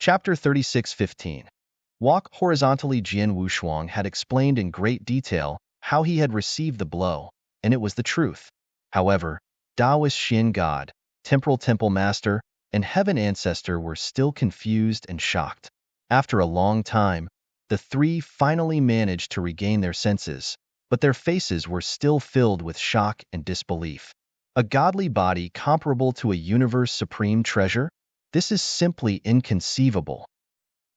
Chapter 36:15. Walk horizontally. Jian Wushuang had explained in great detail how he had received the blow, and it was the truth. However, Taoist Xin God, Temporal Temple Master, and Heaven Ancestor were still confused and shocked. After a long time, the three finally managed to regain their senses, but their faces were still filled with shock and disbelief. A godly body comparable to a universe supreme treasure? This is simply inconceivable.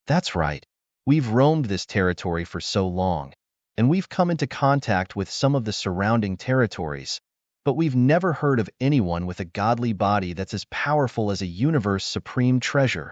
That's right. We've roamed this territory for so long, and we've come into contact with some of the surrounding territories, but we've never heard of anyone with a godly body that's as powerful as a universe supreme treasure.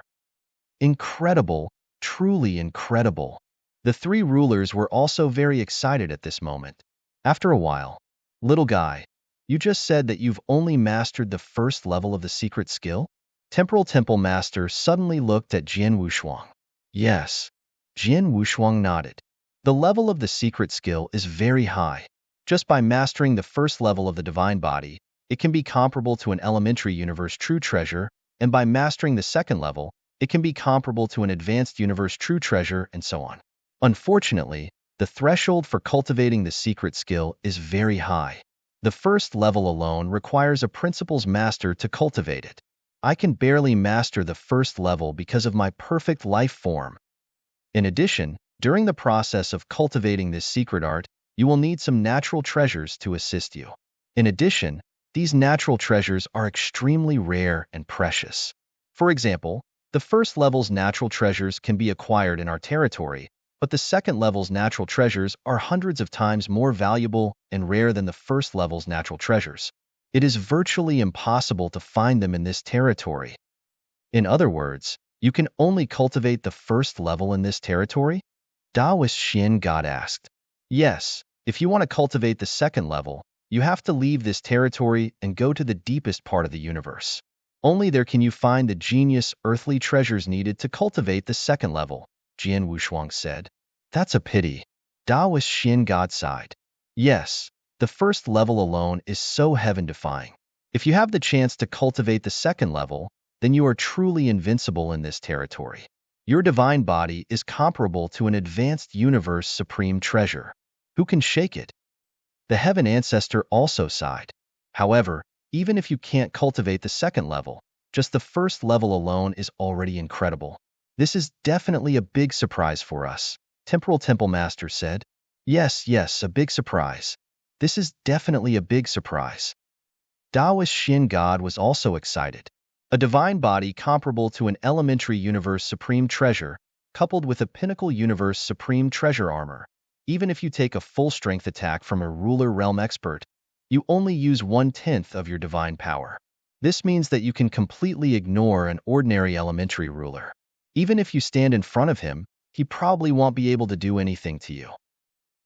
Incredible, truly incredible. The three rulers were also very excited at this moment. After a while, little guy, you just said that you've only mastered the first level of the secret skill? Temporal Temple Master suddenly looked at Jian Wushuang. Yes. Jian Wushuang nodded. The level of the secret skill is very high. Just by mastering the first level of the divine body, it can be comparable to an elementary universe true treasure, and by mastering the second level, it can be comparable to an advanced universe true treasure, and so on. Unfortunately, the threshold for cultivating the secret skill is very high. The first level alone requires a principles master to cultivate it. I can barely master the first level because of my perfect life form. In addition, during the process of cultivating this secret art, you will need some natural treasures to assist you. In addition, these natural treasures are extremely rare and precious. For example, the first level's natural treasures can be acquired in our territory, but the second level's natural treasures are hundreds of times more valuable and rare than the first level's natural treasures. It is virtually impossible to find them in this territory. In other words, you can only cultivate the first level in this territory? Taoist Xin God asked. Yes, if you want to cultivate the second level, you have to leave this territory and go to the deepest part of the universe. Only there can you find the genius earthly treasures needed to cultivate the second level, Jian Wushuang said. That's a pity. Taoist Xin God sighed. Yes. The first level alone is so heaven-defying. If you have the chance to cultivate the second level, then you are truly invincible in this territory. Your divine body is comparable to an advanced universe supreme treasure. Who can shake it? The Heaven Ancestor also sighed. However, even if you can't cultivate the second level, just the first level alone is already incredible. This is definitely a big surprise for us, Temporal Temple Master said. Yes, a big surprise. This is definitely a big surprise. Taoist Xin God was also excited. A divine body comparable to an elementary universe supreme treasure, coupled with a pinnacle universe supreme treasure armor. Even if you take a full strength attack from a ruler realm expert, you only use 1/10 of your divine power. This means that you can completely ignore an ordinary elementary ruler. Even if you stand in front of him, he probably won't be able to do anything to you.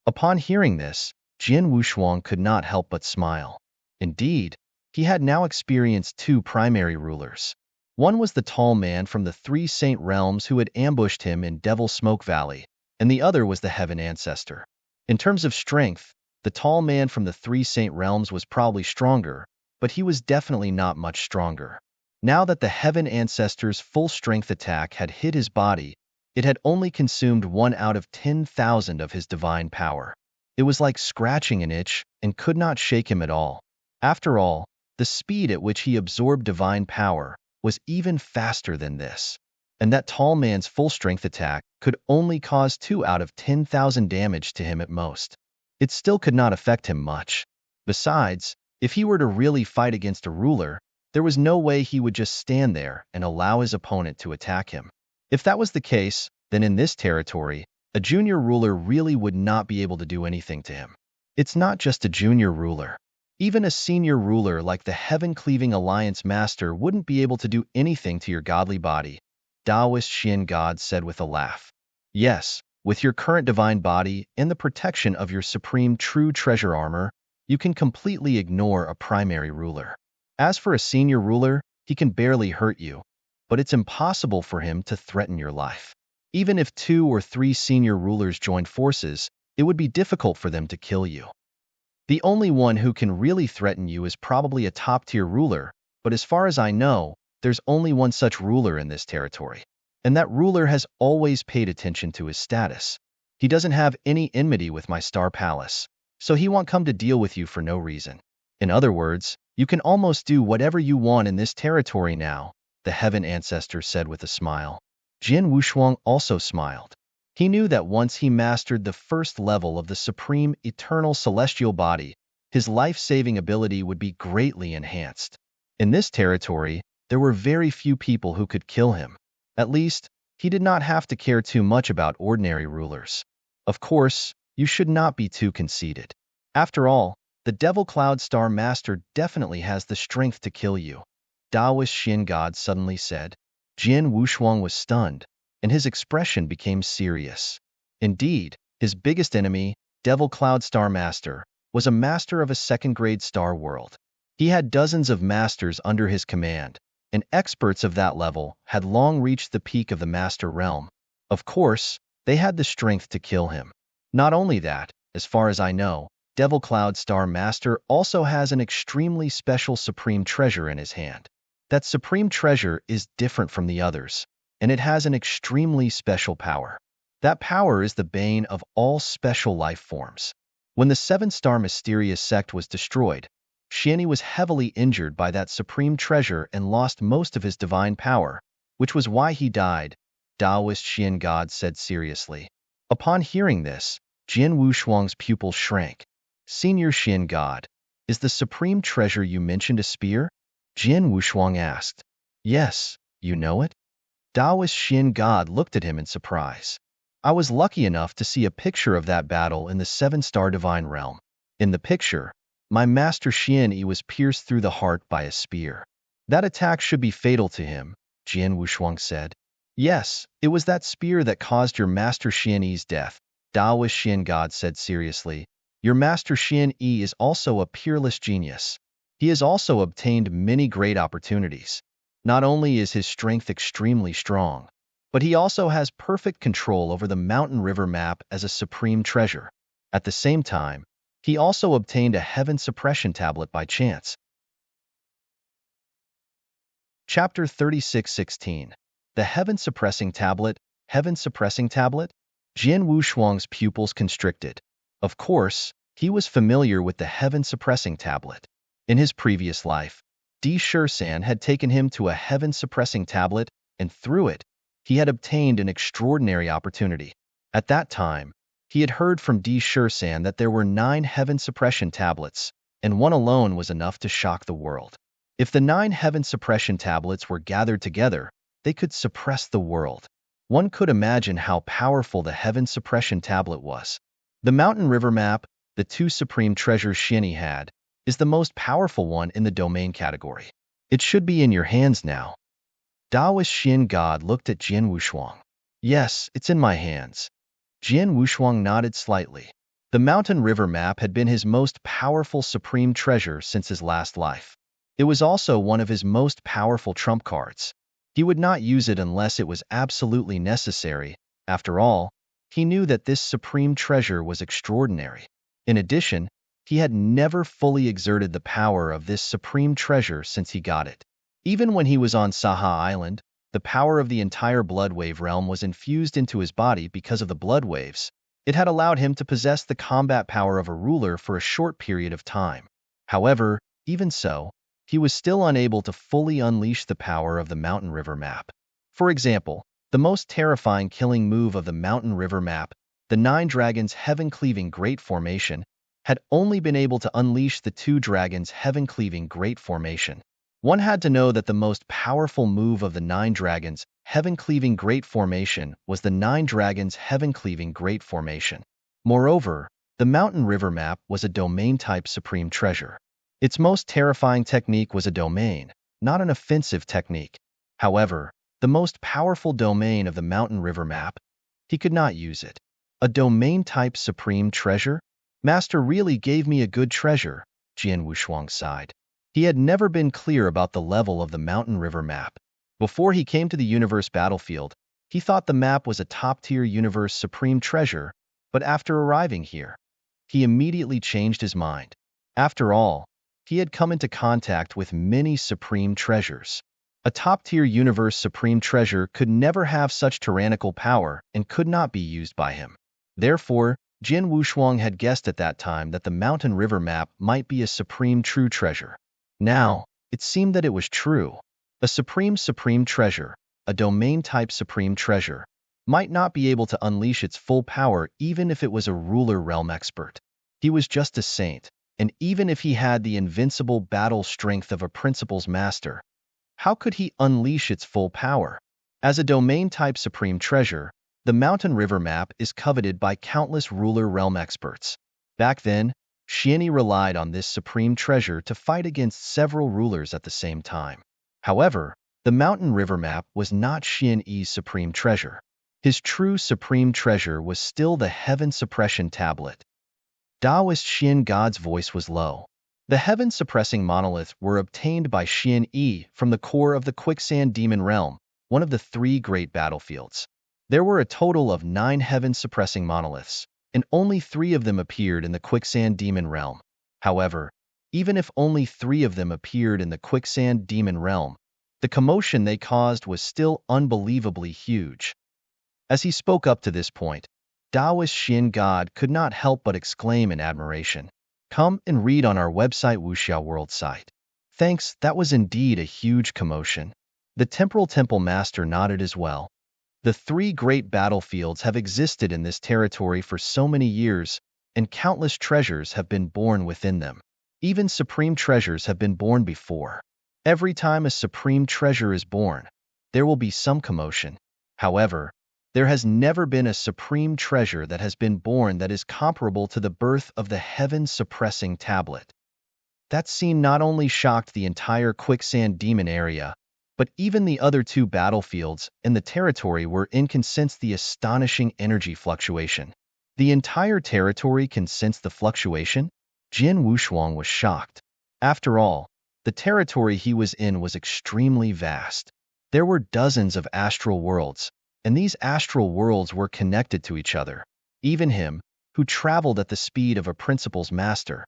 Upon hearing this, Jian Wushuang could not help but smile. Indeed, he had now experienced two primary rulers. One was the tall man from the three saint realms who had ambushed him in Devil Smoke Valley, and the other was the Heaven Ancestor. In terms of strength, the tall man from the three saint realms was probably stronger, but he was definitely not much stronger. Now that the Heaven Ancestor's full strength attack had hit his body, it had only consumed 1 out of 10,000 of his divine power. It was like scratching an itch and could not shake him at all. After all, the speed at which he absorbed divine power was even faster than this. And that tall man's full strength attack could only cause 2 out of 10,000 damage to him at most. It still could not affect him much. Besides, if he were to really fight against a ruler, there was no way he would just stand there and allow his opponent to attack him. If that was the case, then in this territory, a junior ruler really would not be able to do anything to him. It's not just a junior ruler. Even a senior ruler like the Heaven-Cleaving Alliance Master wouldn't be able to do anything to your godly body, Taoist Xin God said with a laugh. Yes, with your current divine body and the protection of your supreme true treasure armor, you can completely ignore a primary ruler. As for a senior ruler, he can barely hurt you, but it's impossible for him to threaten your life. Even if 2 or 3 senior rulers joined forces, it would be difficult for them to kill you. The only one who can really threaten you is probably a top-tier ruler, but as far as I know, there's only one such ruler in this territory. and that ruler has always paid attention to his status. He doesn't have any enmity with my star palace, so he won't come to deal with you for no reason. In other words, you can almost do whatever you want in this territory now, the heaven ancestor said with a smile. Jian Wushuang also smiled. He knew that once he mastered the first level of the supreme eternal celestial body, his life-saving ability would be greatly enhanced. In this territory, there were very few people who could kill him. At least, he did not have to care too much about ordinary rulers. Of course, you should not be too conceited. After all, the Devil Cloud Star Master definitely has the strength to kill you, Taoist Xin God suddenly said. Jian Wushuang was stunned, and his expression became serious. Indeed, his biggest enemy, Devil Cloud Star Master, was a master of a second-grade star world. He had dozens of masters under his command, and experts of that level had long reached the peak of the master realm. Of course, they had the strength to kill him. Not only that, as far as I know, Devil Cloud Star Master also has an extremely special supreme treasure in his hand. That supreme treasure is different from the others, and it has an extremely special power. That power is the bane of all special life forms. When the seven-star mysterious sect was destroyed, Xianyi was heavily injured by that supreme treasure and lost most of his divine power, which was why he died, Taoist Xian God said seriously. Upon hearing this, Jian Wushuang's pupil shrank. Senior Xian God, is the supreme treasure you mentioned a spear? Jian Wushuang asked. Yes, you know it? Taoist Xian God looked at him in surprise. I was lucky enough to see a picture of that battle in the seven-star divine realm. In the picture, my master Xianyi was pierced through the heart by a spear. That attack should be fatal to him, Jian Wushuang said. Yes, it was that spear that caused your master Xianyi's death, Taoist Xian God said seriously. Your master Xianyi is also a peerless genius. He has also obtained many great opportunities. Not only is his strength extremely strong, but he also has perfect control over the mountain river map as a supreme treasure. At the same time, he also obtained a heaven suppression tablet by chance. Chapter 36:16. The Heaven Suppressing Tablet, Heaven Suppressing Tablet? Jian Wushuang's pupils constricted. Of course, he was familiar with the Heaven Suppressing Tablet. In his previous life, Di Shersan had taken him to a Heaven Suppressing Tablet, and through it, he had obtained an extraordinary opportunity. At that time, he had heard from Di Shersan that there were 9 Heaven Suppression Tablets, and one alone was enough to shock the world. If the 9 Heaven Suppression Tablets were gathered together, they could suppress the world. One could imagine how powerful the Heaven Suppression Tablet was. The Mountain River Map, the 2 supreme treasures Xianyi had, is the most powerful one in the domain category. It should be in your hands now. Taoist Xian God looked at Jian Wushuang. Yes, it's in my hands. Jian Wushuang nodded slightly. The Mountain River Map had been his most powerful supreme treasure since his last life. It was also one of his most powerful trump cards. He would not use it unless it was absolutely necessary. After all, he knew that this supreme treasure was extraordinary. In addition, he had never fully exerted the power of this supreme treasure since he got it. Even when he was on Saha Island, the power of the entire blood wave realm was infused into his body because of the blood waves. It had allowed him to possess the combat power of a ruler for a short period of time. However, even so, he was still unable to fully unleash the power of the Mountain River Map. For example, the most terrifying killing move of the Mountain River Map, the 9 Dragons Heaven-Cleaving Great Formation, had only been able to unleash the 2 Dragons Heaven-Cleaving Great Formation. One had to know that the most powerful move of the 9 Dragons Heaven-Cleaving Great Formation was the 9 Dragons Heaven-Cleaving Great Formation. Moreover, the Mountain River Map was a domain-type supreme treasure. Its most terrifying technique was a domain, not an offensive technique. However, the most powerful domain of the Mountain River Map, he could not use it. A domain-type supreme treasure? Master really gave me a good treasure, Jian Wushuang sighed. He had never been clear about the level of the Mountain River Map. Before he came to the universe battlefield, he thought the map was a top-tier universe supreme treasure, but after arriving here, he immediately changed his mind. After all, he had come into contact with many supreme treasures. A top-tier universe supreme treasure could never have such tyrannical power and could not be used by him. Therefore, Jin Wushuang had guessed at that time that the mountain river map might be a supreme true treasure. Now, it seemed that it was true. A supreme treasure, a domain-type supreme treasure, might not be able to unleash its full power even if it was a ruler realm expert. He was just a saint, and even if he had the invincible battle strength of a principal's master, how could he unleash its full power? As a domain-type supreme treasure, the mountain river map is coveted by countless ruler realm experts. Back then, Xianyi relied on this supreme treasure to fight against several rulers at the same time. However, the mountain river map was not Xianyi's supreme treasure. His true supreme treasure was still the heaven suppression tablet. Taoist Xian God's voice was low. The heaven-suppressing monoliths were obtained by Xianyi from the core of the quicksand demon realm, one of the 3 great battlefields. There were a total of 9 heaven-suppressing monoliths, and only 3 of them appeared in the quicksand demon realm. However, even if only 3 of them appeared in the quicksand demon realm, the commotion they caused was still unbelievably huge. As he spoke up to this point, Taoist Xian God could not help but exclaim in admiration. Come and read on our website Wuxiao World site. Thanks, that was indeed a huge commotion. The Temporal Temple Master nodded as well. The 3 great battlefields have existed in this territory for so many years, and countless treasures have been born within them. Even supreme treasures have been born before. Every time a supreme treasure is born, there will be some commotion. However, there has never been a supreme treasure that has been born that is comparable to the birth of the heaven-suppressing tablet. That scene not only shocked the entire quicksand demon area, but even the other 2 battlefields in the territory were in can sense the astonishing energy fluctuation. The entire territory can sense the fluctuation? Jin Wushuang was shocked. After all, the territory he was in was extremely vast. There were dozens of astral worlds, and these astral worlds were connected to each other. Even him, who traveled at the speed of a principal's master,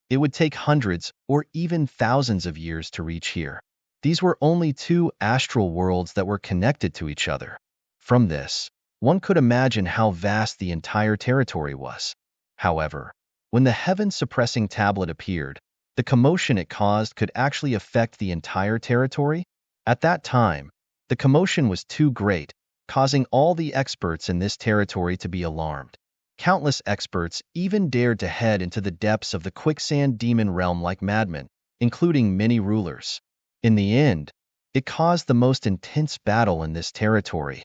it would take hundreds or even thousands of years to reach here. These were only 2 astral worlds that were connected to each other. From this, one could imagine how vast the entire territory was. However, when the heaven-suppressing tablet appeared, the commotion it caused could actually affect the entire territory. At that time, the commotion was too great, causing all the experts in this territory to be alarmed. Countless experts even dared to head into the depths of the quicksand demon realm like madmen, including many rulers. In the end, it caused the most intense battle in this territory.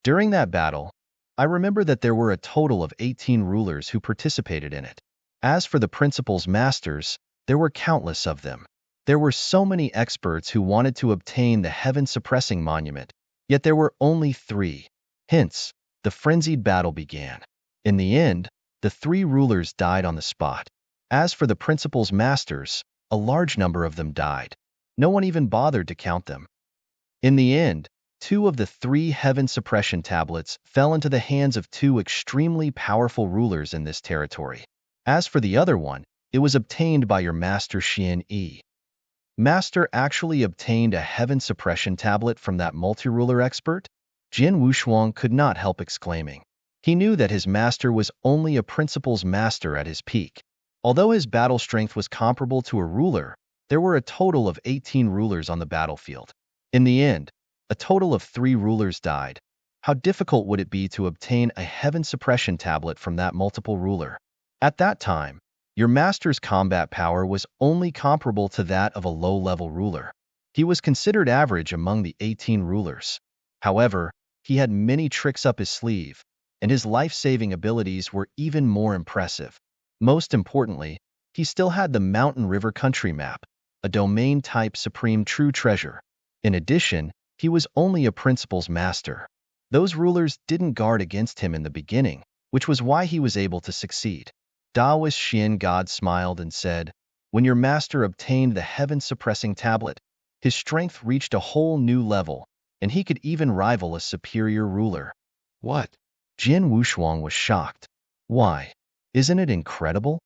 During that battle, I remember that there were a total of 18 rulers who participated in it. As for the principal's masters, there were countless of them. There were so many experts who wanted to obtain the heaven-suppressing monument, yet there were only 3. Hence, the frenzied battle began. In the end, the 3 rulers died on the spot. As for the principal's masters, a large number of them died. No one even bothered to count them. In the end, 2 of the 3 heaven suppression tablets fell into the hands of 2 extremely powerful rulers in this territory. As for the other one, it was obtained by your master Xianyi. Master actually obtained a heaven suppression tablet from that multi-ruler expert? Jin Wushuang could not help exclaiming. He knew that his master was only a principal's master at his peak. Although his battle strength was comparable to a ruler, there were a total of 18 rulers on the battlefield. In the end, a total of 3 rulers died. How difficult would it be to obtain a heaven suppression tablet from that multiple ruler? At that time, your master's combat power was only comparable to that of a low-level ruler. He was considered average among the 18 rulers. However, he had many tricks up his sleeve, and his life-saving abilities were even more impressive. Most importantly, he still had the Mountain River Country Map, a domain-type supreme true treasure. In addition, he was only a principal's master. Those rulers didn't guard against him in the beginning, which was why he was able to succeed. Taoist Xian God smiled and said, "When your master obtained the heaven-suppressing tablet, his strength reached a whole new level, and he could even rival a superior ruler." What? Jin Wushuang was shocked. Why? Isn't it incredible?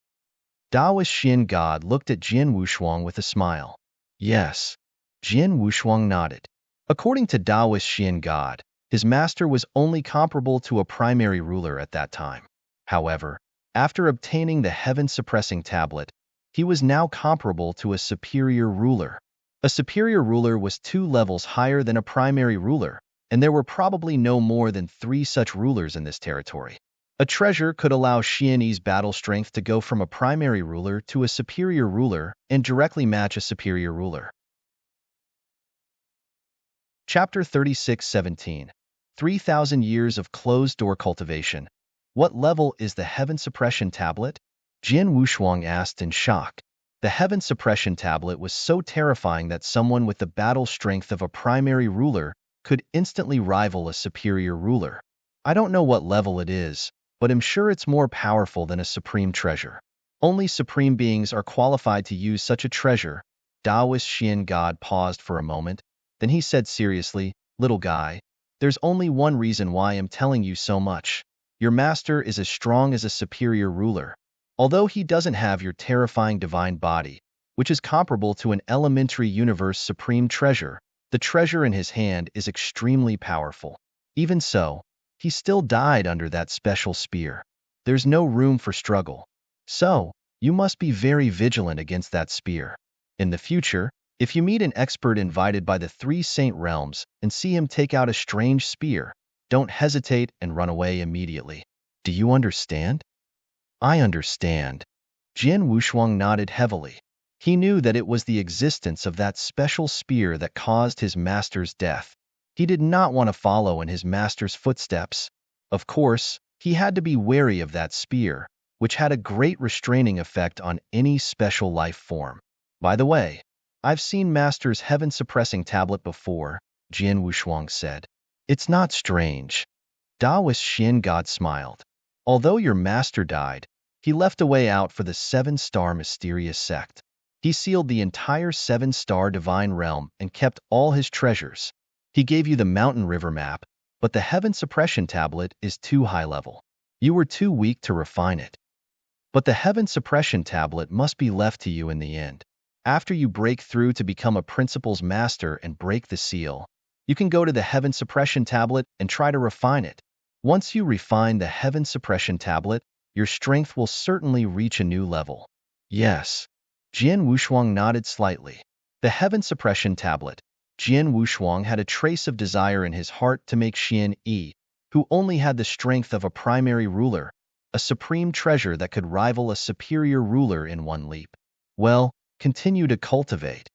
Taoist Xian God looked at Jin Wushuang with a smile. Yes. Jian Wushuang nodded. According to Taoist Xian God, his master was only comparable to a primary ruler at that time. However, after obtaining the heaven-suppressing tablet, he was now comparable to a superior ruler. A superior ruler was 2 levels higher than a primary ruler, and there were probably no more than 3 such rulers in this territory. A treasure could allow Xian Yi's battle strength to go from a primary ruler to a superior ruler and directly match a superior ruler. Chapter 36:17. 3,000 Years of Closed-Door Cultivation. What level is the Heaven Suppression Tablet? Jian Wushuang asked in shock. The Heaven Suppression Tablet was so terrifying that someone with the battle strength of a primary ruler could instantly rival a superior ruler. I don't know what level it is, but I'm sure it's more powerful than a supreme treasure. Only supreme beings are qualified to use such a treasure. Taoist Xian God paused for a moment. Then he said seriously, "Little guy, there's only one reason why I'm telling you so much. Your master is as strong as a superior ruler. Although he doesn't have your terrifying divine body, which is comparable to an elementary universe supreme treasure, the treasure in his hand is extremely powerful. Even so, he still died under that special spear. There's no room for struggle. So, you must be very vigilant against that spear. In the future, if you meet an expert invited by the 3 Saint Realms and see him take out a strange spear, don't hesitate and run away immediately. Do you understand?" "I understand." Jian Wushuang nodded heavily. He knew that it was the existence of that special spear that caused his master's death. He did not want to follow in his master's footsteps. Of course, he had to be wary of that spear, which had a great restraining effect on any special life form. "By the way, I've seen Master's heaven-suppressing tablet before," Jian Wushuang said. "It's not strange." Taoist Xian God smiled. "Although your master died, he left a way out for the 7-star mysterious sect. He sealed the entire 7-star divine realm and kept all his treasures. He gave you the mountain river map, but the heaven suppression tablet is too high level. You were too weak to refine it. But the heaven suppression tablet must be left to you in the end. After you break through to become a principal's master and break the seal, you can go to the heaven suppression tablet and try to refine it. Once you refine the heaven suppression tablet, your strength will certainly reach a new level." "Yes." Jian Wushuang nodded slightly. The heaven suppression tablet. Jian Wushuang had a trace of desire in his heart to make Xian Yi, who only had the strength of a primary ruler, a supreme treasure that could rival a superior ruler in one leap. "Well, continue to cultivate."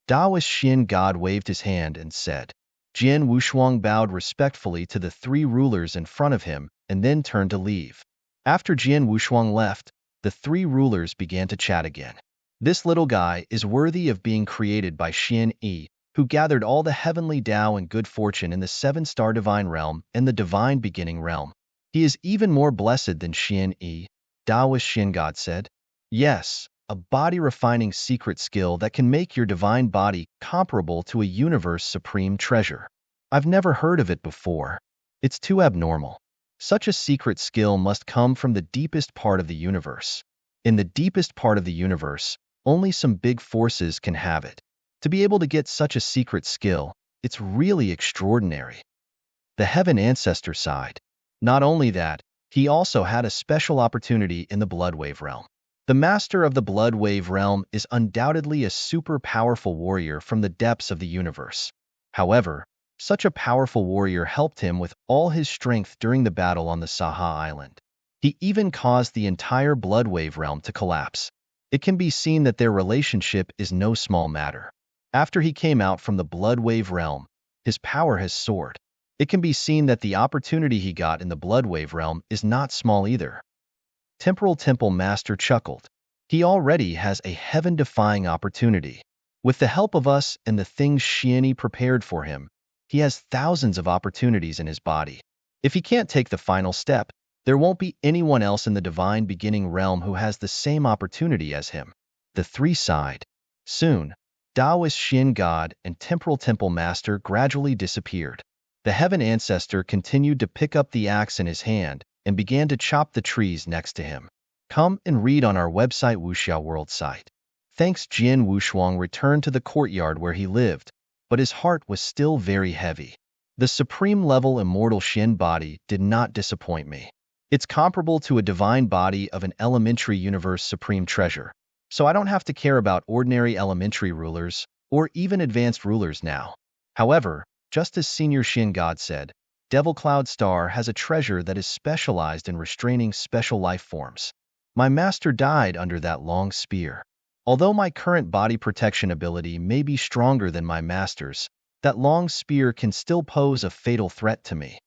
Taoist Xian God waved his hand and said. Jian Wushuang bowed respectfully to the 3 rulers in front of him and then turned to leave. After Jian Wushuang left, the 3 rulers began to chat again. "This little guy is worthy of being created by Xian Yi, who gathered all the heavenly Tao and good fortune in the 7-star divine realm and the divine beginning realm. He is even more blessed than Xian Yi," Taoist Xian God said. "Yes, a body-refining secret skill that can make your divine body comparable to a universe supreme treasure. I've never heard of it before. It's too abnormal. Such a secret skill must come from the deepest part of the universe. In the deepest part of the universe, only some big forces can have it. To be able to get such a secret skill, it's really extraordinary." The heaven ancestor sighed. Not only that, he also had a special opportunity in the Bloodwave realm. The master of the Bloodwave realm is undoubtedly a super powerful warrior from the depths of the universe. However, such a powerful warrior helped him with all his strength during the battle on the Saha Island. He even caused the entire Bloodwave realm to collapse. It can be seen that their relationship is no small matter. After he came out from the Bloodwave realm, his power has soared. It can be seen that the opportunity he got in the Bloodwave realm is not small either. Temporal Temple Master chuckled. He already has a heaven-defying opportunity. With the help of us and the things Xian prepared for him, he has thousands of opportunities in his body. If he can't take the final step, there won't be anyone else in the divine beginning realm who has the same opportunity as him. The 3 sighed. Soon, Taoist Xian God and Temporal Temple Master gradually disappeared. The heaven ancestor continued to pick up the axe in his hand and began to chop the trees next to him. Come and read on our website Wuxiao World site. Thanks. Jian Wushuang returned to the courtyard where he lived, but his heart was still very heavy. The supreme-level immortal Shin body did not disappoint me. It's comparable to a divine body of an elementary universe supreme treasure, so I don't have to care about ordinary elementary rulers or even advanced rulers now. However, just as Senior Shin God said, Devil Cloud Star has a treasure that is specialized in restraining special life forms. My master died under that long spear. Although my current body protection ability may be stronger than my master's, that long spear can still pose a fatal threat to me.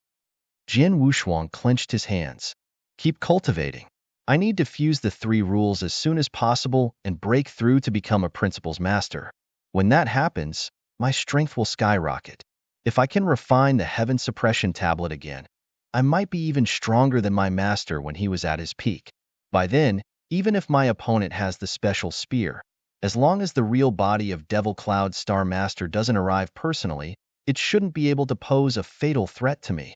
Jian Wushuang clenched his hands. Keep cultivating. I need to fuse the 3 rules as soon as possible and break through to become a principal's master. When that happens, my strength will skyrocket. If I can refine the Heaven Suppression Tablet again, I might be even stronger than my master when he was at his peak. By then, even if my opponent has the special spear, as long as the real body of Devil Cloud Star Master doesn't arrive personally, it shouldn't be able to pose a fatal threat to me.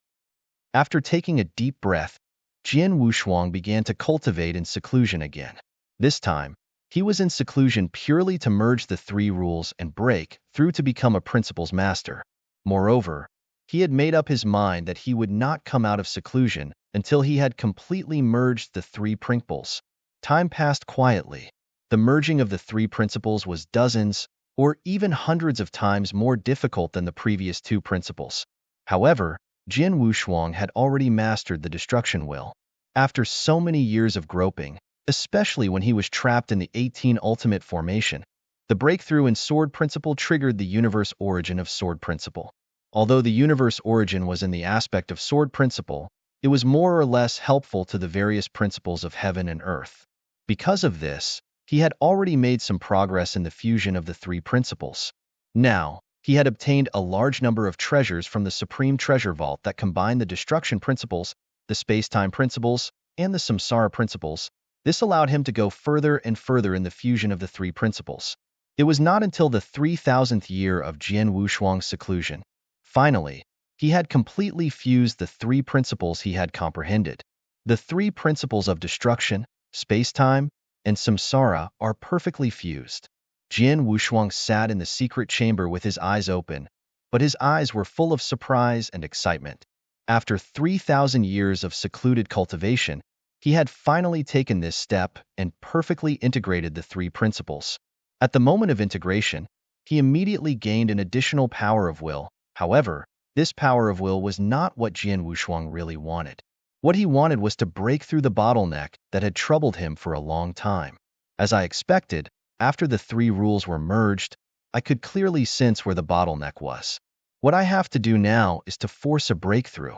After taking a deep breath, Jian Wushuang began to cultivate in seclusion again. This time, he was in seclusion purely to merge the 3 rules and break through to become a principal's master. Moreover, he had made up his mind that he would not come out of seclusion until he had completely merged the 3 principles. Time passed quietly. The merging of the 3 principles was dozens or even hundreds of times more difficult than the previous 2 principles. However, Jian Wushuang had already mastered the destruction will. After so many years of groping, especially when he was trapped in the 18 Ultimate Formation, the breakthrough in Sword Principle triggered the universe origin of Sword Principle. Although the universe origin was in the aspect of Sword Principle, it was more or less helpful to the various principles of heaven and earth. Because of this, he had already made some progress in the fusion of the 3 principles. Now, he had obtained a large number of treasures from the Supreme Treasure Vault that combined the destruction principles, the space-time principles, and the samsara principles. This allowed him to go further and further in the fusion of the 3 principles. It was not until the 3000th year of Jian Wushuang's seclusion. Finally, he had completely fused the 3 principles he had comprehended. The 3 principles of destruction, space-time, and samsara are perfectly fused. Jian Wushuang sat in the secret chamber with his eyes open, but his eyes were full of surprise and excitement. After 3,000 years of secluded cultivation, he had finally taken this step and perfectly integrated the 3 principles. At the moment of integration, he immediately gained an additional power of will. However, this power of will was not what Jian Wushuang really wanted. What he wanted was to break through the bottleneck that had troubled him for a long time. As I expected, after the 3 rules were merged, I could clearly sense where the bottleneck was. What I have to do now is to force a breakthrough.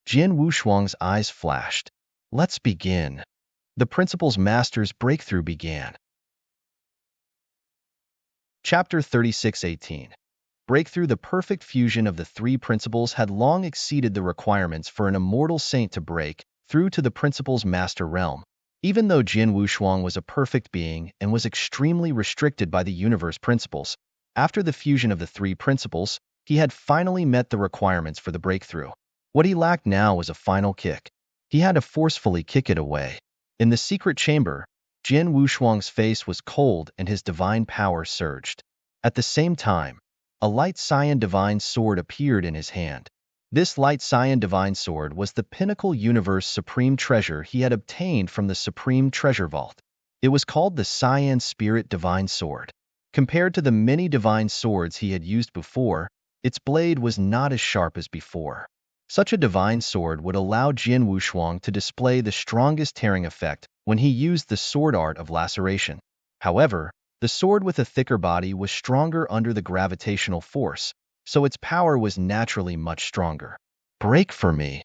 Jian Wushuang's eyes flashed. Let's begin. The Principal's Master's breakthrough began. Chapter 36:18. Breakthrough. The perfect fusion of the 3 principles had long exceeded the requirements for an immortal saint to break through to the Principal's Master realm. Even though Jian Wushuang was a perfect being and was extremely restricted by the universe principles, after the fusion of the 3 principles, he had finally met the requirements for the breakthrough. What he lacked now was a final kick. He had to forcefully kick it away. In the secret chamber, Jian Wushuang's face was cold and his divine power surged. At the same time, a light cyan divine sword appeared in his hand. This light cyan divine sword was the pinnacle universe supreme treasure he had obtained from the Supreme Treasure Vault. It was called the Cyan Spirit Divine Sword. Compared to the many divine swords he had used before, its blade was not as sharp as before. Such a divine sword would allow Jian Wushuang to display the strongest tearing effect when he used the sword art of laceration. However, the sword with a thicker body was stronger under the gravitational force, so its power was naturally much stronger. Break for me!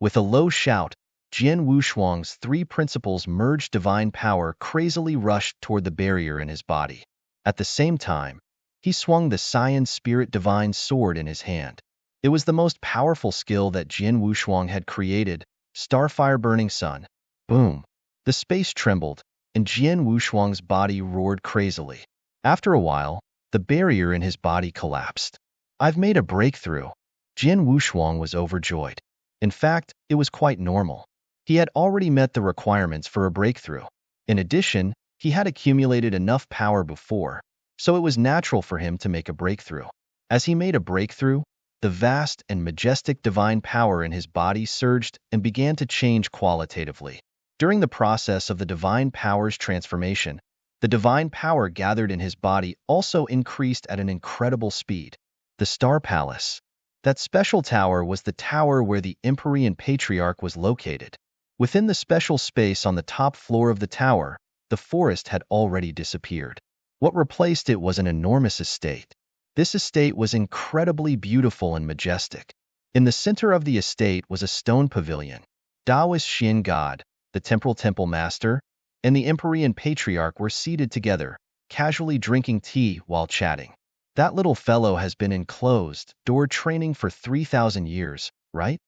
With a low shout, Jian Wushuang's 3 principles merged divine power crazily rushed toward the barrier in his body. At the same time, he swung the Cyan Spirit Divine Sword in his hand. It was the most powerful skill that Jian Wushuang had created, Starfire Burning Sun. Boom! The space trembled, and Jian Wushuang's body roared crazily. After a while, the barrier in his body collapsed. I've made a breakthrough. Jian Wushuang was overjoyed. In fact, it was quite normal. He had already met the requirements for a breakthrough. In addition, he had accumulated enough power before, so it was natural for him to make a breakthrough. As he made a breakthrough, the vast and majestic divine power in his body surged and began to change qualitatively. During the process of the divine power's transformation, the divine power gathered in his body also increased at an incredible speed. The Star Palace. That special tower was the tower where the Empyrean Patriarch was located. Within the special space on the top floor of the tower, the forest had already disappeared. What replaced it was an enormous estate. This estate was incredibly beautiful and majestic. In the center of the estate was a stone pavilion. Taoist Shin God, the temporal temple master, and the Empyrean Patriarch were seated together, casually drinking tea while chatting. That little fellow has been in closed-door training for 3,000 years, right?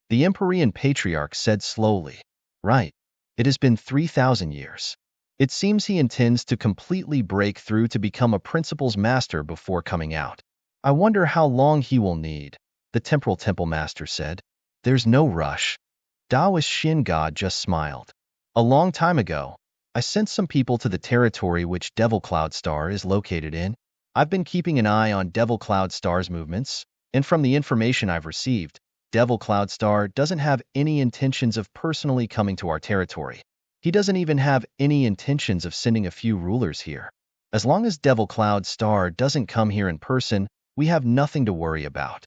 The Empyrean Patriarch said slowly. Right. It has been 3,000 years. It seems he intends to completely break through to become a principal's master before coming out. I wonder how long he will need, the temporal temple master said. There's no rush. Taoist Shin God just smiled. A long time ago, I sent some people to the territory which Devil Cloud Star is located in. I've been keeping an eye on Devil Cloud Star's movements, and from the information I've received, Devil Cloud Star doesn't have any intentions of personally coming to our territory. He doesn't even have any intentions of sending a few rulers here. As long as Devil Cloud Star doesn't come here in person, we have nothing to worry about.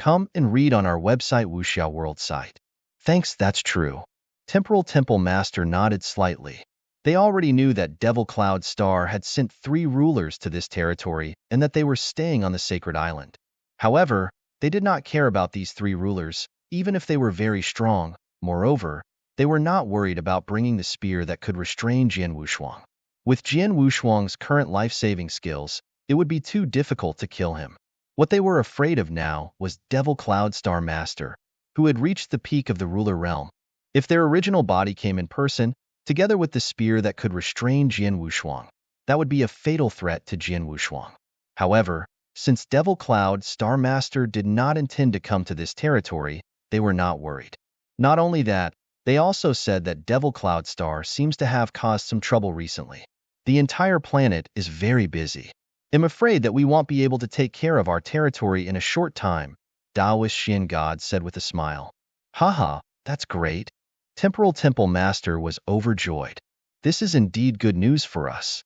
Come and read on our website Wuxiao World site. Thanks, that's true. Temporal Temple Master nodded slightly. They already knew that Devil Cloud Star had sent 3 rulers to this territory and that they were staying on the sacred island. However, they did not care about these 3 rulers, even if they were very strong. Moreover, they were not worried about bringing the spear that could restrain Jian Wushuang. With Jian Wushuang's current life-saving skills, it would be too difficult to kill him. What they were afraid of now was Devil Cloud Star Master, who had reached the peak of the ruler realm. If their original body came in person, together with the spear that could restrain Jian Wushuang, that would be a fatal threat to Jian Wushuang. However, since Devil Cloud Star Master did not intend to come to this territory, they were not worried. Not only that, they also said that Devil Cloud Star seems to have caused some trouble recently. The entire planet is very busy. I'm afraid that we won't be able to take care of our territory in a short time, Taoist Shin God said with a smile. Haha, that's great. Temporal Temple Master was overjoyed. This is indeed good news for us.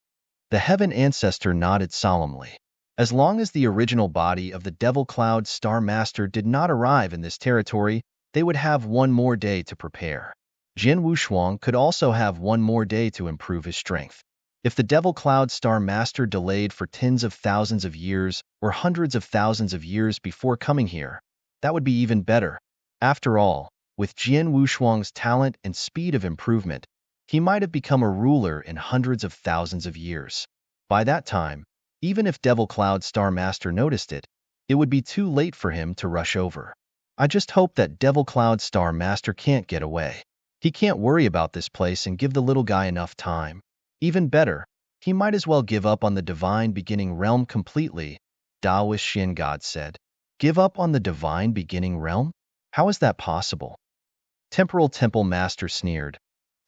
The Heaven Ancestor nodded solemnly. As long as the original body of the Devil Cloud Star Master did not arrive in this territory, they would have one more day to prepare. Jian Wushuang could also have one more day to improve his strength. If the Devil Cloud Star Master delayed for tens of thousands of years or hundreds of thousands of years before coming here, that would be even better. After all, with Jian Wushuang's talent and speed of improvement, he might have become a ruler in hundreds of thousands of years. By that time, even if Devil Cloud Star Master noticed it, it would be too late for him to rush over. I just hope that Devil Cloud Star Master can't get away. He can't worry about this place and give the little guy enough time. Even better, he might as well give up on the divine beginning realm completely, Taoist Shin God said. Give up on the divine beginning realm? How is that possible? Temporal Temple Master sneered.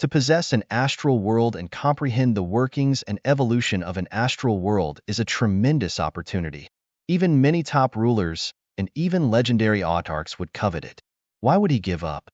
To possess an astral world and comprehend the workings and evolution of an astral world is a tremendous opportunity. Even many top rulers and even legendary autarchs would covet it. Why would he give up?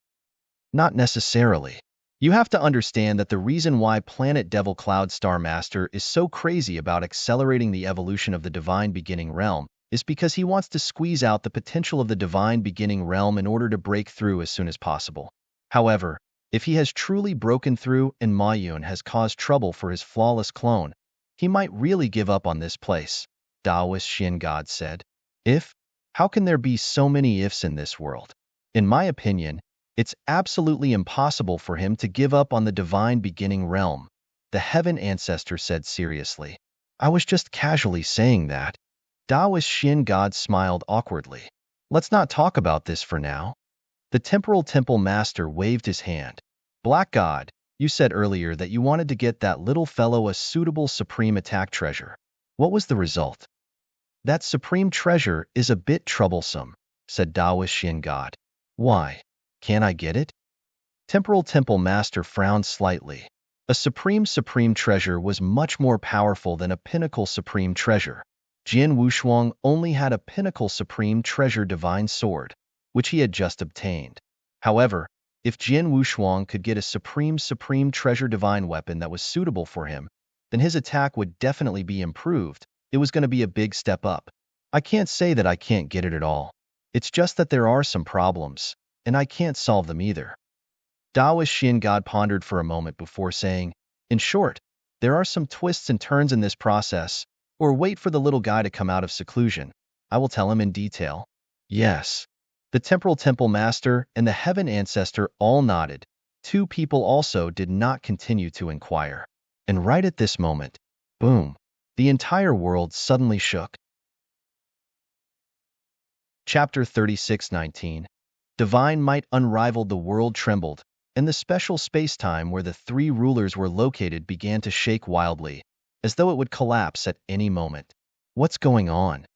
Not necessarily. You have to understand that the reason why Planet Devil Cloud Star Master is so crazy about accelerating the evolution of the divine beginning realm is because he wants to squeeze out the potential of the divine beginning realm in order to break through as soon as possible. However, if he has truly broken through and Ma Yun has caused trouble for his flawless clone, he might really give up on this place, Taoist Shin God said. If? How can there be so many ifs in this world? In my opinion, it's absolutely impossible for him to give up on the divine beginning realm, the Heaven Ancestor said seriously. I was just casually saying that. Taoist Shin God smiled awkwardly. Let's not talk about this for now. The Temporal Temple Master waved his hand. Black God, you said earlier that you wanted to get that little fellow a suitable supreme attack treasure. What was the result? That supreme treasure is a bit troublesome, said Taoist Shin God. Why? Can I get it? Temporal Temple Master frowned slightly. A supreme treasure was much more powerful than a pinnacle supreme treasure. Jian Wushuang only had a pinnacle supreme treasure divine sword, which he had just obtained. However, if Jian Wushuang could get a supreme treasure divine weapon that was suitable for him, then his attack would definitely be improved. It was going to be a big step up. I can't say that I can't get it at all. It's just that there are some problems, and I can't solve them either. Taoist Xin God pondered for a moment before saying, in short, there are some twists and turns in this process, or wait for the little guy to come out of seclusion. I will tell him in detail. Yes. The temporal temple master and the heaven ancestor all nodded. Two people also did not continue to inquire. And right at this moment, boom, the entire world suddenly shook. Chapter 36:19. Divine might unrivaled, the world trembled, and the special space-time where the three rulers were located began to shake wildly, as though it would collapse at any moment. What's going on?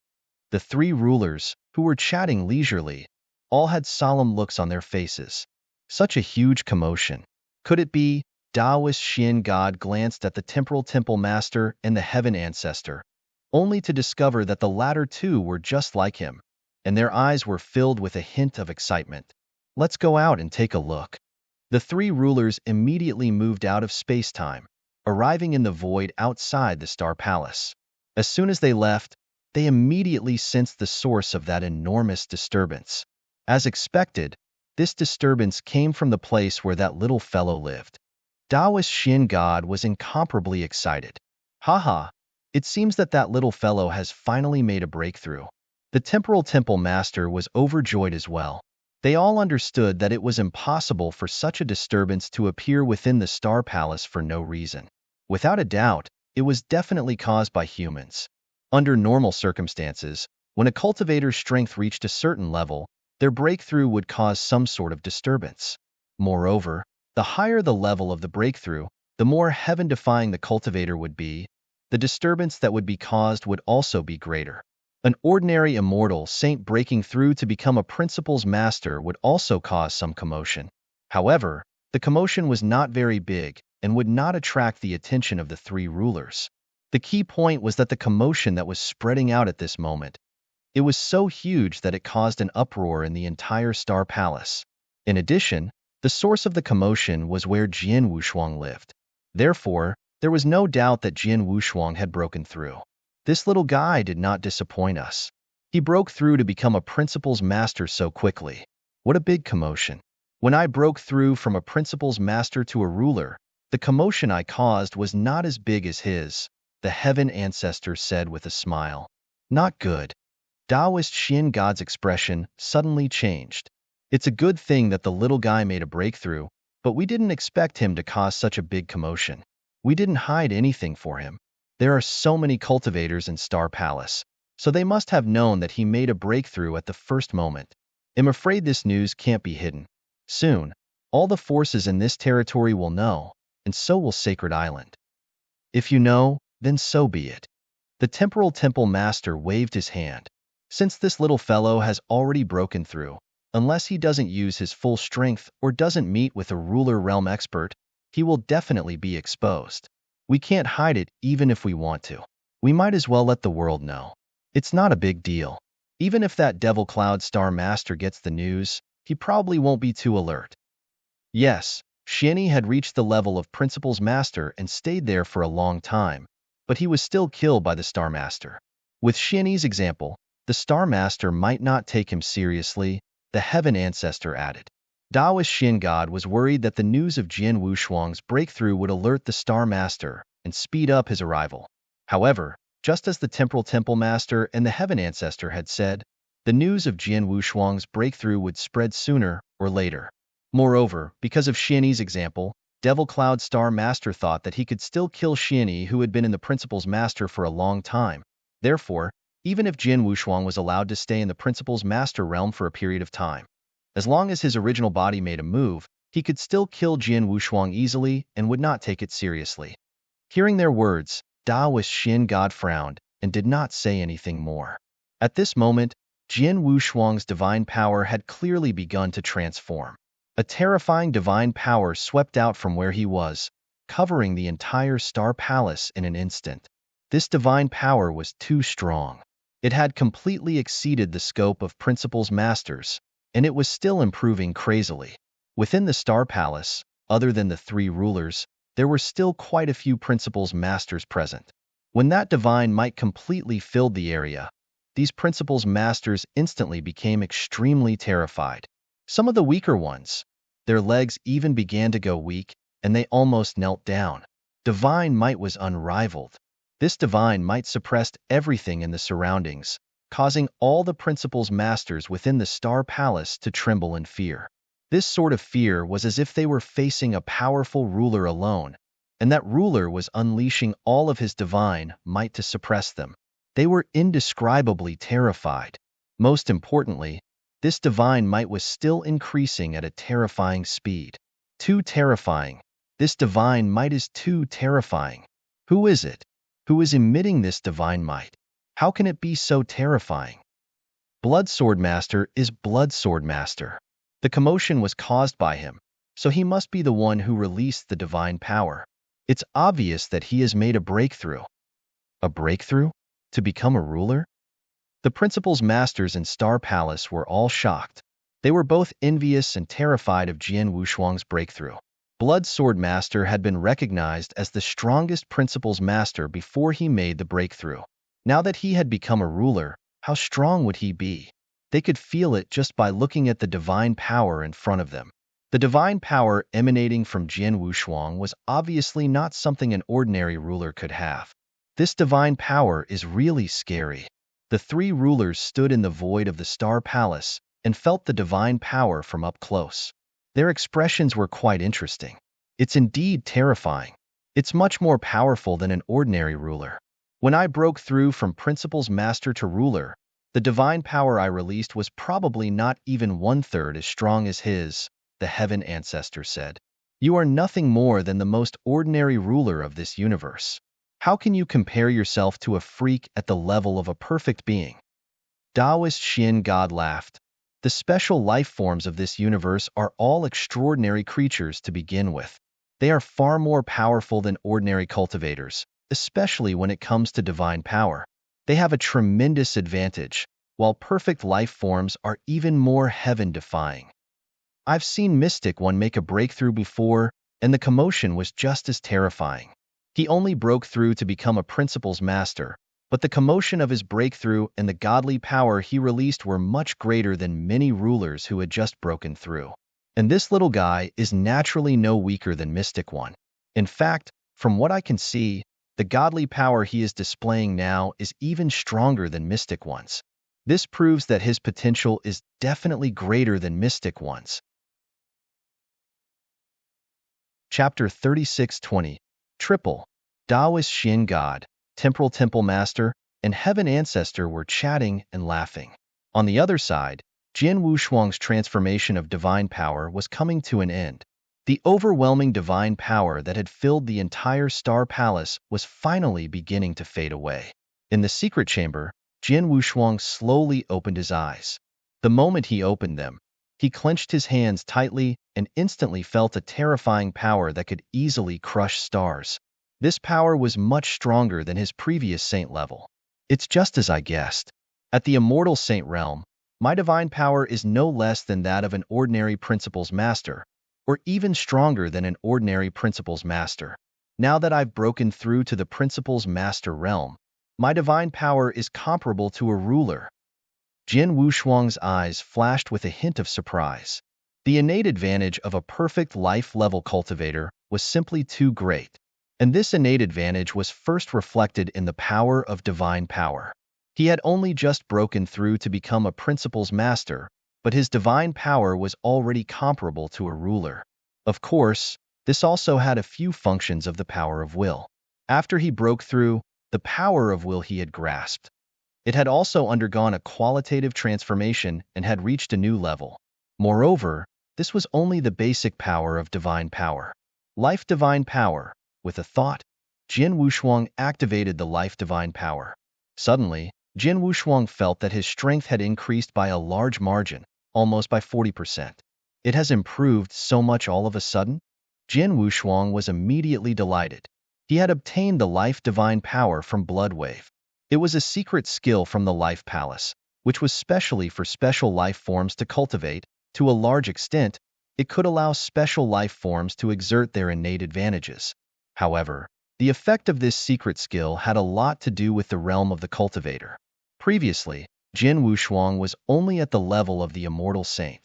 The three rulers, who were chatting leisurely, all had solemn looks on their faces. Such a huge commotion. Could it be? Taoist Xin God glanced at the temporal temple master and the heaven ancestor, only to discover that the latter too were just like him, and their eyes were filled with a hint of excitement. Let's go out and take a look. The three rulers immediately moved out of space-time, arriving in the void outside the Star Palace. As soon as they left, they immediately sensed the source of that enormous disturbance. As expected, this disturbance came from the place where that little fellow lived. Taoist Xin God was incomparably excited. Haha, it seems that little fellow has finally made a breakthrough. The temporal temple master was overjoyed as well. They all understood that it was impossible for such a disturbance to appear within the Star Palace for no reason. Without a doubt, it was definitely caused by humans. Under normal circumstances, when a cultivator's strength reached a certain level, their breakthrough would cause some sort of disturbance. Moreover, the higher the level of the breakthrough, the more heaven-defying the cultivator would be. The disturbance that would be caused would also be greater. An ordinary immortal saint breaking through to become a principal's master would also cause some commotion. However, the commotion was not very big and would not attract the attention of the three rulers. The key point was that the commotion that was spreading out at this moment, it was so huge that it caused an uproar in the entire Star Palace. In addition, the source of the commotion was where Jian Wushuang lived. Therefore, there was no doubt that Jian Wushuang had broken through. This little guy did not disappoint us. He broke through to become a principal's master so quickly. What a big commotion. When I broke through from a principal's master to a ruler, the commotion I caused was not as big as his, the heaven ancestor said with a smile. Not good. Taoist Xin God's expression suddenly changed. It's a good thing that the little guy made a breakthrough, but we didn't expect him to cause such a big commotion. We didn't hide anything for him. There are so many cultivators in Star Palace, so they must have known that he made a breakthrough at the first moment. I'm afraid this news can't be hidden. Soon, all the forces in this territory will know, and so will Sacred Island. If you know, then so be it. The temporal temple master waved his hand. Since this little fellow has already broken through, unless he doesn't use his full strength or doesn't meet with a ruler realm expert, he will definitely be exposed. We can't hide it even if we want to. We might as well let the world know. It's not a big deal. Even if that Devil Cloud Star Master gets the news, he probably won't be too alert. Yes, Xianyi had reached the level of Principal's Master and stayed there for a long time, but he was still killed by the Star Master. With Xianyi's example, the Star Master might not take him seriously, the Heaven Ancestor added. Taoist Xin God was worried that the news of Jian Wushuang's breakthrough would alert the Star Master and speed up his arrival. However, just as the Temporal Temple Master and the Heaven Ancestor had said, the news of Jian Wushuang's breakthrough would spread sooner or later. Moreover, because of Xianyi's example, Devil Cloud Star Master thought that he could still kill Xianyi, who had been in the Principal's Master for a long time. Therefore, even if Jian Wushuang was allowed to stay in the Principal's Master realm for a period of time, as long as his original body made a move, he could still kill Jian Wushuang easily and would not take it seriously. Hearing their words, Taoist Xin God frowned and did not say anything more. At this moment, Jian Wushuang's divine power had clearly begun to transform. A terrifying divine power swept out from where he was, covering the entire Star Palace in an instant. This divine power was too strong. It had completely exceeded the scope of Principal's masters, and it was still improving crazily. Within the Star Palace, other than the three rulers, there were still quite a few Principal's masters present. When that divine might completely filled the area, these Principal's masters instantly became extremely terrified. Some of the weaker ones, their legs even began to go weak, and they almost knelt down. Divine might was unrivaled. This divine might suppressed everything in the surroundings, causing all the Principal's masters within the Star Palace to tremble in fear. This sort of fear was as if they were facing a powerful ruler alone, and that ruler was unleashing all of his divine might to suppress them. They were indescribably terrified. Most importantly, this divine might was still increasing at a terrifying speed. Too terrifying. This divine might is too terrifying. Who is it? Who is emitting this divine might? How can it be so terrifying? Blood Swordmaster is Blood Swordmaster. The commotion was caused by him, so he must be the one who released the divine power. It's obvious that he has made a breakthrough. A breakthrough? To become a ruler? The Principal's masters in Star Palace were all shocked. They were both envious and terrified of Jian Wushuang's breakthrough. Blood Swordmaster had been recognized as the strongest Principal's master before he made the breakthrough. Now that he had become a ruler, how strong would he be? They could feel it just by looking at the divine power in front of them. The divine power emanating from Jian Wushuang was obviously not something an ordinary ruler could have. This divine power is really scary. The three rulers stood in the void of the Star Palace and felt the divine power from up close. Their expressions were quite interesting. It's indeed terrifying. It's much more powerful than an ordinary ruler. When I broke through from Principal's master to ruler, the divine power I released was probably not even 1/3 as strong as his, the Heaven Ancestor said. You are nothing more than the most ordinary ruler of this universe. How can you compare yourself to a freak at the level of a perfect being? Taoist Xin God laughed. The special life forms of this universe are all extraordinary creatures to begin with. They are far more powerful than ordinary cultivators, especially when it comes to divine power. They have a tremendous advantage, while perfect life forms are even more heaven-defying. I've seen Mystic One make a breakthrough before, and the commotion was just as terrifying. He only broke through to become a Principal's master, but the commotion of his breakthrough and the godly power he released were much greater than many rulers who had just broken through. And this little guy is naturally no weaker than Mystic One. In fact, from what I can see, the godly power he is displaying now is even stronger than Mystic One's. This proves that his potential is definitely greater than Mystic One's. Chapter 36:20. Triple. Taoist Xin God, Temporal Temple Master, and Heaven Ancestor were chatting and laughing. On the other side, Jian Wushuang's transformation of divine power was coming to an end. The overwhelming divine power that had filled the entire Star Palace was finally beginning to fade away. In the secret chamber, Jian Wushuang slowly opened his eyes. The moment he opened them, he clenched his hands tightly and instantly felt a terrifying power that could easily crush stars. This power was much stronger than his previous saint level. It's just as I guessed. At the immortal saint realm, my divine power is no less than that of an ordinary Principal's master, or even stronger than an ordinary Principal's master. Now that I've broken through to the Principal's master realm, my divine power is comparable to a ruler. Jian Wushuang's eyes flashed with a hint of surprise. The innate advantage of a perfect life-level cultivator was simply too great, and this innate advantage was first reflected in the power of divine power. He had only just broken through to become a Principal's master, but his divine power was already comparable to a ruler. Of course, this also had a few functions of the power of will. After he broke through, the power of will he had grasped. It had also undergone a qualitative transformation and had reached a new level. Moreover, this was only the basic power of divine power. Life divine power. With a thought, Jian Wushuang activated the life divine power. Suddenly, Jian Wushuang felt that his strength had increased by a large margin, almost by 40%. It has improved so much all of a sudden? Jian Wushuang was immediately delighted. He had obtained the life divine power from Bloodwave. It was a secret skill from the Life Palace, which was specially for special life forms to cultivate. To a large extent, it could allow special life forms to exert their innate advantages. However, the effect of this secret skill had a lot to do with the realm of the cultivator. Previously, Jin Wushuang was only at the level of the immortal saint.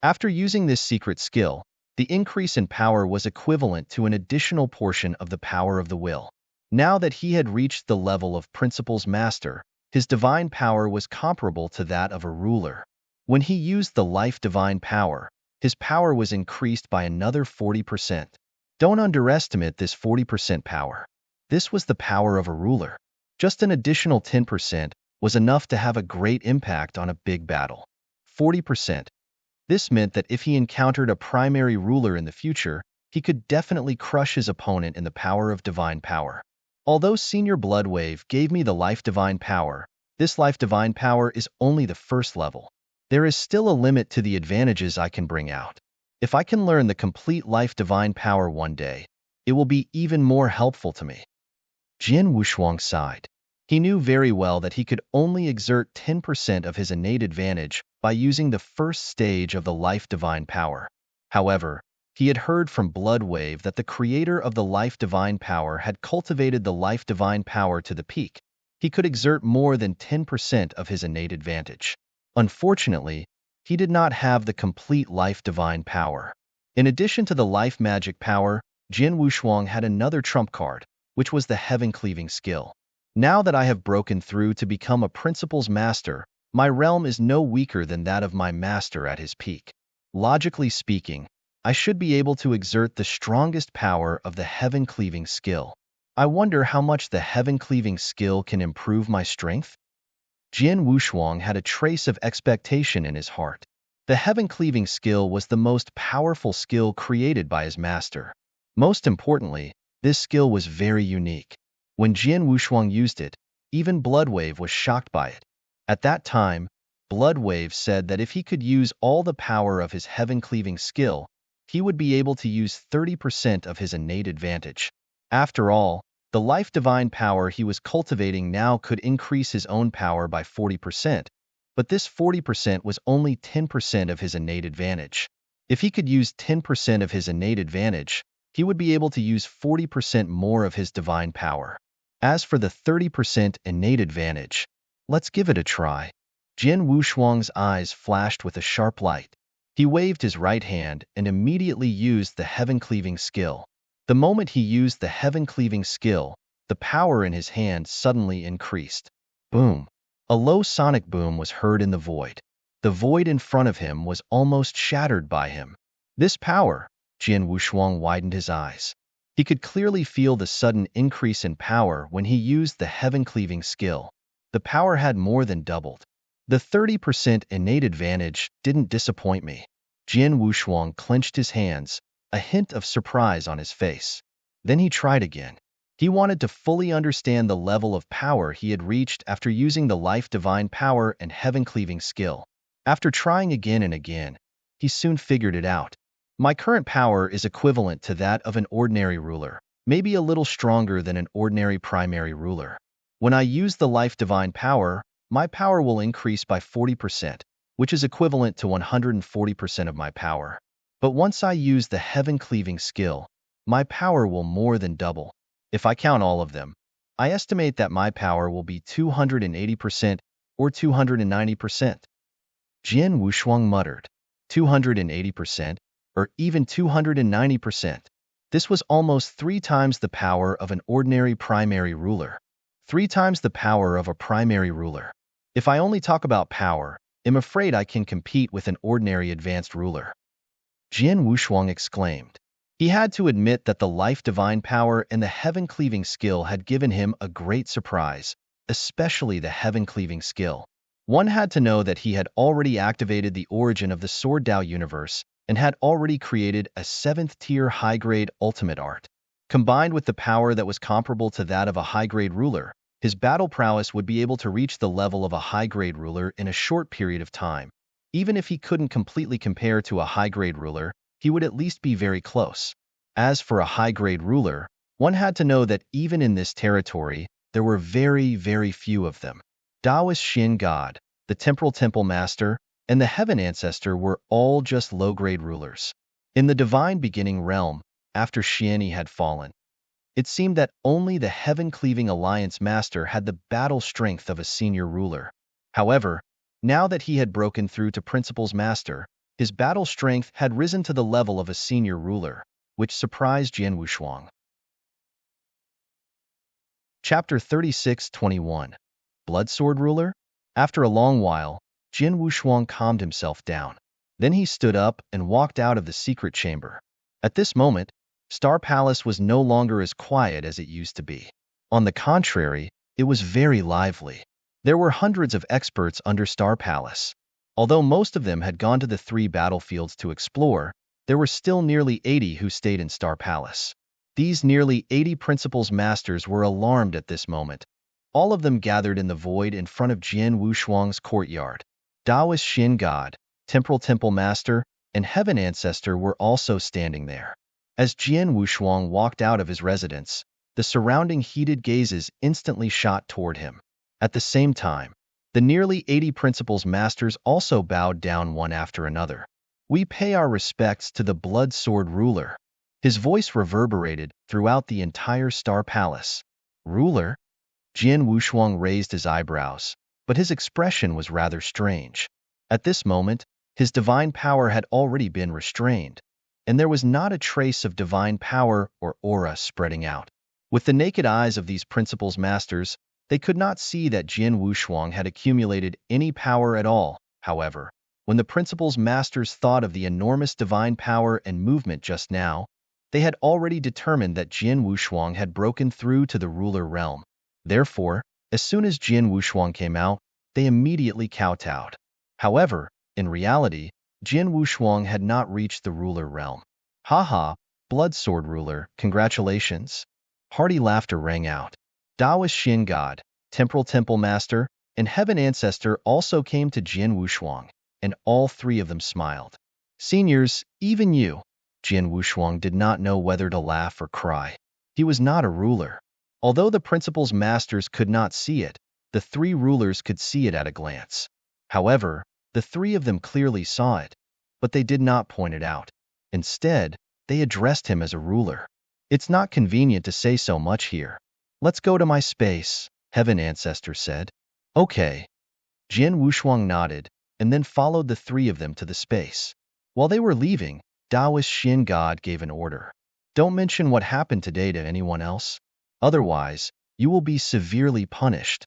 After using this secret skill, the increase in power was equivalent to an additional portion of the power of the will. Now that he had reached the level of Principal's Master, his divine power was comparable to that of a ruler. When he used the life divine power, his power was increased by another 40%. Don't underestimate this 40% power. This was the power of a ruler. Just an additional 10% was enough to have a great impact on a big battle. 40%. This meant that if he encountered a primary ruler in the future, he could definitely crush his opponent in the power of divine power. Although Senior Bloodwave gave me the life divine power, this life divine power is only the first level. There is still a limit to the advantages I can bring out. If I can learn the complete life divine power one day, it will be even more helpful to me. Jin Wushuang sighed. He knew very well that he could only exert 10% of his innate advantage by using the first stage of the life divine power. However, he had heard from Bloodwave that the creator of the life divine power had cultivated the life divine power to the peak. He could exert more than 10% of his innate advantage. Unfortunately, he did not have the complete life divine power. In addition to the life magic power, Jin Wushuang had another trump card, which was the heaven-cleaving skill. Now that I have broken through to become a Principal's Master, my realm is no weaker than that of my master at his peak. Logically speaking, I should be able to exert the strongest power of the heaven-cleaving skill. I wonder how much the heaven-cleaving skill can improve my strength? Jin Wushuang had a trace of expectation in his heart. The heaven-cleaving skill was the most powerful skill created by his master. Most importantly, this skill was very unique. When Jin Wushuang used it, even Bloodwave was shocked by it. At that time, Bloodwave said that if he could use all the power of his heaven-cleaving skill, he would be able to use 30% of his innate advantage. After all, the life divine power he was cultivating now could increase his own power by 40%, but this 40% was only 10% of his innate advantage. If he could use 10% of his innate advantage, he would be able to use 40% more of his divine power. As for the 30% innate advantage, let's give it a try. Jin Wushuang's eyes flashed with a sharp light. He waved his right hand and immediately used the heaven-cleaving skill. The moment he used the heaven-cleaving skill, the power in his hand suddenly increased. Boom! A low sonic boom was heard in the void. The void in front of him was almost shattered by him. This power, Jin Wushuang widened his eyes. He could clearly feel the sudden increase in power when he used the heaven-cleaving skill. The power had more than doubled. The 30% innate advantage didn't disappoint me. Jin Wushuang clenched his hands, a hint of surprise on his face. Then he tried again. He wanted to fully understand the level of power he had reached after using the life divine power and heaven-cleaving skill. After trying again and again, he soon figured it out. My current power is equivalent to that of an ordinary ruler, maybe a little stronger than an ordinary primary ruler. When I use the life divine power, my power will increase by 40%, which is equivalent to 140% of my power. But once I use the heaven-cleaving skill, my power will more than double. If I count all of them, I estimate that my power will be 280% or 290%. Jin Wushuang muttered, 280%, or even 290%. This was almost 3 times the power of an ordinary primary ruler. 3 times the power of a primary ruler. If I only talk about power, I'm afraid I can compete with an ordinary advanced ruler. Jin Wushuang exclaimed. He had to admit that the life divine power and the heaven-cleaving skill had given him a great surprise, especially the heaven-cleaving skill. One had to know that he had already activated the origin of the Sword Dao universe and had already created a 7th-tier high-grade ultimate art. Combined with the power that was comparable to that of a high-grade ruler, his battle prowess would be able to reach the level of a high-grade ruler in a short period of time. Even if he couldn't completely compare to a high-grade ruler, he would at least be very close. As for a high-grade ruler, One had to know that even in this territory, there were very, very few of them. Taoist Shin God, the Temporal Temple Master, and the Heaven Ancestor were all just low-grade rulers. In the divine beginning realm, after Shieni had fallen, it seemed that only the Heaven-Cleaving Alliance Master had the battle strength of a senior ruler. However, now that he had broken through to Principal's Master, his battle strength had risen to the level of a senior ruler, which surprised Jian Wushuang. Chapter 36-21 Bloodsword Ruler? After a long while, Jian Wushuang calmed himself down. Then he stood up and walked out of the secret chamber. At this moment, Star Palace was no longer as quiet as it used to be. On the contrary, it was very lively. There were hundreds of experts under Star Palace. Although most of them had gone to the 3 battlefields to explore, there were still nearly 80 who stayed in Star Palace. These nearly 80 Principal's Masters were alarmed at this moment. All of them gathered in the void in front of Jian Wushuang's courtyard. Taoist Shin God, Temporal Temple Master, and Heaven Ancestor were also standing there. As Jian Wushuang walked out of his residence, the surrounding heated gazes instantly shot toward him. At the same time, the nearly 80 Principal's Masters also bowed down one after another. We pay our respects to the Blood Sword Ruler. His voice reverberated throughout the entire Star Palace. Ruler? Jian Wushuang raised his eyebrows, but his expression was rather strange. At this moment, his divine power had already been restrained, and there was not a trace of divine power or aura spreading out. With the naked eyes of these Principal's Masters, they could not see that Jian Wushuang had accumulated any power at all. However, when the Principal's Masters thought of the enormous divine power and movement just now, they had already determined that Jian Wushuang had broken through to the ruler realm. Therefore, as soon as Jian Wushuang came out, they immediately kowtowed. However, in reality, Jian Wushuang had not reached the ruler realm. Haha, Blood Sword Ruler, congratulations. Hearty laughter rang out. Taoist Shin God, Temporal Temple Master, and Heaven Ancestor also came to Jian Wushuang, and all 3 of them smiled. Seniors, even you. Jian Wushuang did not know whether to laugh or cry. He was not a ruler. Although the Principal's Masters could not see it, the 3 rulers could see it at a glance. However, the 3 of them clearly saw it, but they did not point it out. Instead, they addressed him as a ruler. It's not convenient to say so much here. Let's go to my space, Heaven Ancestor said. Okay. Jian Wushuang nodded, and then followed the 3 of them to the space. While they were leaving, Taoist Shin God gave an order. Don't mention what happened today to anyone else. Otherwise, you will be severely punished.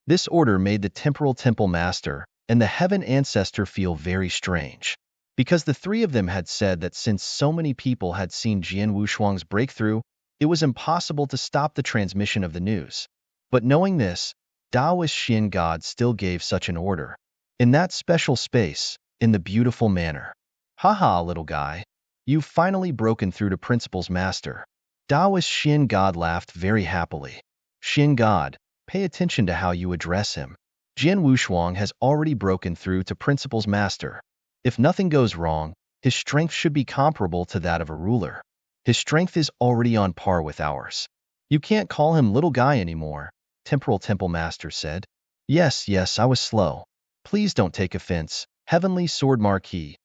This order made the Temporal Temple Master and the Heaven Ancestor feel very strange, because the 3 of them had said that since so many people had seen Jian Wushuang's breakthrough, it was impossible to stop the transmission of the news. But knowing this, Taoist Shin God still gave such an order. In that special space, in the beautiful manner. Haha, little guy. You've finally broken through to Principal's Master. Taoist Shin God laughed very happily. Shin God, pay attention to how you address him. Jian Wushuang has already broken through to Principal's Master. If nothing goes wrong, his strength should be comparable to that of a ruler. His strength is already on par with ours. You can't call him little guy anymore, Temporal Temple Master said. Yes, I was slow. Please don't take offense, Heavenly Sword Marquis.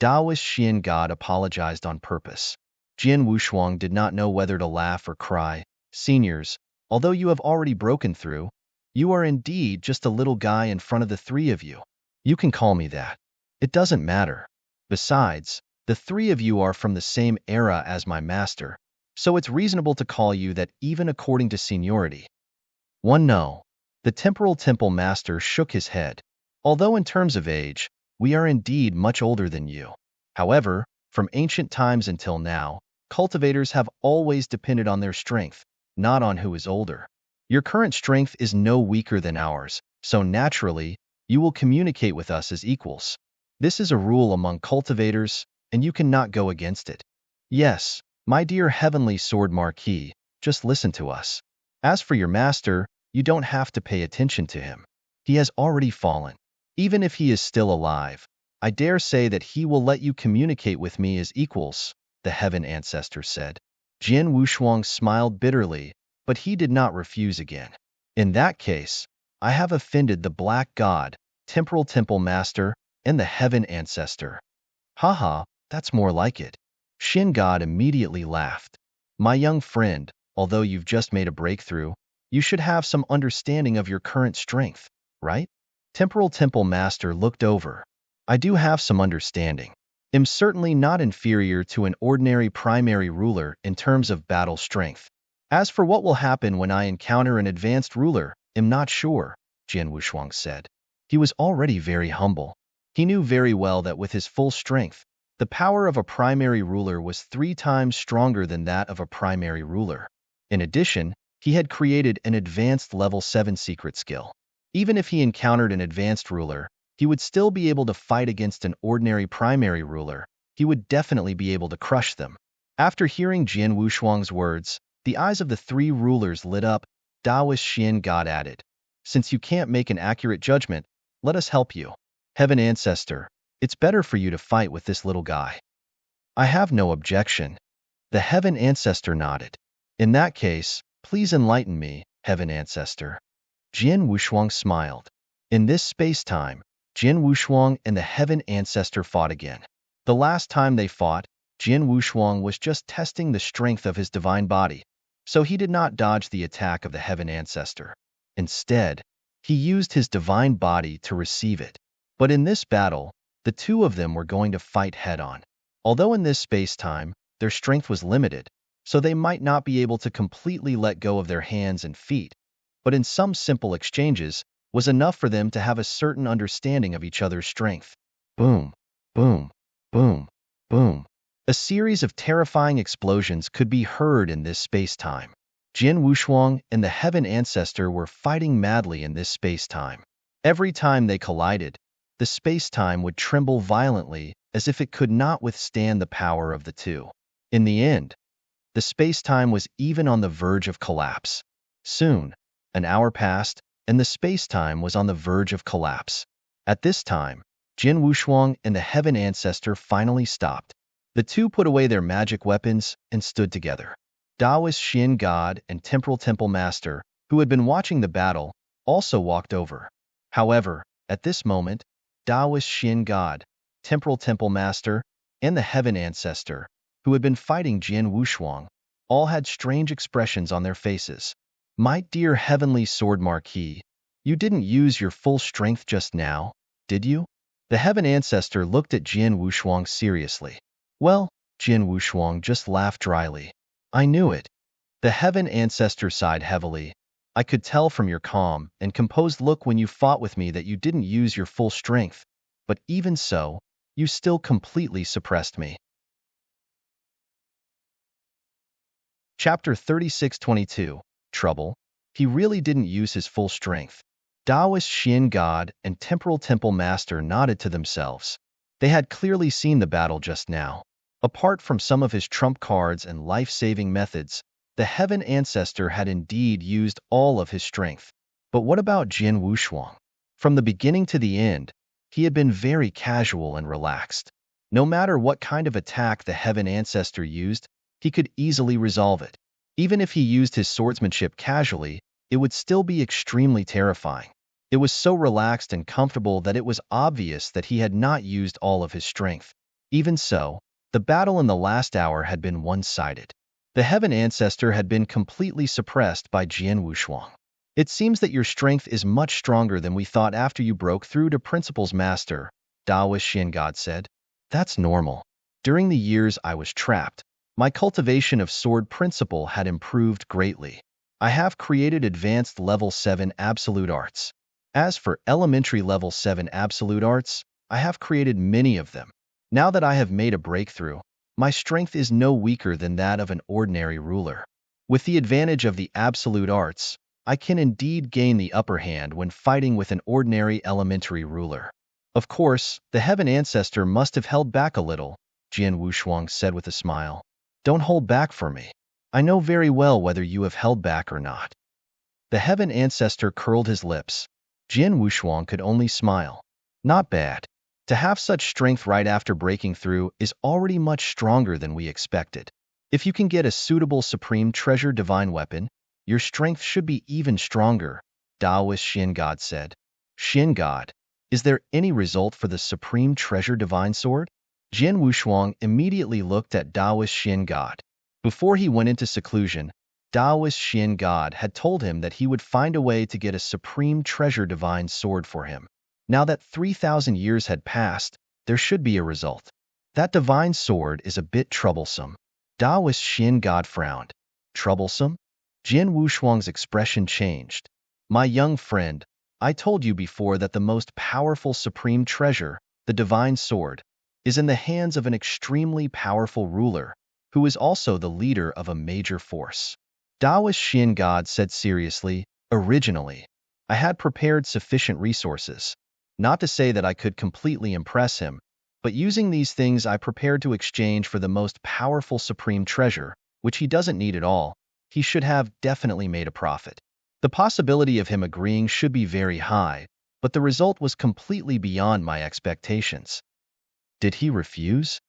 Taoist Shin God apologized on purpose. Jian Wushuang did not know whether to laugh or cry. Seniors, although you have already broken through, you are indeed just a little guy in front of the 3 of you. You can call me that. It doesn't matter. Besides, the 3 of you are from the same era as my master, so it's reasonable to call you that even according to seniority. No. The Temporal Temple Master shook his head. Although in terms of age, we are indeed much older than you. However, from ancient times until now, cultivators have always depended on their strength, not on who is older. Your current strength is no weaker than ours, so naturally, you will communicate with us as equals. This is a rule among cultivators, and you cannot go against it. Yes, my dear Heavenly Sword Marquis, just listen to us. As for your master, you don't have to pay attention to him. He has already fallen. Even if he is still alive, I dare say that he will let you communicate with me as equals, the Heaven Ancestor said. Jian Wushuang smiled bitterly, but he did not refuse again. In that case, I have offended the Black God, Temporal Temple Master, and the Heaven Ancestor. Haha, that's more like it. Shin God immediately laughed. My young friend, although you've just made a breakthrough, you should have some understanding of your current strength, right? Temporal Temple Master looked over. I do have some understanding. Am certainly not inferior to an ordinary primary ruler in terms of battle strength. As for what will happen when I encounter an advanced ruler, am not sure, Jian Wushuang said. He was already very humble. He knew very well that with his full strength, the power of a primary ruler was 3 times stronger than that of a primary ruler. In addition, he had created an advanced level 7 secret skill. Even if he encountered an advanced ruler, he would still be able to fight against an ordinary primary ruler. He would definitely be able to crush them. After hearing Jian Wushuang's words, the eyes of the 3 rulers lit up. Taoist Xian God added, "Since you can't make an accurate judgment, let us help you. Heaven Ancestor, it's better for you to fight with this little guy." I have no objection. The Heaven Ancestor nodded. In that case, please enlighten me, Heaven Ancestor. Jian Wushuang smiled. In this space-time, Jian Wushuang and the Heaven Ancestor fought again. The last time they fought, Jian Wushuang was just testing the strength of his divine body, so he did not dodge the attack of the Heaven Ancestor. Instead, he used his divine body to receive it. But in this battle, the 2 of them were going to fight head-on. Although in this space-time, their strength was limited, so they might not be able to completely let go of their hands and feet, but in some simple exchanges, was enough for them to have a certain understanding of each other's strength. Boom, boom, boom, boom. A series of terrifying explosions could be heard in this space-time. Jian Wushuang and the Heaven Ancestor were fighting madly in this space-time. Every time they collided, the space-time would tremble violently as if it could not withstand the power of the 2. In the end, the space-time was even on the verge of collapse. Soon, an hour passed, and the space-time was on the verge of collapse. At this time, Jian Wushuang and the Heaven Ancestor finally stopped. The 2 put away their magic weapons and stood together. Taoist Xian God and Temporal Temple Master, who had been watching the battle, also walked over. However, at this moment, Taoist Xian God, Temporal Temple Master, and the Heaven Ancestor, who had been fighting Jian Wushuang, all had strange expressions on their faces. My dear Heavenly Sword Marquis, you didn't use your full strength just now, did you? The Heaven Ancestor looked at Jian Wushuang seriously. Well, Jian Wushuang just laughed dryly. I knew it. The Heaven Ancestor sighed heavily. I could tell from your calm and composed look when you fought with me that you didn't use your full strength, but even so, you still completely suppressed me. Chapter 3622, Trouble. He really didn't use his full strength. Taoist Xian God and Temporal Temple Master nodded to themselves. They had clearly seen the battle just now. Apart from some of his trump cards and life-saving methods, the Heaven Ancestor had indeed used all of his strength. But what about Jian Wushuang? From the beginning to the end, he had been very casual and relaxed. No matter what kind of attack the Heaven Ancestor used, he could easily resolve it. Even if he used his swordsmanship casually, it would still be extremely terrifying. It was so relaxed and comfortable that it was obvious that he had not used all of his strength. Even so, the battle in the last hour had been one-sided. The Heaven Ancestor had been completely suppressed by Jian Wushuang. It seems that your strength is much stronger than we thought after you broke through to Principal's Master, Taoist Xian God said. That's normal. During the years I was trapped, my cultivation of sword principle had improved greatly. I have created advanced level 7 absolute arts. As for elementary level 7 absolute arts, I have created many of them. Now that I have made a breakthrough, my strength is no weaker than that of an ordinary ruler. With the advantage of the absolute arts, I can indeed gain the upper hand when fighting with an ordinary elementary ruler. Of course, the Heaven Ancestor must have held back a little, Jian Wushuang said with a smile. Don't hold back for me. I know very well whether you have held back or not. The Heaven Ancestor curled his lips. Jian Wushuang could only smile. Not bad. To have such strength right after breaking through is already much stronger than we expected. If you can get a suitable Supreme Treasure Divine Weapon, your strength should be even stronger, Taoist Xin God said. Xin God, is there any result for the Supreme Treasure Divine Sword? Jian Wushuang immediately looked at Taoist Xin God. Before he went into seclusion, Taoist Xin God had told him that he would find a way to get a Supreme Treasure Divine Sword for him. Now that 3,000 years had passed, there should be a result. That divine sword is a bit troublesome. Taoist Xin God frowned. Troublesome? Jian Wushuang's expression changed. My young friend, I told you before that the most powerful supreme treasure, the divine sword, is in the hands of an extremely powerful ruler, who is also the leader of a major force. Taoist Xin God said seriously, originally, I had prepared sufficient resources. Not to say that I could completely impress him, but using these things I prepared to exchange for the most powerful supreme treasure, which he doesn't need at all, he should have definitely made a profit. The possibility of him agreeing should be very high, but the result was completely beyond my expectations. Did he refuse?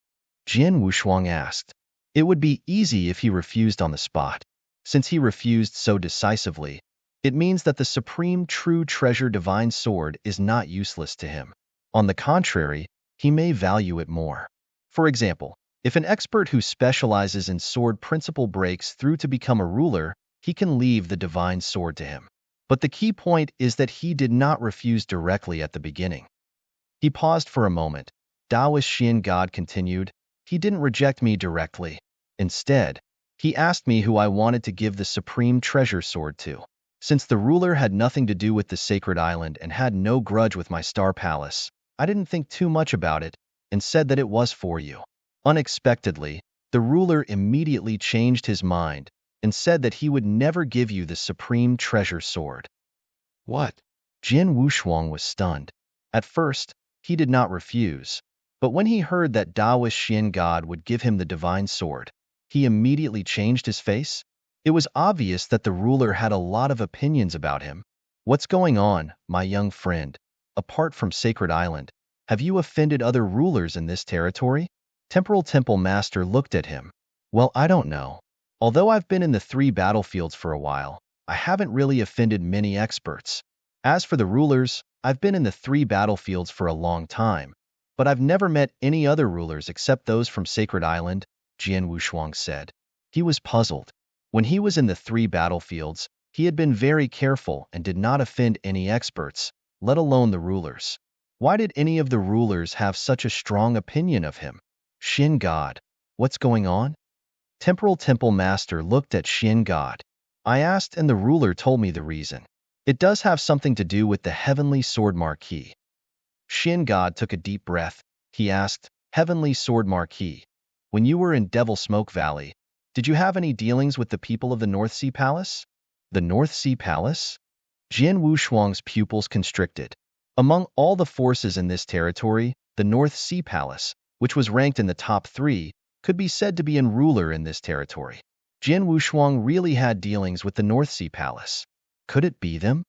Jian Wushuang asked. It would be easy if he refused on the spot. Since he refused so decisively, it means that the supreme true treasure divine sword is not useless to him. On the contrary, he may value it more. For example, if an expert who specializes in sword principle breaks through to become a ruler, he can leave the divine sword to him. But the key point is that he did not refuse directly at the beginning. He paused for a moment. Taoist Xin God continued, he didn't reject me directly. Instead, he asked me who I wanted to give the supreme treasure sword to. Since the ruler had nothing to do with the sacred island and had no grudge with my star palace, I didn't think too much about it and said that it was for you. Unexpectedly, the ruler immediately changed his mind and said that he would never give you the supreme treasure sword. What? Jian Wushuang was stunned. At first, he did not refuse, but when he heard that Taoist Xin God would give him the divine sword, he immediately changed his face. It was obvious that the ruler had a lot of opinions about him. What's going on, my young friend? Apart from Sacred Island, have you offended other rulers in this territory? Temporal Temple Master looked at him. Well, I don't know. Although I've been in the 3 battlefields for a while, I haven't really offended many experts. As for the rulers, I've been in the 3 battlefields for a long time, but I've never met any other rulers except those from Sacred Island, Jian Wushuang said. He was puzzled. When he was in the 3 battlefields, he had been very careful and did not offend any experts, let alone the rulers. Why did any of the rulers have such a strong opinion of him? Xin God, what's going on? Temporal Temple Master looked at Xin God. I asked and the ruler told me the reason. It does have something to do with the Heavenly Sword Marquis. Xin God took a deep breath. He asked, Heavenly Sword Marquis, when you were in Devil Smoke Valley, did you have any dealings with the people of the North Sea Palace? The North Sea Palace? Jian Wushuang's pupils constricted. Among all the forces in this territory, the North Sea Palace, which was ranked in the top 3, could be said to be a ruler in this territory. Jian Wushuang really had dealings with the North Sea Palace. Could it be them?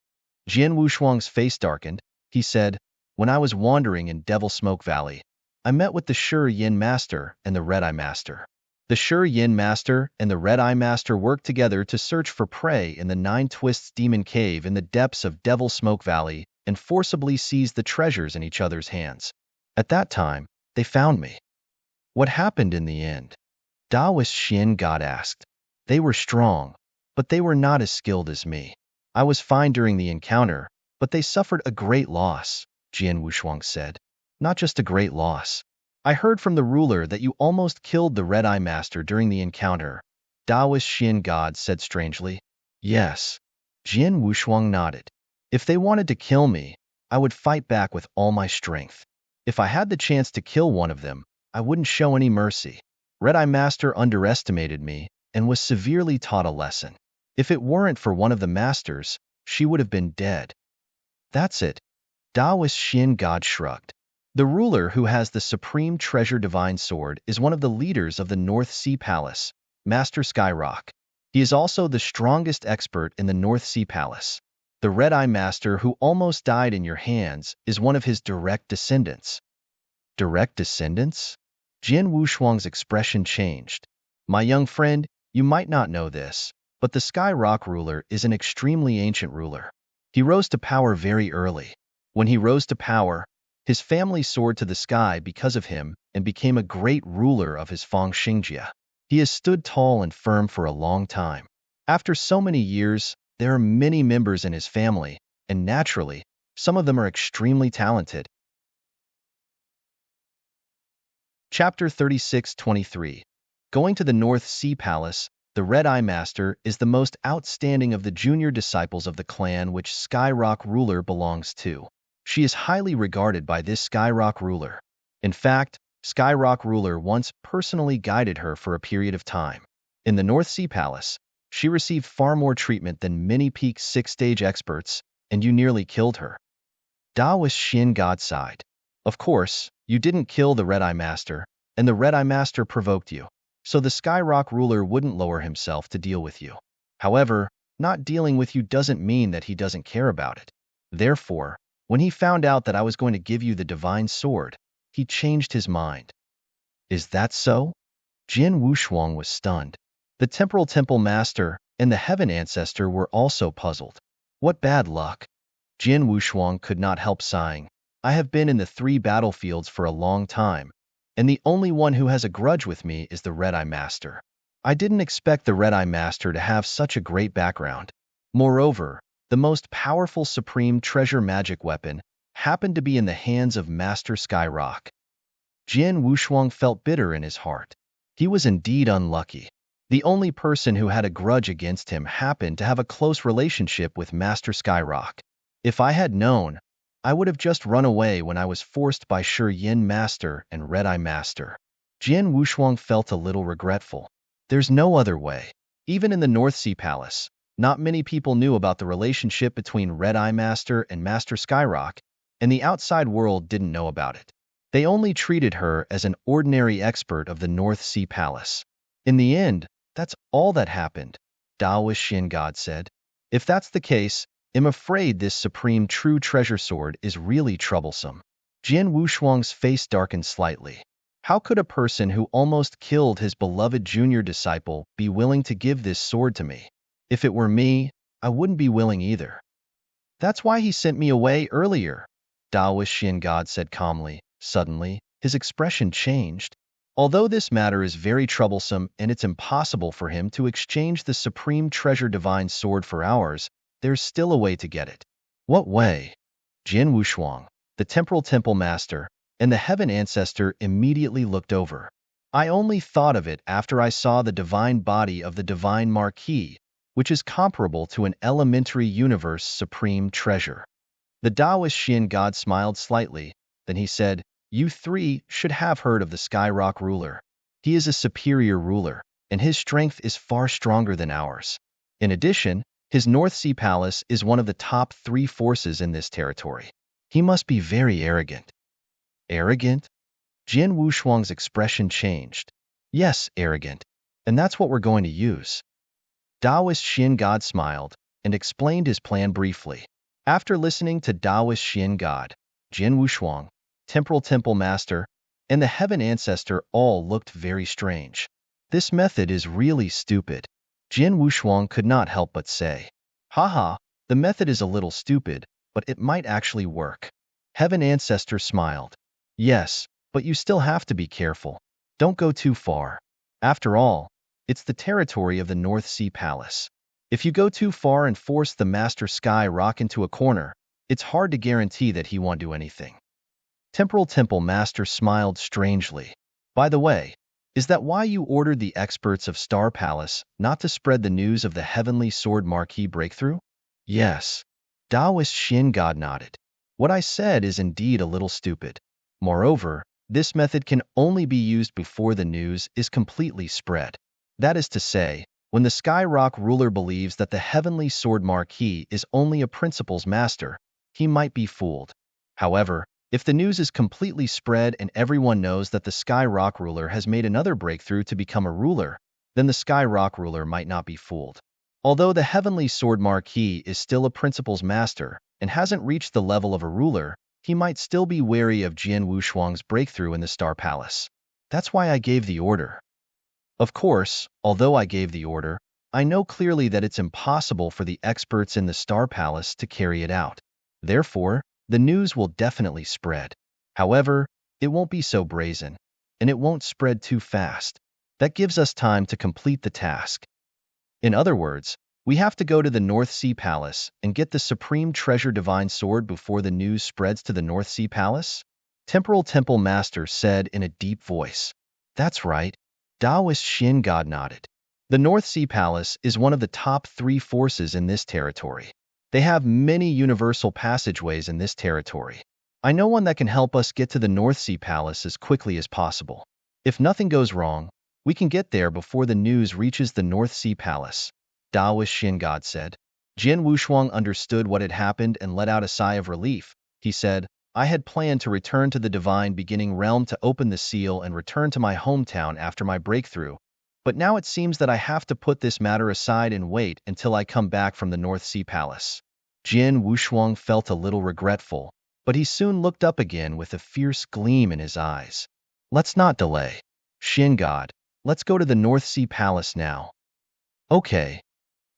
Jian Wushuang's face darkened. He said, when I was wandering in Devil Smoke Valley, I met with the Sure Yin Master and the Red Eye Master. The Sure Yin Master and the Red Eye Master worked together to search for prey in the 9 Twists Demon Cave in the depths of Devil Smoke Valley and forcibly seized the treasures in each other's hands. At that time, they found me. What happened in the end? Taoist Xin God asked. They were strong, but they were not as skilled as me. I was fine during the encounter, but they suffered a great loss, Jian Wushuang said. Not just a great loss. I heard from the ruler that you almost killed the Red Eye Master during the encounter. Taoist Xin God said strangely. Yes. Jian Wushuang nodded. If they wanted to kill me, I would fight back with all my strength. If I had the chance to kill one of them, I wouldn't show any mercy. Red Eye Master underestimated me and was severely taught a lesson. If it weren't for one of the masters, she would have been dead. That's it. Taoist Xin God shrugged. The ruler who has the supreme treasure divine sword is one of the leaders of the North Sea Palace, Master Skyrock. He is also the strongest expert in the North Sea Palace. The Red Eye Master who almost died in your hands is one of his direct descendants. Direct descendants? Jian Wushuang's expression changed. My young friend, you might not know this, but the Sky Rock ruler is an extremely ancient ruler. He rose to power very early. When he rose to power, his family soared to the sky because of him and became a great ruler of his Feng Xingjia. He has stood tall and firm for a long time. After so many years, there are many members in his family, and naturally, some of them are extremely talented. Chapter 36-23. Going to the North Sea Palace, the Red Eye Master is the most outstanding of the junior disciples of the clan which Sky Rock ruler belongs to. She is highly regarded by this Sky Rock ruler. In fact, Sky Rock ruler once personally guided her for a period of time. In the North Sea Palace, she received far more treatment than many peak 6-stage experts, and you nearly killed her. Taoist Xin God sighed. Of course, you didn't kill the Red Eye Master, and the Red Eye Master provoked you, so the Sky Rock ruler wouldn't lower himself to deal with you. However, not dealing with you doesn't mean that he doesn't care about it. Therefore, when he found out that I was going to give you the divine sword, he changed his mind. Is that so? Jin Wushuang was stunned. The Temporal Temple Master and the Heaven Ancestor were also puzzled. What bad luck! Jin Wushuang could not help sighing. I have been in the 3 battlefields for a long time, and the only one who has a grudge with me is the Red Eye Master. I didn't expect the Red Eye Master to have such a great background. Moreover, the most powerful supreme treasure magic weapon happened to be in the hands of Master Skyrock. Jin Wushuang felt bitter in his heart. He was indeed unlucky. The only person who had a grudge against him happened to have a close relationship with Master Skyrock. If I had known, I would have just run away when I was forced by Shi Yin Master and Red Eye Master. Jin Wushuang felt a little regretful. There's no other way. Even in the North Sea Palace, not many people knew about the relationship between Red Eye Master and Master Skyrock, and the outside world didn't know about it. They only treated her as an ordinary expert of the North Sea Palace. In the end, that's all that happened, Taoist Xin God said. If that's the case, I'm afraid this supreme true treasure sword is really troublesome. Jin Wushuang's face darkened slightly. How could a person who almost killed his beloved junior disciple be willing to give this sword to me? If it were me, I wouldn't be willing either. That's why he sent me away earlier, Taoist Xin God said calmly. Suddenly, his expression changed. Although this matter is very troublesome and it's impossible for him to exchange the supreme treasure divine sword for ours, there's still a way to get it. What way? Jin Wushuang, the Temporal Temple Master, and the Heaven Ancestor immediately looked over. I only thought of it after I saw the divine body of the Divine Marquis, which is comparable to an elementary universe supreme treasure. The Taoist Xin God smiled slightly, then he said, You 3 should have heard of the Sky Rock ruler. He is a superior ruler, and his strength is far stronger than ours. In addition, his North Sea Palace is one of the top 3 forces in this territory. He must be very arrogant. Arrogant? Jin Wushuang's expression changed. Yes, arrogant. And that's what we're going to use. Taoist Xin God smiled and explained his plan briefly. After listening to Taoist Xin God, Jin Wushuang, Temporal Temple Master, and the Heaven Ancestor all looked very strange. This method is really stupid. Jin Wushuang could not help but say, Haha, the method is a little stupid, but it might actually work. Heaven Ancestor smiled. Yes, but you still have to be careful. Don't go too far. After all, it's the territory of the North Sea Palace. If you go too far and force the Master Sky Rock into a corner, it's hard to guarantee that he won't do anything. Temporal Temple Master smiled strangely. By the way, is that why you ordered the experts of Star Palace not to spread the news of the Heavenly Sword Marquis breakthrough? Yes. Taoist Xin God nodded. What I said is indeed a little stupid. Moreover, this method can only be used before the news is completely spread. That is to say, when the Sky Rock ruler believes that the Heavenly Sword Marquis is only a principal's master, he might be fooled. However, if the news is completely spread and everyone knows that the Sky Rock ruler has made another breakthrough to become a ruler, then the Sky Rock ruler might not be fooled. Although the Heavenly Sword Marquis is still a principal's master and hasn't reached the level of a ruler, he might still be wary of Jin Wushuang's breakthrough in the Star Palace. That's why I gave the order. Of course, although I gave the order, I know clearly that it's impossible for the experts in the Star Palace to carry it out. Therefore, the news will definitely spread. However, it won't be so brazen, and it won't spread too fast. That gives us time to complete the task. In other words, we have to go to the North Sea Palace and get the Supreme Treasure Divine Sword before the news spreads to the North Sea Palace? Temporal Temple Master said in a deep voice. That's right. Taoist Shin God nodded. The North Sea Palace is one of the top 3 forces in this territory. They have many universal passageways in this territory. I know one that can help us get to the North Sea Palace as quickly as possible. If nothing goes wrong, we can get there before the news reaches the North Sea Palace, Taoist Shin God said. Jin Wushuang understood what had happened and let out a sigh of relief. He said, I had planned to return to the Divine Beginning Realm to open the seal and return to my hometown after my breakthrough, but now it seems that I have to put this matter aside and wait until I come back from the North Sea Palace. Jin Wushuang felt a little regretful, but he soon looked up again with a fierce gleam in his eyes. Let's not delay. Shin God, let's go to the North Sea Palace now. Okay.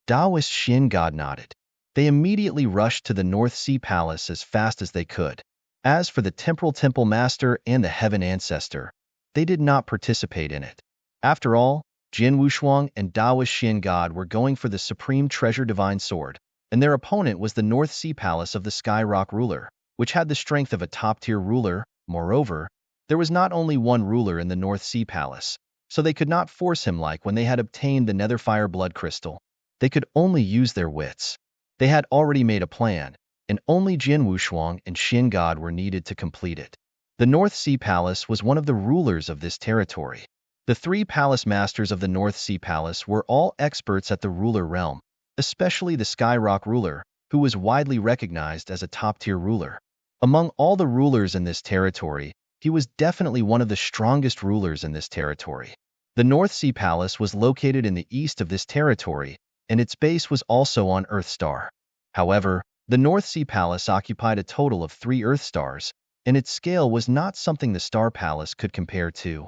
Taoist Shin God nodded. They immediately rushed to the North Sea Palace as fast as they could. As for the Temporal Temple Master and the Heaven Ancestor, they did not participate in it. After all, Jin Wushuang and Taoist Shin God were going for the Supreme Treasure Divine Sword, and their opponent was the North Sea Palace of the Sky Rock ruler, which had the strength of a top-tier ruler. Moreover, there was not only one ruler in the North Sea Palace, so they could not force him like when they had obtained the Netherfire Blood Crystal. They could only use their wits. They had already made a plan, and only Jin Wushuang and Shin God were needed to complete it. The North Sea Palace was one of the rulers of this territory. The 3 palace masters of the North Sea Palace were all experts at the ruler realm, especially the Skyrock ruler, who was widely recognized as a top-tier ruler. Among all the rulers in this territory, he was definitely one of the strongest rulers in this territory. The North Sea Palace was located in the east of this territory, and its base was also on Earth Star. However, the North Sea Palace occupied a total of 3 Earth stars, and its scale was not something the Star Palace could compare to.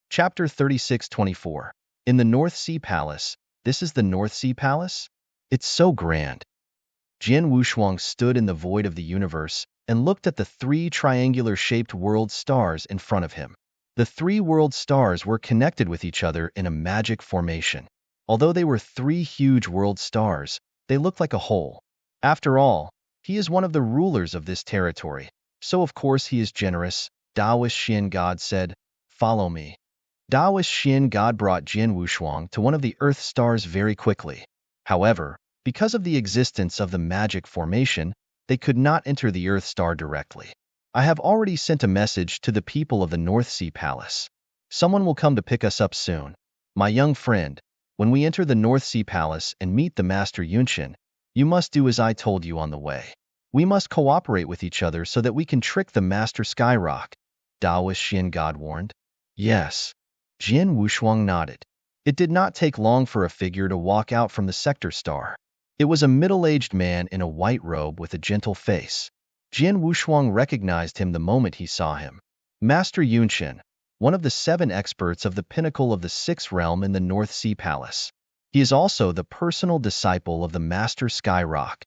Chapter 36-24. In the North Sea Palace. This is the North Sea Palace? It's so grand. Jin Wushuang stood in the void of the universe and looked at the 3 triangular-shaped world stars in front of him. The 3 world stars were connected with each other in a magic formation. Although they were 3 huge world stars, they looked like a whole. After all, he is one of the rulers of this territory, so of course he is generous. Taoist Shin God said, "Follow me." Taoist Shin God brought Jin Wushuang to one of the Earth stars very quickly. However, because of the existence of the magic formation, they could not enter the Earth star directly. I have already sent a message to the people of the North Sea Palace. Someone will come to pick us up soon. My young friend, when we enter the North Sea Palace and meet the Master Yunshin, you must do as I told you on the way. We must cooperate with each other so that we can trick the Master Skyrock, Taoist Shin God warned. Yes. Jin Wushuang nodded. It did not take long for a figure to walk out from the sector star. It was a middle-aged man in a white robe with a gentle face. Jin Wushuang recognized him the moment he saw him. Master Yunshin, one of the 7 experts of the pinnacle of the 6th realm in the North Sea Palace. He is also the personal disciple of the Master Skyrock.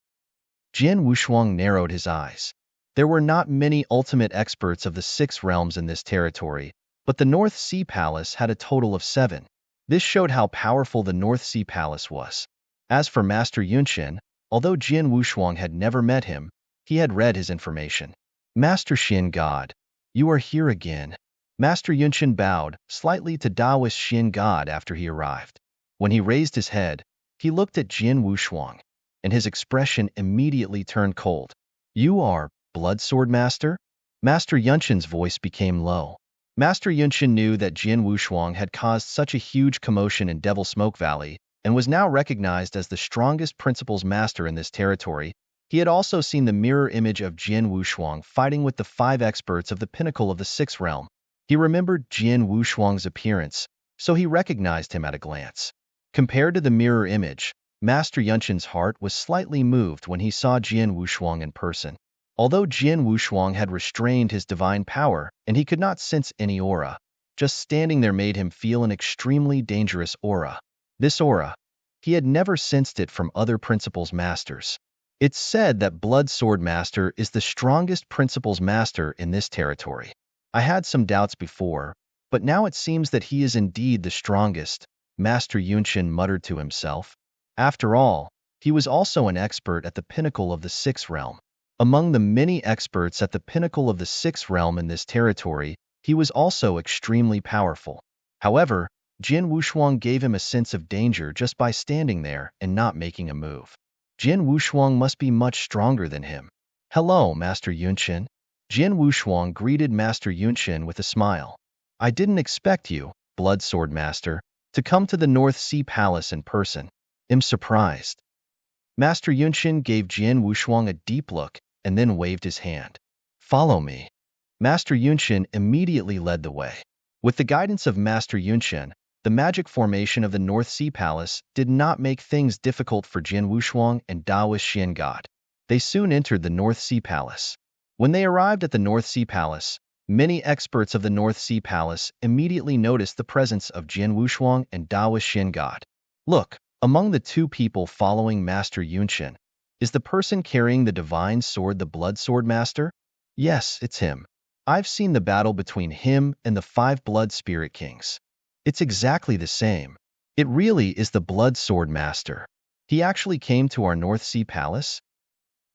Jin Wushuang narrowed his eyes. There were not many ultimate experts of the 6 realms in this territory, but the North Sea Palace had a total of 7. This showed how powerful the North Sea Palace was. As for Master Yunshin, although Jin Wushuang had never met him, he had read his information. Master Shin God, you are here again. Master Yunshin bowed slightly to Taoist Shin God after he arrived. When he raised his head, he looked at Jin Wushuang, and his expression immediately turned cold. You are Blood Sword Master? Master Yunshin's voice became low. Master Yunshin knew that Jin Wushuang had caused such a huge commotion in Devil Smoke Valley and was now recognized as the strongest principles master in this territory. He had also seen the mirror image of Jin Wushuang fighting with the 5 experts of the pinnacle of the 6th realm. He remembered Jin Wushuang's appearance, so he recognized him at a glance. Compared to the mirror image, Master Yunshin's heart was slightly moved when he saw Jin Wushuang in person. Although Jian Wushuang had restrained his divine power and he could not sense any aura, just standing there made him feel an extremely dangerous aura. This aura, he had never sensed it from other Principles Masters. It's said that Blood Sword Master is the strongest Principles Master in this territory. I had some doubts before, but now it seems that he is indeed the strongest, Master Yunshin muttered to himself. After all, he was also an expert at the pinnacle of the Sixth Realm. Among the many experts at the pinnacle of the Sixth Realm in this territory, he was also extremely powerful. However, Jian Wushuang gave him a sense of danger just by standing there and not making a move. Jian Wushuang must be much stronger than him. Hello, Master Yunshin. Jian Wushuang greeted Master Yunshin with a smile. I didn't expect you, Blood Sword Master, to come to the North Sea Palace in person. I'm surprised. Master Yunshin gave Jian Wushuang a deep look and then waved his hand. Follow me. Master Yunshin immediately led the way. With the guidance of Master Yunshin, the magic formation of the North Sea Palace did not make things difficult for Jian Wushuang and Daoist Xian God. They soon entered the North Sea Palace. When they arrived at the North Sea Palace, many experts of the North Sea Palace immediately noticed the presence of Jian Wushuang and Daoist Xian God. Look, among the two people following Master Yunshin, is the person carrying the divine sword the Blood Sword Master? Yes, it's him. I've seen the battle between him and the 5 Blood Spirit Kings. It's exactly the same. It really is the Blood Sword Master. He actually came to our North Sea Palace?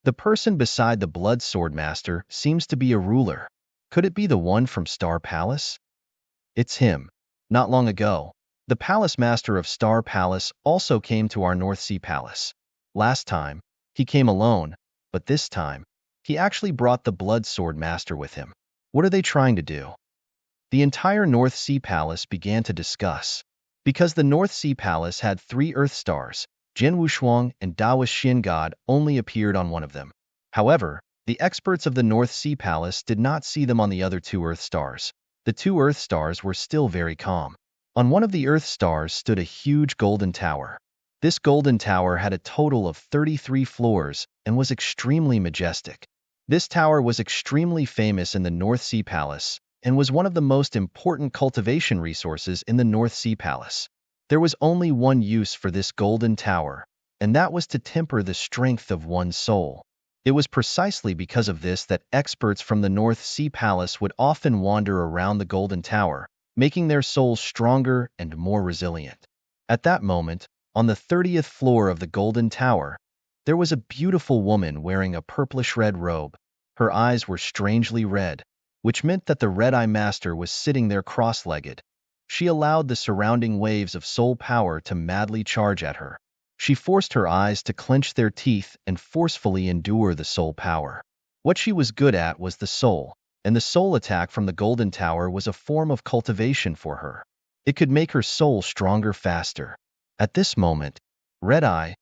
The person beside the Blood Sword Master seems to be a ruler. Could it be the one from Star Palace? It's him. Not long ago, the Palace Master of Star Palace also came to our North Sea Palace. Last time, he came alone, but this time, he actually brought the Blood Sword Master with him. What are they trying to do? The entire North Sea Palace began to discuss. Because the North Sea Palace had 3 Earth Stars, Jian Wushuang and Daoist Xian God only appeared on one of them. However, the experts of the North Sea Palace did not see them on the other 2 Earth Stars. The 2 Earth Stars were still very calm. On one of the Earth Stars stood a huge golden tower. This golden tower had a total of 33 floors and was extremely majestic. This tower was extremely famous in the North Sea Palace and was one of the most important cultivation resources in the North Sea Palace. There was only one use for this golden tower, and that was to temper the strength of one's soul. It was precisely because of this that experts from the North Sea Palace would often wander around the golden tower, making their souls stronger and more resilient. At that moment, on the 30th floor of the golden tower, there was a beautiful woman wearing a purplish-red robe. Her eyes were strangely red, which meant that the Red-Eye Master was sitting there cross-legged. She allowed the surrounding waves of soul power to madly charge at her. She forced her eyes to clench their teeth and forcefully endure the soul power. What she was good at was the soul, and the soul attack from the Golden Tower was a form of cultivation for her. It could make her soul stronger faster. At this moment, Red-Eye,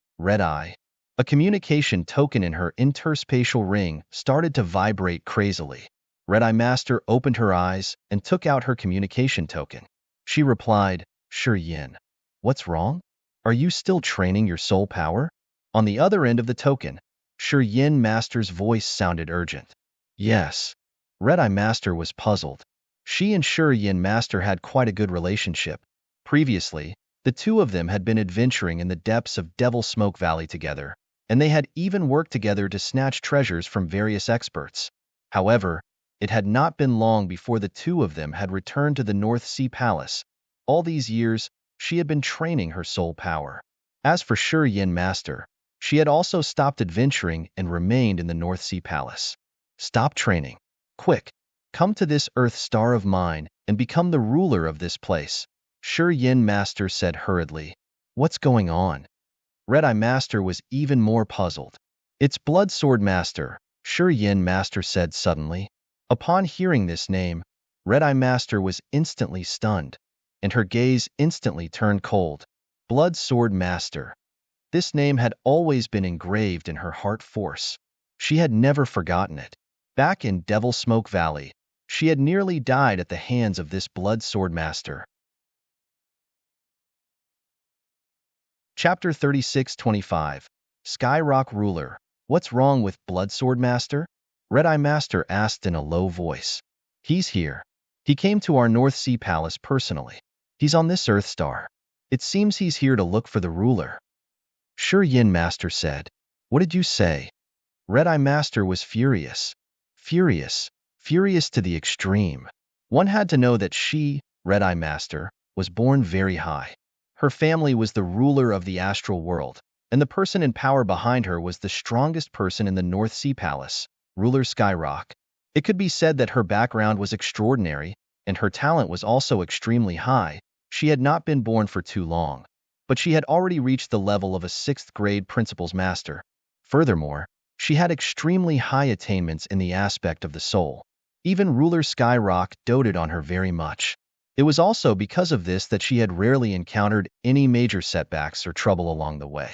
a communication token in her interspatial ring started to vibrate crazily. Red-Eye Master opened her eyes and took out her communication token. She replied, Shi Yin. What's wrong? Are you still training your soul power? On the other end of the token, Shi Yin Master's voice sounded urgent. Yes. Red-Eye Master was puzzled. She and Shi Yin Master had quite a good relationship. Previously, the two of them had been adventuring in the depths of Devil Smoke Valley together, and they had even worked together to snatch treasures from various experts. However, it had not been long before the two of them had returned to the North Sea Palace. All these years, she had been training her soul power. As for Shi Yin Master, she had also stopped adventuring and remained in the North Sea Palace. Stop training. Quick, come to this Earth Star of mine and become the ruler of this place, Shi Yin Master said hurriedly. What's going on? Red-Eye Master was even more puzzled. It's Blood Sword Master, Shi Yin Master said suddenly. Upon hearing this name, Red-Eye Master was instantly stunned, and her gaze instantly turned cold. Blood Sword Master. This name had always been engraved in her heart force. She had never forgotten it. Back in Devil Smoke Valley, she had nearly died at the hands of this Blood Sword Master. Chapter 36-25. Skyrock Ruler. What's wrong with Blood Sword Master? Red-Eye Master asked in a low voice. He's here. He came to our North Sea Palace personally. He's on this Earth Star. It seems he's here to look for the ruler. Sure, Yin Master said. What did you say? Red-Eye Master was furious. Furious to the extreme. One had to know that she, Red-Eye Master, was born very high. Her family was the ruler of the astral world, and the person in power behind her was the strongest person in the North Sea Palace, ruler Skyrock. It could be said that her background was extraordinary, and her talent was also extremely high. She had not been born for too long, but she had already reached the level of a 6th grade principal's master. Furthermore, she had extremely high attainments in the aspect of the soul. Even ruler Skyrock doted on her very much. It was also because of this that she had rarely encountered any major setbacks or trouble along the way.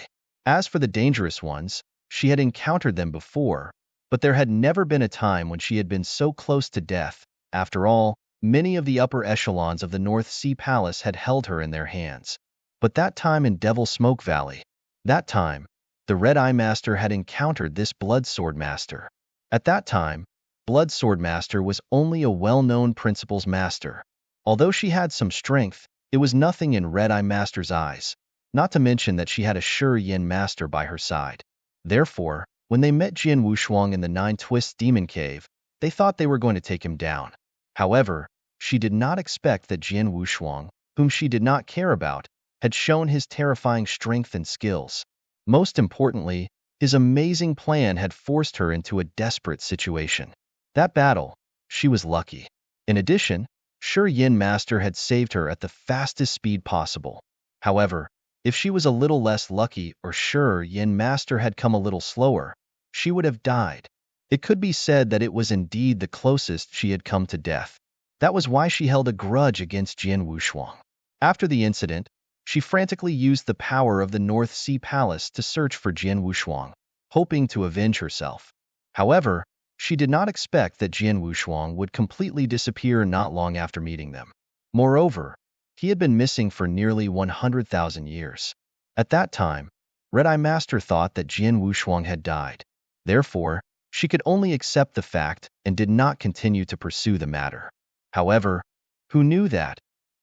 As for the dangerous ones, she had encountered them before, but there had never been a time when she had been so close to death. After all, many of the upper echelons of the North Sea Palace had held her in their hands. But that time in Devil Smoke Valley, that time, the Red-Eye Master had encountered this Blood Sword Master. At that time, Blood Sword Master was only a well-known principal's master. Although she had some strength, it was nothing in Red-Eye Master's eyes, not to mention that she had a sure Yin Master by her side. Therefore, when they met Jian Wushuang in the Nine Twists Demon Cave, they thought they were going to take him down. However, she did not expect that Jian Wushuang, whom she did not care about, had shown his terrifying strength and skills. Most importantly, his amazing plan had forced her into a desperate situation. That battle, she was lucky. In addition, Sure Yin Master had saved her at the fastest speed possible. However, if she was a little less lucky or Sure Yin Master had come a little slower, she would have died. It could be said that it was indeed the closest she had come to death. That was why she held a grudge against Jian Wushuang. After the incident, she frantically used the power of the North Sea Palace to search for Jian Wushuang, hoping to avenge herself. However, she did not expect that Jian Wushuang would completely disappear not long after meeting them. Moreover, he had been missing for nearly 100,000 years. At that time, Red-Eye Master thought that Jian Wushuang had died. Therefore, she could only accept the fact and did not continue to pursue the matter. However, who knew that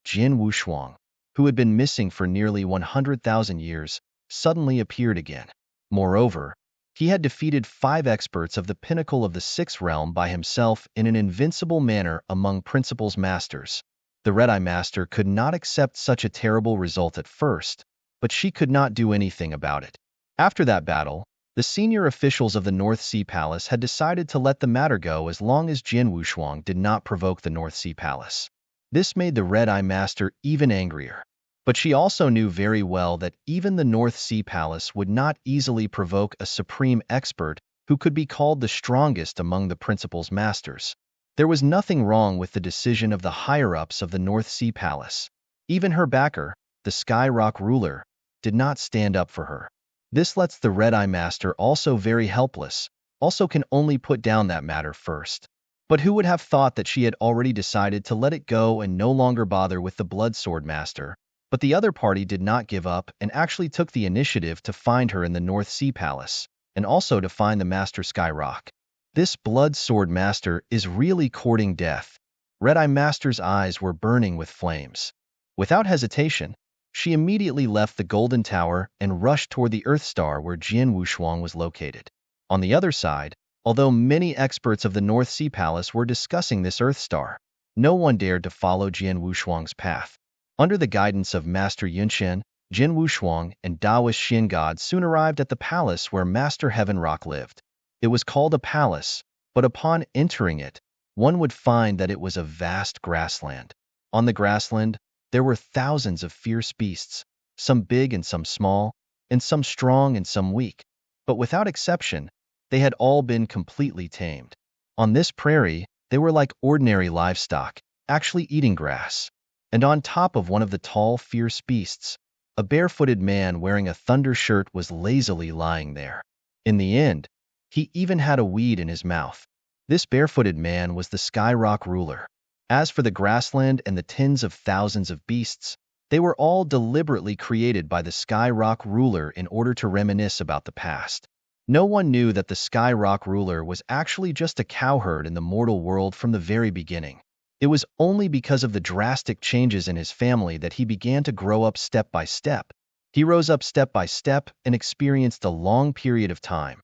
Jian Wushuang, who had been missing for nearly 100,000 years, suddenly appeared again. Moreover, he had defeated 5 experts of the pinnacle of the 6th realm by himself in an invincible manner among principal's masters. The Red-Eye Master could not accept such a terrible result at first, but she could not do anything about it. After that battle, the senior officials of the North Sea Palace had decided to let the matter go as long as Jian Wushuang did not provoke the North Sea Palace. This made the Red-Eye Master even angrier. But she also knew very well that even the North Sea Palace would not easily provoke a supreme expert who could be called the strongest among the principal's masters. There was nothing wrong with the decision of the higher-ups of the North Sea Palace. Even her backer, the Skyrock ruler, did not stand up for her. This lets the Red-Eye Master also very helpless, also can only put down that matter first. But who would have thought that she had already decided to let it go and no longer bother with the Blood Sword Master? But the other party did not give up and actually took the initiative to find her in the North Sea Palace, and also to find the Master Skyrock. This Blood Sword Master is really courting death. Red-Eye Master's eyes were burning with flames. Without hesitation, she immediately left the Golden Tower and rushed toward the Earth Star where Jian Wushuang was located. On the other side, although many experts of the North Sea Palace were discussing this Earth Star, no one dared to follow Jian Wushuang's path. Under the guidance of Master Yunshen, Jian Wushuang and Taoist Shin God soon arrived at the palace where Master Heaven Rock lived. It was called a palace, but upon entering it, one would find that it was a vast grassland. On the grassland, there were thousands of fierce beasts, some big and some small, and some strong and some weak. But without exception, they had all been completely tamed. On this prairie, they were like ordinary livestock, actually eating grass. And on top of one of the tall, fierce beasts, a barefooted man wearing a thunder shirt was lazily lying there. In the end, he even had a weed in his mouth. This barefooted man was the Skyrock ruler. As for the grassland and the tens of thousands of beasts, they were all deliberately created by the Skyrock ruler in order to reminisce about the past. No one knew that the Sky Rock ruler was actually just a cowherd in the mortal world from the very beginning. It was only because of the drastic changes in his family that he began to grow up step by step. He rose up step by step and experienced a long period of time.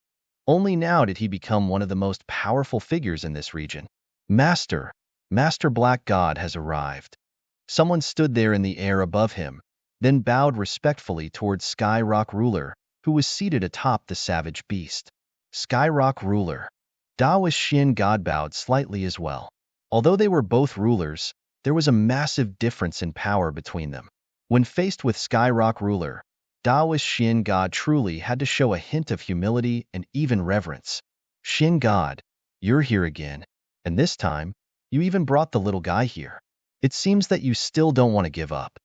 Only now did he become one of the most powerful figures in this region. Master, Master Black God has arrived. Someone stood there in the air above him, then bowed respectfully towards Sky Rock ruler, who was seated atop the savage beast. Sky Rock ruler. Taoist Shin God bowed slightly as well. Although they were both rulers, there was a massive difference in power between them. When faced with Sky Rock ruler, Taoist Shin God truly had to show a hint of humility and even reverence. Shin God, you're here again, and this time, you even brought the little guy here. It seems that you still don't want to give up.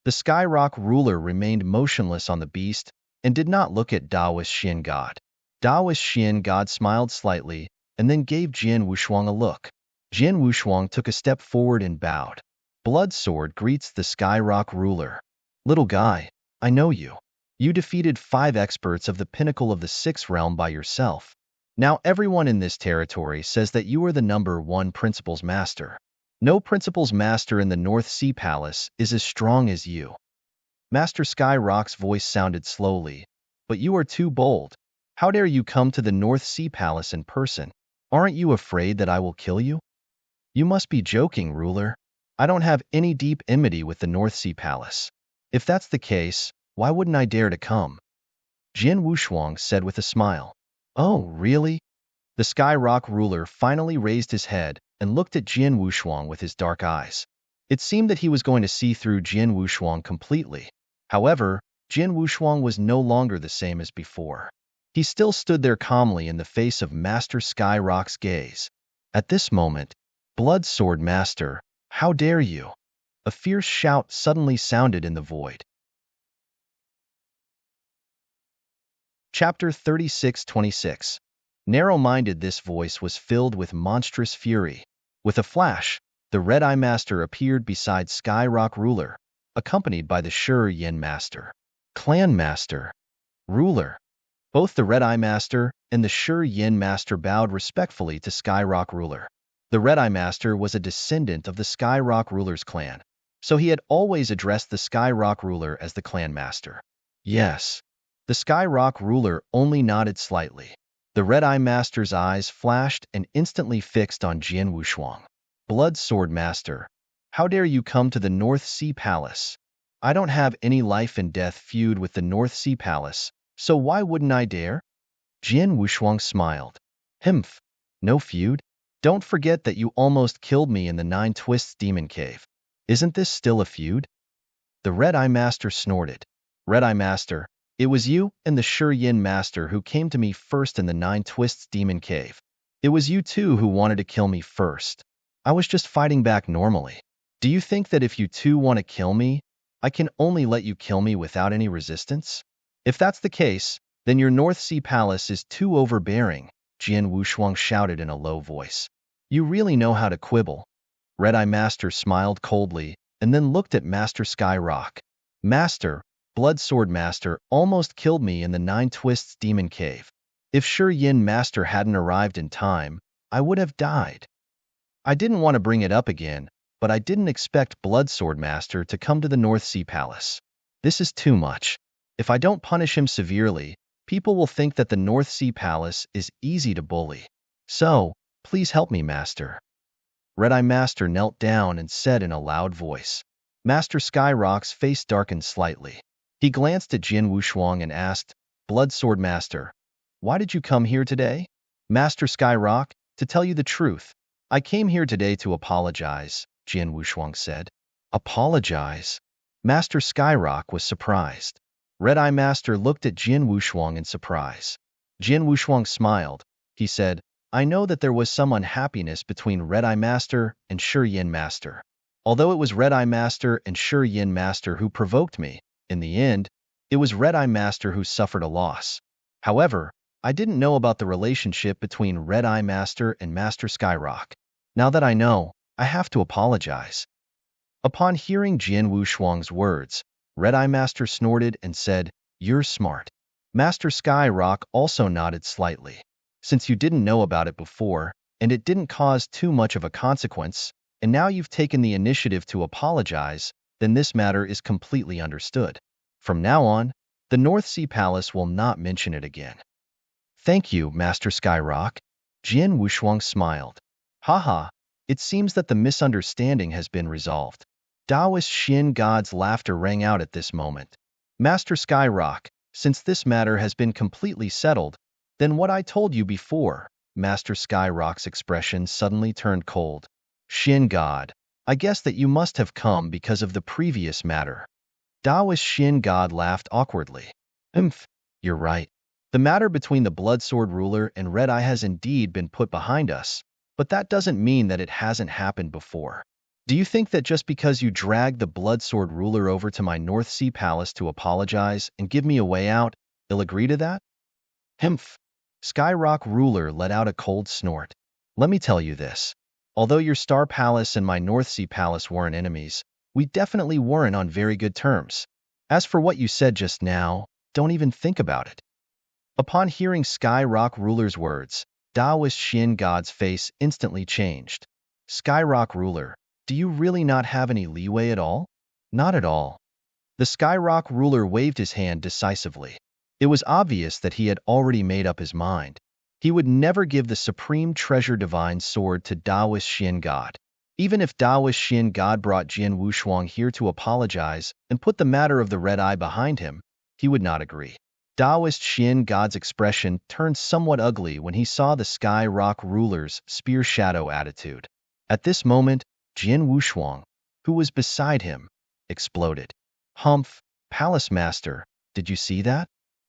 The Sky Rock ruler remained motionless on the beast and did not look at Taoist Shin God. Taoist Shin God smiled slightly and then gave Jian Wushuang a look. Jian Wushuang took a step forward and bowed. Blood Sword greets the Sky Rock ruler. Little guy, I know you. You defeated 5 experts of the pinnacle of the 6th realm by yourself. Now everyone in this territory says that you are the #1 Principal's Master. No Principal's Master in the North Sea Palace is as strong as you. Master Sky Rock's voice sounded slowly. But you are too bold. How dare you come to the North Sea Palace in person? Aren't you afraid that I will kill you? You must be joking, ruler. I don't have any deep enmity with the North Sea Palace. If that's the case, why wouldn't I dare to come? Jian Wushuang said with a smile. Oh, really? The Sky Rock ruler finally raised his head and looked at Jian Wushuang with his dark eyes. It seemed that he was going to see through Jian Wushuang completely. However, Jian Wushuang was no longer the same as before. He still stood there calmly in the face of Master Sky Rock's gaze. At this moment, Blood Sword Master, how dare you? A fierce shout suddenly sounded in the void. Chapter 36-26. Narrow-minded, this voice was filled with monstrous fury. With a flash, the Red Eye Master appeared beside Sky Rock ruler, accompanied by the Shi Yin Master. Clan Master. Ruler. Both the Red Eye Master and the Shi Yin Master bowed respectfully to Sky Rock ruler. The Red Eye Master was a descendant of the Sky Rock ruler's clan, so he had always addressed the Sky Rock ruler as the clan master. Yes. The Sky Rock ruler only nodded slightly. The Red Eye Master's eyes flashed and instantly fixed on Jian Wushuang. Blood Sword Master, how dare you come to the North Sea Palace? I don't have any life and death feud with the North Sea Palace, so why wouldn't I dare? Jian Wushuang smiled. Himph, no feud? Don't forget that you almost killed me in the 9 Twists Demon Cave. Isn't this still a feud? The Red Eye Master snorted. Red Eye Master, it was you and the Shi Yin Master who came to me first in the 9 Twists Demon Cave. It was you two who wanted to kill me first. I was just fighting back normally. Do you think that if you two want to kill me, I can only let you kill me without any resistance? If that's the case, then your North Sea Palace is too overbearing, Jian Wushuang shouted in a low voice. You really know how to quibble. Red Eye Master smiled coldly and then looked at Master Sky Rock. Master, Blood Sword Master almost killed me in the 9 Twists Demon Cave. If Shi Yin Master hadn't arrived in time, I would have died. I didn't want to bring it up again, but I didn't expect Blood Sword Master to come to the North Sea Palace. This is too much. If I don't punish him severely, people will think that the North Sea Palace is easy to bully. So, please help me, Master. Red Eye Master knelt down and said in a loud voice. Master Sky Rock's face darkened slightly. He glanced at Jian Wushuang and asked, Blood Sword Master, why did you come here today? Master Sky Rock, to tell you the truth, I came here today to apologize, Jian Wushuang said. Apologize? Master Sky Rock was surprised. Red Eye Master looked at Jian Wushuang in surprise. Jian Wushuang smiled. He said, I know that there was some unhappiness between Red Eye Master and Shi Yin Master. Although it was Red Eye Master and Shi Yin Master who provoked me, in the end, it was Red Eye Master who suffered a loss. However, I didn't know about the relationship between Red Eye Master and Master Sky Rock. Now that I know, I have to apologize. Upon hearing Jian Wushuang's words, Red Eye Master snorted and said, You're smart. Master Skyrock also nodded slightly. Since you didn't know about it before, and it didn't cause too much of a consequence, and now you've taken the initiative to apologize, then this matter is completely understood. From now on, the North Sea Palace will not mention it again. Thank you, Master Skyrock. Jian Wushuang smiled. Haha, it seems that the misunderstanding has been resolved. Taoist Xin God's laughter rang out at this moment. Master Skyrock, since this matter has been completely settled, then what I told you before, Master Skyrock's expression suddenly turned cold. Xin God, I guess that you must have come because of the previous matter. Taoist Xin God laughed awkwardly. You're right. The matter between the Bloodsword ruler and Red Eye has indeed been put behind us, but that doesn't mean that it hasn't happened before. Do you think that just because you dragged the Bloodsword ruler over to my North Sea Palace to apologize and give me a way out, they'll agree to that? Skyrock ruler let out a cold snort. Let me tell you this. Although your Star Palace and my North Sea Palace weren't enemies, we definitely weren't on very good terms. As for what you said just now, don't even think about it. Upon hearing Skyrock ruler's words, Taoist Xin God's face instantly changed. Skyrock ruler, do you really not have any leeway at all? Not at all. The Skyrock ruler waved his hand decisively. It was obvious that he had already made up his mind. He would never give the supreme treasure divine sword to Taoist Xin God. Even if Taoist Xin God brought Jian Wushuang here to apologize and put the matter of the Red Eye behind him, he would not agree. Taoist Xin God's expression turned somewhat ugly when he saw the Sky Rock ruler's spear shadow attitude. At this moment, Jian Wushuang, who was beside him, exploded. Palace Master, did you see that?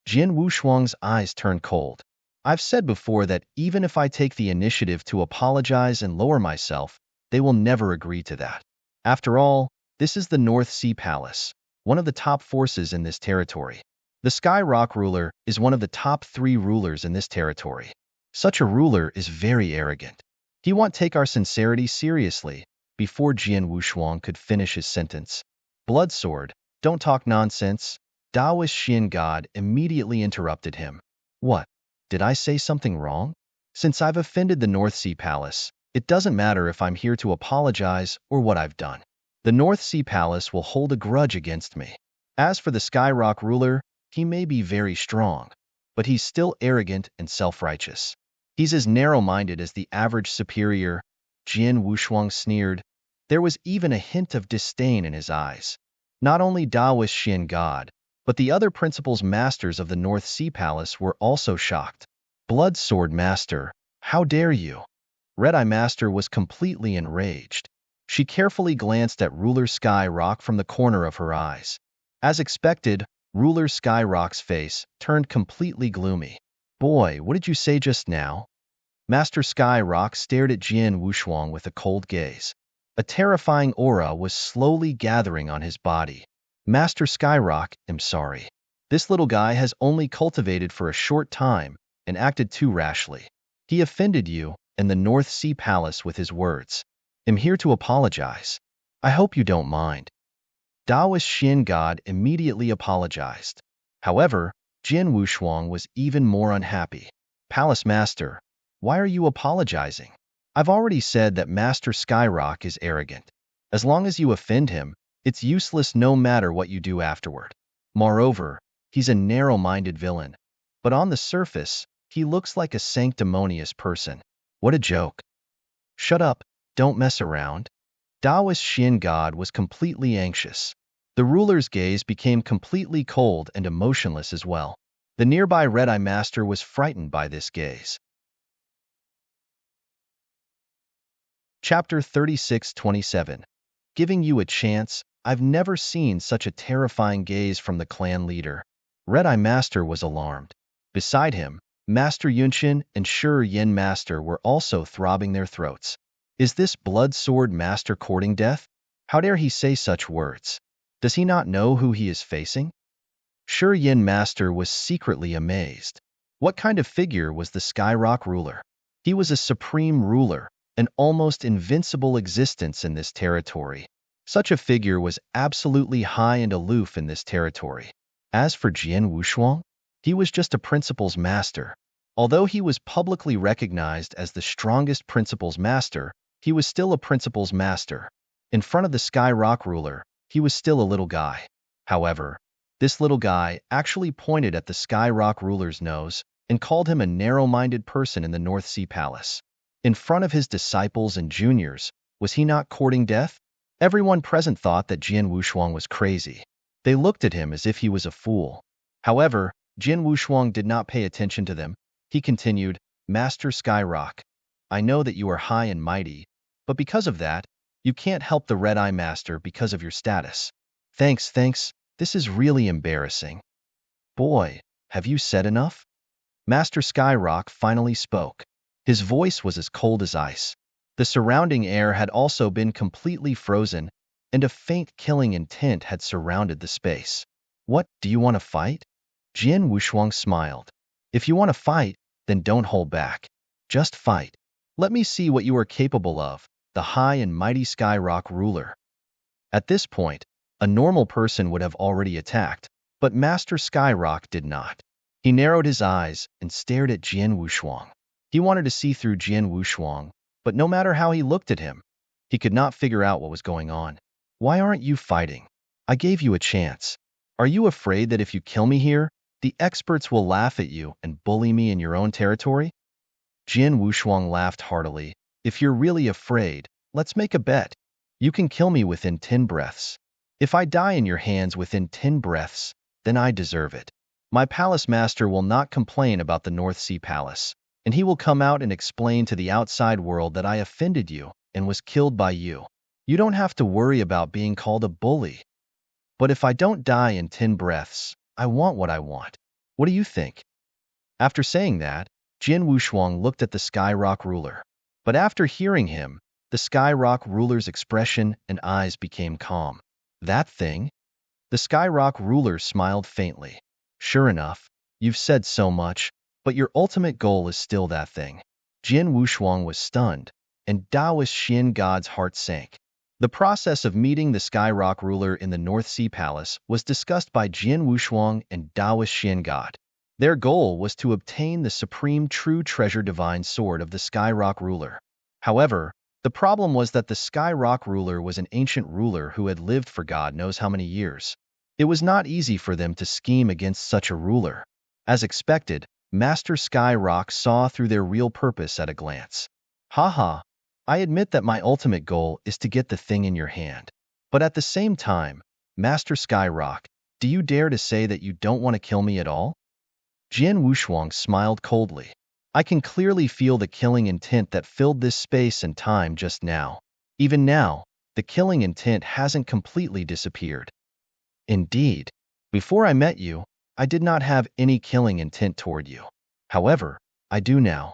Jian Wushuang's eyes turned cold. I've said before that even if I take the initiative to apologize and lower myself, they will never agree to that. After all, this is the North Sea Palace, one of the top forces in this territory. The Sky Rock ruler is one of the top 3 rulers in this territory. Such a ruler is very arrogant. He won't take our sincerity seriously. Before Jian Wushuang could finish his sentence, Bloodsword, don't talk nonsense. Taoist Xin God immediately interrupted him. What? Did I say something wrong? Since I've offended the North Sea Palace, it doesn't matter if I'm here to apologize or what I've done. The North Sea Palace will hold a grudge against me. As for the Skyrock ruler, he may be very strong, but he's still arrogant and self-righteous. He's as narrow-minded as the average superior. Jian Wushuang sneered. There was even a hint of disdain in his eyes. Not only Taoist Xin God, but the other principals masters of the North Sea Palace were also shocked. Bloodsword Master, how dare you? Red Eye Master was completely enraged. She carefully glanced at Ruler Skyrock from the corner of her eyes. As expected, Ruler Skyrock's face turned completely gloomy. Boy, what did you say just now? Master Skyrock stared at Jian Wushuang with a cold gaze. A terrifying aura was slowly gathering on his body. Master Skyrock, I'm sorry. This little guy has only cultivated for a short time and acted too rashly. He offended you and the North Sea Palace with his words. I'm here to apologize. I hope you don't mind. Taoist Xin God immediately apologized. However, Jian Wushuang was even more unhappy. Palace Master, why are you apologizing? I've already said that Master Skyrock is arrogant. As long as you offend him, it's useless no matter what you do afterward. Moreover, he's a narrow-minded villain. But on the surface, he looks like a sanctimonious person. What a joke. Shut up, don't mess around. Taoist Xin God was completely anxious. The ruler's gaze became completely cold and emotionless as well. The nearby Red Eye Master was frightened by this gaze. Chapter 36-27. Giving you a chance, I've never seen such a terrifying gaze from the clan leader. Red Eye Master was alarmed. Beside him, Master Yunshin and Shi Yin Master were also throbbing their throats. Is this Bloodsword Master courting death? How dare he say such words? Does he not know who he is facing? Shi Yin Master was secretly amazed. What kind of figure was the Skyrock ruler? He was a supreme ruler, an almost invincible existence in this territory. Such a figure was absolutely high and aloof in this territory. As for Jian Wushuang, He was just a principal's master. Although he was publicly recognized as the strongest principal's master, he was still a principal's master. In front of the Sky Rock ruler, he was still a little guy. However, this little guy actually pointed at the Sky Rock ruler's nose and called him a narrow-minded person in the North Sea Palace. In front of his disciples and juniors, was he not courting death? Everyone present thought that Jian Wushuang was crazy. They looked at him as if he was a fool. However, Jian Wushuang did not pay attention to them. He continued, "Master Sky Rock, I know that you are high and mighty, but because of that, you can't help the Red Eye Master because of your status. Thanks, this is really embarrassing." "Boy, have you said enough?" Master Sky Rock finally spoke. His voice was as cold as ice. The surrounding air had also been completely frozen, and a faint killing intent had surrounded the space. "What, do you want to fight?" Jian Wushuang smiled. "If you want to fight, then don't hold back. Just fight. Let me see what you are capable of, the high and mighty Sky Rock ruler." At this point, a normal person would have already attacked, but Master Sky Rock did not. He narrowed his eyes and stared at Jian Wushuang. He wanted to see through Jian Wushuang, but no matter how he looked at him, he could not figure out what was going on. "Why aren't you fighting? I gave you a chance. Are you afraid that if you kill me here, the experts will laugh at you and bully me in your own territory?" Jian Wushuang laughed heartily. "If you're really afraid, let's make a bet. You can kill me within 10 breaths. If I die in your hands within 10 breaths, then I deserve it. My palace master will not complain about the North Sea Palace, and he will come out and explain to the outside world that I offended you and was killed by you. You don't have to worry about being called a bully. But if I don't die in 10 breaths, I want what I want. What do you think?" After saying that, Jian Wushuang looked at the Sky Rock ruler. But after hearing him, the Sky Rock ruler's expression and eyes became calm. "That thing?" The Sky Rock ruler smiled faintly. "Sure enough, you've said so much, but your ultimate goal is still that thing." Jian Wushuang was stunned, and Taoist Xin God's heart sank. The process of meeting the Sky Rock ruler in the North Sea Palace was discussed by Jian Wushuang and Taoist Xin God. Their goal was to obtain the supreme true treasure divine sword of the Sky Rock ruler. However, the problem was that the Sky Rock ruler was an ancient ruler who had lived for God knows how many years. It was not easy for them to scheme against such a ruler. As expected, Master Sky Rock saw through their real purpose at a glance. "Haha, I admit that my ultimate goal is to get the thing in your hand. But at the same time, Master Sky Rock, do you dare to say that you don't want to kill me at all?" Jian Wushuang smiled coldly. "I can clearly feel the killing intent that filled this space and time just now. Even now, the killing intent hasn't completely disappeared." "Indeed. Before I met you, I did not have any killing intent toward you. However, I do now,"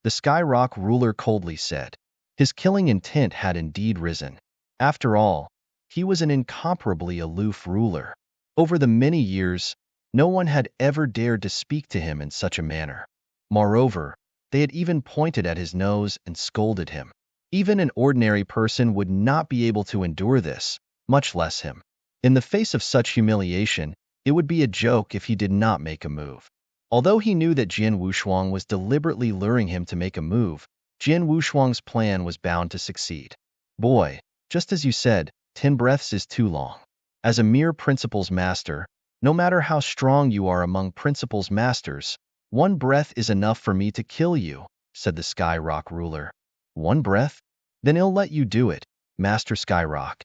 the Sky Rock ruler coldly said. His killing intent had indeed risen. After all, he was an incomparably aloof ruler. Over the many years, no one had ever dared to speak to him in such a manner. Moreover, they had even pointed at his nose and scolded him. Even an ordinary person would not be able to endure this, much less him. In the face of such humiliation, it would be a joke if he did not make a move. Although he knew that Jian Wushuang was deliberately luring him to make a move, Jian Wushuang's plan was bound to succeed. "Boy, just as you said, 10 breaths is too long. As a mere principal's master, no matter how strong you are among principal's masters, 1 breath is enough for me to kill you," said the Sky Rock ruler. "1 breath? Then I'll let you do it, Master Sky Rock."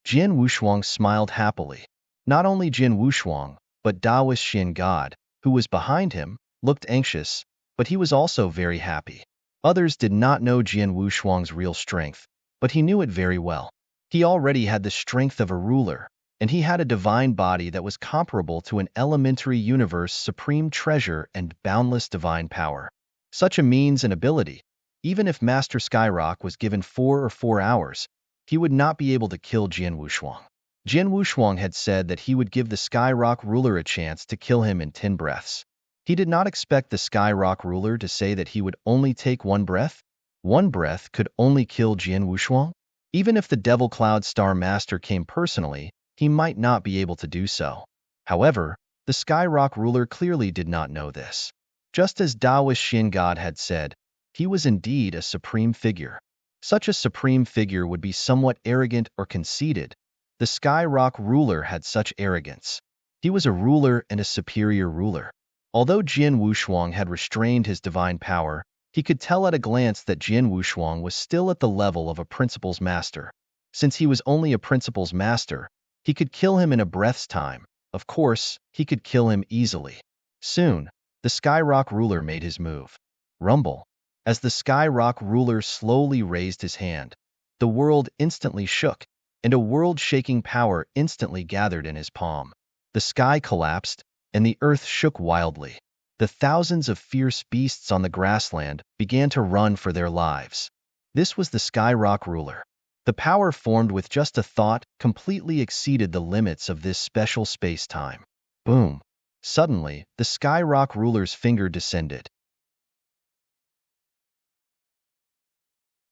Jian Wushuang smiled happily. Not only Jian Wushuang, but Taoist Xin God, who was behind him, looked anxious, but he was also very happy. Others did not know Jian Wushuang's real strength, but he knew it very well. He already had the strength of a ruler, and he had a divine body that was comparable to an elementary universe supreme treasure and boundless divine power. Such a means and ability, even if Master Skyrock was given 4 hours, he would not be able to kill Jian Wushuang. Jian Wushuang had said that he would give the Skyrock ruler a chance to kill him in 10 breaths. He did not expect the Skyrock ruler to say that he would only take 1 breath. 1 breath could only kill Jian Wushuang? Even if the Devil Cloud Star Master came personally, he might not be able to do so. However, The Sky Rock ruler clearly did not know this. Just as Taoist Shin God had said, he was indeed a supreme figure. Such a supreme figure would be somewhat arrogant or conceited. The Sky Rock ruler had such arrogance. He was a ruler and a superior ruler. Although Jian Wushuang had restrained his divine power, he could tell at a glance that Jian Wushuang was still at the level of a principal's master. Since he was only a principal's master, he could kill him in a breath's time. Of course, he could kill him easily. Soon, the Sky Rock ruler made his move. Rumble. As the Sky Rock ruler slowly raised his hand, the world instantly shook, and a world-shaking power instantly gathered in his palm. The sky collapsed, and the earth shook wildly. The thousands of fierce beasts on the grassland began to run for their lives. This was the Sky Rock ruler. The power formed with just a thought completely exceeded the limits of this special space-time. Boom! Suddenly, the Sky Rock ruler's finger descended.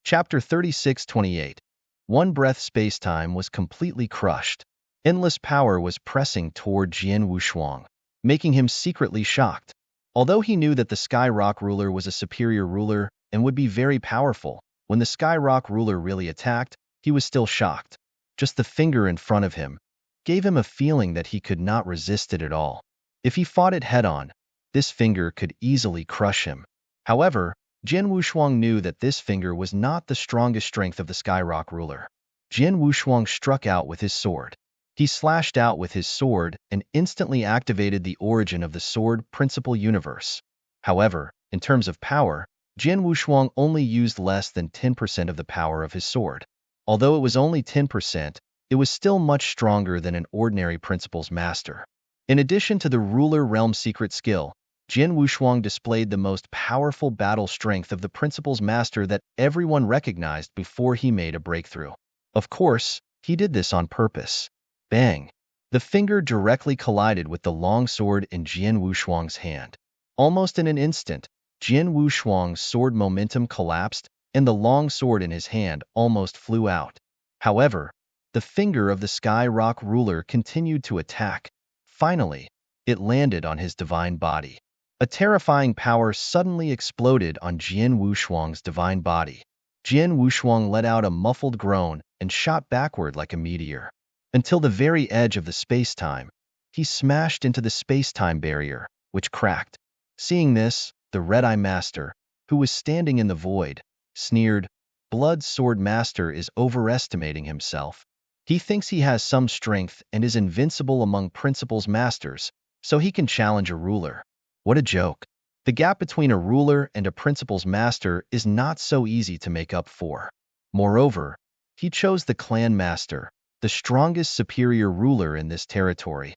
Chapter 36-28. One breath space-time was completely crushed. Endless power was pressing toward Jian Wushuang, making him secretly shocked. Although he knew that the Sky Rock ruler was a superior ruler and would be very powerful, when the Sky Rock ruler really attacked, he was still shocked. Just the finger in front of him gave him a feeling that he could not resist it at all. If he fought it head-on, this finger could easily crush him. However, Jian Wushuang knew that this finger was not the strongest strength of the Sky Rock ruler. Jian Wushuang struck out with his sword. He slashed out with his sword and instantly activated the origin of the sword principle universe. However, in terms of power, Jian Wushuang only used less than 10% of the power of his sword. Although it was only 10%, it was still much stronger than an ordinary principal's master. In addition to the ruler realm secret skill, Jian Wushuang displayed the most powerful battle strength of the principal's master that everyone recognized before he made a breakthrough. Of course, he did this on purpose. Bang! The finger directly collided with the long sword in Jian Wushuang's hand. Almost in an instant, Jian Wushuang's sword momentum collapsed, and the long sword in his hand almost flew out. However, the finger of the Sky Rock ruler continued to attack. Finally, it landed on his divine body. A terrifying power suddenly exploded on Jian Wushuang's divine body. Jian Wushuang let out a muffled groan and shot backward like a meteor. Until the very edge of the space-time, he smashed into the space-time barrier, which cracked. Seeing this, the Red-Eye Master, who was standing in the void, sneered, "Blood Sword Master is overestimating himself. He thinks he has some strength and is invincible among principal's masters, so he can challenge a ruler. What a joke. The gap between a ruler and a principal's master is not so easy to make up for. Moreover, he chose the clan master, the strongest superior ruler in this territory."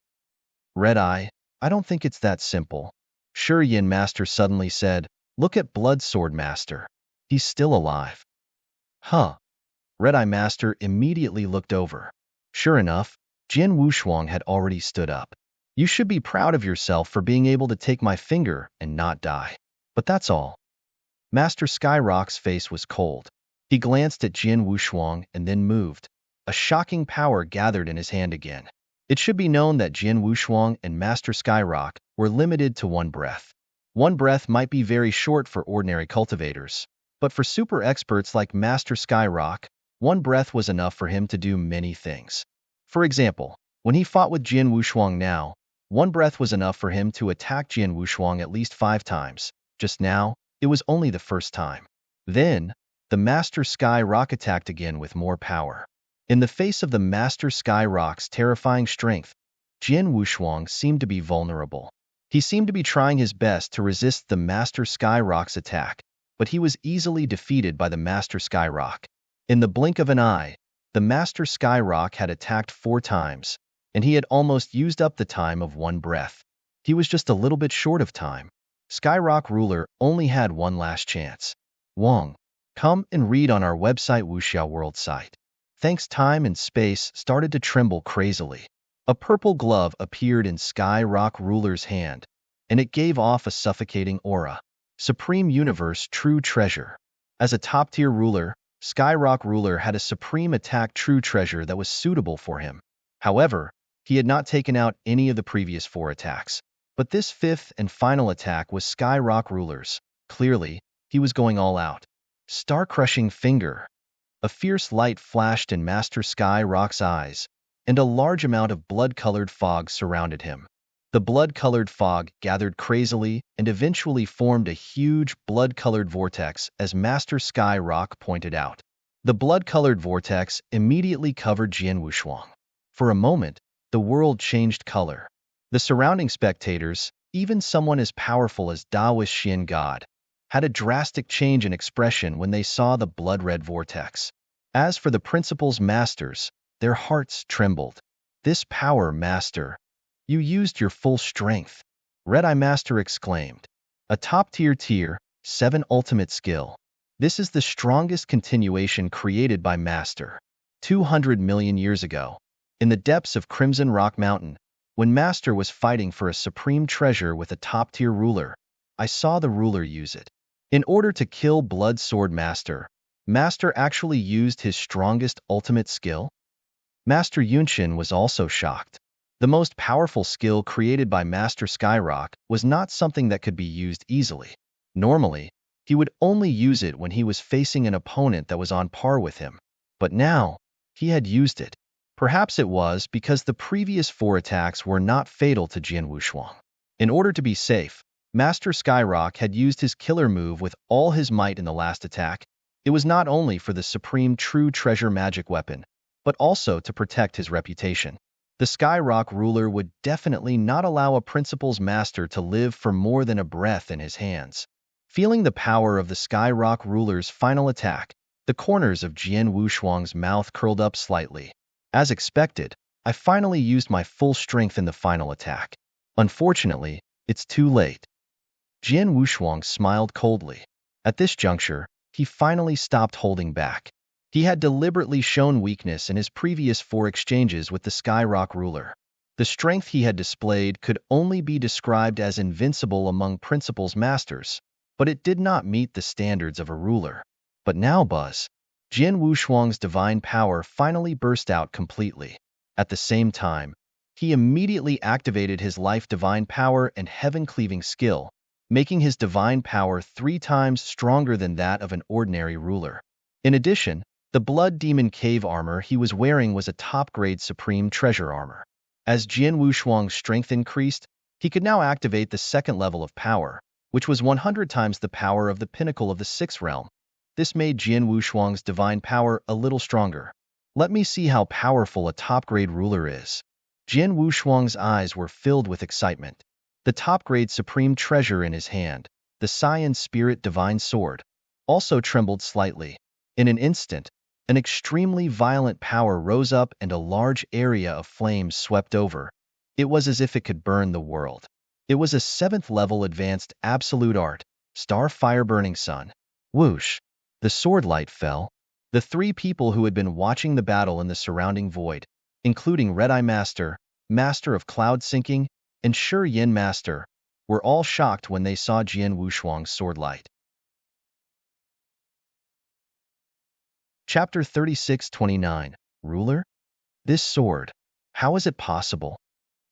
Red-Eye, I don't think it's that simple. Sure, Yin Master suddenly said, "Look at Blood Sword Master. He's still alive." Huh. Red-Eye Master immediately looked over. Sure enough, Jian Wushuang had already stood up. "You should be proud of yourself for being able to take my finger and not die. But that's all." Master Skyrock's face was cold. He glanced at Jian Wushuang and then moved. A shocking power gathered in his hand again. It should be known that Jian Wushuang and Master Skyrock were limited to one breath. One breath might be very short for ordinary cultivators, but for super experts like Master Skyrock, one breath was enough for him to do many things. For example, when he fought with Jian Wushuang now, one breath was enough for him to attack Jian Wushuang at least 5 times. Just now, it was only the first time. Then, the Master Skyrock attacked again with more power. In the face of the Master Skyrock's terrifying strength, Jian Wushuang seemed to be vulnerable. He seemed to be trying his best to resist the Master Skyrock's attack, but he was easily defeated by the Master Skyrock. In the blink of an eye, the Master Skyrock had attacked 4 times, and he had almost used up the time of one breath. He was just a little bit short of time. Skyrock ruler only had one last chance. Wong, come and read on our website Wuxiao World site. Thanks. Time and space started to tremble crazily. A purple glove appeared in Skyrock ruler's hand, and it gave off a suffocating aura. Supreme Universe True Treasure. As a top-tier ruler, Skyrock ruler had a supreme attack true treasure that was suitable for him. However, He had not taken out any of the previous 4 attacks. But this 5th and final attack was Sky Rock Ruler's. Clearly, he was going all out. Star-crushing finger. A fierce light flashed in Master Sky Rock's eyes, and a large amount of blood-colored fog surrounded him. The blood-colored fog gathered crazily and eventually formed a huge blood-colored vortex, as Master Sky Rock pointed out. The blood-colored vortex immediately covered Jian Wushuang. For a moment, the world changed color. The surrounding spectators, even someone as powerful as Taoist Xin God, had a drastic change in expression when they saw the blood-red vortex. As for the principal's masters, their hearts trembled. "This power, Master! You used your full strength!" Red-Eye Master exclaimed. "A top-tier tier 7 ultimate skill. This is the strongest continuation created by Master. 200 million years ago, in the depths of Crimson Rock Mountain, when Master was fighting for a supreme treasure with a top-tier ruler, I saw the ruler use it. In order to kill Blood Sword Master, Master actually used his strongest ultimate skill?" Master Yunshin was also shocked. The most powerful skill created by Master Skyrock was not something that could be used easily. Normally, he would only use it when he was facing an opponent that was on par with him. But now, he had used it. Perhaps it was because the previous 4 attacks were not fatal to Jian Wushuang. In order to be safe, Master Skyrock had used his killer move with all his might in the last attack. It was not only for the supreme true treasure magic weapon, but also to protect his reputation. The Skyrock ruler would definitely not allow a principal's master to live for more than a breath in his hands. Feeling the power of the Skyrock ruler's final attack, the corners of Jian Wushuang's mouth curled up slightly. As expected, I finally used my full strength in the final attack. Unfortunately, it's too late. Jian Wushuang smiled coldly. At this juncture, he finally stopped holding back. He had deliberately shown weakness in his previous 4 exchanges with the Skyrock ruler. The strength he had displayed could only be described as invincible among principal's masters, but it did not meet the standards of a ruler. But now, Buzz, Jian Wushuang's divine power finally burst out completely. At the same time, he immediately activated his life divine power and heaven-cleaving skill, making his divine power 3 times stronger than that of an ordinary ruler. In addition, the Blood Demon Cave armor he was wearing was a top-grade supreme treasure armor. As Jian Wushuang's strength increased, he could now activate the 2nd level of power, which was 100 times the power of the pinnacle of the 6th realm. This made Jian Wushuang's divine power a little stronger. Let me see how powerful a top-grade ruler is. Jian Wushuang's eyes were filled with excitement. The top-grade supreme treasure in his hand, the Saiyan Spirit Divine Sword, also trembled slightly. In an instant, an extremely violent power rose up and a large area of flames swept over. It was as if it could burn the world. It was a 7th-level advanced absolute art, Star Fire Burning Sun. Whoosh! The sword light fell. The 3 people who had been watching the battle in the surrounding void, including Red-Eye Master, Master of Cloud Sinking, and Shi Yin Master, were all shocked when they saw Jian Wushuang's sword light. Chapter 36-29. Ruler? This sword. How is it possible?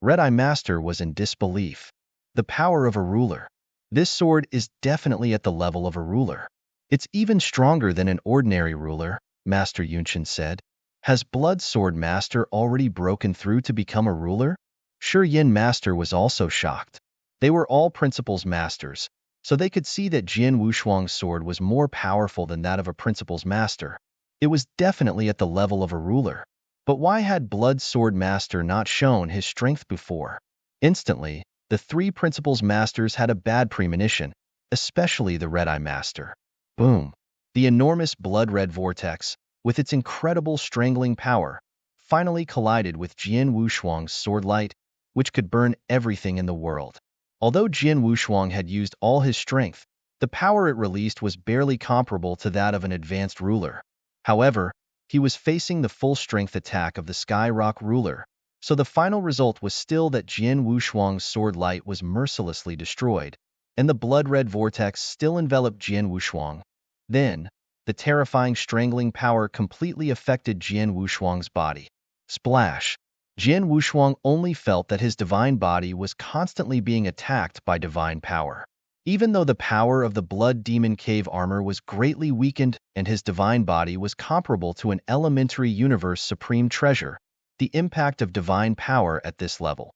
Red-Eye Master was in disbelief. The power of a ruler. This sword is definitely at the level of a ruler. It's even stronger than an ordinary ruler, Master Yunshin said. Has Blood Sword Master already broken through to become a ruler? Shi Yin Master was also shocked. They were all principal's masters, so they could see that Jian Wushuang's sword was more powerful than that of a principal's master. It was definitely at the level of a ruler. But why had Blood Sword Master not shown his strength before? Instantly, the 3 principal's masters had a bad premonition, especially the Red-Eye Master. Boom! The enormous blood-red vortex, with its incredible strangling power, finally collided with Jian Wushuang's sword light, which could burn everything in the world. Although Jian Wushuang had used all his strength, the power it released was barely comparable to that of an advanced ruler. However, he was facing the full-strength attack of the Skyrock ruler, so the final result was still that Jian Wushuang's sword light was mercilessly destroyed, and the blood-red vortex still enveloped Jian Wushuang. Then, the terrifying strangling power completely affected Jian Wushuang's body. Splash! Jian Wushuang only felt that his divine body was constantly being attacked by divine power. Even though the power of the Blood Demon Cave armor was greatly weakened and his divine body was comparable to an elementary universe supreme treasure, the impact of divine power at this level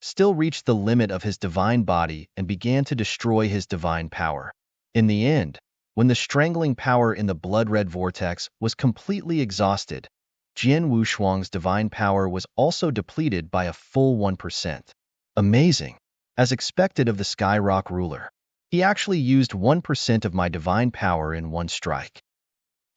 still reached the limit of his divine body and began to destroy his divine power. In the end, when the strangling power in the blood-red vortex was completely exhausted, Jian Wushuang's divine power was also depleted by a full 1%. Amazing! As expected of the Skyrock ruler, he actually used 1% of my divine power in one strike.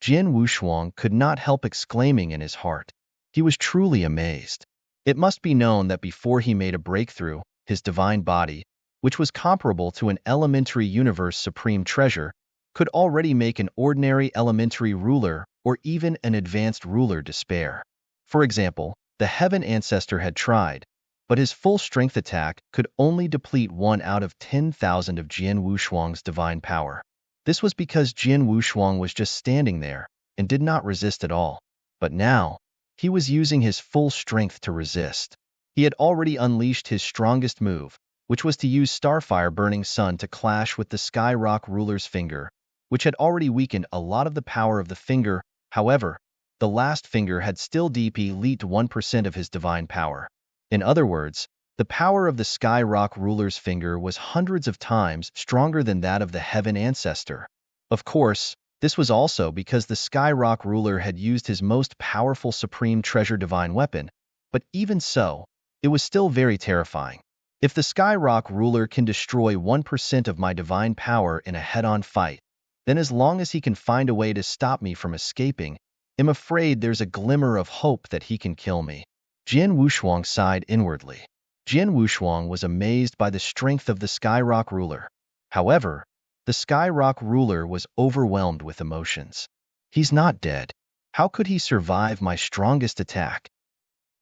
Jian Wushuang could not help exclaiming in his heart. He was truly amazed. It must be known that before he made a breakthrough, his divine body, which was comparable to an elementary universe supreme treasure, could already make an ordinary elementary ruler or even an advanced ruler despair. For example, the Heaven Ancestor had tried, but his full strength attack could only deplete 1 out of 10,000 of Jian Wushuang's divine power. This was because Jian Wushuang was just standing there and did not resist at all. But now, he was using his full strength to resist. He had already unleashed his strongest move, which was to use Starfire Burning Sun to clash with the Skyrock ruler's finger, which had already weakened a lot of the power of the finger. However, the last finger had still depleted 1% of his divine power. In other words, the power of the Skyrock ruler's finger was hundreds of times stronger than that of the Heaven Ancestor. Of course, this was also because the Skyrock ruler had used his most powerful supreme treasure divine weapon, but even so, it was still very terrifying. If the Skyrock ruler can destroy 1% of my divine power in a head-on fight, then as long as he can find a way to stop me from escaping, I'm afraid there's a glimmer of hope that he can kill me. Jian Wushuang sighed inwardly. Jian Wushuang was amazed by the strength of the Skyrock ruler. However, the Skyrock ruler was overwhelmed with emotions. He's not dead. How could he survive my strongest attack?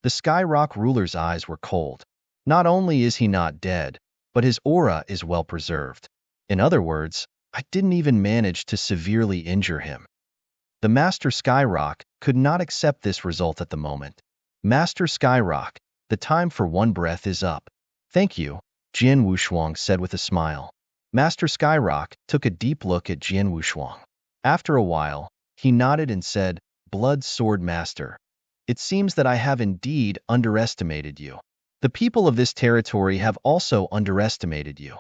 The Skyrock ruler's eyes were cold. Not only is he not dead, but his aura is well preserved. In other words, I didn't even manage to severely injure him. The Master Skyrock could not accept this result at the moment. Master Skyrock, the time for one breath is up. Thank you, Jian Wushuang said with a smile. Master Skyrock took a deep look at Jian Wushuang. After a while, he nodded and said, Blood Sword Master, it seems that I have indeed underestimated you. The people of this territory have also underestimated you.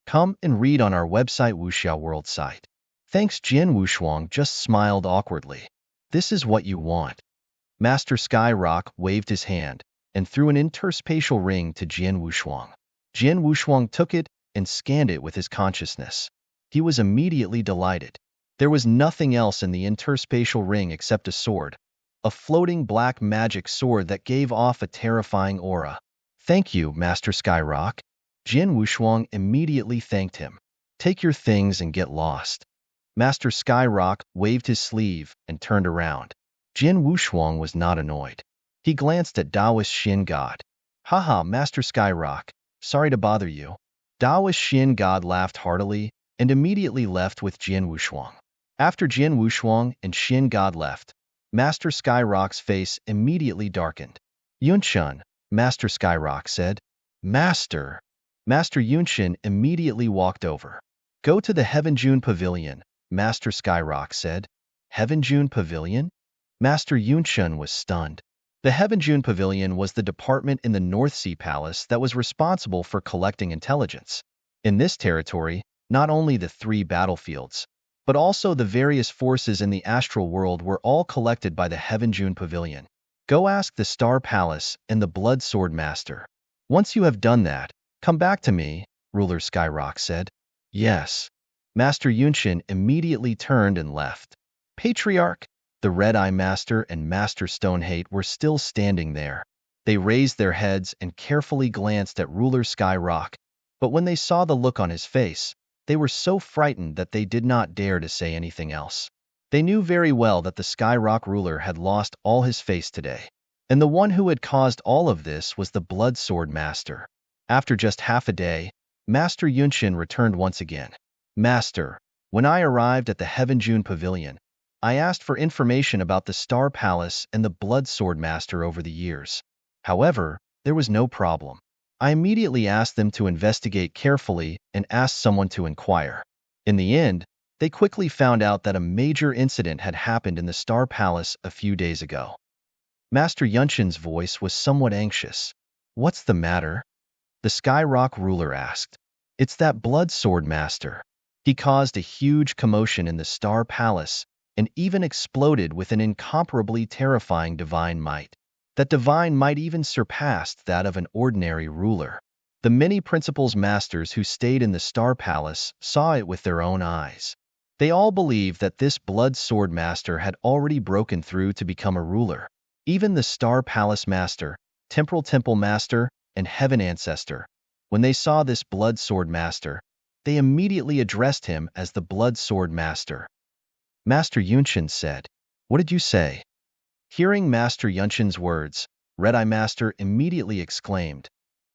Come and read on our website Wuxiao World site. Thanks. Jian Wushuang just smiled awkwardly. This is what you want. Master Skyrock waved his hand and threw an interspatial ring to Jian Wushuang. Jian Wushuang took it and scanned it with his consciousness. He was immediately delighted. There was nothing else in the interspatial ring except a sword, a floating black magic sword that gave off a terrifying aura. Thank you, Master Skyrock. Jian Wushuang immediately thanked him. Take your things and get lost. Master Skyrock waved his sleeve and turned around. Jian Wushuang was not annoyed. He glanced at Taoist Shin God. Haha, Master Skyrock, sorry to bother you. Taoist Shin God laughed heartily and immediately left with Jian Wushuang. After Jian Wushuang and Shin God left, Master Skyrock's face immediately darkened. Yunshan, Master Skyrock said. Master. Master Yunshan immediately walked over. Go to the Heaven June Pavilion, Master Skyrock said. Heaven June Pavilion? Master Yunshan was stunned. The Heaven June Pavilion was the department in the North Sea Palace that was responsible for collecting intelligence. In this territory, not only the 3 battlefields, but also the various forces in the astral world were all collected by the Heaven June Pavilion. Go ask the Star Palace and the Blood Sword Master. Once you have done that, come back to me, Ruler Skyrock said. Yes. Master Yunshan immediately turned and left. Patriarch, the Red-Eye Master and Master Stonehate were still standing there. They raised their heads and carefully glanced at Ruler Skyrock, but when they saw the look on his face, they were so frightened that they did not dare to say anything else. They knew very well that the Skyrock ruler had lost all his face today, and the one who had caused all of this was the Blood Sword Master. After just half a day, Master Yunshin returned once again. Master, when I arrived at the Heaven June Pavilion, I asked for information about the Star Palace and the Blood Sword Master over the years. However, there was no problem. I immediately asked them to investigate carefully and asked someone to inquire. In the end, they quickly found out that a major incident had happened in the Star Palace a few days ago. Master Yunshin's voice was somewhat anxious. What's the matter? The Sky Rock ruler asked. It's that blood sword master. He caused a huge commotion in the Star Palace and even exploded with an incomparably terrifying divine might. That divine might even surpassed that of an ordinary ruler. The many principals masters who stayed in the Star Palace saw it with their own eyes. They all believed that this blood sword master had already broken through to become a ruler. Even the Star Palace master, Temporal Temple master, and Heaven ancestor, when they saw this blood sword master, they immediately addressed him as the blood sword master. Master Yunshin said, "What did you say?" Hearing Master Yunshin's words, Red-Eye Master immediately exclaimed,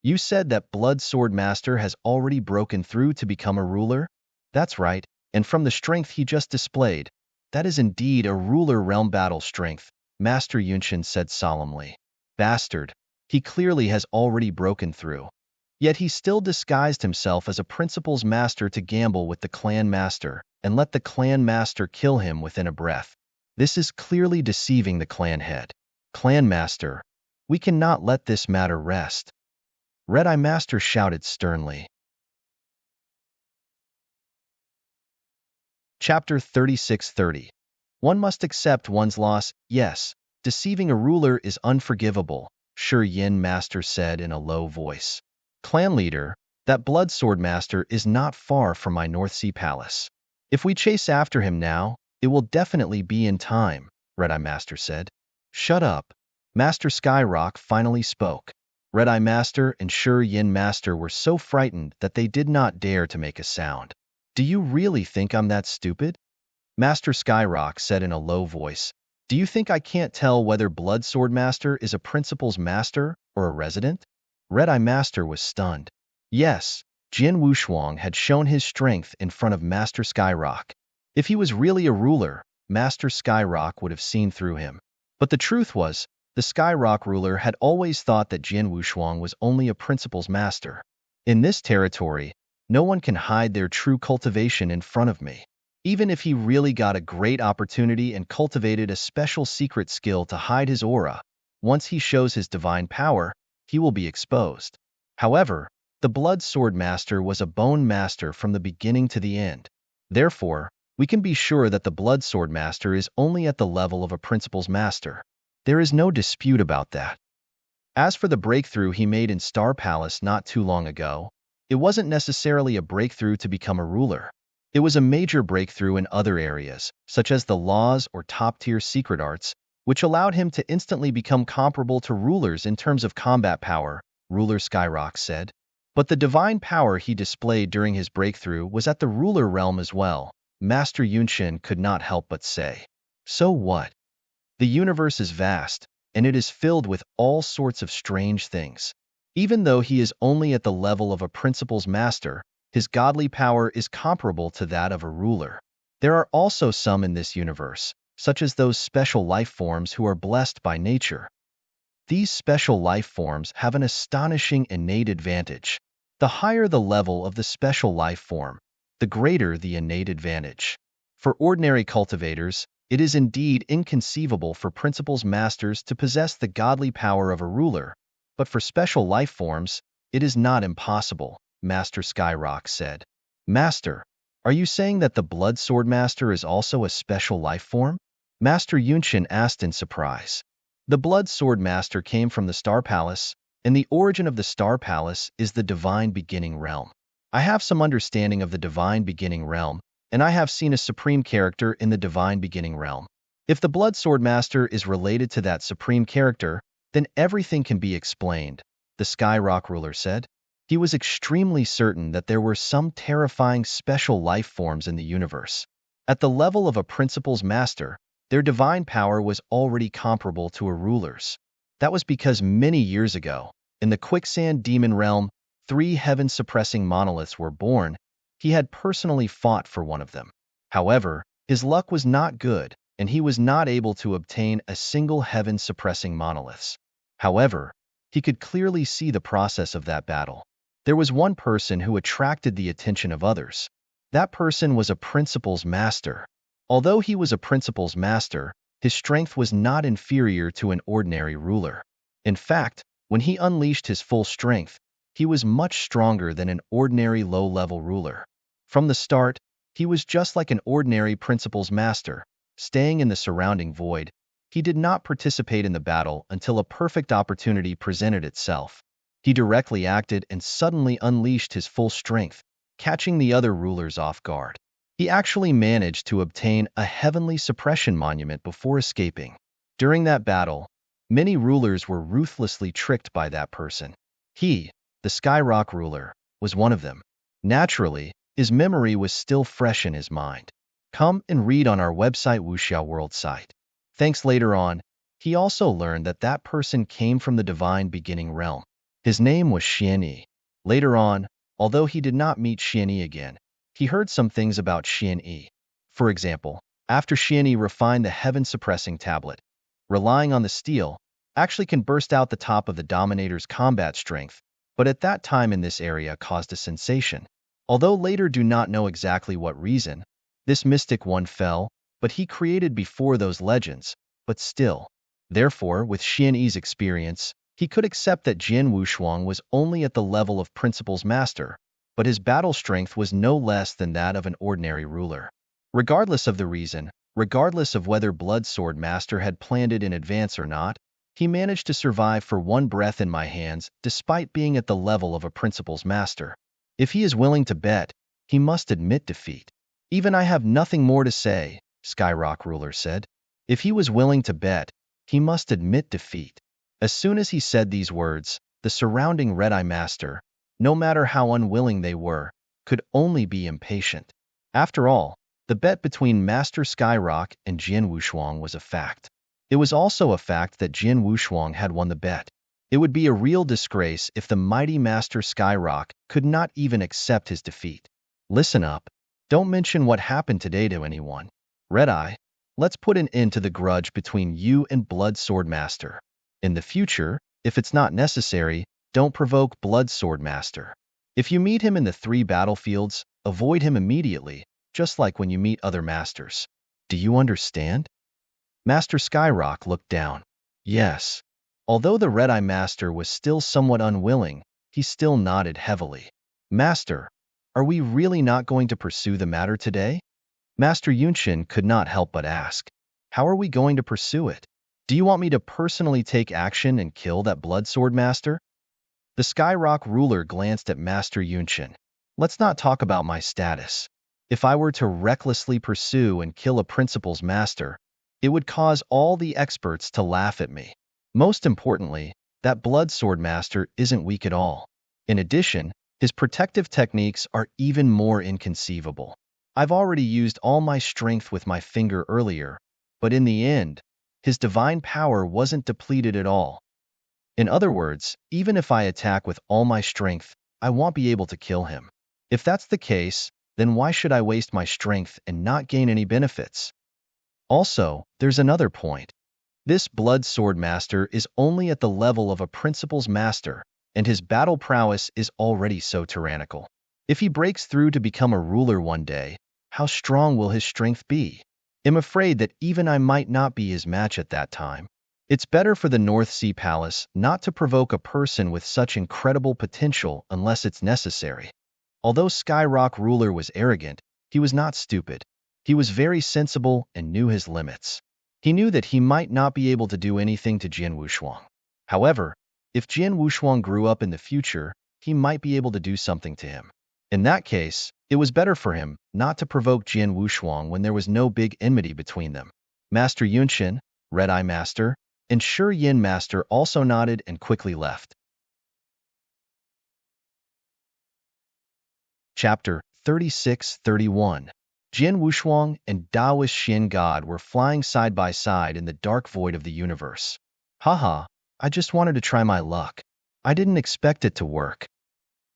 "You said that Blood Sword Master has already broken through to become a ruler?" "That's right, and from the strength he just displayed, that is indeed a ruler realm battle strength," Master Yunshin said solemnly. "Bastard, he clearly has already broken through. Yet he still disguised himself as a principal's master to gamble with the clan master and let the clan master kill him within a breath. This is clearly deceiving the clan head. Clan master, we cannot let this matter rest." Red-Eye Master shouted sternly. Chapter 3630. One must accept one's loss. Yes, deceiving a ruler is unforgivable, Shi Yin Master said in a low voice. Clan leader, that blood sword master is not far from my North Sea Palace. If we chase after him now, it will definitely be in time, Red-Eye Master said. Shut up. Master Skyrock finally spoke. Red-Eye Master and Shi Yin Master were so frightened that they did not dare to make a sound. "Do you really think I'm that stupid?" Master Skyrock said in a low voice. "Do you think I can't tell whether Blood Sword Master is a principal's master or a resident?" Red-Eye Master was stunned. Yes, Jian Wushuang had shown his strength in front of Master Skyrock. If he was really a ruler, Master Skyrock would have seen through him. But the truth was, the Skyrock ruler had always thought that Jian Wushuang was only a principal's master. In this territory, no one can hide their true cultivation in front of me. Even if he really got a great opportunity and cultivated a special secret skill to hide his aura, once he shows his divine power, he will be exposed. However, the Blood Sword Master was a bone master from the beginning to the end. Therefore, we can be sure that the Blood Sword Master is only at the level of a principal's master. There is no dispute about that. As for the breakthrough he made in Star Palace not too long ago, it wasn't necessarily a breakthrough to become a ruler. It was a major breakthrough in other areas, such as the laws or top-tier secret arts, which allowed him to instantly become comparable to rulers in terms of combat power, Ruler Skyrock said. But the divine power he displayed during his breakthrough was at the ruler realm as well, Master Yunshin could not help but say. So what? The universe is vast, and it is filled with all sorts of strange things. Even though he is only at the level of a principal's master, his godly power is comparable to that of a ruler. There are also some in this universe, such as those special life forms who are blessed by nature. These special life forms have an astonishing innate advantage. The higher the level of the special life form, the greater the innate advantage. For ordinary cultivators, it is indeed inconceivable for principal's masters to possess the godly power of a ruler, but for special life forms, it is not impossible, Master Skyrock said. Master, are you saying that the Blood Sword Master is also a special life form? Master Yunshin asked in surprise. The Blood Sword Master came from the Star Palace, and the origin of the Star Palace is the Divine Beginning Realm. I have some understanding of the Divine Beginning Realm, and I have seen a supreme character in the Divine Beginning Realm. If the Blood Sword Master is related to that supreme character, then everything can be explained, the Skyrock ruler said. He was extremely certain that there were some terrifying special life forms in the universe. At the level of a principal's master, their divine power was already comparable to a ruler's. That was because many years ago, in the Quicksand Demon Realm, 3 heaven-suppressing monoliths were born. He had personally fought for one of them. However, his luck was not good, and he was not able to obtain a single heaven-suppressing monolith. However, He could clearly see the process of that battle. There was one person who attracted the attention of others. That person was a principal's master. Although he was a principal's master, his strength was not inferior to an ordinary ruler. In fact, when he unleashed his full strength, he was much stronger than an ordinary low-level ruler. From the start, he was just like an ordinary principal's master, staying in the surrounding void. He did not participate in the battle until a perfect opportunity presented itself. He directly acted and suddenly unleashed his full strength, catching the other rulers off guard. He actually managed to obtain a heavenly suppression monument before escaping. During that battle, many rulers were ruthlessly tricked by that person. He, the Skyrock ruler, was one of them. Naturally, his memory was still fresh in his mind. Come and read on our website Wuxia World site. Thanks later on, he also learned that that person came from the divine beginning realm. His name was Xianyi. Later on, although he did not meet Xianyi again, he heard some things about Xianyi. For example, after Xianyi refined the heaven-suppressing tablet, relying on the steel, actually can burst out the top of the Dominator's combat strength, but at that time in this area caused a sensation. Although later do not know exactly what reason, this mystic one fell, but he created before those legends, but still. Therefore, with Xianyi's experience, he could accept that Jian Wushuang was only at the level of Principal's Master, but his battle strength was no less than that of an ordinary ruler. Regardless of the reason, regardless of whether Blood Sword Master had planned it in advance or not, he managed to survive for one breath in my hands despite being at the level of a Principal's Master. If he is willing to bet, he must admit defeat. Even I have nothing more to say, Skyrock ruler said. If he was willing to bet, he must admit defeat. As soon as he said these words, the surrounding Red-Eye Master, no matter how unwilling they were, could only be impatient. After all, the bet between Master Skyrock and Jian Wushuang was a fact. It was also a fact that Jian Wushuang had won the bet. It would be a real disgrace if the mighty Master Skyrock could not even accept his defeat. Listen up. Don't mention what happened today to anyone. Red-Eye, let's put an end to the grudge between you and Blood Sword Master. In the future, if it's not necessary, don't provoke Blood Sword Master. If you meet him in the 3 battlefields, avoid him immediately, just like when you meet other masters. Do you understand? Master Skyrock looked down. Yes. Although the Red-Eye Master was still somewhat unwilling, he still nodded heavily. Master, are we really not going to pursue the matter today? Master Yunshin could not help but ask. How are we going to pursue it? Do you want me to personally take action and kill that Blood Sword Master? The Skyrock ruler glanced at Master Yunshin. Let's not talk about my status. If I were to recklessly pursue and kill a Principal's Master, it would cause all the experts to laugh at me. Most importantly, that Blood Sword Master isn't weak at all. In addition, his protective techniques are even more inconceivable. I've already used all my strength with my finger earlier, but in the end, his divine power wasn't depleted at all. In other words, even if I attack with all my strength, I won't be able to kill him. If that's the case, then why should I waste my strength and not gain any benefits? Also, there's another point. This Blood Sword Master is only at the level of a Principal's Master, and his battle prowess is already so tyrannical. If he breaks through to become a ruler one day, how strong will his strength be? I'm afraid that even I might not be his match at that time. It's better for the North Sea Palace not to provoke a person with such incredible potential unless it's necessary. Although Skyrock ruler was arrogant, he was not stupid. He was very sensible and knew his limits. He knew that he might not be able to do anything to Jian Wushuang. However, if Jian Wushuang grew up in the future, he might be able to do something to him. In that case, it was better for him not to provoke Jian Wushuang when there was no big enmity between them. Master Yunshin, Red-Eye Master, and Shi Yin Master also nodded and quickly left. Chapter 36-31. Jian Wushuang and Taoist Shin God were flying side by side in the dark void of the universe. Haha, I just wanted to try my luck. I didn't expect it to work.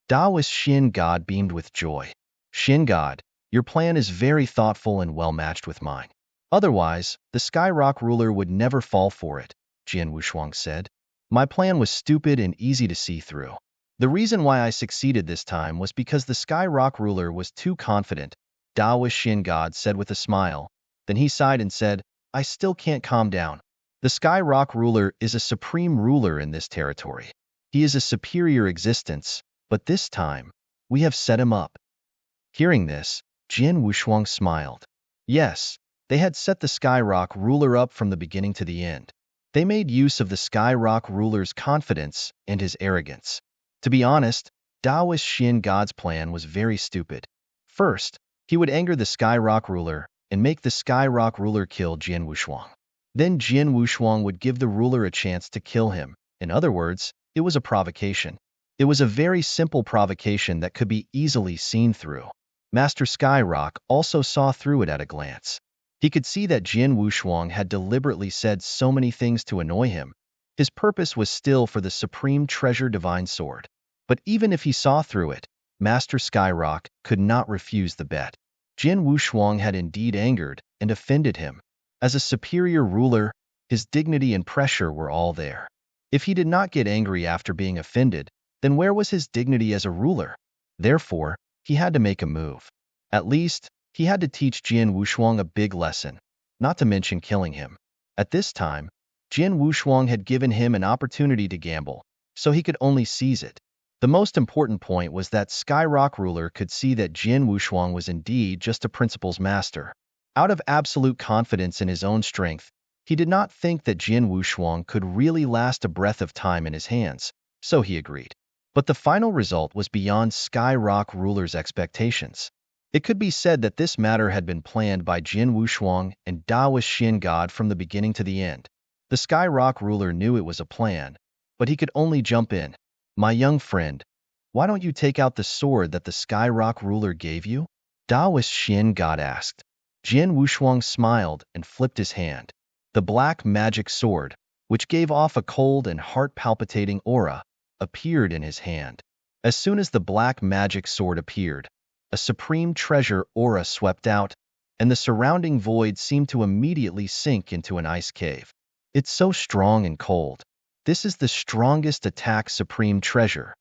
Taoist Shin God beamed with joy. Shin God, your plan is very thoughtful and well matched with mine. Otherwise, the Skyrock ruler would never fall for it, Jian Wushuang said. My plan was stupid and easy to see through. The reason why I succeeded this time was because the Sky Rock ruler was too confident, Taoist Shin God said with a smile. Then he sighed and said, I still can't calm down. The Sky Rock ruler is a supreme ruler in this territory. He is a superior existence, but this time, we have set him up. Hearing this, Jian Wushuang smiled. Yes, they had set the Sky Rock ruler up from the beginning to the end. They made use of the Sky Rock ruler's confidence and his arrogance. To be honest, Taoist Shin God's plan was very stupid. First, he would anger the Sky Rock ruler and make the Sky Rock ruler kill Jian Wushuang. Then Jian Wushuang would give the ruler a chance to kill him. In other words, it was a provocation. It was a very simple provocation that could be easily seen through. Master Skyrock also saw through it at a glance. He could see that Jian Wushuang had deliberately said so many things to annoy him. His purpose was still for the supreme treasure divine sword. But even if he saw through it, Master Skyrock could not refuse the bet. Jian Wushuang had indeed angered and offended him. As a superior ruler, his dignity and pressure were all there. If he did not get angry after being offended, then where was his dignity as a ruler? Therefore, he had to make a move. At least, he had to teach Jian Wushuang a big lesson, not to mention killing him. At this time, Jian Wushuang had given him an opportunity to gamble, so he could only seize it. The most important point was that Sky Rock ruler could see that Jian Wushuang was indeed just a principal's master. Out of absolute confidence in his own strength, he did not think that Jian Wushuang could really last a breath of time in his hands, so he agreed. But the final result was beyond Sky Rock ruler's expectations. It could be said that this matter had been planned by Jian Wushuang and Taoist Shin God from the beginning to the end. The Sky Rock ruler knew it was a plan, but he could only jump in. My young friend, why don't you take out the sword that the Sky Rock ruler gave you? Taoist Shin God asked. Jian Wushuang smiled and flipped his hand. The black magic sword, which gave off a cold and heart-palpitating aura, appeared in his hand. As soon as the black magic sword appeared, a supreme treasure aura swept out, and the surrounding void seemed to immediately sink into an ice cave. It's so strong and cold. This is the strongest attack supreme treasure.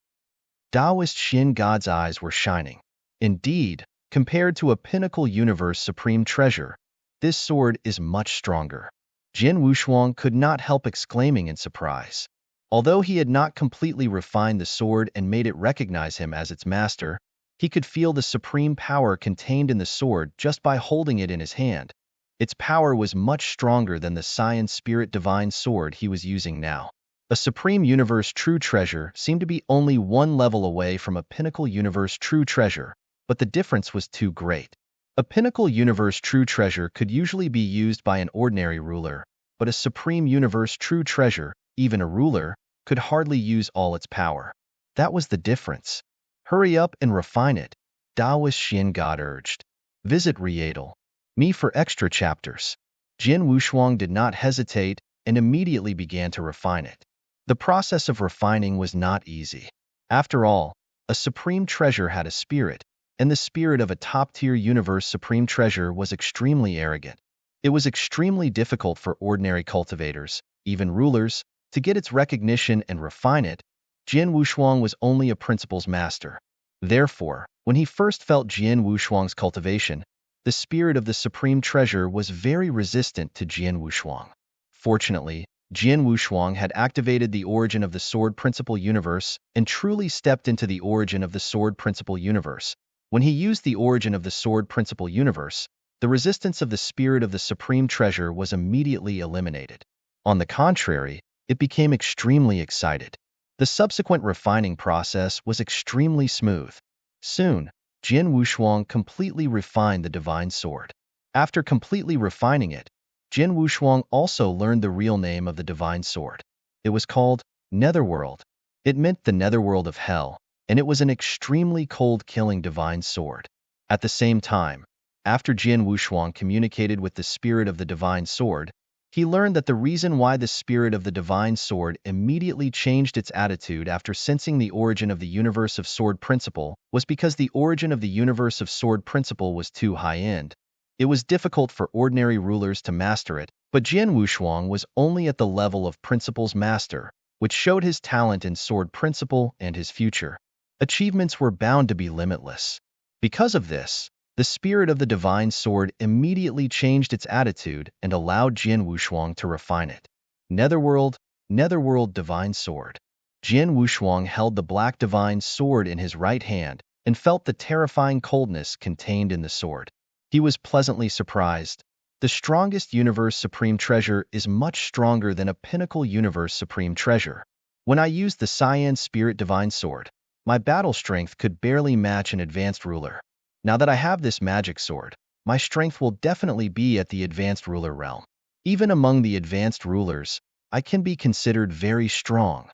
Taoist Shin God's eyes were shining. Indeed, compared to a pinnacle universe supreme treasure, this sword is much stronger. Jian Wushuang could not help exclaiming in surprise. Although he had not completely refined the sword and made it recognize him as its master, he could feel the supreme power contained in the sword just by holding it in his hand. Its power was much stronger than the Science Spirit Divine Sword he was using now. A Supreme Universe True Treasure seemed to be only one level away from a Pinnacle Universe True Treasure, but the difference was too great. A Pinnacle Universe True Treasure could usually be used by an ordinary ruler, but a Supreme Universe True Treasure, even a ruler, could hardly use all its power. That was the difference. Hurry up and refine it, Taoist Shin God urged. Visit Rietal. Me for extra chapters. Jian Wushuang did not hesitate and immediately began to refine it. The process of refining was not easy. After all, a supreme treasure had a spirit, and the spirit of a top-tier universe supreme treasure was extremely arrogant. It was extremely difficult for ordinary cultivators, even rulers, to get its recognition and refine it. Jian Wushuang was only a principal's master. Therefore, when he first felt Jian Wushuang's cultivation, the spirit of the supreme treasure was very resistant to Jian Wushuang. Fortunately, Jian Wushuang had activated the origin of the Sword Principle Universe and truly stepped into the origin of the Sword Principle Universe. When he used the origin of the Sword Principle Universe, the resistance of the spirit of the supreme treasure was immediately eliminated. On the contrary, it became extremely excited. The subsequent refining process was extremely smooth. Soon, Jian Wushuang completely refined the divine sword. After completely refining it, Jian Wushuang also learned the real name of the divine sword. It was called Netherworld. It meant the netherworld of hell, and it was an extremely cold-killing divine sword. At the same time, after Jian Wushuang communicated with the spirit of the divine sword, he learned that the reason why the spirit of the divine sword immediately changed its attitude after sensing the origin of the universe of Sword Principle was because the origin of the universe of Sword Principle was too high-end. It was difficult for ordinary rulers to master it, but Jian Wushuang was only at the level of Principle's master, which showed his talent in sword principle and his future achievements were bound to be limitless. Because of this, the spirit of the divine sword immediately changed its attitude and allowed Jian Wushuang to refine it. Netherworld, Netherworld Divine Sword. Jian Wushuang held the black divine sword in his right hand and felt the terrifying coldness contained in the sword. He was pleasantly surprised. The strongest universe supreme treasure is much stronger than a pinnacle universe supreme treasure. When I used the Cyan Spirit Divine Sword, my battle strength could barely match an advanced ruler. Now that I have this magic sword, my strength will definitely be at the advanced ruler realm. Even among the advanced rulers, I can be considered very strong.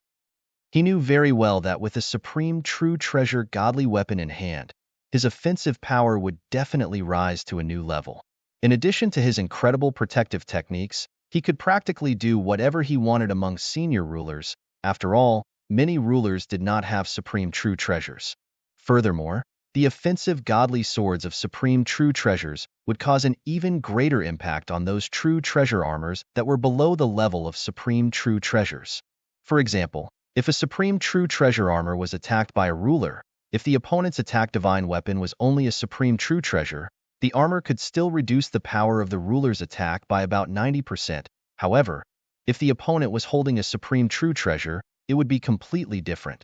He knew very well that with a supreme true treasure godly weapon in hand, his offensive power would definitely rise to a new level. In addition to his incredible protective techniques, he could practically do whatever he wanted among senior rulers. After all, many rulers did not have supreme true treasures. Furthermore, the offensive godly swords of supreme true treasures would cause an even greater impact on those true treasure armors that were below the level of supreme true treasures. For example, if a supreme true treasure armor was attacked by a ruler, if the opponent's attack divine weapon was only a supreme true treasure, the armor could still reduce the power of the ruler's attack by about 90%. However, if the opponent was holding a supreme true treasure, it would be completely different.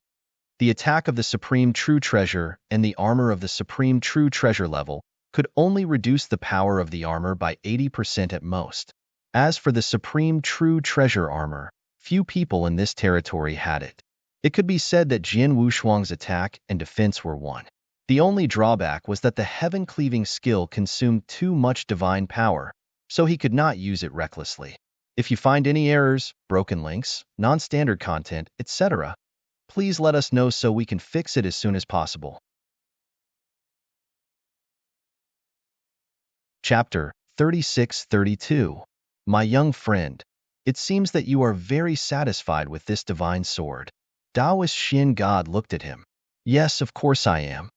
The attack of the supreme true treasure and the armor of the supreme true treasure level could only reduce the power of the armor by 80% at most. As for the supreme true treasure armor, few people in this territory had it. It could be said that Jian Wushuang's attack and defense were one. The only drawback was that the heaven-cleaving skill consumed too much divine power, so he could not use it recklessly. If you find any errors, broken links, non-standard content, etc., please let us know so we can fix it as soon as possible. Chapter 36-32. My young friend, it seems that you are very satisfied with this divine sword. Taoist Xin God looked at him. Yes, of course I am.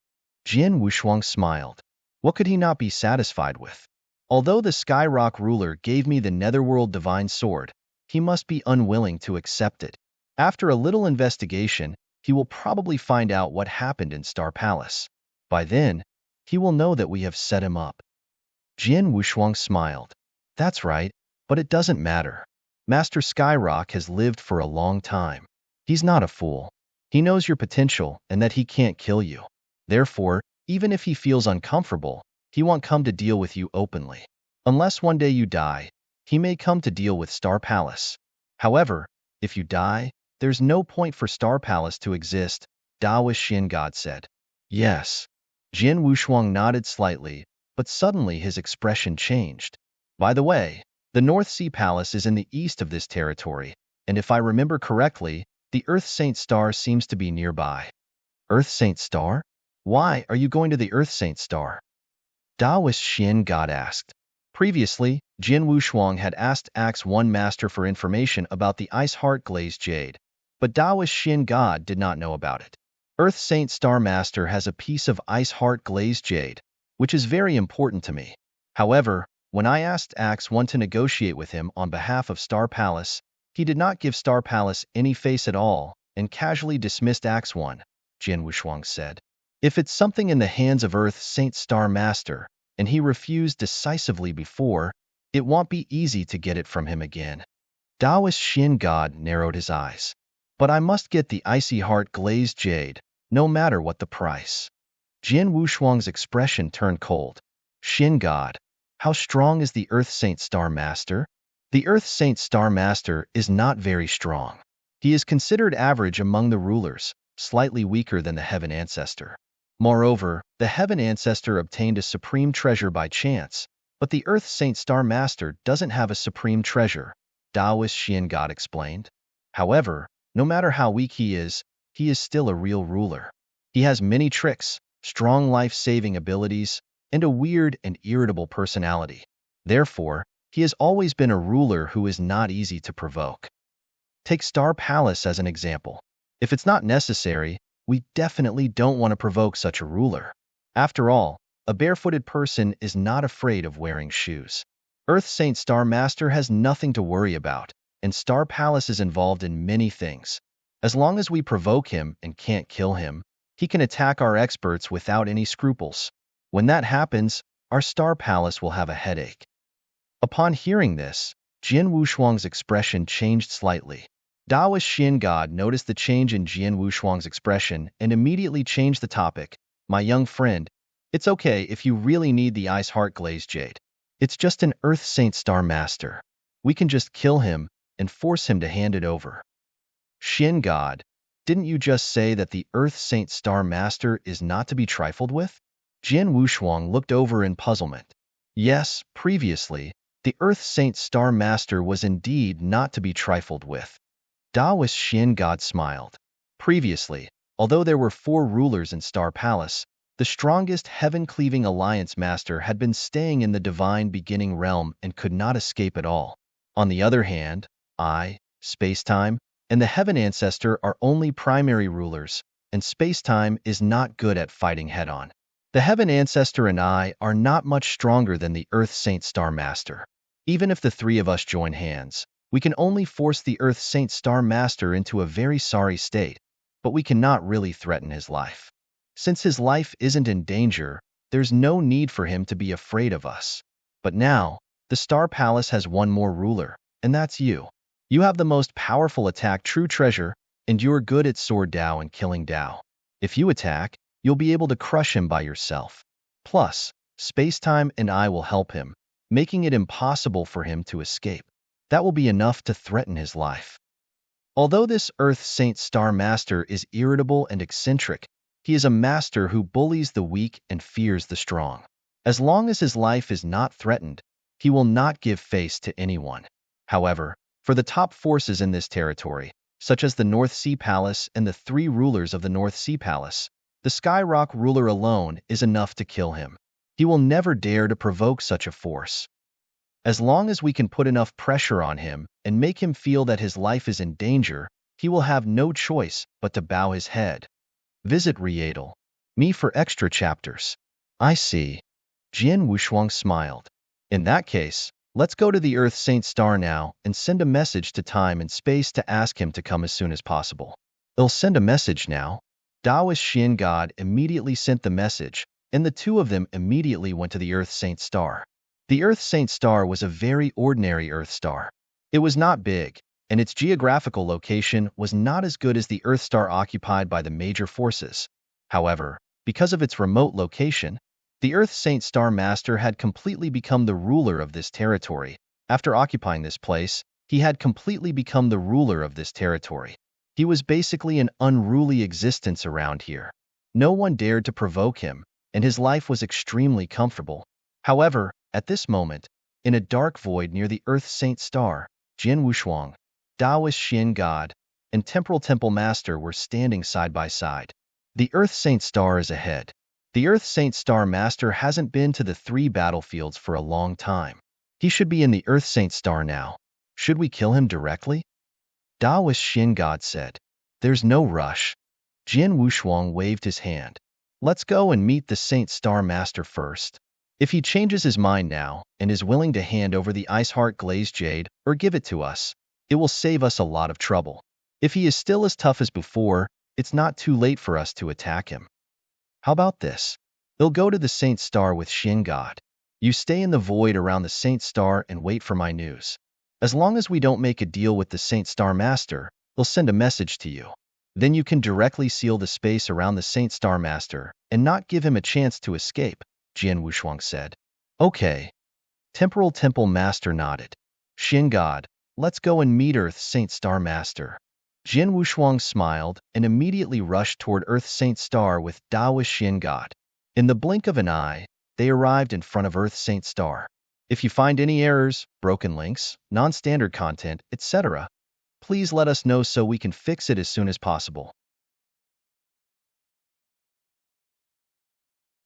Jian Wushuang smiled. What could he not be satisfied with? Although the Skyrock ruler gave me the Netherworld divine sword, he must be unwilling to accept it. After a little investigation, he will probably find out what happened in Star Palace. By then, he will know that we have set him up. Jian Wushuang smiled. That's right, but it doesn't matter. Master Skyrock has lived for a long time. He's not a fool. He knows your potential and that he can't kill you. Therefore, even if he feels uncomfortable, he won't come to deal with you openly. Unless one day you die, he may come to deal with Star Palace. However, if you die, there's no point for Star Palace to exist, Taoist Xin God said. Yes. Jian Wushuang nodded slightly, but suddenly his expression changed. By the way, the North Sea Palace is in the east of this territory, and if I remember correctly, the Earth Saint Star seems to be nearby. Earth Saint Star? Why are you going to the Earth Saint Star? Taoist Xin God asked. Previously, Jian Wushuang had asked Axe One Master for information about the Ice Heart Glazed Jade, but Taoist Xin God did not know about it. Earth Saint Star Master has a piece of Ice Heart Glazed Jade, which is very important to me. However, when I asked Axe One to negotiate with him on behalf of Star Palace, he did not give Star Palace any face at all and casually dismissed Axe One, Jian Wushuang said. If it's something in the hands of Earth Saint Star Master, and he refused decisively before, it won't be easy to get it from him again. Taoist Xin God narrowed his eyes. But I must get the Icy Heart Glazed Jade, no matter what the price. Jian Wushuang's expression turned cold. Xin God, how strong is the Earth Saint Star Master? The Earth Saint Star Master is not very strong. He is considered average among the rulers, slightly weaker than the Heaven Ancestor. Moreover, the Heaven Ancestor obtained a supreme treasure by chance, but the Earth Saint Star Master doesn't have a supreme treasure, Taoist Xin God explained. However, no matter how weak he is still a real ruler. He has many tricks, strong life-saving abilities, and a weird and irritable personality. Therefore, he has always been a ruler who is not easy to provoke. Take Star Palace as an example. If it's not necessary, we definitely don't want to provoke such a ruler. After all, a barefooted person is not afraid of wearing shoes. Earth Saint Star Master has nothing to worry about, and Star Palace is involved in many things. As long as we provoke him and can't kill him, he can attack our experts without any scruples. When that happens, our Star Palace will have a headache. Upon hearing this, Jian Wushuang's expression changed slightly. Daoist Xin God noticed the change in Jian Wushuang's expression and immediately changed the topic. My young friend, it's okay if you really need the Ice Heart Glazed Jade. It's just an Earth Saint Star Master. We can just kill him and force him to hand it over. Xin God, didn't you just say that the Earth Saint Star Master is not to be trifled with? Jian Wushuang looked over in puzzlement. Yes, previously, the Earth Saint Star Master was indeed not to be trifled with. Daoist Xin God smiled. Previously, although there were 4 rulers in Star Palace, the strongest heaven-cleaving alliance master had been staying in the divine beginning realm and could not escape at all. On the other hand, I, Space-Time, and the Heaven Ancestor are only primary rulers, and Space-Time is not good at fighting head-on. The Heaven Ancestor and I are not much stronger than the Earth Saint Star Master. Even if the 3 of us join hands, we can only force the Earth Saint Star Master into a very sorry state, but we cannot really threaten his life. Since his life isn't in danger, there's no need for him to be afraid of us. But now, the Star Palace has one more ruler, and that's you. You have the most powerful attack True Treasure, and you're good at Sword Dao and Killing Dao. If you attack, you'll be able to crush him by yourself. Plus, Space-Time and I will help him, making it impossible for him to escape. That will be enough to threaten his life. Although this Earth Saint Star Master is irritable and eccentric, he is a master who bullies the weak and fears the strong. As long as his life is not threatened, he will not give face to anyone. However, for the top forces in this territory, such as the North Sea Palace and the 3 rulers of the North Sea Palace, the Skyrock ruler alone is enough to kill him. He will never dare to provoke such a force. As long as we can put enough pressure on him and make him feel that his life is in danger, he will have no choice but to bow his head. Visit Me for extra chapters. I see. Jian Wushuang smiled. In that case, let's go to the Earth Saint Star now and send a message to time and space to ask him to come as soon as possible. They'll send a message now. Daoist Xin God immediately sent the message, and the 2 of them immediately went to the Earth Saint Star. The Earth Saint Star was a very ordinary Earth star. It was not big, and its geographical location was not as good as the Earth star occupied by the major forces. However, because of its remote location, the Earth Saint Star Master had completely become the ruler of this territory. After occupying this place, he had completely become the ruler of this territory. He was basically an unruly existence around here. No one dared to provoke him, and his life was extremely comfortable. However, at this moment, in a dark void near the Earth Saint Star, Jian Wushuang, Daoist Xin God, and Temporal Temple Master were standing side by side. The Earth Saint Star is ahead. The Earth Saint Star Master hasn't been to the 3 battlefields for a long time. He should be in the Earth Saint Star now. Should we kill him directly? Daoist Xin God said. There's no rush. Jian Wushuang waved his hand. Let's go and meet the Saint Star Master first. If he changes his mind now and is willing to hand over the Ice Heart Glazed Jade or give it to us, it will save us a lot of trouble. If he is still as tough as before, it's not too late for us to attack him. How about this? They'll go to the Saint Star with Xin God. You stay in the void around the Saint Star and wait for my news. As long as we don't make a deal with the Saint Star Master, they'll send a message to you. Then you can directly seal the space around the Saint Star Master and not give him a chance to escape, Jian Wushuang said. Okay. Temporal Temple Master nodded. Xin God, let's go and meet Earth Saint Star Master. Jian Wushuang smiled and immediately rushed toward Earth Saint Star with Daoist Xin God. In the blink of an eye, they arrived in front of Earth Saint Star. If you find any errors, broken links, non-standard content, etc., please let us know so we can fix it as soon as possible.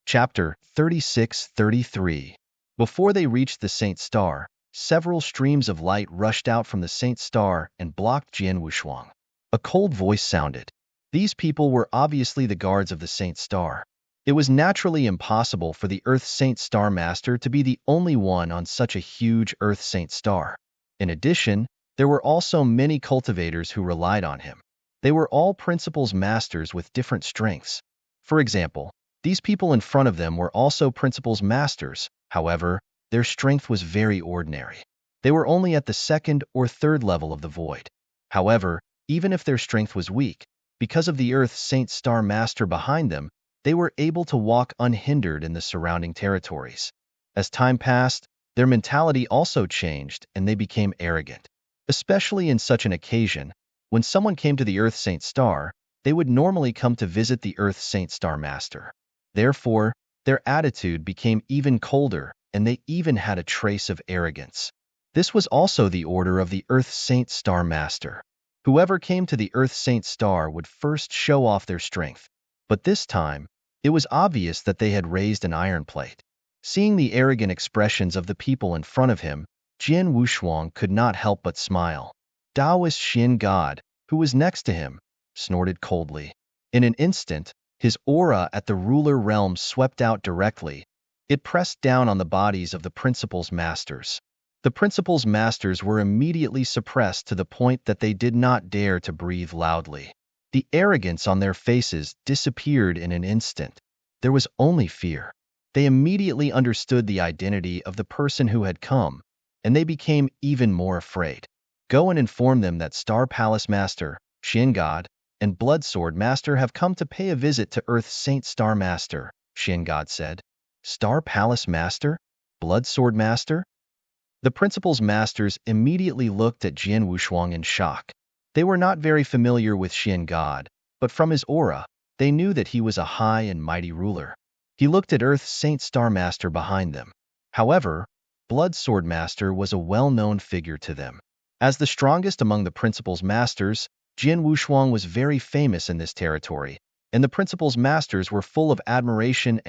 Chapter 36-33. Before they reached the Saint Star, several streams of light rushed out from the Saint Star and blocked Jian Wushuang. A cold voice sounded. These people were obviously the guards of the Saint Star. It was naturally impossible for the Earth Saint Star Master to be the only one on such a huge Earth Saint Star. In addition, There were also many cultivators who relied on him. They were all principal's masters with different strengths. For example, these people in front of them were also principal's masters. However, their strength was very ordinary. They were only at the second or third level of the void. However, even if their strength was weak, because of the Earth Saint Star Master behind them, they were able to walk unhindered in the surrounding territories. As time passed, their mentality also changed and they became arrogant. Especially in such an occasion, when someone came to the Earth Saint Star, they would normally come to visit the Earth Saint Star Master. Therefore, their attitude became even colder and they even had a trace of arrogance. This was also the order of the Earth Saint Star Master. Whoever came to the Earth Saint Star would first show off their strength. But this time, it was obvious that they had raised an iron plate. Seeing the arrogant expressions of the people in front of him, Jian Wushuang could not help but smile. Taoist Xin God, who was next to him, snorted coldly. In an instant, his aura at the ruler realm swept out directly. It pressed down on the bodies of the principal's masters. The principal's masters were immediately suppressed to the point that they did not dare to breathe loudly. The arrogance on their faces disappeared in an instant. There was only fear. They immediately understood the identity of the person who had come, and they became even more afraid. Go and inform them that Star Palace Master, Xin God, and Blood Sword Master have come to pay a visit to Earth's Saint Star Master, Xin God said. Star Palace Master? Blood Sword Master? The principal's masters immediately looked at Jian Wushuang in shock. They were not very familiar with Xin God, but from his aura, they knew that he was a high and mighty ruler. He looked at Earth's Saint Star Master behind them. However, Blood Sword Master was a well-known figure to them. As the strongest among the principal's masters, Jian Wushuang was very famous in this territory, and the principal's masters were full of admiration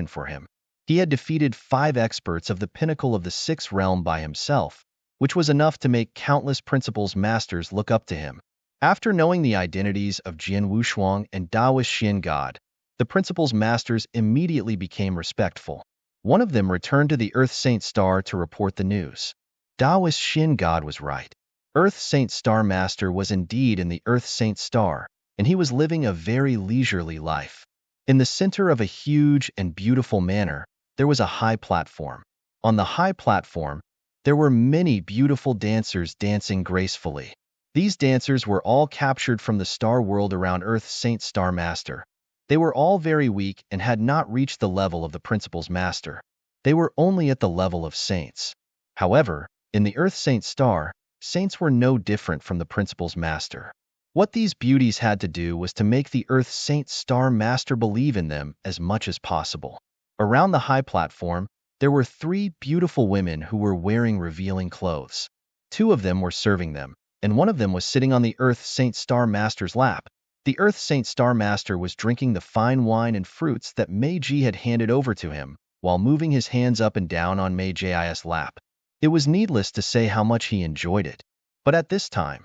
for him. He had defeated 5 experts of the pinnacle of the 6th realm by himself, which was enough to make countless principal's masters look up to him. After knowing the identities of Jian Wushuang and Taoist Xin God, the principal's masters immediately became respectful. One of them returned to the Earth Saint Star to report the news. Taoist Xin God was right. Earth Saint Star Master was indeed in the Earth Saint Star, and he was living a very leisurely life. In the center of a huge and beautiful manor, there was a high platform. On the high platform, there were many beautiful dancers dancing gracefully. These dancers were all captured from the star world around Earth Saint Star Master. They were all very weak and had not reached the level of the principal's master. They were only at the level of saints. However, in the Earth Saint Star, saints were no different from the principal's master. What these beauties had to do was to make the Earth Saint Star Master believe in them as much as possible. Around the high platform, there were 3 beautiful women who were wearing revealing clothes. 2 of them were serving them, and one of them was sitting on the Earth Saint Star Master's lap. The Earth Saint Star Master was drinking the fine wine and fruits that Meiji had handed over to him, while moving his hands up and down on Meiji's lap. It was needless to say how much he enjoyed it. But at this time,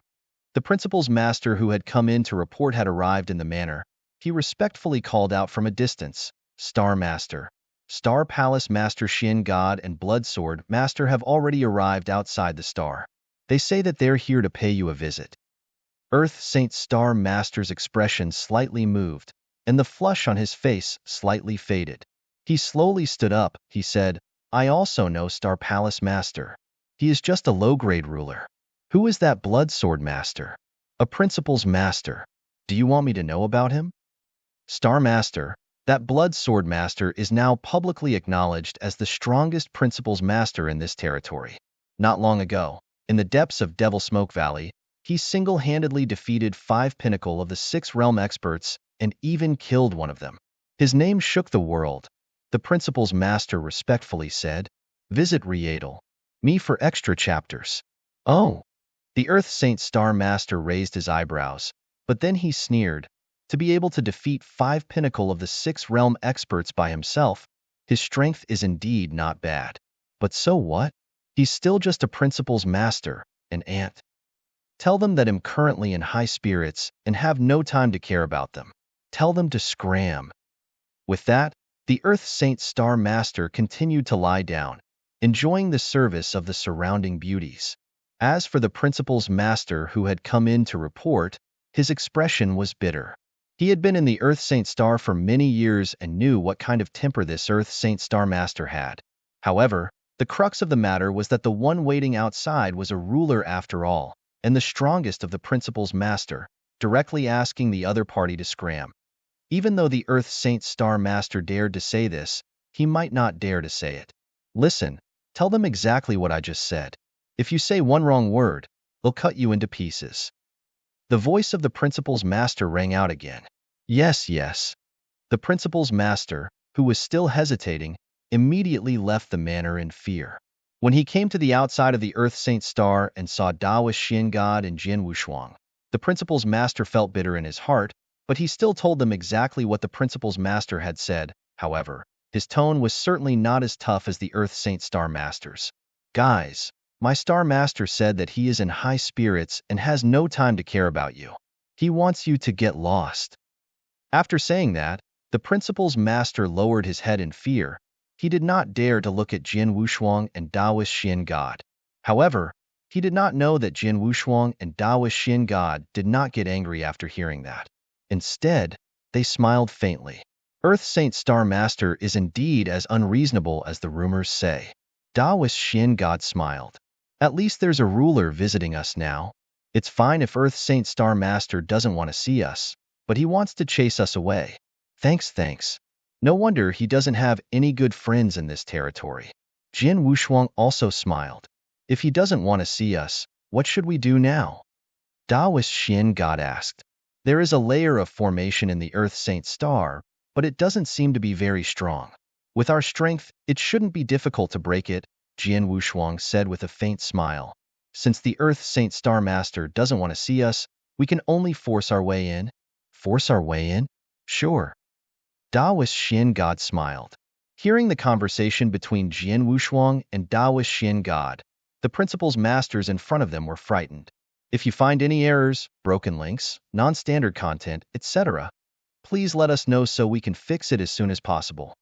the principal's master who had come in to report had arrived in the manor. He respectfully called out from a distance, Star Master. Star Palace Master Xin God and Blood Sword Master have already arrived outside the star. They say that they're here to pay you a visit. Earth Saint Star Master's expression slightly moved, and the flush on his face slightly faded. He slowly stood up. He said, I also know Star Palace Master. He is just a low-grade ruler. Who is that Blood Sword Master? A principal's master. Do you want me to know about him? Star Master, that Blood Sword Master is now publicly acknowledged as the strongest principal's master in this territory. Not long ago, in the depths of Devil Smoke Valley, he single-handedly defeated 5 pinnacle of the 6th realm experts and even killed one of them. His name shook the world. The principal's master respectfully said, Visit Rietal. Me for extra chapters. Oh. The Earth Saint Star Master raised his eyebrows, but then he sneered. To be able to defeat 5 pinnacle of the 6th realm experts by himself, his strength is indeed not bad. But so what? He's still just a principal's master, an ant. Tell them that I'm currently in high spirits and have no time to care about them. Tell them to scram. With that, the Earth Saint Star Master continued to lie down, enjoying the service of the surrounding beauties. As for the principal's master who had come in to report, his expression was bitter. He had been in the Earth Saint Star for many years and knew what kind of temper this Earth Saint Star master had. However, the crux of the matter was that the one waiting outside was a ruler after all, and the strongest of the principal's master, directly asking the other party to scram. Even though the Earth Saint Star master dared to say this, he might not dare to say it. Listen, tell them exactly what I just said. If you say one wrong word, they'll cut you into pieces. The voice of the principal's master rang out again. Yes, yes. The principal's master, who was still hesitating, immediately left the manor in fear. When he came to the outside of the Earth Saint Star and saw Taoist Xian God and Jian Wushuang, the principal's master felt bitter in his heart, but he still told them exactly what the principal's master had said. However, his tone was certainly not as tough as the Earth Saint Star master's. Guys, my Star Master said that he is in high spirits and has no time to care about you. He wants you to get lost. After saying that, the principal's master lowered his head in fear. He did not dare to look at Jian Wushuang and Taoist Xian God. However, he did not know that Jian Wushuang and Taoist Xian God did not get angry after hearing that. Instead, they smiled faintly. Earth Saint Star Master is indeed as unreasonable as the rumors say. Taoist Xian God smiled. At least there's a ruler visiting us now. It's fine if Earth Saint Star Master doesn't want to see us, but he wants to chase us away. Thanks. No wonder he doesn't have any good friends in this territory. Jian Wushuang also smiled. If he doesn't want to see us, what should we do now? Taoist Xian God asked. There is a layer of formation in the Earth Saint Star, but it doesn't seem to be very strong. With our strength, it shouldn't be difficult to break it, Jian Wushuang said with a faint smile. Since the Earth Saint Star Master doesn't want to see us, we can only force our way in. Force our way in? Sure. Taoist Xian God smiled. Hearing the conversation between Jian Wushuang and Taoist Xian God, the principal's masters in front of them were frightened. If you find any errors, broken links, non-standard content, etc., please let us know so we can fix it as soon as possible.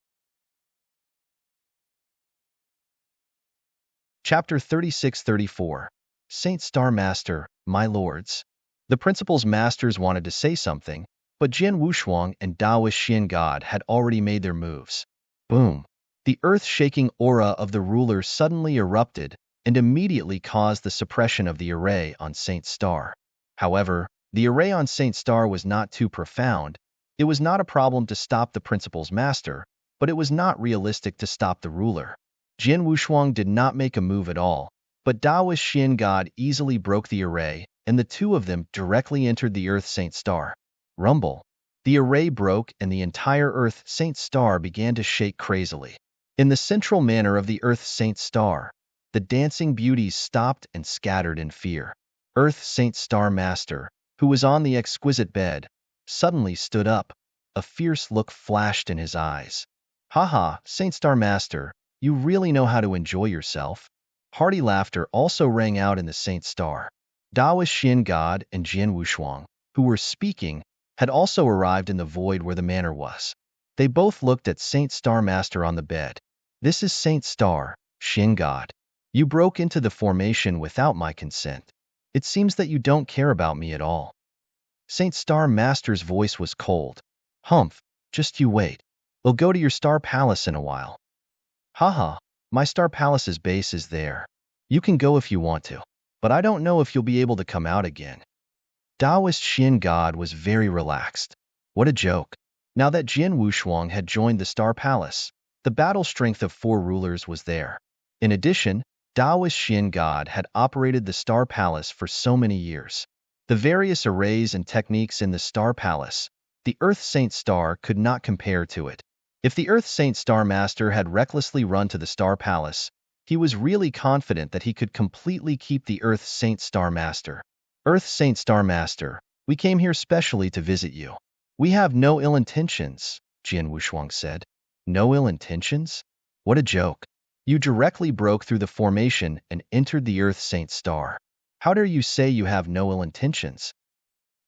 Chapter 36-34. Saint Star Master, my lords. The principal's masters wanted to say something, but Jian Wushuang and Taoist Xian God had already made their moves. Boom! The earth-shaking aura of the ruler suddenly erupted and immediately caused the suppression of the array on Saint Star. However, the array on Saint Star was not too profound. It was not a problem to stop the principal's master, but it was not realistic to stop the ruler. Jian Wushuang did not make a move at all, but Taoist Xian God easily broke the array, and the two of them directly entered the Earth Saint Star. Rumble. The array broke and the entire Earth Saint Star began to shake crazily. In the central manor of the Earth Saint Star, the dancing beauties stopped and scattered in fear. Earth Saint Star Master, who was on the exquisite bed, suddenly stood up. A fierce look flashed in his eyes. Haha, Saint Star Master, you really know how to enjoy yourself. Hearty laughter also rang out in the Saint Star. Taoist Xian God and Jian Wushuang, who were speaking, had also arrived in the void where the manor was. They both looked at Saint Star Master on the bed. This is Saint Star, Xian God. You broke into the formation without my consent. It seems that you don't care about me at all. Saint Star Master's voice was cold. Humph, just you wait. We'll go to your Star Palace in a while. Haha, my Star Palace's base is there. You can go if you want to, but I don't know if you'll be able to come out again. Taoist Xian God was very relaxed. What a joke. Now that Jian Wushuang had joined the Star Palace, the battle strength of 4 rulers was there. In addition, Taoist Xian God had operated the Star Palace for so many years. The various arrays and techniques in the Star Palace, the Earth Saint Star could not compare to it. If the Earth Saint Star Master had recklessly run to the Star Palace, he was really confident that he could completely keep the Earth Saint Star Master. Earth Saint Star Master, we came here specially to visit you. We have no ill intentions, Jian Wushuang said. No ill intentions? What a joke. You directly broke through the formation and entered the Earth Saint Star. How dare you say you have no ill intentions?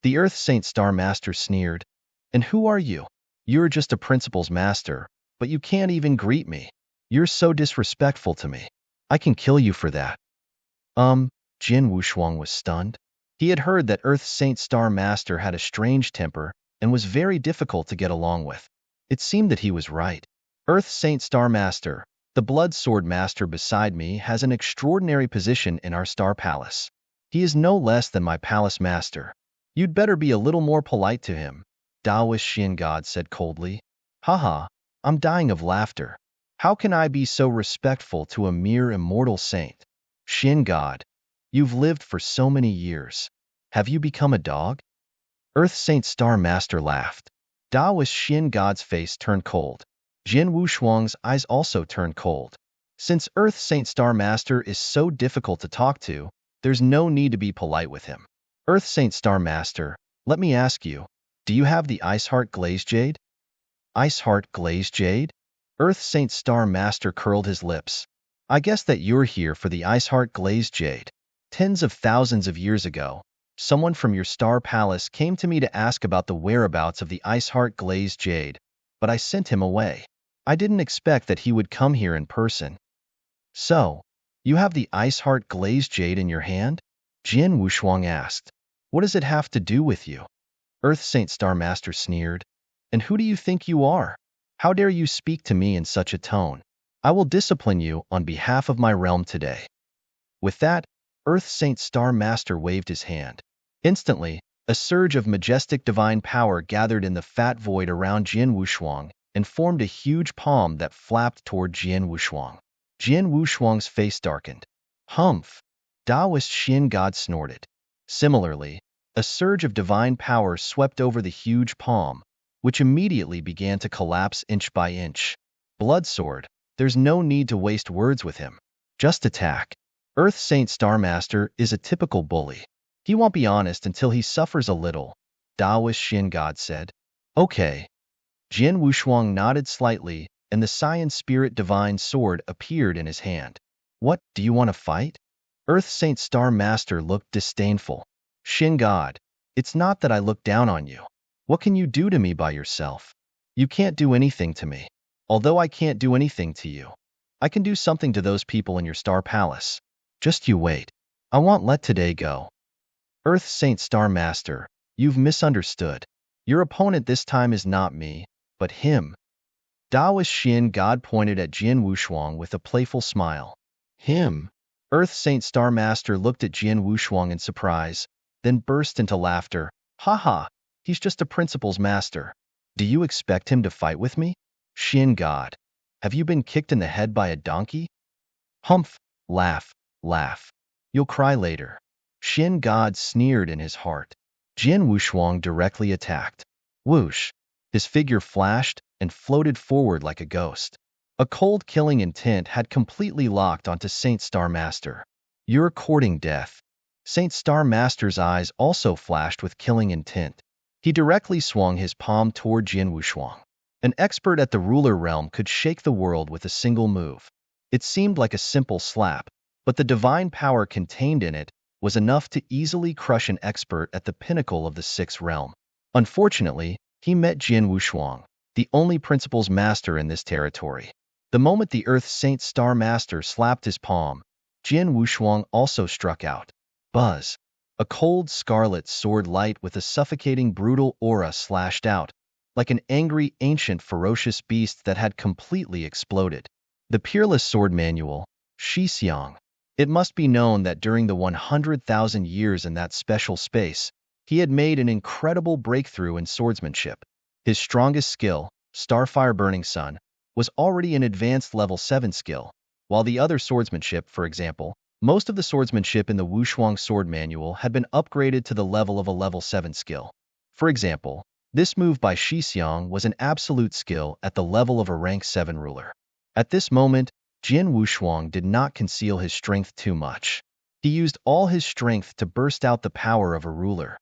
The Earth Saint Star Master sneered. And who are you? You're just a principal's master, but you can't even greet me. You're so disrespectful to me. I can kill you for that. Jin Wushuang was stunned. He had heard that Earth's Saint Star Master had a strange temper and was very difficult to get along with. It seemed that he was right. Earth's Saint Star Master, the Blood Sword Master beside me, has an extraordinary position in our Star Palace. He is no less than my Palace Master. You'd better be a little more polite to him, Taoist Shin God said coldly. Haha, I'm dying of laughter. How can I be so respectful to a mere immortal saint? Shin God, you've lived for so many years. Have you become a dog? Earth Saint Star Master laughed. Taoist Shin God's face turned cold. Jin Wushuang's eyes also turned cold. Since Earth Saint Star Master is so difficult to talk to, there's no need to be polite with him. Earth Saint Star Master, let me ask you, do you have the Ice Heart Glazed Jade? Ice Heart Glazed Jade? Earth Saint Star Master curled his lips. I guess that you're here for the Ice Heart Glazed Jade. Tens of thousands of years ago, someone from your Star Palace came to me to ask about the whereabouts of the Ice Heart Glazed Jade, but I sent him away. I didn't expect that he would come here in person. So, you have the Ice Heart Glazed Jade in your hand? Jin Wushuang asked. What does it have to do with you? Earth Saint Star Master sneered. And who do you think you are? How dare you speak to me in such a tone? I will discipline you on behalf of my realm today. With that, Earth Saint Star Master waved his hand. Instantly, a surge of majestic divine power gathered in the fat void around Jin Wushuang and formed a huge palm that flapped toward Jin Wushuang. Jin Wushuang's face darkened. Humph! Taoist Shin God snorted. Similarly, a surge of divine power swept over the huge palm, which immediately began to collapse inch by inch. Blood Sword, there's no need to waste words with him. Just attack. Earth Saint Star Master is a typical bully. He won't be honest until he suffers a little, Taoist Shin God said. Okay. Jin Wushuang nodded slightly, and the Saiyan Spirit Divine Sword appeared in his hand. What, do you want to fight? Earth Saint Star Master looked disdainful. Shin God, it's not that I look down on you. What can you do to me by yourself? You can't do anything to me. Although I can't do anything to you, I can do something to those people in your Star Palace. Just you wait. I won't let today go. Earth Saint Star Master, you've misunderstood. Your opponent this time is not me, but him. Taoist Shin God pointed at Jin Wushuang with a playful smile. Him? Earth Saint Star Master looked at Jin Wushuang in surprise, then burst into laughter. Haha, he's just a principal's master. Do you expect him to fight with me? Shin God, have you been kicked in the head by a donkey? Humph, laugh, laugh. You'll cry later. Shin God sneered in his heart. Jin Wushuang directly attacked. Whoosh! His figure flashed and floated forward like a ghost. A cold killing intent had completely locked onto Saint Star Master. You're courting death. Saint Star Master's eyes also flashed with killing intent. He directly swung his palm toward Jin Wushuang. An expert at the ruler realm could shake the world with a single move. It seemed like a simple slap, but the divine power contained in it was enough to easily crush an expert at the pinnacle of the sixth realm. Unfortunately, he met Jin Wushuang, the only principal's master in this territory. The moment the Earth Saint Star Master slapped his palm, Jin Wushuang also struck out. Buzz! A cold scarlet sword light with a suffocating brutal aura slashed out, like an angry, ancient, ferocious beast that had completely exploded. The Peerless Sword Manual, Shixiang. It must be known that during the 100,000 years in that special space, he had made an incredible breakthrough in swordsmanship. His strongest skill, Starfire Burning Sun, was already an advanced level 7 skill, while the other swordsmanship, for example, most of the swordsmanship in the Wushuang Sword Manual had been upgraded to the level of a level 7 skill. For example, this move by Shixiang was an absolute skill at the level of a rank 7 ruler. At this moment, Jin Wushuang did not conceal his strength too much. He used all his strength to burst out the power of a ruler.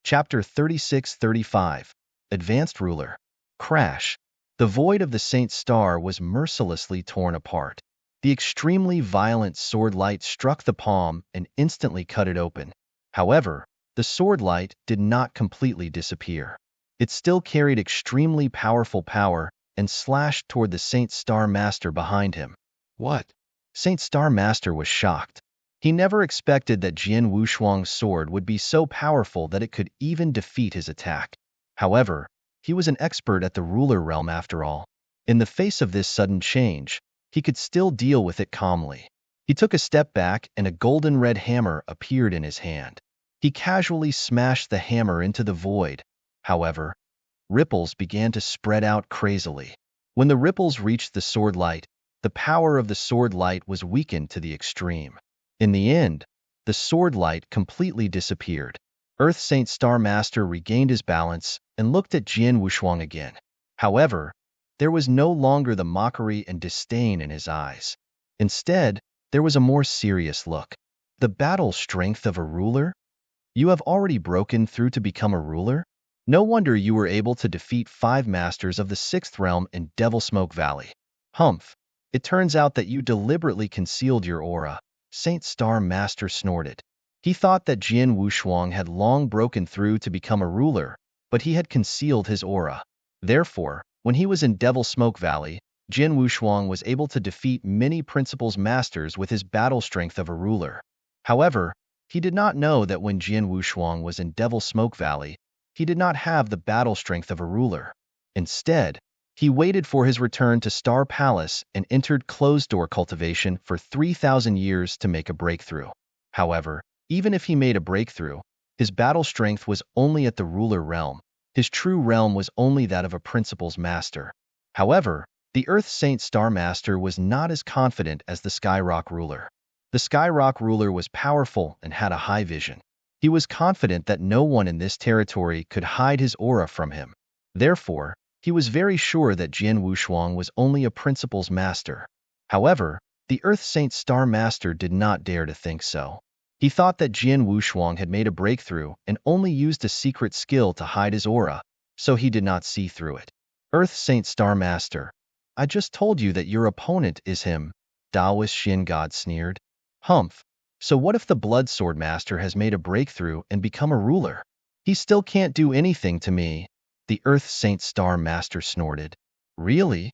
Chapter 36-35 Advanced Ruler. Crash. The void of the Saint Star was mercilessly torn apart. The extremely violent sword light struck the palm and instantly cut it open. However, the sword light did not completely disappear. It still carried extremely powerful power and slashed toward the Saint Star Master behind him. What? Saint Star Master was shocked. He never expected that Jian Wushuang's sword would be so powerful that it could even defeat his attack. However, he was an expert at the ruler realm after all. In the face of this sudden change, he could still deal with it calmly. He took a step back and a golden red hammer appeared in his hand. He casually smashed the hammer into the void. However, ripples began to spread out crazily. When the ripples reached the sword light, the power of the sword light was weakened to the extreme. In the end, the sword light completely disappeared. Earth Saint Star Master regained his balance and looked at Jian Wushuang again. However, there was no longer the mockery and disdain in his eyes. Instead, there was a more serious look. The battle strength of a ruler? You have already broken through to become a ruler? No wonder you were able to defeat 5 masters of the 6th realm in Devil Smoke Valley. Humph. It turns out that you deliberately concealed your aura, Saint Star Master snorted. He thought that Jian Wushuang had long broken through to become a ruler, but he had concealed his aura. Therefore, when he was in Devil Smoke Valley, Jian Wushuang was able to defeat many principal's masters with his battle strength of a ruler. However, he did not know that when Jian Wushuang was in Devil Smoke Valley, he did not have the battle strength of a ruler. Instead, he waited for his return to Star Palace and entered closed-door cultivation for 3,000 years to make a breakthrough. However, even if he made a breakthrough, his battle strength was only at the ruler realm. His true realm was only that of a principal's master. However, the Earth Saint Star Master was not as confident as the Skyrock ruler. The Skyrock ruler was powerful and had a high vision. He was confident that no one in this territory could hide his aura from him. Therefore, he was very sure that Jian Wushuang was only a principal's master. However, the Earth Saint Star Master did not dare to think so. He thought that Jian Wushuang had made a breakthrough and only used a secret skill to hide his aura, so he did not see through it. Earth Saint Star Master, I just told you that your opponent is him, Taoist Shin God sneered. Humph. So what if the Blood Sword Master has made a breakthrough and become a ruler? He still can't do anything to me, the Earth Saint Star Master snorted. Really?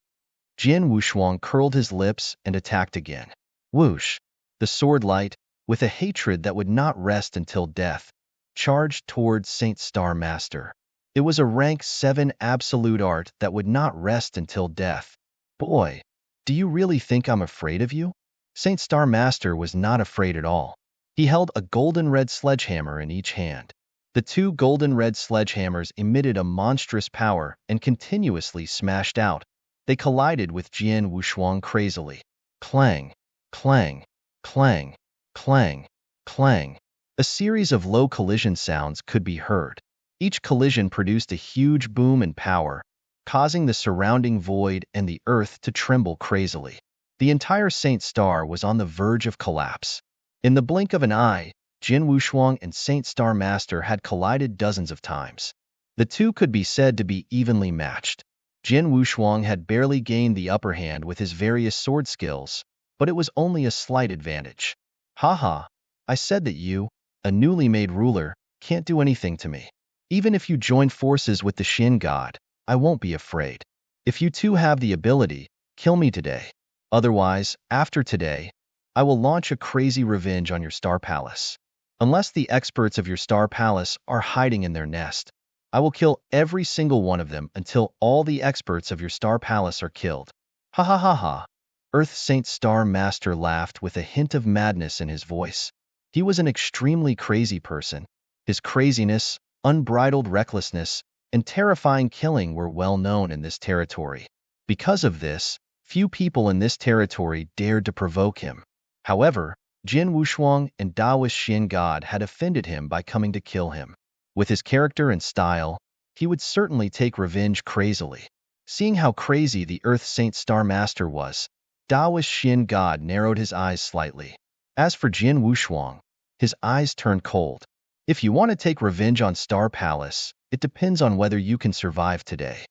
Jian Wushuang curled his lips and attacked again. Whoosh! The sword light, with a hatred that would not rest until death, charged towards Saint Star Master. It was a rank 7 absolute art that would not rest until death. Boy, do you really think I'm afraid of you? Saint Star Master was not afraid at all. He held a golden red sledgehammer in each hand. The 2 golden red sledgehammers emitted a monstrous power and continuously smashed out. They collided with Jian Wushuang crazily. Clang, clang, clang, clang, clang. A series of low collision sounds could be heard. Each collision produced a huge boom in power, causing the surrounding void and the earth to tremble crazily. The entire Saint Star was on the verge of collapse. In the blink of an eye, Jian Wushuang and Saint Star Master had collided dozens of times. The two could be said to be evenly matched. Jian Wushuang had barely gained the upper hand with his various sword skills, but it was only a slight advantage. Haha, I said that you, a newly made ruler, can't do anything to me. Even if you join forces with the Shin God, I won't be afraid. If you two have the ability, kill me today. Otherwise, after today, I will launch a crazy revenge on your Star Palace. Unless the experts of your Star Palace are hiding in their nest, I will kill every single one of them until all the experts of your Star Palace are killed. Ha ha ha ha. Earth Saint Star Master laughed with a hint of madness in his voice. He was an extremely crazy person. His craziness, unbridled recklessness, and terrifying killing were well known in this territory. Because of this, few people in this territory dared to provoke him. However, Jian Wushuang and Taoist Shin God had offended him by coming to kill him. With his character and style, he would certainly take revenge crazily. Seeing how crazy the Earth Saint Star Master was, Taoist Shin God narrowed his eyes slightly. As for Jian Wushuang, his eyes turned cold. If you want to take revenge on Star Palace, it depends on whether you can survive today.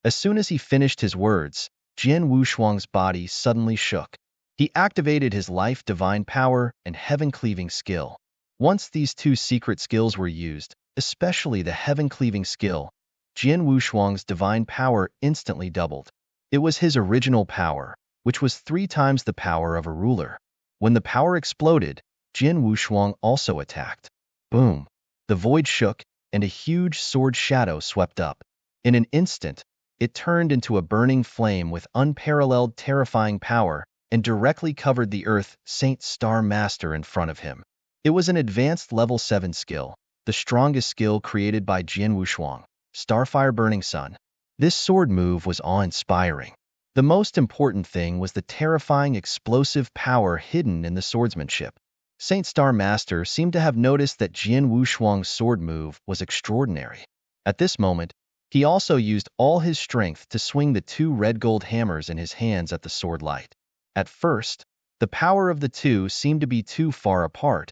As soon as he finished his words, Jian Wushuang's body suddenly shook. He activated his life divine power and heaven-cleaving skill. Once these 2 secret skills were used, especially the heaven-cleaving skill, Jian Wushuang's divine power instantly doubled. It was his original power, which was 3 times the power of a ruler. When the power exploded, Jin Wushuang also attacked. Boom! The void shook, and a huge sword shadow swept up. In an instant, it turned into a burning flame with unparalleled terrifying power and directly covered the Earth Saint Star Master in front of him. It was an advanced level 7 skill, the strongest skill created by Jin Wushuang, Starfire Burning Sun. This sword move was awe-inspiring. The most important thing was the terrifying explosive power hidden in the swordsmanship. Saint Star Master seemed to have noticed that Jin Wushuang's sword move was extraordinary. At this moment, he also used all his strength to swing the 2 red gold hammers in his hands at the sword light. At first, the power of the two seemed to be too far apart.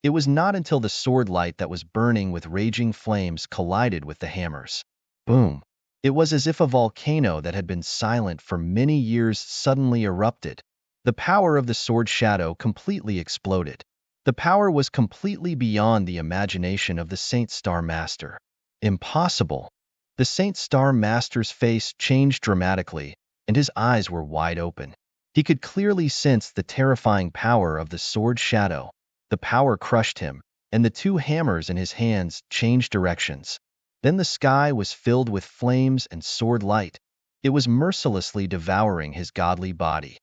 It was not until the sword light that was burning with raging flames collided with the hammers. Boom! It was as if a volcano that had been silent for many years suddenly erupted. The power of the sword shadow completely exploded. The power was completely beyond the imagination of the Saint Star Master. Impossible! The Saint Star Master's face changed dramatically, and his eyes were wide open. He could clearly sense the terrifying power of the sword shadow. The power crushed him, and the 2 hammers in his hands changed directions. Then the sky was filled with flames and sword light. It was mercilessly devouring his godly body.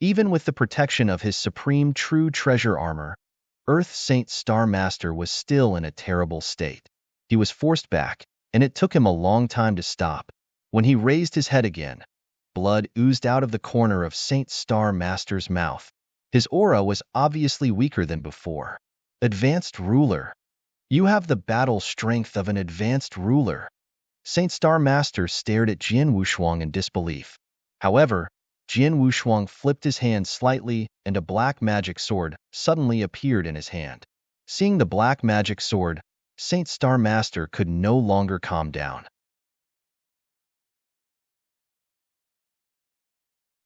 Even with the protection of his supreme true treasure armor, Earth Saint Star Master was still in a terrible state. He was forced back, and it took him a long time to stop. When he raised his head again, blood oozed out of the corner of Saint Star Master's mouth. His aura was obviously weaker than before. Advanced Ruler. You have the battle strength of an advanced ruler. Saint Star Master stared at Jin Wushuang in disbelief. However, Jin Wushuang flipped his hand slightly, and a black magic sword suddenly appeared in his hand. Seeing the black magic sword, Saint Star Master could no longer calm down.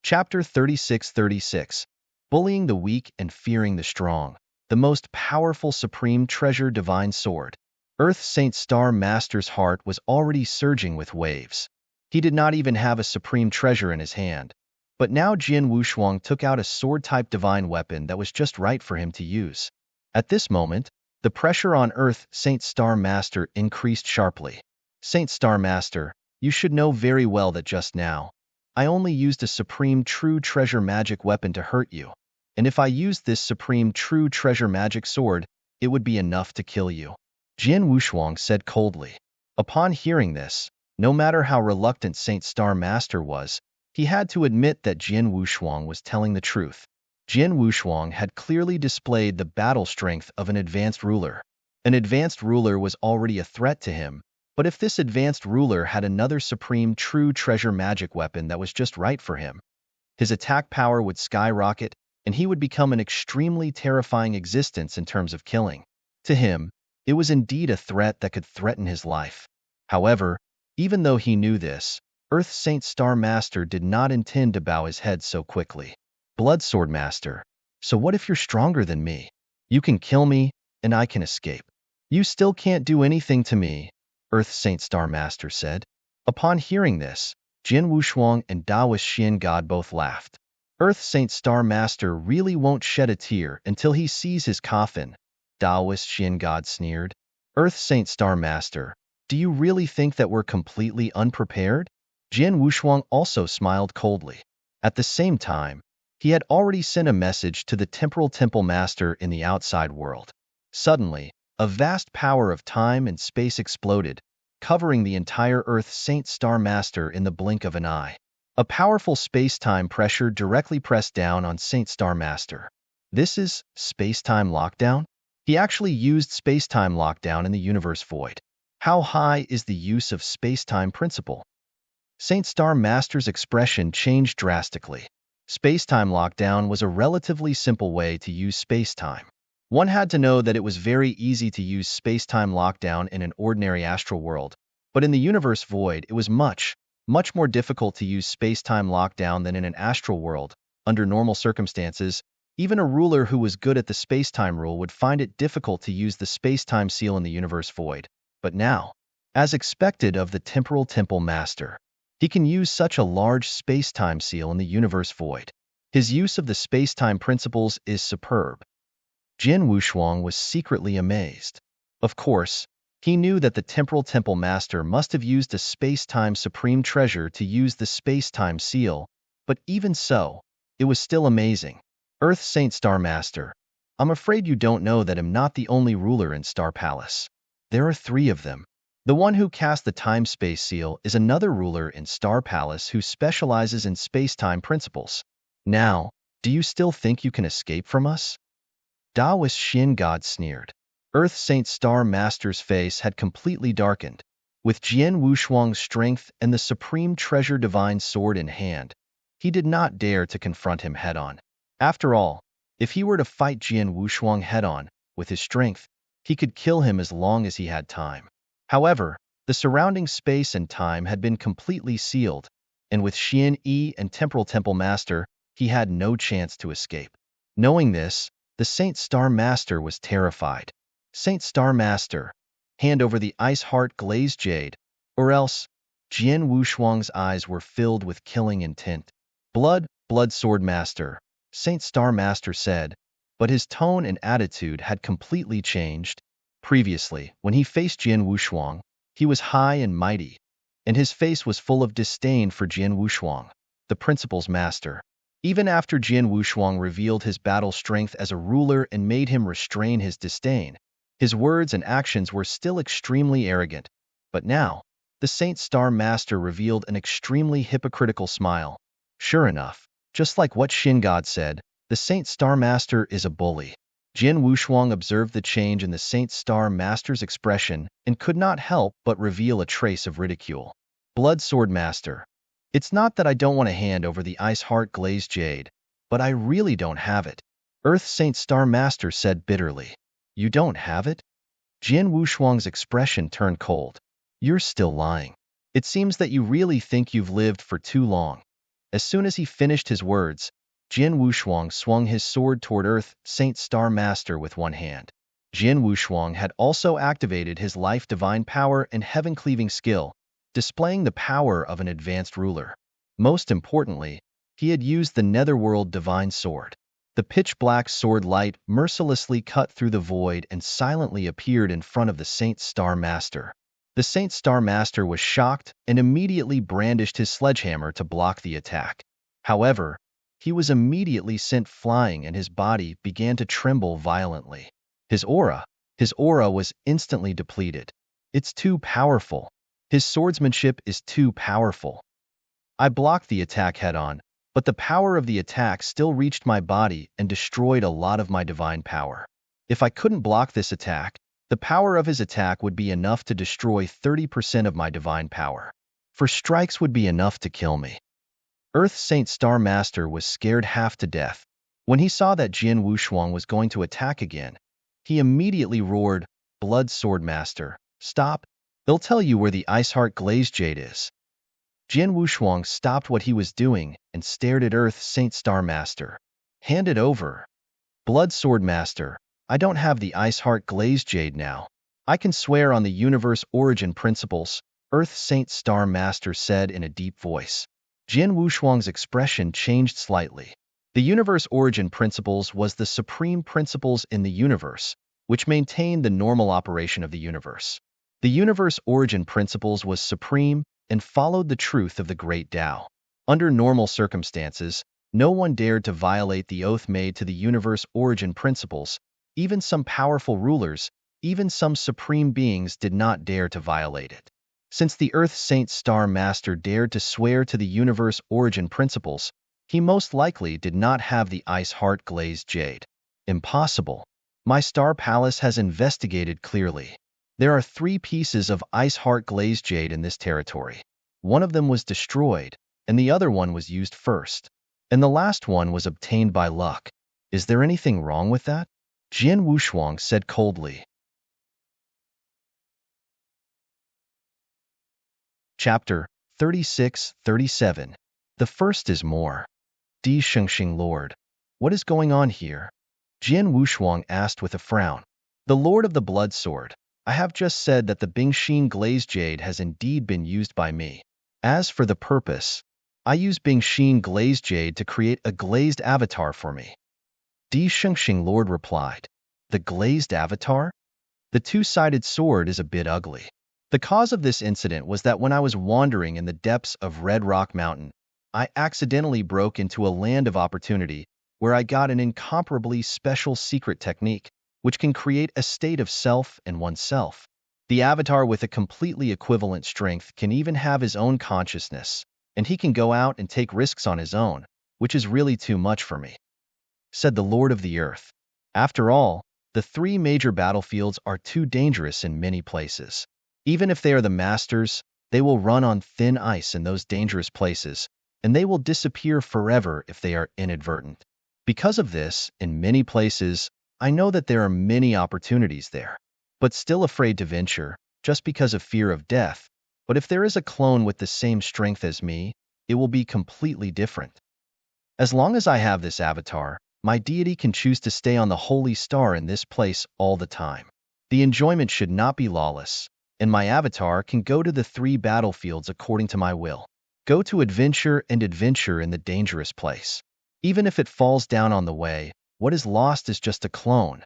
Chapter 36:36. Bullying the weak and fearing the strong. The most powerful supreme treasure divine sword. Earth Saint Star Master's heart was already surging with waves. He did not even have a supreme treasure in his hand. But now Jin Wushuang took out a sword-type divine weapon that was just right for him to use. At this moment, the pressure on Earth Saint Star Master increased sharply. Saint Star Master, you should know very well that just now, I only used a supreme true treasure magic weapon to hurt you. And if I used this supreme true treasure magic sword, it would be enough to kill you. Jin Wushuang said coldly. Upon hearing this, no matter how reluctant Saint Star Master was, he had to admit that Jin Wushuang was telling the truth. Jin Wushuang had clearly displayed the battle strength of an advanced ruler. An advanced ruler was already a threat to him, but if this advanced ruler had another supreme true treasure magic weapon that was just right for him, his attack power would skyrocket, and he would become an extremely terrifying existence in terms of killing. To him, it was indeed a threat that could threaten his life. However, even though he knew this, Earth Saint Star Master did not intend to bow his head so quickly. Blood Sword Master, so what if you're stronger than me? You can kill me, and I can escape. You still can't do anything to me, Earth Saint Star Master said. Upon hearing this, Jin Wushuang and Taoist Xian God both laughed. Earth Saint Star Master really won't shed a tear until he sees his coffin, Taoist Xian God sneered. Earth Saint Star Master, do you really think that we're completely unprepared? Jin Wushuang also smiled coldly. At the same time, he had already sent a message to the Temporal Temple Master in the outside world. Suddenly, a vast power of time and space exploded, covering the entire Earth Saint Star Master in the blink of an eye. A powerful space-time pressure directly pressed down on Saint Star Master. This is space-time lockdown? He actually used space-time lockdown in the universe void. How high is the use of space-time principle? Saint Star Master's expression changed drastically. Space-time lockdown was a relatively simple way to use space-time. One had to know that it was very easy to use space-time lockdown in an ordinary astral world, but in the universe void it was much more difficult to use space-time lockdown than in an astral world. Under normal circumstances, even a ruler who was good at the space-time rule would find it difficult to use the space-time seal in the universe void. But now, as expected of the Temporal Temple Master, He can use such a large space-time seal in the universe void. His use of the space-time principles is superb. Jin Wushuang was secretly amazed. Of course, he knew that the Temporal Temple Master must have used a space-time supreme treasure to use the space-time seal, but even so, it was still amazing. Earth Saint Star Master, I'm afraid you don't know that I'm not the only ruler in Star Palace. There are 3 of them. The one who cast the time-space seal is another ruler in Star Palace who specializes in space-time principles. Now, do you still think you can escape from us? Taoist Shin God sneered. Earth Saint Star Master's face had completely darkened. With Jian Wushuang's strength and the supreme treasure divine sword in hand, he did not dare to confront him head-on. After all, if he were to fight Jian Wushuang head-on, with his strength, he could kill him as long as he had time. However, the surrounding space and time had been completely sealed, and with Xian Yi and Temporal Temple Master, he had no chance to escape. Knowing this, the Saint Star Master was terrified. Saint Star Master, hand over the ice heart glazed jade, or else. Jian Wushuang's eyes were filled with killing intent. Blood Sword Master, Saint Star Master said, but his tone and attitude had completely changed. Previously, when he faced Jian Wushuang, he was high and mighty, and his face was full of disdain for Jian Wushuang, the principal's master. Even after Jian Wushuang revealed his battle strength as a ruler and made him restrain his disdain, his words and actions were still extremely arrogant. But now, the Saint Star Master revealed an extremely hypocritical smile. Sure enough, just like what Shin God said, the Saint Star Master is a bully. Jian Wushuang observed the change in the Saint Star Master's expression and could not help but reveal a trace of ridicule. Blood Sword Master, it's not that I don't want to hand over the ice heart glazed jade, but I really don't have it. Earth Saint Star Master said bitterly. You don't have it? Jian Wushuang's expression turned cold. You're still lying. It seems that you really think you've lived for too long. As soon as he finished his words, Jian Wushuang swung his sword toward Earth Saint Star Master with one hand. Jian Wushuang had also activated his life divine power and heaven-cleaving skill, displaying the power of an advanced ruler. Most importantly, he had used the Netherworld Divine Sword. The pitch-black sword light mercilessly cut through the void and silently appeared in front of the Saint Star Master. The Saint Star Master was shocked and immediately brandished his sledgehammer to block the attack. However, he was immediately sent flying and his body began to tremble violently. His aura was instantly depleted. It's too powerful. His swordsmanship is too powerful. I blocked the attack head-on, but the power of the attack still reached my body and destroyed a lot of my divine power. If I couldn't block this attack, the power of his attack would be enough to destroy 30% of my divine power. 4 strikes would be enough to kill me. Earth Saint Star Master was scared half to death. When he saw that Jian Wushuang was going to attack again, he immediately roared, Blood Sword Master, stop! They'll tell you where the Ice Heart Glazed Jade is. Jian Wushuang stopped what he was doing and stared at Earth Saint Star Master. Hand it over. Blood Sword Master, I don't have the Ice Heart Glazed Jade now. I can swear on the universe origin principles, Earth Saint Star Master said in a deep voice. Jian Wushuang's expression changed slightly. The universe origin principles was the supreme principles in the universe, which maintained the normal operation of the universe. The universe origin principles was supreme and followed the truth of the great Tao. Under normal circumstances, no one dared to violate the oath made to the universe origin principles. Even some powerful rulers, even some supreme beings did not dare to violate it. Since the Earth Saint Star Master dared to swear to the universe origin principles, he most likely did not have the Ice Heart Glazed Jade. Impossible. My Star Palace has investigated clearly. There are 3 pieces of Ice Heart Glazed Jade in this territory. One of them was destroyed, and the other one was used first. And the last one was obtained by luck. Is there anything wrong with that? Jian Wushuang said coldly. Chapter 36-37. The first is more. Di Shengxing Lord. What is going on here? Jian Wushuang asked with a frown. The Lord of the Blood Sword, I have just said that the Bingxin Glazed Jade has indeed been used by me. As for the purpose, I use Bingxin glazed jade to create a glazed avatar for me. Di Shengxing Lord replied. The glazed avatar? The two-sided sword is a bit ugly. The cause of this incident was that when I was wandering in the depths of Red Rock Mountain, I accidentally broke into a land of opportunity where I got an incomparably special secret technique, which can create a state of self and oneself. The avatar with a completely equivalent strength can even have his own consciousness, and he can go out and take risks on his own, which is really too much for me, said the Lord of the Earth. After all, the three major battlefields are too dangerous in many places. Even if they are the masters, they will run on thin ice in those dangerous places, and they will disappear forever if they are inadvertent. Because of this, in many places, I know that there are many opportunities there, but still afraid to venture, just because of fear of death. But if there is a clone with the same strength as me, it will be completely different. As long as I have this avatar, my deity can choose to stay on the holy star in this place all the time. The enjoyment should not be lawless, and my avatar can go to the three battlefields according to my will. Go to adventure and adventure in the dangerous place. Even if it falls down on the way, what is lost is just a clone.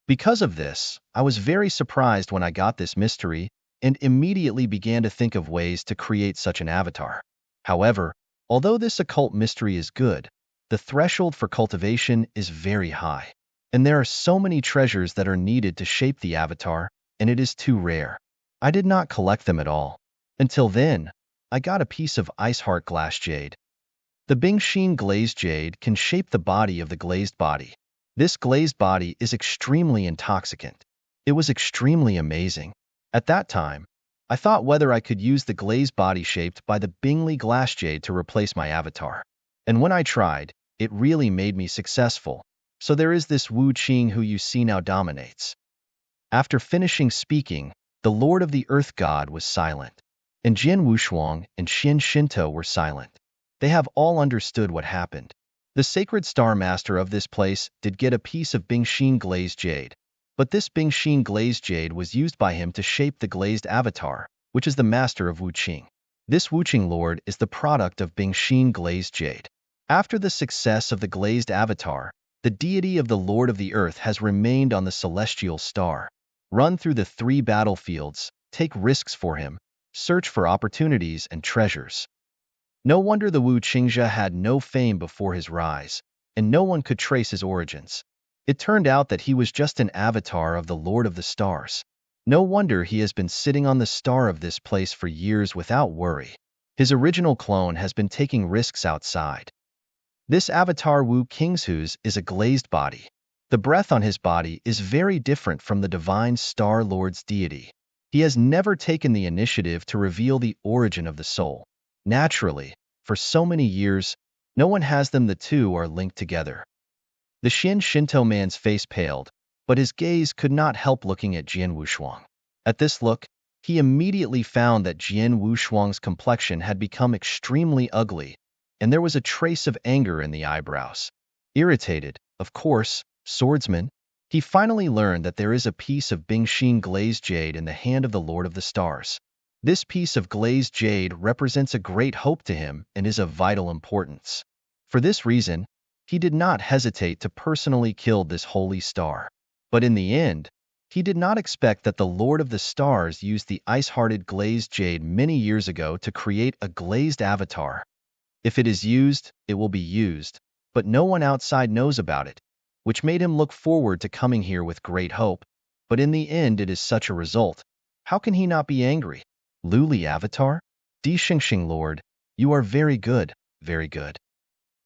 Because of this, I was very surprised when I got this mystery and immediately began to think of ways to create such an avatar. However, although this occult mystery is good, the threshold for cultivation is very high, and there are so many treasures that are needed to shape the avatar, and it is too rare. I did not collect them at all. Until then, I got a piece of ice heart glass jade. The Bingxin glazed jade can shape the body of the glazed body. This glazed body is extremely intoxicant. It was extremely amazing. At that time, I thought whether I could use the glazed body shaped by the Bingli glass jade to replace my avatar. And when I tried, it really made me successful. So there is this Wu Qing who you see now dominates. After finishing speaking, the Lord of the Earth God was silent, and Jian Wushuang and Xin Shinto were silent. They have all understood what happened. The sacred star master of this place did get a piece of Bingxin glazed jade, but this Bingxin glazed jade was used by him to shape the glazed avatar, which is the master of Wu Qing. This Wuqing Lord is the product of Bingxin glazed jade. After the success of the glazed avatar, the deity of the Lord of the Earth has remained on the celestial star. Run through the three battlefields, take risks for him, search for opportunities and treasures. No wonder the Wu Qingxia had no fame before his rise, and no one could trace his origins. It turned out that he was just an avatar of the Lord of the Stars. No wonder he has been sitting on the star of this place for years without worry. His original clone has been taking risks outside. This avatar Wu Qingxu's is a glazed body. The breath on his body is very different from the divine Star Lord's deity. He has never taken the initiative to reveal the origin of the soul. Naturally, for so many years, no one has them. The two are linked together. The Xin Shinto man's face paled, but his gaze could not help looking at Jian Wushuang. At this look, he immediately found that Jian Wushuang's complexion had become extremely ugly, and there was a trace of anger in the eyebrows. Irritated, of course, Swordsman, he finally learned that there is a piece of Bingxin glazed jade in the hand of the Lord of the Stars. This piece of glazed jade represents a great hope to him and is of vital importance. For this reason, he did not hesitate to personally kill this holy star. But in the end, he did not expect that the Lord of the Stars used the ice-hearted glazed jade many years ago to create a glazed avatar. If it is used, it will be used, but no one outside knows about it, which made him look forward to coming here with great hope. But in the end, it is such a result. How can he not be angry? Luli Avatar? Di Shengxing Lord, you are very good, very good.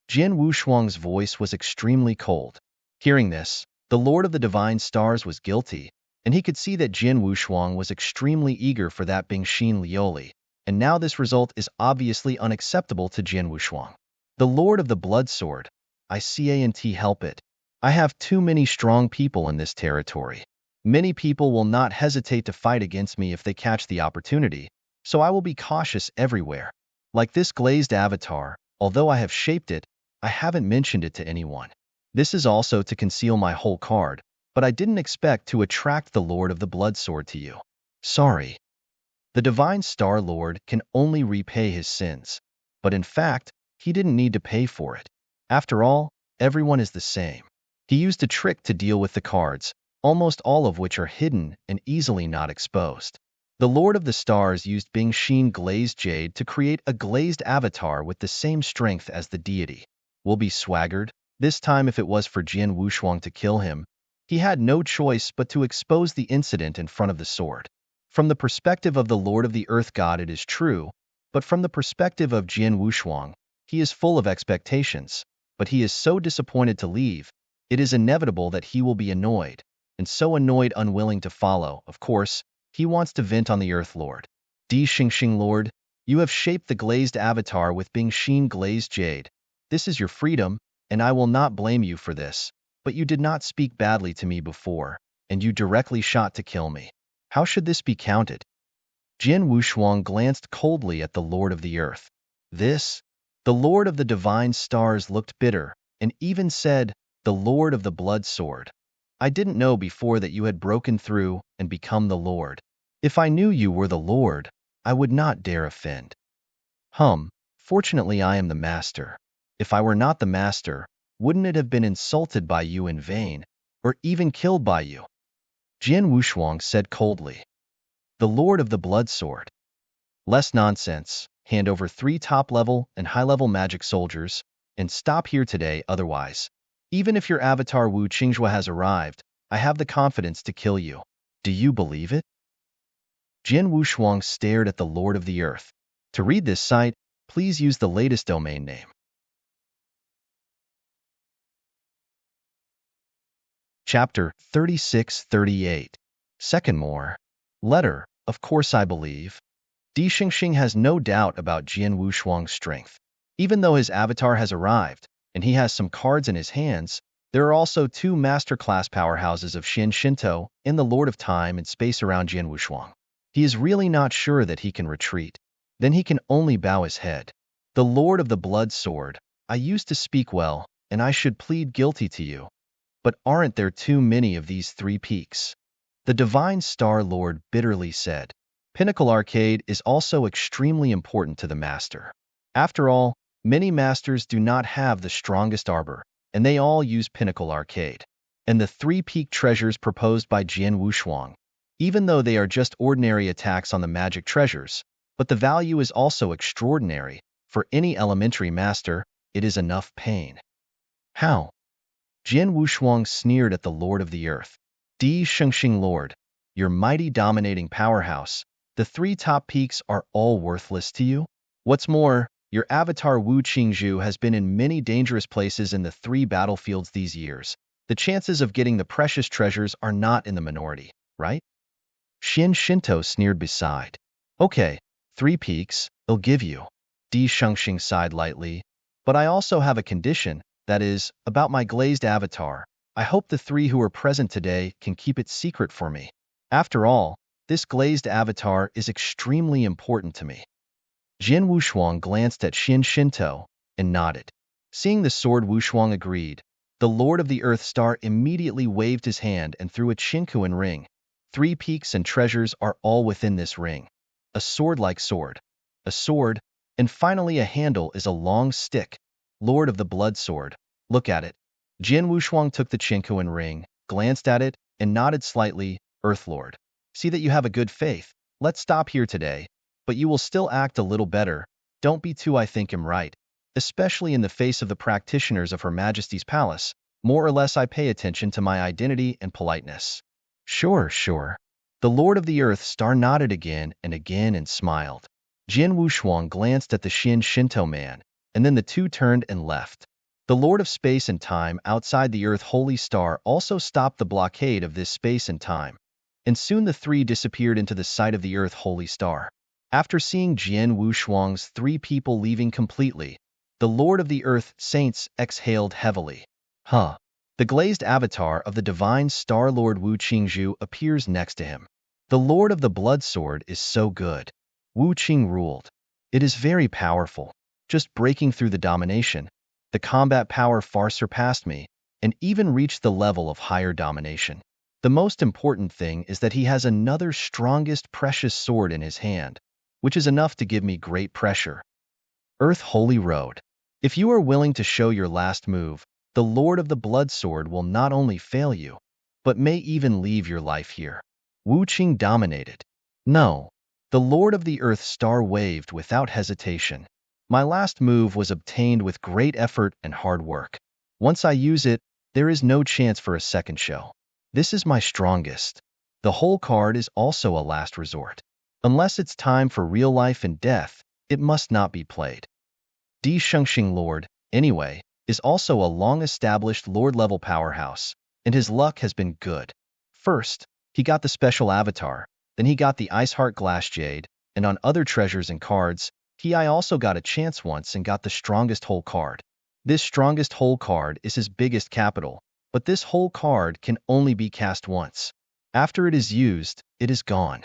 Jian Wushuang's voice was extremely cold. Hearing this, the Lord of the Divine Stars was guilty, and he could see that Jian Wushuang was extremely eager for that Bingxin Lioli, and now this result is obviously unacceptable to Jian Wushuang. The Lord of the Blood Sword, I can't help it. I have too many strong people in this territory. Many people will not hesitate to fight against me if they catch the opportunity, so I will be cautious everywhere. Like this glazed avatar, although I have shaped it, I haven't mentioned it to anyone. This is also to conceal my whole card, but I didn't expect to attract the Lord of the Blood Sword to you. Sorry. The Divine Star Lord can only repay his sins. But in fact, he didn't need to pay for it. After all, everyone is the same. He used a trick to deal with the cards, almost all of which are hidden and easily not exposed. The Lord of the Stars used Bingxin glazed jade to create a glazed avatar with the same strength as the deity. Will be swaggered. This time if it was for Jian Wushuang to kill him, he had no choice but to expose the incident in front of the sword. From the perspective of the Lord of the Earth God it is true, but from the perspective of Jian Wushuang, he is full of expectations, but he is so disappointed to leave, it is inevitable that he will be annoyed, and so annoyed unwilling to follow. Of course, he wants to vent on the Earth Lord. Di Xingxing Lord, you have shaped the glazed avatar with Bingxin glazed jade. This is your freedom, and I will not blame you for this, but you did not speak badly to me before, and you directly shot to kill me. How should this be counted? Jian Wushuang glanced coldly at the Lord of the Earth. This? The Lord of the Divine Stars looked bitter, and even said, the Lord of the Blood Sword. I didn't know before that you had broken through and become the Lord. If I knew you were the Lord, I would not dare offend. Fortunately I am the Master. If I were not the Master, wouldn't it have been insulted by you in vain, or even killed by you? Jian Wushuang said coldly. The Lord of the Blood Sword. Less nonsense. Hand over 3 top-level and high-level magic soldiers, and stop here today otherwise. Even if your avatar Wu Qingzhua has arrived, I have the confidence to kill you. Do you believe it? Jian Wushuang stared at the Lord of the Earth. To read this site, please use the latest domain name. Chapter 3638. Second more. Letter, of course I believe. Di Xingxing has no doubt about Jian Wushuang's strength. Even though his avatar has arrived, and he has some cards in his hands, there are also 2 master-class powerhouses of Xin Shinto and the Lord of Time and Space around Jian Wushuang. He is really not sure that he can retreat. Then he can only bow his head. The Lord of the Blood Sword, I used to speak well, and I should plead guilty to you. But aren't there too many of these 3 peaks? The Divine Star Lord bitterly said. Pinnacle Arcade is also extremely important to the Master. After all, many Masters do not have the strongest arbor, and they all use Pinnacle Arcade. And the 3 peak treasures proposed by Jian Wushuang, even though they are just ordinary attacks on the magic treasures, but the value is also extraordinary. For any elementary master, it is enough pain. How? Jian Wushuang sneered at the Lord of the Earth. Di Xingxing Lord, your mighty dominating powerhouse, the 3 top peaks are all worthless to you? What's more, your avatar Wu Qingzhu has been in many dangerous places in the 3 battlefields these years. The chances of getting the precious treasures are not in the minority, right? Xin Shinto sneered beside. Okay, 3 peaks, I'll give you. Di Xingxing sighed lightly. But I also have a condition, that is, about my glazed avatar. I hope the 3 who are present today can keep it secret for me. After all, this glazed avatar is extremely important to me. Jian Wushuang glanced at Xin Shinto and nodded. Seeing the sword, Wushuang agreed. The Lord of the Earth Star immediately waved his hand and threw a Qingkuan ring. 3 peaks and treasures are all within this ring. A sword-like sword. A sword, and finally a handle is a long stick. Lord of the Blood Sword, look at it. Jian Wushuang took the Qingkuan ring, glanced at it, and nodded slightly. Earth Lord, see that you have a good faith. Let's stop here today. But you will still act a little better. Don't be too I think I'm right. Especially in the face of the practitioners of Her Majesty's palace. More or less I pay attention to my identity and politeness. Sure. The Lord of the Earth Star nodded again and smiled. Jian Wushuang glanced at the Xin Shinto man, and then the 2 turned and left. The Lord of Space and Time outside the Earth Holy Star also stopped the blockade of this space and time. And soon the 3 disappeared into the sight of the Earth Holy Star. After seeing Jian Wushuang's 3 people leaving completely, the Lord of the Earth Saints exhaled heavily. The glazed avatar of the Divine Star Lord Wu Qingzhu appears next to him. The Lord of the Blood Sword is so good. Wu Qing ruled. It is very powerful. Just breaking through the domination. The combat power far surpassed me, and even reached the level of higher domination. The most important thing is that he has another strongest precious sword in his hand, which is enough to give me great pressure. Earth Holy Road. If you are willing to show your last move, the Lord of the Blood Sword will not only fail you, but may even leave your life here. Wu Qing dominated. No. The Lord of the Earth Star waved without hesitation. My last move was obtained with great effort and hard work. Once I use it, there is no chance for a second show. This is my strongest. The whole card is also a last resort. Unless it's time for real life and death, it must not be played. Di Shengxing Lord, anyway, is also a long-established Lord-level powerhouse, and his luck has been good. First, he got the special avatar, then he got the Ice Heart Glass Jade, and on other treasures and cards, I also got a chance once and got the strongest whole card. This strongest whole card is his biggest capital, but this whole card can only be cast once. After it is used, it is gone.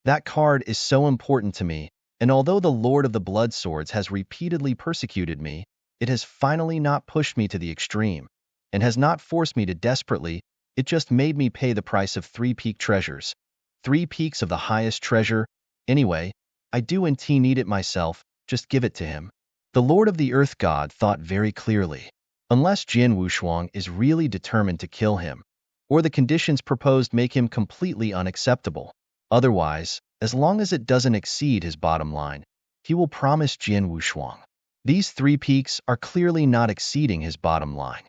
That card is so important to me, and although the Lord of the Blood Swords has repeatedly persecuted me, it has finally not pushed me to the extreme, and has not forced me to desperately, it just made me pay the price of 3 peak treasures. 3 peaks of the highest treasure. Anyway, I do and need it myself, just give it to him. The Lord of the Earth God thought very clearly. Unless Jian Wushuang is really determined to kill him, or the conditions proposed make him completely unacceptable. Otherwise, as long as it doesn't exceed his bottom line, he will promise Jian Wushuang. These 3 peaks are clearly not exceeding his bottom line.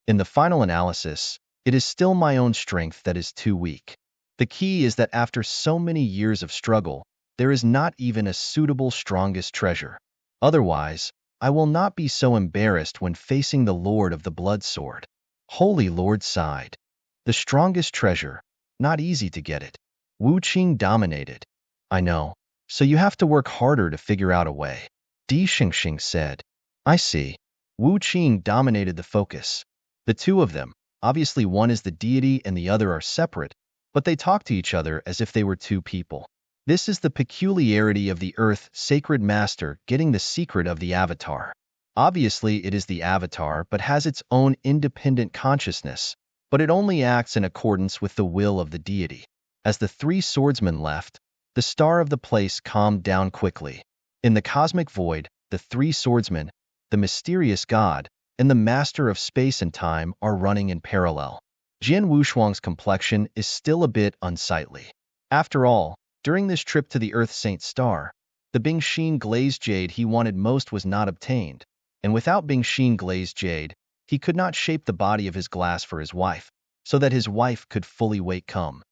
In the final analysis, it is still my own strength that is too weak. The key is that after so many years of struggle, there is not even a suitable strongest treasure. Otherwise, I will not be so embarrassed when facing the Lord of the Blood Sword. Holy Lord sighed. The strongest treasure, not easy to get it. Wu Qing dominated. I know, so you have to work harder to figure out a way. Di Shengxing said. I see. Wu Qing dominated the focus. The two of them, obviously one is the deity and the other are separate, but they talk to each other as if they were 2 people. This is the peculiarity of the Earth Sacred Master getting the secret of the Avatar. Obviously, it is the Avatar but has its own independent consciousness, but it only acts in accordance with the will of the deity. As the 3 swordsmen left, the star of the place calmed down quickly. In the cosmic void, the 3 swordsmen, the mysterious god, and the master of space and time are running in parallel. Jian Wushuang's complexion is still a bit unsightly. After all, during this trip to the Earth Saint Star, the Bingxin glazed jade he wanted most was not obtained, and without Bingxin glazed jade, he could not shape the body of his glass for his wife, so that his wife could fully wake come.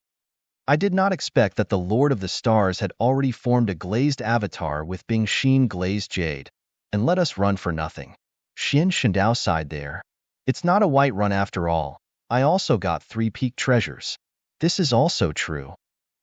I did not expect that the Lord of the Stars had already formed a glazed avatar with Bingxin glazed jade, and let us run for nothing. Xian Shindao sighed there. It's not a white run after all. I also got 3 peak treasures. This is also true.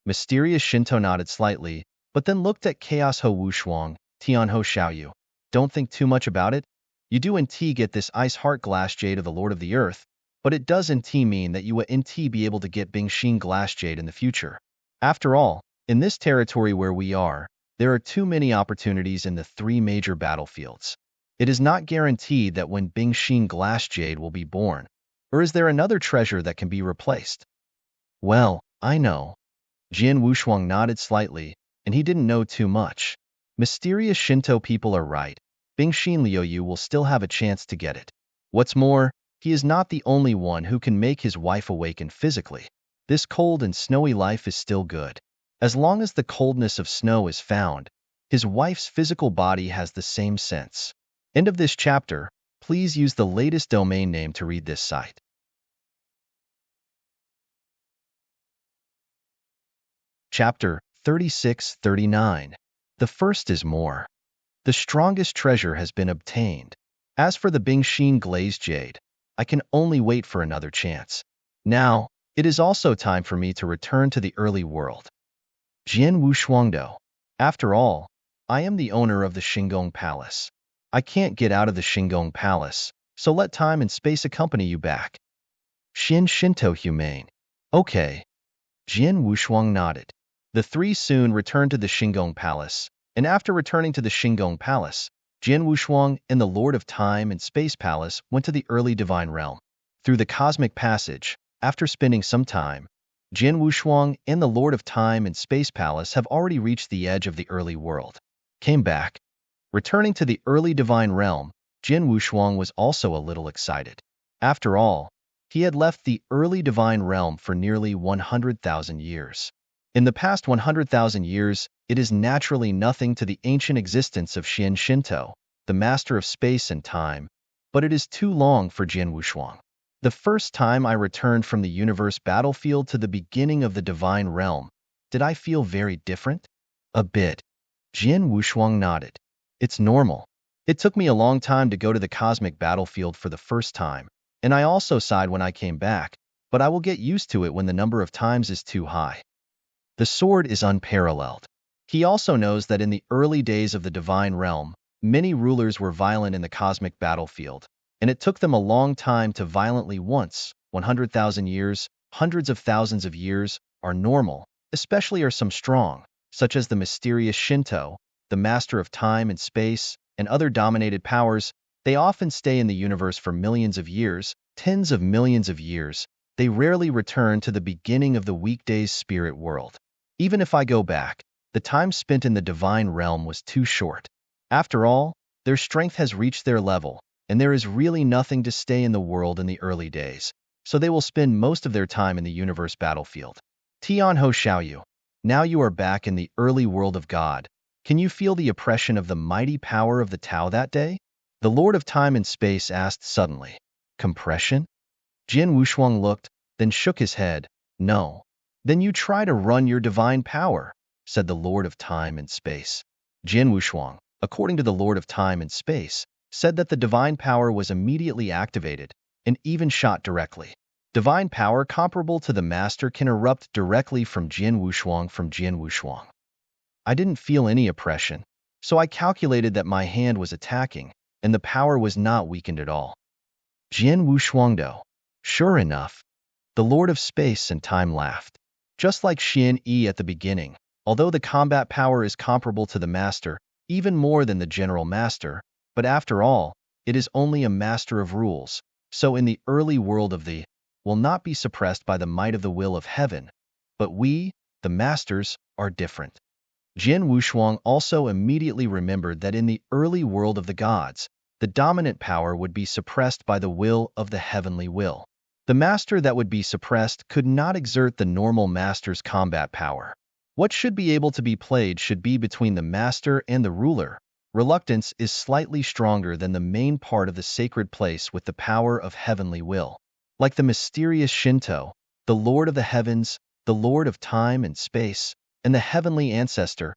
Mysterious Shinto nodded slightly, but then looked at Chaos Ho Wushuang, Tian Ho Xiaoyu. Don't think too much about it. You do get this Ice Heart Glass Jade of the Lord of the Earth, but it does mean that you will be able to get Bingxin Glass Jade in the future. After all, in this territory where we are, there are too many opportunities in the 3 major battlefields. It is not guaranteed that when Bingxin Glass Jade will be born, or is there another treasure that can be replaced? Well, I know. Jian Wushuang nodded slightly, and he didn't know too much. Mysterious Shinto people are right. Bingxin Liuyu will still have a chance to get it. What's more, he is not the only one who can make his wife awaken physically. This cold and snowy life is still good. As long as the coldness of snow is found, his wife's physical body has the same sense. End of this chapter. Please use the latest domain name to read this site. Chapter 36-39. The first is more. The strongest treasure has been obtained. As for the Bingxin glazed jade, I can only wait for another chance. Now, it is also time for me to return to the early world. Jian Wushuangdo. After all, I am the owner of the Xingong Palace. I can't get out of the Xingong Palace, so let time and space accompany you back. Xian Shinto humane. Okay. Jian Wushuang nodded. The 3 soon returned to the Xingong Palace, and after returning to the Xingong Palace, Jian Wushuang and the Lord of Time and Space Palace went to the early divine realm. Through the cosmic passage, after spending some time, Jin Wushuang and the Lord of Time and Space Palace have already reached the edge of the early world. Came back. Returning to the early divine realm, Jin Wushuang was also a little excited. After all, he had left the early divine realm for nearly 100,000 years. In the past 100,000 years, it is naturally nothing to the ancient existence of Xian Shinto, the master of space and time, but it is too long for Jin Wushuang. The first time I returned from the universe battlefield to the beginning of the divine realm, did I feel very different? A bit. Jin Wushuang nodded. It's normal. It took me a long time to go to the cosmic battlefield for the first time, and I also sighed when I came back, but I will get used to it when the number of times is too high. The sword is unparalleled. He also knows that in the early days of the divine realm, many rulers were violent in the cosmic battlefield, and it took them a long time to violently once. 100,000 years, hundreds of thousands of years, are normal, especially are some strong, such as the mysterious Shinto, the master of time and space, and other dominated powers. They often stay in the universe for millions of years, tens of millions of years. They rarely return to the beginning of the weekday's spirit world. Even if I go back, the time spent in the divine realm was too short. After all, their strength has reached their level, and there is really nothing to stay in the world in the early days, so they will spend most of their time in the universe battlefield. Tianho Xiaoyu, now you are back in the early world of God. Can you feel the oppression of the mighty power of the Tao that day? The Lord of Time and Space asked suddenly. Compression? Jin Wushuang looked, then shook his head. No. Then you try to run your divine power, said the Lord of Time and Space. Jin Wushuang, according to the Lord of Time and Space, said that the divine power was immediately activated and even shot directly. Divine power comparable to the master can erupt directly from Jin Wushuang. I didn't feel any oppression, so I calculated that my hand was attacking, and the power was not weakened at all. Jin Wushuangdo. Sure enough, the Lord of Space and Time laughed. Just like Xian Yi at the beginning, although the combat power is comparable to the master, even more than the general master, but after all, it is only a master of rules, so in the early world of the will not be suppressed by the might of the will of heaven, but we, the masters, are different. Jin Wushuang also immediately remembered that in the early world of the gods, the dominant power would be suppressed by the will of the heavenly will. The master that would be suppressed could not exert the normal master's combat power. What should be able to be played should be between the master and the ruler. Reluctance is slightly stronger than the main part of the sacred place with the power of heavenly will. Like the mysterious Shinto, the Lord of the heavens, the Lord of time and space, and the heavenly ancestor,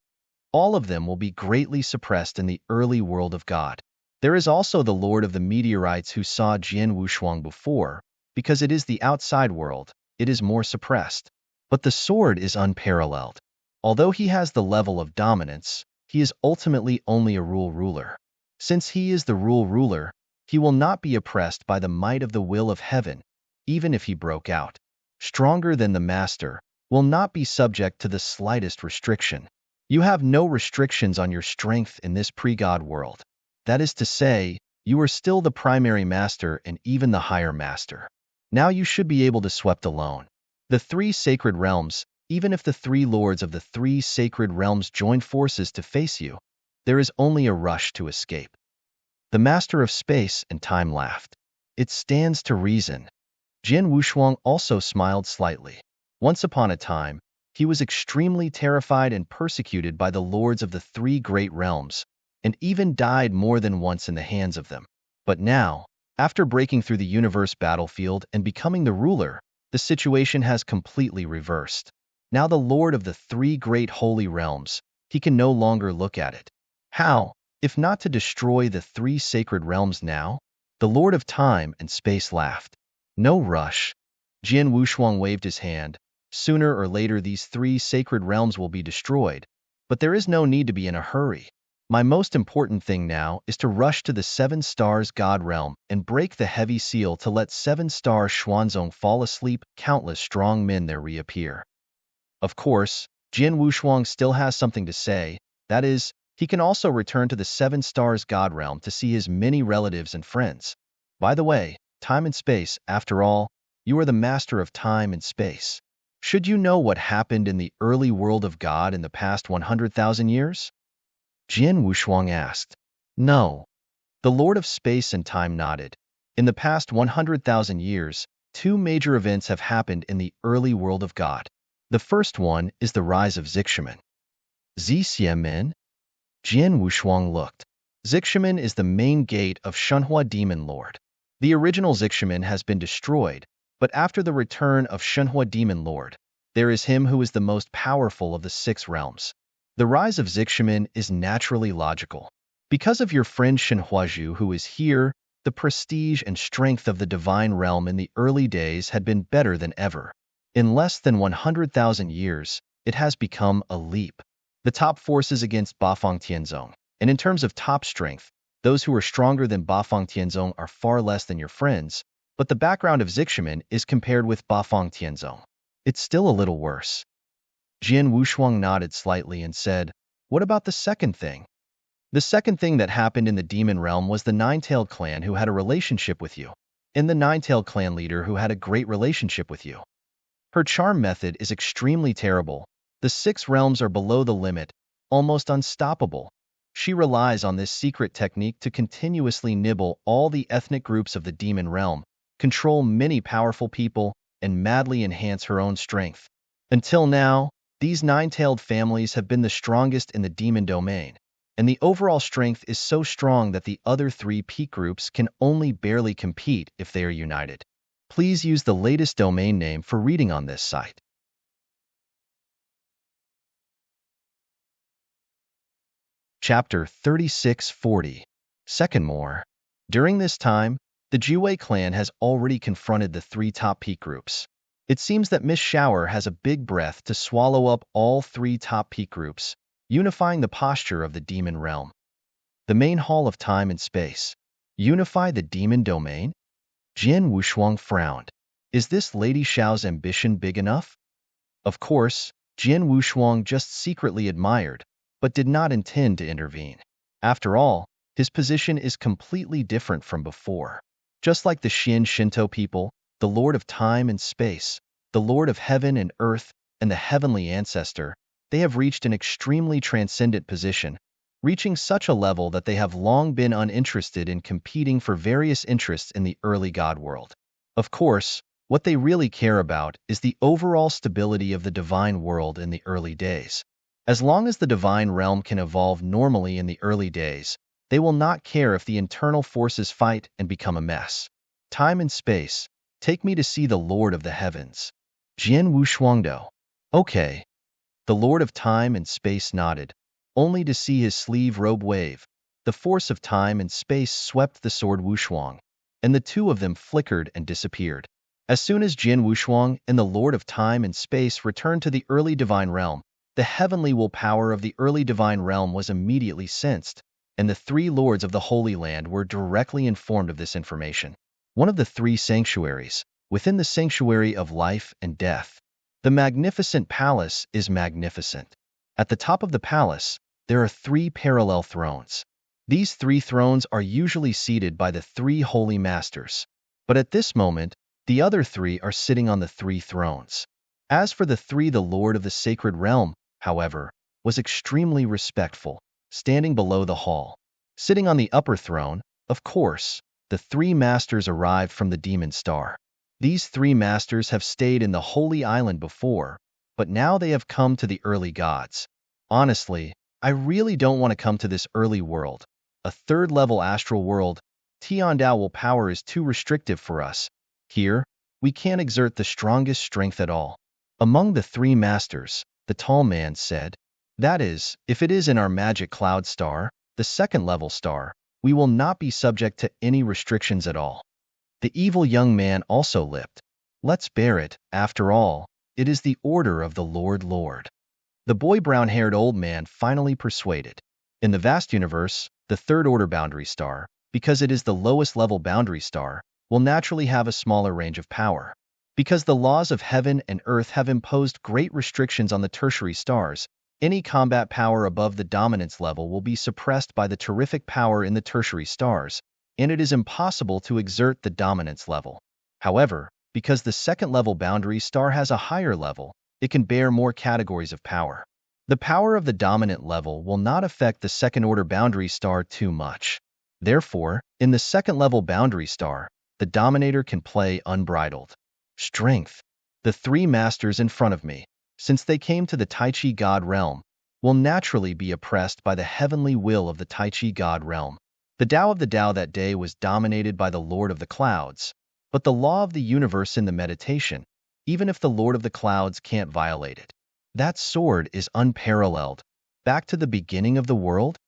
all of them will be greatly suppressed in the early world of God. There is also the Lord of the meteorites who saw Jin Wushuang before. Because it is the outside world, it is more suppressed. But the sword is unparalleled. Although he has the level of dominance, he is ultimately only a ruler. Since he is the ruler, he will not be oppressed by the might of the will of heaven, even if he broke out. Stronger than the master, will not be subject to the slightest restriction. You have no restrictions on your strength in this pre-God world. That is to say, you are still the primary master and even the higher master. Now you should be able to sweep alone. The three sacred realms, even if the three lords of the three sacred realms join forces to face you, there is only a rush to escape. The master of space and time laughed. It stands to reason. Jin Wushuang also smiled slightly. Once upon a time, he was extremely terrified and persecuted by the lords of the three great realms, and even died more than once in the hands of them. But now, after breaking through the universe battlefield and becoming the ruler, the situation has completely reversed. Now the Lord of the three great holy realms, he can no longer look at it. How, if not to destroy the three sacred realms now? The Lord of Time and Space laughed. No rush. Jin Wushuang waved his hand. Sooner or later these three sacred realms will be destroyed, but there is no need to be in a hurry. My most important thing now is to rush to the Seven Stars God realm and break the heavy seal to let Seven-Star Xuanzong fall asleep. Countless strong men there reappear. Of course, Jin Wushuang still has something to say. That is, he can also return to the Seven Stars God realm to see his many relatives and friends. By the way, time and space, after all, you are the master of time and space. Should you know what happened in the early world of God in the past 100,000 years? Jian Wushuang asked. No. The Lord of Space and Time nodded. In the past 100,000 years, two major events have happened in the early world of God. The first one is the rise of Zixuan. Zixuan? Jian Wushuang looked. Zixuan is the main gate of Shenhua Demon Lord. The original Zixuan has been destroyed, but after the return of Shenhua Demon Lord, there is him who is the most powerful of the six realms. The rise of Zixuan is naturally logical. Because of your friend Shenhuazhu who is here, the prestige and strength of the divine realm in the early days had been better than ever. In less than 100,000 years, it has become a leap. The top forces against Bafang Tianzong, and in terms of top strength, those who are stronger than Bafang Tianzong are far less than your friends, but the background of Zixuan is compared with Bafang Tianzong. It's still a little worse. Jian Wushuang nodded slightly and said, what about the second thing? The second thing that happened in the demon realm was the Nine-Tailed clan who had a relationship with you, and the Nine-Tailed clan leader who had a great relationship with you. Her charm method is extremely terrible. The six realms are below the limit, almost unstoppable. She relies on this secret technique to continuously nibble all the ethnic groups of the demon realm, control many powerful people, and madly enhance her own strength. Until now, these nine-tailed families have been the strongest in the demon domain, and the overall strength is so strong that the other three peak groups can only barely compete if they are united. Please use the latest domain name for reading on this site. Chapter 3640. Second more. During this time, the Jiwei clan has already confronted the three top peak groups. It seems that Miss Shower has a big breath to swallow up all three top peak groups, unifying the posture of the demon realm. The main hall of time and space. Unify the demon domain? Jian Wushuang frowned. Is this Lady Xiao's ambition big enough? Of course, Jian Wushuang just secretly admired, but did not intend to intervene. After all, his position is completely different from before. Just like the Shinto people, the Lord of Time and Space, the Lord of Heaven and Earth, and the Heavenly Ancestor, they have reached an extremely transcendent position, reaching such a level that they have long been uninterested in competing for various interests in the early God world. Of course, what they really care about is the overall stability of the divine world in the early days. As long as the divine realm can evolve normally in the early days, they will not care if the internal forces fight and become a mess. Time and space, take me to see the Lord of the Heavens. Jian Wushuangdo. Okay. The Lord of Time and Space nodded, only to see his sleeve robe wave. The force of time and space swept the sword Wushuang, and the two of them flickered and disappeared. As soon as Jian Wushuang and the Lord of Time and Space returned to the early divine realm, the heavenly willpower of the early divine realm was immediately sensed, and the three lords of the Holy Land were directly informed of this information. One of the three sanctuaries, within the sanctuary of life and death. The magnificent palace is magnificent. At the top of the palace, there are three parallel thrones. These three thrones are usually seated by the three holy masters, but at this moment, the other three are sitting on the three thrones. As for the three, the Lord of the Sacred Realm, however, was extremely respectful, standing below the hall. Sitting on the upper throne, of course, the three masters arrived from the Demon Star. These three masters have stayed in the Holy Island before, but now they have come to the early gods. Honestly, I really don't want to come to this early world. A third-level astral world, Tiandao willpower is too restrictive for us. Here, we can't exert the strongest strength at all. Among the three masters, the tall man said, that is, if it is in our magic cloud star, the second-level star, we will not be subject to any restrictions at all. The evil young man also lipped. Let's bear it, after all, it is the order of the Lord. The boy brown-haired old man finally persuaded. In the vast universe, the third-order boundary star, because it is the lowest-level boundary star, will naturally have a smaller range of power. Because the laws of heaven and earth have imposed great restrictions on the tertiary stars, any combat power above the dominance level will be suppressed by the terrific power in the tertiary stars, and it is impossible to exert the dominance level. However, because the second-level boundary star has a higher level, it can bear more categories of power. The power of the dominant level will not affect the second-order boundary star too much. Therefore, in the second-level boundary star, the dominator can play unbridled. Strength. The three masters in front of me, since they came to the Tai Chi God realm, will naturally be oppressed by the heavenly will of the Tai Chi God realm. The Tao of the Tao that day was dominated by the Lord of the Clouds, but the law of the universe in the meditation, even if the Lord of the Clouds can't violate it. That sword is unparalleled. Back to the beginning of the world?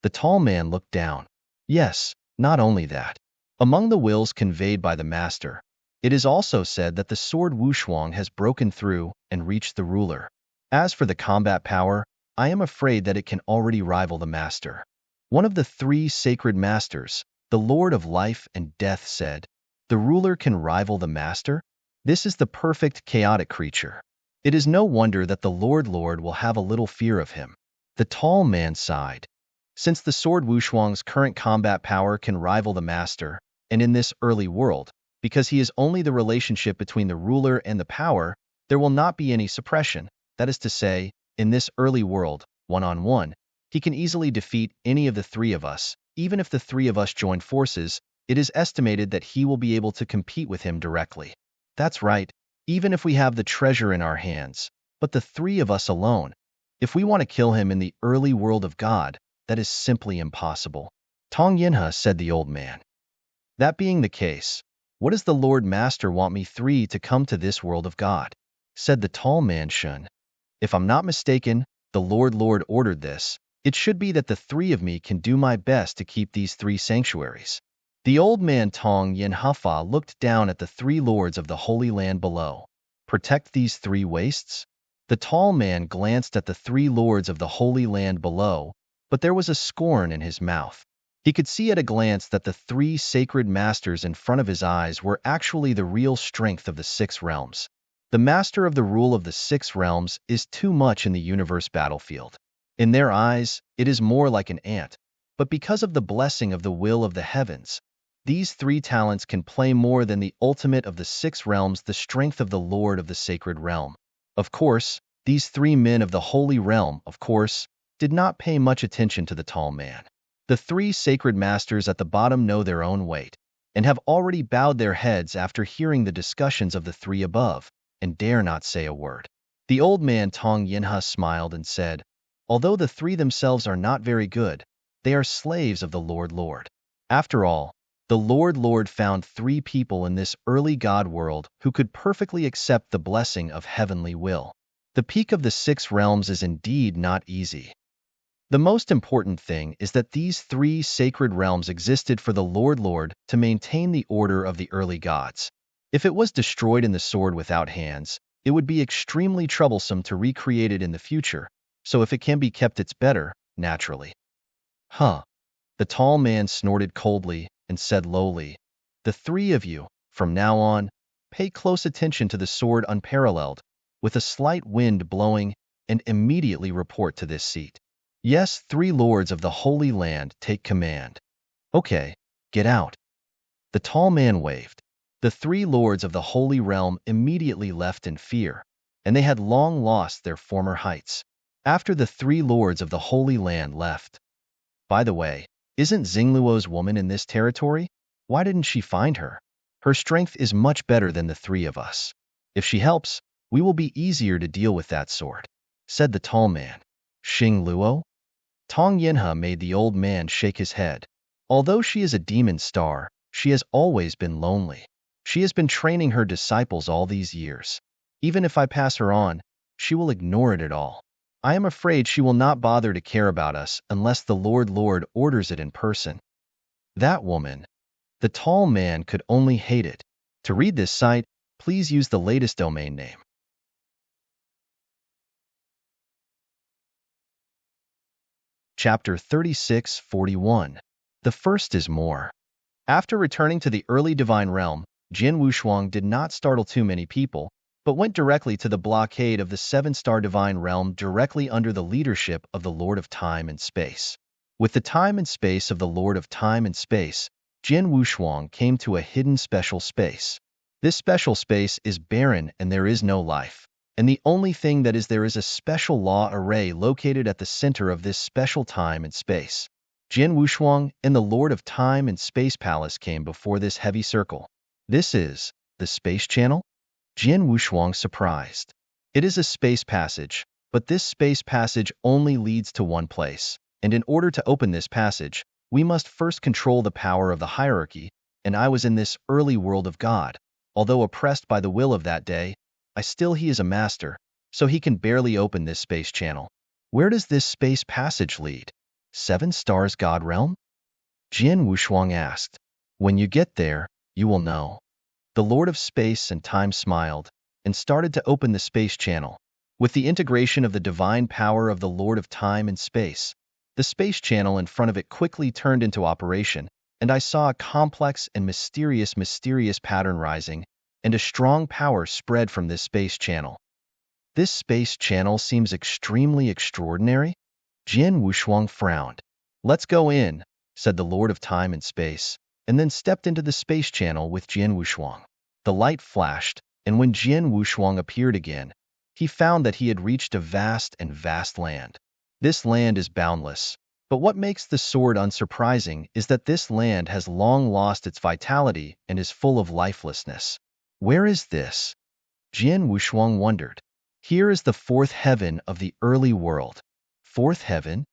The tall man looked down. Yes, not only that. Among the wills conveyed by the master, it is also said that the sword Wushuang has broken through and reached the ruler. As for the combat power, I am afraid that it can already rival the master. One of the three sacred masters, the Lord of Life and Death, said, "The ruler can rival the master? This is the perfect chaotic creature. It is no wonder that the Lord will have a little fear of him." The tall man sighed. Since the sword Wushuang's current combat power can rival the master, and in this early world, because he is only the relationship between the ruler and the power, there will not be any suppression. That is to say, in this early world, one-on-one, he can easily defeat any of the three of us. Even if the three of us join forces, it is estimated that he will be able to compete with him directly. That's right, even if we have the treasure in our hands, but the three of us alone, if we want to kill him in the early world of God, that is simply impossible. Tong Yinhe, said the old man. That being the case, what does the Lord Master want me three to come to this world of God? Said the tall man Shun. If I'm not mistaken, the Lord ordered this. It should be that the three of me can do my best to keep these three sanctuaries. The old man Tong Yinhe looked down at the three lords of the Holy Land below. Protect these three wastes? The tall man glanced at the three lords of the Holy Land below, but there was a scorn in his mouth. He could see at a glance that the three sacred masters in front of his eyes were actually the real strength of the six realms. The master of the rule of the six realms is too much in the universe battlefield. In their eyes, it is more like an ant. But because of the blessing of the will of the heavens, these three talents can play more than the ultimate of the six realms, the strength of the Lord of the sacred realm. Of course, these three men of the holy realm, did not pay much attention to the tall man. The three sacred masters at the bottom know their own weight, and have already bowed their heads after hearing the discussions of the three above, and dare not say a word. The old man Tong Yinhe smiled and said, "Although the three themselves are not very good, they are slaves of the Lord. After all, the Lord found three people in this early God world who could perfectly accept the blessing of heavenly will. The peak of the six realms is indeed not easy. The most important thing is that these three sacred realms existed for the Lord to maintain the order of the early gods. If it was destroyed in the sword without hands, it would be extremely troublesome to recreate it in the future, so if it can be kept, it's better, naturally." Huh. The tall man snorted coldly and said lowly, "The three of you, from now on, pay close attention to the sword unparalleled, with a slight wind blowing, and immediately report to this seat. Yes, three lords of the Holy Land, take command. Okay, get out." The tall man waved. The three lords of the Holy Realm immediately left in fear, and they had long lost their former heights. After the three lords of the Holy Land left. By the way, isn't Xingluo's woman in this territory? Why didn't she find her? Her strength is much better than the three of us. If she helps, we will be easier to deal with that sword," said the tall man. Xingluo? Tong Yinhe made the old man shake his head. Although she is a demon star, she has always been lonely. She has been training her disciples all these years. Even if I pass her on, she will ignore it at all. I am afraid she will not bother to care about us unless the Lord orders it in person. That woman. The tall man could only hate it. To read this site, please use the latest domain name. Chapter 36:41. The first is more. After returning to the early divine realm, Jin Wushuang did not startle too many people, but went directly to the blockade of the seven-star divine realm directly under the leadership of the Lord of Time and Space. With the time and space of the Lord of Time and Space, Jin Wushuang came to a hidden special space. This special space is barren and there is no life. And the only thing that is there is a special law array located at the center of this special time and space. Jian Wushuang and the Lord of Time and Space Palace came before this heavy circle. This is the space channel? Jian Wushuang surprised. It is a space passage, but this space passage only leads to one place. And in order to open this passage, we must first control the power of the hierarchy, and I was in this early world of God. Although oppressed by the will of that day, he is a master, so he can barely open this space channel. Where does this space passage lead? 7 stars God realm? Jian Wushuang asked. When you get there, you will know. The Lord of Space and Time smiled and started to open the space channel. With the integration of the divine power of the Lord of Time and Space, the space channel in front of it quickly turned into operation, and I saw a complex and mysterious pattern rising, and a strong power spread from this space channel. This space channel seems extremely extraordinary? Jian Wushuang frowned. Let's go in, said the Lord of Time and Space, and then stepped into the space channel with Jian Wushuang. The light flashed, and when Jian Wushuang appeared again, he found that he had reached a vast land. This land is boundless, but what makes the sword unsurprising is that this land has long lost its vitality and is full of lifelessness. Where is this? Jian Wushuang wondered. Here is the 4th heaven of the early world. 4th heaven?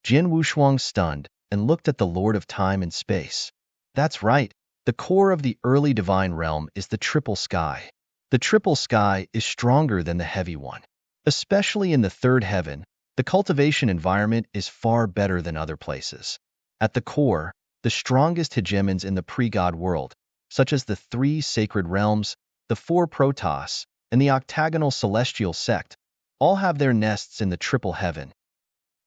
Jian Wushuang stunned and looked at the Lord of Time and Space. That's right. The core of the early divine realm is the triple sky. The triple sky is stronger than the heavy one. Especially in the 3rd heaven, the cultivation environment is far better than other places. At the core, the strongest hegemons in the pre-God world, such as the 3 sacred realms, the 4 protoss, and the octagonal celestial sect, all have their nests in the triple heaven.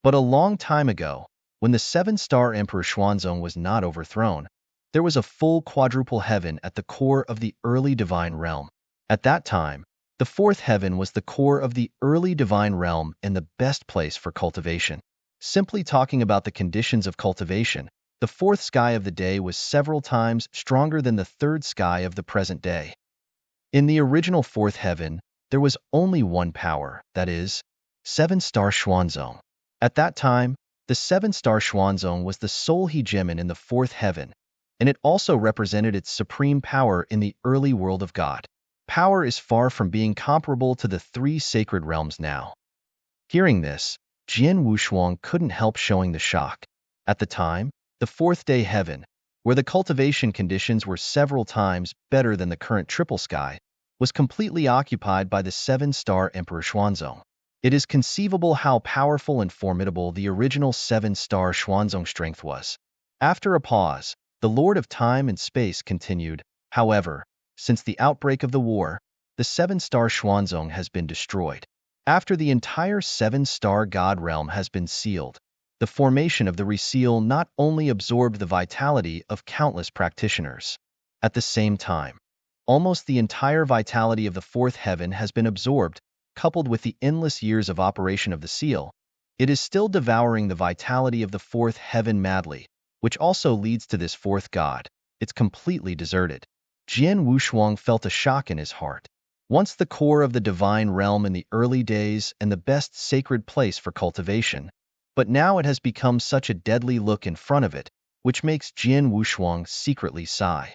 But a long time ago, when the 7-star Emperor Xuanzong was not overthrown, there was a full quadruple heaven at the core of the early divine realm. At that time, the 4th heaven was the core of the early divine realm and the best place for cultivation. Simply talking about the conditions of cultivation, the 4th sky of the day was several times stronger than the 3rd sky of the present day. In the original 4th heaven, there was only one power, that is, 7-star Xuanzong. At that time, the 7-star Xuanzong was the sole hegemon in the 4th heaven, and it also represented its supreme power in the early world of God. Power is far from being comparable to the 3 sacred realms now. Hearing this, Jian Wushuang couldn't help showing the shock. At the time, the 4th day heaven, where the cultivation conditions were several times better than the current triple sky, was completely occupied by the 7-star Emperor Xuanzong. It is conceivable how powerful and formidable the original 7-star Xuanzong strength was. After a pause, the Lord of Time and Space continued, however, since the outbreak of the war, the 7-star Xuanzong has been destroyed. After the entire 7-star God realm has been sealed, the formation of the reseal not only absorbed the vitality of countless practitioners. At the same time, almost the entire vitality of the 4th heaven has been absorbed, coupled with the endless years of operation of the seal. It is still devouring the vitality of the 4th heaven madly, which also leads to this 4th god. It's completely deserted. Jian Wushuang felt a shock in his heart. Once the core of the divine realm in the early days and the best sacred place for cultivation, but now it has become such a deadly look in front of it, which makes Jian Wushuang secretly sigh.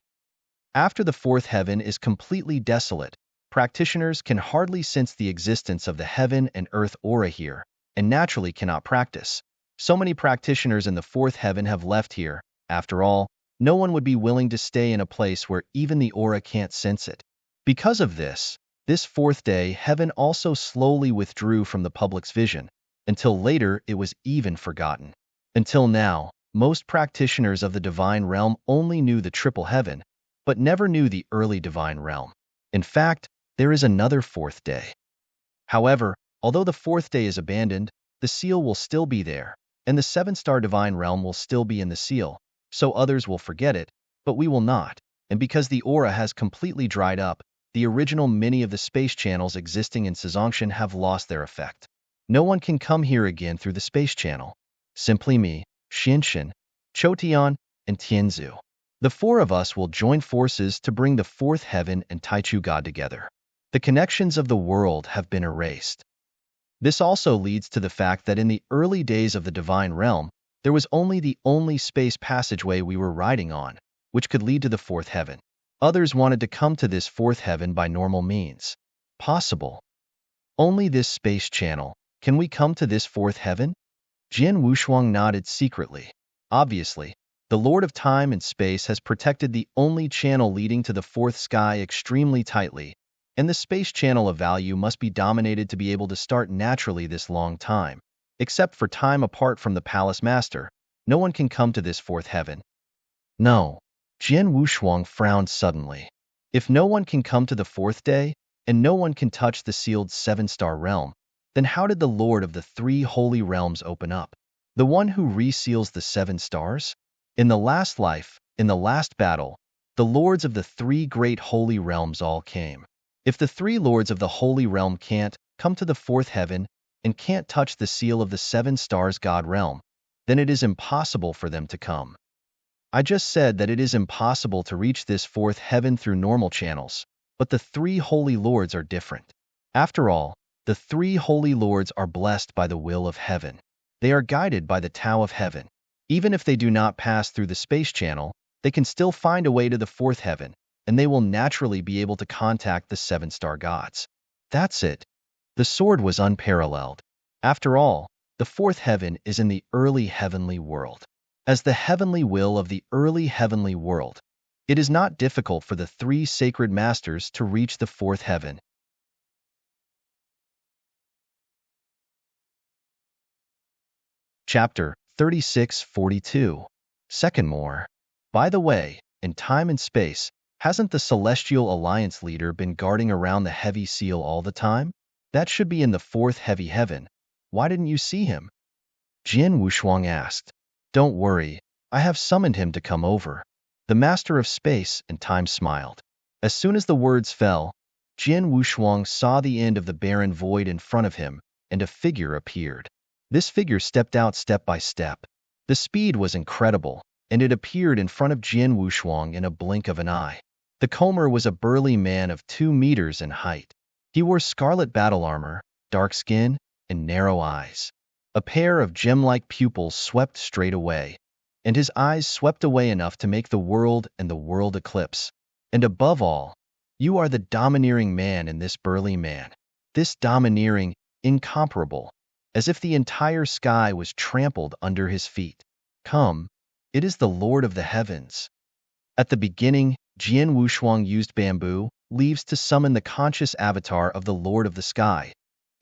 After the 4th heaven is completely desolate, practitioners can hardly sense the existence of the heaven and earth aura here, and naturally cannot practice. So many practitioners in the 4th heaven have left here. After all, no one would be willing to stay in a place where even the aura can't sense it. Because of this 4th day heaven also slowly withdrew from the public's vision, until later it was even forgotten. Until now, most practitioners of the divine realm only knew the triple heaven, but never knew the early divine realm. In fact, there is another 4th day. However, although the 4th day is abandoned, the seal will still be there, and the 7-star divine realm will still be in the seal, so others will forget it, but we will not, and because the aura has completely dried up, the original many of the space channels existing in Sazhongshan have lost their effect. No one can come here again through the space channel. Simply me, Xinshan, Chotian, and Tianzu. The four of us will join forces to bring the fourth heaven and Taichu God together. The connections of the world have been erased. This also leads to the fact that in the early days of the divine realm, there was only the only space passageway we were riding on, which could lead to the fourth heaven. Others wanted to come to this fourth heaven by normal means. Possible. Only this space channel. Can we come to this fourth heaven? Jian Wushuang nodded secretly. Obviously, the Lord of Time and Space has protected the only channel leading to the fourth sky extremely tightly, and the space channel of value must be dominated to be able to start naturally this long time. Except for time apart from the Palace Master, no one can come to this fourth heaven. No. Jian Wushuang frowned suddenly. If no one can come to the fourth day, and no one can touch the sealed seven-star realm, then how did the Lord of the three holy realms open up? The one who reseals the seven stars? In the last life, in the last battle, the lords of the three great holy realms all came. If the three lords of the holy realm can't come to the fourth heaven and can't touch the seal of the seven stars God realm, then it is impossible for them to come. I just said that it is impossible to reach this fourth heaven through normal channels, but the three holy lords are different. After all, the three holy lords are blessed by the will of heaven. They are guided by the Tao of heaven. Even if they do not pass through the space channel, they can still find a way to the fourth heaven, and they will naturally be able to contact the seven-star gods. That's it. The sword was unparalleled. After all, the fourth heaven is in the early heavenly world. As the heavenly will of the early heavenly world, it is not difficult for the three sacred masters to reach the fourth heaven. Chapter 3642. Second more. By the way, in time and space, hasn't the Celestial Alliance leader been guarding around the heavy seal all the time? That should be in the fourth heavy heaven. Why didn't you see him? Jian Wushuang asked. Don't worry, I have summoned him to come over. The master of space and time smiled. As soon as the words fell, Jian Wushuang saw the end of the barren void in front of him, and a figure appeared. This figure stepped out step by step. The speed was incredible, and it appeared in front of Jian Wushuang in a blink of an eye. The comer was a burly man of 2 meters in height. He wore scarlet battle armor, dark skin, and narrow eyes. A pair of gem-like pupils swept straight away, and his eyes swept away enough to make the world and the world eclipse. And above all, you are the domineering man in this burly man. This domineering, incomparable, as if the entire sky was trampled under his feet. Come, it is the Lord of the heavens. At the beginning, Jian Wushuang used bamboo leaves to summon the conscious avatar of the Lord of the sky,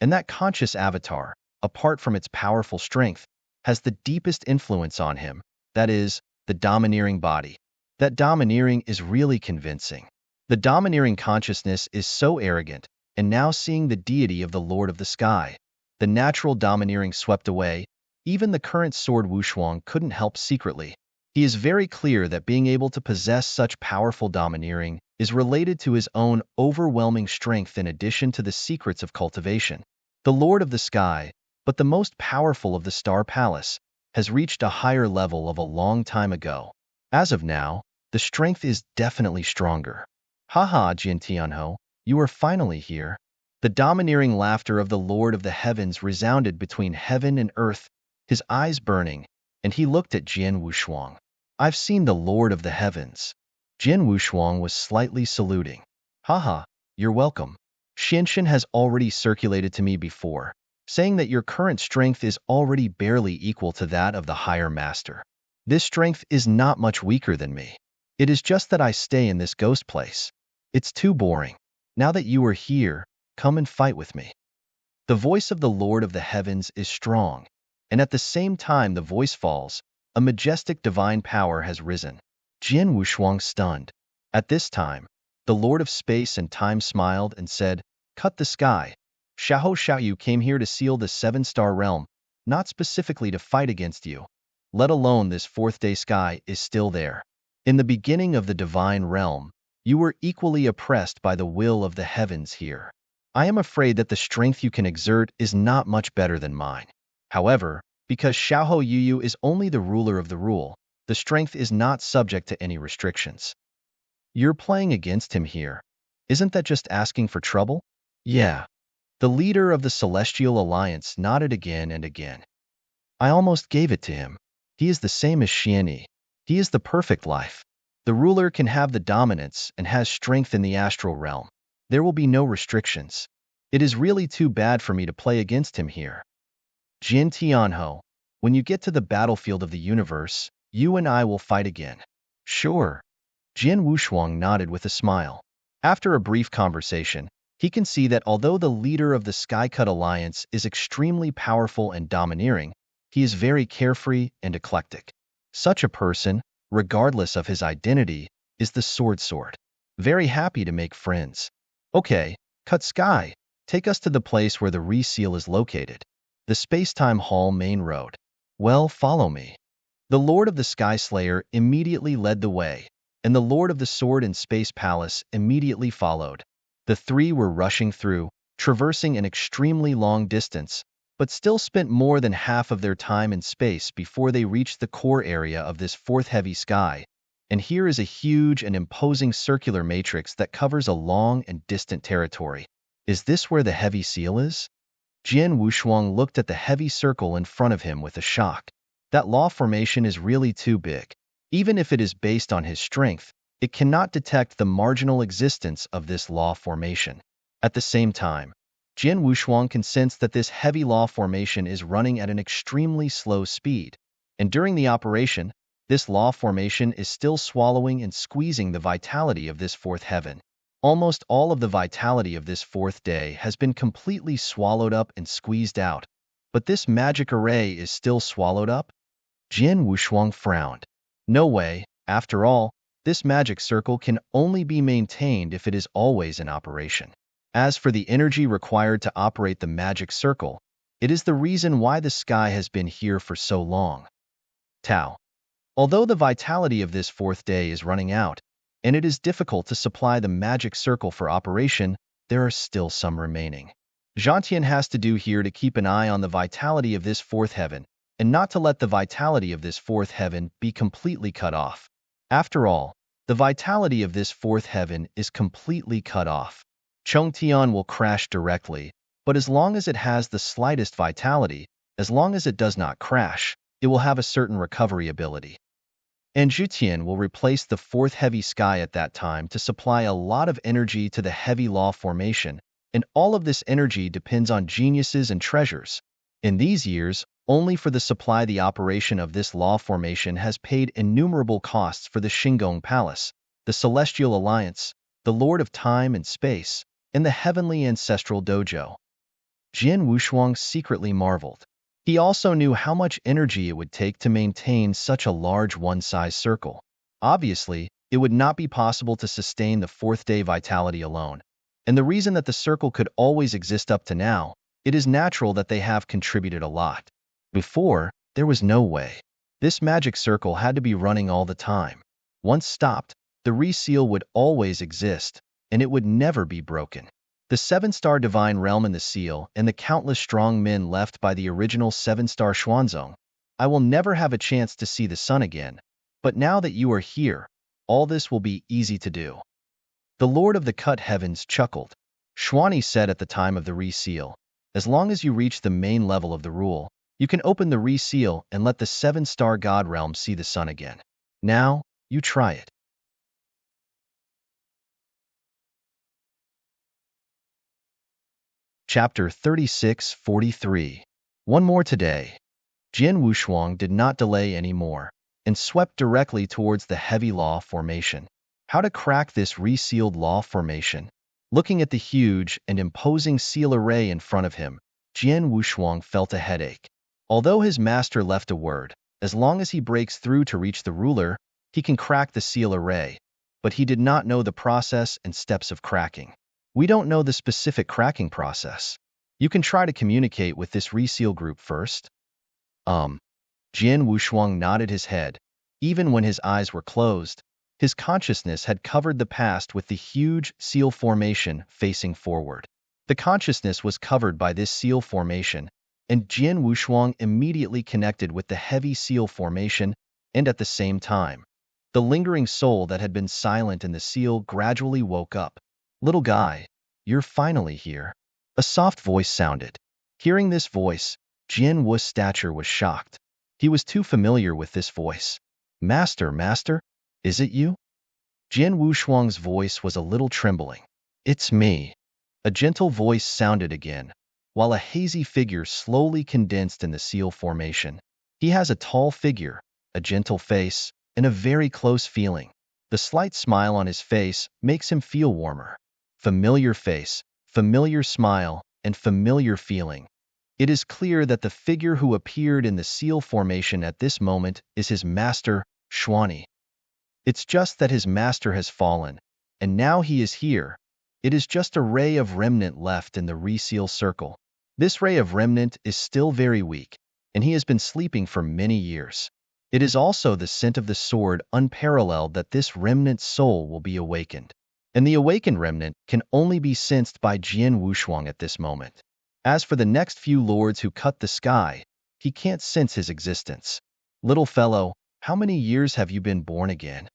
and that conscious avatar, apart from its powerful strength, has the deepest influence on him, that is, the domineering body. That domineering is really convincing. The domineering consciousness is so arrogant, and now seeing the deity of the Lord of the sky, the natural domineering swept away, even the current sword Wushuang couldn't help secretly. He is very clear that being able to possess such powerful domineering is related to his own overwhelming strength in addition to the secrets of cultivation. The Lord of the sky, but the most powerful of the Star Palace, has reached a higher level of a long time ago. As of now, the strength is definitely stronger. Haha, Jian Tianho, you are finally here. The domineering laughter of the Lord of the heavens resounded between heaven and earth, his eyes burning, and he looked at Jian Wushuang. I've seen the Lord of the heavens. Jian Wushuang was slightly saluting. Haha, you're welcome. Xinshin has already circulated to me before, saying that your current strength is already barely equal to that of the higher master. This strength is not much weaker than me. It is just that I stay in this ghost place. It's too boring. Now that you are here, come and fight with me. The voice of the Lord of the heavens is strong, and at the same time the voice falls, a majestic divine power has risen. Jian Wushuang stunned. At this time, the Lord of space and time smiled and said, Cut the sky. Xiahou Xiaoyu came here to seal the seven-star realm, not specifically to fight against you. Let alone this fourth-day sky is still there. In the beginning of the divine realm, you were equally oppressed by the will of the heavens here. I am afraid that the strength you can exert is not much better than mine. However, because Xiahou Yuyu is only the ruler of the rule, The strength is not subject to any restrictions. You're playing against him here. Isn't that just asking for trouble? Yeah. The leader of the Celestial Alliance nodded again and again. I almost gave it to him. He is the same as Xianyi. He is the perfect life. The ruler can have the dominance and has strength in the astral realm. There will be no restrictions. It is really too bad for me to play against him here. Jin Tianho, when you get to the battlefield of the universe, you and I will fight again. Sure. Jin Wushuang nodded with a smile. After a brief conversation, he can see that although the leader of the Skycut Alliance is extremely powerful and domineering, he is very carefree and eclectic. Such a person, regardless of his identity, is the Sword. Very happy to make friends. Okay, Cut Sky, take us to the place where the reseal is located. The Spacetime Hall main road. Well, follow me. The Lord of the Sky Slayer immediately led the way, and the Lord of the Sword and Space Palace immediately followed. The three were rushing through, traversing an extremely long distance, but still spent more than half of their time in space before they reached the core area of this fourth heavy sky. And here is a huge and imposing circular matrix that covers a long and distant territory. Is this where the heavy seal is? Jian Wushuang looked at the heavy circle in front of him with a shock. That law formation is really too big. Even if it is based on his strength, it cannot detect the marginal existence of this law formation. At the same time, Jian Wushuang can sense that this heavy law formation is running at an extremely slow speed, and during the operation, this law formation is still swallowing and squeezing the vitality of this fourth heaven. Almost all of the vitality of this fourth day has been completely swallowed up and squeezed out, but this magic array is still swallowed up? Jian Wushuang frowned. No way, after all, this magic circle can only be maintained if it is always in operation. As for the energy required to operate the magic circle, it is the reason why the sky has been here for so long. Tao. Although the vitality of this fourth day is running out, and it is difficult to supply the magic circle for operation, there are still some remaining. Zhantian has to do here to keep an eye on the vitality of this fourth heaven, and not to let the vitality of this fourth heaven be completely cut off. After all, the vitality of this fourth heaven is completely cut off. Chongtian will crash directly, but as long as it has the slightest vitality, as long as it does not crash, it will have a certain recovery ability. And Zhutian will replace the fourth heavy sky at that time to supply a lot of energy to the heavy law formation, and all of this energy depends on geniuses and treasures. In these years, only for the supply the operation of this law formation has paid innumerable costs for the Shinggong Palace, the Celestial Alliance, the Lord of Time and Space, and the Heavenly Ancestral Dojo. Jian Wushuang secretly marveled. He also knew how much energy it would take to maintain such a large one-size circle. Obviously, it would not be possible to sustain the fourth day vitality alone, and the reason that the circle could always exist up to now, it is natural that they have contributed a lot. Before, there was no way. This magic circle had to be running all the time. Once stopped, the reseal would always exist, and it would never be broken. The 7-star divine realm in the seal and the countless strong men left by the original 7-star Xuanzong, I will never have a chance to see the sun again, but now that you are here, all this will be easy to do. The Lord of the Cut Heavens chuckled. Xuanyi said at the time of the reseal, as long as you reach the main level of the rule, you can open the reseal and let the 7-star God realm see the sun again. Now, you try it. Chapter 36-43. One more today. Jian Wushuang did not delay any more, and swept directly towards the heavy law formation. How to crack this resealed law formation? Looking at the huge and imposing seal array in front of him, Jian Wushuang felt a headache. Although his master left a word, as long as he breaks through to reach the ruler, he can crack the seal array, but he did not know the process and steps of cracking. We don't know the specific cracking process. You can try to communicate with this reseal group first. Jian Wushuang nodded his head. Even when his eyes were closed, his consciousness had covered the past with the huge seal formation facing forward. The consciousness was covered by this seal formation, and Jian Wushuang immediately connected with the heavy seal formation and at the same time, the lingering soul that had been silent in the seal gradually woke up. "Little guy, you're finally here." A soft voice sounded. Hearing this voice, Jian Wu's stature was shocked. He was too familiar with this voice. "Master, master, is it you?" Jian Wushuang's voice was a little trembling. "It's me." A gentle voice sounded again, while a hazy figure slowly condensed in the seal formation. He has a tall figure, a gentle face, and a very close feeling. The slight smile on his face makes him feel warmer. Familiar face, familiar smile, and familiar feeling. It is clear that the figure who appeared in the seal formation at this moment is his master, Xuani. It's just that his master has fallen, and now he is here. It is just a ray of remnant left in the reseal circle. This ray of remnant is still very weak, and he has been sleeping for many years. It is also the scent of the sword unparalleled that this remnant soul will be awakened. And the awakened remnant can only be sensed by Jian Wushuang at this moment. As for the next few lords who cut the sky, he can't sense his existence. "Little fellow, how many years have you been born again?"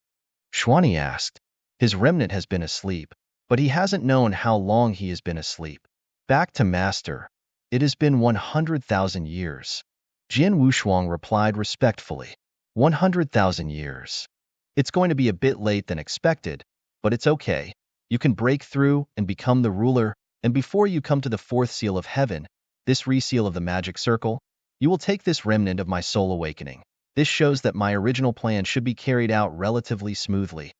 Xuani asked. His remnant has been asleep, but he hasn't known how long he has been asleep. "Back to master. It has been 100,000 years." Jian Wushuang replied respectfully. 100,000 years. It's going to be a bit late than expected, but it's okay. You can break through and become the ruler, and before you come to the fourth seal of heaven, this reseal of the magic circle, you will take this remnant of my soul awakening. This shows that my original plan should be carried out relatively smoothly.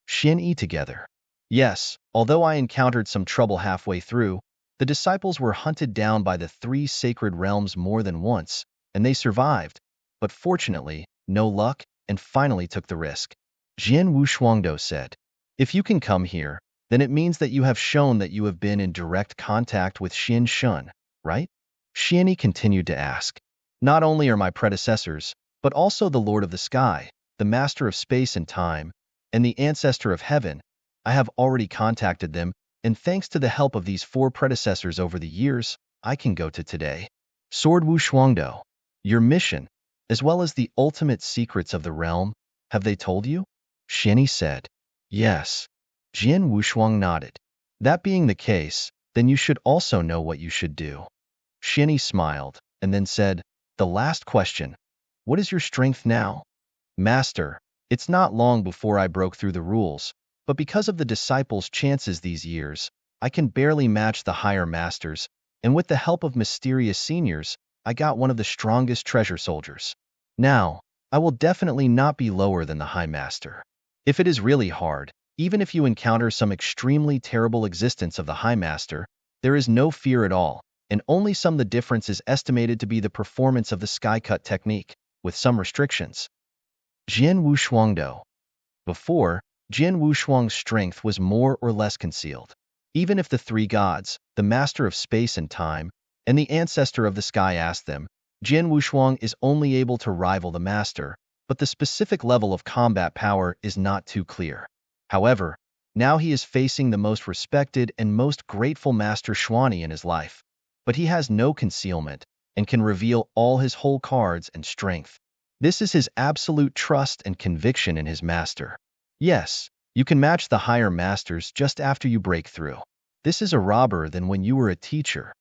Xin-Yi together. Yes, although I encountered some trouble halfway through, the disciples were hunted down by the three sacred realms more than once, and they survived, but fortunately, no luck, and finally took the risk. Jian Wushuangdo said, "If you can come here, then it means that you have shown that you have been in direct contact with Xin Shun, right?" Xianyi continued to ask. "Not only are my predecessors, but also the Lord of the Sky, the Master of Space and Time, and the Ancestor of Heaven. I have already contacted them, and thanks to the help of these four predecessors over the years, I can go to today." Sword Wushuangdo, your mission, as well as the ultimate secrets of the realm, have they told you? Xianyi said. Yes. Jian Wushuang nodded. That being the case, then you should also know what you should do. Xianyi smiled, and then said, "The last question. What is your strength now?" "Master, it's not long before I broke through the rules, but because of the disciples' chances these years, I can barely match the higher masters, and with the help of mysterious seniors, I got one of the strongest treasure soldiers. Now, I will definitely not be lower than the high master. If it is really hard, even if you encounter some extremely terrible existence of the high master, there is no fear at all, and only some the difference is estimated to be the performance of the sky-cut technique, with some restrictions." Jian Wushuangdo. Before, Jian Wushuang's strength was more or less concealed. Even if the three gods, the master of space and time, and the ancestor of the sky asked them, Jian Wushuang is only able to rival the master, but the specific level of combat power is not too clear. However, now he is facing the most respected and most grateful master Xuani in his life, but he has no concealment and can reveal all his whole cards and strength. This is his absolute trust and conviction in his master. Yes, you can match the higher masters just after you break through. This is a robber than when you were a teacher.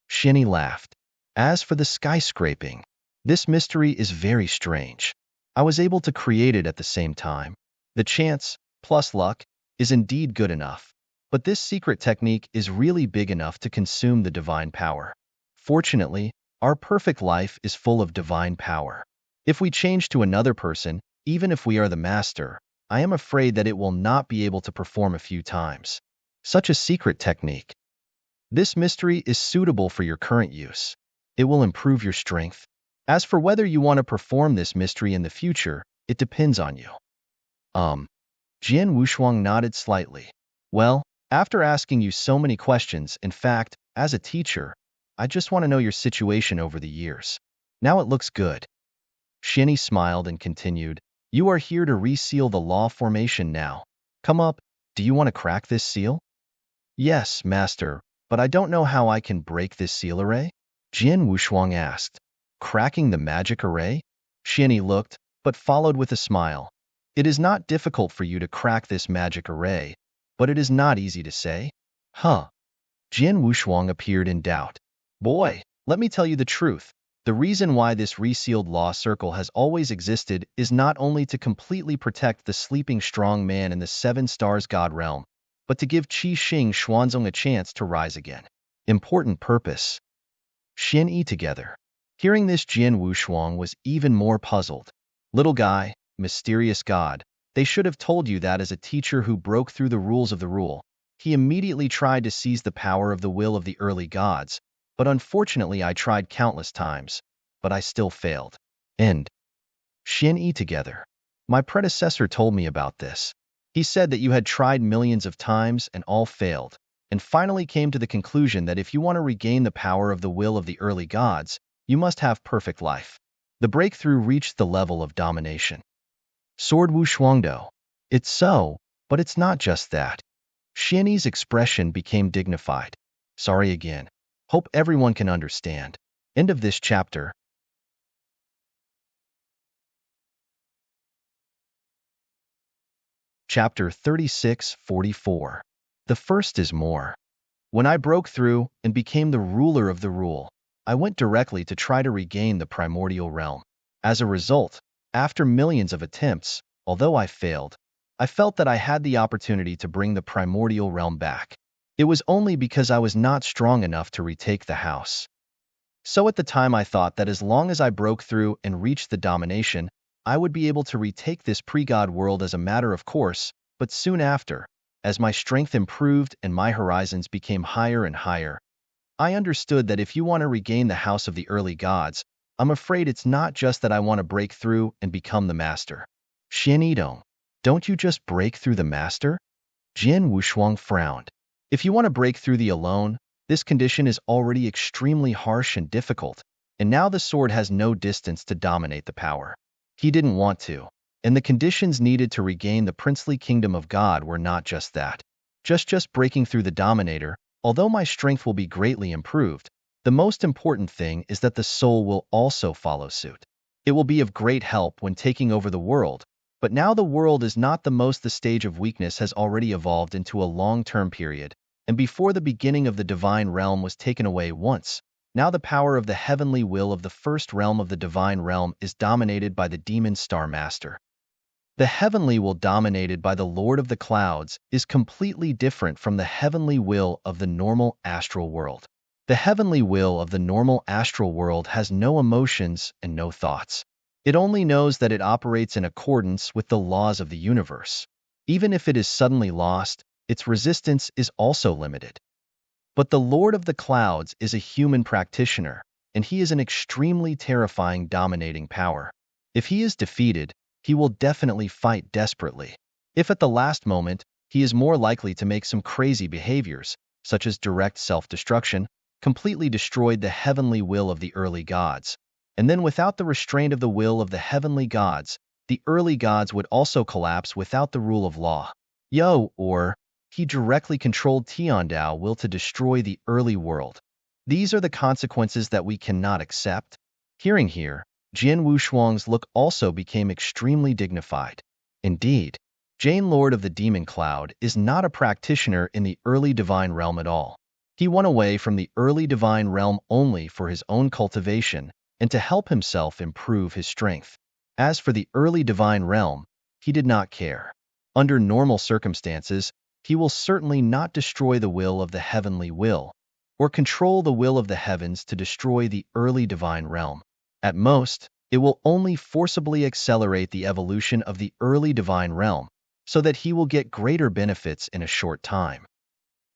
Shinny laughed. As for the skyscraping, this mystery is very strange. I was able to create it at the same time. The chance, plus luck, is indeed good enough, but this secret technique is really big enough to consume the divine power. Fortunately, our perfect life is full of divine power. If we change to another person, even if we are the master, I am afraid that it will not be able to perform a few times. Such a secret technique. This mystery is suitable for your current use. It will improve your strength. As for whether you want to perform this mystery in the future, it depends on you. Jian Wushuang nodded slightly. Well, after asking you so many questions, in fact, as a teacher, I just want to know your situation over the years. Now it looks good. Shinny smiled and continued, you are here to reseal the law formation now. Come up, do you want to crack this seal? Yes, master, but I don't know how I can break this seal array? Jian Wushuang asked. Cracking the magic array? Shinny looked, but followed with a smile. It is not difficult for you to crack this magic array, but it is not easy to say. Huh. Jian Wushuang appeared in doubt. Boy, let me tell you the truth. The reason why this resealed law circle has always existed is not only to completely protect the sleeping strong man in the seven stars god realm, but to give Qi Xing Xuanzong a chance to rise again. Important purpose. Xin Yi together. Hearing this, Jian Wushuang was even more puzzled. Little guy, mysterious god, they should have told you that as a teacher who broke through the rules of the rule. He immediately tried to seize the power of the will of the early gods, but unfortunately I tried countless times, but I still failed. End. Xin Yi together. My predecessor told me about this. He said that you had tried millions of times and all failed, and finally came to the conclusion that if you want to regain the power of the will of the early gods, you must have perfect life. The breakthrough reached the level of domination. Sword Wu Shuangdo. It's so, but it's not just that. Xin Yi's expression became dignified. Sorry again. Hope everyone can understand. End of this chapter. Chapter 36-44. The first is more. When I broke through and became the ruler of the rule, I went directly to try to regain the primordial realm. As a result, after millions of attempts, although I failed, I felt that I had the opportunity to bring the primordial realm back. It was only because I was not strong enough to retake the house. So at the time I thought that as long as I broke through and reached the domination, I would be able to retake this pre-god world as a matter of course, but soon after, as my strength improved and my horizons became higher and higher, I understood that if you want to regain the house of the early gods, I'm afraid it's not just that I want to break through and become the master. Xian Yidong, don't you just break through the master? Jian Wushuang frowned. If you want to break through the alone, this condition is already extremely harsh and difficult, and now the sword has no distance to dominate the power. He didn't want to, and the conditions needed to regain the princely kingdom of God were not just that. Just breaking through the dominator, although my strength will be greatly improved, the most important thing is that the soul will also follow suit. It will be of great help when taking over the world, but now the world is not the stage of weakness has already evolved into a long-term period, and before the beginning of the divine realm was taken away once, now the power of the heavenly will of the first realm of the divine realm is dominated by the demon star master. The heavenly will dominated by the Lord of the Clouds is completely different from the heavenly will of the normal astral world. The heavenly will of the normal astral world has no emotions and no thoughts. It only knows that it operates in accordance with the laws of the universe. Even if it is suddenly lost, its resistance is also limited. But the Lord of the Clouds is a human practitioner, and he is an extremely terrifying dominating power. If he is defeated, he will definitely fight desperately. If at the last moment, he is more likely to make some crazy behaviors, such as direct self-destruction, completely destroyed the heavenly will of the early gods. And then without the restraint of the will of the heavenly gods, the early gods would also collapse without the rule of law. Or he directly controlled Tiandao will to destroy the early world. These are the consequences that we cannot accept. Hearing here, Jian Wushuang's look also became extremely dignified. Indeed, Jane Lord of the Demon Cloud is not a practitioner in the early divine realm at all. He went away from the early divine realm only for his own cultivation and to help himself improve his strength. As for the early divine realm, he did not care. Under normal circumstances, he will certainly not destroy the will of the heavenly will, or control the will of the heavens to destroy the early divine realm. At most, it will only forcibly accelerate the evolution of the early divine realm, so that he will get greater benefits in a short time.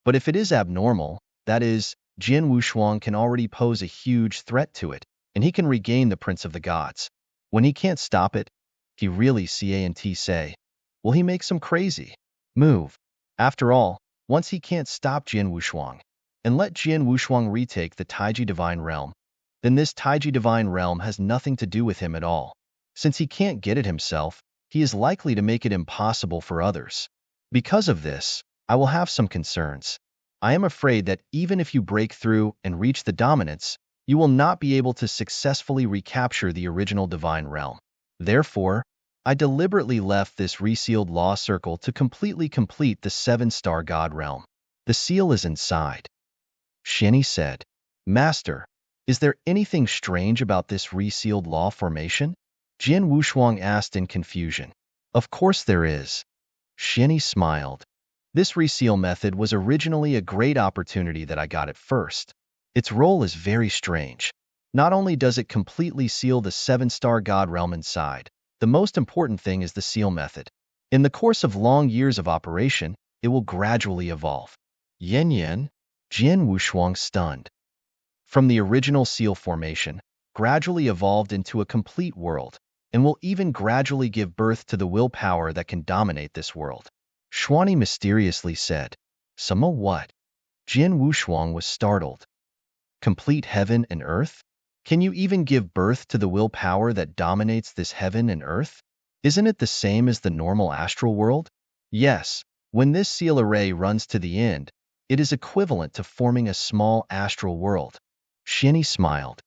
But if it is abnormal, that is, Jian Wushuang can already pose a huge threat to it, and he can regain the Prince of the Gods. When he can't stop it, he really say, will he make some crazy move? After all, once he can't stop Jian Wushuang, and let Jian Wushuang retake the Taiji divine realm, then this Taiji divine realm has nothing to do with him at all. Since he can't get it himself, he is likely to make it impossible for others. Because of this, I will have some concerns. I am afraid that even if you break through and reach the dominance, you will not be able to successfully recapture the original divine realm. Therefore, I deliberately left this resealed law circle to completely complete the 7-star God realm. The seal is inside. Shinny said, Master, is there anything strange about this resealed law formation? Jin Wushuang asked in confusion. Of course there is. Shinny smiled. This reseal method was originally a great opportunity that I got at first. Its role is very strange. Not only does it completely seal the 7-star God realm inside, the most important thing is the seal method. In the course of long years of operation, it will gradually evolve. Yen, Jin Wushuang stunned. From the original seal formation, gradually evolved into a complete world, and will even gradually give birth to the willpower that can dominate this world. Xuani mysteriously said, Sama what? Jin Wushuang was startled. Complete heaven and earth? Can you even give birth to the willpower that dominates this heaven and earth? Isn't it the same as the normal astral world? Yes, when this seal array runs to the end, it is equivalent to forming a small astral world. Shinny smiled.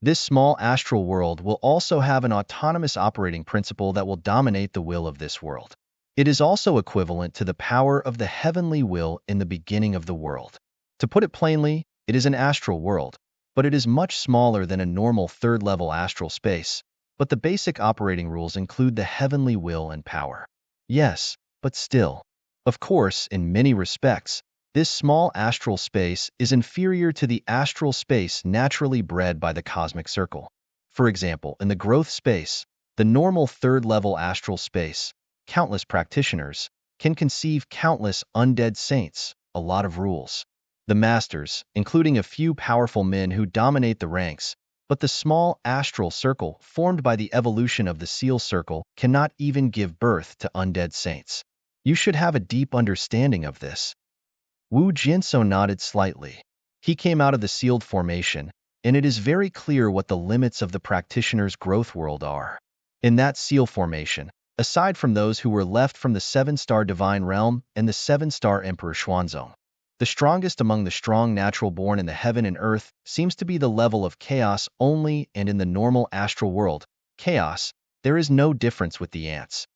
This small astral world will also have an autonomous operating principle that will dominate the will of this world. It is also equivalent to the power of the heavenly will in the beginning of the world. To put it plainly, it is an astral world, but it is much smaller than a normal third-level astral space, but the basic operating rules include the heavenly will and power. Yes, but still. Of course, in many respects, this small astral space is inferior to the astral space naturally bred by the cosmic circle. For example, in the growth space, the normal third-level astral space, countless practitioners can conceive countless undead saints, a lot of rules. The masters, including a few powerful men who dominate the ranks, but the small astral circle formed by the evolution of the seal circle cannot even give birth to undead saints. You should have a deep understanding of this. Wu Jinso nodded slightly. He came out of the sealed formation, and it is very clear what the limits of the practitioner's growth world are. In that seal formation, aside from those who were left from the 7-star divine realm and the 7-star emperor Xuanzong, the strongest among the strong natural born in the heaven and earth seems to be the level of chaos only, and in the normal astral world, chaos, there is no difference with the ants.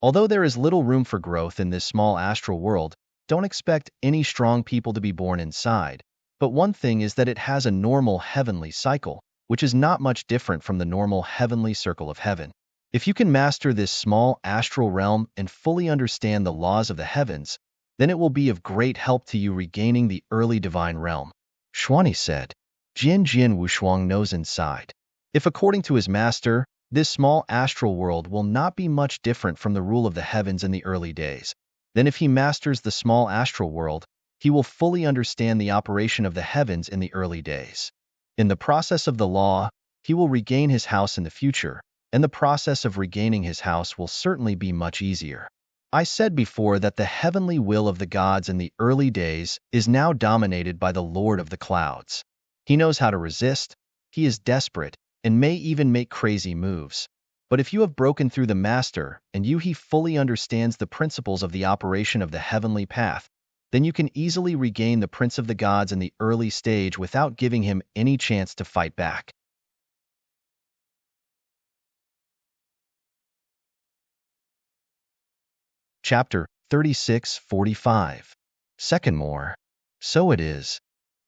Although there is little room for growth in this small astral world, don't expect any strong people to be born inside, but one thing is that it has a normal heavenly cycle, which is not much different from the normal heavenly circle of heaven. If you can master this small astral realm and fully understand the laws of the heavens, then it will be of great help to you regaining the early divine realm. Xuani said. Jin Wushuang knows inside. If according to his master, this small astral world will not be much different from the rule of the heavens in the early days, then if he masters the small astral world, he will fully understand the operation of the heavens in the early days. In the process of the law, he will regain his house in the future, and the process of regaining his house will certainly be much easier. I said before that the heavenly will of the gods in the early days is now dominated by the Lord of the Clouds. He knows how to resist, he is desperate, and may even make crazy moves. But if you have broken through the master, and he fully understands the principles of the operation of the heavenly path, then you can easily regain the Prince of the Gods in the early stage without giving him any chance to fight back. Chapter 36:45. Second more. So it is.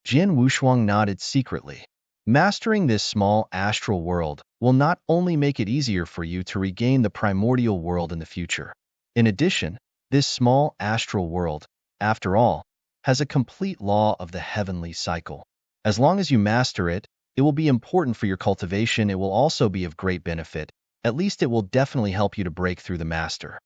Jin Wushuang nodded secretly. Mastering this small astral world will not only make it easier for you to regain the primordial world in the future. In addition, this small astral world, after all, has a complete law of the heavenly cycle. As long as you master it, it will be important for your cultivation. It will also be of great benefit. At least it will definitely help you to break through the master.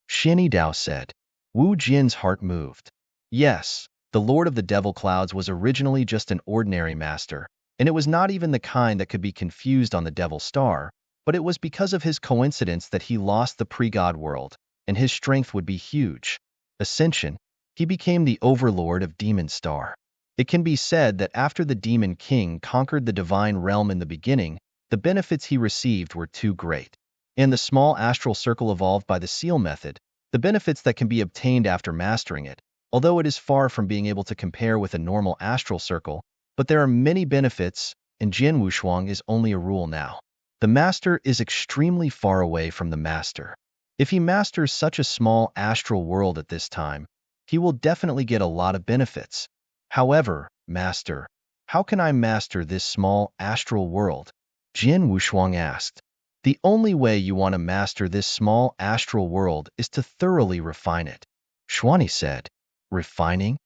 Shinny Dao said. Wu Jin's heart moved. Yes, the Lord of the Devil Clouds was originally just an ordinary master, and it was not even the kind that could be confused on the Devil Star, but it was because of his coincidence that he lost the pre-God world, and his strength would be huge. Ascension, he became the overlord of Demon Star. It can be said that after the Demon King conquered the divine realm in the beginning, the benefits he received were too great. And the small astral circle evolved by the seal method, the benefits that can be obtained after mastering it, although it is far from being able to compare with a normal astral circle, but there are many benefits, and Jin Wushuang is only a rule now. The master is extremely far away from the master. If he masters such a small astral world at this time, he will definitely get a lot of benefits. However, master, how can I master this small astral world? Jin Wushuang asked. The only way you want to master this small astral world is to thoroughly refine it. Xuani said. Refining?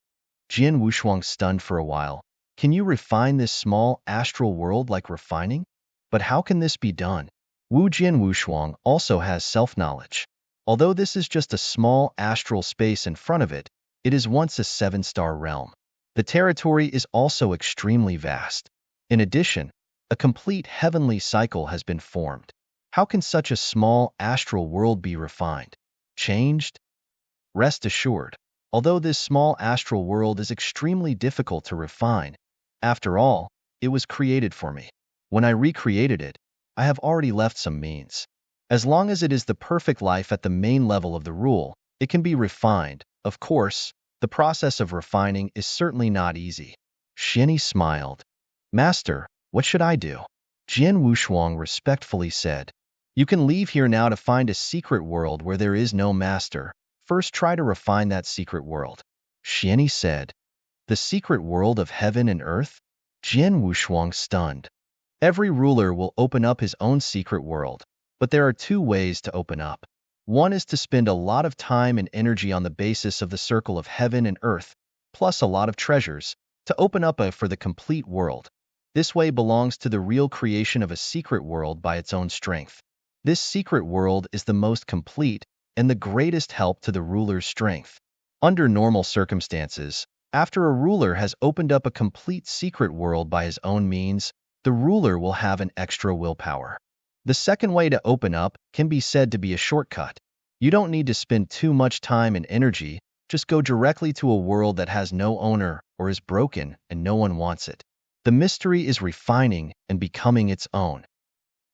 Jin Wushuang stunned for a while. Can you refine this small astral world like refining? But how can this be done? Wu Jin Wushuang also has self-knowledge. Although this is just a small astral space in front of it, it is once a 7-star realm. The territory is also extremely vast. In addition, a complete heavenly cycle has been formed. How can such a small astral world be refined? Changed? Rest assured, although this small astral world is extremely difficult to refine, after all, it was created for me. When I recreated it, I have already left some means. As long as it is the perfect life at the main level of the rule, it can be refined. Of course, the process of refining is certainly not easy. Xiani smiled. Master, what should I do? Jin Wushuang respectfully said. You can leave here now to find a secret world where there is no master. First try to refine that secret world. Xiani said. The secret world of heaven and earth? Jin Wushuang stunned. Every ruler will open up his own secret world, but there are 2 ways to open up. One is to spend a lot of time and energy on the basis of the circle of heaven and earth, plus a lot of treasures, to open up for the complete world. This way belongs to the real creation of a secret world by its own strength. This secret world is the most complete and the greatest help to the ruler's strength. Under normal circumstances, after a ruler has opened up a complete secret world by his own means, the ruler will have an extra willpower. The second way to open up can be said to be a shortcut. You don't need to spend too much time and energy, just go directly to a world that has no owner or is broken and no one wants it. The mystery is refining and becoming its own.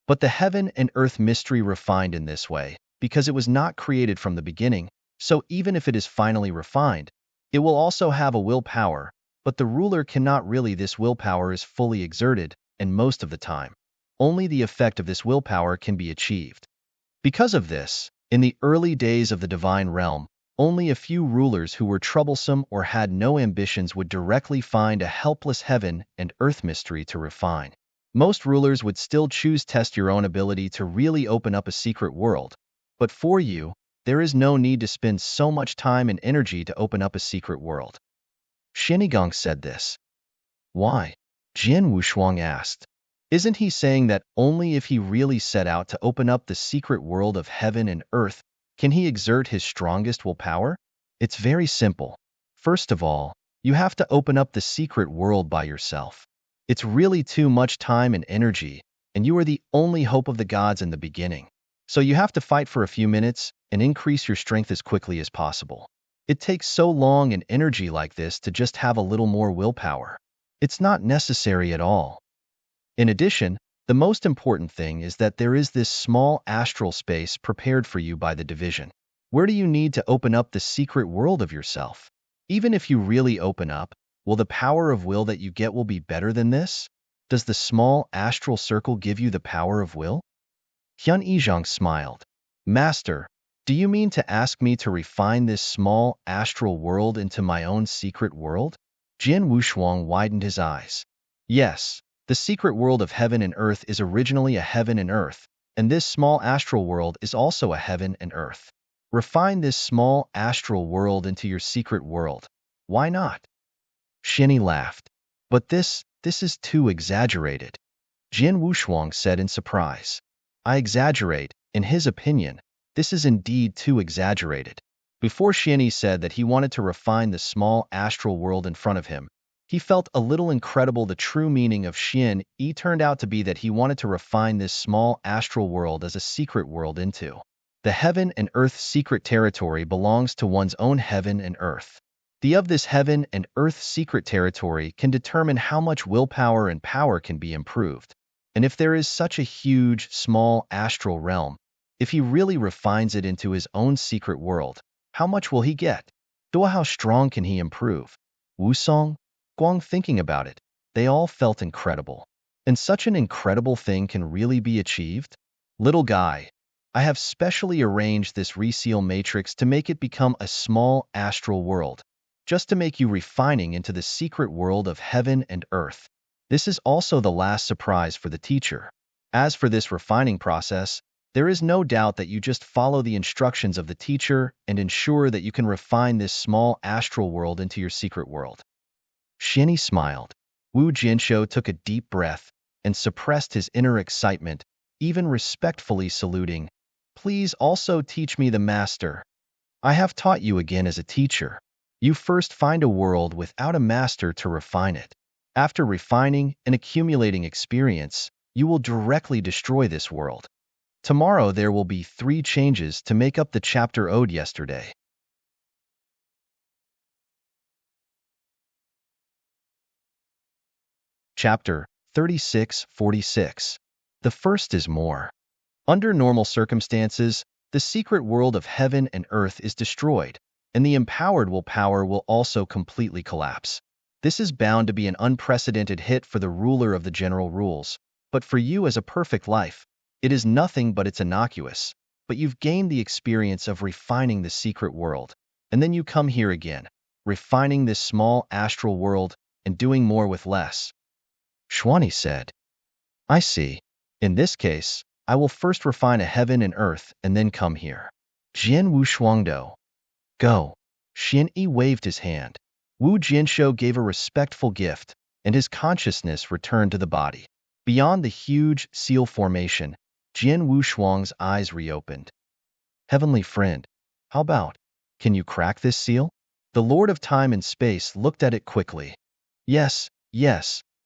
But the heaven and earth mystery refined in this way, because it was not created from the beginning, so even if it is finally refined, it will also have a willpower, but the ruler cannot really this willpower is fully exerted, and most of the time, only the effect of this willpower can be achieved. Because of this, in the early days of the divine realm, only a few rulers who were troublesome or had no ambitions would directly find a helpless heaven and earth mystery to refine. Most rulers would still choose test your own ability to really open up a secret world, but for you, there is no need to spend so much time and energy to open up a secret world. Shinigang said this. Why? Jin Wushuang asked. Isn't he saying that only if he really set out to open up the secret world of heaven and earth can he exert his strongest willpower? It's very simple. First of all, you have to open up the secret world by yourself. It's really too much time and energy, and you are the only hope of the gods in the beginning. So you have to fight for a few minutes and increase your strength as quickly as possible. It takes so long and energy like this to just have a little more willpower. It's not necessary at all. In addition, the most important thing is that there is this small astral space prepared for you by the division. Where do you need to open up the secret world of yourself? Even if you really open up, will the power of will that you get will be better than this? Does the small astral circle give you the power of will? Hyun Yizhang smiled. Master, do you mean to ask me to refine this small astral world into my own secret world? Jin Wushuang widened his eyes. Yes. The secret world of heaven and earth is originally a heaven and earth, and this small astral world is also a heaven and earth. Refine this small astral world into your secret world. Why not? Shini laughed. But this is too exaggerated. Jin Wushuang said in surprise. I exaggerate, in his opinion, this is indeed too exaggerated. Before Shini said that he wanted to refine the small astral world in front of him, he felt a little incredible. The true meaning of Xin Yi turned out to be that he wanted to refine this small astral world as a secret world into. The heaven and earth secret territory belongs to one's own heaven and earth. The of this heaven and earth secret territory can determine how much willpower and power can be improved. And if there is such a huge, small astral realm, if he really refines it into his own secret world, how much will he get? How strong can he improve? Wusong? Guang thinking about it, they all felt incredible. And such an incredible thing can really be achieved? Little guy, I have specially arranged this reseal matrix to make it become a small astral world, just to make you refining into the secret world of heaven and earth. This is also the last surprise for the teacher. As for this refining process, there is no doubt that you just follow the instructions of the teacher and ensure that you can refine this small astral world into your secret world. Shinny smiled. Wu Jianshou took a deep breath and suppressed his inner excitement, even respectfully saluting. Please also teach me the master. I have taught you again as a teacher. You first find a world without a master to refine it. After refining and accumulating experience, you will directly destroy this world. Tomorrow there will be 3 changes to make up the chapter owed yesterday. Chapter 3646. The first is more. Under normal circumstances, the secret world of heaven and earth is destroyed, and the empowered willpower will also completely collapse. This is bound to be an unprecedented hit for the ruler of the general rules, but for you as a perfect life, it is nothing but it's innocuous. But you've gained the experience of refining the secret world, and then you come here again, refining this small astral world and doing more with less. Xuani said, I see. In this case, I will first refine a heaven and earth and then come here. Jian Wu Shuangdo. Go. Xin Yi waved his hand. Wu Jianshou gave a respectful gift, and his consciousness returned to the body. Beyond the huge seal formation, Jian Wu Shuang's eyes reopened. Heavenly friend, how about? Can you crack this seal? The Lord of Time and Space looked at it quickly. Yes,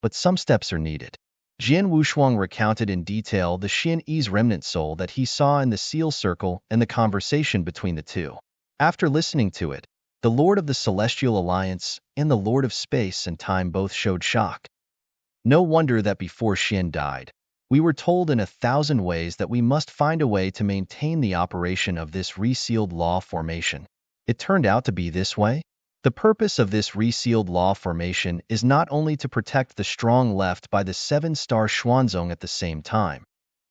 but some steps are needed. Jian Wushuang recounted in detail the Xin Yi's remnant soul that he saw in the seal circle and the conversation between the two. After listening to it, the Lord of the Celestial Alliance and the Lord of Space and Time both showed shock. No wonder that before Xin died, we were told in 1,000 ways that we must find a way to maintain the operation of this resealed law formation. It turned out to be this way. The purpose of this resealed law formation is not only to protect the strong left by the 7-star Xuanzong at the same time.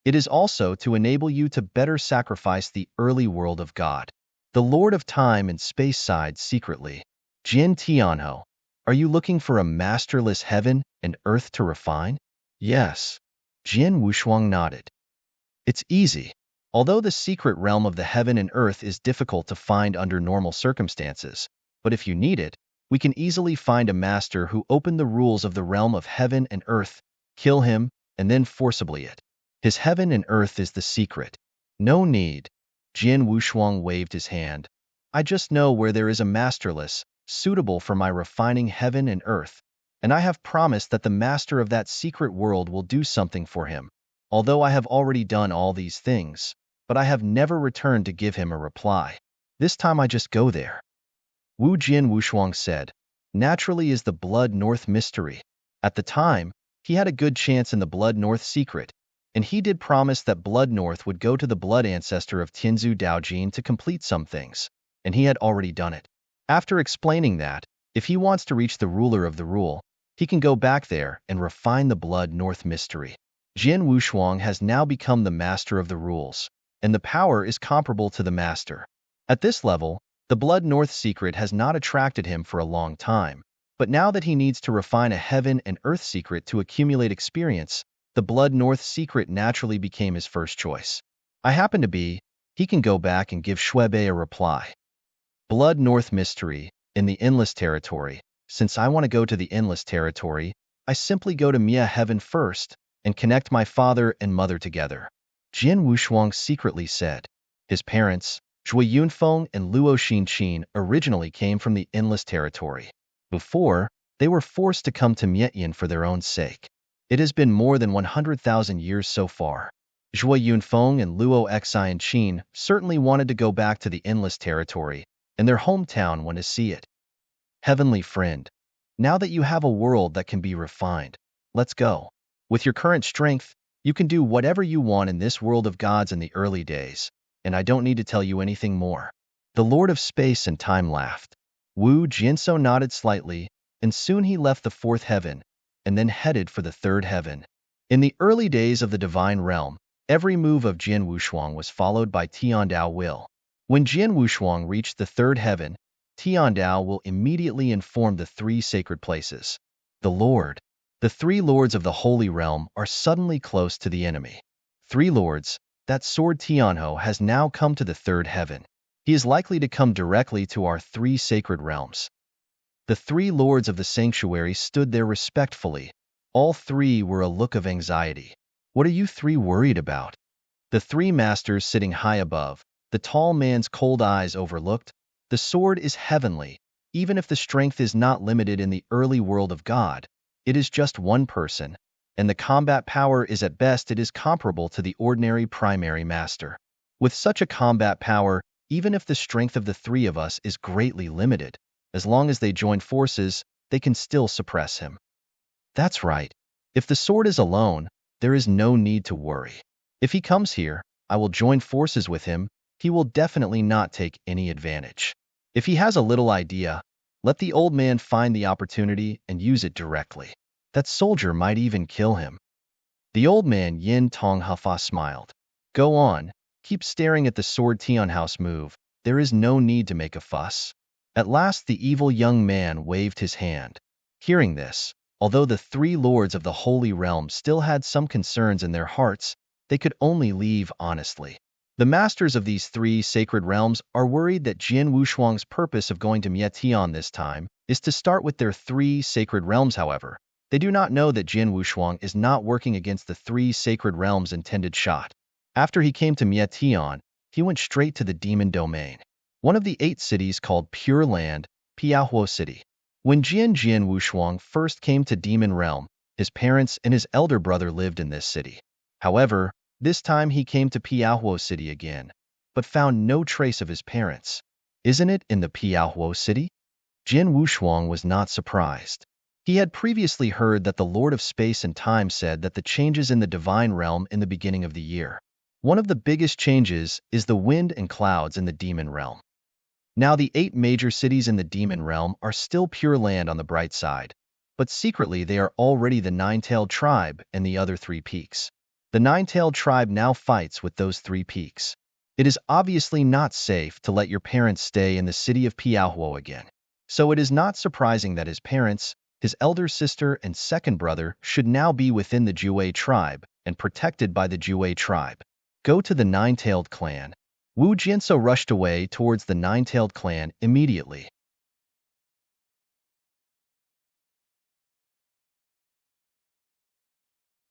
It is also to enable you to better sacrifice the early world of God. The Lord of Time and Space sighed secretly. Jin Tianho, are you looking for a masterless heaven and earth to refine? Yes. Jian Wushuang nodded. It's easy. Although the secret realm of the heaven and earth is difficult to find under normal circumstances, but if you need it, we can easily find a master who opened the rules of the realm of heaven and earth, kill him, and then forcibly it. His heaven and earth is the secret. No need. Jian Wushuang waved his hand. I just know where there is a masterless, suitable for my refining heaven and earth, and I have promised that the master of that secret world will do something for him, although I have already done all these things, but I have never returned to give him a reply. This time I just go there. Wu Jian Wushuang said, naturally is the Blood North mystery. At the time, he had a good chance in the Blood North secret, and he did promise that Blood North would go to the blood ancestor of Tianzu Daojin to complete some things, and he had already done it. After explaining that, if he wants to reach the ruler of the rule, he can go back there and refine the Blood North mystery. Jian Wushuang has now become the master of the rules, and the power is comparable to the master. At this level, the Blood North secret has not attracted him for a long time, but now that he needs to refine a heaven and earth secret to accumulate experience, the Blood North secret naturally became his first choice. I happen to be, he can go back and give Shuebe a reply. Blood North mystery, in the endless territory. Since I want to go to the endless territory, I simply go to Mia Heaven first and connect my father and mother together. Jian Wushuang secretly said. His parents, Zhui Yunfeng and Luo Xinqin, originally came from the endless territory. Before, they were forced to come to Mietian for their own sake. It has been more than 100,000 years so far. Zhui Yunfeng and Luo Xinqin certainly wanted to go back to the endless territory, and their hometown went to see it. Heavenly friend, now that you have a world that can be refined, let's go. With your current strength, you can do whatever you want in this world of gods in the early days, and I don't need to tell you anything more. The Lord of Space and Time laughed. Wu Jianshou nodded slightly, and soon he left the 4th heaven, and then headed for the 3rd heaven. In the early days of the Divine Realm, every move of Jian Wushuang was followed by Tiandao will. When Jian Wushuang reached the third heaven, Tiandao will immediately inform the three sacred places. The Lord, the three lords of the Holy Realm are suddenly close to the enemy. Three lords, that sword Tianho has now come to the third heaven. He is likely to come directly to our three sacred realms. The three lords of the sanctuary stood there respectfully. All three were a look of anxiety. What are you three worried about? The three masters sitting high above, the tall man's cold eyes overlooked. The sword is heavenly, even if the strength is not limited in the early world of God. It is just one person, and the combat power is at best it is comparable to the ordinary primary master. With such a combat power, even if the strength of the three of us is greatly limited, as long as they join forces, they can still suppress him. That's right. If the sword is alone, there is no need to worry. If he comes here, I will join forces with him. He will definitely not take any advantage. If he has a little idea, let the old man find the opportunity and use it directly. That soldier might even kill him. The old man Yin Tong Hafa smiled. Go on, keep staring at the sword Tianhouse move. There is no need to make a fuss. At last the evil young man waved his hand. Hearing this, although the three lords of the Holy Realm still had some concerns in their hearts, they could only leave honestly. The masters of these three sacred realms are worried that Jian Wushuang's purpose of going to Mietian this time is to start with their three sacred realms. However, they do not know that Jian Wushuang is not working against the three sacred realms' intended shot. After he came to Mietian, he went straight to the demon domain, one of the 8 cities called Pure Land, Piaohuo City. When Jian Wushuang first came to Demon Realm, his parents and his elder brother lived in this city. However, this time he came to Piaohuo City again, but found no trace of his parents. Isn't it in the Piaohuo City? Jian Wushuang was not surprised. He had previously heard that the Lord of Space and Time said that the changes in the Divine Realm in the beginning of the year. One of the biggest changes is the wind and clouds in the Demon Realm. Now the 8 major cities in the Demon Realm are still Pure Land on the bright side, but secretly they are already the Nine-Tailed Tribe and the other 3 peaks. The Nine-Tailed Tribe now fights with those 3 peaks. It is obviously not safe to let your parents stay in the city of Piaohuo again. So it is not surprising that his parents, his elder sister and second brother should now be within the Jue tribe and protected by the Jue tribe. Go to the Nine-Tailed Clan. Wu Jianso rushed away towards the Nine-Tailed Clan immediately.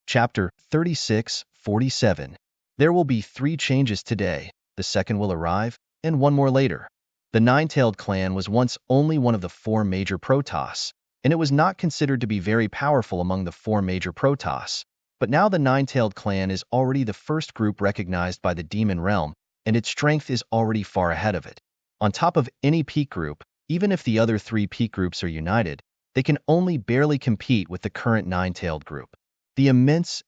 Chapter 36:47. There will be 3 changes today, the second will arrive, and 1 more later. The Nine-Tailed Clan was once only one of the 4 major Protoss, and it was not considered to be very powerful among the 4 major Protoss. But now the Nine-Tailed Clan is already the first group recognized by the Demon Realm, and its strength is already far ahead of it. On top of any peak group, even if the other 3 peak groups are united, they can only barely compete with the current Nine-Tailed group. The immense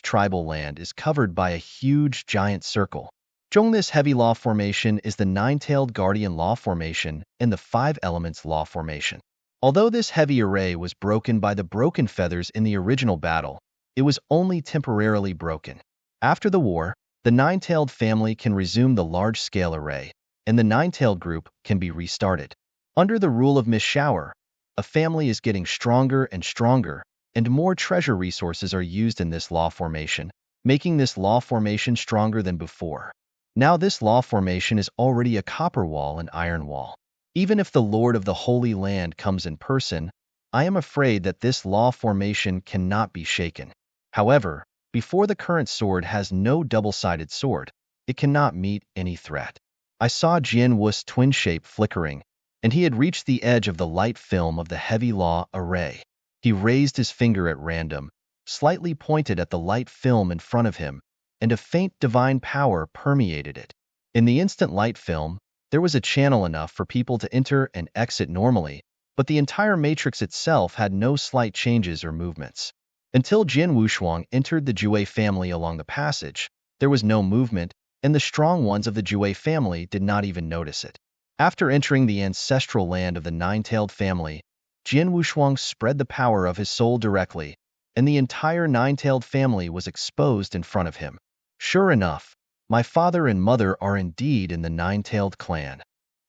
tribal land is covered by a huge giant circle. Zhong this heavy law formation is the Nine-Tailed Guardian Law Formation and the 5 Elements Law Formation. Although this heavy array was broken by the Broken Feathers in the original battle, it was only temporarily broken. After the war, the Nine-Tailed family can resume the large-scale array, and the Nine-Tailed group can be restarted. Under the rule of Miss Shower, a family is getting stronger and stronger, and more treasure resources are used in this law formation, making this law formation stronger than before. Now this law formation is already a copper wall and iron wall. Even if the Lord of the Holy Land comes in person, I am afraid that this law formation cannot be shaken. However, before the current sword has no double-sided sword, it cannot meet any threat. I saw Jian Wu's twin shape flickering, and he had reached the edge of the light film of the heavy law array. He raised his finger at random, slightly pointed at the light film in front of him, and a faint divine power permeated it. In the instant light film, there was a channel enough for people to enter and exit normally, but the entire matrix itself had no slight changes or movements. Until Jian Wushuang entered the Jue family along the passage, there was no movement, and the strong ones of the Jue family did not even notice it. After entering the ancestral land of the Nine-Tailed family, Jian Wushuang spread the power of his soul directly, and the entire nine-tailed family was exposed in front of him. Sure enough, my father and mother are indeed in the nine-tailed clan.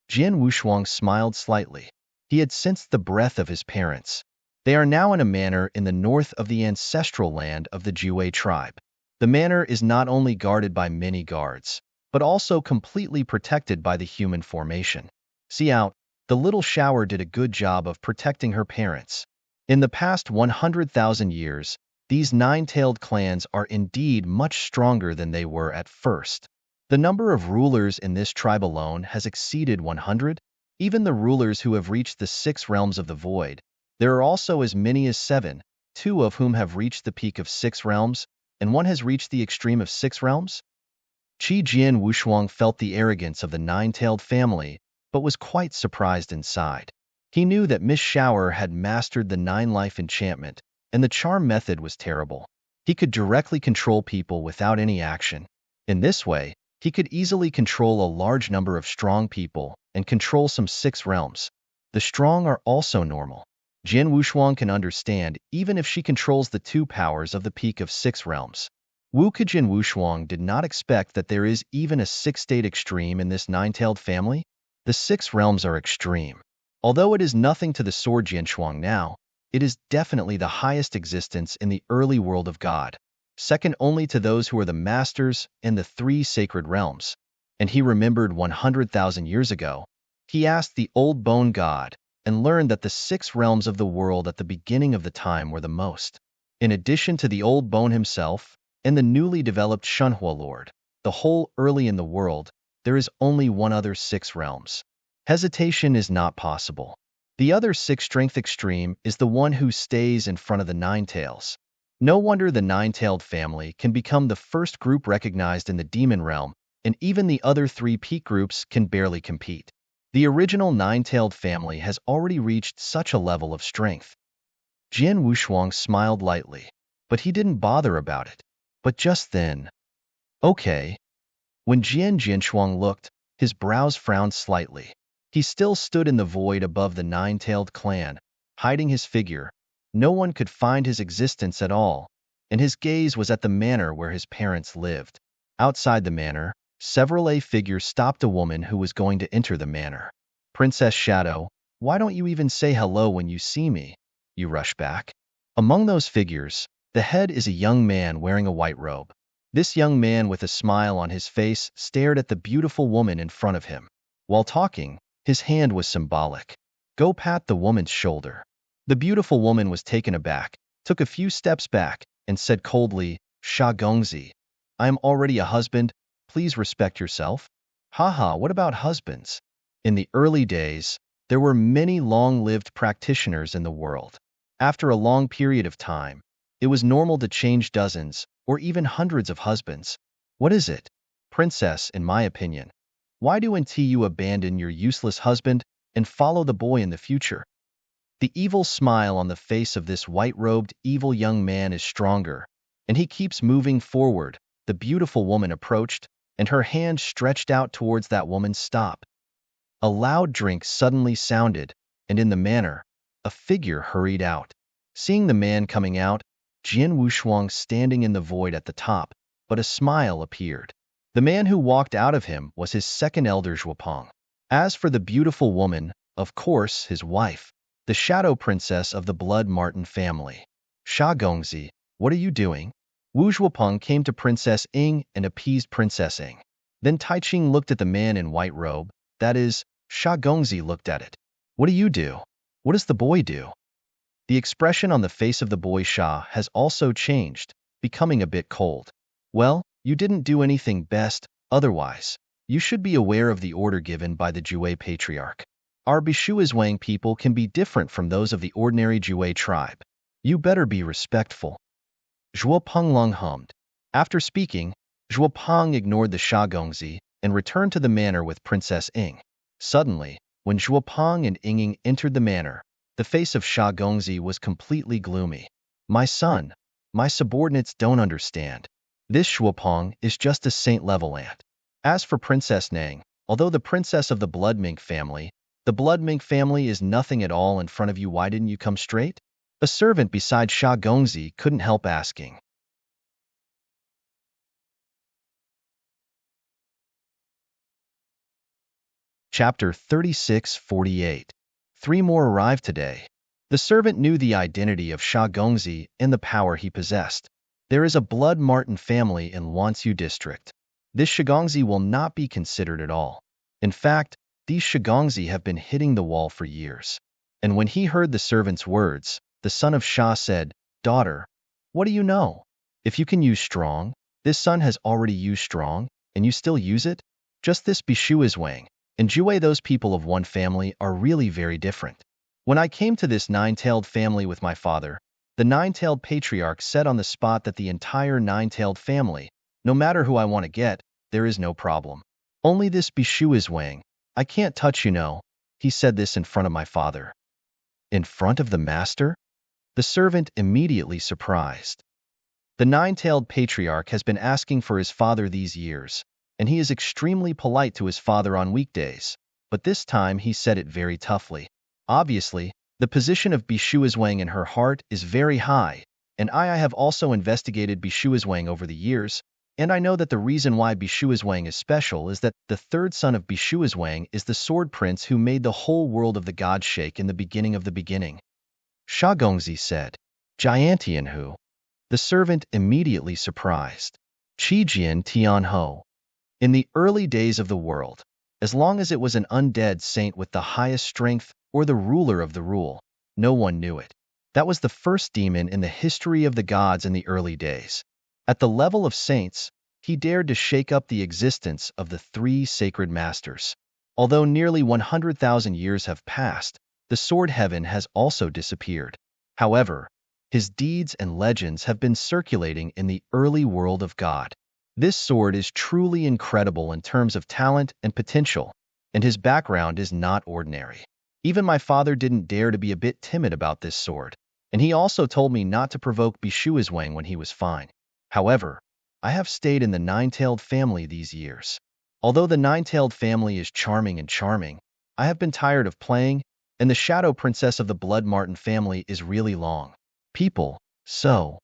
Jian Wushuang smiled slightly. He had sensed the breath of his parents. They are now in a manor in the north of the ancestral land of the Jiwei tribe. The manor is not only guarded by many guards, but also completely protected by the human formation. See out, the little shower did a good job of protecting her parents. In the past 100,000 years, these nine-tailed clans are indeed much stronger than they were at first. The number of rulers in this tribe alone has exceeded 100. Even the rulers who have reached the 6 realms of the void, there are also as many as 7, 2 of whom have reached the peak of 6 realms, and 1 has reached the extreme of 6 realms? Qi Jian Wushuang felt the arrogance of the nine-tailed family, but was quite surprised inside. He knew that Miss Shower had mastered the 9-life enchantment, and the charm method was terrible. He could directly control people without any action. In this way, he could easily control a large number of strong people and control some 6 realms. The strong are also normal. Jian Wushuang can understand even if she controls the 2 powers of the peak of 6 realms. Jian Wushuang did not expect that there is even a 6-state extreme in this 9-tailed family. The 6 realms are extreme. Although it is nothing to the sword Jianshuang now, it is definitely the highest existence in the early world of God, second only to those who are the masters and the 3 sacred realms. And he remembered 100,000 years ago, he asked the old bone god and learned that the 6 realms of the world at the beginning of the time were the most. In addition to the old bone himself and the newly developed Shunhua Lord, the whole early in the world, there is only one other 6 realms. Hesitation is not possible. The other 6 strength extreme is the one who stays in front of the 9 tails. No wonder the 9-tailed family can become the first group recognized in the demon realm, and even the other 3 peak groups can barely compete. The original 9-tailed family has already reached such a level of strength. Jian Wushuang smiled lightly, but he didn't bother about it. But just then, okay. When Jian Jianshuang looked, his brows frowned slightly. He still stood in the void above the 9-tailed clan, hiding his figure. No one could find his existence at all, and his gaze was at the manor where his parents lived. Outside the manor, several figures stopped a woman who was going to enter the manor. Princess Shadow, why don't you even say hello when you see me? You rush back. Among those figures, the head is a young man wearing a white robe. This young man with a smile on his face stared at the beautiful woman in front of him. While talking, his hand was symbolic. Go pat the woman's shoulder. The beautiful woman was taken aback, took a few steps back, and said coldly, Sha Gongzi, I am already a husband, please respect yourself. Haha, what about husbands? In the early days, there were many long-lived practitioners in the world. After a long period of time, it was normal to change dozens or even hundreds of husbands. What is it? Princess, in my opinion. Why do you abandon your useless husband and follow the boy in the future? The evil smile on the face of this white-robed, evil young man is stronger, and he keeps moving forward. The beautiful woman approached, and her hand stretched out towards that woman's stop. A loud drink suddenly sounded, and in the manor, a figure hurried out. Seeing the man coming out, Jian Wushuang standing in the void at the top, but a smile appeared. The man who walked out of him was his second elder Zhuopeng. As for the beautiful woman, of course, his wife, the shadow princess of the Blood Martin family. Sha Gongzi, what are you doing? Wu Zhuopeng came to Princess Ying and appeased Princess Ying. Then Taiching looked at the man in white robe, that is, Sha Gongzi looked at it. What do you do? What does the boy do? The expression on the face of the boy Sha has also changed, becoming a bit cold. Well, you didn't do anything best, otherwise, you should be aware of the order given by the Jiwei Patriarch. Our Bishuizwang people can be different from those of the ordinary Jiwei tribe. You better be respectful. Zhuopeng Lung hummed. After speaking, Zhuopeng ignored the Sha Gongzi and returned to the manor with Princess Ying. Suddenly, when Zhuopeng and Ying entered the manor, the face of Sha Gongzi was completely gloomy. My son, my subordinates don't understand. This Zhuopeng is just a saint-level ant. As for Princess Nang, although the princess of the Blood Mink family, the Blood Mink family is nothing at all in front of you. Why didn't you come straight? A servant beside Sha Gongzi couldn't help asking. Chapter 36:48. Three more arrived today. The servant knew the identity of Sha Gongzi and the power he possessed. There is a blood Martin family in Wansu district. This Shigongzi will not be considered at all. In fact, these Shigongzi have been hitting the wall for years. And when he heard the servant's words, the son of Sha said, "Daughter, what do you know? If you can use strong, this son has already used strong, and you still use it? Just this Bishu is Wang. In Jue, those people of one family are really very different. When I came to this nine-tailed family with my father, the nine-tailed patriarch said on the spot that the entire nine-tailed family, no matter who I want to get, there is no problem. Only this Bishu is Wang. I can't touch, you know." He said this in front of my father. In front of the master? The servant immediately surprised. The nine-tailed patriarch has been asking for his father these years, and he is extremely polite to his father on weekdays, but this time he said it very toughly. Obviously, the position of Bishuazwang in her heart is very high, and I have also investigated Bishuazwang over the years, and I know that the reason why Bishuazwang is special is that the third son of Bishuazwang is the sword prince who made the whole world of the gods shake in the beginning of the beginning. Sha Gongzi said, "Giantian who?" The servant immediately surprised. Qijian Tianho. In the early days of the world, as long as it was an undead saint with the highest strength or the ruler of the rule, no one knew it. That was the first demon in the history of the gods in the early days. At the level of saints, he dared to shake up the existence of the three sacred masters. Although nearly 100,000 years have passed, the sword heaven has also disappeared. However, his deeds and legends have been circulating in the early world of God. This sword is truly incredible in terms of talent and potential, and his background is not ordinary. Even my father didn't dare to be a bit timid about this sword, and he also told me not to provoke Bishuazwang when he was fine. However, I have stayed in the nine-tailed family these years. Although the nine-tailed family is charming, I have been tired of playing, and the Shadow Princess of the Blood Martin family is really long. People, so.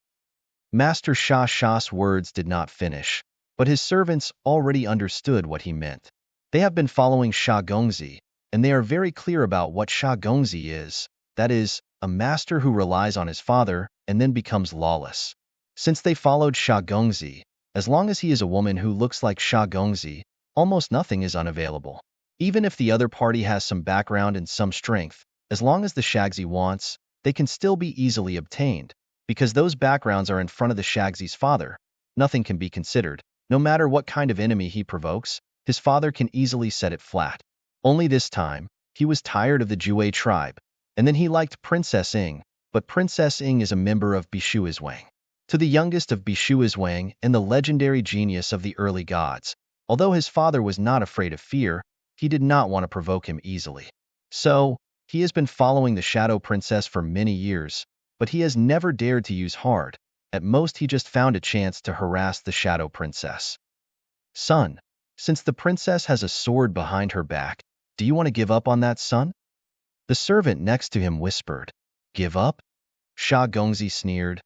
Master Sha's words did not finish, but his servants already understood what he meant. They have been following Sha Gongzi, and they are very clear about what Sha Gongzi is, that is, a master who relies on his father and then becomes lawless. Since they followed Sha Gongzi, as long as he is a woman who looks like Sha Gongzi, almost nothing is unavailable. Even if the other party has some background and some strength, as long as the Shagzi wants, they can still be easily obtained. Because those backgrounds are in front of the Shagzi's father, nothing can be considered. No matter what kind of enemy he provokes, his father can easily set it flat. Only this time, he was tired of the Jue tribe, and then he liked Princess Ing, but Princess Ing is a member of Bishuazwang. To the youngest of Bishuazwang and the legendary genius of the early gods, although his father was not afraid of fear, he did not want to provoke him easily. So, he has been following the Shadow Princess for many years, but he has never dared to use hard. At most he just found a chance to harass the Shadow Princess. "Son, since the princess has a sword behind her back, do you want to give up on that, son?" The servant next to him whispered. "Give up?" Sha Gongzi sneered.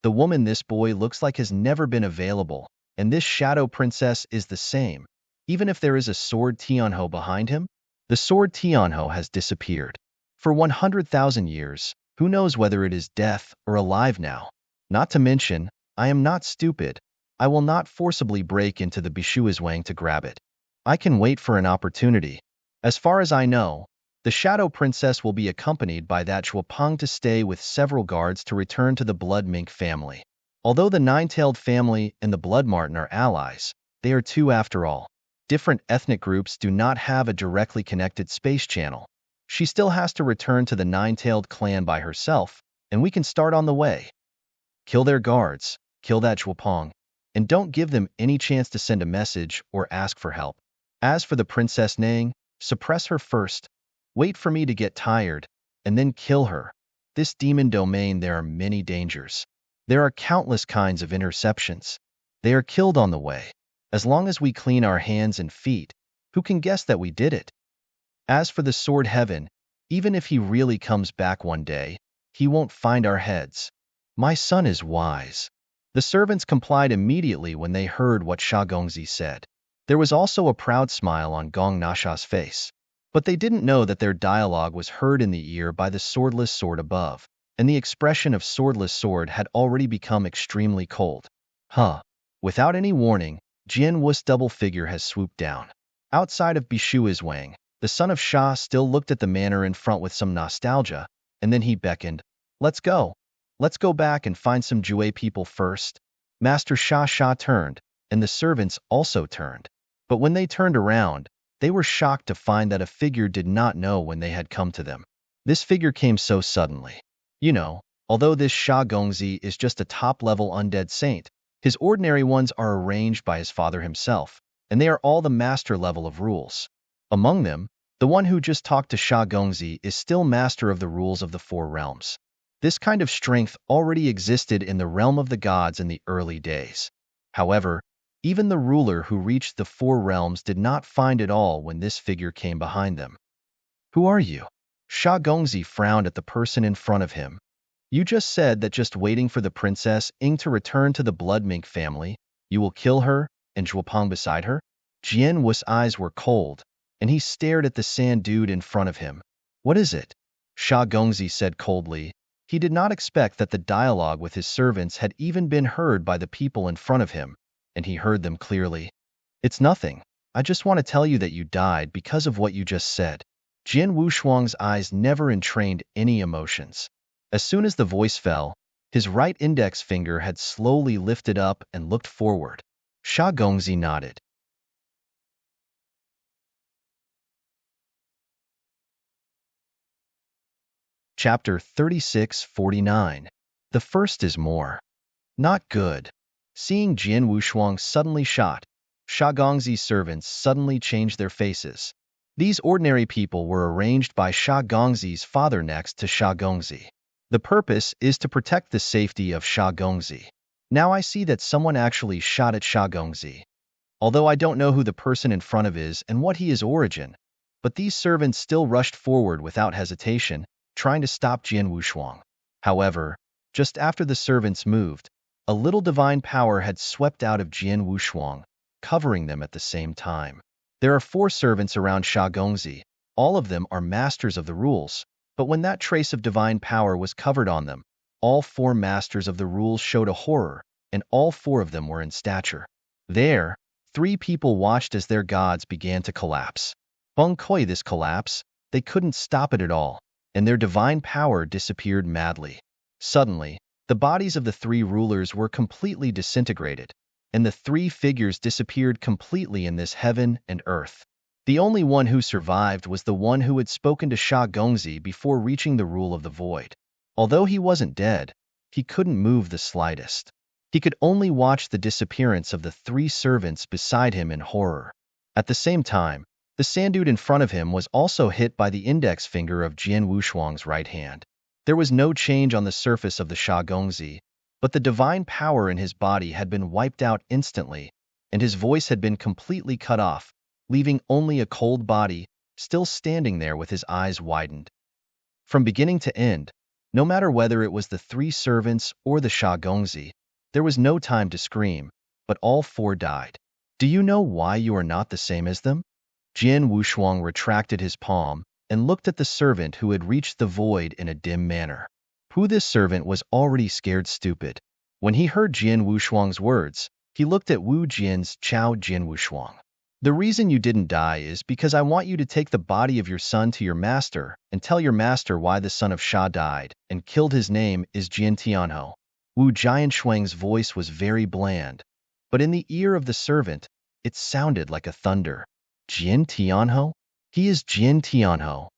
"The woman this boy looks like has never been available, and this Shadow Princess is the same, even if there is a sword Tianho behind him." The sword Tianho has disappeared. For 100,000 years, who knows whether it is death or alive now? Not to mention, I am not stupid. I will not forcibly break into the Bishuazwang to grab it. I can wait for an opportunity. As far as I know, the Shadow Princess will be accompanied by that Zhuopeng to stay with several guards to return to the Blood Mink family. Although the Nine-Tailed family and the Blood Martin are allies, they are two after all. Different ethnic groups do not have a directly connected space channel. She still has to return to the Nine-Tailed clan by herself, and we can start on the way. Kill their guards, kill that Zhuopeng, and don't give them any chance to send a message or ask for help. As for the Princess Nang, suppress her first. Wait for me to get tired, and then kill her. This demon domain there are many dangers. There are countless kinds of interceptions. They are killed on the way. As long as we clean our hands and feet, who can guess that we did it? As for the sword heaven, even if he really comes back one day, he won't find our heads. My son is wise. The servants complied immediately when they heard what Sha Gongzi said. There was also a proud smile on Gong Nasha's face. But they didn't know that their dialogue was heard in the ear by the swordless sword above, and the expression of swordless sword had already become extremely cold. Huh. Without any warning, Jian Wu's double figure has swooped down. Outside of Bishui's Wang, the son of Sha still looked at the manor in front with some nostalgia, and then he beckoned. Let's go. Let's go back and find some Jue people first. Master Sha turned, and the servants also turned. But when they turned around, they were shocked to find that a figure did not know when they had come to them. This figure came so suddenly. You know, although this Sha Gongzi is just a top-level undead saint, his ordinary ones are arranged by his father himself, and they are all the master level of rules. Among them, the one who just talked to Sha Gongzi is still master of the rules of the four realms. This kind of strength already existed in the realm of the gods in the early days. However, even the ruler who reached the four realms did not find it all when this figure came behind them. Who are you? Sha Gongzi frowned at the person in front of him. You just said that just waiting for the Princess Ying to return to the Blood Mink family, you will kill her and Zhuopeng beside her? Jian Wu's eyes were cold, and he stared at the sand dude in front of him. What is it? Sha Gongzi said coldly. He did not expect that the dialogue with his servants had even been heard by the people in front of him, and he heard them clearly. It's nothing. I just want to tell you that you died because of what you just said. Jian Wushuang's eyes never entrained any emotions. As soon as the voice fell, his right index finger had slowly lifted up and looked forward. Sha Gongzi nodded. Chapter 36-49. The first is more. Not good. Seeing Jian Wushuang suddenly shot, Sha Gongzi's servants suddenly changed their faces. These ordinary people were arranged by Sha Gongzi's father next to Sha Gongzi. The purpose is to protect the safety of Sha Gongzi. Now I see that someone actually shot at Sha Gongzi. Although I don't know who the person in front of is and what he is origin, but these servants still rushed forward without hesitation, trying to stop Jian Wushuang. However, just after the servants moved, a little divine power had swept out of Jian Wushuang, covering them at the same time. There are 4 servants around Sha Gongzi. All of them are masters of the rules, but when that trace of divine power was covered on them, all 4 masters of the rules showed a horror, and all 4 of them were in stature. There, 3 people watched as their gods began to collapse. Beng Kui this collapse, they couldn't stop it at all, and their divine power disappeared madly. Suddenly, the bodies of the 3 rulers were completely disintegrated, and the 3 figures disappeared completely in this heaven and earth. The only one who survived was the one who had spoken to Sha Gongzi before reaching the rule of the void. Although he wasn't dead, he couldn't move the slightest. He could only watch the disappearance of the 3 servants beside him in horror. At the same time, the sand dude in front of him was also hit by the index finger of Jian Wushuang's right hand. There was no change on the surface of the Sha Gongzi, but the divine power in his body had been wiped out instantly, and his voice had been completely cut off, leaving only a cold body, still standing there with his eyes widened. From beginning to end, no matter whether it was the 3 servants or the Sha Gongzi, there was no time to scream, but all 4 died. Do you know why you are not the same as them? Jian Wushuang retracted his palm and looked at the servant who had reached the void in a dim manner. Who this servant was already scared stupid. When he heard Jian Wushuang's words, he looked at Wu Jian's Chao Jian Wushuang. The reason you didn't die is because I want you to take the body of your son to your master and tell your master why the son of Sha died and killed. His name is Jian Tianho. Wu Jianshuang's voice was very bland, but in the ear of the servant, it sounded like a thunder. Jian Tianho? He is Jian Tianho.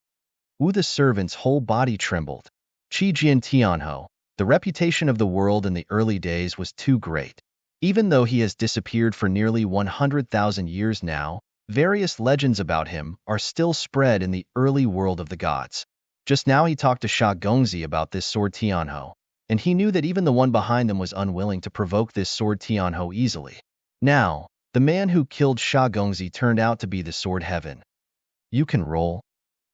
Wu the servant's whole body trembled. Qi Jian Tianho, the reputation of the world in the early days was too great. Even though he has disappeared for nearly 100,000 years now, various legends about him are still spread in the early world of the gods. Just now he talked to Sha Gongzi about this sword Tianho, and he knew that even the one behind them was unwilling to provoke this sword Tianho easily. Now, the man who killed Sha Gongzi turned out to be the sword heaven. You can roll.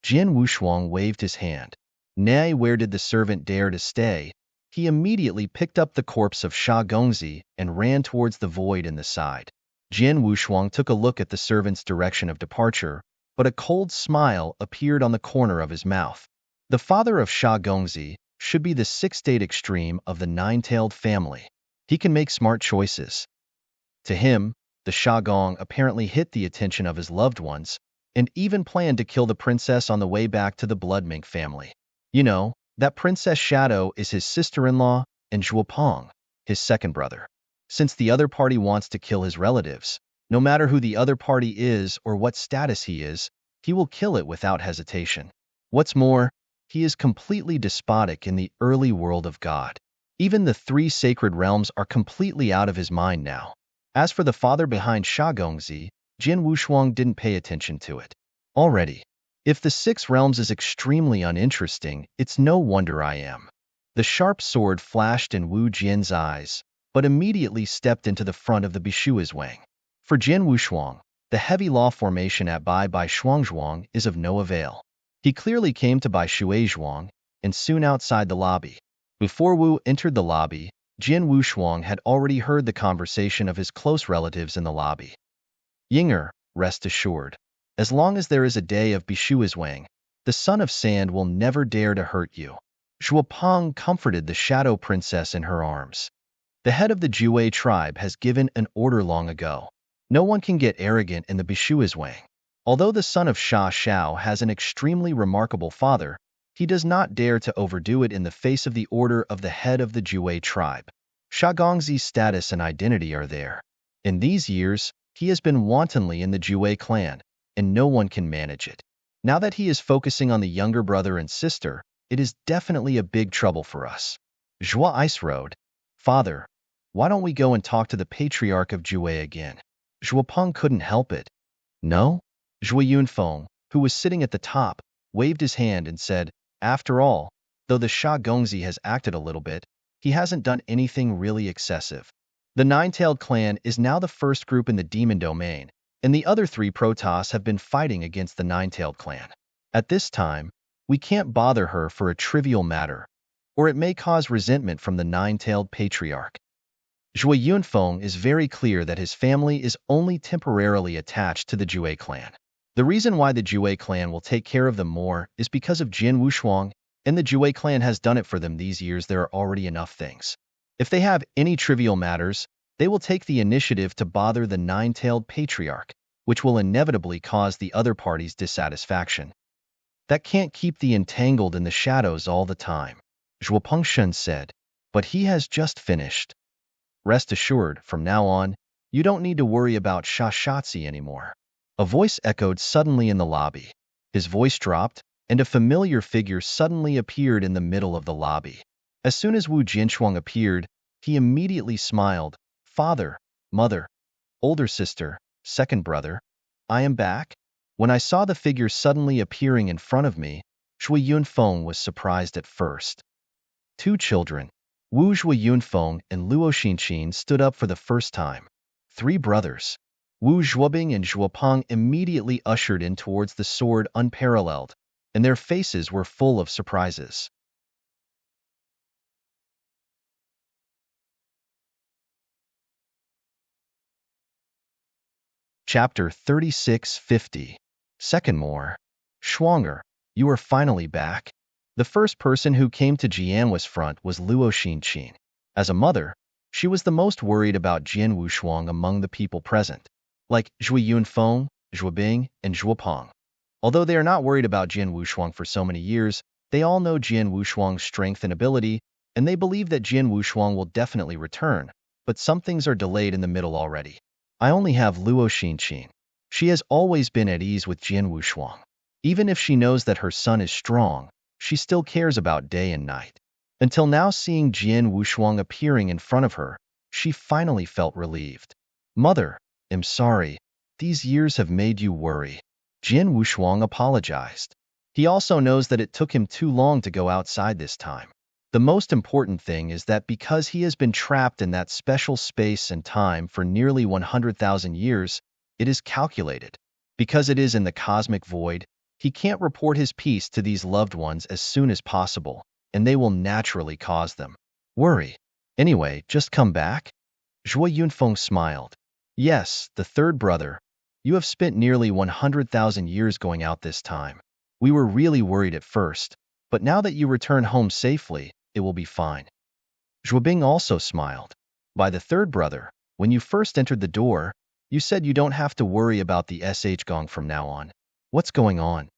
Jian Wushuang waved his hand. Nay, where did the servant dare to stay? He immediately picked up the corpse of Sha Gongzi and ran towards the void in the side. Jian Wushuang took a look at the servant's direction of departure, but a cold smile appeared on the corner of his mouth. The father of Sha Gongzi should be the six-state extreme of the nine-tailed family. He can make smart choices. To him, the Sha Gong apparently hit the attention of his loved ones, and even planned to kill the princess on the way back to the Blood Mink family. You know, that Princess Shadow is his sister-in-law, and Zhuopeng, his second brother. Since the other party wants to kill his relatives, no matter who the other party is or what status he is, he will kill it without hesitation. What's more, he is completely despotic in the early world of God. Even the three sacred realms are completely out of his mind now. As for the father behind Sha Gongzi, Jian Wushuang didn't pay attention to it. Already, if the six realms is extremely uninteresting, it's no wonder I am. The sharp sword flashed in Wu Jian's eyes, but immediately stepped into the front of the Bishui's Wang. For Jian Wushuang, the heavy law formation at Bai Shuangzhuang is of no avail. He clearly came to Bai Shuizhuang, and soon outside the lobby. Before Wu entered the lobby, Jian Wushuang had already heard the conversation of his close relatives in the lobby. Yinger, rest assured. As long as there is a day of Bishui's Wang, the son of sand will never dare to hurt you. Zhuopeng comforted the shadow princess in her arms. The head of the Jue tribe has given an order long ago. No one can get arrogant in the Bishui's Wang. Although the son of Sha Shao has an extremely remarkable father, he does not dare to overdo it in the face of the order of the head of the Jue tribe. Sha Gongzi's status and identity are there. In these years, he has been wantonly in the Jue clan, and no one can manage it. Now that he is focusing on the younger brother and sister, it is definitely a big trouble for us. Zhua Ice Road. Father, why don't we go and talk to the patriarch of Jue again? Zhuopeng couldn't help it. No? Zhui Yunfeng, who was sitting at the top, waved his hand and said, after all, though the Sha Gongzi has acted a little bit, he hasn't done anything really excessive. The Nine-Tailed Clan is now the first group in the demon domain, and the other three Protoss have been fighting against the Nine-Tailed Clan. At this time, we can't bother her for a trivial matter, or it may cause resentment from the Nine-Tailed Patriarch. Zhui Yunfeng is very clear that his family is only temporarily attached to the Jue clan. The reason why the Jue clan will take care of them more is because of Jian Wushuang, and the Jue clan has done it for them these years. There are already enough things. If they have any trivial matters, they will take the initiative to bother the Nine-Tailed Patriarch, which will inevitably cause the other party's dissatisfaction. That can't keep the entangled in the shadows all the time, Zhuopeng Shen said, but he has just finished. Rest assured, from now on, you don't need to worry about Sha Shatzi anymore. A voice echoed suddenly in the lobby. His voice dropped, and a familiar figure suddenly appeared in the middle of the lobby. As soon as Wu Jinshuang appeared, he immediately smiled. Father, mother, older sister, second brother, I am back. When I saw the figure suddenly appearing in front of me, Shui Yunfeng was surprised at first. Two children, Wu Shui Yunfeng and Luo Xinqin, stood up for the first time. Three brothers, Wu Zhuobing and Zhuopeng, immediately ushered in towards the sword unparalleled, and their faces were full of surprises. Chapter 3650. Second more. Schwanger, you are finally back. The first person who came to Jianhua's front was Luo Xinqin. As a mother, she was the most worried about Jian Wushuang among the people present, like Zhui Yunfeng, Zhuobing, and Zhuopeng. Although they are not worried about Jian Wushuang for so many years, they all know Jian Wushuang's strength and ability, and they believe that Jian Wushuang will definitely return, but some things are delayed in the middle already. I only have Luo Xinqin. She has always been at ease with Jian Wushuang. Even if she knows that her son is strong, she still cares about day and night. Until now, seeing Jian Wushuang appearing in front of her, she finally felt relieved. Mother, I'm sorry. These years have made you worry. Jian Wushuang apologized. He also knows that it took him too long to go outside this time. The most important thing is that because he has been trapped in that special space and time for nearly 100,000 years, it is calculated. Because it is in the cosmic void, He can't report his peace to these loved ones as soon as possible, and they will naturally cause them worry. Anyway, just come back? Zhuo Yunfeng smiled. Yes, the third brother. You have spent nearly 100,000 years going out this time. We were really worried at first, but now that you return home safely, it will be fine. Zhuobing also smiled. By the third brother, when you first entered the door, you said you don't have to worry about the SH Gong from now on. What's going on?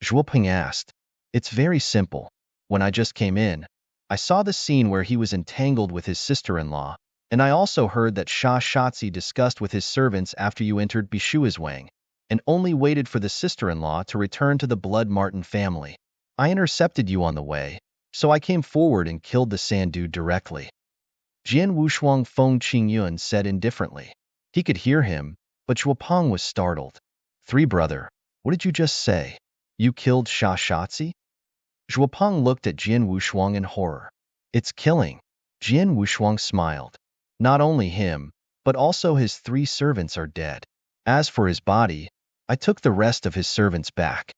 Zhuoping asked. It's very simple. When I just came in, I saw the scene where he was entangled with his sister-in-law, and I also heard that Sha Shatzi discussed with his servants after you entered Bishuizwang, and only waited for the sister-in-law to return to the Blood Martin family. I intercepted you on the way, so I came forward and killed the Sandu directly. Jian Wushuang Feng Qingyun said indifferently. He could hear him, but Zhuopeng was startled. Three brother, what did you just say? You killed Sha Shatzi? Zhuopeng looked at Jian Wushuang in horror. It's killing. Jian Wushuang smiled. Not only him, but also his 3 servants are dead. As for his body, I took the rest of his servants back.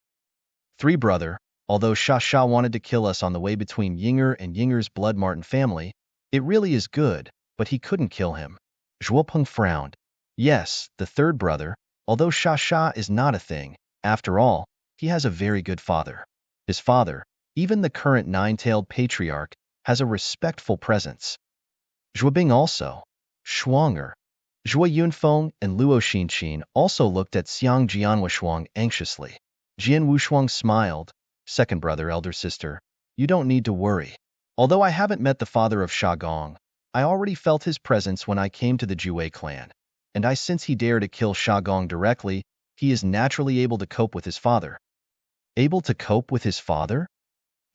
Three brother, although Sha wanted to kill us on the way between Yinger and Yinger's Blood Martin family, it really is good, but he couldn't kill him. Zhuopeng frowned. Yes, the third brother, although Sha is not a thing, after all, he has a very good father. His father, even the current 9-tailed patriarch, has a respectful presence. Zhuobing also. Shuanger. Zhuo Yunfeng and Luo Xinqin also looked at Xiang Jianwushuang anxiously. Jian Wushuang smiled. Second brother, elder sister, you don't need to worry. Although I haven't met the father of Sha Gong, I already felt his presence when I came to the Jue clan, and since he dared to kill Sha Gong directly, he is naturally able to cope with his father. Able to cope with his father?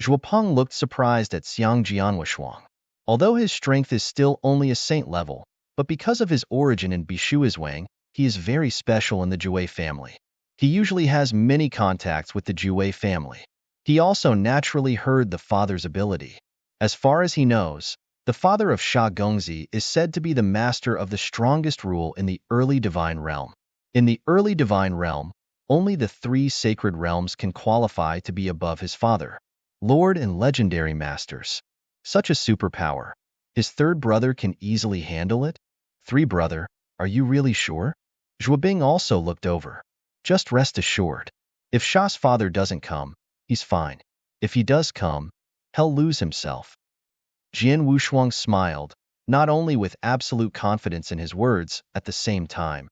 Zhuopeng looked surprised at Xiang Jianwushuang. Although his strength is still only a saint level, but because of his origin in Bishuizwang, he is very special in the Jue family. He usually has many contacts with the Jue family. He also naturally heard the father's ability. As far as he knows, the father of Sha Gongzi is said to be the master of the strongest rule in the early divine realm. In the early divine realm, only the 3 sacred realms can qualify to be above his father. Lord and legendary masters. Such a superpower. His third brother can easily handle it? Three brother, are you really sure? Zhuobing also looked over. Just rest assured. If Sha's father doesn't come, he's fine. If he does come, he'll lose himself. Jian Wushuang smiled, not only with absolute confidence in his words, at the same time.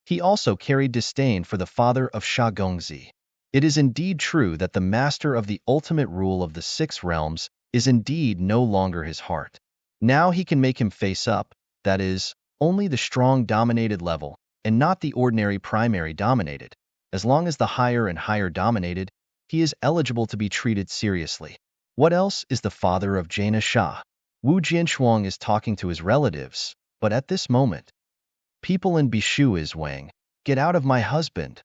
He also carried disdain for the father of Sha Gongzi. It is indeed true that the master of the ultimate rule of the 6 realms is indeed no longer his heart. Now he can make him face up, that is, only the strong dominated level, and not the ordinary primary dominated. As long as the higher and higher dominated, he is eligible to be treated seriously. What else is the father of Jaina Sha? Wu Jianshuang is talking to his relatives, but at this moment, people in Bishuizwang, get out of my husband.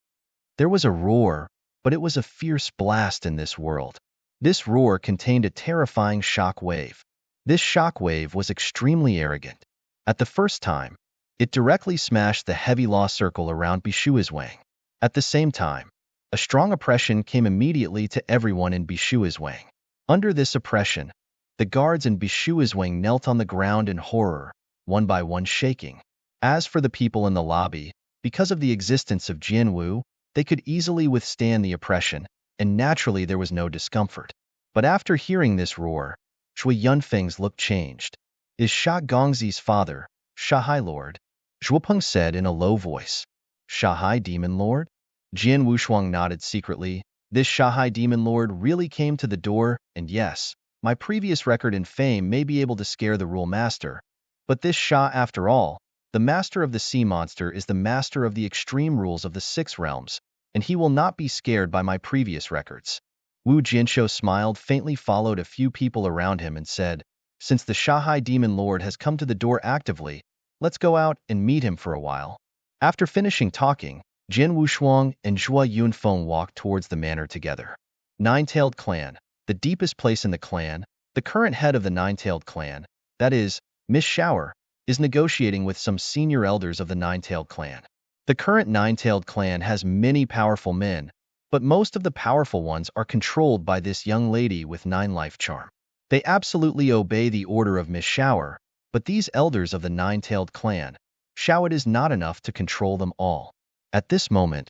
There was a roar, but it was a fierce blast in this world. This roar contained a terrifying shock wave. This shock wave was extremely arrogant. At the first time, it directly smashed the heavy law circle around Bishuizwang. At the same time, a strong oppression came immediately to everyone in Bishuizwang. Under this oppression, the guards in Bishuizwang knelt on the ground in horror, one by one shaking. As for the people in the lobby, because of the existence of Jianwu, they could easily withstand the oppression, and naturally there was no discomfort. But after hearing this roar, Shui Yunfeng's look changed. Is Sha Gongzi's father, Shahai Lord? Zhuopeng said in a low voice. Shahai Demon Lord? Jian Wushuang nodded secretly. This Shahai Demon Lord really came to the door, and yes, my previous record and fame may be able to scare the rule master, but this Sha, after all, the master of the sea monster, is the master of the extreme rules of the 6 realms, and he will not be scared by my previous records. Wu Jianshou smiled faintly, followed a few people around him and said, since the Shahai Demon Lord has come to the door actively, let's go out and meet him for a while. After finishing talking, Jian Wushuang and Zhuo Yunfeng walked towards the manor together. 9-tailed clan, the deepest place in the clan, the current head of the 9-tailed clan, that is, Miss Shower, is negotiating with some senior elders of the 9-tailed clan. The current 9-tailed clan has many powerful men, but most of the powerful ones are controlled by this young lady with 9 life charm. They absolutely obey the order of Miss Shower, but these elders of the nine-tailed clan, Shao, it is not enough to control them all. At this moment,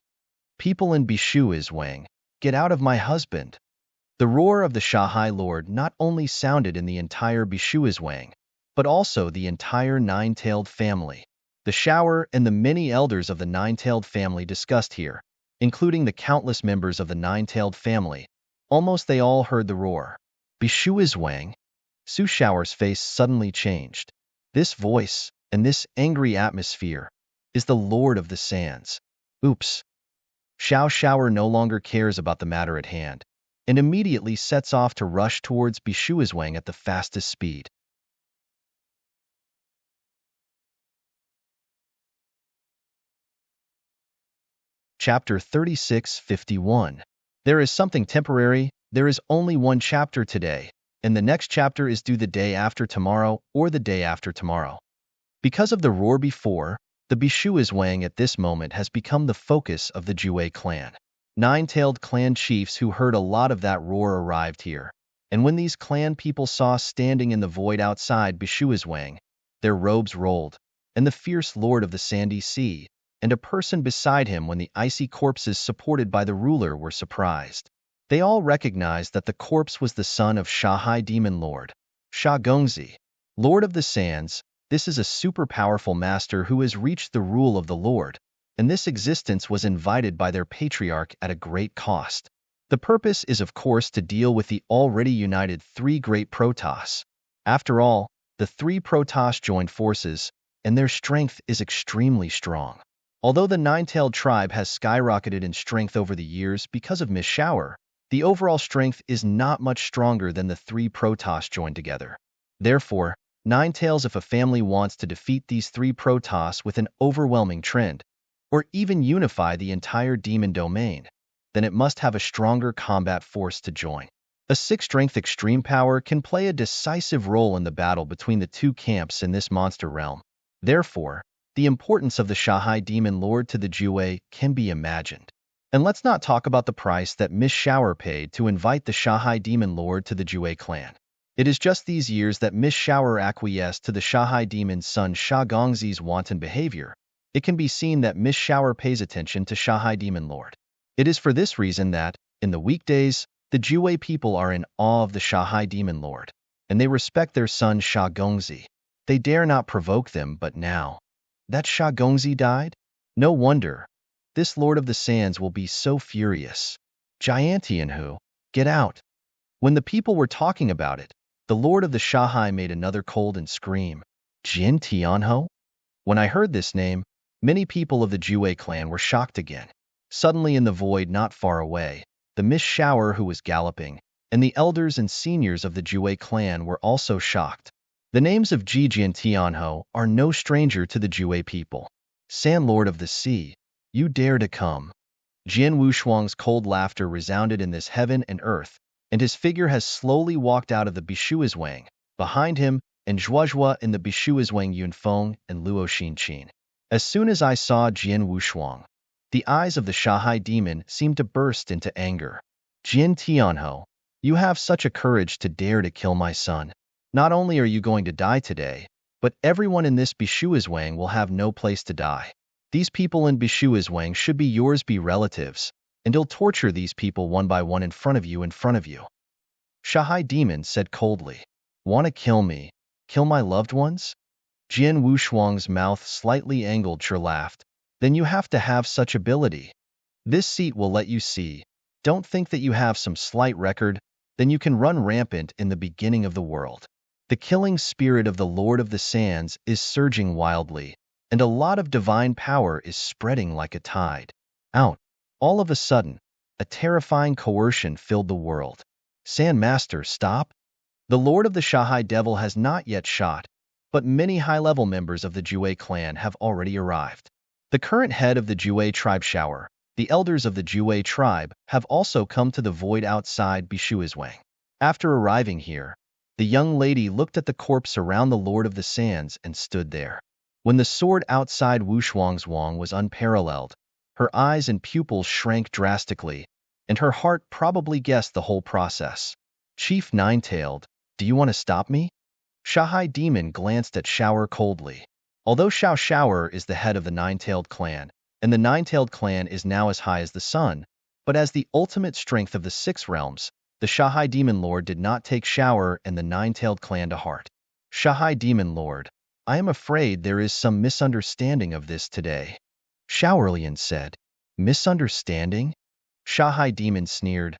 people in Bishu is Wang, get out of my husband. The roar of the Shanghai Lord not only sounded in the entire Bishu is Wang, but also the entire nine-tailed family. The shower and the many elders of the nine-tailed family discussed here, including the countless members of the nine-tailed family, almost they all heard the roar. Bishu is Wang. Su Shower's face suddenly changed. This voice and this angry atmosphere is the Lord of the Sands. Oops. Xiao Shower no longer cares about the matter at hand, and immediately sets off to rush towards Bishu Wang at the fastest speed. Chapter 36:51. There is something temporary. There is only one chapter today, and the next chapter is due the day after tomorrow or the day after tomorrow. Because of the roar before, the Bishu Wang at this moment has become the focus of the Jue clan. Nine-tailed clan chiefs who heard a lot of that roar arrived here, and when these clan people saw standing in the void outside Bishu Wang, their robes rolled, and the fierce lord of the sandy sea, and a person beside him when the icy corpses supported by the ruler were surprised. They all recognized that the corpse was the son of Shanghai Demon Lord, Sha Gongzi, Lord of the Sands. This is a super powerful master who has reached the rule of the Lord, and this existence was invited by their patriarch at a great cost. The purpose is of course to deal with the already united 3 great Protoss. After all, the 3 Protoss joined forces, and their strength is extremely strong. Although the nine-tailed tribe has skyrocketed in strength over the years because of Miss Shower, the overall strength is not much stronger than the 3 Protoss joined together. Therefore, Nine-tails, if a family wants to defeat these 3 Protoss with an overwhelming trend, or even unify the entire demon domain, then it must have a stronger combat force to join. A 6-strength extreme power can play a decisive role in the battle between the 2 camps in this monster realm. Therefore, the importance of the Shanghai Demon Lord to the Jue can be imagined. And let's not talk about the price that Miss Shower paid to invite the Shanghai Demon Lord to the Jue clan. It is just these years that Miss Shower acquiesced to the Shanghai Demon's son Sha Gongzi's wanton behavior. It can be seen that Miss Shower pays attention to Shanghai Demon Lord. It is for this reason that, in the weekdays, the Jue people are in awe of the Shanghai Demon Lord, and they respect their son Sha Gongzi. They dare not provoke them, but now that Sha Gongzi died? No wonder. This Lord of the Sands will be so furious. Giantianhu, get out. When the people were talking about it, the Lord of the Shanghai made another cold and scream. Jin Tianho? When I heard this name, many people of the Jue clan were shocked again. Suddenly in the void not far away, the Miss Shower who was galloping, and the elders and seniors of the Jue clan were also shocked. The names of Ji Jin Tianho are no stranger to the Jue people. Sand Lord of the Sea, you dare to come. Jian Wushuang's cold laughter resounded in this heaven and earth, and his figure has slowly walked out of the Bishu Wang. Behind him, and Zhuozhua in the Bishu Wang Yunfeng and Luo Xinqin. As soon as I saw Jian Wushuang, the eyes of the Shanghai demon seemed to burst into anger. Jin Tianho, you have such a courage to dare to kill my son. Not only are you going to die today, but everyone in this Bishu Wang will have no place to die. These people in Bishu Wang should be yours, be relatives, and you'll torture these people one by one in front of you. Shanghai demon said coldly. Want to kill me? Kill my loved ones? Jian Wushuang's mouth slightly angled. Sure laughed. Then you have to have such ability. This seat will let you see. Don't think that you have some slight record, then you can run rampant in the beginning of the world. The killing spirit of the Lord of the Sands is surging wildly, and a lot of divine power is spreading like a tide. Out. All of a sudden, a terrifying coercion filled the world. Sand Master, stop! The Lord of the Shanghai Devil has not yet shot, but many high-level members of the Jue clan have already arrived. The current head of the Jue tribe Shower, the elders of the Jue tribe, have also come to the void outside Bishu Wang. After arriving here, the young lady looked at the corpse around the Lord of the Sands and stood there. When the sword outside Wushuang's Wang was unparalleled, her eyes and pupils shrank drastically, and her heart probably guessed the whole process. Chief Nine-Tailed, do you want to stop me? Shanghai Demon glanced at Shower coldly. Although Shower is the head of the Nine-Tailed clan, and the Nine-Tailed clan is now as high as the sun, but as the ultimate strength of the six realms, the Shanghai Demon Lord did not take Shower and the Nine-Tailed clan to heart. Shanghai Demon Lord, I am afraid there is some misunderstanding of this today. Showerlian said. Misunderstanding? Shanghai Demon sneered.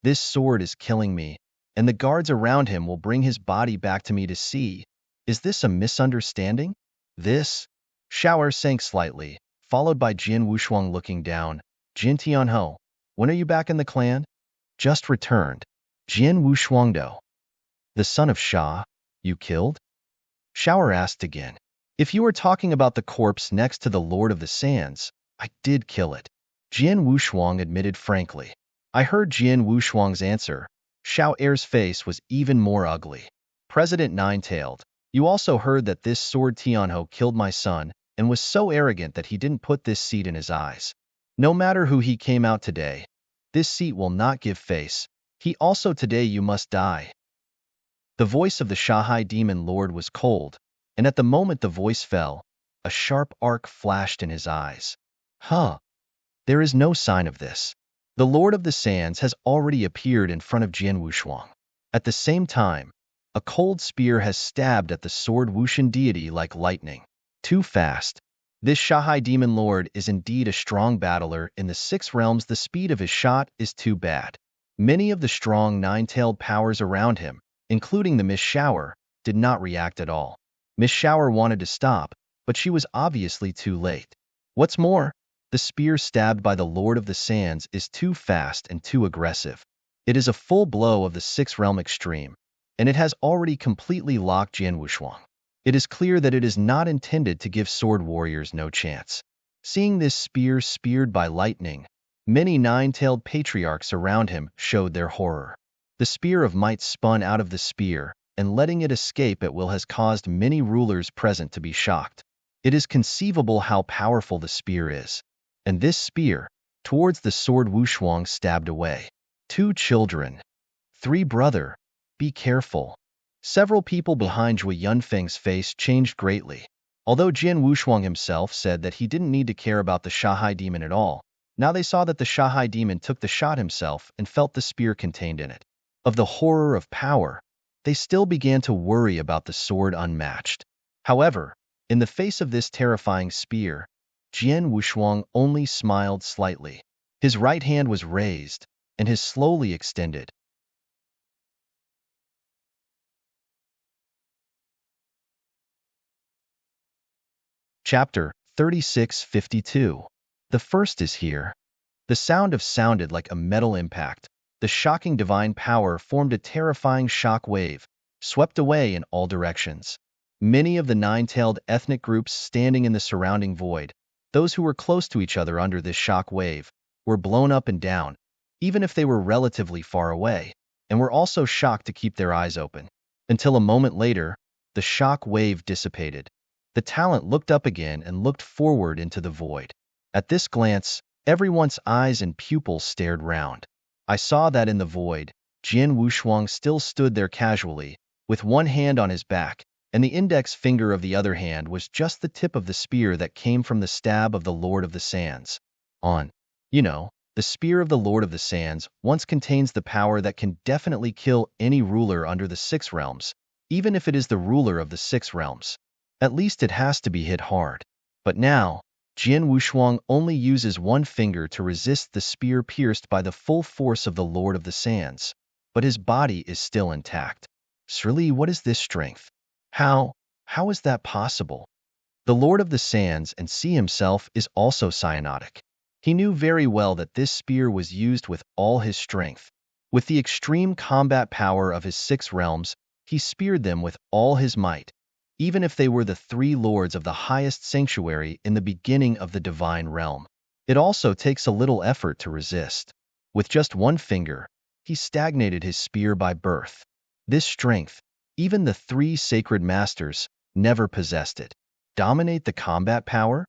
This sword is killing me, and the guards around him will bring his body back to me to see. Is this a misunderstanding? This? Shower sank slightly, followed by Jian Wushuang looking down. Jin Tianho, when are you back in the clan? Just returned. Jian Wushuangdo. The son of Sha, you killed? Shower asked again. If you were talking about the corpse next to the Lord of the Sands, I did kill it. Jian Wushuang admitted frankly. I heard Jian Wushuang's answer. Xiao Er's face was even more ugly. President Nine-Tailed, you also heard that this sword Tianho killed my son and was so arrogant that he didn't put this seat in his eyes. No matter who he came out today, this seat will not give face. He also today you must die. The voice of the Shanghai Demon Lord was cold, and at the moment the voice fell, a sharp arc flashed in his eyes. Huh. There is no sign of this. The Lord of the Sands has already appeared in front of Jian Wushuang. At the same time, a cold spear has stabbed at the sword Wushan deity like lightning. Too fast. This Shanghai Demon Lord is indeed a strong battler in the six realms. The speed of his shot is too bad. Many of the strong nine-tailed powers around him, including the Miss Shower, did not react at all. Miss Shower wanted to stop, but she was obviously too late. What's more, the spear stabbed by the Lord of the Sands is too fast and too aggressive. It is a full blow of the six-realm extreme, and it has already completely locked Jian Wushuang. It is clear that it is not intended to give sword warriors no chance. Seeing this spear speared by lightning, many nine-tailed patriarchs around him showed their horror. The spear of might spun out of the spear, and letting it escape at will has caused many rulers present to be shocked. It is conceivable how powerful the spear is. And this spear, towards the sword Wushuang stabbed away. 2 children. 3 brother. Be careful. Several people behind Zhui Yunfeng's face changed greatly. Although Jian Wushuang himself said that he didn't need to care about the Shanghai demon at all, now they saw that the Shanghai demon took the shot himself and felt the spear contained in it. Of the horror of power, they still began to worry about the sword unmatched. However, in the face of this terrifying spear, Jian Wushuang only smiled slightly. His right hand was raised, and his slowly extended. Chapter 3652. The first is here. The sound of sounded like a metal impact. The shocking divine power formed a terrifying shock wave, swept away in all directions. Many of the nine-tailed ethnic groups standing in the surrounding void, those who were close to each other under this shock wave, were blown up and down, even if they were relatively far away, and were also shocked to keep their eyes open. Until a moment later, the shock wave dissipated. The talent looked up again and looked forward into the void. At this glance, everyone's eyes and pupils stared round. I saw that in the void, Jian Wushuang still stood there casually, with one hand on his back, and the index finger of the other hand was just the tip of the spear that came from the stab of the Lord of the Sands. The spear of the Lord of the Sands once contains the power that can definitely kill any ruler under the 6 realms, even if it is the ruler of the 6 realms. At least it has to be hit hard. But now, Jian Wushuang only uses one finger to resist the spear pierced by the full force of the Lord of the Sands, but his body is still intact. Surely, what is this strength? How is that possible? The Lord of the Sands and Sea himself is also cyanotic. He knew very well that this spear was used with all his strength. With the extreme combat power of his 6 realms, he speared them with all his might, even if they were the 3 lords of the highest sanctuary in the beginning of the divine realm. It also takes a little effort to resist. With just one finger, he stagnated his spear by birth. This strength, even the 3 sacred masters, never possessed it. Dominate the combat power?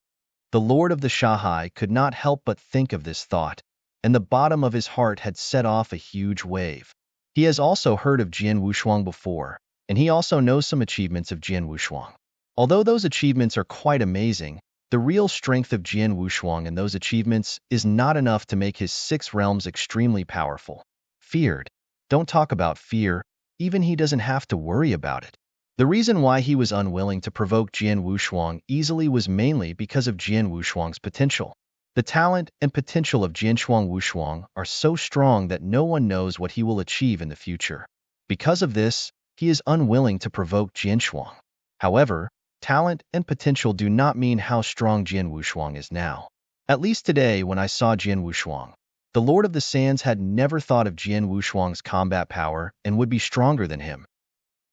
The Lord of the Shanghai could not help but think of this thought, and the bottom of his heart had set off a huge wave. He has also heard of Jian Wushuang before, and he also knows some achievements of Jian Wushuang. Although those achievements are quite amazing, the real strength of Jian Wushuang and those achievements is not enough to make his 6 realms extremely powerful. Feared. Don't talk about fear, even he doesn't have to worry about it. The reason why he was unwilling to provoke Jian Wushuang easily was mainly because of Jian Wushuang's potential. The talent and potential of Jian Wushuang are so strong that no one knows what he will achieve in the future. Because of this, he is unwilling to provoke Jian Wushuang. However, talent and potential do not mean how strong Jian Wushuang is now. At least today, when I saw Jian Wushuang, the Lord of the Sands had never thought of Jian Wushuang's combat power and would be stronger than him.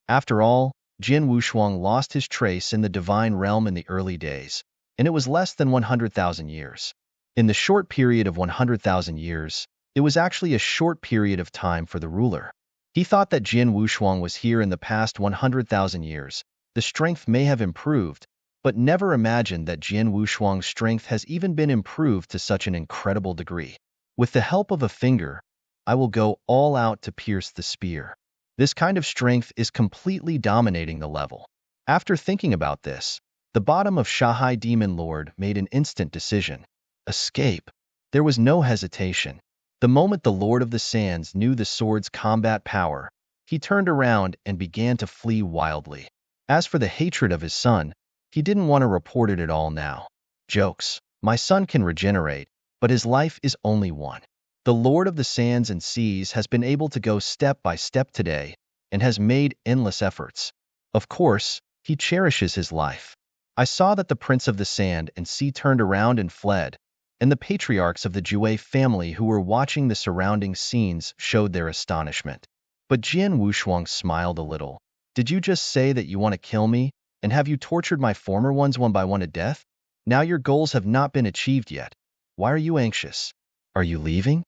After all, Jian Wushuang lost his trace in the divine realm in the early days, and it was less than 100,000 years. In the short period of 100,000 years, it was actually a short period of time for the ruler. He thought that Jian Wushuang was here in the past 100,000 years. The strength may have improved, but never imagined that Jian Wushuang's strength has even been improved to such an incredible degree. With the help of a finger, I will go all out to pierce the spear. This kind of strength is completely dominating the level. After thinking about this, the bottom of Shanghai Demon Lord made an instant decision. Escape. There was no hesitation. The moment the Lord of the Sands knew the sword's combat power, he turned around and began to flee wildly. As for the hatred of his son, he didn't want to report it at all now. Jokes. My son can regenerate, but his life is only one. The Lord of the Sands and Seas has been able to go step by step today and has made endless efforts. Of course, he cherishes his life. I saw that the Prince of the Sand and Sea turned around and fled, and the patriarchs of the Jue family who were watching the surrounding scenes showed their astonishment. But Jian Wushuang smiled a little. Did you just say that you want to kill me, and have you tortured my former ones one by one to death? Now your goals have not been achieved yet. Why are you anxious? Are you leaving?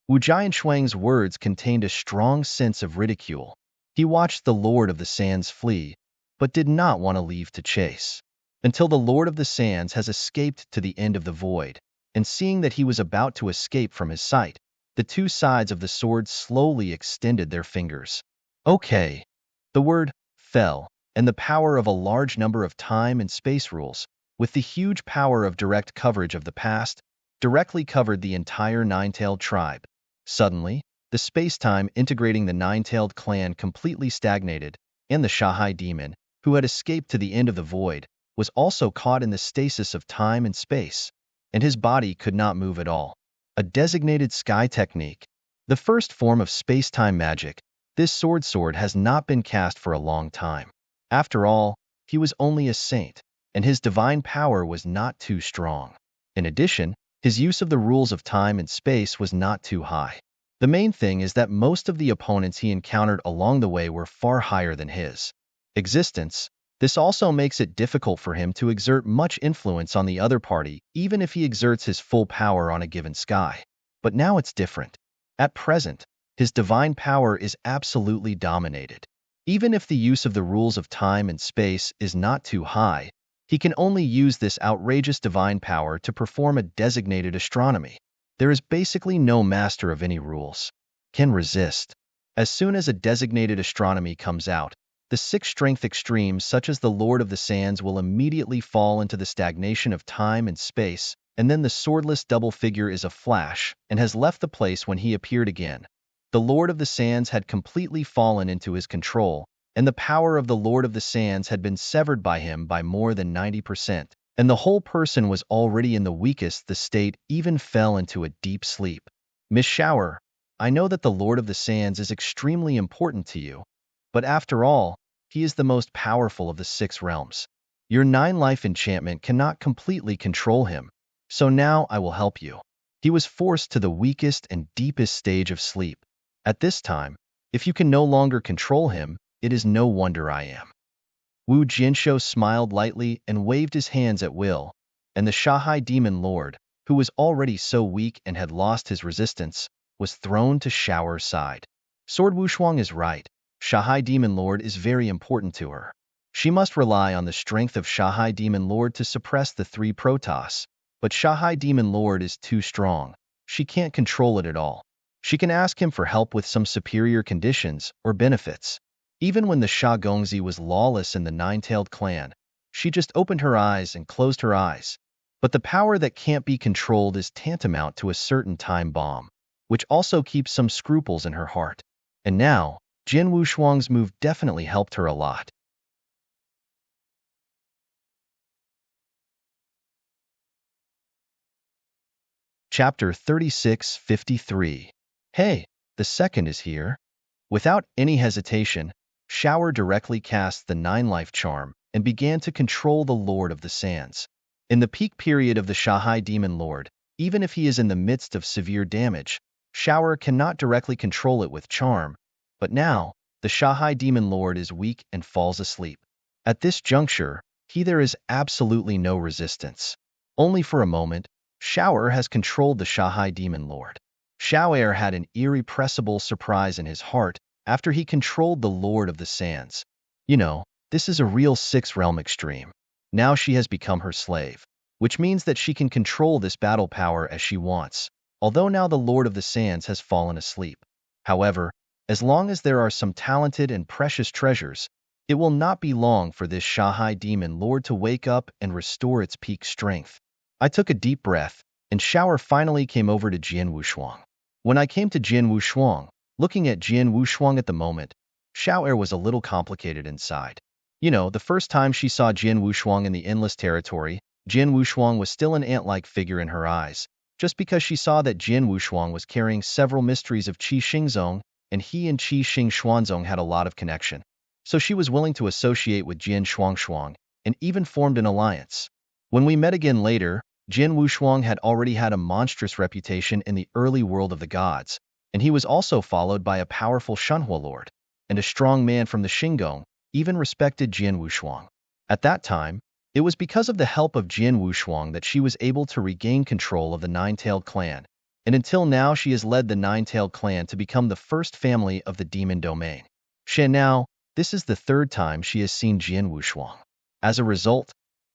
Wu Jianshuang's words contained a strong sense of ridicule. He watched the Lord of the Sands flee, but did not want to leave to chase. Until the Lord of the Sands has escaped to the end of the void, and seeing that he was about to escape from his sight, the two sides of the sword slowly extended their fingers. Okay. The word fell, and the power of a large number of time and space rules, with the huge power of direct coverage of the past, directly covered the entire nine-tailed tribe. Suddenly, the space-time integrating the nine-tailed clan completely stagnated, and the Shanghai demon, who had escaped to the end of the void, was also caught in the stasis of time and space, and his body could not move at all. A designated sky technique. The first form of space-time magic, this sword has not been cast for a long time. After all, he was only a saint, and his divine power was not too strong. In addition, his use of the rules of time and space was not too high. The main thing is that most of the opponents he encountered along the way were far higher than his existence. This also makes it difficult for him to exert much influence on the other party, even if he exerts his full power on a given sky. But now it's different. At present, his divine power is absolutely dominated. Even if the use of the rules of time and space is not too high, he can only use this outrageous divine power to perform a designated astronomy. There is basically no master of any rules can resist. As soon as a designated astronomy comes out, the 6 strength extremes such as the Lord of the Sands will immediately fall into the stagnation of time and space, and then the swordless double figure is a flash and has left the place when he appeared again. The Lord of the Sands had completely fallen into his control, and the power of the Lord of the Sands had been severed by him by more than 90%, and the whole person was already in the weakest the state, even fell into a deep sleep. Miss Shower, I know that the Lord of the Sands is extremely important to you, but after all, he is the most powerful of the 6 realms. Your 9-life enchantment cannot completely control him, so now I will help you. He was forced to the weakest and deepest stage of sleep. At this time, if you can no longer control him, it is no wonder I am. Wu Jianshou smiled lightly and waved his hands at will, and the Shanghai Demon Lord, who was already so weak and had lost his resistance, was thrown to Shower's side. Sword Wushuang is right. Shanghai Demon Lord is very important to her. She must rely on the strength of Shanghai Demon Lord to suppress the 3 Protoss, but Shanghai Demon Lord is too strong. she can't control it at all. She can ask him for help with some superior conditions or benefits. Even when the Sha Gongzi was lawless in the Nine-Tailed clan, she just opened her eyes and closed her eyes. But the power that can't be controlled is tantamount to a certain time bomb, which also keeps some scruples in her heart. And now, Jin Wushuang's move definitely helped her a lot. Chapter 3653. Hey, the second is here. Without any hesitation, Shower directly cast the Nine-Life Charm and began to control the Lord of the Sands. In the peak period of the Shanghai Demon Lord, even if he is in the midst of severe damage, Shower cannot directly control it with charm, but now, the Shanghai Demon Lord is weak and falls asleep. At this juncture, there is absolutely no resistance. Only for a moment, Shower has controlled the Shanghai Demon Lord. Shower had an irrepressible surprise in his heart after he controlled the Lord of the Sands. This is a real six-realm extreme. Now she has become her slave, which means that she can control this battle power as she wants, although now the Lord of the Sands has fallen asleep. However, as long as there are some talented and precious treasures, it will not be long for this Shanghai Demon Lord to wake up and restore its peak strength. I took a deep breath, and Shower finally came over to Jian Wushuang. When I came to Jian Wushuang, looking at Jian Wushuang at the moment, Shower was a little complicated inside. The first time she saw Jian Wushuang in the Endless Territory, Jian Wushuang was still an ant-like figure in her eyes, just because she saw that Jian Wushuang was carrying several mysteries of Qi Xingzong, and he and Qi Xing Xuanzong had a lot of connection. So she was willing to associate with Jian Shuangshuang, and even formed an alliance. When we met again later, Jian Wushuang had already had a monstrous reputation in the early world of the gods, and he was also followed by a powerful Shunhua lord, and a strong man from the Xingong, even respected Jian Wushuang. At that time, it was because of the help of Jian Wushuang that she was able to regain control of the Nine-Tailed clan, and until now she has led the Nine-Tailed clan to become the first family of the demon domain. Now, this is the third time she has seen Jian Wushuang. As a result,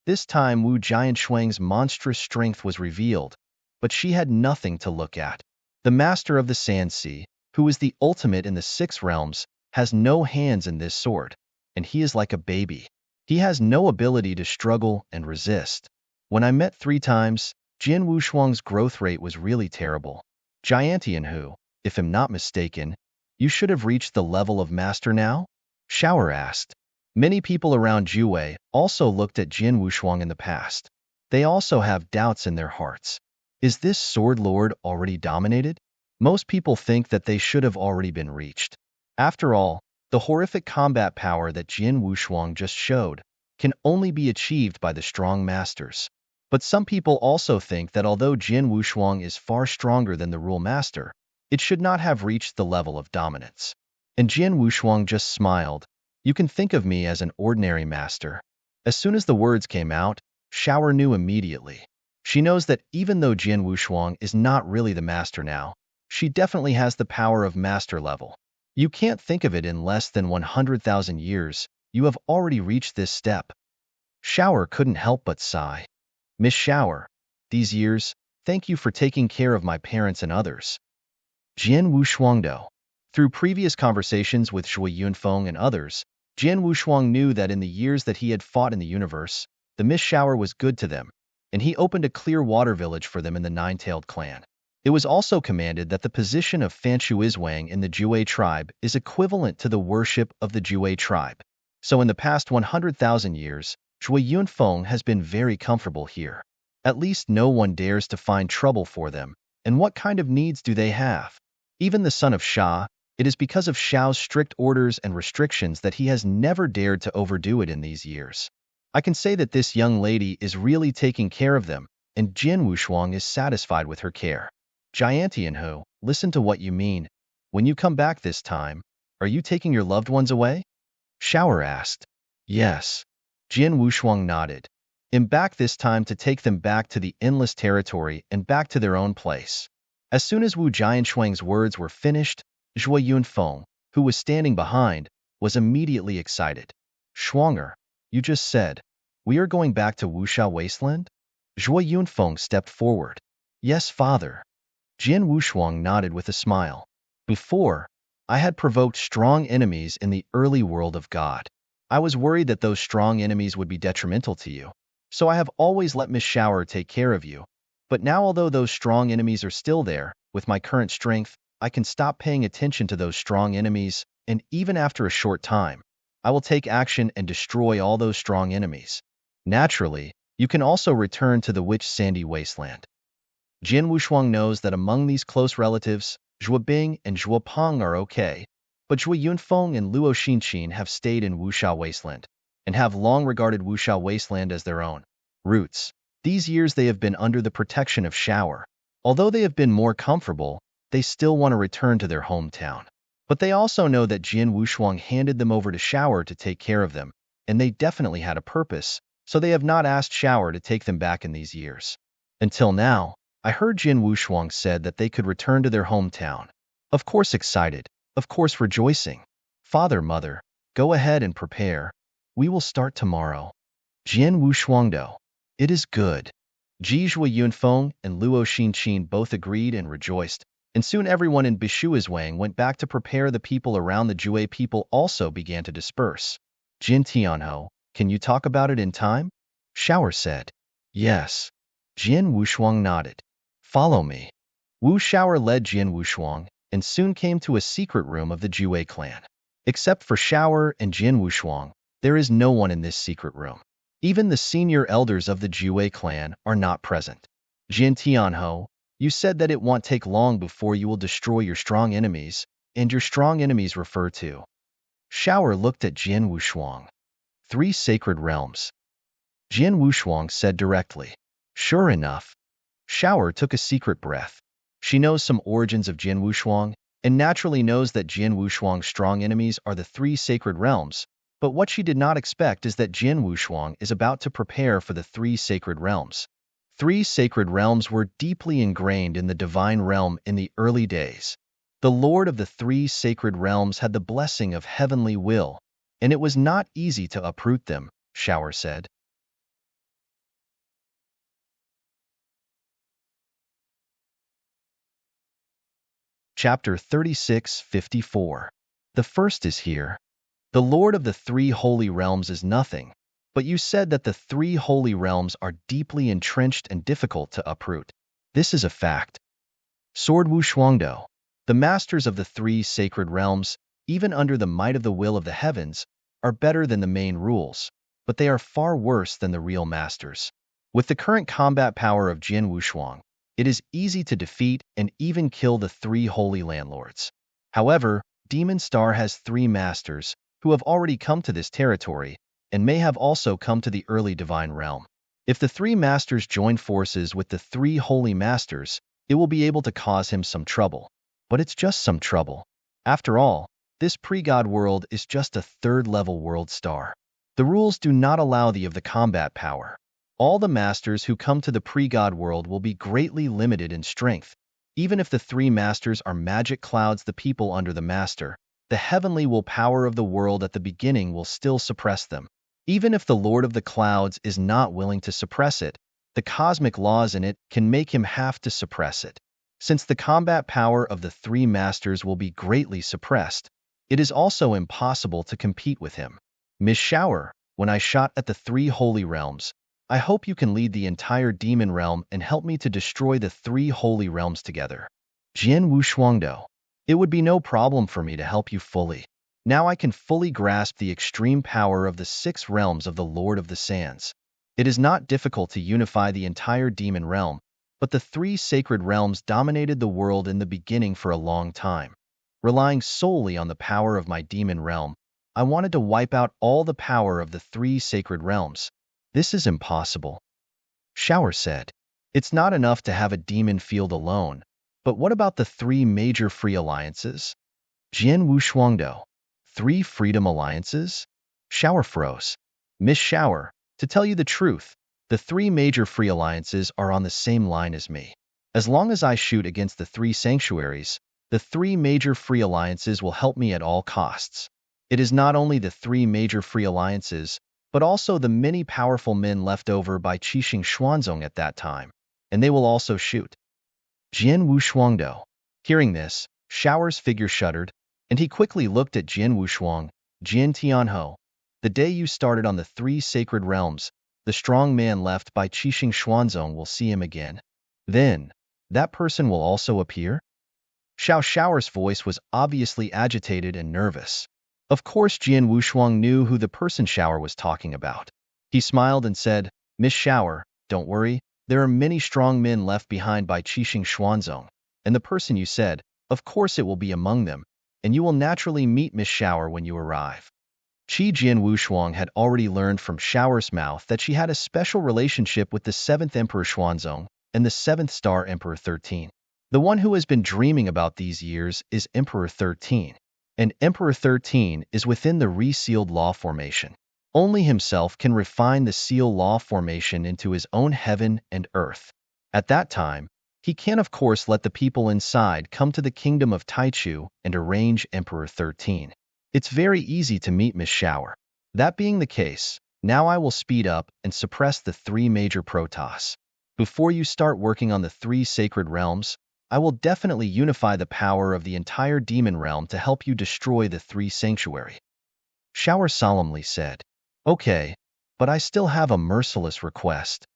this time Wu Jianshuang's monstrous strength was revealed, but she had nothing to look at. The master of the Sand Sea, who is the ultimate in the six realms, has no hands in this sword, and he is like a baby. He has no ability to struggle and resist. When I met 3 times, Jian Wushuang's growth rate was really terrible. Giantian who, if I'm not mistaken, you should have reached the level of master now? Shower asked. Many people around Juwei also looked at Jian Wushuang in the past. They also have doubts in their hearts. Is this sword lord already dominated? Most people think that they should have already been reached. After all, the horrific combat power that Jian Wushuang just showed can only be achieved by the strong masters. But some people also think that although Jian Wushuang is far stronger than the rule master, it should not have reached the level of dominance. And Jian Wushuang just smiled. You can think of me as an ordinary master. As soon as the words came out, Shower knew immediately. She knows that even though Jian Wushuang is not really the master now, she definitely has the power of master level. You can't think of it in less than 100,000 years, you have already reached this step. Shower couldn't help but sigh. Miss Shower, these years, thank you for taking care of my parents and others. Jian Wushuangdo. Through previous conversations with Shui Yunfeng and others, Jian Wushuang knew that in the years that he had fought in the universe, the Miss Shower was good to them, and he opened a clear water village for them in the Nine-Tailed clan. It was also commanded that the position of Fanshuizwang in the Juwei tribe is equivalent to the worship of the Juwei tribe. So in the past 100,000 years, Shui Yunfeng has been very comfortable here. At least no one dares to find trouble for them, and what kind of needs do they have? Even the son of Sha, it is because of Shao's strict orders and restrictions that he has never dared to overdo it in these years. I can say that this young lady is really taking care of them, and Jian Wushuang is satisfied with her care. Giantianhu, listen to what you mean. When you come back this time, are you taking your loved ones away? Shower asked. Yes. Jian Wushuang nodded. I'm back this time to take them back to the Endless Territory and back to their own place. As soon as Wu Jianshuang's words were finished, Shui Yunfeng, who was standing behind, was immediately excited. Shuanger, you just said, we are going back to Wuxia Wasteland? Shui Yunfeng stepped forward. Yes, father. Jian Wushuang nodded with a smile. Before, I had provoked strong enemies in the early world of God. I was worried that those strong enemies would be detrimental to you, so I have always let Miss Shower take care of you. But now, although those strong enemies are still there, with my current strength, I can stop paying attention to those strong enemies, and even after a short time, I will take action and destroy all those strong enemies. Naturally, you can also return to the Witch Sandy Wasteland. Jian Wushuang knows that among these close relatives, Zhua Bing and Zhua Peng are okay, but Zhua Yunfeng and Luo Xinqin have stayed in Wuxia Wasteland, and have long regarded Wuxia Wasteland as their own roots. These years they have been under the protection of Shower. Although they have been more comfortable, they still want to return to their hometown. But they also know that Jian Wushuang handed them over to Shower to take care of them, and they definitely had a purpose, so they have not asked Shower to take them back in these years. Until now, I heard Jian Wushuang said that they could return to their hometown. Of course excited, of course rejoicing. Father, mother, go ahead and prepare. We will start tomorrow. Jian Wushuangdo. It is good. Ji Zhua Yunfeng and Luo Xinqin both agreed and rejoiced, and soon everyone in Bishuazwang went back to prepare. The people around the Jue people also began to disperse. Jin Tianho, can you talk about it in time? Shower said. Yes. Jian Wushuang nodded. Follow me. Wu Shower led Jian Wushuang, and soon came to a secret room of the Jue clan. Except for Shower and Jian Wushuang, there is no one in this secret room. Even the senior elders of the Jue clan are not present. Jin Tianho, you said that it won't take long before you will destroy your strong enemies, and your strong enemies refer to. Shower looked at Jian Wushuang. 3 sacred realms. Jian Wushuang said directly. Sure enough. Shower took a secret breath. She knows some origins of Jian Wushuang, and naturally knows that Jian Wushuang's strong enemies are the 3 sacred realms, but what she did not expect is that Jian Wushuang is about to prepare for the 3 sacred realms. 3 sacred realms were deeply ingrained in the divine realm in the early days. The Lord of the 3 sacred realms had the blessing of heavenly will, and it was not easy to uproot them, Shower said. Chapter 36:54. The first is here. The Lord of the 3 holy realms is nothing, but you said that the 3 holy realms are deeply entrenched and difficult to uproot. This is a fact. Sword Wu Shuangdo. The masters of the 3 sacred realms, even under the might of the will of the heavens, are better than the main rules, but they are far worse than the real masters. With the current combat power of Jian Wushuang, it is easy to defeat and even kill the 3 holy landlords. However, Demon Star has 3 masters who have already come to this territory and may have also come to the early divine realm. If the 3 masters join forces with the 3 holy masters, it will be able to cause him some trouble. But it's just some trouble. After all, this pre-god world is just a 3rd-level world star. The rules do not allow the combat power. All the masters who come to the pre-god world will be greatly limited in strength. Even if the 3 masters are magic clouds, the people under the master, the heavenly will power of the world at the beginning will still suppress them. Even if the Lord of the Clouds is not willing to suppress it, the cosmic laws in it can make him have to suppress it. Since the combat power of the 3 masters will be greatly suppressed, it is also impossible to compete with him. Miss Shower, when I shot at the 3 holy realms, I hope you can lead the entire demon realm and help me to destroy the 3 holy realms together. Jian Wushuangdo. It would be no problem for me to help you fully. Now I can fully grasp the extreme power of the 6 realms of the Lord of the Sands. It is not difficult to unify the entire demon realm, but the 3 sacred realms dominated the world in the beginning for a long time. Relying solely on the power of my demon realm, I wanted to wipe out all the power of the 3 sacred realms. This is impossible. Shower said. It's not enough to have a demon field alone, but what about the 3 major free alliances? Jian Wushuangdo. 3 freedom alliances? Shower froze. Miss Shower, to tell you the truth, the 3 major free alliances are on the same line as me. As long as I shoot against the 3 sanctuaries, the 3 major free alliances will help me at all costs. It is not only the 3 major free alliances, but also the many powerful men left over by Qixing Xuanzong at that time, and they will also shoot. Jian Wushuangdo. Hearing this, Shower's figure shuddered, and he quickly looked at Jian Wushuang. Jian Tianho, the day you started on the three sacred realms, the strong man left by Qixing Xuanzong will see him again. Then, that person will also appear? Shower's voice was obviously agitated and nervous. Of course Jian Wushuang knew who the person Shower was talking about. He smiled and said, Miss Shower, don't worry, there are many strong men left behind by Qixing Xuanzong, and the person you said, of course it will be among them, and you will naturally meet Miss Shower when you arrive. Jian Wushuang had already learned from Shower's mouth that she had a special relationship with the 7th Emperor Xuanzong and the 7th Star Emperor 13. The one who has been dreaming about these years is Emperor 13, and Emperor 13 is within the resealed law formation. Only himself can refine the seal law formation into his own heaven and earth. At that time, he can of course let the people inside come to the kingdom of Taichu and arrange Emperor 13. It's very easy to meet Miss Shower. That being the case, now I will speed up and suppress the three major protoss. Before you start working on the three sacred realms, I will definitely unify the power of the entire demon realm to help you destroy the three sanctuary. Shower solemnly said. Okay, but I still have a merciless request.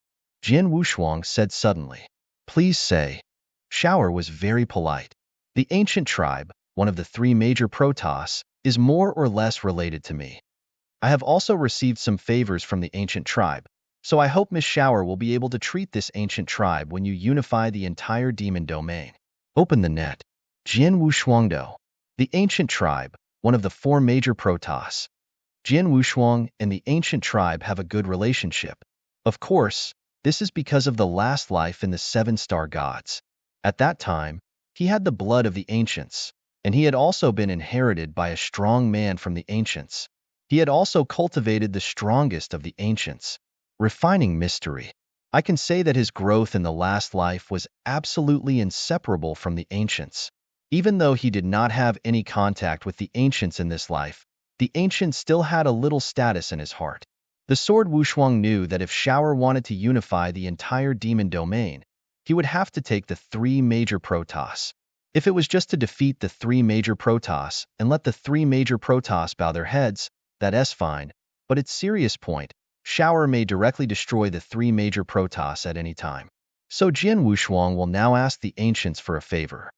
Jian Wushuang said suddenly. Please say. Shower was very polite. The ancient tribe, one of the three major protoss, is more or less related to me. I have also received some favors from the ancient tribe, so I hope Miss Shower will be able to treat this ancient tribe when you unify the entire demon domain. Open the net. Jian Wushuangdo. The ancient tribe, one of the four major protoss. Jian Wushuang and the ancient tribe have a good relationship. Of course, this is because of the last life in the 7-star gods. At that time, he had the blood of the ancients, and he had also been inherited by a strong man from the ancients. He had also cultivated the strongest of the ancients. Refining mystery. I can say that his growth in the last life was absolutely inseparable from the ancients. Even though he did not have any contact with the ancients in this life, the ancient still had a little status in his heart. The sword Wushuang knew that if Shower wanted to unify the entire demon domain, he would have to take the three major protoss. If it was just to defeat the three major protoss and let the three major protoss bow their heads, that's fine, but its serious point, Shower may directly destroy the three major protoss at any time. So Jian Wushuang will now ask the ancients for a favor.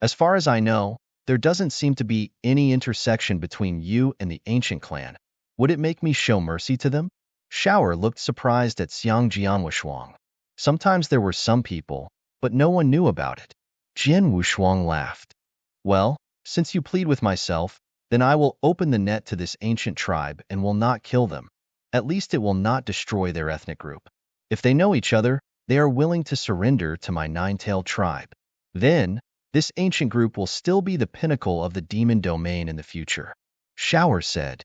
As far as I know, there doesn't seem to be any intersection between you and the ancient clan. Would it make me show mercy to them? Shower looked surprised at Xiang Jianwushuang. Sometimes there were some people, but no one knew about it. Jian Wushuang laughed. Well, since you plead with myself, then I will open the net to this ancient tribe and will not kill them. At least it will not destroy their ethnic group. If they know each other, they are willing to surrender to my nine-tailed tribe. Then, this ancient group will still be the pinnacle of the demon domain in the future. Shower said.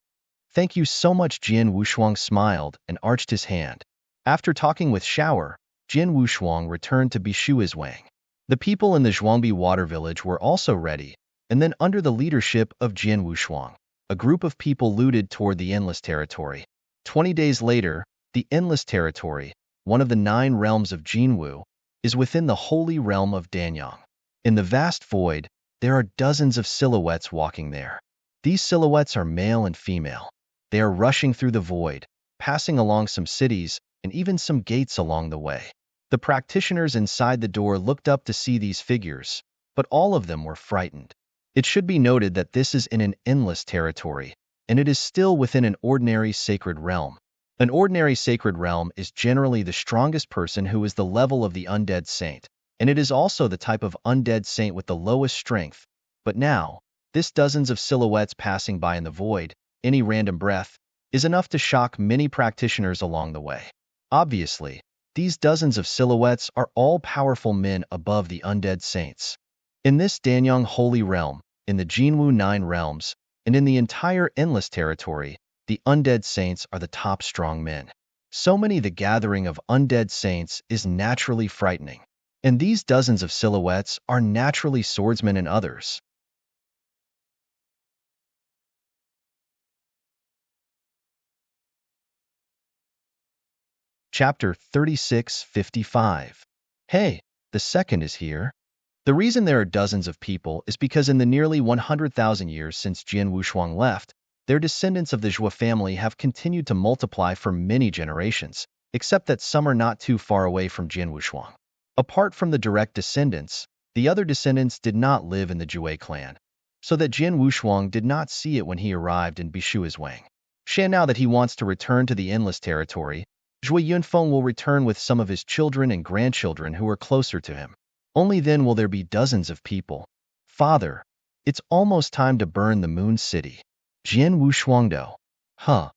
Thank you so much. Jian Wushuang smiled and arched his hand. After talking with Shower, Jian Wushuang returned to Bishuizwang. The people in the Zhuangbi water village were also ready, and then under the leadership of Jian Wushuang, a group of people looted toward the Endless Territory. 20 days later, the Endless Territory, one of the 9 realms of Jinwu, is within the holy realm of Danyang. In the vast void, there are dozens of silhouettes walking there. These silhouettes are male and female. They are rushing through the void, passing along some cities, and even some gates along the way. The practitioners inside the door looked up to see these figures, but all of them were frightened. It should be noted that this is in an endless territory, and it is still within an ordinary sacred realm. An ordinary sacred realm is generally the strongest person who is the level of the undead saint, and it is also the type of undead saint with the lowest strength. But now, this dozens of silhouettes passing by in the void, any random breath, is enough to shock many practitioners along the way. Obviously, these dozens of silhouettes are all powerful men above the undead saints. In this Danyang holy realm, in the Jinwu 9 realms, and in the entire endless territory, the undead saints are the top strong men. So many the gathering of undead saints is naturally frightening. And these dozens of silhouettes are naturally swordsmen and others. Chapter 36:55. Hey, the second is here. The reason there are dozens of people is because in the nearly 100,000 years since Jian Wushuang left, their descendants of the Zhou family have continued to multiply for many generations, except that some are not too far away from Jian Wushuang. Apart from the direct descendants, the other descendants did not live in the Jue clan, so that Jian Wushuang did not see it when he arrived in Bishua's Wang. Shan, now that he wants to return to the endless territory, Zhui Yunfeng will return with some of his children and grandchildren who are closer to him. Only then will there be dozens of people. Father, it's almost time to burn the Moon City. Jian Wushuangdo. Huh.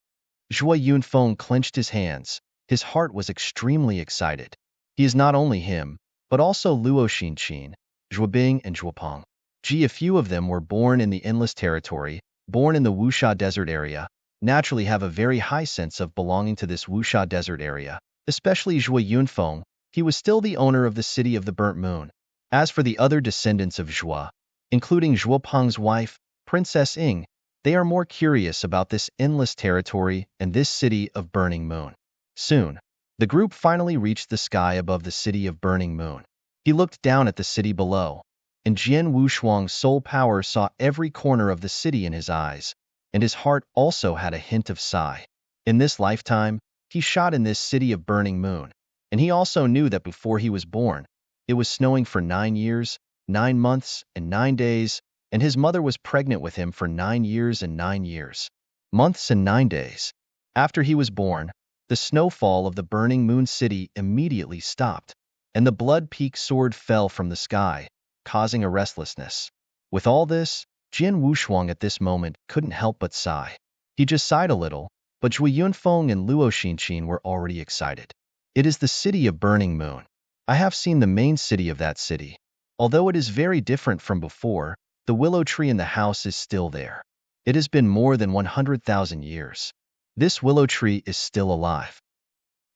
Zhui Yunfeng clenched his hands. His heart was extremely excited. He is not only him, but also Luo Xinqin, Zhuobing, and Zhuopeng. A few of them were born in the endless territory, born in the Wuxia desert area, naturally have a very high sense of belonging to this Wuxia desert area, especially Zhui Yunfeng. He was still the owner of the city of the burnt moon. As for the other descendants of Zhua, including Zhuopeng's wife, Princess Ying, they are more curious about this endless territory and this city of burning moon. Soon, the group finally reached the sky above the city of burning moon. He looked down at the city below, and Jian Wushuang's soul power saw every corner of the city in his eyes, and his heart also had a hint of sigh. In this lifetime, he shot in this city of burning moon, and he also knew that before he was born, it was snowing for 9 years, 9 months, and 9 days, and his mother was pregnant with him for 9 years and 9 years, months and 9 days. After he was born, the snowfall of the burning moon city immediately stopped, and the blood-peak sword fell from the sky, causing a restlessness. With all this, Jian Wushuang at this moment couldn't help but sigh. He just sighed a little, but Zhui Yunfeng and Luo Xinqin were already excited. It is the city of burning moon. I have seen the main city of that city. Although it is very different from before, the willow tree in the house is still there. It has been more than 100,000 years. This willow tree is still alive.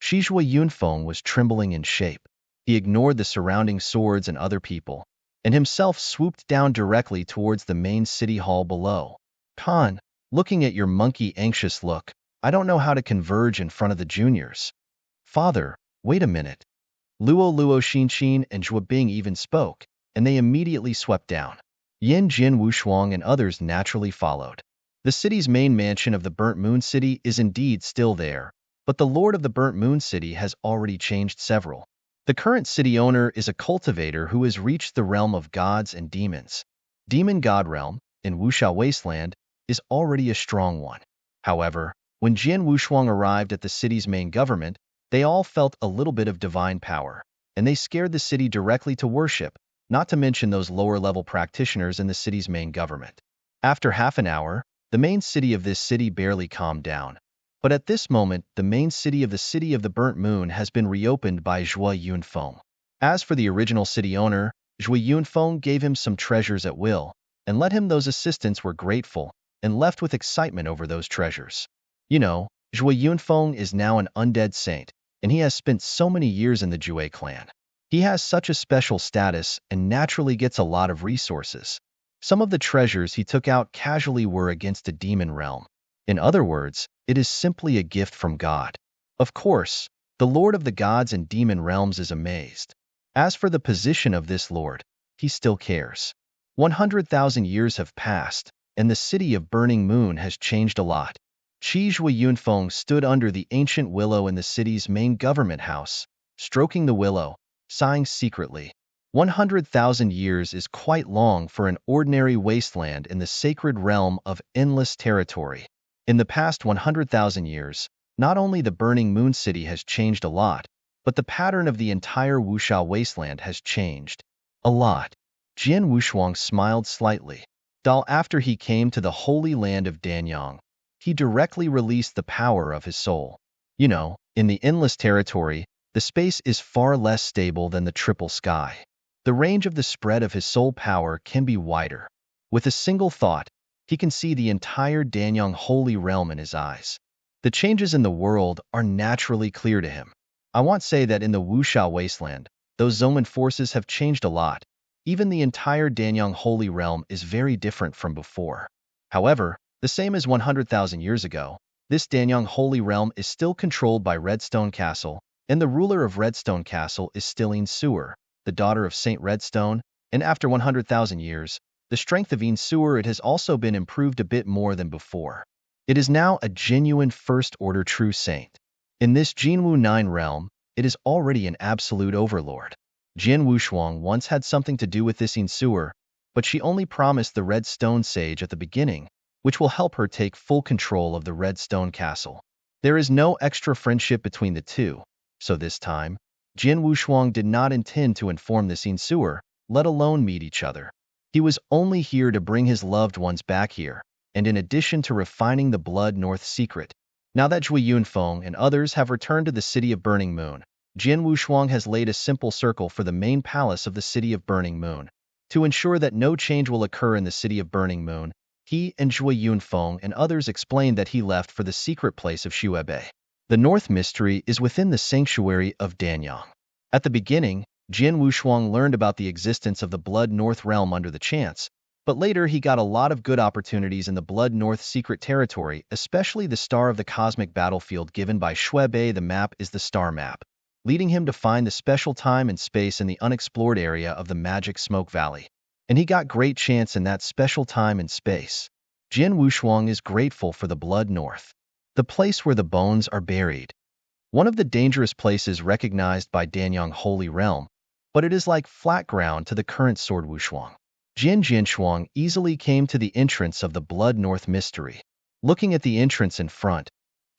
Zhui Yunfeng was trembling in shape. He ignored the surrounding swords and other people, and himself swooped down directly towards the main city hall below. Khan, looking at your monkey anxious look, I don't know how to converge in front of the juniors. Father, wait a minute. Luo Xinqin and Zhuobing even spoke, and they immediately swept down. Jian Wushuang and others naturally followed. The city's main mansion of the Burnt Moon City is indeed still there, but the Lord of the Burnt Moon City has already changed several. The current city owner is a cultivator who has reached the realm of gods and demons. Demon God realm, in Wuxia Wasteland, is already a strong one. However, when Jian Wushuang arrived at the city's main government, they all felt a little bit of divine power, and they scared the city directly to worship, not to mention those lower-level practitioners in the city's main government. After half an hour, the main city of this city barely calmed down. But at this moment, the main city of the Burnt Moon has been reopened by Zhui Yunfeng. As for the original city owner, Zhui Yunfeng gave him some treasures at will, and let him those assistants were grateful, and left with excitement over those treasures. You know, Zhui Yunfeng is now an undead saint, and he has spent so many years in the Jue clan. He has such a special status and naturally gets a lot of resources. Some of the treasures he took out casually were against a demon realm. In other words, it is simply a gift from God. Of course, the Lord of the gods and demon realms is amazed. As for the position of this Lord, he still cares. 100,000 years have passed, and the city of Burning Moon has changed a lot. Zhui Yunfeng stood under the ancient willow in the city's main government house, stroking the willow, sighing secretly. 100,000 years is quite long for an ordinary wasteland in the sacred realm of endless territory. In the past 100,000 years, not only the Burning Moon City has changed a lot, but the pattern of the entire Wuxia wasteland has changed. A lot. Jian Wushuang smiled slightly. After he came to the holy land of Danyang, he directly released the power of his soul. You know, in the endless territory, the space is far less stable than the triple sky. The range of the spread of his soul power can be wider. With a single thought, he can see the entire Danyang holy realm in his eyes. The changes in the world are naturally clear to him. I won't say that in the Wuxia wasteland, those Zoman forces have changed a lot. Even the entire Danyang holy realm is very different from before. However, the same as 100,000 years ago, this Danyang holy realm is still controlled by Redstone Castle, and the ruler of Redstone Castle is Stilling Sewer, the daughter of Saint Redstone, and after 100,000 years, the strength of Yin it has also been improved a bit more than before. It is now a genuine first-order true saint. In this Jinwu 9 realm, it is already an absolute overlord. Jian Wushuang once had something to do with this Yin, but she only promised the Red Stone Sage at the beginning, which will help her take full control of the Red Stone Castle. There is no extra friendship between the two, so this time, Jian Wushuang did not intend to inform this Yin, let alone meet each other. He was only here to bring his loved ones back here, and in addition to refining the Blood North secret. Now that Zhui Yunfeng and others have returned to the City of Burning Moon, Jian Wushuang has laid a simple circle for the main palace of the City of Burning Moon. To ensure that no change will occur in the City of Burning Moon, he and Zhui Yunfeng and others explained that he left for the secret place of Xuebei. The North Mystery is within the sanctuary of Danyang. At the beginning, Jian Wushuang learned about the existence of the Blood North realm under the chance, but later he got a lot of good opportunities in the Blood North secret territory, especially the Star of the Cosmic Battlefield given by Xuebei. The map is the Star Map, leading him to find the special time and space in the unexplored area of the Magic Smoke Valley. And he got great chance in that special time and space. Jian Wushuang is grateful for the Blood North, the place where the bones are buried. One of the dangerous places recognized by Danyang Holy Realm, but it is like flat ground to the current Sword Wushuang. Jian Jinshuang easily came to the entrance of the Blood North mystery. Looking at the entrance in front,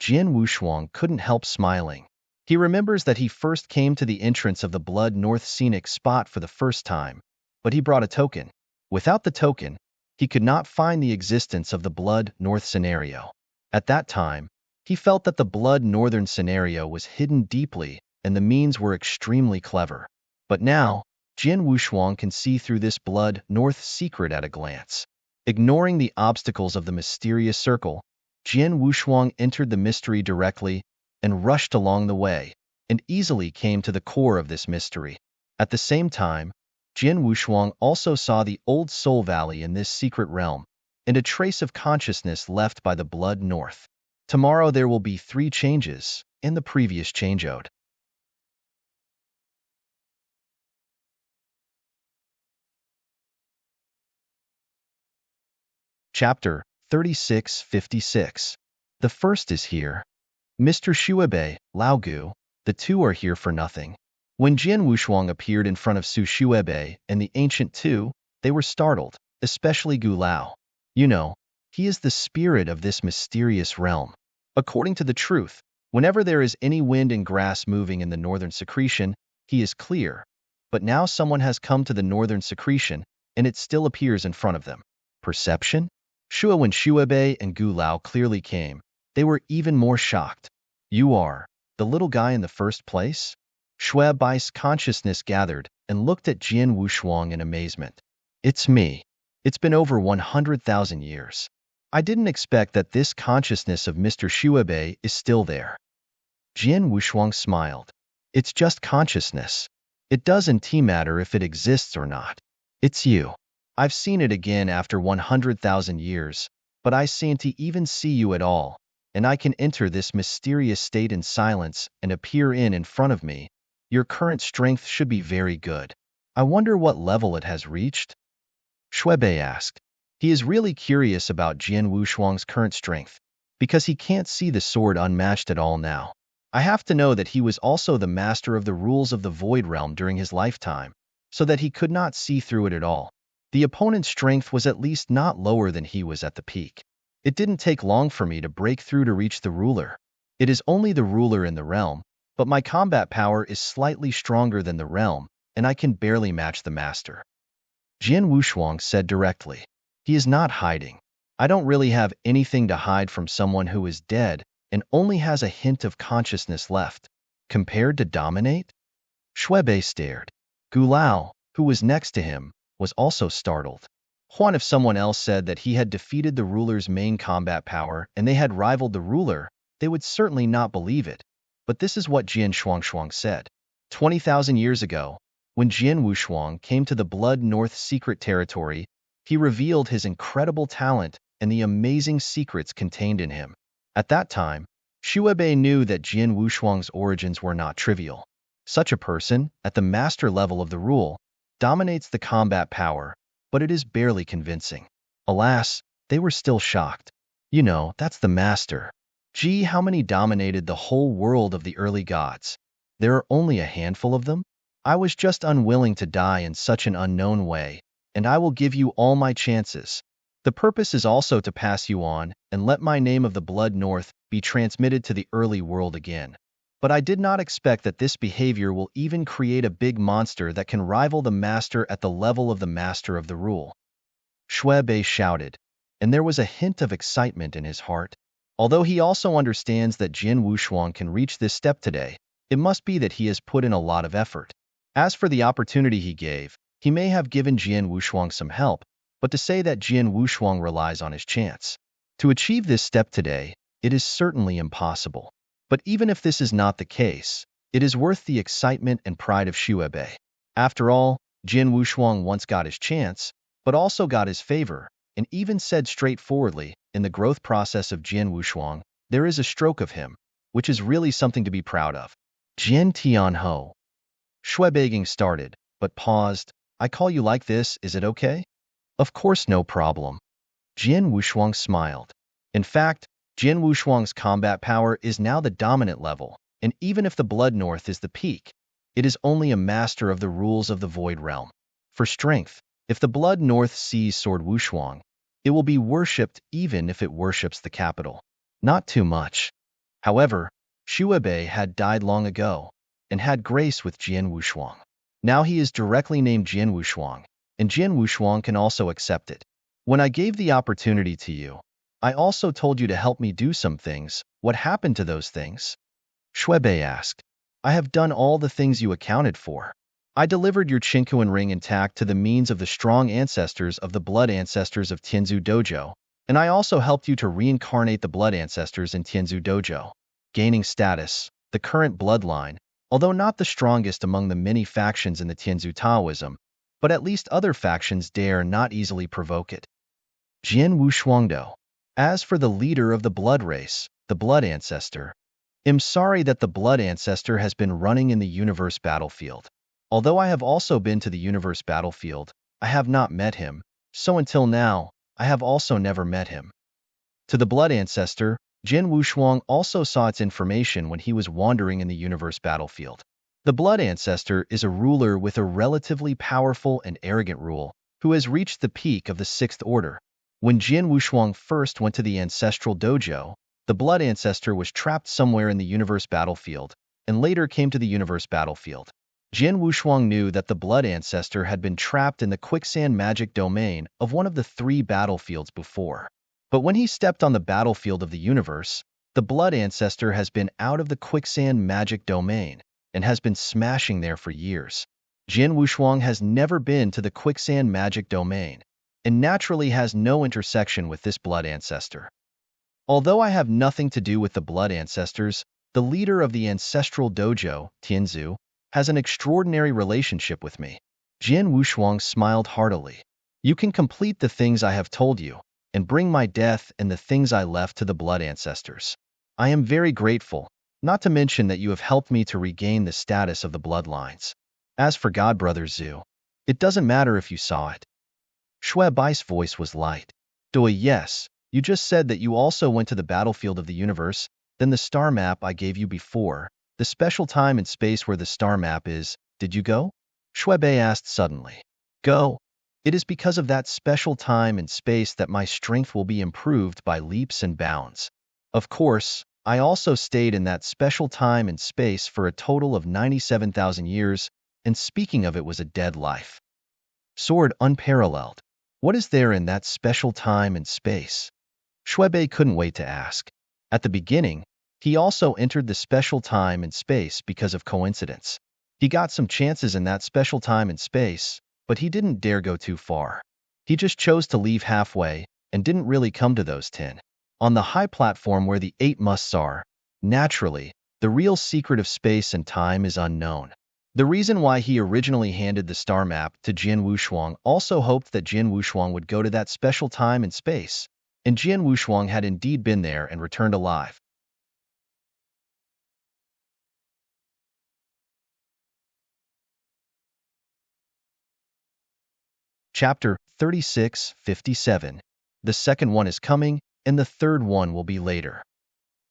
Jian Wushuang couldn't help smiling. He remembers that he first came to the entrance of the Blood North scenic spot for the first time, but he brought a token. Without the token, he could not find the existence of the Blood North scenario. At that time, he felt that the Blood Northern scenario was hidden deeply and the means were extremely clever. But now, Jian Wushuang can see through this Blood North secret at a glance. Ignoring the obstacles of the mysterious circle, Jian Wushuang entered the mystery directly and rushed along the way, and easily came to the core of this mystery. At the same time, Jian Wushuang also saw the old Soul Valley in this secret realm, and a trace of consciousness left by the Blood North. Tomorrow there will be 3 changes in the previous changeout. Chapter 3656. The first is here. Mr. Xuebei, Lao Gu, the two are here for nothing. When Jian Wushuang appeared in front of Su Xuebei and the Ancient Two, they were startled, especially Gu Lao. You know, he is the spirit of this mysterious realm. According to the truth, whenever there is any wind and grass moving in the northern secretion, he is clear. But now someone has come to the northern secretion, and it still appears in front of them. Perception? When Xuebei and Gu Lao clearly came, they were even more shocked. You are the little guy in the first place? Xuebei's consciousness gathered and looked at Jian Wushuang in amazement. It's me. It's been over 100,000 years. I didn't expect that this consciousness of Mr. Xuebei is still there. Jian Wushuang smiled. It's just consciousness. It doesn't matter if it exists or not. It's you. I've seen it again after 100,000 years, but I can't even see you at all, and I can enter this mysterious state in silence and appear in front of me. Your current strength should be very good. I wonder what level it has reached? Xuebei asked. He is really curious about Jian Wushuang's current strength, because he can't see the sword unmatched at all now. I have to know that he was also the master of the rules of the Void Realm during his lifetime, so that he could not see through it at all. The opponent's strength was at least not lower than he was at the peak. It didn't take long for me to break through to reach the ruler. It is only the ruler in the realm, but my combat power is slightly stronger than the realm, and I can barely match the master. Jian Wushuang said directly. He is not hiding. I don't really have anything to hide from someone who is dead and only has a hint of consciousness left. Compared to dominate? Xuebei stared. Gu Lao, who was next to him, was also startled. If someone else said that he had defeated the ruler's main combat power and they had rivaled the ruler, they would certainly not believe it. But this is what Jian Shuangshuang said. 20,000 years ago, when Jian Wushuang came to the Blood North secret territory, he revealed his incredible talent and the amazing secrets contained in him. At that time, Xuebei knew that Jian Wushuang's origins were not trivial. Such a person, at the master level of the rule, dominates the combat power, but it is barely convincing. Alas, they were still shocked. You know, that's the master. Gee, how many dominated the whole world of the early gods? There are only a handful of them? I was just unwilling to die in such an unknown way, and I will give you all my chances. The purpose is also to pass you on and let my name of the Blood North be transmitted to the early world again. But I did not expect that this behavior will even create a big monster that can rival the master at the level of the master of the rule. Shui shouted, and there was a hint of excitement in his heart. Although he also understands that Jin Wushuang can reach this step today, it must be that he has put in a lot of effort. As for the opportunity he gave, he may have given Jin Wushuang some help, but to say that Jin Wushuang relies on his chance to achieve this step today, it is certainly impossible. But even if this is not the case, it is worth the excitement and pride of Shuebei. After all, Jin Wushuang once got his chance, but also got his favor, and even said straightforwardly, in the growth process of Jin Wushuang, there is a stroke of him, which is really something to be proud of. Jin Tianho. Shuebei started, but paused. I call you like this, is it okay? Of course, no problem. Jin Wushuang smiled. In fact, Jin Wushuang's combat power is now the dominant level, and even if the Blood North is the peak, it is only a master of the rules of the Void Realm. For strength, if the Blood North sees Sword Wushuang, it will be worshipped even if it worships the capital. Not too much. However, Shuebei had died long ago, and had grace with Jin Wushuang. Now he is directly named Jin Wushuang, and Jin Wushuang can also accept it. When I gave the opportunity to you, I also told you to help me do some things. What happened to those things? Shuebei asked. I have done all the things you accounted for. I delivered your Qinkuan ring intact to the means of the strong ancestors of the blood ancestors of Tianzu Dojo, and I also helped you to reincarnate the blood ancestors in Tianzu Dojo. Gaining status, the current bloodline, although not the strongest among the many factions in the Tianzu Taoism, but at least other factions dare not easily provoke it. Jin Wushuangdo. As for the leader of the blood race, the blood ancestor, I'm sorry that the blood ancestor has been running in the universe battlefield. Although I have also been to the universe battlefield, I have not met him, so until now, I have also never met him. To the blood ancestor, Jin Wushuang also saw its information when he was wandering in the universe battlefield. The blood ancestor is a ruler with a relatively powerful and arrogant rule, who has reached the peak of the sixth order. When Jin Wushuang first went to the ancestral dojo, the blood ancestor was trapped somewhere in the universe battlefield, and later came to the universe battlefield. Jin Wushuang knew that the blood ancestor had been trapped in the quicksand magic domain of one of the three battlefields before. But when he stepped on the battlefield of the universe, the blood ancestor has been out of the quicksand magic domain, and has been smashing there for years. Jin Wushuang has never been to the quicksand magic domain, and naturally has no intersection with this blood ancestor. Although I have nothing to do with the blood ancestors, the leader of the ancestral dojo, Tianzu, has an extraordinary relationship with me. Jin Wushuang smiled heartily. You can complete the things I have told you, and bring my death and the things I left to the blood ancestors. I am very grateful, not to mention that you have helped me to regain the status of the bloodlines. As for God Brother Zhu, it doesn't matter if you saw it. Shuebei's voice was light. Doi, yes, you just said that you also went to the battlefield of the universe, then the star map I gave you before, the special time and space where the star map is, did you go? Shuebei asked suddenly. Go. It is because of that special time and space that my strength will be improved by leaps and bounds. Of course, I also stayed in that special time and space for a total of 97,000 years, and speaking of it was a dead life. Sword unparalleled. What is there in that special time and space? Shuebei couldn't wait to ask. At the beginning, he also entered the special time and space because of coincidence. He got some chances in that special time and space, but he didn't dare go too far. He just chose to leave halfway and didn't really come to those 10. On the high platform where the 8 musts are, naturally, the real secret of space and time is unknown. The reason why he originally handed the star map to Jin Wushuang also hoped that Jin Wushuang would go to that special time and space, and Jin Wushuang had indeed been there and returned alive. Chapter 36:57. The second one is coming, and the third one will be later.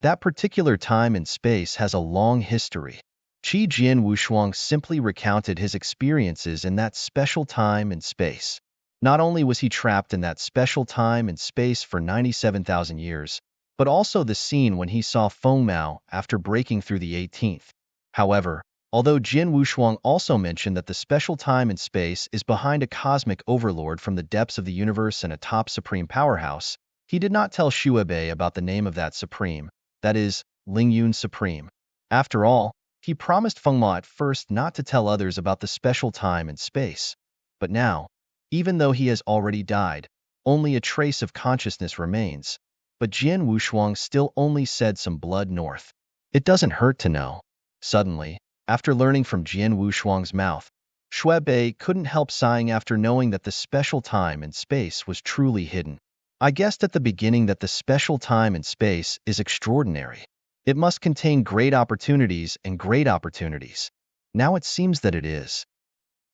That particular time and space has a long history. Qi Jian Wushuang simply recounted his experiences in that special time and space. Not only was he trapped in that special time and space for 97,000 years, but also the scene when he saw Feng Mao after breaking through the 18th. However, although Jian Wushuang also mentioned that the special time and space is behind a cosmic overlord from the depths of the universe and a top supreme powerhouse, he did not tell Shuabei about the name of that supreme, that is, Lingyun Supreme. After all, he promised Feng Mao at first not to tell others about the special time and space. But now, even though he has already died, only a trace of consciousness remains. But Jian Wushuang still only said some blood north. It doesn't hurt to know. Suddenly, after learning from Jian Wushuang's mouth, Shuabei couldn't help sighing after knowing that the special time and space was truly hidden. I guessed at the beginning that the special time and space is extraordinary. It must contain great opportunities and great opportunities. Now it seems that it is.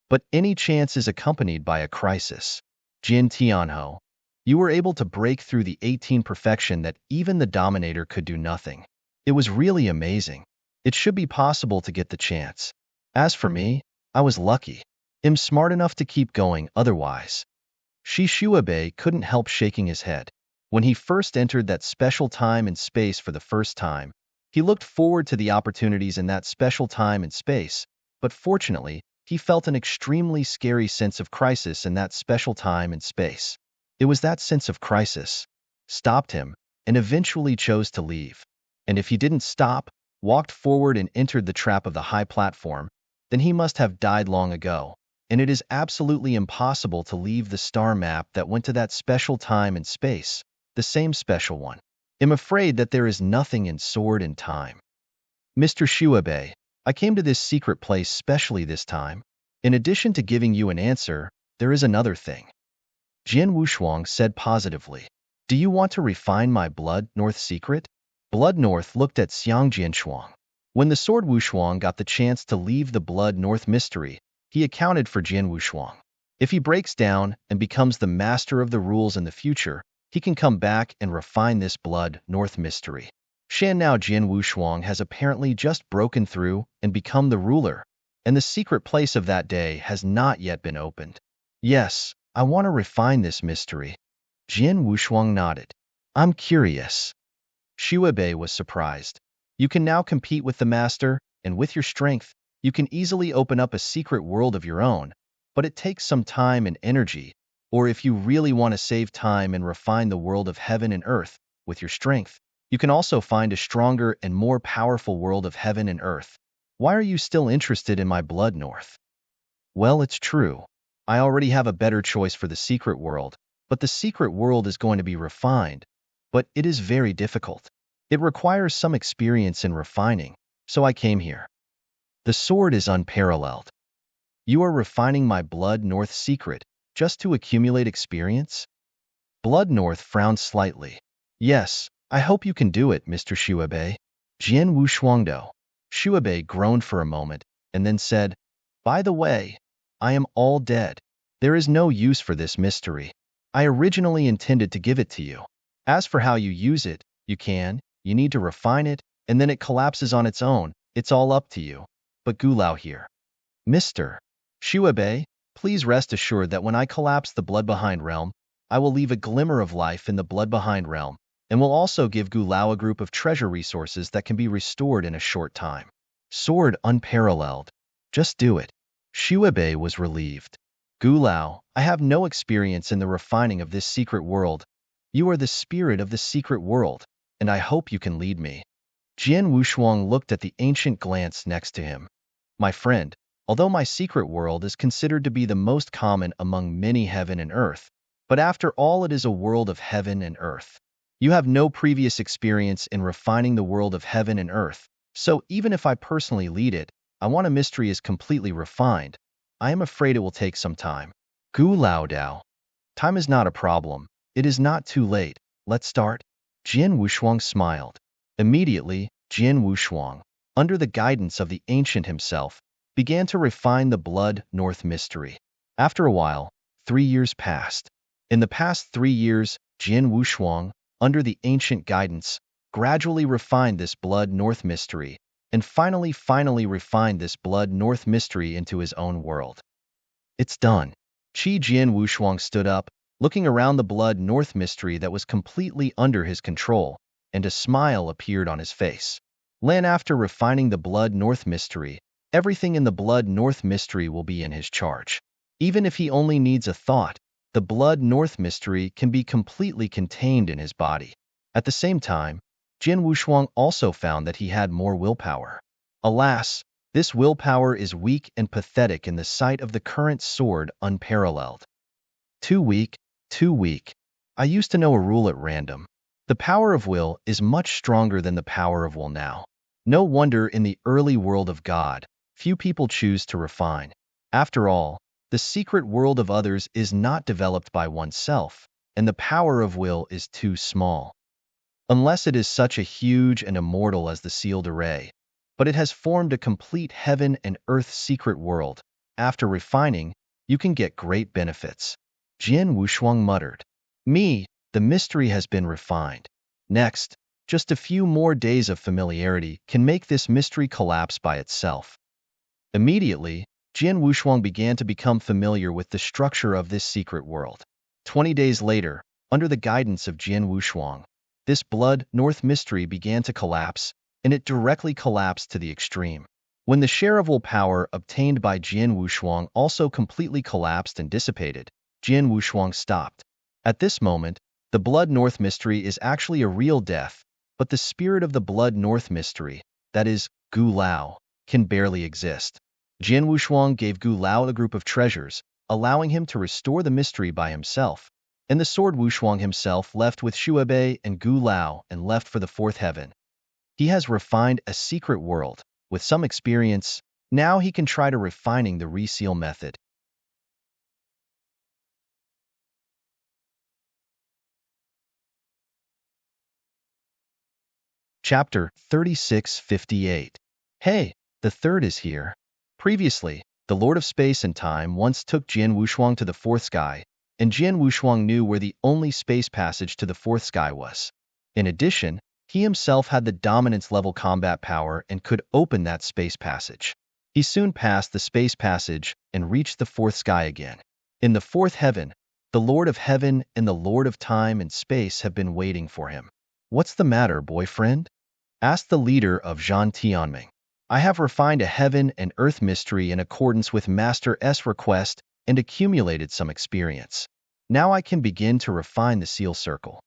But any chance is accompanied by a crisis. Jin Tianho, you were able to break through the 18 perfection that even the Dominator could do nothing. It was really amazing. It should be possible to get the chance. As for me, I was lucky. I'm smart enough to keep going otherwise. Shi Shuabei couldn't help shaking his head. When he first entered that special time and space for the first time, he looked forward to the opportunities in that special time and space, but fortunately, he felt an extremely scary sense of crisis in that special time and space. It was that sense of crisis stopped him and eventually chose to leave. And if he didn't stop, walked forward and entered the trap of the high platform, then he must have died long ago. And it is absolutely impossible to leave the star map that went to that special time and space, the same special one. I'm afraid that there is nothing in sword and time. Mr. Shuabei, I came to this secret place specially this time. In addition to giving you an answer, there is another thing. Jian Wushuang said positively. Do you want to refine my Blood North secret? Blood North looked at Xiang Jianshuang. When the sword Wushuang got the chance to leave the Blood North mystery, he accounted for Jian Wushuang. If he breaks down and becomes the master of the rules in the future, he can come back and refine this Blood North mystery. Now Jian Wushuang has apparently just broken through and become the ruler, and the secret place of that day has not yet been opened. Yes, I want to refine this mystery. Jian Wushuang nodded. I'm curious. Shuabei was surprised. You can now compete with the master, and with your strength, you can easily open up a secret world of your own, but it takes some time and energy, or if you really want to save time and refine the world of heaven and earth, with your strength, you can also find a stronger and more powerful world of heaven and earth. Why are you still interested in my Blood North? Well, it's true. I already have a better choice for the secret world, but the secret world is going to be refined, but it is very difficult. It requires some experience in refining, so I came here. The sword is unparalleled. You are refining my Blood North secret just to accumulate experience? Blood North frowned slightly. Yes, I hope you can do it, Mr. Shuabei. Jian Wushuangdo. Shuabei groaned for a moment, and then said, By the way, I am all dead. There is no use for this mystery. I originally intended to give it to you. As for how you use it, you need to refine it, and then it collapses on its own. It's all up to you. But Gulao here. Mr. Shuabei, please rest assured that when I collapse the Blood Behind realm, I will leave a glimmer of life in the Blood Behind realm, and will also give Gulao a group of treasure resources that can be restored in a short time. Sword unparalleled. Just do it. Shuabei was relieved. Gulao, I have no experience in the refining of this secret world. You are the spirit of the secret world, and I hope you can lead me. Jian Wushuang looked at the ancient glance next to him. My friend, although my secret world is considered to be the most common among many heaven and earth, but after all it is a world of heaven and earth. You have no previous experience in refining the world of heaven and earth, so even if I personally lead it, I want a mystery is completely refined. I am afraid it will take some time. Gu Lao Dao. Time is not a problem. It is not too late. Let's start. Jian Wushuang smiled. Immediately, Jian Wushuang, under the guidance of the ancient himself, began to refine the Blood North mystery. After a while, 3 years passed. In the past 3 years, Jian Wushuang, under the ancient guidance, gradually refined this blood north mystery, and finally refined this blood north mystery into his own world. It's done. Qi Jian Wushuang stood up, looking around the blood north mystery that was completely under his control, and a smile appeared on his face. Lan, after refining the blood north mystery, everything in the blood north mystery will be in his charge. Even if he only needs a thought, the blood north mystery can be completely contained in his body. At the same time, Jian Wushuang also found that he had more willpower. Alas, this willpower is weak and pathetic in the sight of the current sword unparalleled. Too weak, too weak. I used to know a rule at random. The power of will is much stronger than the power of will now. No wonder in the early world of God, few people choose to refine. After all, the secret world of others is not developed by oneself, and the power of will is too small. Unless it is such a huge and immortal as the sealed array, but it has formed a complete heaven and earth secret world. After refining, you can get great benefits. Jian Wushuang muttered. The mystery has been refined. Next, just a few more days of familiarity can make this mystery collapse by itself. Immediately, Jian Wushuang began to become familiar with the structure of this secret world. 20 days later, under the guidance of Jian Wushuang, this blood north mystery began to collapse, and it directly collapsed to the extreme. When the share of willpower obtained by Jian Wushuang also completely collapsed and dissipated, Jian Wushuang stopped. At this moment, the blood north mystery is actually a real death, but the spirit of the blood north mystery, that is, Gu Lao, can barely exist. Jian Wushuang gave Gu Lao a group of treasures, allowing him to restore the mystery by himself, and the sword Wushuang himself left with Shuebei and Gu Lao and left for the fourth heaven. He has refined a secret world. With some experience, now he can try to refining the reseal method. Chapter 3658. Hey, the third is here. Previously, the Lord of Space and Time once took Jian Wushuang to the fourth sky, and Jian Wushuang knew where the only space passage to the fourth sky was. In addition, he himself had the dominance level combat power and could open that space passage. He soon passed the space passage and reached the fourth sky again. In the fourth heaven, the Lord of Heaven and the Lord of Time and Space have been waiting for him. What's the matter, boyfriend? Asked the leader of Zhan Tianming. I have refined a heaven and earth mystery in accordance with Master S' request and accumulated some experience. Now I can begin to refine the seal circle.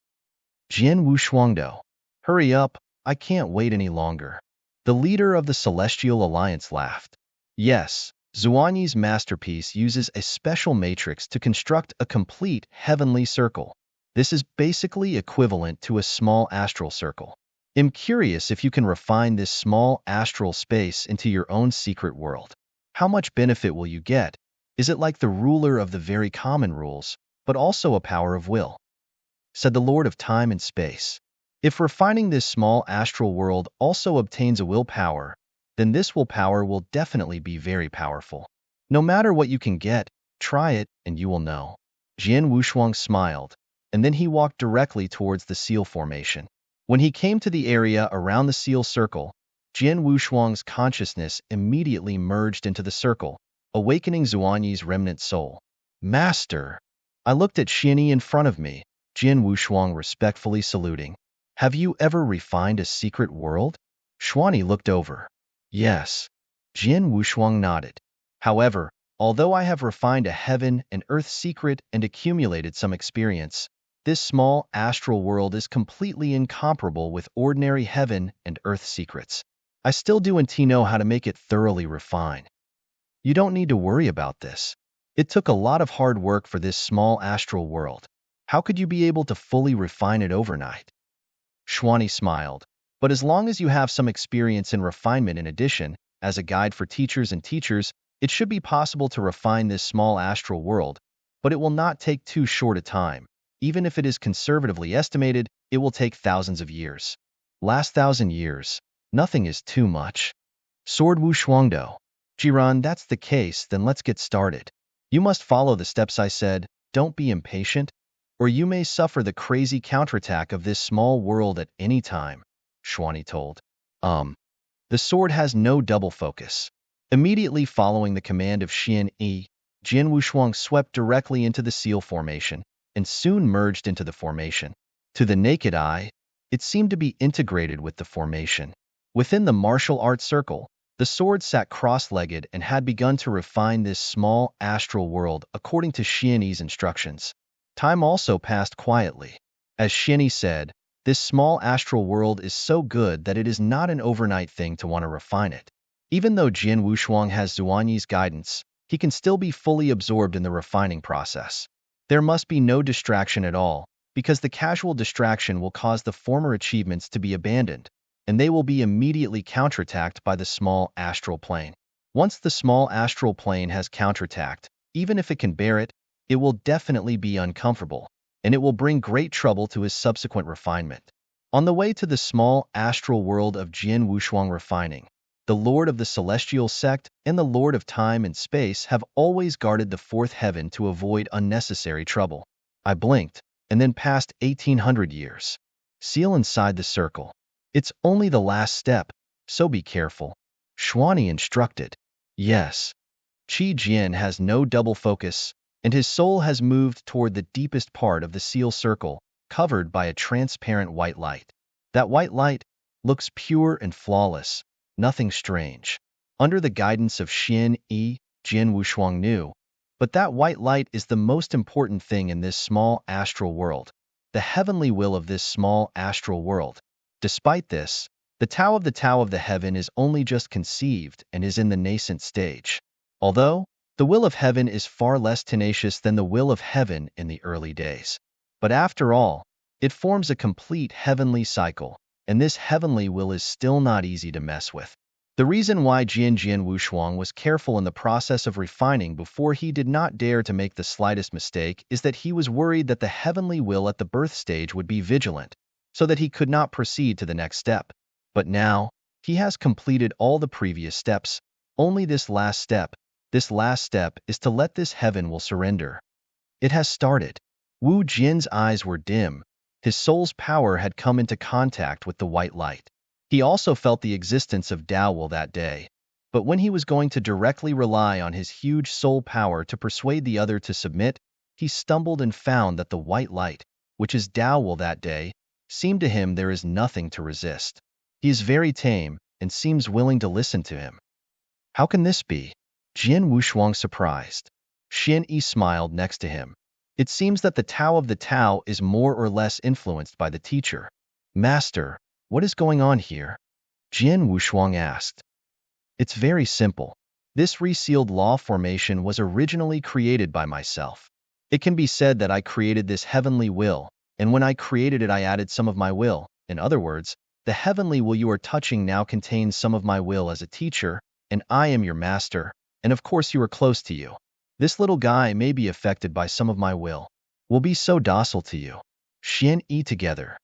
Jian Wushuangdo. Hurry up, I can't wait any longer. The leader of the Celestial Alliance laughed. Yes, Zhuangyi's masterpiece uses a special matrix to construct a complete heavenly circle. This is basically equivalent to a small astral circle. I'm curious if you can refine this small astral space into your own secret world. How much benefit will you get? Is it like the ruler of the very common rules, but also a power of will? Said the Lord of Time and Space. If refining this small astral world also obtains a willpower, then this willpower will definitely be very powerful. No matter what you can get, try it and you will know. Jian Wushuang smiled, and then he walked directly towards the seal formation. When he came to the area around the seal circle, Jian Wushuang's consciousness immediately merged into the circle, awakening Zhuangyi's remnant soul. Master! I looked at Xianyi in front of me, Jian Wushuang respectfully saluting. Have you ever refined a secret world? Xuanyi looked over. Yes. Jian Wushuang nodded. However, although I have refined a heaven and earth secret and accumulated some experience, this small astral world is completely incomparable with ordinary heaven and earth secrets. I still do and know how to make it thoroughly refined. You don't need to worry about this. It took a lot of hard work for this small astral world. How could you be able to fully refine it overnight? Xuanyi smiled. But as long as you have some experience in refinement in addition, as a guide for teachers and teachers, it should be possible to refine this small astral world, but it will not take too short a time. Even if it is conservatively estimated, it will take thousands of years. Last 1,000 years. Nothing is too much. Sword Wushuangdo. Jiran, that's the case, then let's get started. You must follow the steps I said. Don't be impatient, or you may suffer the crazy counterattack of this small world at any time, Xuani told. The sword has no double focus. Immediately following the command of Xian Yi, Jian Wushuang swept directly into the seal formation and soon merged into the formation. To the naked eye, it seemed to be integrated with the formation. Within the martial arts circle, the sword sat cross-legged and had begun to refine this small astral world according to Xian Yi's instructions. Time also passed quietly. As Xian Yi said, this small astral world is so good that it is not an overnight thing to want to refine it. Even though Jian Wushuang has Zuanyi's guidance, he can still be fully absorbed in the refining process. There must be no distraction at all, because the casual distraction will cause the former achievements to be abandoned, and they will be immediately counterattacked by the small astral plane. Once the small astral plane has counterattacked, even if it can bear it, it will definitely be uncomfortable, and it will bring great trouble to his subsequent refinement. On the way to the small astral world of Jian Wushuang refining, the Lord of the Celestial Sect and the Lord of Time and Space have always guarded the fourth heaven to avoid unnecessary trouble. I blinked, and then passed 1800 years. Seal inside the circle. It's only the last step, so be careful. Xuani instructed. Yes. Qi Jian has no double focus, and his soul has moved toward the deepest part of the seal circle, covered by a transparent white light. That white light looks pure and flawless, nothing strange. Under the guidance of Xian Yi, Jian Wushuang knew, but that white light is the most important thing in this small astral world, the heavenly will of this small astral world. Despite this, the Tao of the heaven is only just conceived and is in the nascent stage. Although, the will of heaven is far less tenacious than the will of heaven in the early days. But after all, it forms a complete heavenly cycle, and this heavenly will is still not easy to mess with. The reason why Jian Wushuang was careful in the process of refining before he did not dare to make the slightest mistake is that he was worried that the heavenly will at the birth stage would be vigilant, so that he could not proceed to the next step. But now, he has completed all the previous steps. Only this last step is to let this heaven will surrender. It has started. Wu Jin's eyes were dim. His soul's power had come into contact with the white light. He also felt the existence of Dao will that day. But when he was going to directly rely on his huge soul power to persuade the other to submit, he stumbled and found that the white light, which is Dao will that day, seemed to him there is nothing to resist. He is very tame and seems willing to listen to him. How can this be? Jian Wushuang surprised. Xian Yi smiled next to him. It seems that the Tao is more or less influenced by the teacher. Master, what is going on here? Jian Wushuang asked. It's very simple. This resealed law formation was originally created by myself. It can be said that I created this heavenly will, and when I created it I added some of my will. In other words, the heavenly will you are touching now contains some of my will as a teacher, and I am your master, and of course you are close to you. This little guy may be affected by some of my will. Will be so docile to you. Xian Yi together.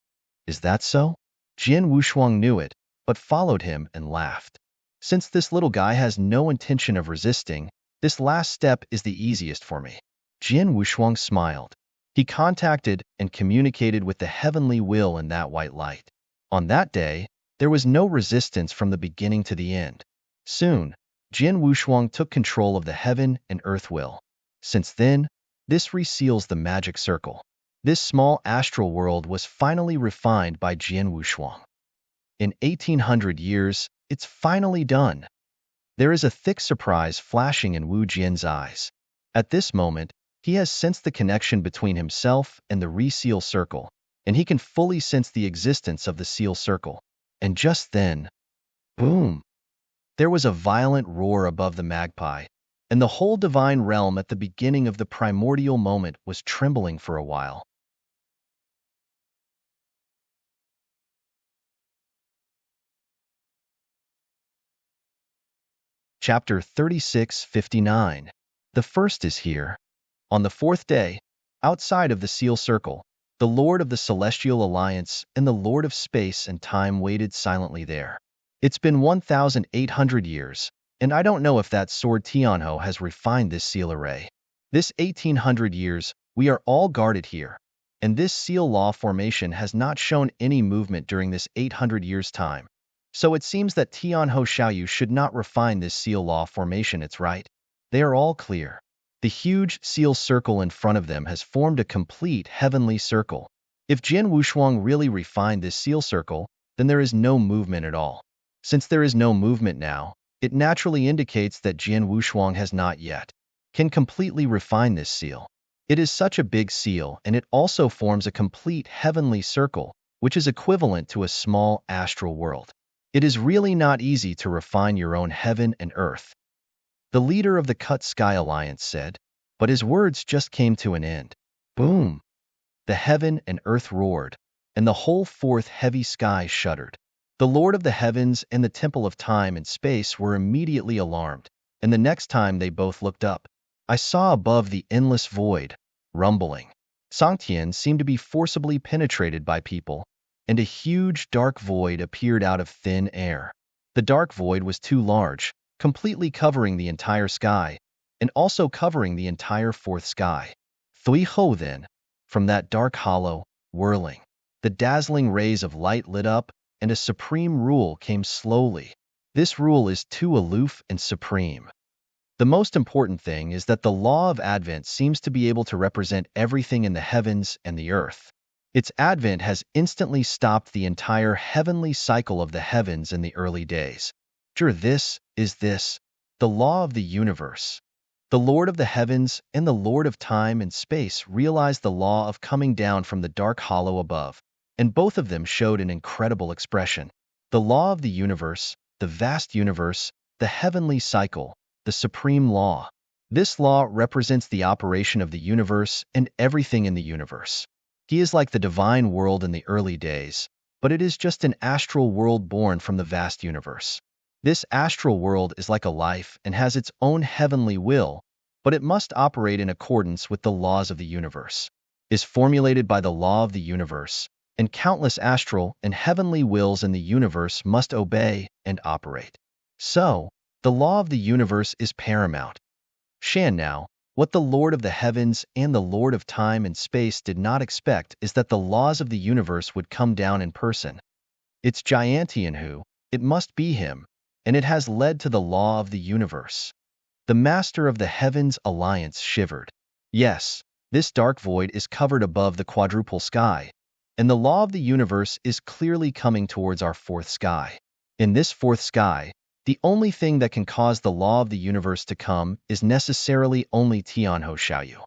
Is that so? Jian Wushuang knew it, but followed him and laughed. Since this little guy has no intention of resisting, this last step is the easiest for me. Jian Wushuang smiled. He contacted and communicated with the heavenly will in that white light. On that day, there was no resistance from the beginning to the end. Soon, Jian Wushuang took control of the heaven and earth will. Since then, this reseals the magic circle. This small astral world was finally refined by Jian Wushuang. In 1800 years, it's finally done. There is a thick surprise flashing in Wu Jian's eyes. At this moment, he has sensed the connection between himself and the reseal circle, and he can fully sense the existence of the seal circle. And just then, boom! There was a violent roar above the magpie, and the whole divine realm at the beginning of the primordial moment was trembling for a while. Chapter 36:59. The first is here. On the fourth day, outside of the seal circle, the Lord of the Celestial Alliance and the Lord of Space and Time waited silently there. It's been 1,800 years, and I don't know if that sword Tianho has refined this seal array. This 1800 years, we are all guarded here, and this seal law formation has not shown any movement during this 800 years' time. So it seems that Tianho Xiaoyu should not refine this seal law formation, it's right. They are all clear. The huge seal circle in front of them has formed a complete heavenly circle. If Jian Wushuang really refined this seal circle, then there is no movement at all. Since there is no movement now, it naturally indicates that Jian Wushuang has not yet can completely refine this seal. It is such a big seal, and it also forms a complete heavenly circle, which is equivalent to a small astral world. It is really not easy to refine your own heaven and earth, the leader of the Cut Sky Alliance said, but his words just came to an end. Boom! The heaven and earth roared, and the whole fourth heavy sky shuddered. The Lord of the Heavens and the Temple of Time and Space were immediately alarmed, and the next time they both looked up, I saw above the endless void, rumbling. Songtian seemed to be forcibly penetrated by people, and a huge dark void appeared out of thin air. The dark void was too large, completely covering the entire sky, and also covering the entire fourth sky. Thui Ho then, from that dark hollow, whirling, the dazzling rays of light lit up, and a supreme rule came slowly. This rule is too aloof and supreme. The most important thing is that the law of Advent seems to be able to represent everything in the heavens and the earth. Its advent has instantly stopped the entire heavenly cycle of the heavens in the early days. This is the law of the universe. The Lord of the Heavens and the Lord of Time and Space realized the law of coming down from the dark hollow above, and both of them showed an incredible expression. The law of the universe, the vast universe, the heavenly cycle, the supreme law. This law represents the operation of the universe and everything in the universe. He is like the divine world in the early days, but it is just an astral world born from the vast universe. This astral world is like a life and has its own heavenly will, but it must operate in accordance with the laws of the universe. Is formulated by the law of the universe, and countless astral and heavenly wills in the universe must obey and operate. So, the law of the universe is paramount. Shan now, what the Lord of the Heavens and the Lord of Time and Space did not expect is that the laws of the universe would come down in person. It's Giantian who, it must be him, and it has led to the law of the universe. The Master of the Heavens Alliance shivered. Yes, this dark void is covered above the quadruple sky, and the law of the universe is clearly coming towards our fourth sky. In this fourth sky, the only thing that can cause the law of the universe to come is necessarily only Tianho Xiaoyu.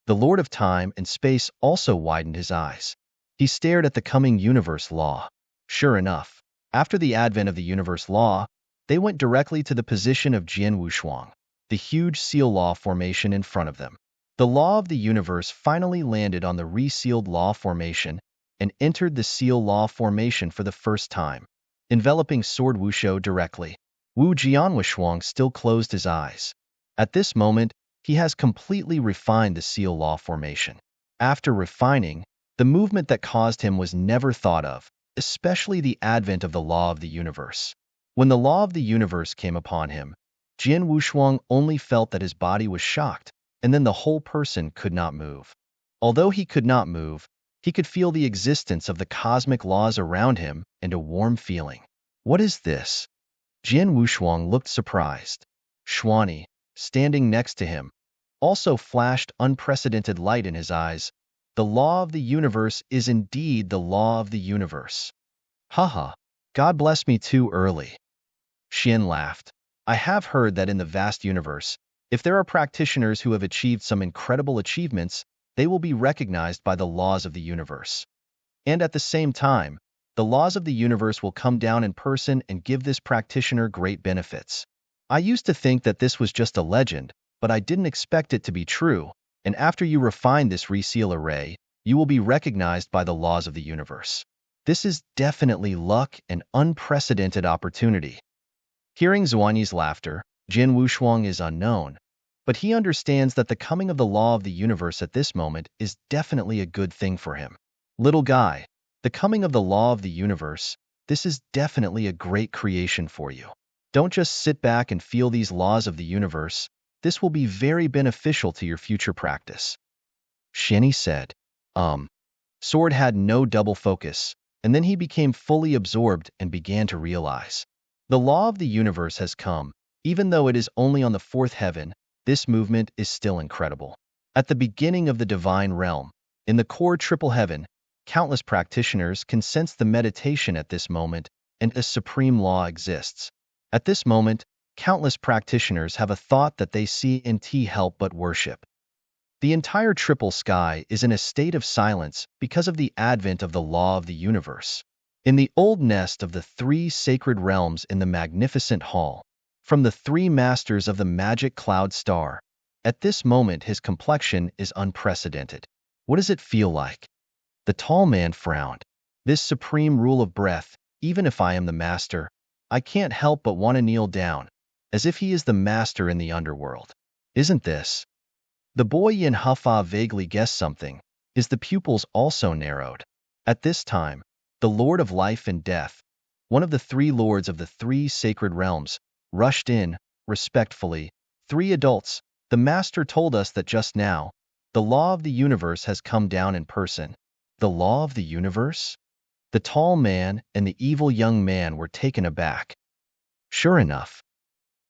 The Lord of Time and Space also widened his eyes. He stared at the coming universe law. Sure enough, after the advent of the universe law, they went directly to the position of Jian Wushuang, the huge seal law formation in front of them. The law of the universe finally landed on the resealed law formation and entered the seal law formation for the first time, enveloping Sword Wushuo directly. Wu Jianwushuang still closed his eyes. At this moment, he has completely refined the seal law formation. After refining, the movement that caused him was never thought of, especially the advent of the law of the universe. When the law of the universe came upon him, Jian Wushuang only felt that his body was shocked, and then the whole person could not move. Although he could not move, he could feel the existence of the cosmic laws around him and a warm feeling. What is this? Jian Wushuang looked surprised. Xuani, standing next to him, also flashed unprecedented light in his eyes. The law of the universe is indeed the law of the universe. Haha, God bless me too early. Xian laughed. I have heard that in the vast universe, if there are practitioners who have achieved some incredible achievements, they will be recognized by the laws of the universe. And at the same time, the laws of the universe will come down in person and give this practitioner great benefits. I used to think that this was just a legend, but I didn't expect it to be true, and after you refine this reseal array, you will be recognized by the laws of the universe. This is definitely luck and unprecedented opportunity. Hearing Xuani's laughter, Jian Wushuang is unknown, but he understands that the coming of the law of the universe at this moment is definitely a good thing for him. Little guy, the coming of the law of the universe, this is definitely a great creation for you. Don't just sit back and feel these laws of the universe. This will be very beneficial to your future practice. Shinny said. Sword had no double focus, and then he became fully absorbed and began to realize. The law of the universe has come. Even though it is only on the fourth heaven, this movement is still incredible. At the beginning of the divine realm, in the core triple heaven, countless practitioners can sense the meditation at this moment, and a supreme law exists. At this moment, countless practitioners have a thought that they see and help but worship. The entire triple sky is in a state of silence because of the advent of the law of the universe. In the old nest of the three sacred realms in the magnificent hall, from the three masters of the magic cloud star, at this moment his complexion is unprecedented. What does it feel like? The tall man frowned. This supreme rule of breath, even if I am the master, I can't help but want to kneel down, as if he is the master in the underworld. Isn't this? The boy Yin Huffa vaguely guessed something. His the pupils also narrowed. At this time, the Lord of Life and Death, one of the three lords of the three sacred realms, rushed in, respectfully. 3 adults, the master told us that just now, the law of the universe has come down in person. The law of the universe? The tall man and the evil young man were taken aback. Sure enough,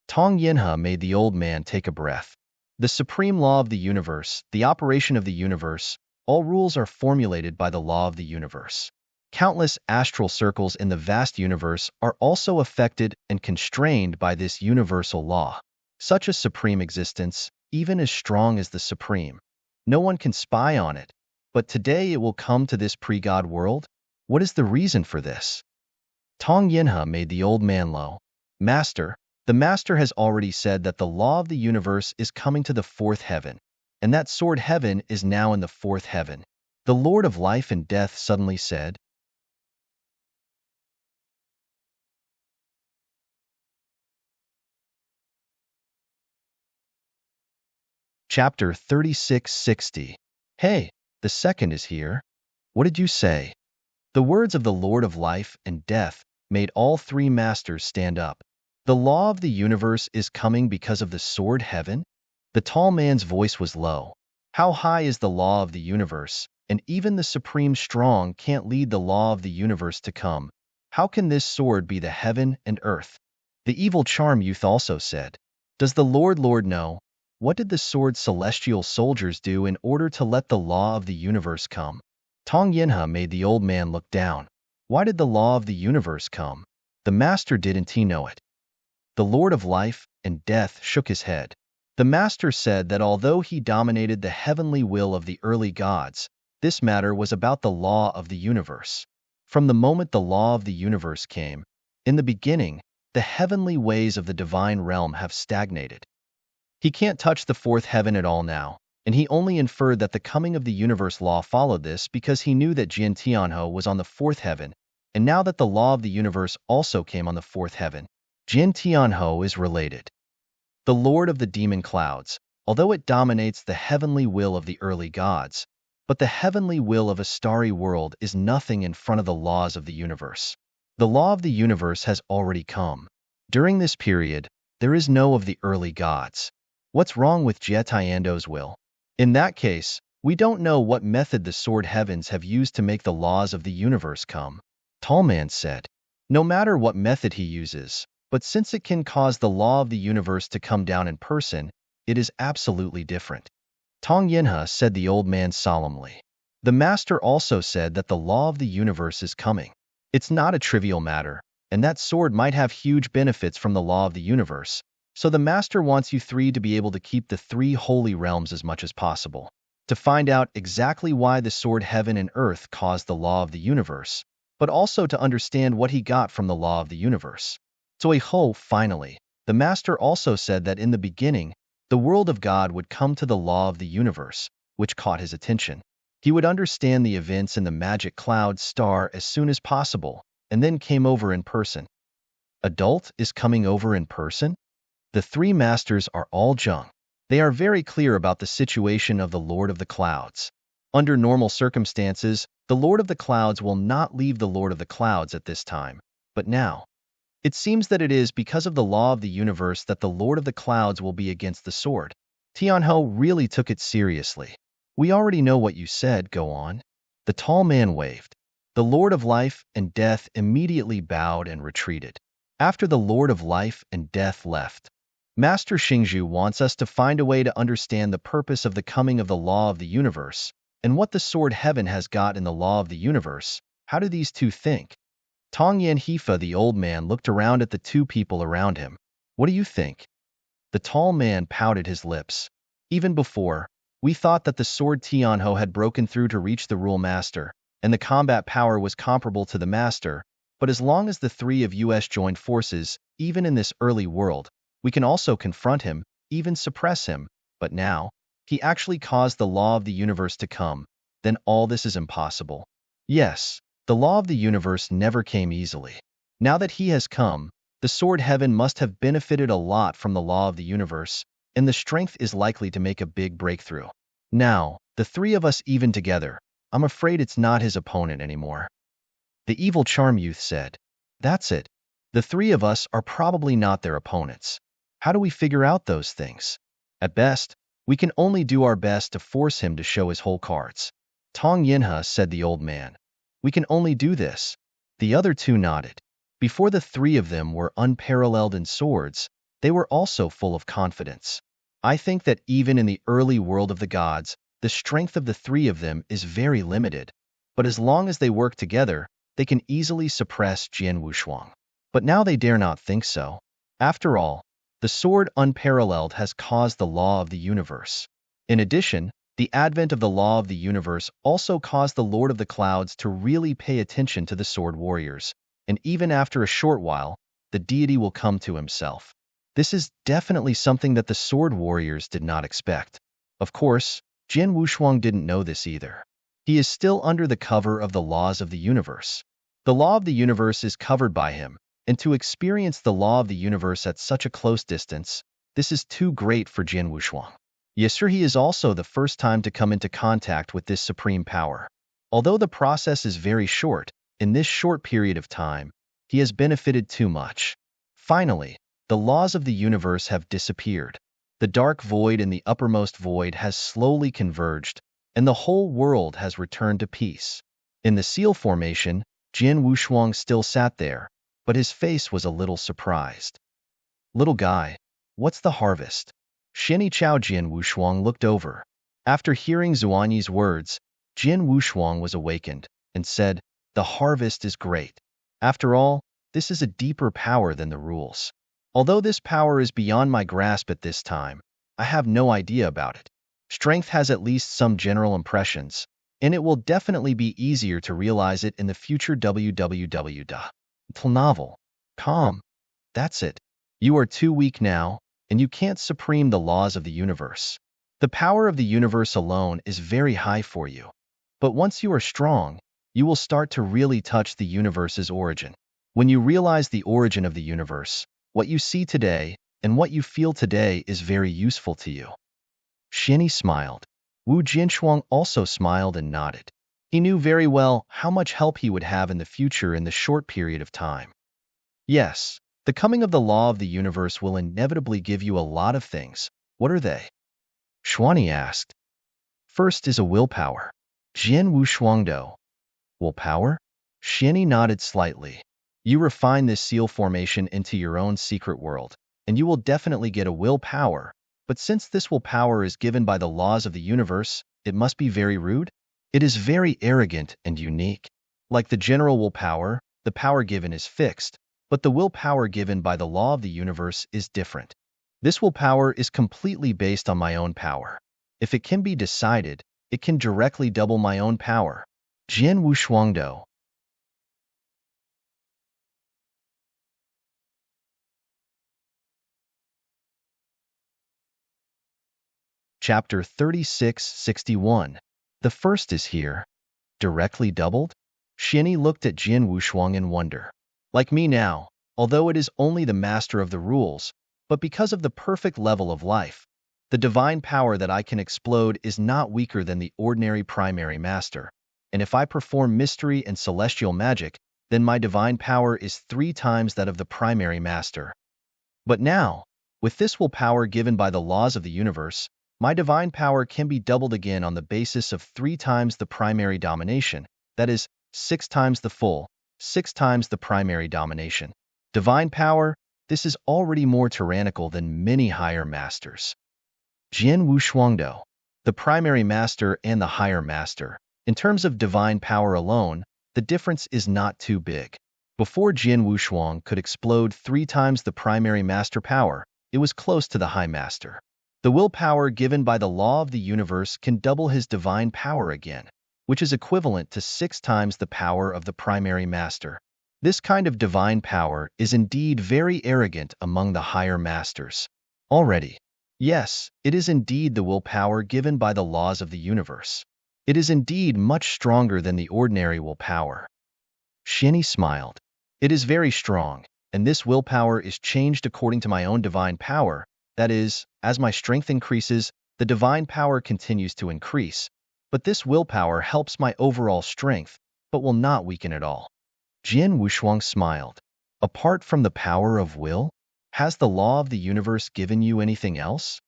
Tong Yinha made the old man take a breath. The supreme law of the universe, the operation of the universe, all rules are formulated by the law of the universe. Countless astral circles in the vast universe are also affected and constrained by this universal law. Such a supreme existence, even as strong as the supreme, no one can spy on it, but today it will come to this pre-God world? What is the reason for this? Tong Yinha made the old man low. Master, the master has already said that the law of the universe is coming to the fourth heaven, and that sword heaven is now in the fourth heaven. The Lord of Life and Death suddenly said. Chapter 3660. Hey, the second is here. What did you say? The words of the Lord of Life and Death made all three masters stand up. The law of the universe is coming because of the sword heaven? The tall man's voice was low. How high is the law of the universe, and even the supreme strong can't lead the law of the universe to come. How can this sword be the heaven and earth? The evil charm youth also said. Does the Lord know? What did the sword's celestial soldiers do in order to let the law of the universe come? Tong Yinha made the old man look down. Why did the law of the universe come? The master didn't he know it? The Lord of Life and Death shook his head. The master said that although he dominated the heavenly will of the early gods, this matter was about the law of the universe. From the moment the law of the universe came, in the beginning, the heavenly ways of the divine realm have stagnated. He can't touch the fourth heaven at all now, and he only inferred that the coming of the universe law followed this because he knew that Jian Tianho was on the fourth heaven, and now that the law of the universe also came on the fourth heaven, Jian Tianho is related. The Lord of the Demon Clouds, although it dominates the heavenly will of the early gods, but the heavenly will of a starry world is nothing in front of the laws of the universe. The law of the universe has already come. During this period, there is no of the early gods. What's wrong with Jie Tiando's will? In that case, we don't know what method the sword heavens have used to make the laws of the universe come. Tallman said. No matter what method he uses, but since it can cause the law of the universe to come down in person, it is absolutely different. Tong Yinha said the old man solemnly. The master also said that the law of the universe is coming. It's not a trivial matter, and that sword might have huge benefits from the law of the universe, so the master wants you three to be able to keep the three holy realms as much as possible. To find out exactly why the sword heaven and earth caused the law of the universe, but also to understand what he got from the law of the universe. Finally, the master also said that in the beginning, the world of God would come to the law of the universe, which caught his attention. He would understand the events in the magic cloud star as soon as possible, and then came over in person. Adult is coming over in person? The three masters are all Zheng. They are very clear about the situation of the Lord of the Clouds. Under normal circumstances, the Lord of the Clouds will not leave the Lord of the Clouds at this time, but now, It seems that it is because of the law of the universe that the Lord of the Clouds will be against the sword. Tianho really took it seriously. We already know what you said, go on. The tall man waved. The Lord of Life and Death immediately bowed and retreated. After the Lord of Life and Death left, Master Xingzhu wants us to find a way to understand the purpose of the coming of the law of the universe, and what the sword heaven has got in the law of the universe. How do these two think? Tong Yan Hefa, the old man, looked around at the two people around him. What do you think? The tall man pouted his lips. Even before, we thought that the sword Tianho had broken through to reach the rule master, and the combat power was comparable to the master, but as long as the three of us joined forces, even in this early world, we can also confront him, even suppress him, but now, he actually caused the law of the universe to come, then all this is impossible. Yes, the law of the universe never came easily. Now that he has come, the sword heaven must have benefited a lot from the law of the universe, and the strength is likely to make a big breakthrough. Now, the three of us even together, I'm afraid it's not his opponent anymore. The evil charm youth said. That's it. The three of us are probably not their opponents. How do we figure out those things? At best, we can only do our best to force him to show his whole cards. Tong Yinhe, said the old man. We can only do this. The other two nodded. Before the three of them were unparalleled in swords, they were also full of confidence. I think that even in the early world of the gods, the strength of the three of them is very limited, but as long as they work together, they can easily suppress Jian Wushuang. But now they dare not think so. After all, the sword unparalleled has caused the law of the universe. In addition, the advent of the law of the universe also caused the Lord of the Clouds to really pay attention to the sword warriors, and even after a short while, the deity will come to himself. This is definitely something that the sword warriors did not expect. Of course, Jian Wushuang didn't know this either. He is still under the cover of the laws of the universe. The law of the universe is covered by him, and to experience the law of the universe at such a close distance, this is too great for Jian Wushuang. Yes, sir, he is also the first time to come into contact with this supreme power. Although the process is very short, in this short period of time, he has benefited too much. Finally, the laws of the universe have disappeared. The dark void in the uppermost void has slowly converged, and the whole world has returned to peace. In the seal formation, Jian Wushuang still sat there, but his face was a little surprised. Little guy, what's the harvest? Shini Chao. Jian Wushuang looked over. After hearing Zuanyi's words, Jian Wushuang was awakened and said, the harvest is great. After all, this is a deeper power than the rules. Although this power is beyond my grasp at this time, I have no idea about it. Strength has at least some general impressions, and it will definitely be easier to realize it in the future. Novel. Calm. That's it. You are too weak now, and you can't supreme the laws of the universe. The power of the universe alone is very high for you. But once you are strong, you will start to really touch the universe's origin. When you realize the origin of the universe, what you see today and what you feel today is very useful to you. Shini smiled. Wu Jinshuang also smiled and nodded. He knew very well how much help he would have in the future in the short period of time. Yes, the coming of the law of the universe will inevitably give you a lot of things. What are they? Xuani asked. First is a willpower. Jian Wushuangdo. Willpower? Shini nodded slightly. You refine this seal formation into your own secret world, and you will definitely get a willpower, but since this willpower is given by the laws of the universe, it must be very rude? It is very arrogant and unique. Like the general willpower, the power given is fixed, but the willpower given by the law of the universe is different. This willpower is completely based on my own power. If it can be decided, it can directly double my own power. Jian Wushuangdo. Chapter 3661. The first is here. Directly doubled? Shini looked at Jian Wushuang in wonder. Like me now, although it is only the master of the rules, but because of the perfect level of life, the divine power that I can explode is not weaker than the ordinary primary master, and if I perform mystery and celestial magic, then my divine power is 3 times that of the primary master. But now, with this willpower given by the laws of the universe, my divine power can be doubled again on the basis of 3 times the primary domination, that is, 6 times the full, 6 times the primary domination. Divine power, this is already more tyrannical than many higher masters. Jian Wushuangdo, the primary master and the higher master. In terms of divine power alone, the difference is not too big. Before Jian Wushuang could explode 3 times the primary master power, it was close to the high master. The willpower given by the law of the universe can double his divine power again, which is equivalent to 6 times the power of the primary master. This kind of divine power is indeed very arrogant among the higher masters. Already, yes, it is indeed the willpower given by the laws of the universe. It is indeed much stronger than the ordinary willpower. Xianyi smiled. It is very strong, and this willpower is changed according to my own divine power. That is, as my strength increases, the divine power continues to increase. But this willpower helps my overall strength, but will not weaken at all. Jian Wushuang smiled. Apart from the power of will, has the law of the universe given you anything else?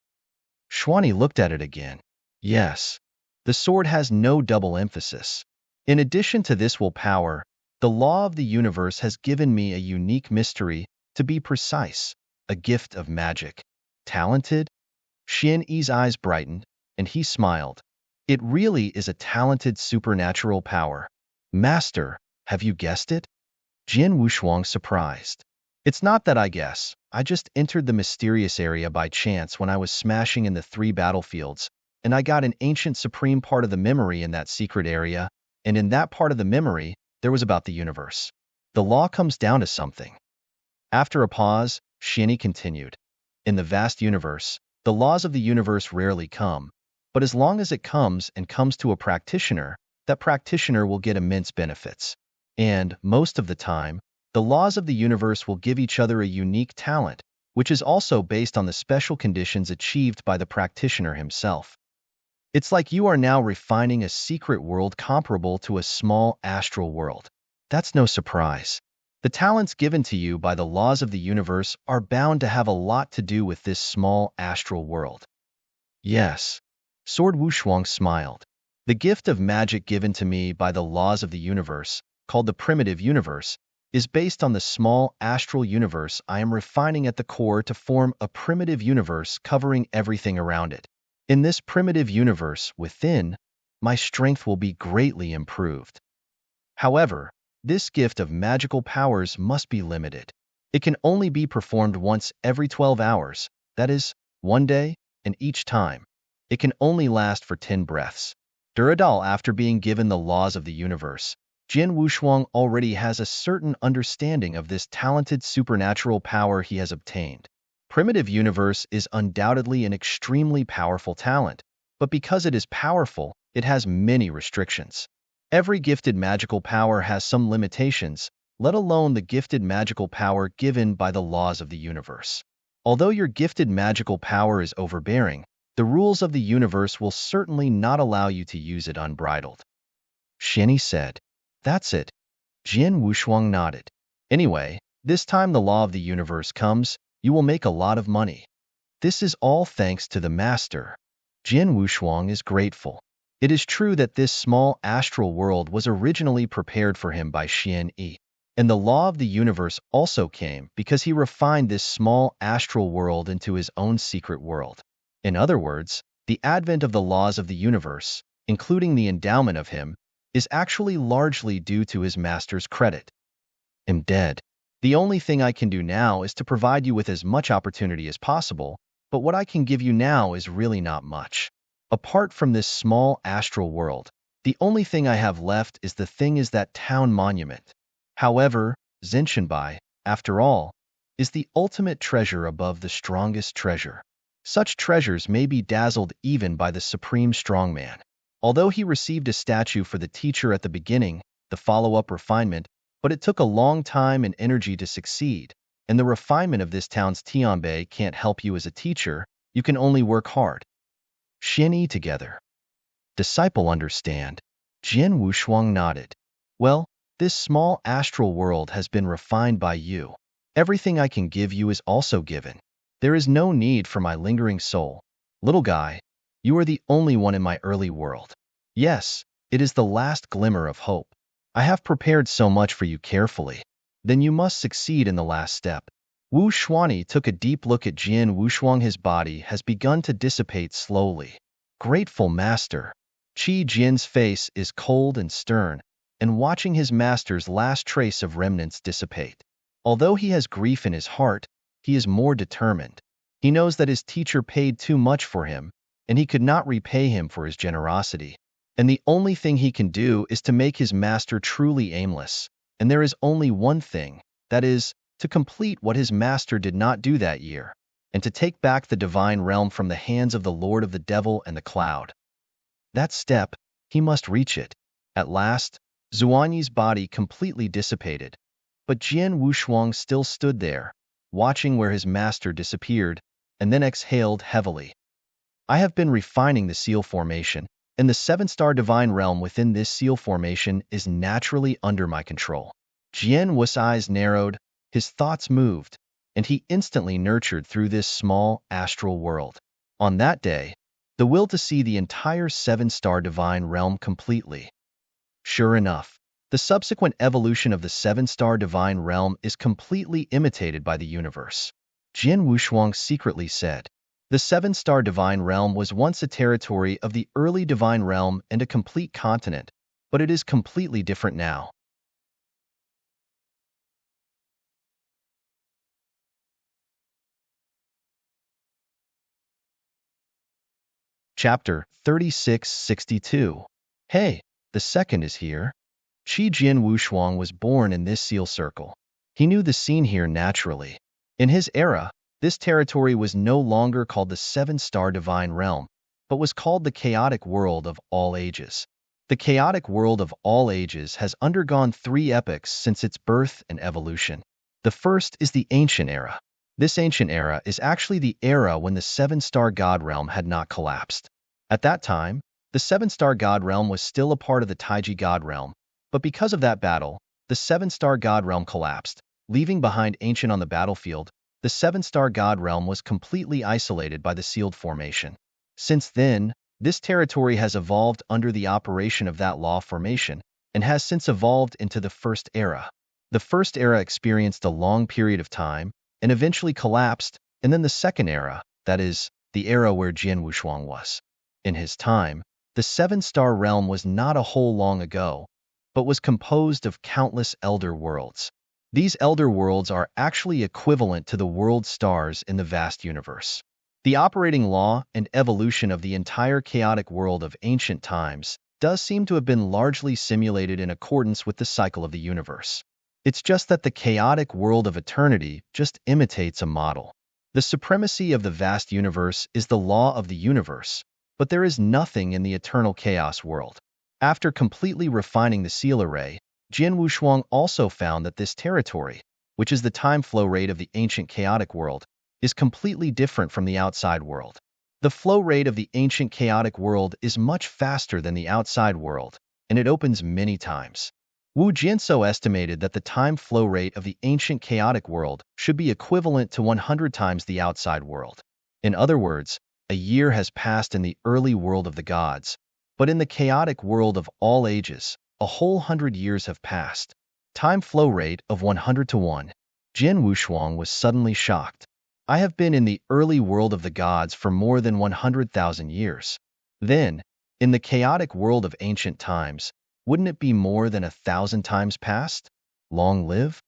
Xuanyi looked at it again. Yes. The sword has no double emphasis. In addition to this willpower, the law of the universe has given me a unique mystery, to be precise, a gift of magic. Talented? Xianyi's eyes brightened, and he smiled. It really is a talented supernatural power. Master, have you guessed it? Jian Wushuang surprised. It's not that I guess. I just entered the mysterious area by chance when I was smashing in the 3 battlefields, and I got an ancient supreme part of the memory in that secret area, and in that part of the memory, there was about the universe. The law comes down to something. After a pause, Xianyi continued. In the vast universe, the laws of the universe rarely come, but as long as it comes and comes to a practitioner, that practitioner will get immense benefits. And, most of the time, the laws of the universe will give each other a unique talent, which is also based on the special conditions achieved by the practitioner himself. It's like you are now refining a secret world comparable to a small astral world. That's no surprise. The talents given to you by the laws of the universe are bound to have a lot to do with this small astral world. Yes. Sword Wushuang smiled. The gift of magic given to me by the laws of the universe, called the primitive universe, is based on the small astral universe I am refining at the core to form a primitive universe covering everything around it. In this primitive universe within, my strength will be greatly improved. However, this gift of magical powers must be limited. It can only be performed once every 12 hours, that is, one day, and each time. It can only last for 10 breaths. Duradal, after being given the laws of the universe, Jian Wushuang already has a certain understanding of this talented supernatural power he has obtained. Primitive universe is undoubtedly an extremely powerful talent, but because it is powerful, it has many restrictions. Every gifted magical power has some limitations, let alone the gifted magical power given by the laws of the universe. Although your gifted magical power is overbearing, the rules of the universe will certainly not allow you to use it unbridled. Xianyi said. That's it. Jian Wushuang nodded. Anyway, this time the law of the universe comes, you will make a lot of money. This is all thanks to the master. Jian Wushuang is grateful. It is true that this small astral world was originally prepared for him by Xianyi, and the law of the universe also came because he refined this small astral world into his own secret world. In other words, the advent of the laws of the universe, including the endowment of him, is actually largely due to his master's credit. I'm dead. The only thing I can do now is to provide you with as much opportunity as possible, but what I can give you now is really not much. Apart from this small astral world, the only thing I have left is that town monument. However, Zenshinbai, after all, is the ultimate treasure above the strongest treasure. Such treasures may be dazzled even by the supreme strongman. Although he received a statue for the teacher at the beginning, the follow-up refinement, but it took a long time and energy to succeed, and the refinement of this town's Tianbei can't help you as a teacher, you can only work hard. Xianyi together. Disciple understand. Jian Wushuang nodded. Well, This small astral world has been refined by you. Everything I can give you is also given. There is no need for my lingering soul. Little guy, you are the only one in my early world. Yes, it is the last glimmer of hope. I have prepared so much for you carefully. Then you must succeed in the last step. Wu Xuanyi took a deep look at Jian Wushuang. His body has begun to dissipate slowly. Grateful master. Qi Jian's face is cold and stern, and watching his master's last trace of remnants dissipate. Although he has grief in his heart, he is more determined. He knows that his teacher paid too much for him, and he could not repay him for his generosity. And the only thing he can do is to make his master truly aimless. And there is only one thing, that is, to complete what his master did not do that year, and to take back the divine realm from the hands of the Lord of the Devil and the Cloud. That step, he must reach it. At last, Xuanyi's body completely dissipated, but Jian Wushuang still stood there, watching where his master disappeared, and then exhaled heavily. I have been refining the seal formation, and the seven-star divine realm within this seal formation is naturally under my control. Jian Wu's eyes narrowed, his thoughts moved, and he instantly nurtured through this small astral world. On that day, the will to see the entire seven-star divine realm completely. Sure enough, the subsequent evolution of the seven-star divine realm is completely imitated by the universe. Jian Wushuang secretly said, the seven-star divine realm was once a territory of the early divine realm and a complete continent, but it is completely different now. Chapter 3662. Hey, the second is here. Qi Jian Wushuang was born in this seal circle. He knew the scene here naturally. In his era, this territory was no longer called the seven-star divine realm, but was called the chaotic world of all ages. The chaotic world of all ages has undergone 3 epochs since its birth and evolution. The first is the ancient era. This ancient era is actually the era when the seven-star god realm had not collapsed. At that time, the seven-star god realm was still a part of the Taiji god realm, but because of that battle, the seven-star god realm collapsed, leaving behind ancient on the battlefield. The seven-star god realm was completely isolated by the sealed formation. Since then, this territory has evolved under the operation of that law formation, and has since evolved into the first era. The first era experienced a long period of time, and eventually collapsed, and then the second era, that is, the era where Jian Wushuang was. In his time, the seven-star realm was not a whole long ago, but was composed of countless elder worlds. These elder worlds are actually equivalent to the world stars in the vast universe. The operating law and evolution of the entire chaotic world of ancient times does seem to have been largely simulated in accordance with the cycle of the universe. It's just that the chaotic world of eternity just imitates a model. The supremacy of the vast universe is the law of the universe, but there is nothing in the eternal chaos world. After completely refining the seal array, Jian Wushuang also found that this territory, which is the time flow rate of the ancient chaotic world, is completely different from the outside world. The flow rate of the ancient chaotic world is much faster than the outside world, and it opens many times. Wu Jianso estimated that the time flow rate of the ancient chaotic world should be equivalent to 100 times the outside world. In other words, a year has passed in the early world of the gods, but in the chaotic world of all ages, a whole 100 years have passed. Time flow rate of 100 to 1. Jian Wushuang was suddenly shocked. I have been in the early world of the gods for more than 100,000 years. Then, in the chaotic world of ancient times, wouldn't it be more than 1,000 times past? Long live?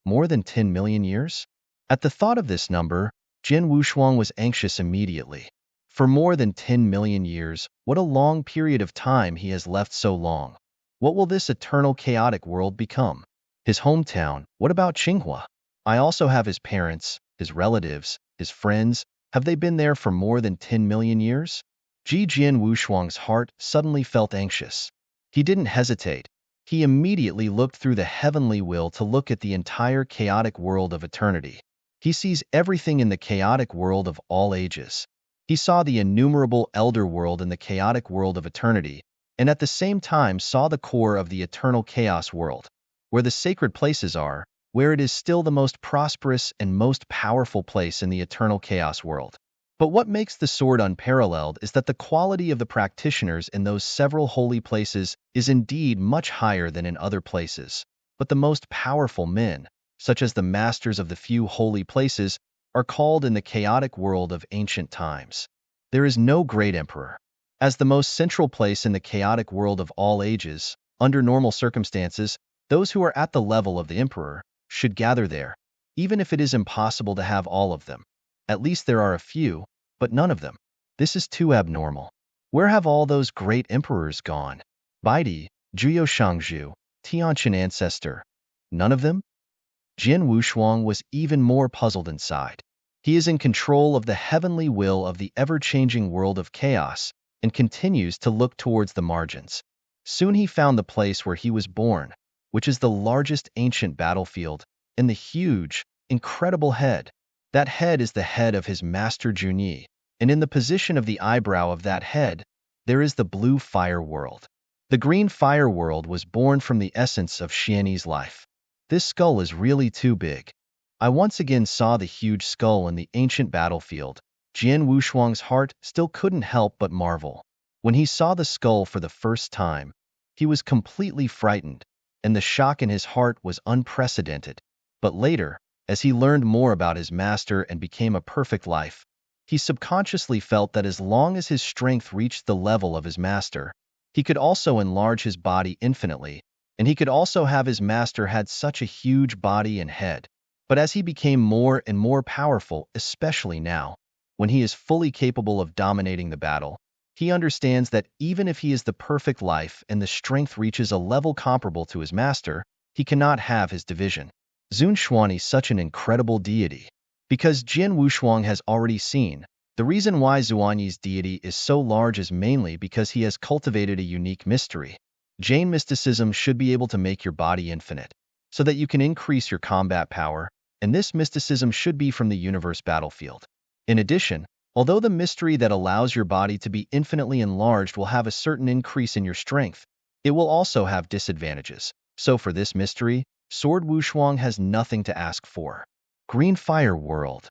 More than 10 million years? At the thought of this number, Jian Wushuang was anxious immediately. For more than 10 million years, what a long period of time he has left so long. What will this eternal chaotic world become? His hometown, what about Qinghua? I also have his parents, his relatives, his friends. Have they been there for more than 10 million years? Jian Wushuang's heart suddenly felt anxious. He didn't hesitate. He immediately looked through the heavenly will to look at the entire chaotic world of eternity. He sees everything in the chaotic world of all ages. He saw the innumerable elder world in the chaotic world of eternity, and at the same time saw the core of the eternal chaos world. where the sacred places are, where it is still the most prosperous and most powerful place in the eternal chaos world. But what makes the sword unparalleled is that the quality of the practitioners in those several holy places is indeed much higher than in other places. But the most powerful men, such as the masters of the few holy places, are called in the chaotic world of ancient times. There is no great emperor. As the most central place in the chaotic world of all ages, under normal circumstances, those who are at the level of the emperor should gather there, even if it is impossible to have all of them. At least there are a few, but none of them. This is too abnormal. Where have all those great emperors gone? Baidi, Juyo Shangzhu, Tianqian ancestor. None of them? Jin Wushuang was even more puzzled inside. He is in control of the heavenly will of the ever-changing world of chaos and continues to look towards the margins. Soon he found the place where he was born, which is the largest ancient battlefield, and the huge, incredible head. That head is the head of his master Junyi, and in the position of the eyebrow of that head, there is the blue fire world. The green fire world was born from the essence of Xianyi's life. This skull is really too big. I once again saw the huge skull in the ancient battlefield. Jian Wushuang's heart still couldn't help but marvel. When he saw the skull for the first time, he was completely frightened, and the shock in his heart was unprecedented. But later, as he learned more about his master and became a perfect life, he subconsciously felt that as long as his strength reached the level of his master, he could also enlarge his body infinitely, and he could also have his master had such a huge body and head. But as he became more and more powerful, especially now, when he is fully capable of dominating the battle, he understands that even if he is the perfect life and the strength reaches a level comparable to his master, he cannot have his division. Zun Xuan is such an incredible deity. Because Jin Wushuang has already seen, the reason why Zuanyi's deity is so large is mainly because he has cultivated a unique mystery. Jain mysticism should be able to make your body infinite, so that you can increase your combat power, and this mysticism should be from the universe battlefield. In addition, although the mystery that allows your body to be infinitely enlarged will have a certain increase in your strength, it will also have disadvantages. So for this mystery, Sword Wushuang has nothing to ask for. Green Fire World.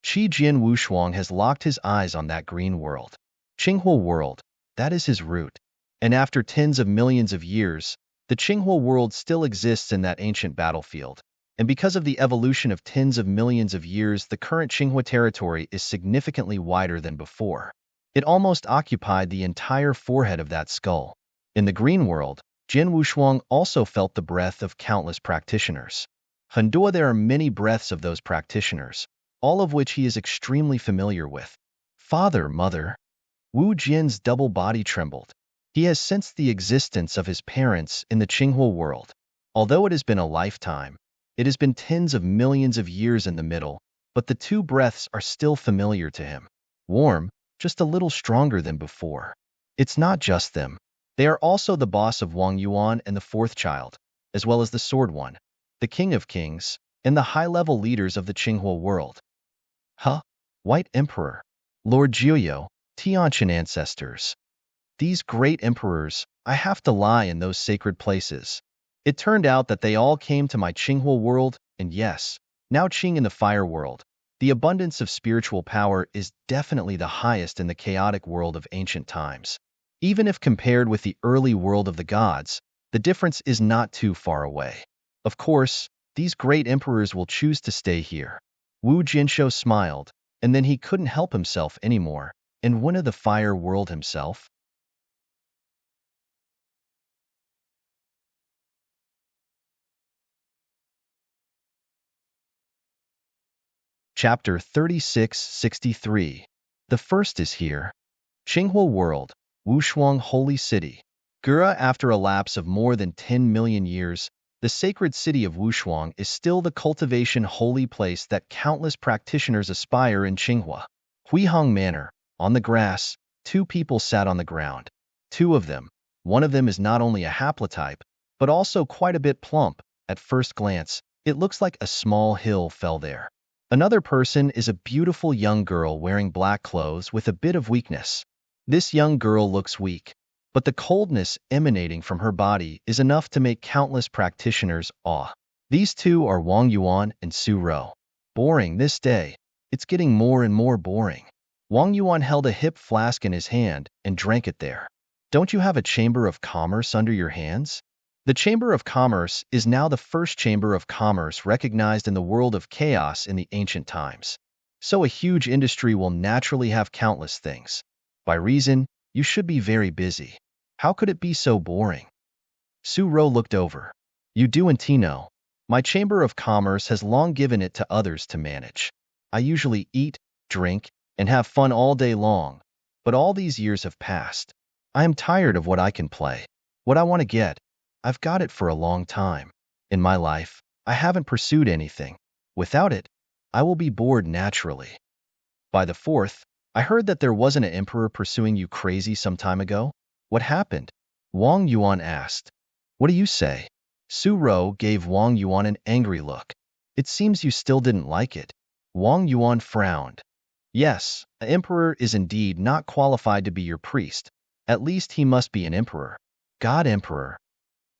Qi Jin Wushuang has locked his eyes on that green world. Qinghua world, that is his root. And after tens of millions of years, the Qinghua world still exists in that ancient battlefield. And because of the evolution of tens of millions of years, the current Qinghua territory is significantly wider than before. It almost occupied the entire forehead of that skull. In the green world, Jin Wushuang also felt the breath of countless practitioners. Handua, there are many breaths of those practitioners, all of which he is extremely familiar with. Father, mother. Wu Jin's double body trembled. He has sensed the existence of his parents in the Qinghua world. Although it has been a lifetime, it has been tens of millions of years in the middle, but the two breaths are still familiar to him. Warm, just a little stronger than before. It's not just them. They are also the boss of Wang Yuan and the fourth child, as well as the Sword One, the King of Kings, and the high-level leaders of the Qinghua world. Huh? White Emperor. Lord Jiuyo, Tianqian ancestors. These great emperors, I have to lie in those sacred places. It turned out that they all came to my Qinghua world, and yes, now Qing in the fire world. The abundance of spiritual power is definitely the highest in the chaotic world of ancient times. Even if compared with the early world of the gods, the difference is not too far away. Of course, these great emperors will choose to stay here. Wu Jinsho smiled, and then he couldn't help himself anymore, and went to the fire world himself. Chapter 3663. The first is here. Qinghua World, Wushuang Holy City. Gura, after a lapse of more than 10 million years, the sacred city of Wushuang is still the cultivation holy place that countless practitioners aspire in Qinghua. Huihong Manor, on the grass, two people sat on the ground. Two of them. One of them is not only a haplotype, but also quite a bit plump. At first glance, it looks like a small hill fell there. Another person is a beautiful young girl wearing black clothes with a bit of weakness. This young girl looks weak, but the coldness emanating from her body is enough to make countless practitioners awe. These two are Wang Yuan and Su Rou. Boring this day. It's getting more and more boring. Wang Yuan held a hip flask in his hand and drank it there. Don't you have a chamber of commerce under your hands? The Chamber of Commerce is now the first chamber of commerce recognized in the world of chaos in the ancient times. So a huge industry will naturally have countless things. By reason, you should be very busy. How could it be so boring? Su Rou looked over. You do and know. My Chamber of Commerce has long given it to others to manage. I usually eat, drink, and have fun all day long, but all these years have passed. I am tired of what I can play. What I want to get, I've got it for a long time. In my life, I haven't pursued anything. Without it, I will be bored naturally. By the fourth, I heard that there wasn't an emperor pursuing you crazy some time ago. What happened? Wang Yuan asked. What do you say? Su Rou gave Wang Yuan an angry look. It seems you still didn't like it. Wang Yuan frowned. Yes, an emperor is indeed not qualified to be your priest. At least he must be an emperor. God emperor.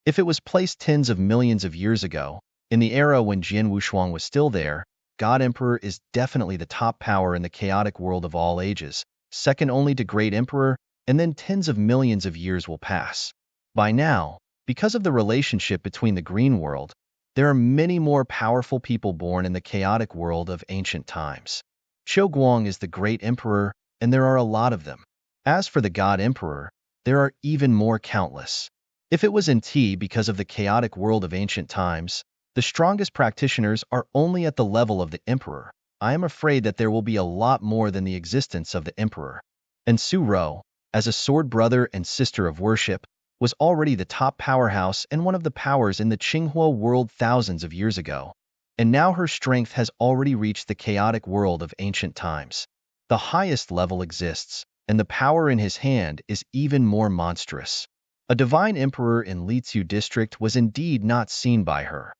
If it was placed tens of millions of years ago, in the era when Jian Wushuang was still there, God Emperor is definitely the top power in the chaotic world of all ages, second only to Great Emperor, and then tens of millions of years will pass. By now, because of the relationship between the green world, there are many more powerful people born in the chaotic world of ancient times. Qiu Guang is the Great Emperor, and there are a lot of them. As for the God Emperor, there are even more countless. If it was in T because of the chaotic world of ancient times, the strongest practitioners are only at the level of the Emperor. I am afraid that there will be a lot more than the existence of the Emperor. And Su Rou, as a sword brother and sister of worship, was already the top powerhouse and one of the powers in the Qinghua world thousands of years ago. And now her strength has already reached the chaotic world of ancient times. The highest level exists, and the power in his hand is even more monstrous. A divine emperor in Lizu district was indeed not seen by her.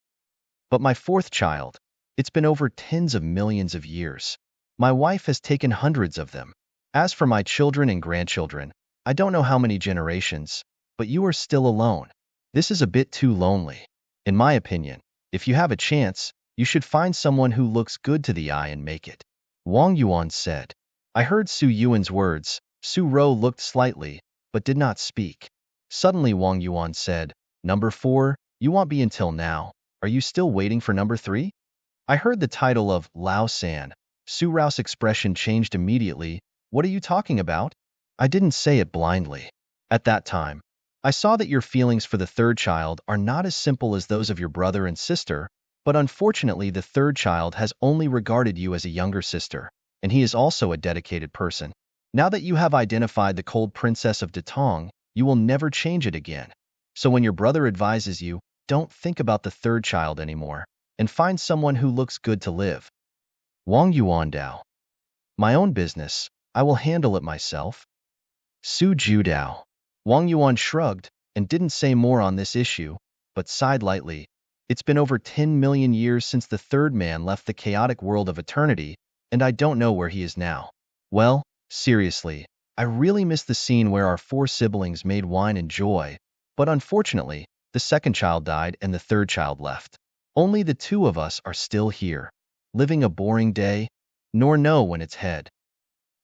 But my fourth child, it's been over tens of millions of years. My wife has taken hundreds of them. As for my children and grandchildren, I don't know how many generations, but you are still alone. This is a bit too lonely. In my opinion, if you have a chance, you should find someone who looks good to the eye and make it. Wang Yuan said. I heard Su Yuan's words. Su Rou looked slightly, but did not speak. Suddenly Wang Yuan said, Number 4, you won't be until now. Are you still waiting for number 3? I heard the title of Lao San. Su Rou's expression changed immediately. What are you talking about? I didn't say it blindly. At that time, I saw that your feelings for the third child are not as simple as those of your brother and sister, but unfortunately the third child has only regarded you as a younger sister, and he is also a dedicated person. Now that you have identified the cold princess of Datong, you will never change it again. So when your brother advises you, don't think about the third child anymore, and find someone who looks good to live. Wang Yuan Dao. My own business, I will handle it myself. Su Ju Dao. Wang Yuan shrugged and didn't say more on this issue, but sighed lightly. It's been over 10 million years since the third man left the chaotic world of eternity, and I don't know where he is now. Well, seriously, I really miss the scene where our 4 siblings made wine and joy, but unfortunately, the second child died and the third child left. Only the 2 of us are still here, living a boring day, nor know when it's head.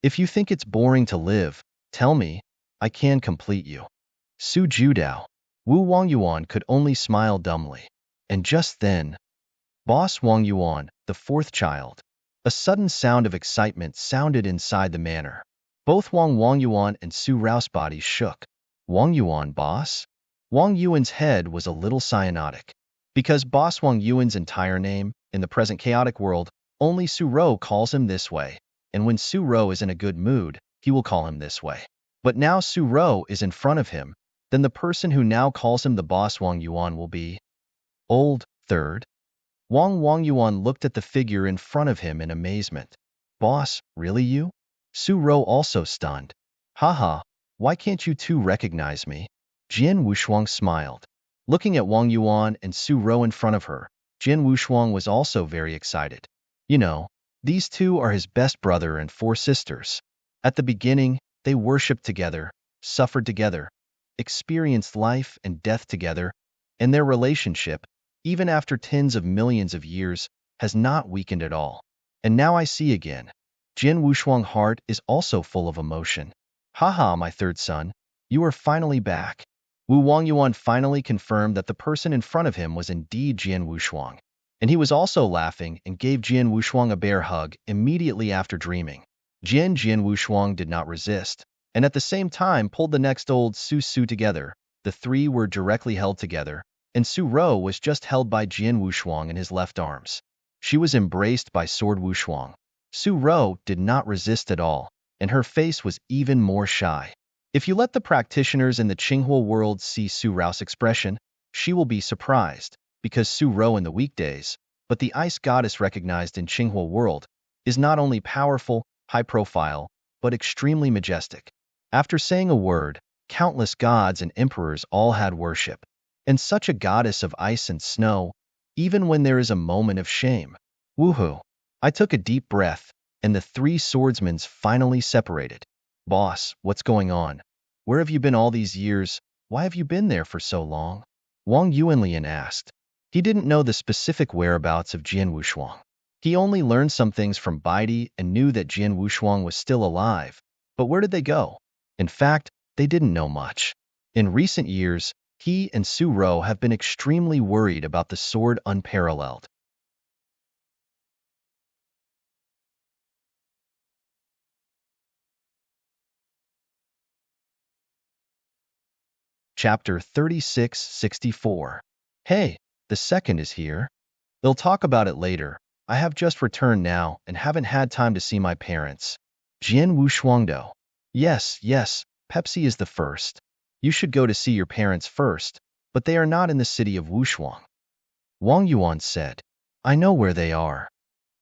If you think it's boring to live, tell me, I can complete you. Su Judao. Wu Wang Yuan could only smile dumbly. And just then, Boss Wang Yuan, the 4th child. A sudden sound of excitement sounded inside the manor. Both Wang Yuan and Su Rao's bodies shook. Wang Yuan, boss? Wang Yuan's head was a little cyanotic. Because Boss Wang Yuan's entire name, in the present chaotic world, only Su Rou calls him this way, and when Su Rou is in a good mood, he will call him this way. But now Su Rou is in front of him, then the person who now calls him the Boss Wang Yuan will be Old, third. Wang Yuan looked at the figure in front of him in amazement. Boss, really you? Su Rou also stunned. Haha, why can't you 2 recognize me? Jian Wushuang smiled. Looking at Wang Yuan and Su Rou in front of her, Jian Wushuang was also very excited. You know, these 2 are his best brother and 4 sisters. At the beginning, they worshipped together, suffered together, experienced life and death together, and their relationship, even after tens of millions of years, has not weakened at all. And now I see again. Jin Wushuang's heart is also full of emotion. Haha, my third son, you are finally back. Wu Wangyuan finally confirmed that the person in front of him was indeed Jian Wushuang. And he was also laughing and gave Jian Wushuang a bear hug immediately after dreaming. Jian Wushuang did not resist, and at the same time pulled the next old Su Su together. The three were directly held together, and Su Ro was just held by Jian Wushuang in his left arms. She was embraced by Sword Wushuang. Su Ro did not resist at all, and her face was even more shy. If you let the practitioners in the Qinghua world see Su Rao's expression, she will be surprised, because Su Ro in the weekdays, but the ice goddess recognized in Qinghua world, is not only powerful, high-profile, but extremely majestic. After saying a word, countless gods and emperors all had worship. And such a goddess of ice and snow, even when there is a moment of shame. Woohoo! I took a deep breath, and the three swordsmen finally separated. Boss, what's going on? Where have you been all these years? Why have you been there for so long? Wang Yuanlian asked. He didn't know the specific whereabouts of Jian Wushuang. He only learned some things from Baidi and knew that Jian Wushuang was still alive. But where did they go? In fact, they didn't know much. In recent years, he and Su Ro have been extremely worried about the sword unparalleled. Chapter 36-64. Hey, the second is here. They'll talk about it later. I have just returned now and haven't had time to see my parents. Jian Wushuangdo. Yes, Pepsi is the first. You should go to see your parents first, but they are not in the city of Wushuang. Wang Yuan said. I know where they are.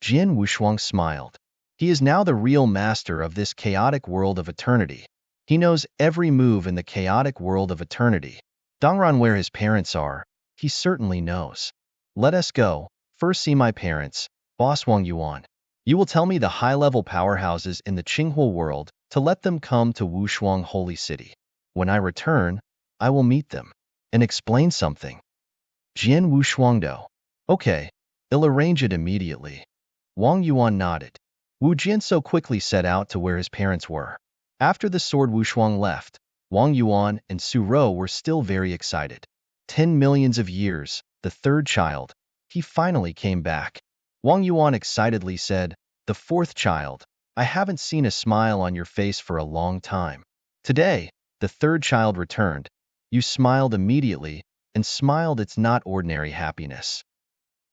Jian Wushuang smiled. He is now the real master of this chaotic world of eternity. He knows every move in the chaotic world of eternity. Dongran where his parents are, he certainly knows. Let us go, first see my parents, Boss Wang Yuan. You will tell me the high-level powerhouses in the Qinghua world to let them come to Wushuang Holy City. When I return, I will meet them and explain something. Jian Wushuangdo. Okay, I'll arrange it immediately. Wang Yuan nodded. Wu Jianso quickly set out to where his parents were. After the sword Wushuang left, Wang Yuan and Su Ro were still very excited. 10 millions of years, the third child, he finally came back. Wang Yuan excitedly said, the fourth child, I haven't seen a smile on your face for a long time. Today, the third child returned. You smiled immediately, and smiled it's not ordinary happiness.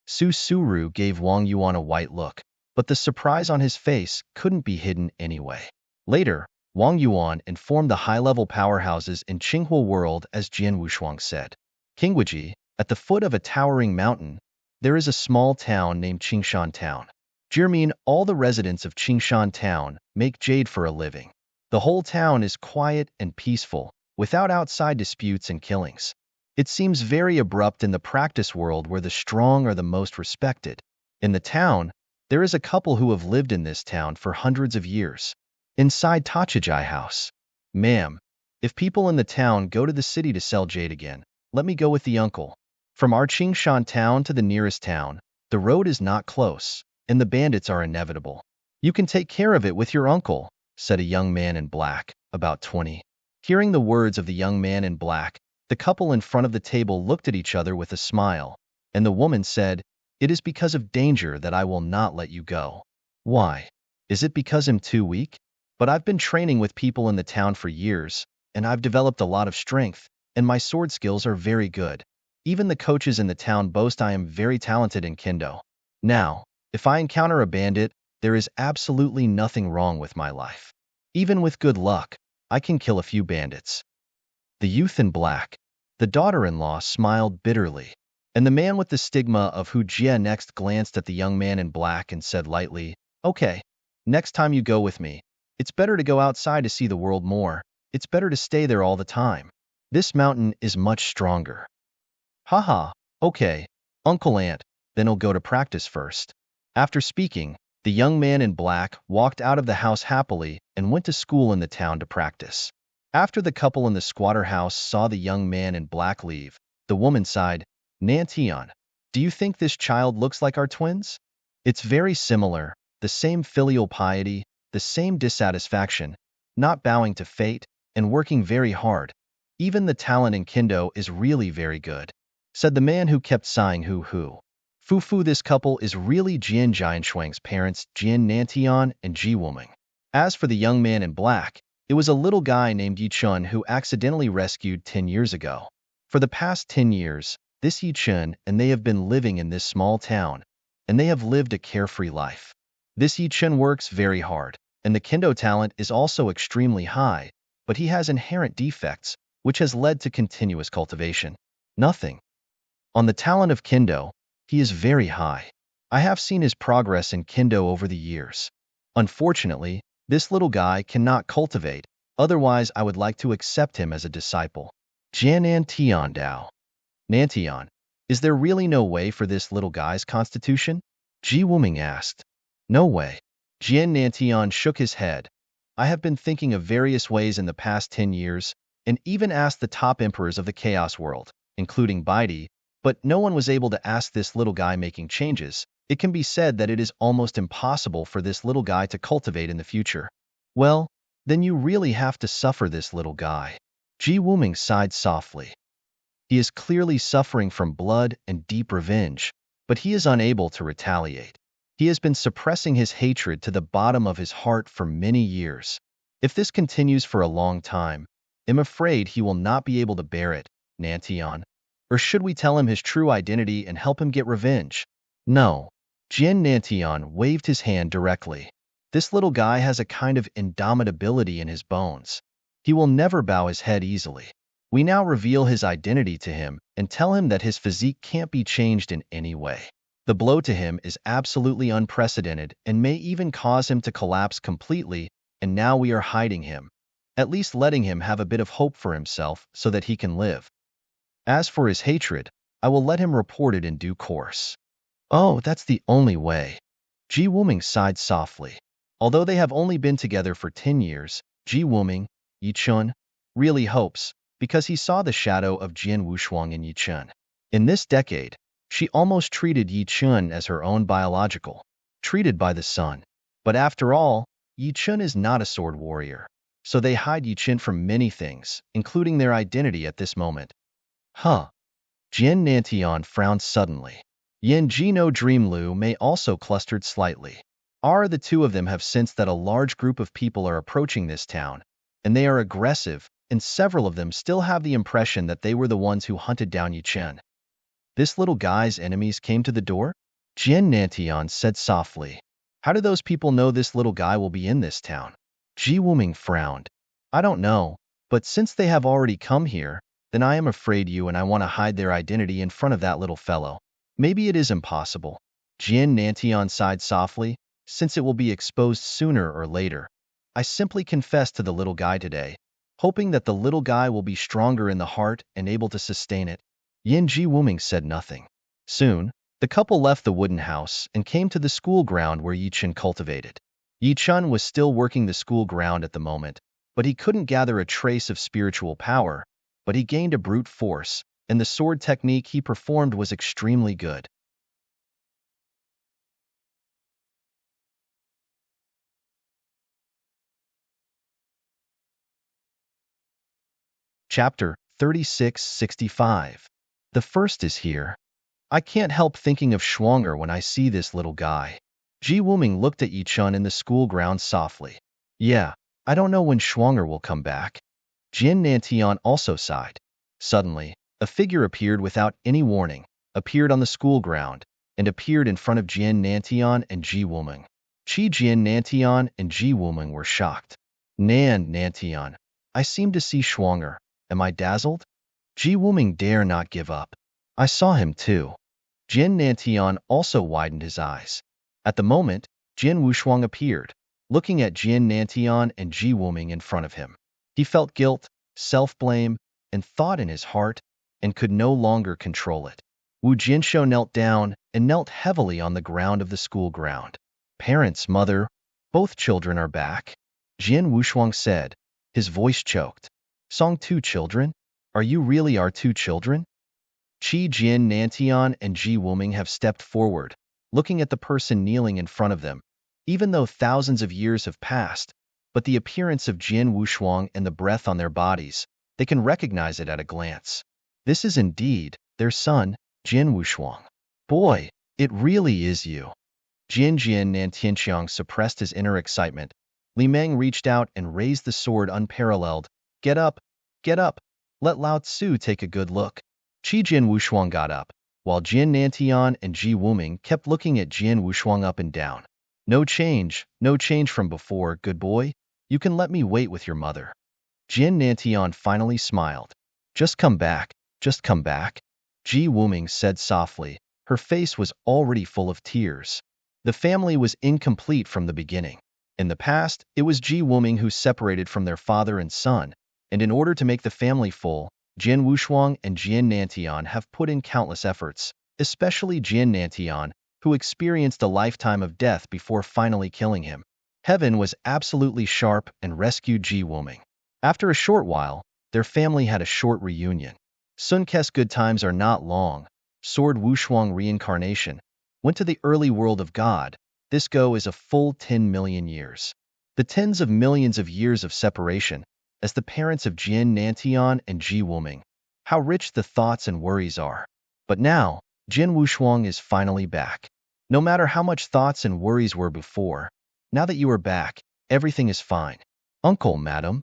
Su Suru gave Wang Yuan a white look, but the surprise on his face couldn't be hidden anyway. Later, Wang Yuan informed the high-level powerhouses in Qinghua world as Jian Wushuang said. Qingguiji, at the foot of a towering mountain, there is a small town named Qingshan Town. Jirmin, all the residents of Qingshan Town make jade for a living. The whole town is quiet and peaceful, without outside disputes and killings. It seems very abrupt in the practice world where the strong are the most respected. In the town, there is a couple who have lived in this town for hundreds of years. Inside Tachijai house. Ma'am, if people in the town go to the city to sell jade again, let me go with the uncle. From our Qingshan town to the nearest town, the road is not close, and the bandits are inevitable. You can take care of it with your uncle, said a young man in black, about 20. Hearing the words of the young man in black, the couple in front of the table looked at each other with a smile, and the woman said, it is because of danger that I will not let you go. Why? Is it because I'm too weak? But I've been training with people in the town for years, and I've developed a lot of strength, and my sword skills are very good. Even the coaches in the town boast I am very talented in kendo. Now, if I encounter a bandit, there is absolutely nothing wrong with my life. Even with good luck, I can kill a few bandits. The youth in black, the daughter-in-law, smiled bitterly, and the man with the stigma of Hu Jia next glanced at the young man in black and said lightly, okay, next time you go with me, it's better to go outside to see the world more. It's better to stay there all the time. This mountain is much stronger. Haha, okay, Uncle Aunt, then I'll go to practice first. After speaking, the young man in black walked out of the house happily and went to school in the town to practice. After the couple in the squatter house saw the young man in black leave, the woman sighed, Nantian, do you think this child looks like our twins? It's very similar, the same filial piety, the same dissatisfaction, not bowing to fate, and working very hard. Even the talent in Kendo is really very good, said the man who kept sighing hoo-hoo. Fufu, this couple is really Jian Jianshuang's parents, Jian Nantian and Ji Wuming. As for the young man in black, it was a little guy named Yi Chun who accidentally rescued 10 years ago. For the past 10 years, this Yi Chun and they have been living in this small town, and they have lived a carefree life. This Yi Chun works very hard, and the Kendo talent is also extremely high, but he has inherent defects, which has led to continuous cultivation. Nothing. On the talent of Kendo, he is very high. I have seen his progress in Kendo over the years. Unfortunately, this little guy cannot cultivate, otherwise I would like to accept him as a disciple. Jian Nantian Dao. Nantian, is there really no way for this little guy's constitution? Ji Wuming asked. No way. Jian Nantian shook his head. I have been thinking of various ways in the past 10 years, and even asked the top emperors of the chaos world, including Baidi, but no one was able to ask this little guy making changes. It can be said that it is almost impossible for this little guy to cultivate in the future. Well, then you really have to suffer this little guy. Ji Wuming sighed softly. He is clearly suffering from blood and deep revenge, but he is unable to retaliate. He has been suppressing his hatred to the bottom of his heart for many years. If this continues for a long time, I'm afraid he will not be able to bear it, Nantian. Or should we tell him his true identity and help him get revenge? No. Jian Nantian waved his hand directly. This little guy has a kind of indomitability in his bones. He will never bow his head easily. We now reveal his identity to him and tell him that his physique can't be changed in any way. The blow to him is absolutely unprecedented and may even cause him to collapse completely, and now we are hiding him, at least letting him have a bit of hope for himself so that he can live. As for his hatred, I will let him report it in due course. Oh, that's the only way. Ji Wuming sighed softly. Although they have only been together for 10 years, Ji Wuming, Yi Chun, really hopes, because he saw the shadow of Jian Wushuang in Yi Chun. In this decade, she almost treated Yi Chun as her own biological, treated by the sun. But after all, Yi Chun is not a sword warrior, so they hide Yi Chun from many things, including their identity at this moment. Huh. Jian Nantian frowned suddenly. Yin Jino Dream Lu may also clustered slightly. The two of them have sensed that a large group of people are approaching this town, and they are aggressive, and several of them still have the impression that they were the ones who hunted down Yi Chen. This little guy's enemies came to the door? Jian Nantian said softly. How do those people know this little guy will be in this town? Ji Wuming frowned. I don't know, but since they have already come here, then I am afraid you and I want to hide their identity in front of that little fellow. Maybe it is impossible. Jian Nantian sighed softly, since it will be exposed sooner or later. I simply confessed to the little guy today, hoping that the little guy will be stronger in the heart and able to sustain it. Yin Ji Wuming said nothing. Soon, the couple left the wooden house and came to the school ground where Yi Chun cultivated. Yi Chun was still working the school ground at the moment, but he couldn't gather a trace of spiritual power, but he gained a brute force, and the sword technique he performed was extremely good. Chapter 3665. The first is here. I can't help thinking of Schwanger when I see this little guy. Ji Wuming looked at Yi Chun in the school grounds softly. Yeah, I don't know when Schwanger will come back. Jian Nantian also sighed. Suddenly, a figure appeared without any warning, appeared on the school ground, and appeared in front of Jian Nantian and Ji Wuming. Jian Nantian and Ji Wuming were shocked. Nantian, I seem to see Schwanger. Am I dazzled? Ji Wuming dare not give up. I saw him too. Jian Nantian also widened his eyes. At the moment, Jian Wushuang appeared, looking at Jian Nantian and Ji Wuming in front of him. He felt guilt, self-blame, and thought in his heart, and could no longer control it. Wu Jianshou knelt down and knelt heavily on the ground of the school ground. Parents, mother, both children are back, Jian Wushuang said, his voice choked. Song 2 children? Are you really our 2 children? Qi Jin Nantian and Ji Wuming have stepped forward, looking at the person kneeling in front of them, even though thousands of years have passed, but the appearance of Jian Wushuang and the breath on their bodies, they can recognize it at a glance. This is indeed their son, Jian Wushuang. Boy, it really is you. Jian Nantianqiang suppressed his inner excitement. Li Meng reached out and raised the sword unparalleled. Get up, get up. Let Lao Tzu take a good look. Qi Jian Wushuang got up, while Jian Nantian and Ji Wuming kept looking at Jian Wushuang up and down. No change from before, good boy. You can let me wait with your mother. Jian Nantian finally smiled. Just come back, just come back. Ji Wuming said softly. Her face was already full of tears. The family was incomplete from the beginning. In the past, it was Ji Wuming who separated from their father and son, and in order to make the family full, Jian Wushuang and Jian Nantian have put in countless efforts, especially Jian Nantian, who experienced a lifetime of death before finally killing him. Heaven was absolutely sharp and rescued Ji Wuming. After a short while, their family had a short reunion. Sun Kes good times are not long. Sword Wushuang reincarnation went to the early world of God. This go is a full 10 million years. The tens of millions of years of separation, as the parents of Jian Nantian and Ji Wuming. How rich the thoughts and worries are. But now, Jian Wushuang is finally back. No matter how much thoughts and worries were before, now that you are back, everything is fine. Uncle, madam.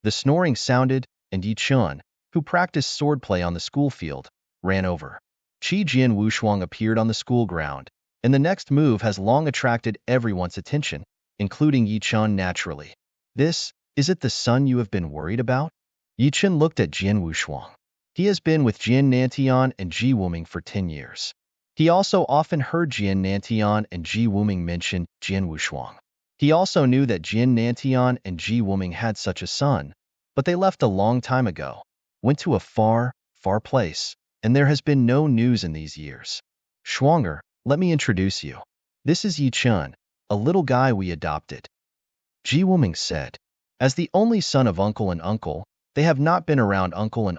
The snoring sounded, and Yi Chun, who practiced swordplay on the school field, ran over. Qi Jian Wushuang appeared on the school ground, and the next move has long attracted everyone's attention, including Yi Chun naturally. Is it the son you have been worried about? Yi Chun looked at Jian Wushuang. He has been with Jian Nantian and Ji Wuming for 10 years. He also often heard Jian Nantian and Ji Wuming mention Jian Wushuang. He also knew that Jian Nantian and Ji Wuming had such a son, but they left a long time ago, went to a far, far place, and there has been no news in these years. Schwanger, let me introduce you. This is Yi Chun, a little guy we adopted. Ji Wuming said. As the only son of uncle and uncle, they have not been around uncle,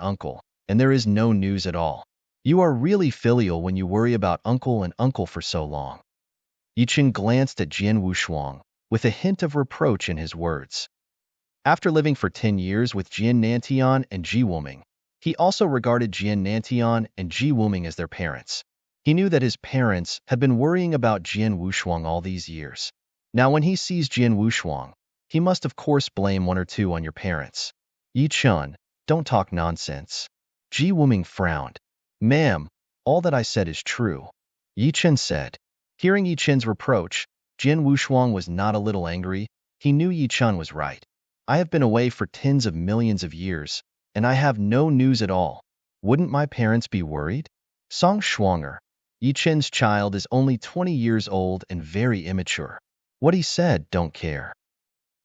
and there is no news at all. You are really filial when you worry about uncle for so long. Yi Chun glanced at Jian Wushuang, with a hint of reproach in his words. After living for 10 years with Jian Nantian and Ji Wuming, he also regarded Jian Nantian and Ji Wuming as their parents. He knew that his parents had been worrying about Jian Wushuang all these years. Now when he sees Jian Wushuang, he must of course blame one or two on your parents. Yi Chun, don't talk nonsense. Ji Wuming frowned. Ma'am, all that I said is true. Yi Chun said. Hearing Yi Chun's reproach, Jian Wushuang was not a little angry. He knew Yi Chun was right. I have been away for tens of millions of years, and I have no news at all. Wouldn't my parents be worried? Song Schwanger. Yi Chun's child is only 20 years old and very immature. What he said, don't care.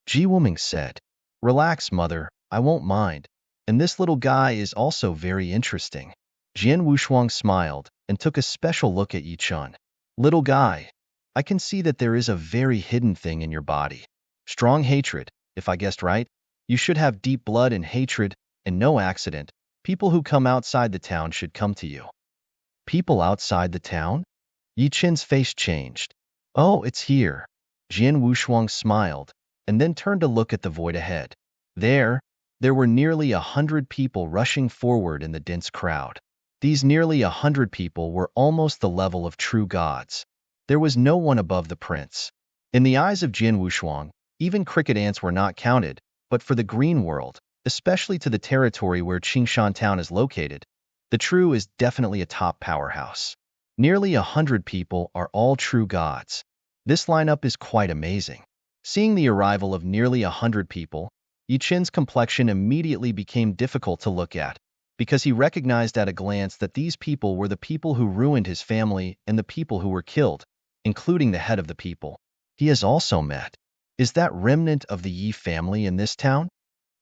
Ji Wuming said, Relax, mother, I won't mind. And this little guy is also very interesting. Jian Wushuang smiled and took a special look at Yi Chun. Little guy, I can see that there is a very hidden thing in your body. Strong hatred, if I guessed right. You should have deep blood and hatred, and no accident. People who come outside the town should come to you. People outside the town? Yi Chun's face changed. Oh, it's here. Jian Wushuang smiled, and then turned to look at the void ahead. There were nearly 100 people rushing forward in the dense crowd. These nearly 100 people were almost the level of true gods. There was no one above the prince. In the eyes of Jian Wushuang, even cricket ants were not counted, but for the green world, especially to the territory where Qingshan Town is located, the True is definitely a top powerhouse. Nearly 100 people are all true gods. This lineup is quite amazing. Seeing the arrival of nearly 100 people, Yi Chun's complexion immediately became difficult to look at, because he recognized at a glance that these people were the people who ruined his family and the people who were killed, including the head of the people he has also met. Is that remnant of the Yi family in this town?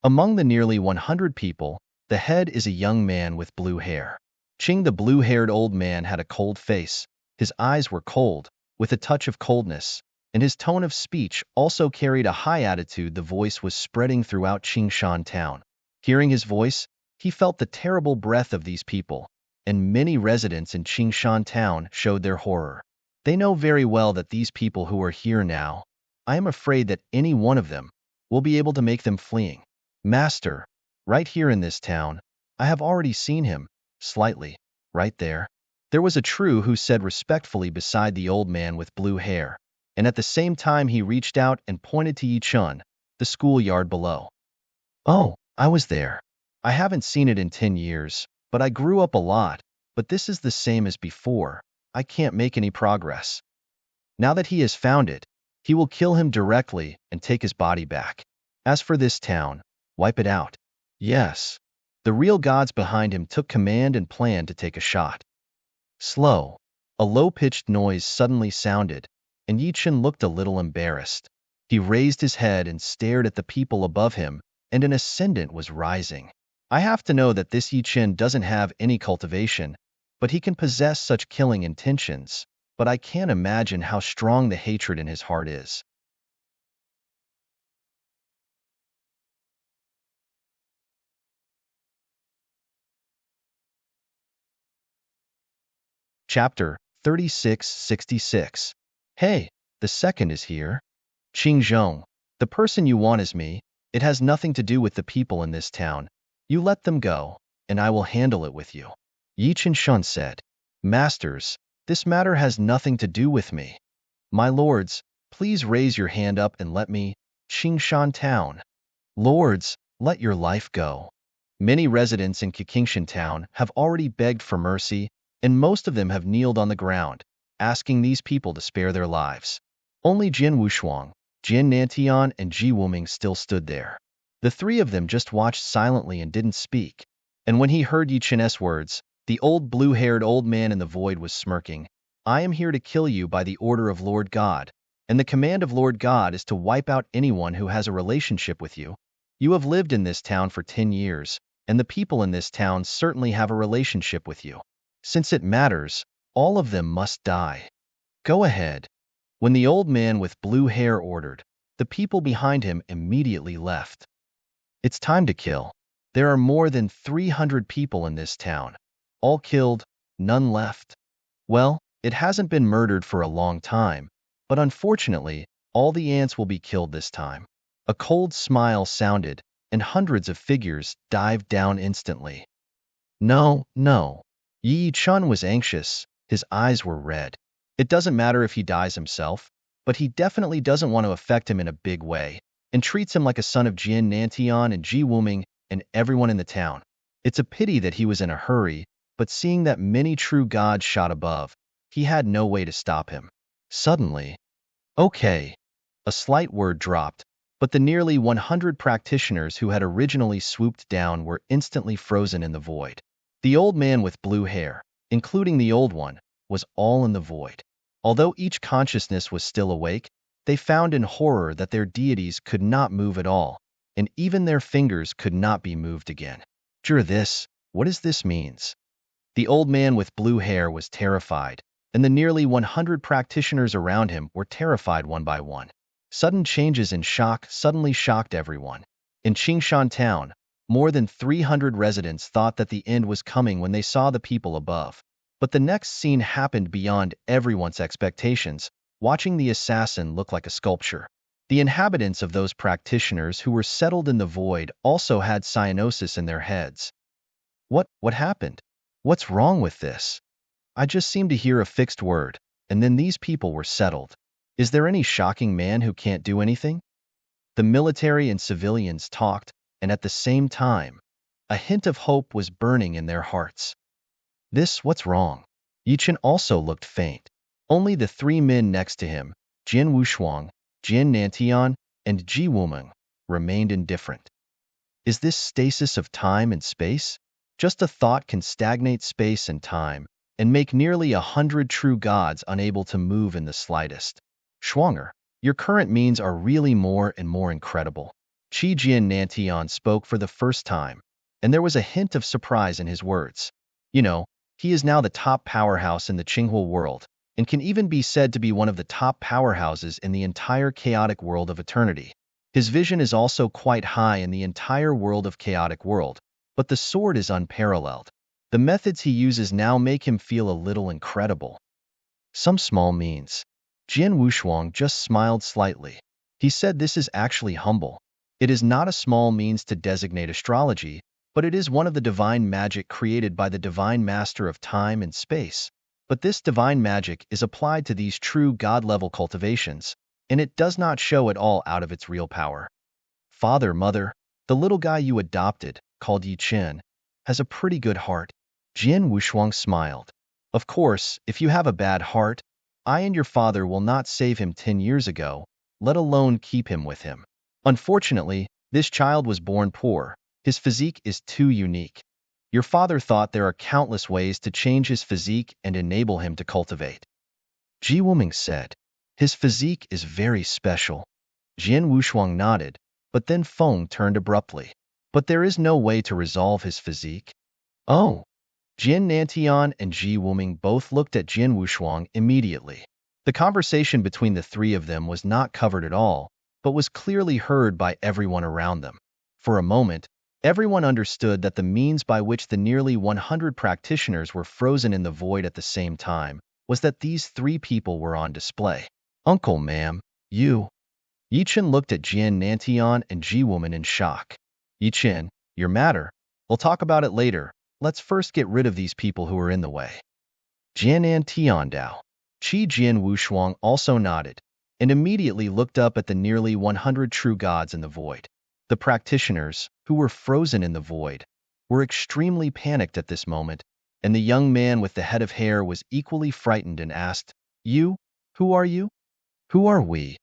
Among the nearly 100 people, the head is a young man with blue hair. Qing, the blue-haired old man, had a cold face. His eyes were cold, with a touch of coldness, and his tone of speech also carried a high attitude. The voice was spreading throughout Qingshan Town. Hearing his voice, he felt the terrible breath of these people, and many residents in Qingshan town showed their horror. They know very well that these people who are here now, I am afraid that any one of them will be able to make them fleeing. Master, right here in this town, I have already seen him, slightly, right there. There was a True who said respectfully beside the old man with blue hair, and at the same time he reached out and pointed to Yichun, the schoolyard below. Oh, I was there. I haven't seen it in 10 years, but I grew up a lot, but this is the same as before. I can't make any progress. Now that he has found it, he will kill him directly and take his body back. As for this town, wipe it out. Yes. The real gods behind him took command and planned to take a shot. Slow. A low-pitched noise suddenly sounded, and Yichun looked a little embarrassed. He raised his head and stared at the people above him, and an ascendant was rising. I have to know that this Yichun doesn't have any cultivation, but he can possess such killing intentions, but I can't imagine how strong the hatred in his heart is. Chapter 3666. Hey, the second is here. Qingzhong, the person you want is me. It has nothing to do with the people in this town. You let them go, and I will handle it with you. Yi Qinshan said. Masters, this matter has nothing to do with me. My lords, please raise your hand up and let me, Qingshan town. Lords, let your life go. Many residents in Qingshan town have already begged for mercy, and most of them have kneeled on the ground, asking these people to spare their lives. Only Jian Wushuang, Jian Nantian, and Ji Wuming still stood there. The three of them just watched silently and didn't speak. And when he heard Yi Chen's words, the old blue-haired old man in the void was smirking. I am here to kill you by the order of Lord God, and the command of Lord God is to wipe out anyone who has a relationship with you. You have lived in this town for 10 years, and the people in this town certainly have a relationship with you. Since it matters, all of them must die. Go ahead. When the old man with blue hair ordered, the people behind him immediately left. It's time to kill. There are more than 300 people in this town. All killed, none left. Well, it hasn't been murdered for a long time, but unfortunately, all the ants will be killed this time. A cold smile sounded, and hundreds of figures dived down instantly. No, no. Yi Chun was anxious, his eyes were red. It doesn't matter if he dies himself, but he definitely doesn't want to affect him in a big way, and treats him like a son of Jian Nantian and Ji Wuming and everyone in the town. It's a pity that he was in a hurry, but seeing that many true gods shot above, he had no way to stop him. Suddenly, okay. A slight word dropped, but the nearly 100 practitioners who had originally swooped down were instantly frozen in the void. The old man with blue hair, including the old one, was all in the void. Although each consciousness was still awake, they found in horror that their deities could not move at all, and even their fingers could not be moved again. What does this means? The old man with blue hair was terrified, and the nearly 100 practitioners around him were terrified one by one. Sudden changes in shock suddenly shocked everyone. In Qingshan town, more than 300 residents thought that the end was coming when they saw the people above. But the next scene happened beyond everyone's expectations, watching the assassin look like a sculpture. The inhabitants of those practitioners who were settled in the void also had cyanosis in their heads. What happened? What's wrong with this? I just seemed to hear a fixed word, and then these people were settled. Is there any shocking man who can't do anything? The military and civilians talked, and at the same time, a hint of hope was burning in their hearts. What's wrong? Yichen also looked faint. Only the three men next to him, Jian Wushuang, Jian Nantian, and Ji Wuming, remained indifferent. Is this stasis of time and space? Just a thought can stagnate space and time, and make nearly 100 true gods unable to move in the slightest. Schwanger, your current means are really more and more incredible. Qi Jian Nantian spoke for the first time, and there was a hint of surprise in his words. You know, he is now the top powerhouse in the Qinghua world, and can even be said to be one of the top powerhouses in the entire chaotic world of eternity. His vision is also quite high in the entire world of chaotic world, but the sword is unparalleled. The methods he uses now make him feel a little incredible. Some small means. Jian Wushuang just smiled slightly. He said this is actually humble. It is not a small means to designate astrology, but it is one of the divine magic created by the divine master of time and space. But this divine magic is applied to these true God-level cultivations, and it does not show at all out of its real power. Father, mother, the little guy you adopted, called Yi Chen, has a pretty good heart. Jian Wushuang smiled. Of course, if you have a bad heart, I and your father will not save him 10 years ago, let alone keep him with him. Unfortunately, this child was born poor. His physique is too unique. Your father thought there are countless ways to change his physique and enable him to cultivate. Ji Wuming said, his physique is very special. Jian Wushuang nodded, but then Feng turned abruptly. But there is no way to resolve his physique? Oh. Jian Nantian and Ji Wuming both looked at Jian Wushuang immediately. The conversation between the three of them was not covered at all, but was clearly heard by everyone around them. For a moment, everyone understood that the means by which the nearly 100 practitioners were frozen in the void at the same time was that these three people were on display. Uncle, ma'am, you. Yi Chen looked at Jian Nantian and Ji Woman in shock. Yi Chen, your matter. We'll talk about it later. Let's first get rid of these people who are in the way. Jianan Tiandao. Qi Jian Wushuang also nodded, and immediately looked up at the nearly 100 true gods in the void. The practitioners, who were frozen in the void, were extremely panicked at this moment, and the young man with the head of hair was equally frightened and asked, You? Who are you? Who are we?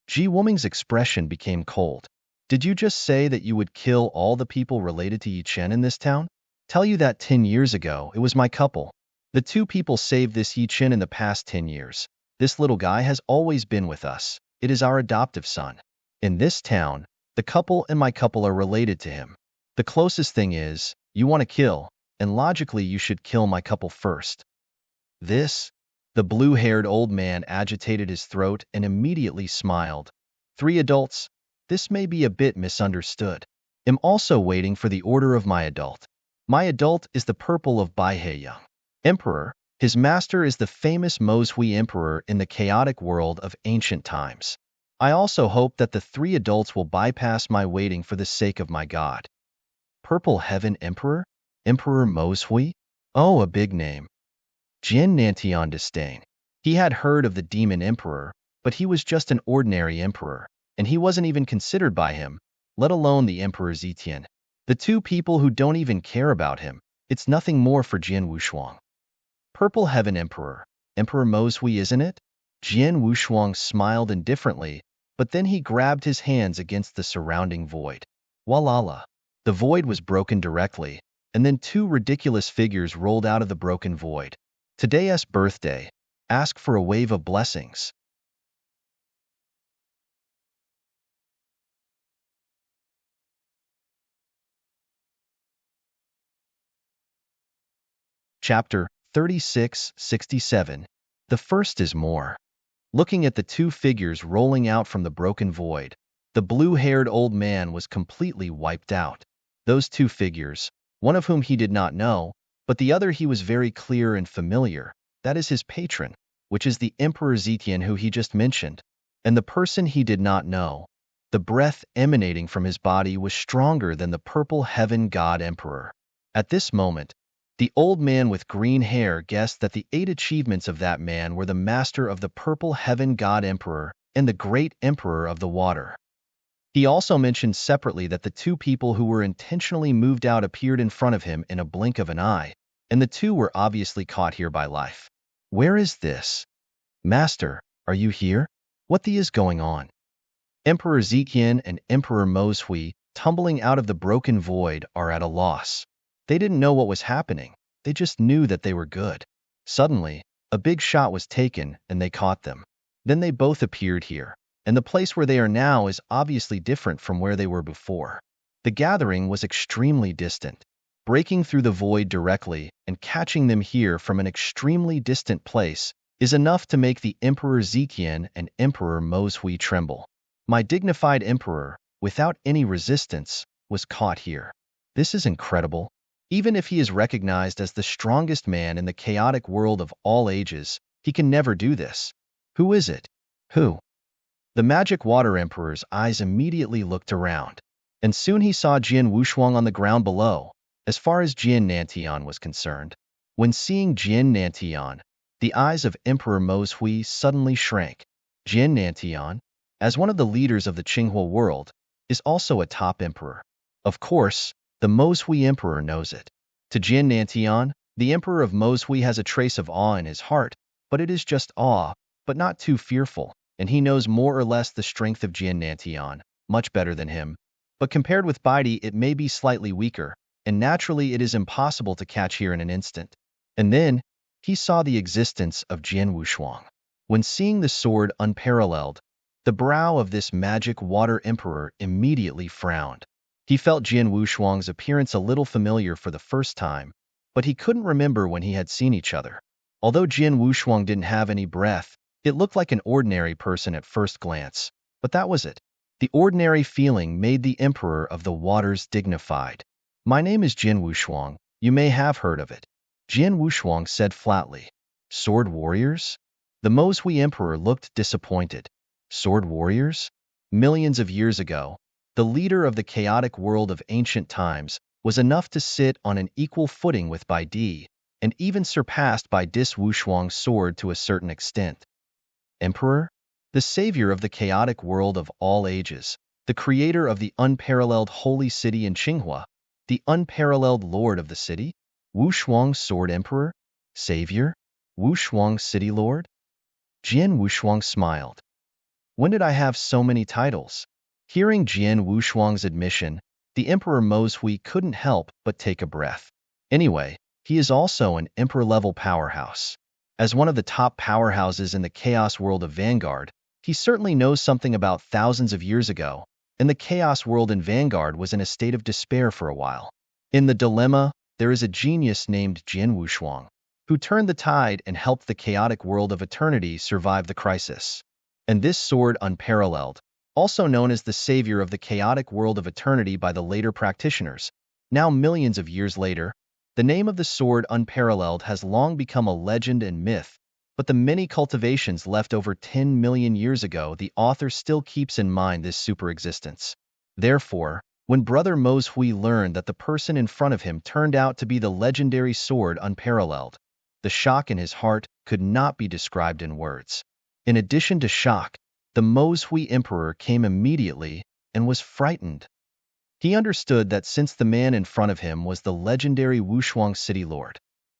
Ji Wuming's expression became cold. Did you just say that you would kill all the people related to Yi Chen in this town? Tell you that 10 years ago, it was my couple. The two people saved this Yi Chen in the past 10 years. This little guy has always been with us. It is our adoptive son. In this town, the couple and my couple are related to him. The closest thing is, you want to kill, and logically you should kill my couple first. This? The blue-haired old man agitated his throat and immediately smiled. 3 adults? This may be a bit misunderstood. I'm also waiting for the order of my adult. My adult is the purple of Baiheiyang. Emperor, his master is the famous Mozhui Emperor in the chaotic world of ancient times. I also hope that the 3 adults will bypass my waiting for the sake of my god. Purple Heaven Emperor? Emperor Mozhui? Oh, a big name. Jian Nantian disdain. He had heard of the demon emperor, but he was just an ordinary emperor, and he wasn't even considered by him, let alone the Emperor Zetian. The 2 people who don't even care about him, it's nothing more for Jian Wushuang. Purple Heaven Emperor, Emperor Mozhui, isn't it? Jian Wushuang smiled indifferently, but then he grabbed his hands against the surrounding void. Walala. The void was broken directly, and then 2 ridiculous figures rolled out of the broken void. Today's birthday. Ask for a wave of blessings. Chapter 36-67. The first is more. Looking at the 2 figures rolling out from the broken void, the blue-haired old man was completely wiped out. Those 2 figures, one of whom he did not know, but the other he was very clear and familiar, that is his patron, which is the Emperor Zetian who he just mentioned, and the person he did not know. The breath emanating from his body was stronger than the purple heaven god emperor. At this moment, the old man with green hair guessed that the 8 achievements of that man were the master of the purple heaven god emperor and the great emperor of the water. He also mentioned separately that the 2 people who were intentionally moved out appeared in front of him in a blink of an eye, and the 2 were obviously caught here by life. Where is this? Master, are you here? What the is going on? Emperor Zetian and Emperor Mozhui, tumbling out of the broken void, are at a loss. They didn't know what was happening, they just knew that they were good. Suddenly, a big shot was taken and they caught them. Then they both appeared here, and the place where they are now is obviously different from where they were before. The gathering was extremely distant. Breaking through the void directly and catching them here from an extremely distant place is enough to make the Emperor Zetian and Emperor Mozhui tremble. My dignified emperor, without any resistance, was caught here. This is incredible. Even if he is recognized as the strongest man in the chaotic world of all ages, he can never do this. Who is it? Who? The magic water emperor's eyes immediately looked around, and soon he saw Jian Wushuang on the ground below, as far as Jian Nantian was concerned. When seeing Jian Nantian, the eyes of Emperor Mo Hui suddenly shrank. Jian Nantian, as one of the leaders of the Qinghua world, is also a top emperor. Of course, the Mo Hui emperor knows it. To Jian Nantian, the emperor of Mo Hui has a trace of awe in his heart, but it is just awe, but not too fearful, and he knows more or less the strength of Jian Nantian, much better than him. But compared with Baidi, it may be slightly weaker, and naturally it is impossible to catch here in an instant. And then, he saw the existence of Jian Wushuang. When seeing the sword unparalleled, the brow of this magic water emperor immediately frowned. He felt Jian Wushuang's appearance a little familiar for the first time, but he couldn't remember when he had seen each other. Although Jian Wushuang didn't have any breath, it looked like an ordinary person at first glance, but that was it. The ordinary feeling made the emperor of the waters dignified. My name is Jian Wushuang. You may have heard of it. Jian Wushuang said flatly. Sword warriors? The Mo Hui emperor looked disappointed. Sword warriors? Millions of years ago, the leader of the chaotic world of ancient times was enough to sit on an equal footing with Bai Di, and even surpassed by Dis Wushuang's sword to a certain extent. Emperor? The savior of the chaotic world of all ages, the creator of the unparalleled holy city in Qinghua, the unparalleled lord of the city? Wushuang's sword emperor? Savior? Wushuang's city lord? Jian Wushuang smiled. When did I have so many titles? Hearing Jian Wushuang's admission, the Emperor Mo Hui couldn't help but take a breath. Anyway, he is also an emperor-level powerhouse. As one of the top powerhouses in the chaos world of Vanguard, he certainly knows something about thousands of years ago, and the chaos world in Vanguard was in a state of despair for a while. In the dilemma, there is a genius named Jian Wushuang, who turned the tide and helped the chaotic world of eternity survive the crisis. And this sword unparalleled, also known as the savior of the chaotic world of eternity by the later practitioners, now millions of years later, the name of the sword unparalleled has long become a legend and myth, but the many cultivations left over 10 million years ago, the author still keeps in mind this superexistence. Therefore, when Brother Mo Hui learned that the person in front of him turned out to be the legendary sword unparalleled, the shock in his heart could not be described in words. In addition to shock, the Mo Hui emperor came immediately and was frightened. He understood that since the man in front of him was the legendary Wushuang city lord,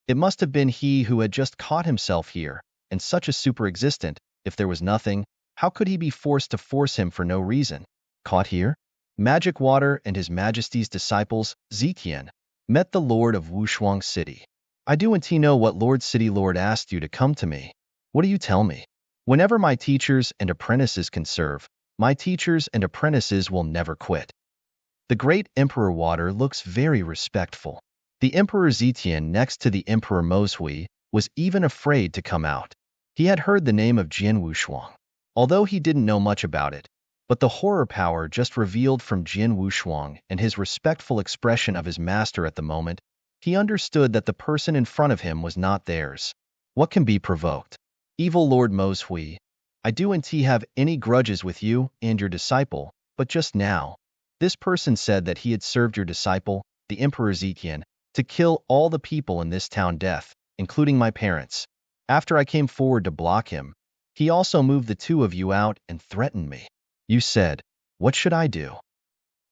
it must have been he who had just caught himself here, and such a superexistent, if there was nothing, how could he be forced to force him for no reason? Caught here? Magic Water and His Majesty's disciples, Zetian, met the lord of Wushuang city. I do indeed know what Lord City Lord asked you to come to me. What do you tell me? Whenever my teachers and apprentices can serve, my teachers and apprentices will never quit. The great Emperor Water looks very respectful. The Emperor Zetian, next to the Emperor Mo Hui, was even afraid to come out. He had heard the name of Jian Wushuang, although he didn't know much about it, but the horror power just revealed from Jian Wushuang and his respectful expression of his master at the moment, he understood that the person in front of him was not theirs. What can be provoked? Evil Lord Mo Hui, I do indeed have any grudges with you and your disciple, but just now, this person said that he had served your disciple, the Emperor Zetian, to kill all the people in this town death, including my parents. After I came forward to block him, he also moved the two of you out and threatened me. You said, what should I do?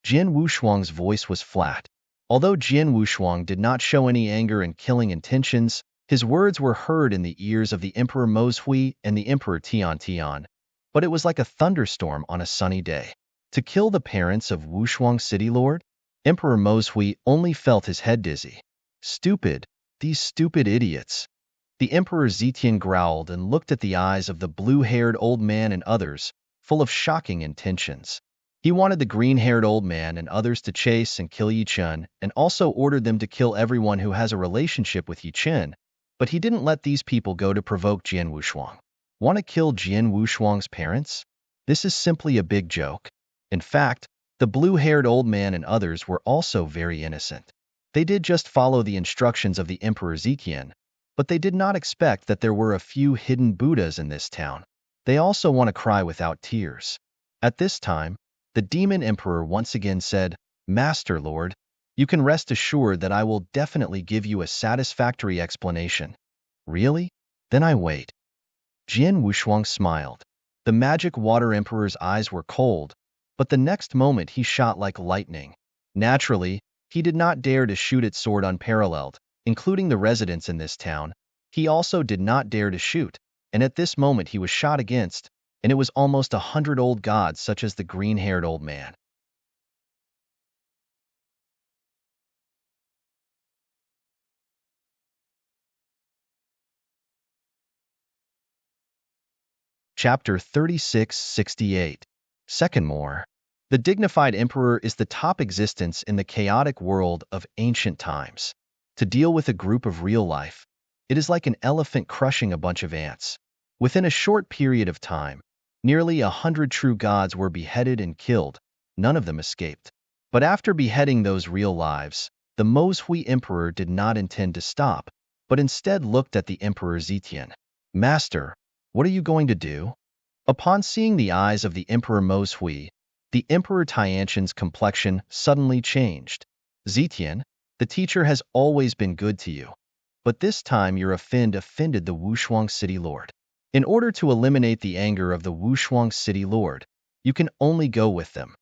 Jian Wushuang's voice was flat. Although Jian Wushuang did not show any anger and killing intentions, his words were heard in the ears of the Emperor Mo Hui and the Emperor Tian Tian, but it was like a thunderstorm on a sunny day. To kill the parents of Wushuang City Lord? Emperor Mo Hui only felt his head dizzy. Stupid, these stupid idiots. The Emperor Zetian growled and looked at the eyes of the blue-haired old man and others, full of shocking intentions. He wanted the green-haired old man and others to chase and kill Yi Chen, and also ordered them to kill everyone who has a relationship with Yi Chen, but he didn't let these people go to provoke Jian Wushuang. Want to kill Jian Wushuang's parents? This is simply a big joke. In fact, the blue-haired old man and others were also very innocent. They did just follow the instructions of the Emperor Zekian, but they did not expect that there were a few hidden Buddhas in this town. They also want to cry without tears. At this time, the demon emperor once again said, "Master Lord, you can rest assured that I will definitely give you a satisfactory explanation." Really? Then I wait. Jian Wushuang smiled. The magic water emperor's eyes were cold, but the next moment he shot like lightning. Naturally, he did not dare to shoot its sword unparalleled, including the residents in this town. He also did not dare to shoot, and at this moment he was shot against, and it was almost 100 old gods such as the green-haired old man. Chapter 3668. Second more. The dignified emperor is the top existence in the chaotic world of ancient times. To deal with a group of real life, it is like an elephant crushing a bunch of ants. Within a short period of time, nearly 100 true gods were beheaded and killed. None of them escaped. But after beheading those real lives, the Moshui emperor did not intend to stop, but instead looked at the emperor Zetian. "Master, what are you going to do?" Upon seeing the eyes of the Emperor Moshui, the Emperor Tianqian's complexion suddenly changed. "Zetian, the teacher has always been good to you, but this time your offended the Wushuang City Lord. In order to eliminate the anger of the Wushuang City Lord, you can only go with them."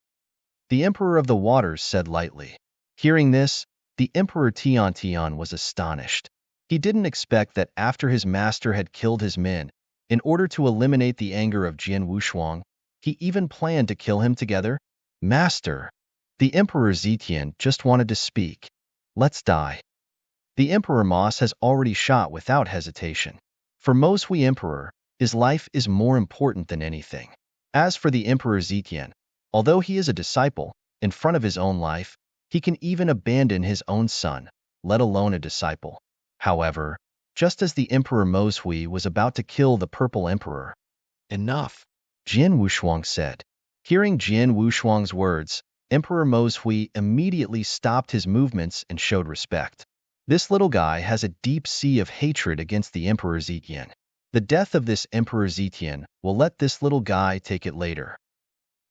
The Emperor of the Waters said lightly. Hearing this, the Emperor Tiantian was astonished. He didn't expect that after his master had killed his men, in order to eliminate the anger of Jian Wushuang, he even planned to kill him together. "Master!" The Emperor Zetian just wanted to speak. "Let's die." The Emperor Moss has already shot without hesitation. For Moshui Emperor, his life is more important than anything. As for the Emperor Zetian, although he is a disciple, in front of his own life, he can even abandon his own son, let alone a disciple. However, just as the Emperor Moshui was about to kill the Purple Emperor, "Enough," Jian Wushuang said. Hearing Jian Wushuang's words, Emperor Moshui immediately stopped his movements and showed respect. This little guy has a deep sea of hatred against the Emperor Zetian. The death of this Emperor Zetian will let this little guy take it later.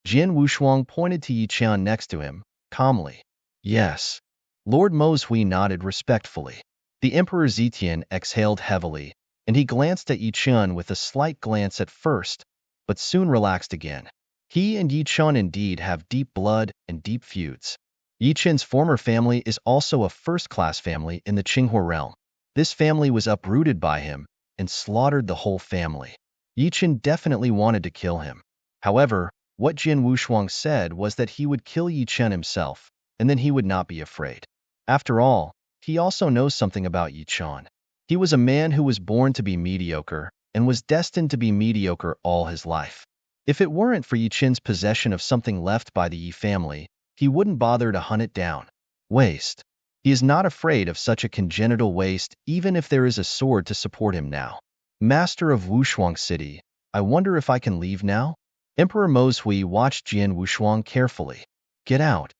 Jian Wushuang pointed to Yiqian next to him, calmly. "Yes." Lord Moshui nodded respectfully. The Emperor Zetian exhaled heavily, and he glanced at Yiqian with a slight glance at first, but soon relaxed again. He and Yiqian indeed have deep blood and deep feuds. Yiqian's former family is also a first-class family in the Qinghua realm. This family was uprooted by him and slaughtered the whole family. Yiqian definitely wanted to kill him. However, what Jian Wushuang said was that he would kill Yiqian himself, and then he would not be afraid. After all, he also knows something about Yiqian. He was a man who was born to be mediocre and was destined to be mediocre all his life. If it weren't for Yiqian's possession of something left by the Yi family, he wouldn't bother to hunt it down. Waste. He is not afraid of such a congenital waste even if there is a sword to support him now. "Master of Wushuang City, I wonder if I can leave now?" Emperor Moshui watched Jian Wushuang carefully. "Get out."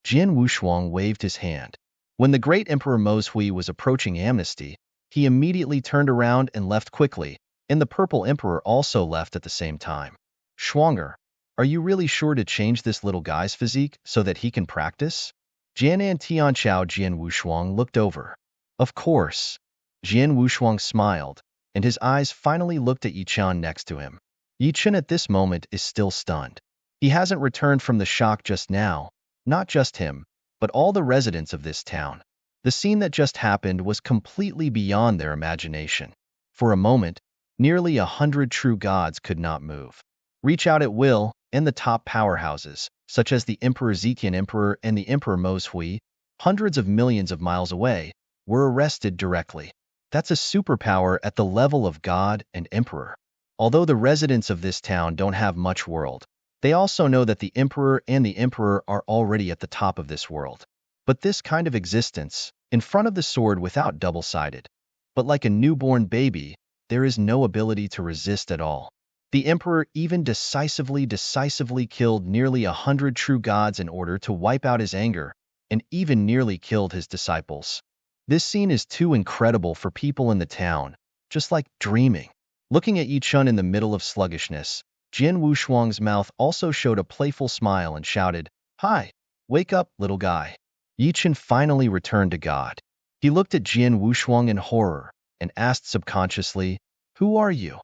Jian Wushuang waved his hand. When the great Emperor Moshui was approaching amnesty, he immediately turned around and left quickly, and the Purple Emperor also left at the same time. "Schwanger, are you really sure to change this little guy's physique so that he can practice?" Jianan Tianchao Jian Wushuang looked over. "Of course." Jian Wushuang smiled, and his eyes finally looked at Yiqian next to him. Yiqian at this moment is still stunned. He hasn't returned from the shock just now, not just him, but all the residents of this town. The scene that just happened was completely beyond their imagination. For a moment, nearly 100 true gods could not move. Reach out at will, and the top powerhouses, such as the Emperor Zetian Emperor and the Emperor Moshui, hundreds of millions of miles away, were arrested directly. That's a superpower at the level of God and Emperor. Although the residents of this town don't have much world, they also know that the Emperor and the Emperor are already at the top of this world. But this kind of existence, in front of the sword without double-sided, but like a newborn baby, there is no ability to resist at all. The emperor even decisively killed nearly 100 true gods in order to wipe out his anger, and even nearly killed his disciples. This scene is too incredible for people in the town, just like dreaming. Looking at Yi Chun in the middle of sluggishness, Jian Wushuang's mouth also showed a playful smile and shouted, "Hi, wake up, little guy." Yi Chun finally returned to God. He looked at Jian Wushuang in horror and asked subconsciously, "Who are you?"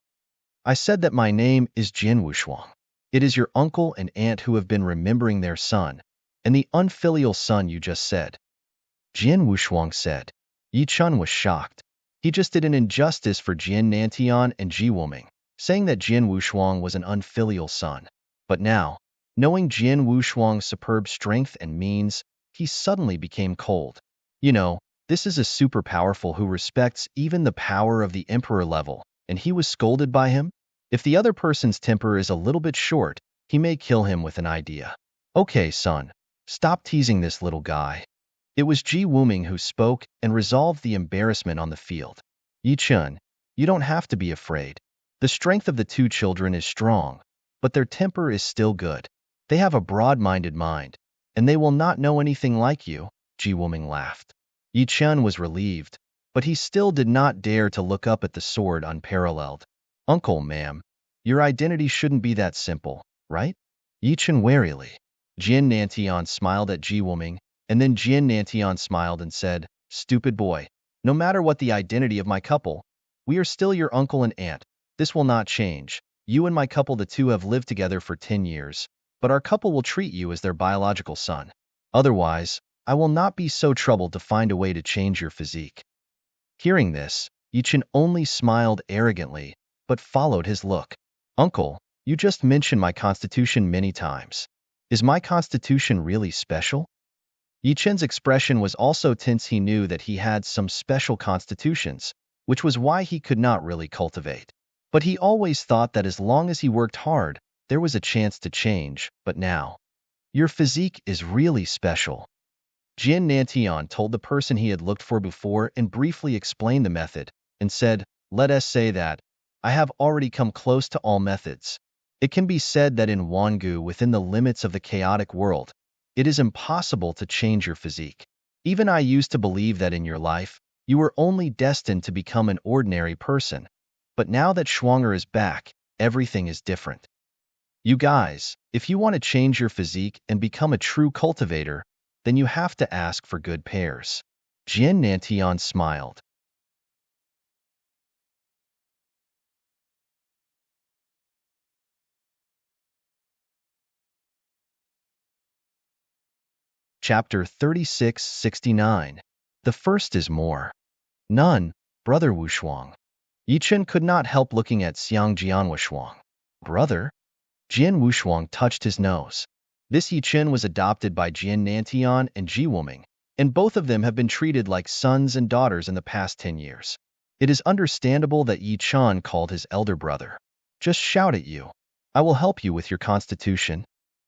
"I said that my name is Jian Wushuang. It is your uncle and aunt who have been remembering their son, and the unfilial son you just said," Jian Wushuang said. Yi Chun was shocked. He just did an injustice for Jian Nantian and Ji Wuming, saying that Jian Wushuang was an unfilial son. But now, knowing Jian Wushuang's superb strength and means, he suddenly became cold. You know, this is a super powerful who respects even the power of the emperor level, and he was scolded by him? If the other person's temper is a little bit short, he may kill him with an idea. "Okay, son, stop teasing this little guy." It was Ji Wuming who spoke and resolved the embarrassment on the field. "Yi Chun, you don't have to be afraid. The strength of the two children is strong, but their temper is still good. They have a broad-minded mind, and they will not know anything like you," Ji Wuming laughed. Yi Chun was relieved, but he still did not dare to look up at the sword unparalleled. "Uncle, ma'am, your identity shouldn't be that simple, right?" Yi Chun warily. Jian Nantian smiled at Ji Wuming, and then Jian Nantian smiled and said, "Stupid boy, no matter what the identity of my couple, we are still your uncle and aunt. This will not change. You and my couple, the two have lived together for 10 years, but our couple will treat you as their biological son. Otherwise, I will not be so troubled to find a way to change your physique." Hearing this, Yi Chun only smiled arrogantly, but followed his look. "Uncle, you just mentioned my constitution many times. Is my constitution really special?" Yi Chun's expression was also tense. He knew that he had some special constitutions, which was why he could not really cultivate. But he always thought that as long as he worked hard, there was a chance to change. But now, "Your physique is really special." Jian Nantian told the person he had looked for before and briefly explained the method, and said, "Let us say that I have already come close to all methods. It can be said that in Wangu, within the limits of the chaotic world, it is impossible to change your physique. Even I used to believe that in your life, you were only destined to become an ordinary person. But now that Schwanger is back, everything is different. You guys, if you want to change your physique and become a true cultivator, then you have to ask for good pairs." Jian Nantian smiled. Chapter 3669. The first is more. "None, brother Wushuang." Yi Chun could not help looking at Xiang Jian Wushuang. "Brother?" Jian Wushuang touched his nose. This Yi Chun was adopted by Jian Nantian and Ji Wuming, and both of them have been treated like sons and daughters in the past 10 years. It is understandable that Yi Chun called his elder brother. "Just shout at you. I will help you with your constitution."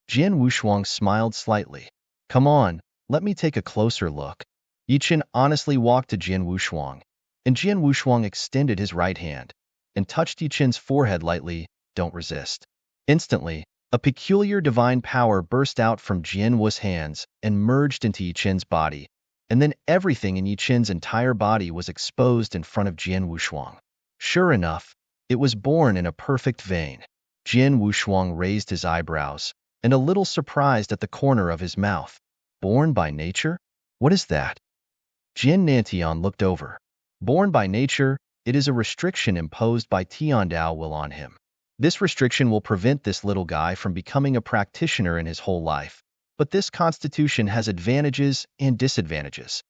Jian Wushuang smiled slightly. "Come on, let me take a closer look." Yi Chun honestly walked to Jian Wushuang, and Jian Wushuang extended his right hand and touched Yi Chun's forehead lightly. "Don't resist." Instantly, a peculiar divine power burst out from Jian Wu's hands and merged into Yi Chun's body, and then everything in Yi Chun's entire body was exposed in front of Jian Wushuang. Sure enough, it was born in a perfect vein. Jian Wushuang raised his eyebrows, and a little surprised at the corner of his mouth. "Born by nature? What is that?" Jian Nantian looked over. "Born by nature, it is a restriction imposed by Tiandao will on him. This restriction will prevent this little guy from becoming a practitioner in his whole life. But this constitution has advantages and disadvantages."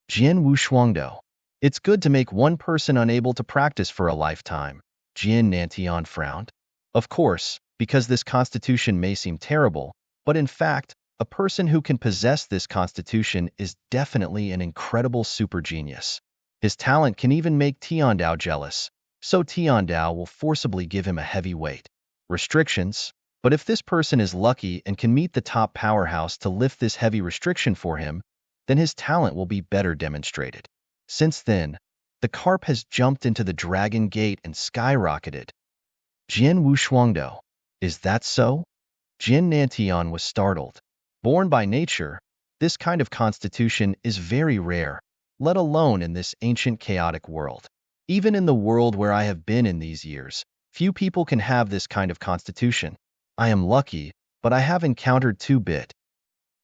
Jian Wushuangdo. "It's good to make one person unable to practice for a lifetime." Jian Nantian frowned. "Of course, because this constitution may seem terrible, but in fact, a person who can possess this constitution is definitely an incredible super genius. His talent can even make Tiandao jealous, so Tiandao will forcibly give him a heavy weight. Restrictions. But if this person is lucky and can meet the top powerhouse to lift this heavy restriction for him, then his talent will be better demonstrated. Since then, the carp has jumped into the dragon gate and skyrocketed." Jian Wushuangdo. Is that so? Jin Nantian was startled. Born by nature, this kind of constitution is very rare, let alone in this ancient chaotic world. Even in the world where I have been in these years, few people can have this kind of constitution. I am lucky, but I have encountered two-bit.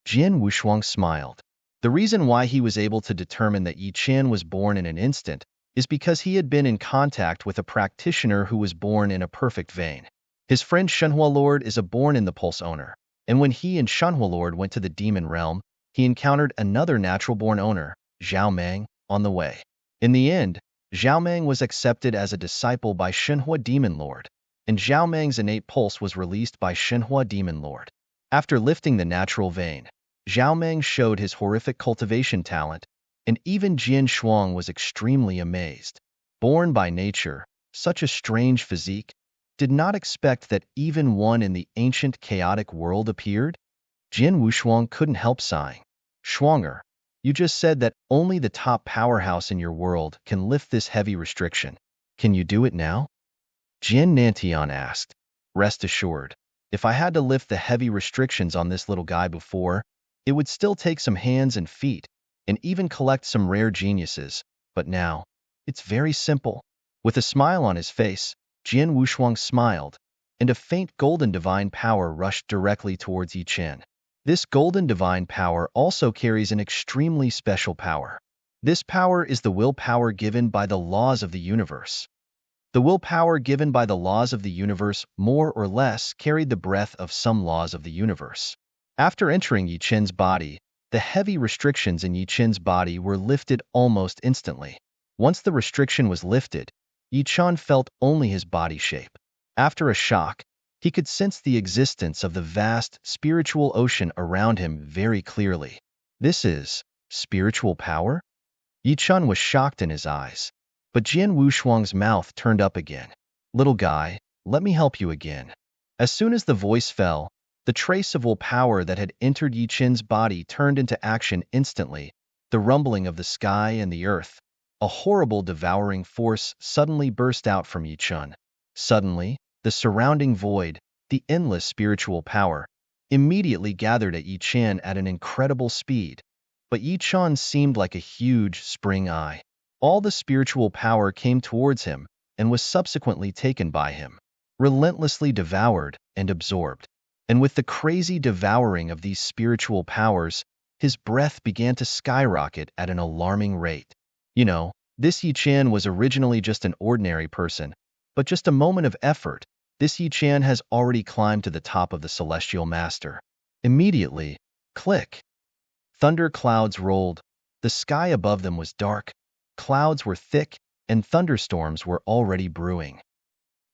Jian Wushuang smiled. The reason why he was able to determine that Yi Qian was born in an instant is because he had been in contact with a practitioner who was born in a perfect vein. His friend Shenhua Lord is a born in the Pulse owner, and when he and Shenhua Lord went to the demon realm, he encountered another natural-born owner, Zhao Meng, on the way. In the end, Zhao Meng was accepted as a disciple by Shenhua Demon Lord, and Zhao Meng's innate pulse was released by Shenhua Demon Lord. After lifting the natural vein, Zhao Meng showed his horrific cultivation talent, and even Jian Shuang was extremely amazed. Born by nature, such a strange physique, did not expect that even one in the ancient chaotic world appeared? Jian Wushuang couldn't help sighing. Shuanger, you just said that only the top powerhouse in your world can lift this heavy restriction. Can you do it now? Jian Nantian asked. Rest assured, if I had to lift the heavy restrictions on this little guy before, it would still take some hands and feet, and even collect some rare geniuses, but now, it's very simple. With a smile on his face, Jian Wushuang smiled, and a faint golden divine power rushed directly towards Yi Qian. This golden divine power also carries an extremely special power. This power is the willpower given by the laws of the universe. The willpower given by the laws of the universe more or less carried the breath of some laws of the universe. After entering Yi Qian's body, the heavy restrictions in Yi Qian's body were lifted almost instantly. Once the restriction was lifted, Yi Qian felt only his body shape. After a shock, he could sense the existence of the vast spiritual ocean around him very clearly. This is spiritual power? Yi Qian was shocked in his eyes. But Jian Wushuang's mouth turned up again. Little guy, let me help you again. As soon as the voice fell, the trace of willpower that had entered Yi Qian's body turned into action instantly. The rumbling of the sky and the earth, a horrible devouring force suddenly burst out from Yi Qian. Suddenly, the surrounding void, the endless spiritual power, immediately gathered at Yi Qian at an incredible speed. But Yi Qian seemed like a huge spring eye. All the spiritual power came towards him and was subsequently taken by him, relentlessly devoured and absorbed. And with the crazy devouring of these spiritual powers, his breath began to skyrocket at an alarming rate. This Yi Qian was originally just an ordinary person, but just a moment of effort, this Yi Qian has already climbed to the top of the Celestial Master. Immediately, click! Thunder clouds rolled. The sky above them was dark. Clouds were thick, and thunderstorms were already brewing.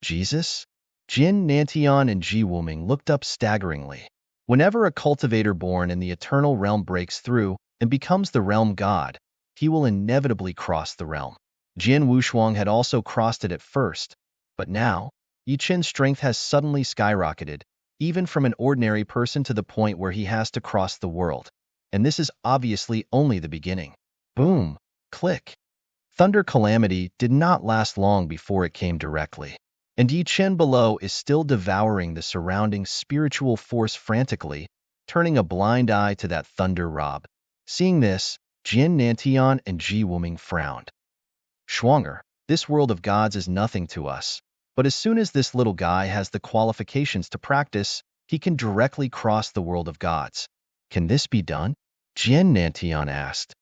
Jesus? Jin Nantian and Ji Wuming looked up staggeringly. Whenever a cultivator born in the eternal realm breaks through and becomes the realm god, he will inevitably cross the realm. Jian Wushuang had also crossed it at first, but now, Yi Qian's strength has suddenly skyrocketed, even from an ordinary person to the point where he has to cross the world. And this is obviously only the beginning. Boom! Click! Thunder calamity did not last long before it came directly. And Yi Qian below is still devouring the surrounding spiritual force frantically, turning a blind eye to that thunder rob. Seeing this, Jian Nantian and Ji Wuming frowned. Shuanger, this world of gods is nothing to us, but as soon as this little guy has the qualifications to practice, he can directly cross the world of gods. Can this be done? Jian Nantian asked.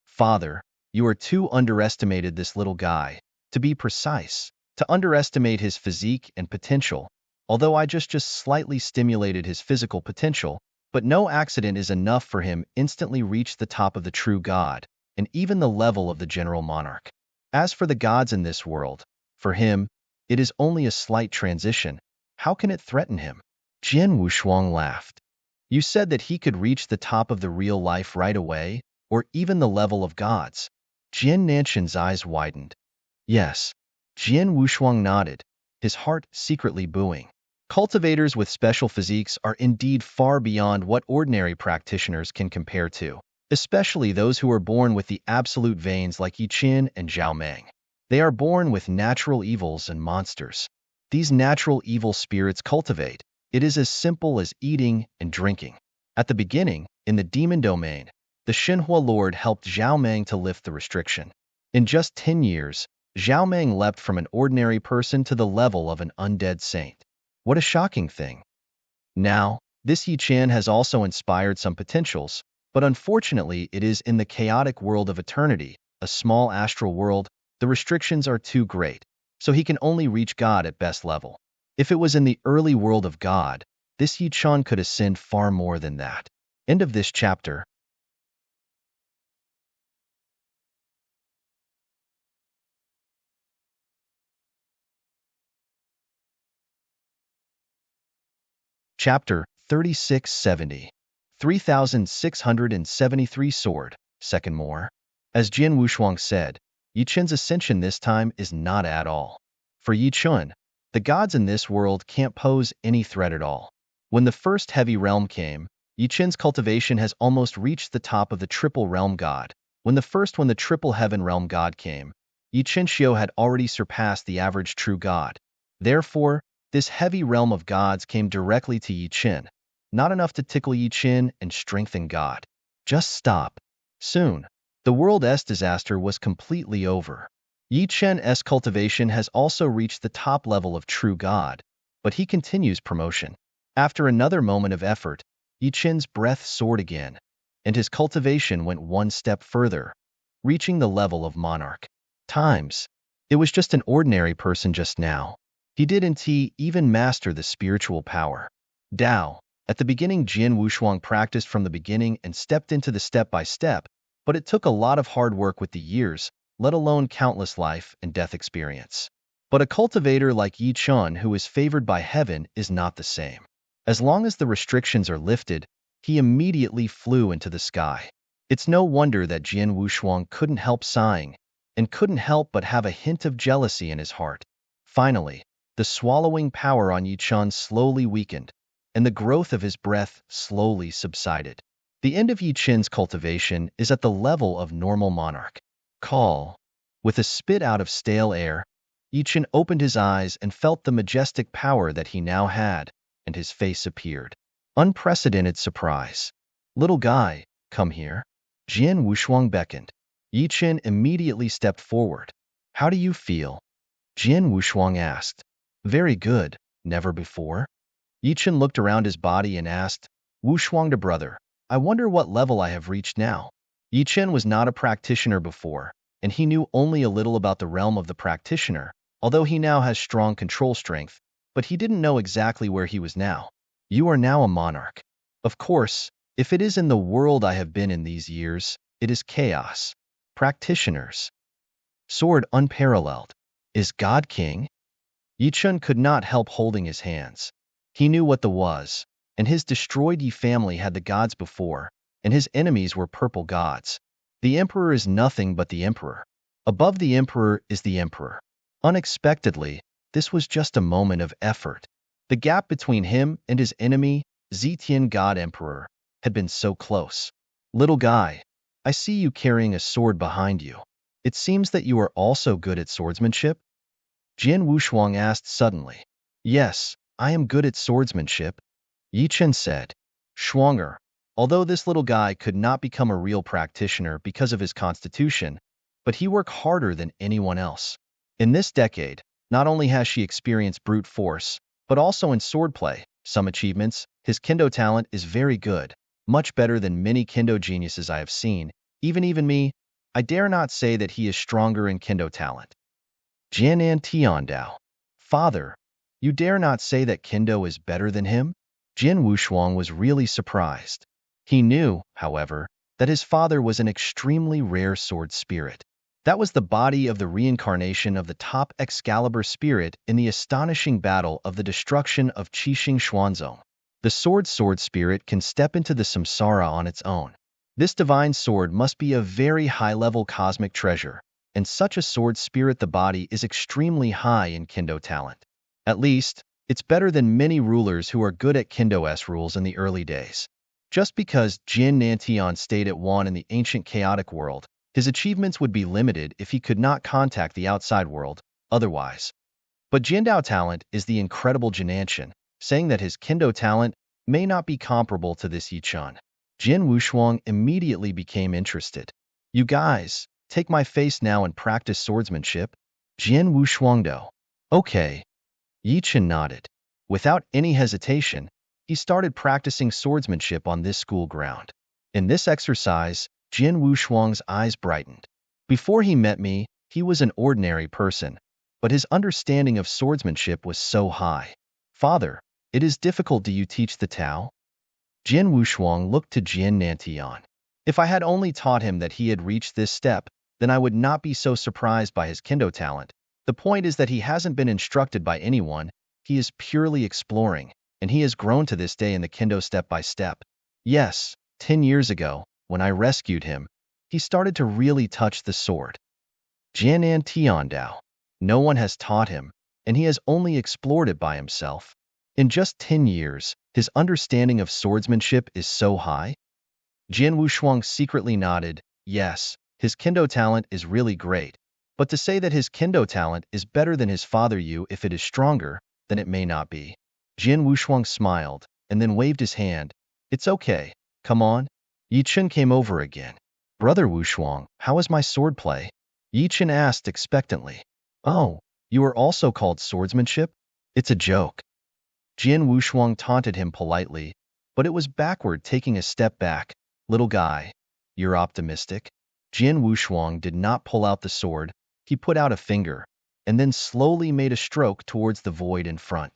Father, you are too underestimated this little guy. To be precise, to underestimate his physique and potential, although I just slightly stimulated his physical potential, but no accident is enough for him instantly reach the top of the true god, and even the level of the general monarch. As for the gods in this world, for him, it is only a slight transition. How can it threaten him? Jian Wushuang laughed. You said that he could reach the top of the real life right away, or even the level of gods. Jian Nantian's eyes widened. Yes. Jian Wushuang nodded, his heart secretly booing. Cultivators with special physiques are indeed far beyond what ordinary practitioners can compare to, especially those who are born with the absolute veins like Yi Qian and Zhao Meng. They are born with natural evils and monsters. these natural evil spirits cultivate. It is as simple as eating and drinking. At the beginning, in the demon domain, the Xinhua Lord helped Zhao Meng to lift the restriction. In just 10 years, Zhao Meng leapt from an ordinary person to the level of an undead saint. What a shocking thing. Now, this Yi Chen has also inspired some potentials, but unfortunately it is in the chaotic world of eternity, a small astral world. The restrictions are too great, so he can only reach God at best level. If it was in the early world of God, this Yi Chen could ascend far more than that. End of this chapter. Chapter 3670. 3673 Sword, Second More. As Jian Wushuang said, Yi Chen's ascension this time is not at all. For Yi Chen, the gods in this world can't pose any threat at all. When the first heavy realm came, Yi Chen's cultivation has almost reached the top of the triple realm god. When the triple heaven realm god came, Yi Chen Xiu had already surpassed the average true god. Therefore, this heavy realm of gods came directly to Yi Chen, not enough to tickle Yi Chen and strengthen God. Just stop. Soon, the world's disaster was completely over. Yi Chen's cultivation has also reached the top level of true God, but he continues promotion. After another moment of effort, Yi Chen's breath soared again, and his cultivation went one step further, reaching the level of monarch. Times. It was just an ordinary person just now. He didn't even master the spiritual power. Dao. At the beginning, Jian Wushuang practiced from the beginning and stepped into the step-by-step, but it took a lot of hard work with the years, let alone countless life and death experience. But a cultivator like Yi Chen who is favored by heaven is not the same. As long as the restrictions are lifted, he immediately flew into the sky. It's no wonder that Jian Wushuang couldn't help sighing, and couldn't help but have a hint of jealousy in his heart. Finally, the swallowing power on Yi Chen slowly weakened, and the growth of his breath slowly subsided. The end of Yi Chen's cultivation is at the level of normal monarch. Call. With a spit out of stale air, Yi Chen opened his eyes and felt the majestic power that he now had, and his face appeared. Unprecedented surprise. Little guy, come here. Jian Wushuang beckoned. Yi Chen immediately stepped forward. How do you feel? Jian Wushuang asked. Very good, never before. Yi Chen looked around his body and asked, Wushuang to brother, I wonder what level I have reached now. Yi Chen was not a practitioner before, and he knew only a little about the realm of the practitioner, although he now has strong control strength, but he didn't know exactly where he was now. You are now a monarch. Of course, if it is in the world I have been in these years, it is chaos. Practitioners. Sword unparalleled. Is God king? Yi Chen could not help holding his hands. He knew what the was, and his destroyed Yi family had the gods before, and his enemies were purple gods. The emperor is nothing but the emperor. Above the emperor is the emperor. Unexpectedly, this was just a moment of effort. The gap between him and his enemy, Zetian God Emperor, had been so close. Little guy, I see you carrying a sword behind you. It seems that you are also good at swordsmanship? Jian Wushuang asked suddenly. Yes, I am good at swordsmanship, Yi Chen said. Schwanger, although this little guy could not become a real practitioner because of his constitution, but he worked harder than anyone else. In this decade, not only has she experienced brute force, but also in swordplay, some achievements, his kendo talent is very good, much better than many kendo geniuses I have seen, even me. I dare not say that he is stronger in kendo talent. Jianan Tiandao. Father, you dare not say that kendo is better than him? Jian Wushuang was really surprised. He knew, however, that his father was an extremely rare sword spirit. That was the body of the reincarnation of the top Excalibur spirit in the astonishing battle of the destruction of Qixing Xuanzong. The sword spirit can step into the samsara on its own. This divine sword must be a very high-level cosmic treasure, and such a sword spirit the body is extremely high in kendo talent. At least, it's better than many rulers who are good at Kendo's rules in the early days. Just because Jin Nantian stayed at one in the ancient chaotic world, his achievements would be limited if he could not contact the outside world, otherwise. But Jiandao talent is the incredible Jinanshan, saying that his Kendo talent may not be comparable to this Yichun. Jin Wushuang immediately became interested. You guys, take my face now and practice swordsmanship? Jin Wushuangdo. Okay. Yichun nodded. Without any hesitation, he started practicing swordsmanship on this school ground. In this exercise, Jin Wushuang's eyes brightened. Before he met me, he was an ordinary person, but his understanding of swordsmanship was so high. Father, it is difficult. Do you teach the Tao? Jin Wushuang looked to Jin Nantian. If I had only taught him that he had reached this step, then I would not be so surprised by his Kendo talent. The point is that he hasn't been instructed by anyone, he is purely exploring, and he has grown to this day in the Kendo step by step. Yes, 10 years ago, when I rescued him, he started to really touch the sword. Jianan Tiandao. No one has taught him, and he has only explored it by himself. In just 10 years, his understanding of swordsmanship is so high. Jin Wushuang secretly nodded. Yes, his Kendo talent is really great, but to say that his Kendo talent is better than his father Yu if it is stronger, then it may not be. Jin Wushuang smiled, and then waved his hand. It's okay, come on. Yichun came over again. Brother Wushuang, how is my swordplay? Yichun asked expectantly. Oh, you are also called swordsmanship? It's a joke. Jin Wushuang taunted him politely, but it was backward, taking a step back. Little guy, you're optimistic? Jin Wushuang did not pull out the sword, he put out a finger, and then slowly made a stroke towards the void in front.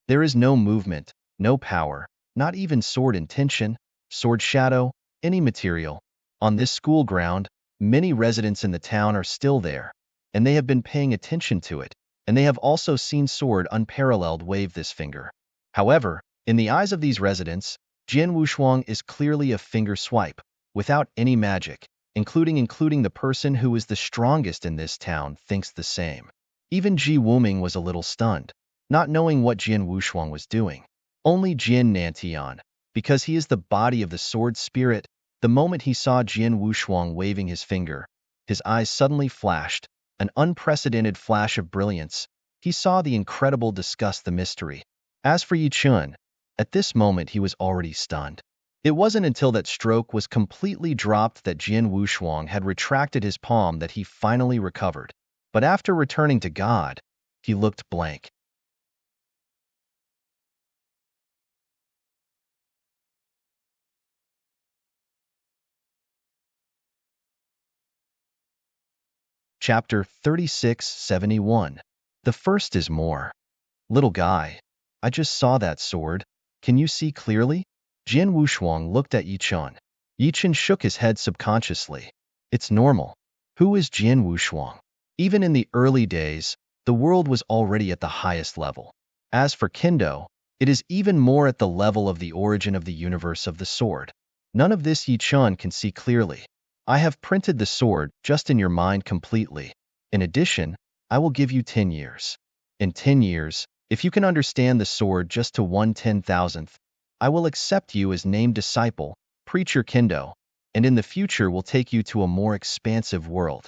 There is no movement, no power, not even sword intention, sword shadow, any material. On this school ground, many residents in the town are still there, and they have been paying attention to it, and they have also seen sword unparalleled wave this finger. However, in the eyes of these residents, Jin Wushuang is clearly a finger swipe, without any magic, including the person who is the strongest in this town thinks the same. Even Ji Wuming was a little stunned, not knowing what Jin Wushuang was doing. Only Jin Nantian, because he is the body of the sword spirit, the moment he saw Jin Wushuang waving his finger, his eyes suddenly flashed, an unprecedented flash of brilliance. He saw the incredible, discussed the mystery. As for Yichun, at this moment he was already stunned. It wasn't until that stroke was completely dropped that Jin Wushuang had retracted his palm that he finally recovered. But after returning to God, he looked blank. Chapter 3671. The first is more. Little guy, I just saw that sword. Can you see clearly? Jin Wushuang looked at Yichun. Yichun shook his head subconsciously. It's normal. Who is Jin Wushuang? Even in the early days, the world was already at the highest level. As for Kendo, it is even more at the level of the origin of the universe of the sword. None of this Yichun can see clearly. I have printed the sword just in your mind completely. In addition, I will give you 10 years. In 10 years, if you can understand the sword just to 1/10,000th, I will accept you as named disciple, preacher Kendo, and in the future will take you to a more expansive world.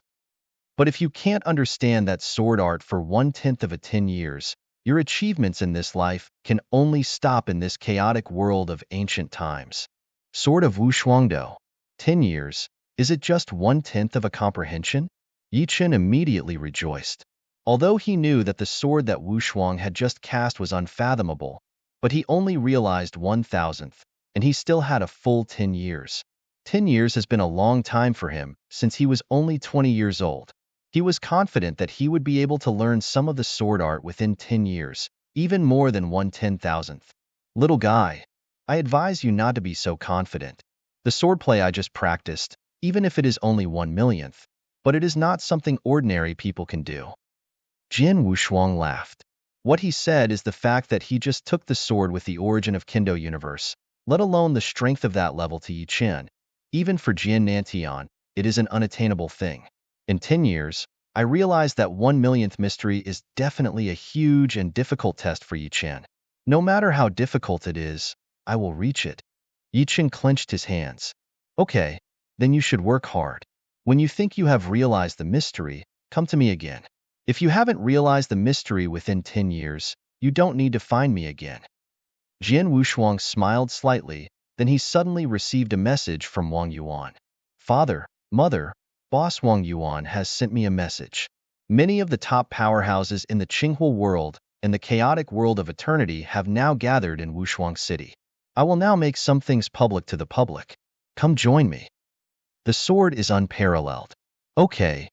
But if you can't understand that sword art for 1/10 of 10 years, your achievements in this life can only stop in this chaotic world of ancient times. Sword of Wushuangdo. 10 years. Is it just 1/10 of a comprehension? Yichun immediately rejoiced. Although he knew that the sword that Wushuang had just cast was unfathomable, but he only realized 1/1000th, and he still had a full 10 years. 10 years has been a long time for him, since he was only 20 years old. He was confident that he would be able to learn some of the sword art within 10 years, even more than 1/10,000th. Little guy, I advise you not to be so confident. The swordplay I just practiced, even if it is only 1/1,000th, but it is not something ordinary people can do. Jin Wushuang laughed. What he said is the fact that he just took the sword with the origin of Kendo universe, let alone the strength of that level to Yichun. Even for Jin Nantian, it is an unattainable thing. In 10 years, I realized that 1/1,000th mystery is definitely a huge and difficult test for Yichun. No matter how difficult it is, I will reach it. Yichun clenched his hands. Okay, then you should work hard. When you think you have realized the mystery, come to me again. If you haven't realized the mystery within 10 years, you don't need to find me again. Jian Wushuang smiled slightly, then he suddenly received a message from Wang Yuan. Father, Mother, Boss Wang Yuan has sent me a message. Many of the top powerhouses in the Qinghua world and the chaotic world of eternity have now gathered in Wushuang City. I will now make some things public to the public. Come join me. The sword is unparalleled. Okay.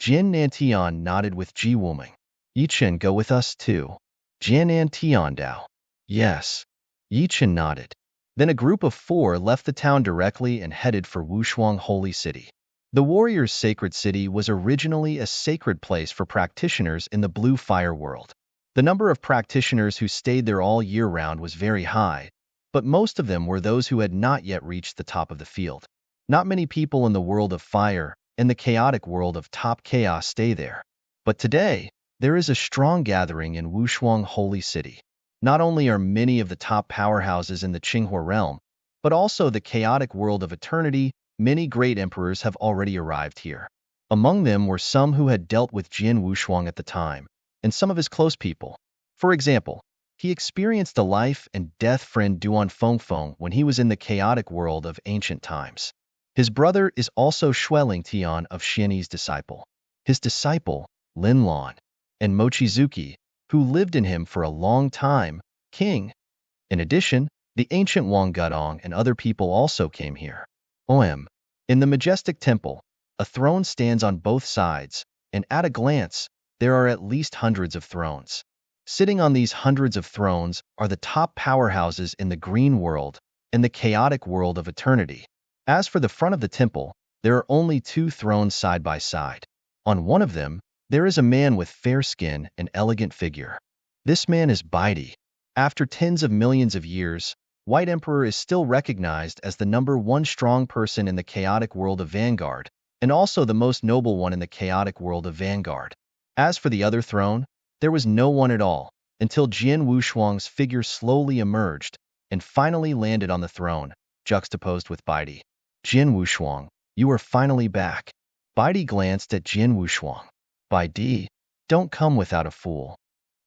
Jian Nantian nodded with Ji Wuming. Yichen, go with us too. Jian Nantian Dao. Yes. Yichen nodded. Then a group of 4 left the town directly and headed for Wushuang Holy City. The warrior's sacred city was originally a sacred place for practitioners in the blue fire world. The number of practitioners who stayed there all year round was very high, but most of them were those who had not yet reached the top of the field. Not many people in the world of fire and the chaotic world of top chaos stay there. But today, there is a strong gathering in Wushuang Holy City. Not only are many of the top powerhouses in the Qinghua realm, but also the chaotic world of eternity. Many great emperors have already arrived here. Among them were some who had dealt with Jian Wushuang at the time, and some of his close people. For example, he experienced a life and death friend Duan Fengfeng when he was in the chaotic world of ancient times. His brother is also Xueling Tian of Xianyi's disciple. His disciple, Lin Lan, and Mochizuki, who lived in him for a long time, king. In addition, the ancient Wang Gudong and other people also came here. In the majestic temple, a throne stands on both sides, and at a glance, there are at least hundreds of thrones. Sitting on these hundreds of thrones are the top powerhouses in the green world and the chaotic world of eternity. As for the front of the temple, there are only 2 thrones side by side. On one of them, there is a man with fair skin and elegant figure. This man is Baidi. After tens of millions of years, White Emperor is still recognized as the #1 strong person in the chaotic world of Vanguard, and also the most noble one in the chaotic world of Vanguard. As for the other throne, there was no one at all, until Jian Wushuang's figure slowly emerged and finally landed on the throne, juxtaposed with Baidi. Jian Wushuang, you are finally back. Baidi glanced at Jian Wushuang. Baidi, don't come without a fool.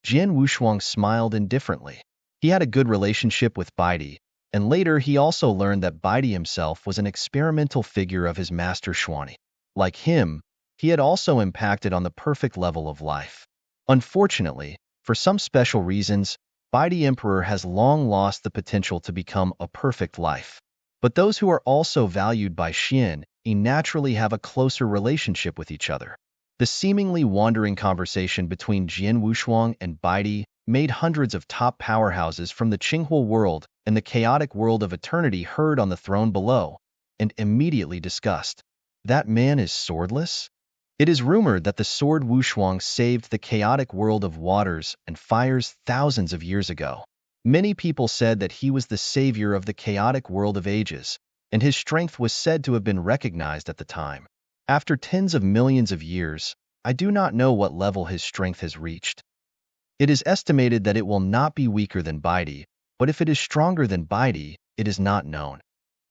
Jian Wushuang smiled indifferently. He had a good relationship with Baidi, and later he also learned that Baidi himself was an experimental figure of his master Xuanyi. Like him, he had also impacted on the perfect level of life. Unfortunately, for some special reasons, Baidi Emperor has long lost the potential to become a perfect life. But those who are also valued by Xian naturally have a closer relationship with each other. The seemingly wandering conversation between Jian Wushuang and Baidi made hundreds of top powerhouses from the Qinghua world and the chaotic world of eternity heard on the throne below, and immediately discussed. That man is swordless? It is rumored that the sword Wushuang saved the chaotic world of waters and fires thousands of years ago. Many people said that he was the savior of the chaotic world of ages, and his strength was said to have been recognized at the time. After tens of millions of years, I do not know what level his strength has reached. It is estimated that it will not be weaker than Baidi, but if it is stronger than Baidi, it is not known.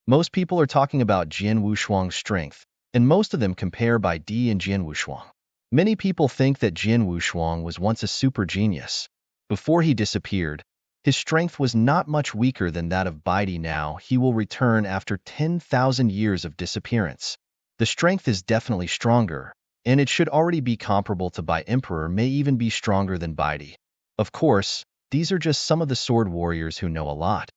Most people are talking about Jian Wushuang's strength, and most of them compare Baidi and Jian Wushuang. Many people think that Jian Wushuang was once a super genius. Before he disappeared, his strength was not much weaker than that of Baidi. Now he will return after 10,000 years of disappearance. The strength is definitely stronger, and it should already be comparable to Bai Emperor, may even be stronger than Baidi. Of course, these are just some of the sword warriors who know a lot,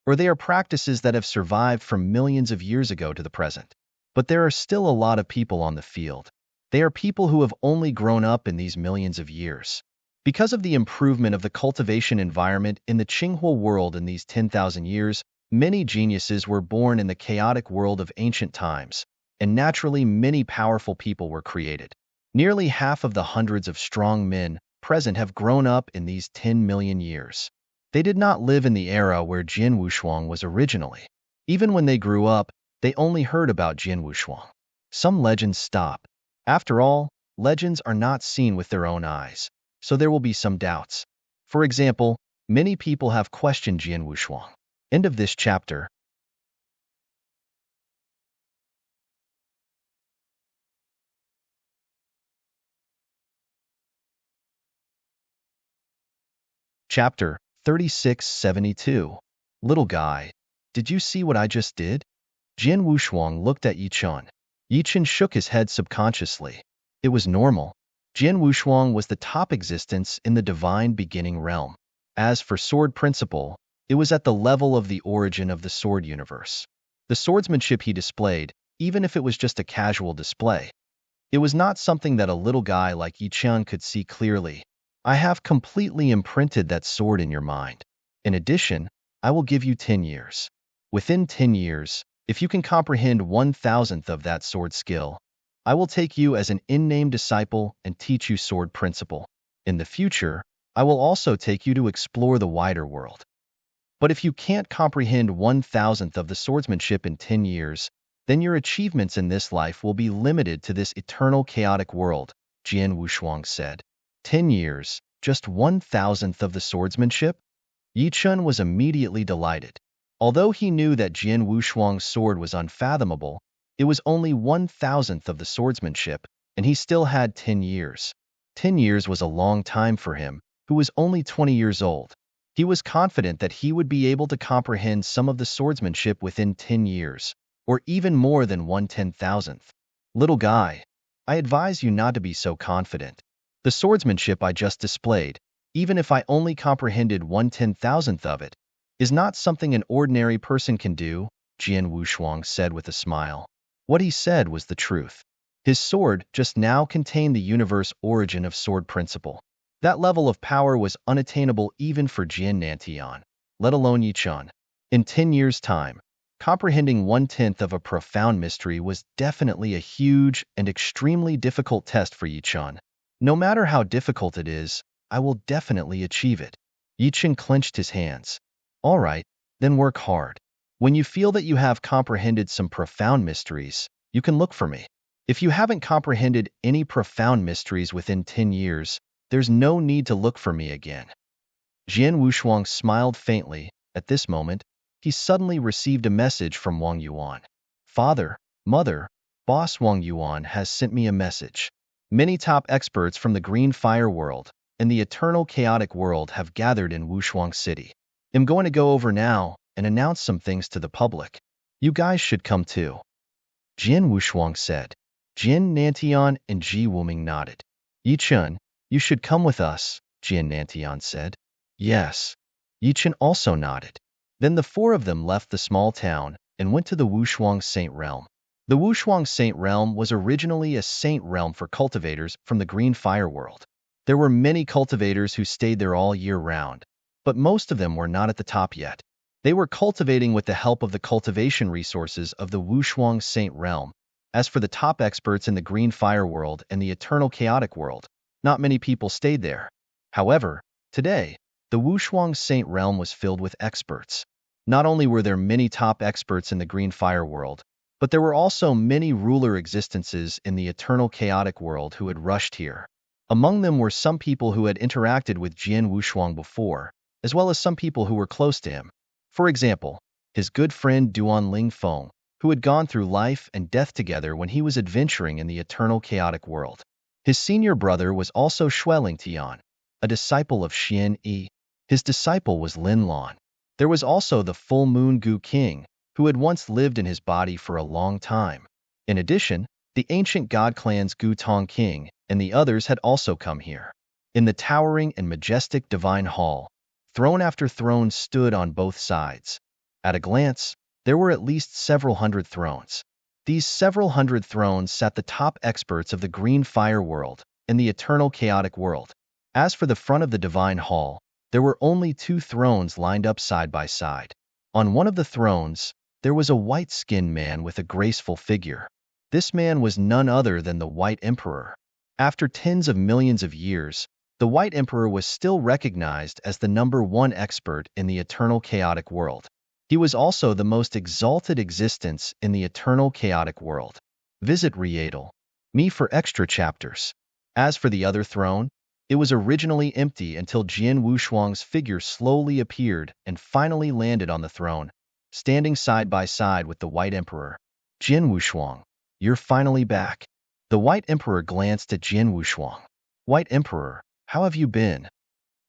or they are practices that have survived from millions of years ago to the present. But there are still a lot of people on the field. They are people who have only grown up in these millions of years. Because of the improvement of the cultivation environment in the Qinghua world in these 10,000 years, many geniuses were born in the chaotic world of ancient times, and naturally many powerful people were created. Nearly half of the hundreds of strong men present have grown up in these 10 million years. They did not live in the era where Jian Wushuang was originally. Even when they grew up, they only heard about Jian Wushuang. Some legends stop. After all, legends are not seen with their own eyes, so there will be some doubts. For example, many people have questioned Jian Wushuang. End of this chapter. Chapter 3672. Little guy, did you see what I just did? Jian Wushuang looked at Yi Chun. Yi Chun shook his head subconsciously. It was normal. Jian Wushuang was the top existence in the divine beginning realm. As for sword principle, it was at the level of the origin of the sword universe. The swordsmanship he displayed, even if it was just a casual display, it was not something that a little guy like Yi Chun could see clearly. I have completely imprinted that sword in your mind. In addition, I will give you 10 years. Within 10 years, if you can comprehend 1,000th of that sword skill, I will take you as an in-name disciple and teach you sword principle. In the future, I will also take you to explore the wider world. But if you can't comprehend 1,000th of the swordsmanship in 10 years, then your achievements in this life will be limited to this eternal chaotic world, Jian Wushuang said. 10 years, just 1,000th of the swordsmanship? Yi Chun was immediately delighted. Although he knew that Jian Wushuang's sword was unfathomable, it was only 1,000th of the swordsmanship, and he still had 10 years. 10 years was a long time for him, who was only 20 years old. He was confident that he would be able to comprehend some of the swordsmanship within 10 years, or even more than 1/10,000th. Little guy, I advise you not to be so confident. The swordsmanship I just displayed, even if I only comprehended 1/10,000th of it, is not something an ordinary person can do, Jian Wushuang said with a smile. What he said was the truth. His sword just now contained the universe origin of sword principle. That level of power was unattainable even for Jian Nantian, let alone Yi Chun. In 10 years' time, comprehending 1/10th of a profound mystery was definitely a huge and extremely difficult test for Yi Chun. No matter how difficult it is, I will definitely achieve it. Yi Chun clenched his hands. All right, then work hard. When you feel that you have comprehended some profound mysteries, you can look for me. If you haven't comprehended any profound mysteries within 10 years, there's no need to look for me again. Jian Wushuang smiled faintly. At this moment, he suddenly received a message from Wang Yuan. Father, Mother, Boss Wang Yuan has sent me a message. Many top experts from the Green Fire world and the Eternal Chaotic world have gathered in Wushuang City. I'm going to go over now and announce some things to the public. You guys should come too. Jian Wushuang said. Jian Nantian and Ji Wuming nodded. Yi Chun, you should come with us, Jian Nantian said. Yes. Yi Chun also nodded. Then the four of them left the small town and went to the Wushuang Saint Realm. The Wushuang Saint Realm was originally a saint realm for cultivators from the Green Fire world. There were many cultivators who stayed there all year round, but most of them were not at the top yet. They were cultivating with the help of the cultivation resources of the Wushuang Saint Realm. As for the top experts in the Green Fire world and the Eternal Chaotic world, not many people stayed there. However, today, the Wushuang Saint Realm was filled with experts. Not only were there many top experts in the Green Fire world, but there were also many ruler existences in the Eternal Chaotic world who had rushed here. Among them were some people who had interacted with Jian Wushuang before, as well as some people who were close to him. For example, his good friend Duan Lingfeng, who had gone through life and death together when he was adventuring in the Eternal Chaotic world. His senior brother was also Shueling Tian, a disciple of Xian Yi. His disciple was Lin Lan. There was also the Full Moon Gu King, who had once lived in his body for a long time. In addition, the ancient god clans Gu Tong King and the others had also come here. In the towering and majestic divine hall, throne after throne stood on both sides. At a glance, there were at least several hundred thrones. These several hundred thrones sat the top experts of the Green Fire world and the Eternal Chaotic world. As for the front of the divine hall, there were only 2 thrones lined up side by side. On one of the thrones, there was a white-skinned man with a graceful figure. This man was none other than the White Emperor. After tens of millions of years, the White Emperor was still recognized as the #1 expert in the Eternal Chaotic world. He was also the most exalted existence in the Eternal Chaotic world. Visit Readle Me for extra chapters. As for the other throne, it was originally empty until Jian Wushuang's figure slowly appeared and finally landed on the throne, standing side by side with the White Emperor. Jian Wushuang, you're finally back. The White Emperor glanced at Jian Wushuang. White Emperor, how have you been?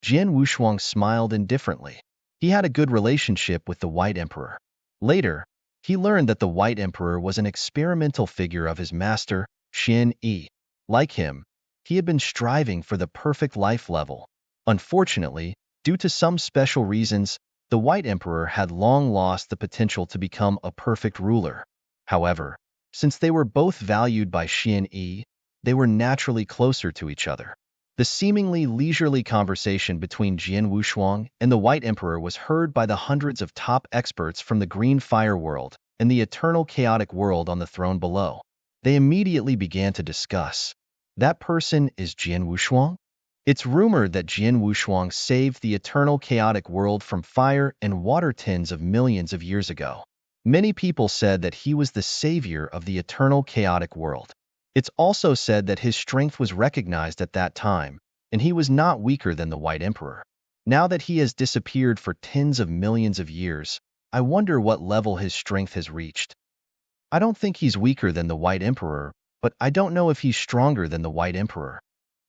Jian Wushuang smiled indifferently. He had a good relationship with the White Emperor. Later, he learned that the White Emperor was an experimental figure of his master, Qin Yi. Like him, he had been striving for the perfect life level. Unfortunately, due to some special reasons, the White Emperor had long lost the potential to become a perfect ruler. However, since they were both valued by Qin Yi, they were naturally closer to each other. The seemingly leisurely conversation between Jian Wushuang and the White Emperor was heard by the hundreds of top experts from the Green Fire world and the eternal chaotic world on the throne below. They immediately began to discuss. That person is Jian Wushuang? It's rumored that Jian Wushuang saved the eternal chaotic world from fire and water tens of millions of years ago. Many people said that he was the savior of the eternal chaotic world. It's also said that his strength was recognized at that time, and he was not weaker than the White Emperor. Now that he has disappeared for tens of millions of years, I wonder what level his strength has reached. I don't think he's weaker than the White Emperor, but I don't know if he's stronger than the White Emperor.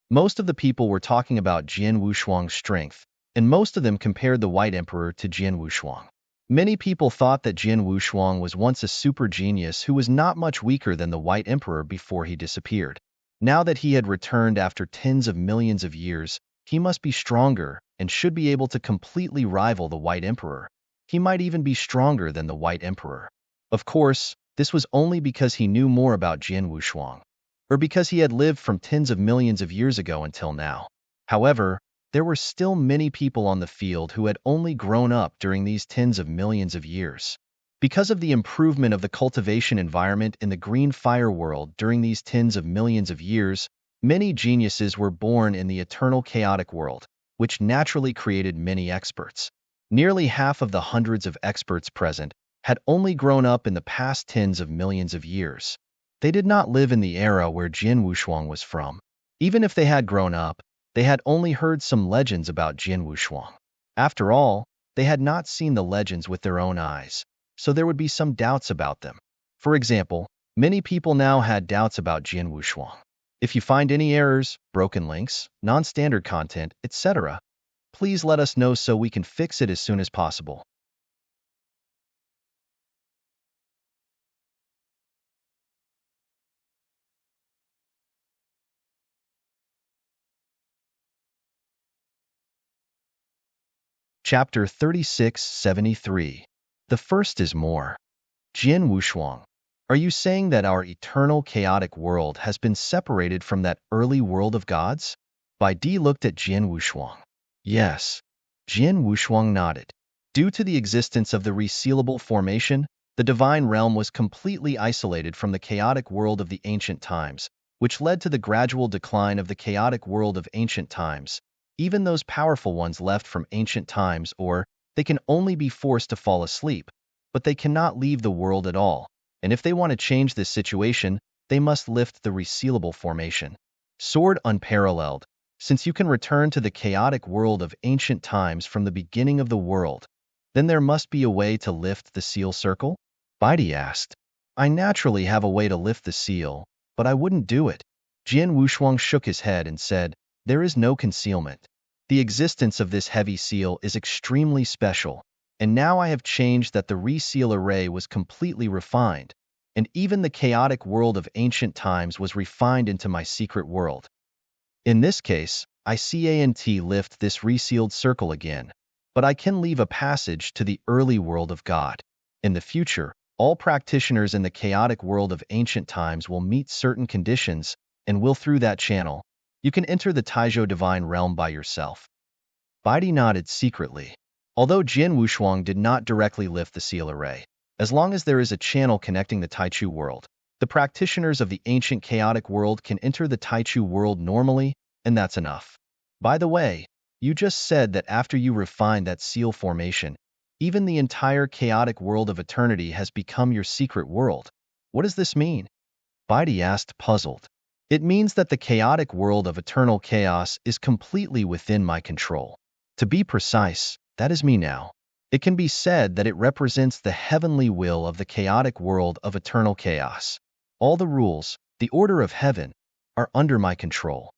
Most of the people were talking about Jian Wushuang's strength, and most of them compared the White Emperor to Jian Wushuang. Many people thought that Jian Wushuang was once a super genius who was not much weaker than the White Emperor before he disappeared. Now that he had returned after tens of millions of years, he must be stronger and should be able to completely rival the White Emperor. He might even be stronger than the White Emperor. Of course, this was only because he knew more about Jian Wushuang, or because he had lived from tens of millions of years ago until now. However, there were still many people on the field who had only grown up during these tens of millions of years. Because of the improvement of the cultivation environment in the Green Fire world during these tens of millions of years, many geniuses were born in the eternal chaotic world, which naturally created many experts. Nearly half of the hundreds of experts present had only grown up in the past tens of millions of years. They did not live in the era where Jian Wushuang was from. Even if they had grown up, they had only heard some legends about Jian Wushuang. After all, they had not seen the legends with their own eyes, so there would be some doubts about them. For example, many people now had doubts about Jian Wushuang. If you find any errors, broken links, non-standard content, etc., please let us know so we can fix it as soon as possible. Chapter 3673. The first is more. Jian Wushuang, are you saying that our eternal chaotic world has been separated from that early world of gods? Bai Di looked at Jian Wushuang. Yes. Jian Wushuang nodded. Due to the existence of the resealable formation, the divine realm was completely isolated from the chaotic world of the ancient times, which led to the gradual decline of the chaotic world of ancient times. Even those powerful ones left from ancient times, or they can only be forced to fall asleep, but they cannot leave the world at all, and if they want to change this situation, they must lift the resealable formation. Sword unparalleled, since you can return to the chaotic world of ancient times from the beginning of the world, then there must be a way to lift the seal circle? Baidi asked. I naturally have a way to lift the seal, but I wouldn't do it. Jian Wushuang shook his head and said, there is no concealment. The existence of this heavy seal is extremely special, and now I have changed that the reseal array was completely refined, and even the chaotic world of ancient times was refined into my secret world. In this case, I can't lift this resealed circle again, but I can leave a passage to the early world of God. In the future, all practitioners in the chaotic world of ancient times will meet certain conditions and will through that channel. You can enter the Taijo divine realm by yourself. Baidi nodded secretly. Although Jian Wushuang did not directly lift the seal array, as long as there is a channel connecting the Taichu world, the practitioners of the ancient chaotic world can enter the Taichu world normally, and that's enough. By the way, you just said that after you refine that seal formation, even the entire chaotic world of eternity has become your secret world. What does this mean? Baidi asked, puzzled. It means that the chaotic world of eternal chaos is completely within my control. To be precise, that is me now. It can be said that it represents the heavenly will of the chaotic world of eternal chaos. All the rules, the order of heaven, are under my control.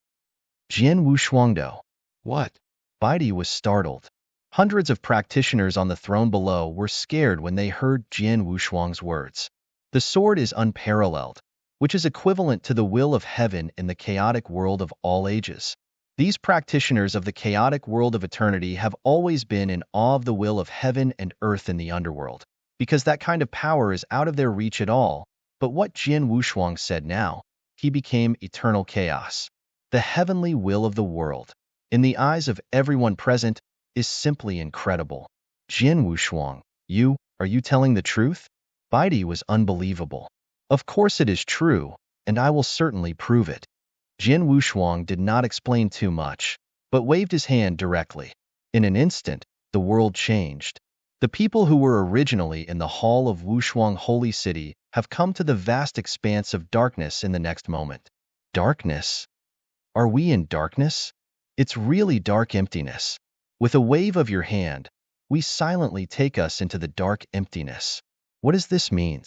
Jian Wushuangdo. What? Baidi was startled. Hundreds of practitioners on the throne below were scared when they heard Jian Wushuang's words. The sword is unparalleled, which is equivalent to the will of heaven in the chaotic world of all ages. These practitioners of the chaotic world of eternity have always been in awe of the will of heaven and earth in the underworld, because that kind of power is out of their reach at all. But what Jian Wushuang said now, he became eternal chaos. The heavenly will of the world, in the eyes of everyone present, is simply incredible. Jian Wushuang, are you telling the truth? Baidi was unbelievable. Of course it is true, and I will certainly prove it. Jian Wushuang did not explain too much, but waved his hand directly. In an instant, the world changed. The people who were originally in the hall of Wushuang Holy City have come to the vast expanse of darkness in the next moment. Darkness? Are we in darkness? It's really dark emptiness. With a wave of your hand, we silently take us into the dark emptiness. What does this mean?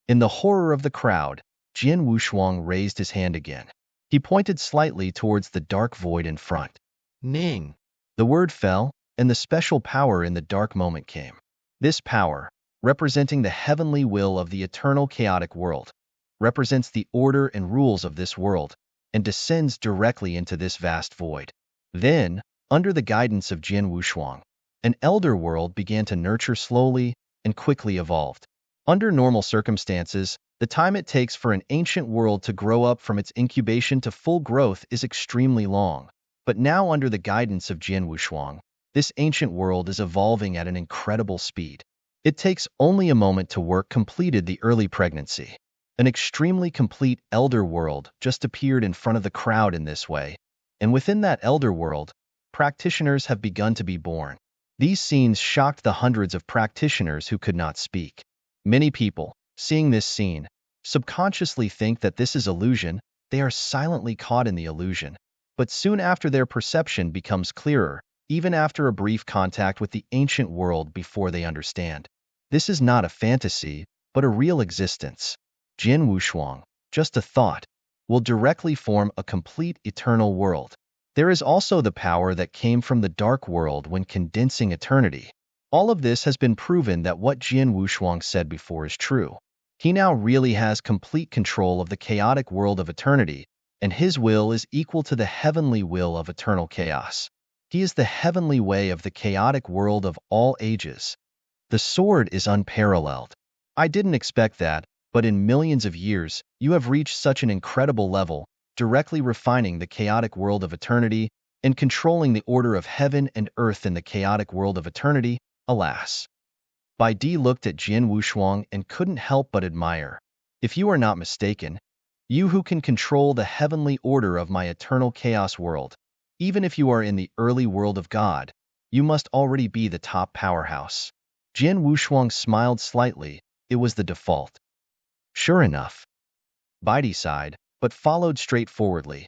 In the horror of the crowd, Jian Wushuang raised his hand again. He pointed slightly towards the dark void in front. Ning! The word fell, and the special power in the dark moment came. This power, representing the heavenly will of the eternal chaotic world, represents the order and rules of this world, and descends directly into this vast void. Then, under the guidance of Jian Wushuang, an elder world began to nurture slowly and quickly evolved. Under normal circumstances, the time it takes for an ancient world to grow up from its incubation to full growth is extremely long. But now under the guidance of Jian Wushuang, this ancient world is evolving at an incredible speed. It takes only a moment to work completed the early pregnancy. An extremely complete elder world just appeared in front of the crowd in this way, and within that elder world, practitioners have begun to be born. These scenes shocked the hundreds of practitioners who could not speak. Many people, seeing this scene, subconsciously think that this is illusion. They are silently caught in the illusion. But soon after their perception becomes clearer, even after a brief contact with the ancient world before they understand. This is not a fantasy, but a real existence. Jian Wushuang, just a thought, will directly form a complete eternal world. There is also the power that came from the dark world when condensing eternity. All of this has been proven that what Jian Wushuang said before is true. He now really has complete control of the chaotic world of eternity, and his will is equal to the heavenly will of eternal chaos. He is the heavenly way of the chaotic world of all ages. The sword is unparalleled. I didn't expect that, but in millions of years, you have reached such an incredible level, directly refining the chaotic world of eternity and controlling the order of heaven and earth in the chaotic world of eternity, alas. Bai Di looked at Jian Wushuang and couldn't help but admire. If you are not mistaken, you who can control the heavenly order of my eternal chaos world, even if you are in the early world of God, you must already be the top powerhouse. Jian Wushuang smiled slightly. It was the default. Sure enough. Baidi sighed, but followed straightforwardly.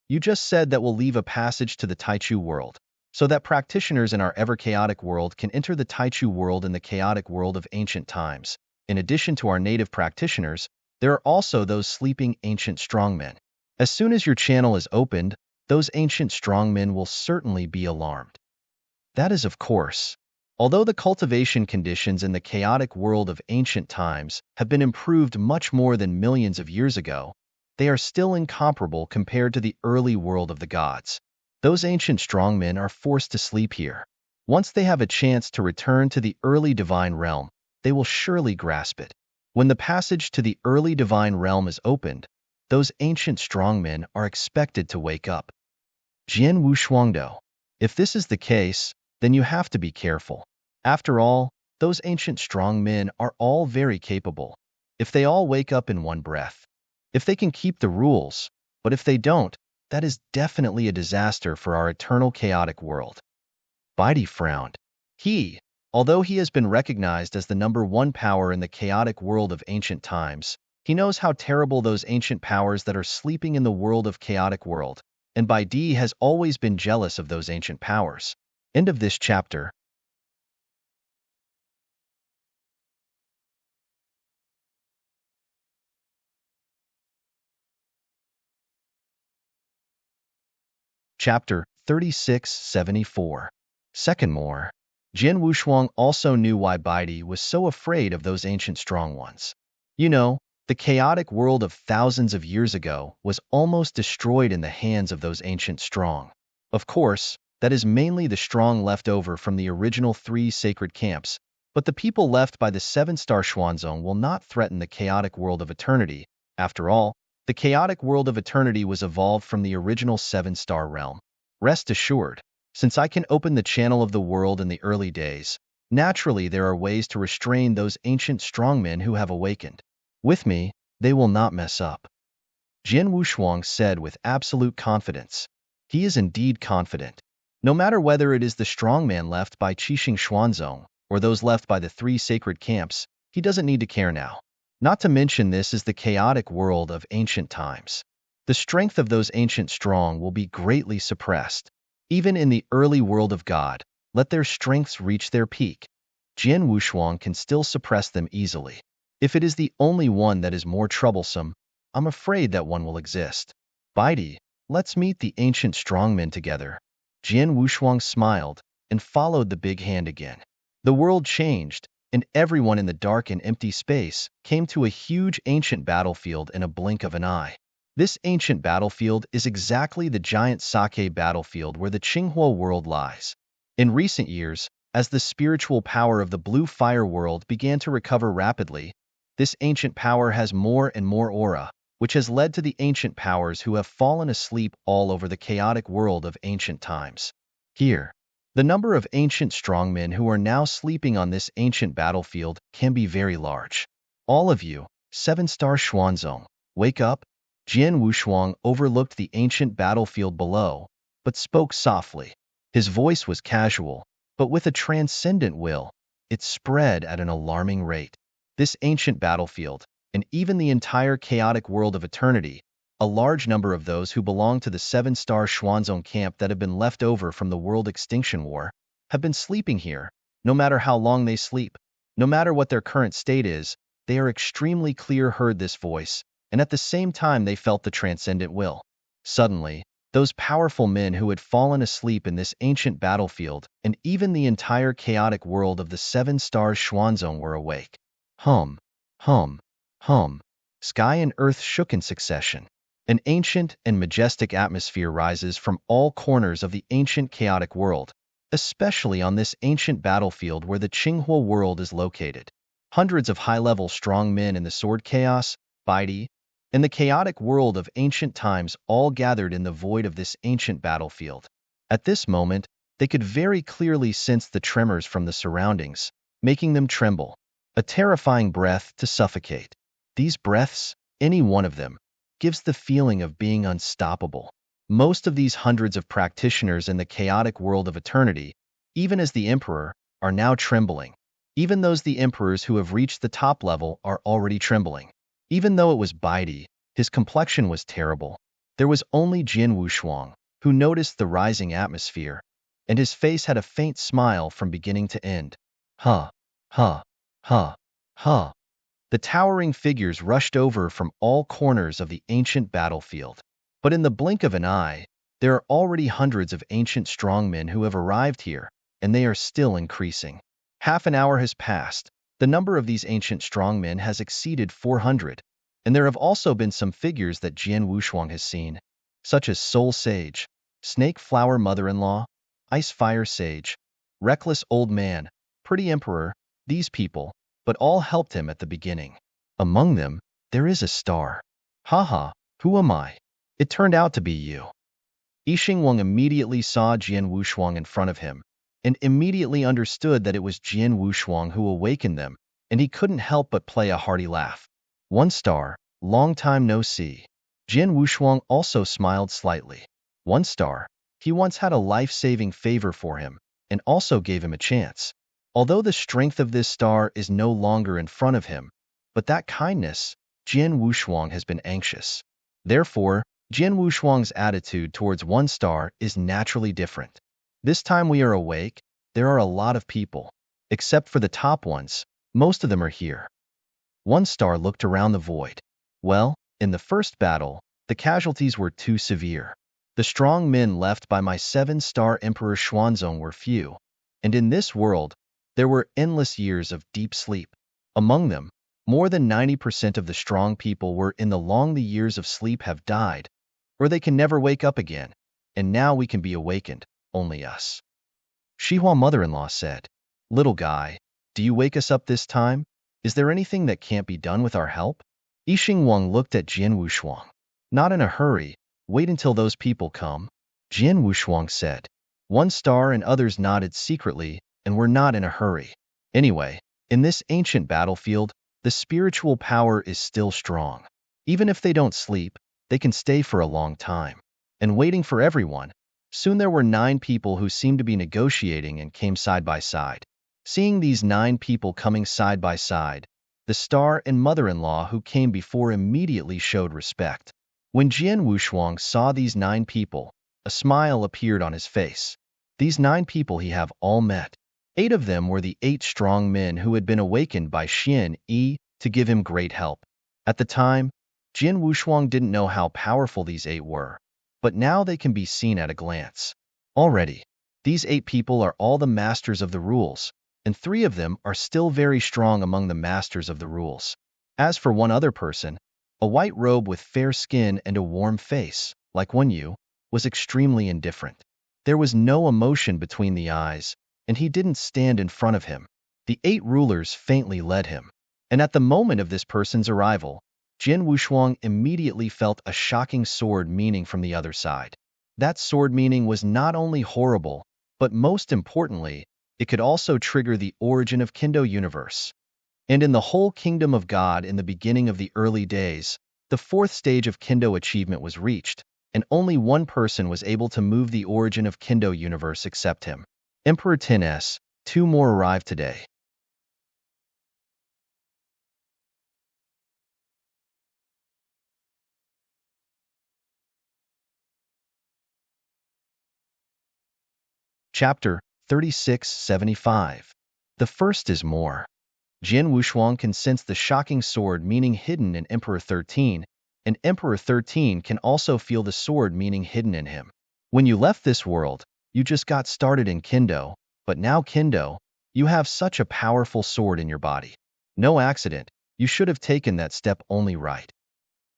You just said that we'll leave a passage to the Taichu world, so that practitioners in our ever-chaotic world can enter the Taichu world in the chaotic world of ancient times. In addition to our native practitioners, there are also those sleeping ancient strongmen. As soon as your channel is opened, those ancient strongmen will certainly be alarmed. That is of course. Although the cultivation conditions in the chaotic world of ancient times have been improved much more than millions of years ago, they are still incomparable compared to the early world of the gods. Those ancient strongmen are forced to sleep here. Once they have a chance to return to the early divine realm, they will surely grasp it. When the passage to the early divine realm is opened, those ancient strongmen are expected to wake up. Jian Wushuangdo. If this is the case, then you have to be careful. After all, those ancient strong men are all very capable. If they all wake up in one breath. If they can keep the rules, but if they don't, that is definitely a disaster for our eternal chaotic world. Baidi frowned. Although he has been recognized as the #1 power in the chaotic world of ancient times, he knows how terrible those ancient powers that are sleeping in the world of chaotic world, and Baidi has always been jealous of those ancient powers. End of this chapter. Chapter 3674. Second more. Jin Wushuang also knew why Baidi was so afraid of those ancient strong ones. You know, the chaotic world of thousands of years ago was almost destroyed in the hands of those ancient strong. Of course, that is mainly the strong left over from the original 3 sacred camps, but the people left by the 7-star Xuanzong will not threaten the chaotic world of eternity. After all, the chaotic world of eternity was evolved from the original 7-star realm. Rest assured, since I can open the channel of the world in the early days, naturally there are ways to restrain those ancient strongmen who have awakened. With me, they will not mess up. Jin Wushuang said with absolute confidence. He is indeed confident. No matter whether it is the strongman left by Qixing Xuanzong or those left by the 3 sacred camps, he doesn't need to care now. Not to mention this is the chaotic world of ancient times. The strength of those ancient strong will be greatly suppressed. Even in the early world of God, let their strengths reach their peak. Jin Wushuang can still suppress them easily. If it is the only one that is more troublesome, I'm afraid that one will exist. Baidi, let's meet the ancient strongmen together. Jin Wushuang smiled and followed the big hand again. The world changed, and everyone in the dark and empty space came to a huge ancient battlefield in a blink of an eye. This ancient battlefield is exactly the giant Sake battlefield where the Qinghua world lies. In recent years, as the spiritual power of the blue fire world began to recover rapidly, this ancient power has more and more aura, which has led to the ancient powers who have fallen asleep all over the chaotic world of ancient times. Here, the number of ancient strongmen who are now sleeping on this ancient battlefield can be very large. All of you, 7-star Xuanzong, wake up. Jin Wushuang overlooked the ancient battlefield below, but spoke softly. His voice was casual, but with a transcendent will. It spread at an alarming rate. This ancient battlefield, and even the entire chaotic world of eternity, a large number of those who belong to the 7-star Xuanzong camp that have been left over from the World Extinction War, have been sleeping here. No matter how long they sleep, no matter what their current state is, they are extremely clear heard this voice, and at the same time they felt the transcendent will. Suddenly, those powerful men who had fallen asleep in this ancient battlefield and even the entire chaotic world of the 7-star Xuanzong were awake. Hum, hum, hum. Sky and earth shook in succession. An ancient and majestic atmosphere rises from all corners of the ancient chaotic world, especially on this ancient battlefield where the Qinghua world is located. Hundreds of high-level strong men in the sword chaos, Baidi, and the chaotic world of ancient times all gathered in the void of this ancient battlefield. At this moment, they could very clearly sense the tremors from the surroundings, making them tremble. A terrifying breath to suffocate. These breaths, any one of them, gives the feeling of being unstoppable. Most of these hundreds of practitioners in the chaotic world of eternity, even as the Emperor, are now trembling. Even the Emperors who have reached the top level are already trembling. Even though it was Baidi, his complexion was terrible. There was only Jin Wushuang, who noticed the rising atmosphere, and his face had a faint smile from beginning to end. Huh, huh, huh, huh. The towering figures rushed over from all corners of the ancient battlefield. But in the blink of an eye, there are already hundreds of ancient strongmen who have arrived here, and they are still increasing. Half an hour has passed. The number of these ancient strongmen has exceeded 400, and there have also been some figures that Jin Wushuang has seen, such as Soul Sage, Snake Flower Mother-in-law, Ice Fire Sage, Reckless Old Man, Pretty Emperor, these people, but all helped him at the beginning. Among them, there is a star. Haha, who am I? It turned out to be you. Yixing Wang immediately saw Jin Wushuang in front of him, and immediately understood that it was Jin Wushuang who awakened them, and he couldn't help but play a hearty laugh. 1 star, long time no see. Jin Wushuang also smiled slightly. 1 star, he once had a life-saving favor for him, and also gave him a chance. Although the strength of this star is no longer in front of him, but that kindness, Jin Wushuang has been anxious. Therefore, Jin Wushuang's attitude towards 1 star is naturally different. This time we are awake, there are a lot of people. Except for the top ones, most of them are here. 1 star looked around the void. Well, in the first battle, the casualties were too severe. The strong men left by my 7-star Emperor Xuanzong were few, and in this world, there were endless years of deep sleep. Among them, more than 90% of the strong people were in the years of sleep have died, or they can never wake up again, and now we can be awakened, only us. Shihua mother-in-law said, "Little guy, do you wake us up this time? Is there anything that can't be done with our help?" Yixing Wang looked at Jian Wushuang. "Not in a hurry, wait until those people come," Jian Wushuang said. 1 star and others nodded secretly and were not in a hurry. Anyway, in this ancient battlefield, the spiritual power is still strong. Even if they don't sleep, they can stay for a long time. And waiting for everyone, soon there were 9 people who seemed to be negotiating and came side by side. Seeing these 9 people coming side by side, the star and mother-in-law who came before immediately showed respect. When Jian Wushuang saw these 9 people, a smile appeared on his face. These 9 people he have all met. 8 of them were the 8 strong men who had been awakened by Xian Yi to give him great help. At the time, Jian Wushuang didn't know how powerful these 8 were, but now they can be seen at a glance. Already, these 8 people are all the masters of the rules, and 3 of them are still very strong among the masters of the rules. As for one other person, a white robe with fair skin and a warm face, like Wen Yu, was extremely indifferent. There was no emotion between the eyes, and he didn't stand in front of him. The 8 rulers faintly led him. And at the moment of this person's arrival, Jian Wushuang immediately felt a shocking sword meaning from the other side. That sword meaning was not only horrible, but most importantly, it could also trigger the origin of Kendo universe. And in the whole kingdom of God in the beginning of the early days, the 4th stage of Kendo achievement was reached, and only one person was able to move the origin of Kendo universe except him. Emperor Tin-S, 2 more arrived today. Chapter 3675. The first is more. Jian Wushuang can sense the shocking sword meaning hidden in Emperor 13, and Emperor 13 can also feel the sword meaning hidden in him. When you left this world, you just got started in Kendo, but now Kendo, you have such a powerful sword in your body. No accident, you should have taken that step only right.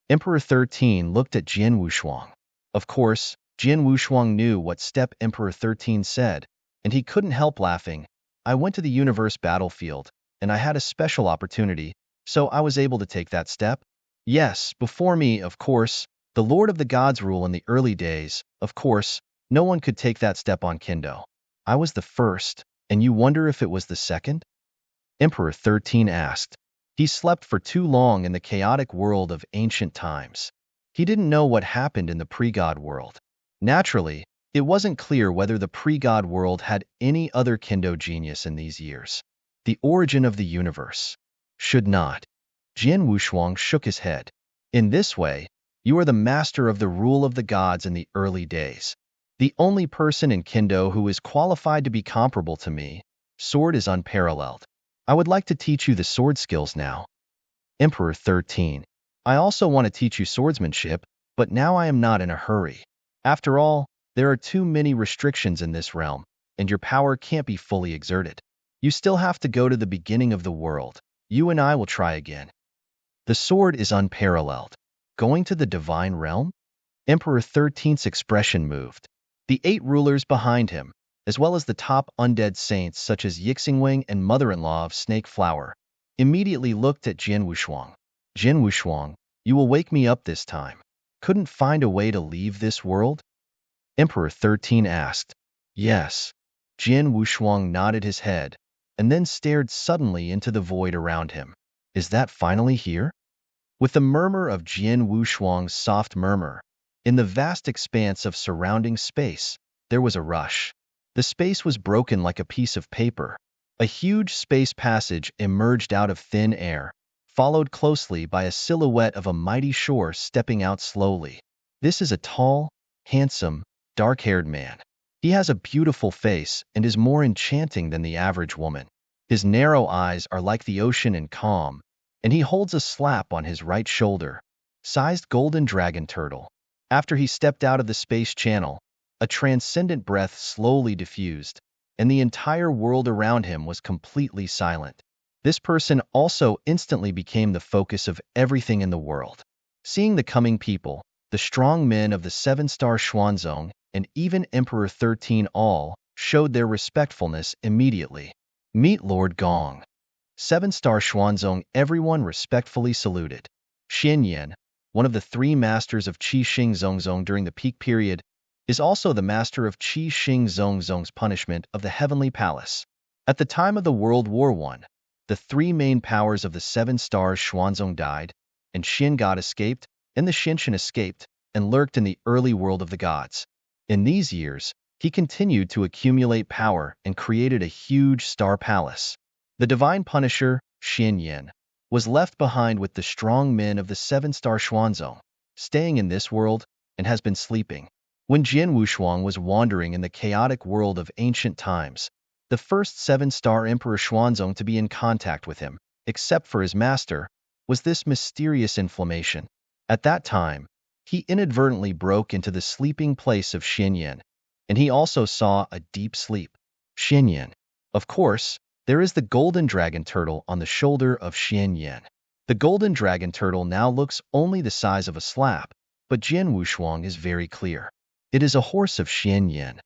Emperor 13 looked at Jian Wushuang. Of course, Jian Wushuang knew what step Emperor 13 said, and he couldn't help laughing. I went to the universe battlefield, and I had a special opportunity, so I was able to take that step. Yes, before me, of course, the Lord of the Gods rule in the early days, of course, no one could take that step on Kendo. I was the first, and you wonder if it was the second? Emperor 13 asked. He slept for too long in the chaotic world of ancient times. He didn't know what happened in the pre-God world. Naturally, it wasn't clear whether the pre-God world had any other Kendo genius in these years. The origin of the universe. Should not. Jian Wushuang shook his head. In this way, you are the master of the rule of the gods in the early days. The only person in Kendo who is qualified to be comparable to me. Sword is unparalleled. I would like to teach you the sword skills now. Emperor 13. I also want to teach you swordsmanship, but now I am not in a hurry. After all, there are too many restrictions in this realm, and your power can't be fully exerted. You still have to go to the beginning of the world. You and I will try again. The sword is unparalleled. Going to the divine realm? Emperor 13's expression moved. The 8 rulers behind him, as well as the top undead saints such as Yixingwing and mother-in-law of Snake Flower, immediately looked at Jian Wushuang. Jian Wushuang, you will wake me up this time. Couldn't find a way to leave this world? Emperor 13 asked. Yes. Jian Wushuang nodded his head, and then stared suddenly into the void around him. Is that finally here? With the murmur of Jian Wushuang's soft murmur, in the vast expanse of surrounding space, there was a rush. The space was broken like a piece of paper. A huge space passage emerged out of thin air, followed closely by a silhouette of a mighty shore stepping out slowly. This is a tall, handsome, dark-haired man. He has a beautiful face and is more enchanting than the average woman. His narrow eyes are like the ocean and calm, and he holds a slap on his right shoulder. Sized golden dragon turtle. After he stepped out of the space channel, a transcendent breath slowly diffused, and the entire world around him was completely silent. This person also instantly became the focus of everything in the world. Seeing the coming people, the strong men of the seven-star Xuanzong, and even Emperor 13 all showed their respectfulness immediately. Meet Lord Gong. Seven-star Xuanzong, everyone respectfully saluted. Xin Yan, one of the three masters of Qi Xing Zongzong during the peak period, is also the master of Qi Xing Zongzong's punishment of the Heavenly Palace. At the time of the World War I, the three main powers of the seven stars Xuanzong died, and Xin God escaped, and the Xinshan escaped, and lurked in the early world of the gods. In these years, he continued to accumulate power and created a huge star palace. The divine punisher, Xin Yan, was left behind with the strong men of the seven-star Xuanzong, staying in this world, and has been sleeping. When Jian Wushuang was wandering in the chaotic world of ancient times, the first seven-star Emperor Xuanzong to be in contact with him, except for his master, was this mysterious inflammation. At that time, he inadvertently broke into the sleeping place of Xin Yan, and he also saw a deep sleep. Xin Yan. Of course, there is the golden dragon turtle on the shoulder of Xin Yan. The golden dragon turtle now looks only the size of a slap, but Jian Wushuang is very clear. It is a horse of Xin Yan.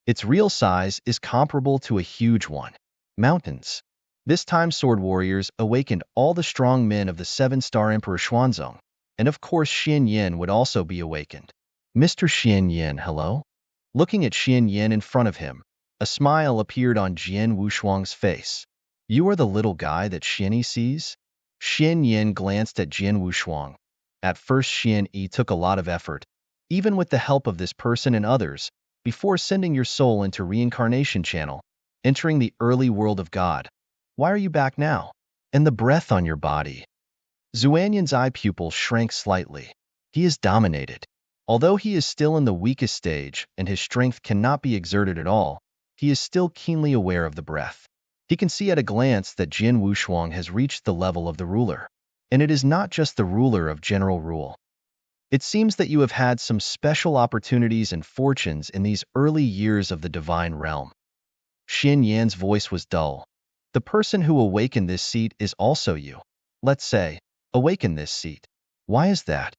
Its real size is comparable to a huge one. Mountains. This time sword warriors awakened all the strong men of the seven-star Emperor Xuanzong, and of course Xin Yan would also be awakened. Mr. Xin Yan, hello? Looking at Xin Yan in front of him, a smile appeared on Jian Wushuang's face. You are the little guy that Xian sees? Xin Yan glanced at Jian Wushuang. At first Xian took a lot of effort, even with the help of this person and others, before sending your soul into reincarnation channel, entering the early world of God. Why are you back now? And the breath on your body. Zuanyan's eye pupil shrank slightly. He is dominated. Although he is still in the weakest stage and his strength cannot be exerted at all, he is still keenly aware of the breath. He can see at a glance that Jian Wushuang has reached the level of the ruler. And it is not just the ruler of general rule. It seems that you have had some special opportunities and fortunes in these early years of the divine realm. Xin Yan's voice was dull. The person who awakened this seat is also you. Let's say, awaken this seat. Why is that?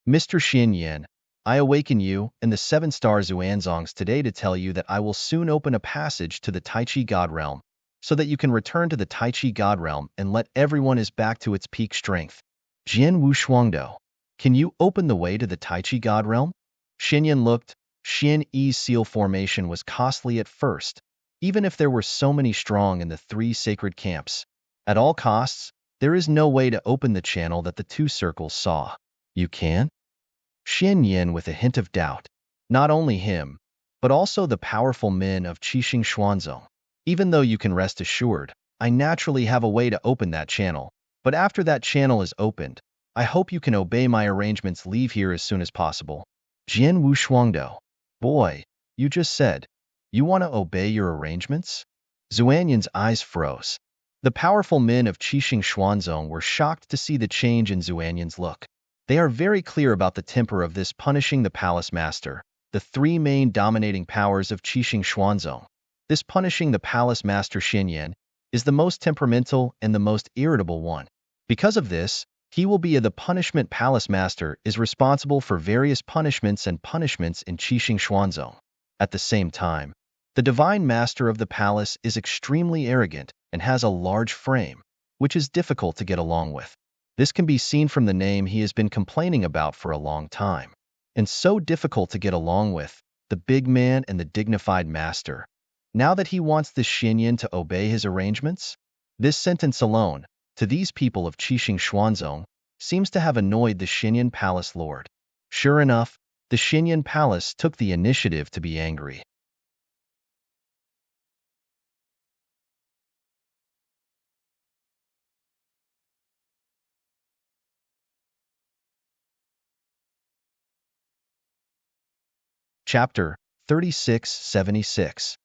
Mr. Xin Yan, I awaken you and the seven-star Xuanzongs today to tell you that I will soon open a passage to the Taichi God realm, so that you can return to the Taichi God realm and let everyone is back to its peak strength. Jian Wushuangdo, can you open the way to the Taichi God realm? Xin Yan looked. Xin Yi's seal formation was costly at first, even if there were so many strong in the three sacred camps. At all costs, there is no way to open the channel that the two circles saw. You can? Xin Yan with a hint of doubt. Not only him, but also the powerful men of Qixing Xuanzong. Even though you can rest assured, I naturally have a way to open that channel, but after that channel is opened, I hope you can obey my arrangements. Leave here as soon as possible. Jian Wushuangdo. Boy, you just said, you want to obey your arrangements? Zuanyan's eyes froze. The powerful men of Qixing Xuanzong were shocked to see the change in Zuanyan's look. They are very clear about the temper of this punishing the palace master, the three main dominating powers of Qixing Xuanzong. This punishing the palace master Xin Yan is the most temperamental and the most irritable one. Because of this, he will be the punishment palace master is responsible for various punishments in Qixing Xuanzong. At the same time, the divine master of the palace is extremely arrogant and has a large frame, which is difficult to get along with. This can be seen from the name he has been complaining about for a long time. And so difficult to get along with, the big man and the dignified master. Now that he wants this Xin Yan to obey his arrangements? This sentence alone, to these people of Qixing Xuanzong, seems to have annoyed the Xin Yan palace lord. Sure enough, the Xin Yan palace took the initiative to be angry. Chapter 3676.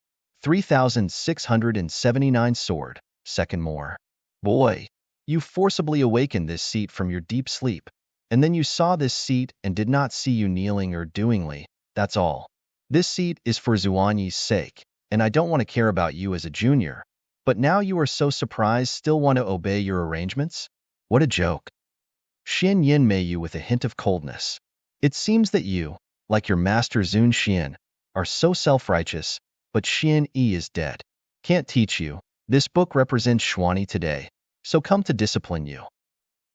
3679 Sword, Second More. Boy, you forcibly awakened this seat from your deep sleep. And then you saw this seat and did not see you kneeling or doingly. That's all. This seat is for Zuanyi's sake, and I don't want to care about you as a junior. But now you are so surprised, still want to obey your arrangements? What a joke. Xian Yin mei you with a hint of coldness. It seems that you, like your master Zun Xian, are so self-righteous, but Xian Yi is dead. Can't teach you. This book represents Xuanyi today, so come to discipline you.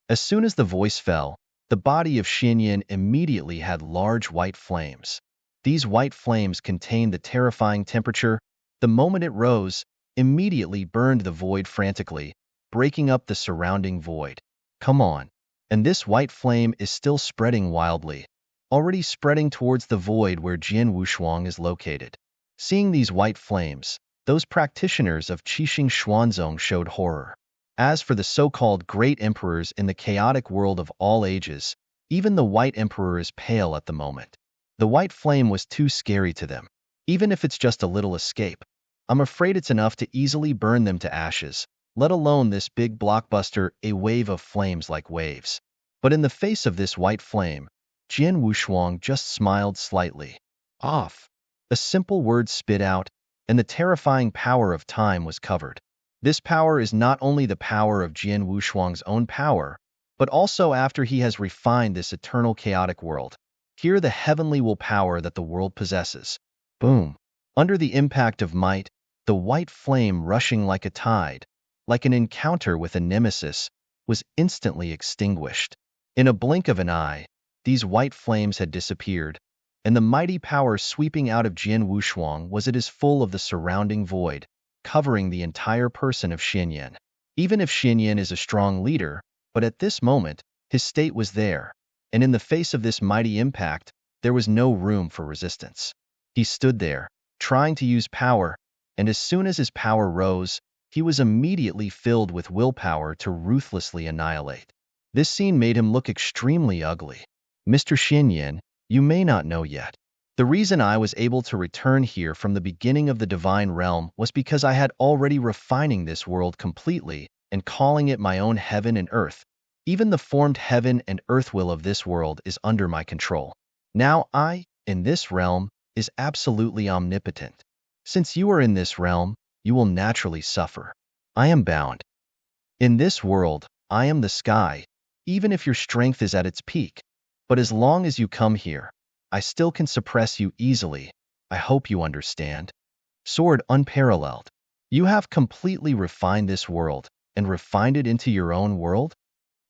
As soon as the voice fell, the body of Xian Yin immediately had large white flames. These white flames contained the terrifying temperature. The moment it rose, immediately burned the void frantically, breaking up the surrounding void. Come on. And this white flame is still spreading wildly, already spreading towards the void where Jian Wushuang is located. Seeing these white flames, those practitioners of Qixing Xuanzong showed horror. As for the so-called great emperors in the chaotic world of all ages, even the white emperor is pale at the moment. The white flame was too scary to them. Even if it's just a little escape, I'm afraid it's enough to easily burn them to ashes, let alone this big blockbuster, a wave of flames like waves. But in the face of this white flame, Jian Wushuang just smiled slightly. Off. A simple word spit out, and the terrifying power of time was covered. This power is not only the power of Jian Wushuang's own power, but also after he has refined this eternal chaotic world. Hear the heavenly will power that the world possesses. Boom. Under the impact of might, the white flame rushing like a tide, like an encounter with a nemesis, was instantly extinguished. In a blink of an eye, these white flames had disappeared, and the mighty power sweeping out of Jian Wushuang was it as full of the surrounding void, covering the entire person of Xian Yin. Even if Xian Yin is a strong leader, but at this moment, his state was there, and in the face of this mighty impact, there was no room for resistance. He stood there, trying to use power, and as soon as his power rose, he was immediately filled with willpower to ruthlessly annihilate. This scene made him look extremely ugly. Mr. Xian Yin, you may not know yet. The reason I was able to return here from the beginning of the divine realm was because I had already refining this world completely and calling it my own heaven and earth. Even the formed heaven and earth will of this world is under my control. Now I, in this realm, is absolutely omnipotent. Since you are in this realm, you will naturally suffer. I am bound. In this world, I am the sky, even if your strength is at its peak. But as long as you come here, I still can suppress you easily. I hope you understand. Sword unparalleled. You have completely refined this world and refined it into your own world?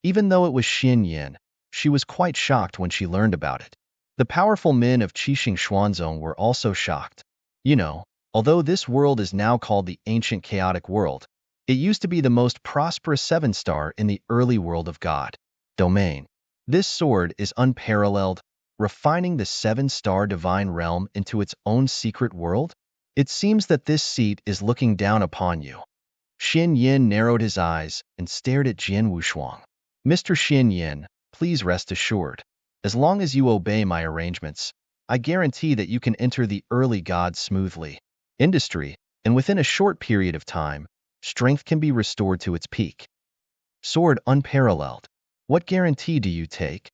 Even though it was Xian Yin, she was quite shocked when she learned about it. The powerful men of Qixing Xuanzong were also shocked. You know, although this world is now called the ancient chaotic world, it used to be the most prosperous 7-star in the early world of God domain. This sword is unparalleled, refining the 7-star divine realm into its own secret world. It seems that this seat is looking down upon you. Xian Yin narrowed his eyes and stared at Jian Wushuang. Mr. Xian Yin, please rest assured. As long as you obey my arrangements, I guarantee that you can enter the early gods smoothly. Industry, and within a short period of time, strength can be restored to its peak. Sword unparalleled. What guarantee do you take?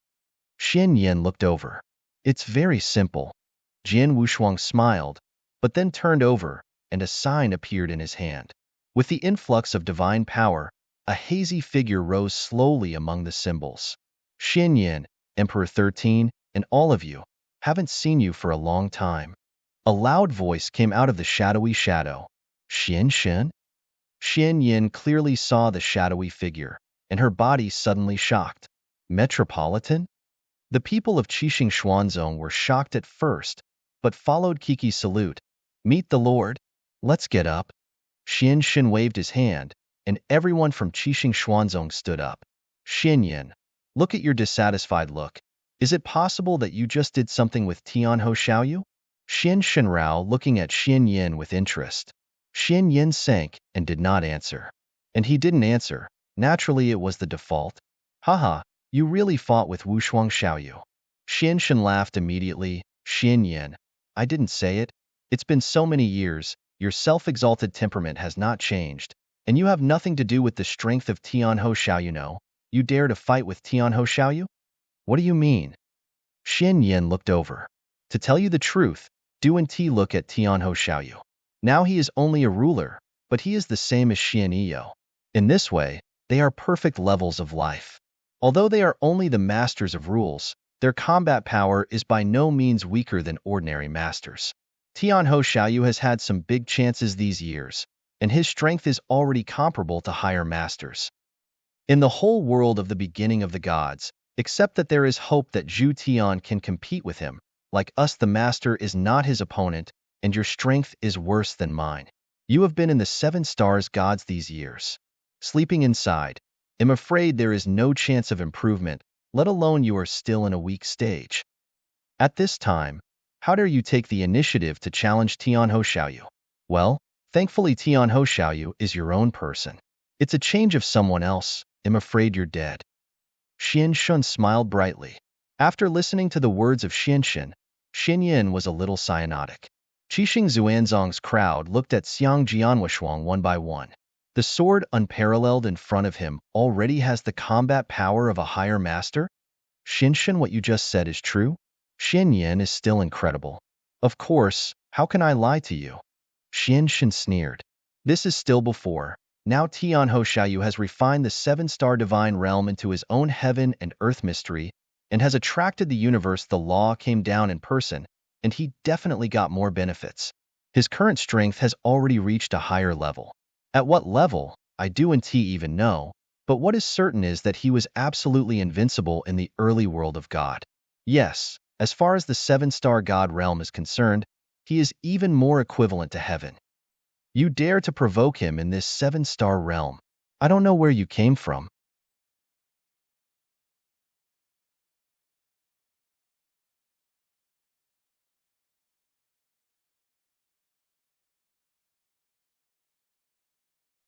Xian Yin looked over. It's very simple. Jian Wushuang smiled, but then turned over, and a sign appeared in his hand. With the influx of divine power, a hazy figure rose slowly among the symbols. Xian Yin, Emperor 13, and all of you, haven't seen you for a long time. A loud voice came out of the shadowy shadow. Xian Shen? Xian Yin clearly saw the shadowy figure, and her body suddenly shocked. Metropolitan? The people of Qixing Xuanzong were shocked at first, but followed Kiki's salute. Meet the Lord. Let's get up. Xian Shen waved his hand, and everyone from Qixing Xuanzong stood up. Xian Yin, look at your dissatisfied look. Is it possible that you just did something with Tianhou Xiaoyu? Xian Shenrao looking at Xian Yin with interest. Xian Yin sank and did not answer. And he didn't answer. Naturally, it was the default. Haha, you really fought with Wushuang Xiaoyu. Xian Shen laughed immediately. Xian Yin, I didn't say it. It's been so many years, your self-exalted temperament has not changed, and you have nothing to do with the strength of Tianhou Xiaoyu. No, you dare to fight with Tianhou Xiaoyu? What do you mean? Xin Yin looked over. To tell you the truth, Du and Ti look at Tianho Xiaoyu. Now he is only a ruler, but he is the same as Xian Iyo. In this way, they are perfect levels of life. Although they are only the masters of rules, their combat power is by no means weaker than ordinary masters. Tianho Xiaoyu has had some big chances these years, and his strength is already comparable to higher masters. In the whole world of the beginning of the gods, except that there is hope that Zhu Tian can compete with him, like us the master is not his opponent, and your strength is worse than mine. You have been in the 7 stars gods these years. Sleeping inside, I'm afraid there is no chance of improvement, let alone you are still in a weak stage. At this time, how dare you take the initiative to challenge Tianho Xiaoyu? Well, thankfully Tianho Xiaoyu is your own person. It's a change of someone else, I'm afraid you're dead. Xian Shun smiled brightly. After listening to the words of Xian Shen, Xin Yin was a little cyanotic. Qixing Xuanzong's crowd looked at Xiang Jianwushuang one by one. The sword unparalleled in front of him already has the combat power of a higher master? Xinshen, what you just said is true? Xin Yin is still incredible. Of course, how can I lie to you? Xinshen sneered. This is still before. Now Tianho Xiaoyu has refined the 7-star divine realm into his own heaven and earth mystery, and has attracted the universe. The law came down in person, and he definitely got more benefits. His current strength has already reached a higher level. At what level, I do and T even know, but what is certain is that he was absolutely invincible in the early world of God. Yes, as far as the 7-star God realm is concerned, he is even more equivalent to heaven. You dare to provoke him in this 7-star realm. I don't know where you came from.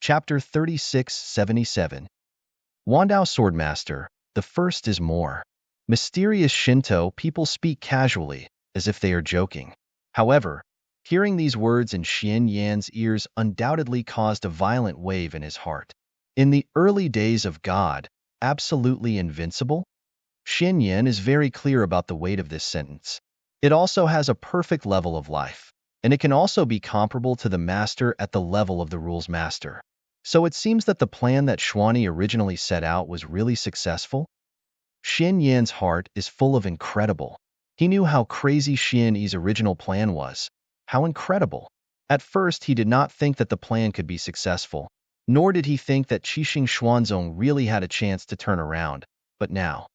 Chapter 3677. Wandao Swordmaster, the first is more. Mysterious Shinto people speak casually, as if they are joking. However, hearing these words in Xian Yan's ears undoubtedly caused a violent wave in his heart. In the early days of God, absolutely invincible? Xian Yan is very clear about the weight of this sentence. It also has a perfect level of life, and it can also be comparable to the master at the level of the rules master. So it seems that the plan that Xuani originally set out was really successful? Xin Yan's heart is full of incredible. He knew how crazy Xian Yi's original plan was. How incredible. At first, he did not think that the plan could be successful, nor did he think that Qixing Xuanzong really had a chance to turn around. But now,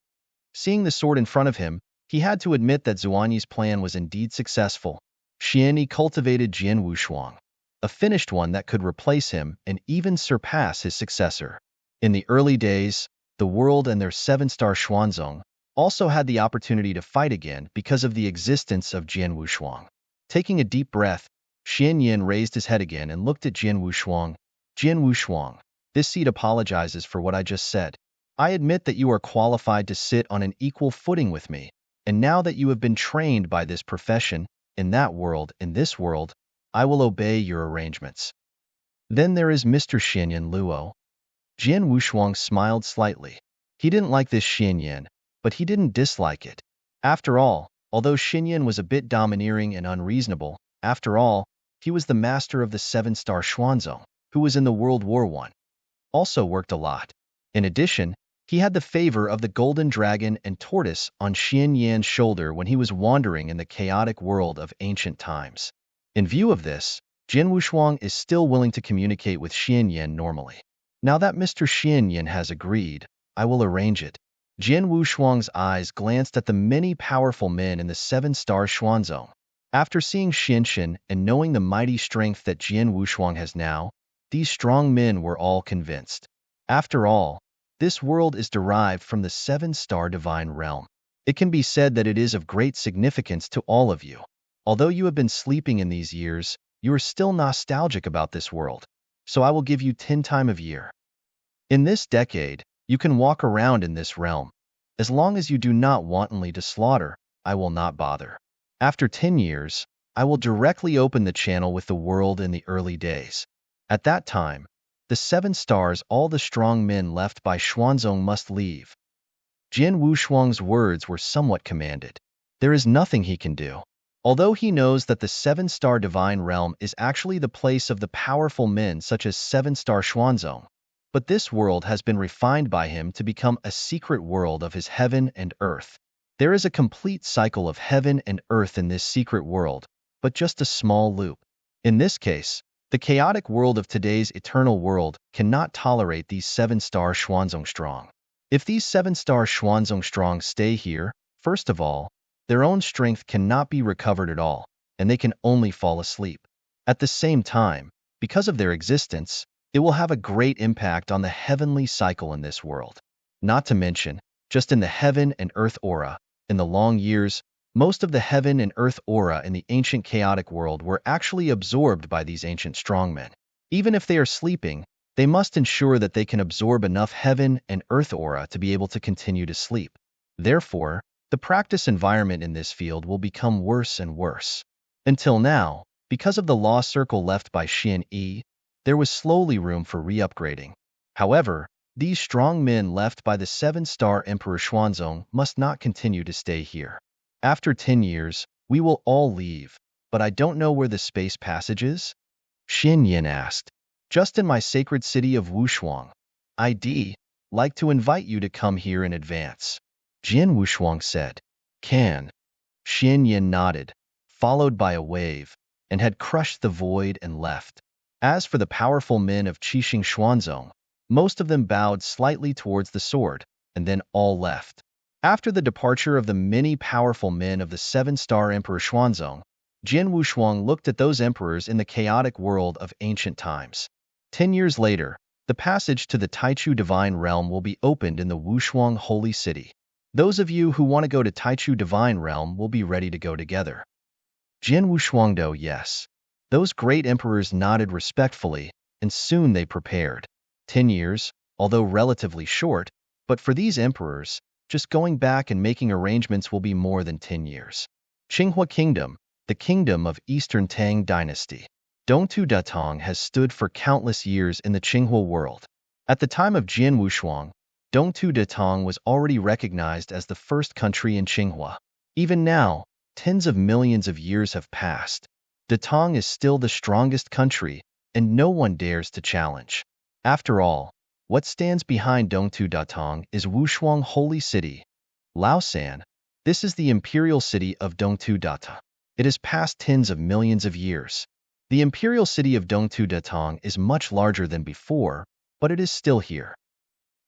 seeing the sword in front of him, he had to admit that Zuanyi's plan was indeed successful. Xian Yi cultivated Jian Wushuang, a finished one that could replace him and even surpass his successor. In the early days, the world and their 7-star Xuanzong also had the opportunity to fight again because of the existence of Jian Wushuang. Taking a deep breath, Xian Yin raised his head again and looked at Jian Wushuang. Jian Wushuang, this seat apologizes for what I just said. I admit that you are qualified to sit on an equal footing with me, and now that you have been trained by this profession, in that world, in this world, I will obey your arrangements. Then there is Mr. Xinyan Luo. Jian Wushuang smiled slightly. He didn't like this Xinyan, but he didn't dislike it. After all, although Xinyan was a bit domineering and unreasonable, after all, he was the master of the 7-star Xuanzong, who was in the World War I. Also worked a lot. In addition, he had the favor of the golden dragon and tortoise on Xian Yan's shoulder when he was wandering in the chaotic world of ancient times. In view of this, Jian Wushuang is still willing to communicate with Xian Yan normally. Now that Mr. Xian Yan has agreed, I will arrange it. Jian Wushuang's eyes glanced at the many powerful men in the 7-star Xuanzong. After seeing Xinshen and knowing the mighty strength that Jian Wushuang has now, these strong men were all convinced. After all, this world is derived from the 7-star divine realm. It can be said that it is of great significance to all of you. Although you have been sleeping in these years, you are still nostalgic about this world. So I will give you 10 time of year. In this decade, you can walk around in this realm. As long as you do not wantonly to slaughter, I will not bother. After 10 years, I will directly open the channel with the world in the early days. At that time, the 7 stars, all the strong men left by Xuanzong must leave. Jian Wushuang's words were somewhat commanded. There is nothing he can do. Although he knows that the seven-star divine realm is actually the place of the powerful men such as seven-star Xuanzong, but this world has been refined by him to become a secret world of his heaven and earth. There is a complete cycle of heaven and earth in this secret world, but just a small loop. In this case, the chaotic world of today's eternal world cannot tolerate these seven-star Xuanzong strong. If these seven-star Xuanzong strong stay here, first of all, their own strength cannot be recovered at all, and they can only fall asleep. At the same time, because of their existence, it will have a great impact on the heavenly cycle in this world. Not to mention, just in the heaven and earth aura, in the long years, most of the heaven and earth aura in the ancient chaotic world were actually absorbed by these ancient strongmen. Even if they are sleeping, they must ensure that they can absorb enough heaven and earth aura to be able to continue to sleep. Therefore, the practice environment in this field will become worse and worse. Until now, because of the law circle left by Xian Yi, there was slowly room for re-upgrading. However, these strong men left by the seven-star Emperor Xuanzong must not continue to stay here. After 10 years, we will all leave, but I don't know where the space passage is? Xin Yin asked. Just in my sacred city of Wushuang. I'd like to invite you to come here in advance. Jian Wushuang said. Can. Xin Yin nodded, followed by a wave, and had crushed the void and left. As for the powerful men of Qixing Xuanzong, most of them bowed slightly towards the sword, and then all left. After the departure of the many powerful men of the seven-star Emperor Xuanzong, Jian Wushuang looked at those emperors in the chaotic world of ancient times. 10 years later, the passage to the Taichu Divine Realm will be opened in the Wushuang Holy City. Those of you who want to go to Taichu Divine Realm will be ready to go together. Jian Wushuangdo, yes. Those great emperors nodded respectfully, and soon they prepared. 10 years, although relatively short, but for these emperors, just going back and making arrangements will be more than 10 years. Qinghua Kingdom, the kingdom of Eastern Tang Dynasty. Dongtu Datong has stood for countless years in the Qinghua world. At the time of Jian Wushuang, Dongtu Datong was already recognized as the first country in Qinghua. Even now, tens of millions of years have passed. Datong is still the strongest country, and no one dares to challenge. After all, what stands behind Dongtu Datong is Wushuang Holy City. Laosan, this is the imperial city of Dongtu Datong. It has passed tens of millions of years. The imperial city of Dongtu Datong is much larger than before, but it is still here.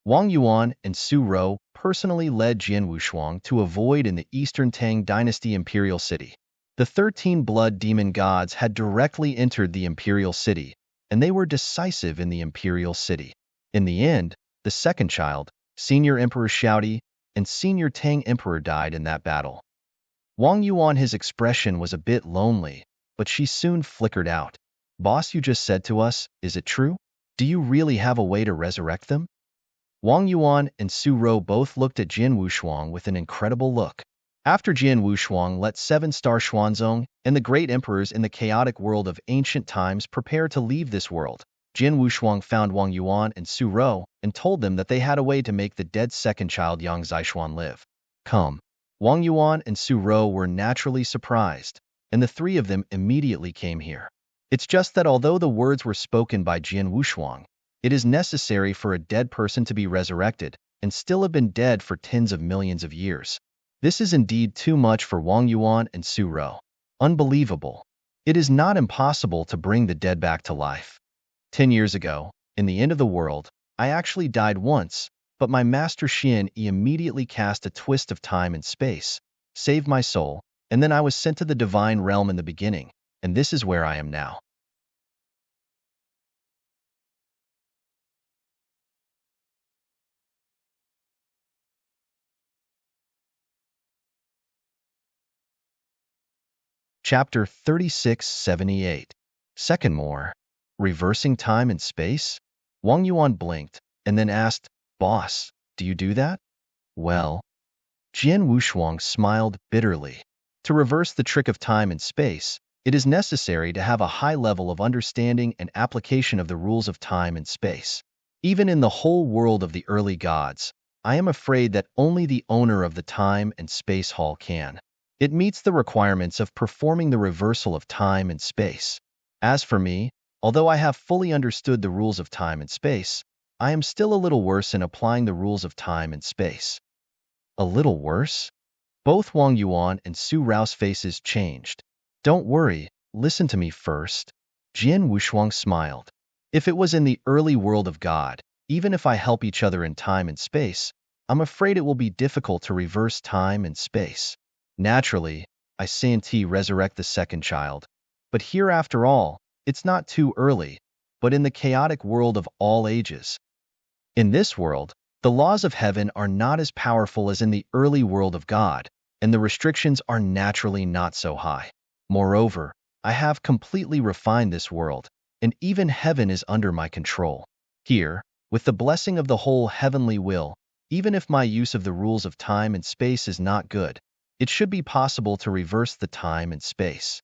Wang Yuan and Su Rou personally led Jian Wushuang to a void in the Eastern Tang Dynasty imperial city. The 13 blood demon gods had directly entered the imperial city, and they were decisive in the imperial city. In the end, the second child, Senior Emperor Xiaodi, and Senior Tang Emperor died in that battle. Wang Yuan, his expression was a bit lonely, but she soon flickered out. Boss, you just said to us, is it true? Do you really have a way to resurrect them? Wang Yuan and Su Rou both looked at Jian Wushuang with an incredible look. After Jian Wushuang let seven-star Xuanzong and the great emperors in the chaotic world of ancient times prepare to leave this world, Jian Wushuang found Wang Yuan and Su Rou and told them that they had a way to make the dead second child Yang Zishuan live. Come. Wang Yuan and Su Rou were naturally surprised, and the three of them immediately came here. It's just that although the words were spoken by Jian Wushuang, it is necessary for a dead person to be resurrected and still have been dead for tens of millions of years. This is indeed too much for Wang Yuan and Su Rou. Unbelievable. It is not impossible to bring the dead back to life. 10 years ago, in the end of the world, I actually died once, but my master Xian Yi immediately cast a twist of time and space, saved my soul, and then I was sent to the divine realm in the beginning, and this is where I am now. Chapter 3678. Second more. Reversing time and space? Wang Yuan blinked, and then asked, Boss, do you do that? Well, Jian Wushuang smiled bitterly. To reverse the trick of time and space, it is necessary to have a high level of understanding and application of the rules of time and space. Even in the whole world of the early gods, I am afraid that only the owner of the time and space hall can. It meets the requirements of performing the reversal of time and space. As for me, although I have fully understood the rules of time and space, I am still a little worse in applying the rules of time and space. A little worse? Both Wang Yuan and Su Rao's faces changed. Don't worry, listen to me first. Jian Wushuang smiled. If it was in the early world of God, even if I help each other in time and space, I'm afraid it will be difficult to reverse time and space. Naturally, I shan't resurrect the second child. But here, after all, it's not too early, but in the chaotic world of all ages. In this world, the laws of heaven are not as powerful as in the early world of God, and the restrictions are naturally not so high. Moreover, I have completely refined this world, and even heaven is under my control. Here, with the blessing of the whole heavenly will, even if my use of the rules of time and space is not good, it should be possible to reverse the time and space.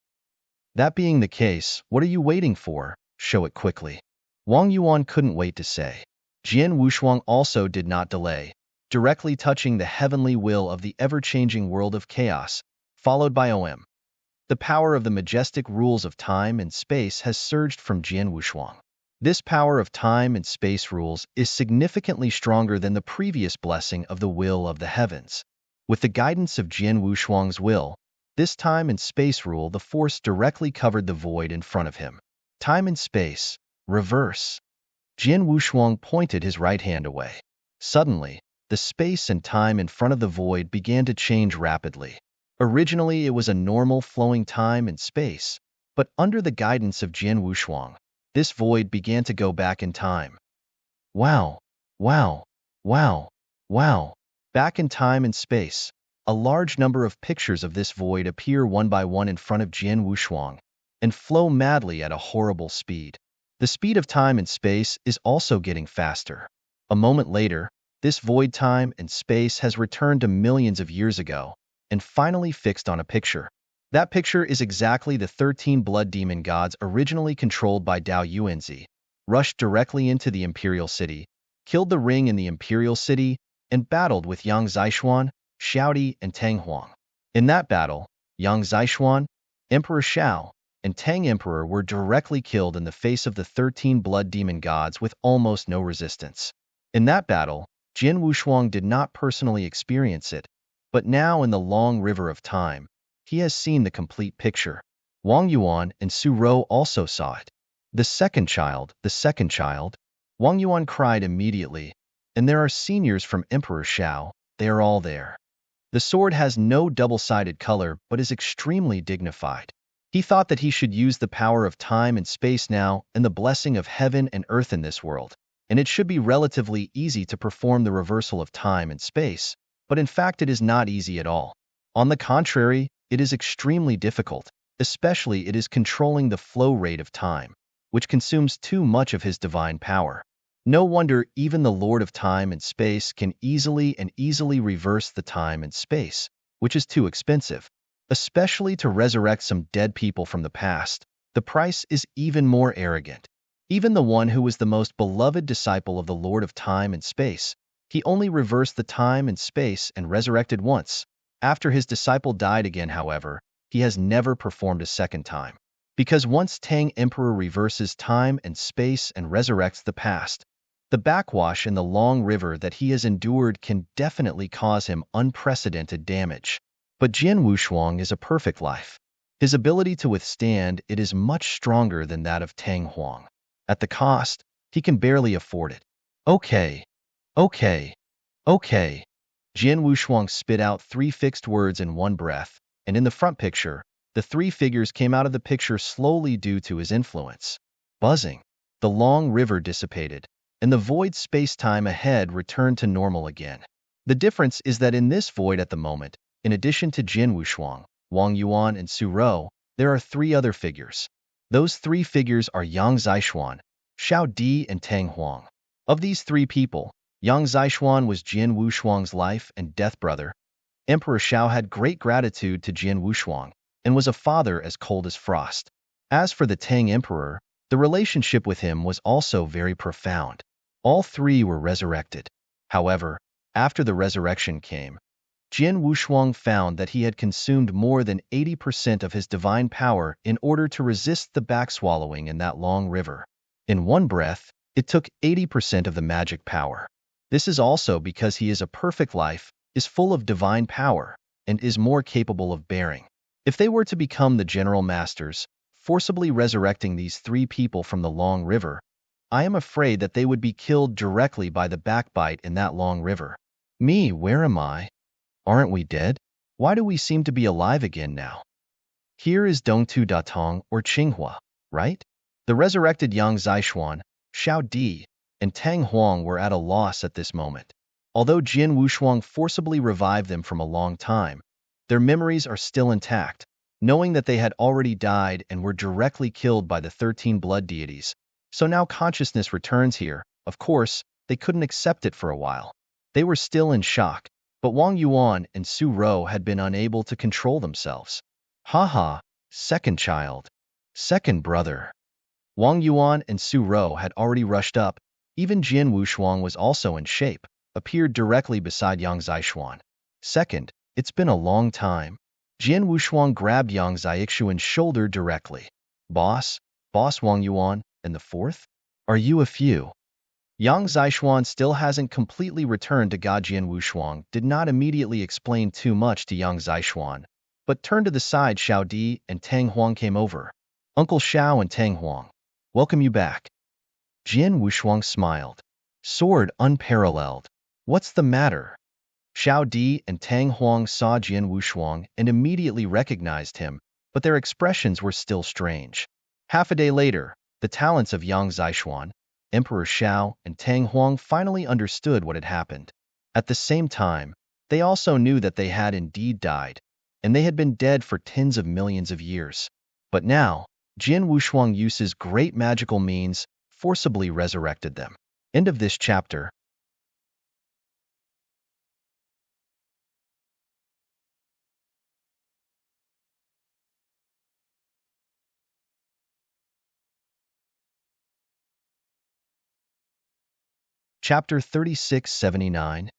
That being the case, what are you waiting for? Show it quickly. Wang Yuan couldn't wait to say. Jian Wushuang also did not delay, directly touching the heavenly will of the ever-changing world of chaos, followed by OM. The power of the majestic rules of time and space has surged from Jian Wushuang. This power of time and space rules is significantly stronger than the previous blessing of the will of the heavens. With the guidance of Jian Wushuang's will, this time and space rule, the force directly covered the void in front of him. Time and space, reverse. Jian Wushuang pointed his right hand away. Suddenly, the space and time in front of the void began to change rapidly. Originally, it was a normal flowing time and space, but under the guidance of Jian Wushuang, this void began to go back in time. Wow, wow, wow, wow. Back in time and space, a large number of pictures of this void appear one by one in front of Jian Wushuang and flow madly at a horrible speed. The speed of time and space is also getting faster. A moment later, this void time and space has returned to millions of years ago and finally fixed on a picture. That picture is exactly the 13 blood demon gods originally controlled by Dao Yuanzi, rushed directly into the imperial city, killed the ring in the imperial city, and battled with Yang Zishuan, Xiaodi, and Tang Huang. In that battle, Yang Zishuan, Emperor Xiao, and Tang Emperor were directly killed in the face of the 13 blood demon gods with almost no resistance. In that battle, Jian Wushuang did not personally experience it, but now in the long river of time, he has seen the complete picture. Wang Yuan and Su Rou also saw it. The second child, the second child. Wang Yuan cried immediately, and there are seniors from Emperor Xiao, they are all there. The sword has no double-sided color but is extremely dignified. He thought that he should use the power of time and space now and the blessing of heaven and earth in this world, and it should be relatively easy to perform the reversal of time and space, but in fact it is not easy at all. On the contrary, it is extremely difficult, especially it is controlling the flow rate of time, which consumes too much of his divine power. No wonder even the Lord of Time and Space can easily reverse the time and space, which is too expensive. Especially to resurrect some dead people from the past, the price is even more arrogant. Even the one who was the most beloved disciple of the Lord of Time and Space, he only reversed the time and space and resurrected once. After his disciple died again, however, he has never performed a second time. Because once Tang Emperor reverses time and space and resurrects the past, the backwash in the long river that he has endured can definitely cause him unprecedented damage. But Jian Wushuang is a perfect life. His ability to withstand it is much stronger than that of Tang Huang. At the cost, he can barely afford it. Okay. Jian Wushuang spit out 3 fixed words in one breath, and in the front picture, the 3 figures came out of the picture slowly due to his influence. Buzzing. The long river dissipated, and the void space-time ahead returned to normal again. The difference is that in this void at the moment, in addition to Jian Wushuang, Wang Yuan, and Su Rou, there are 3 other figures. Those 3 figures are Yang Zishuan, Xiao Di, and Tang Huang. Of these 3 people, Yang Zishuan was Jian Wushuang's life and death brother. Emperor Xiao had great gratitude to Jian Wushuang and was a father as cold as frost. As for the Tang Emperor, the relationship with him was also very profound. All 3 were resurrected. However, After the resurrection came, Jian Wushuang found that he had consumed more than 80% of his divine power in order to resist the backswallowing in that long river. In one breath, it took 80% of the magic power. This is also because he is a perfect life, is full of divine power, and is more capable of bearing. If they were to become the general masters, forcibly resurrecting these three people from the long river, I am afraid that they would be killed directly by the backbite in that long river. Me, where am I? Aren't we dead? Why do we seem to be alive again now? Here is Dongtu Datong or Qinghua, right? The resurrected Yang Zixuan, Xiao Di, and Tang Huang were at a loss at this moment. Although Jian Wushuang forcibly revived them from a long time, their memories are still intact, knowing that they had already died and were directly killed by the 13 blood deities. So now consciousness returns here. Of course, they couldn't accept it for a while. They were still in shock, but Wang Yuan and Su Rou had been unable to control themselves. Haha, second child, second brother. Wang Yuan and Su Rou had already rushed up. Even Jian Wushuang was also in shape, appeared directly beside Yang Zixuan. Second, it's been a long time. Jian Wushuang grabbed Yang Zixuan's shoulder directly. Boss Wang Yuan, and the fourth? Are you a few? Yang Zixuan still hasn't completely returned to God. Jian Wushuang did not immediately explain too much to Yang Zixuan, but turned to the side. Xiao Di and Tang Huang came over. Uncle Xiao and Tang Huang, welcome you back. Jian Wushuang smiled. Sword unparalleled. What's the matter? Xiao Di and Tang Huang saw Jian Wushuang and immediately recognized him, but their expressions were still strange. Half a day later, the talents of Yang Zixuan, Emperor Xiao, and Tang Huang finally understood what had happened. At the same time, they also knew that they had indeed died, and they had been dead for tens of millions of years. But now, Jian Wushuang uses great magical means, forcibly resurrected them. End of this chapter. Chapter 3679.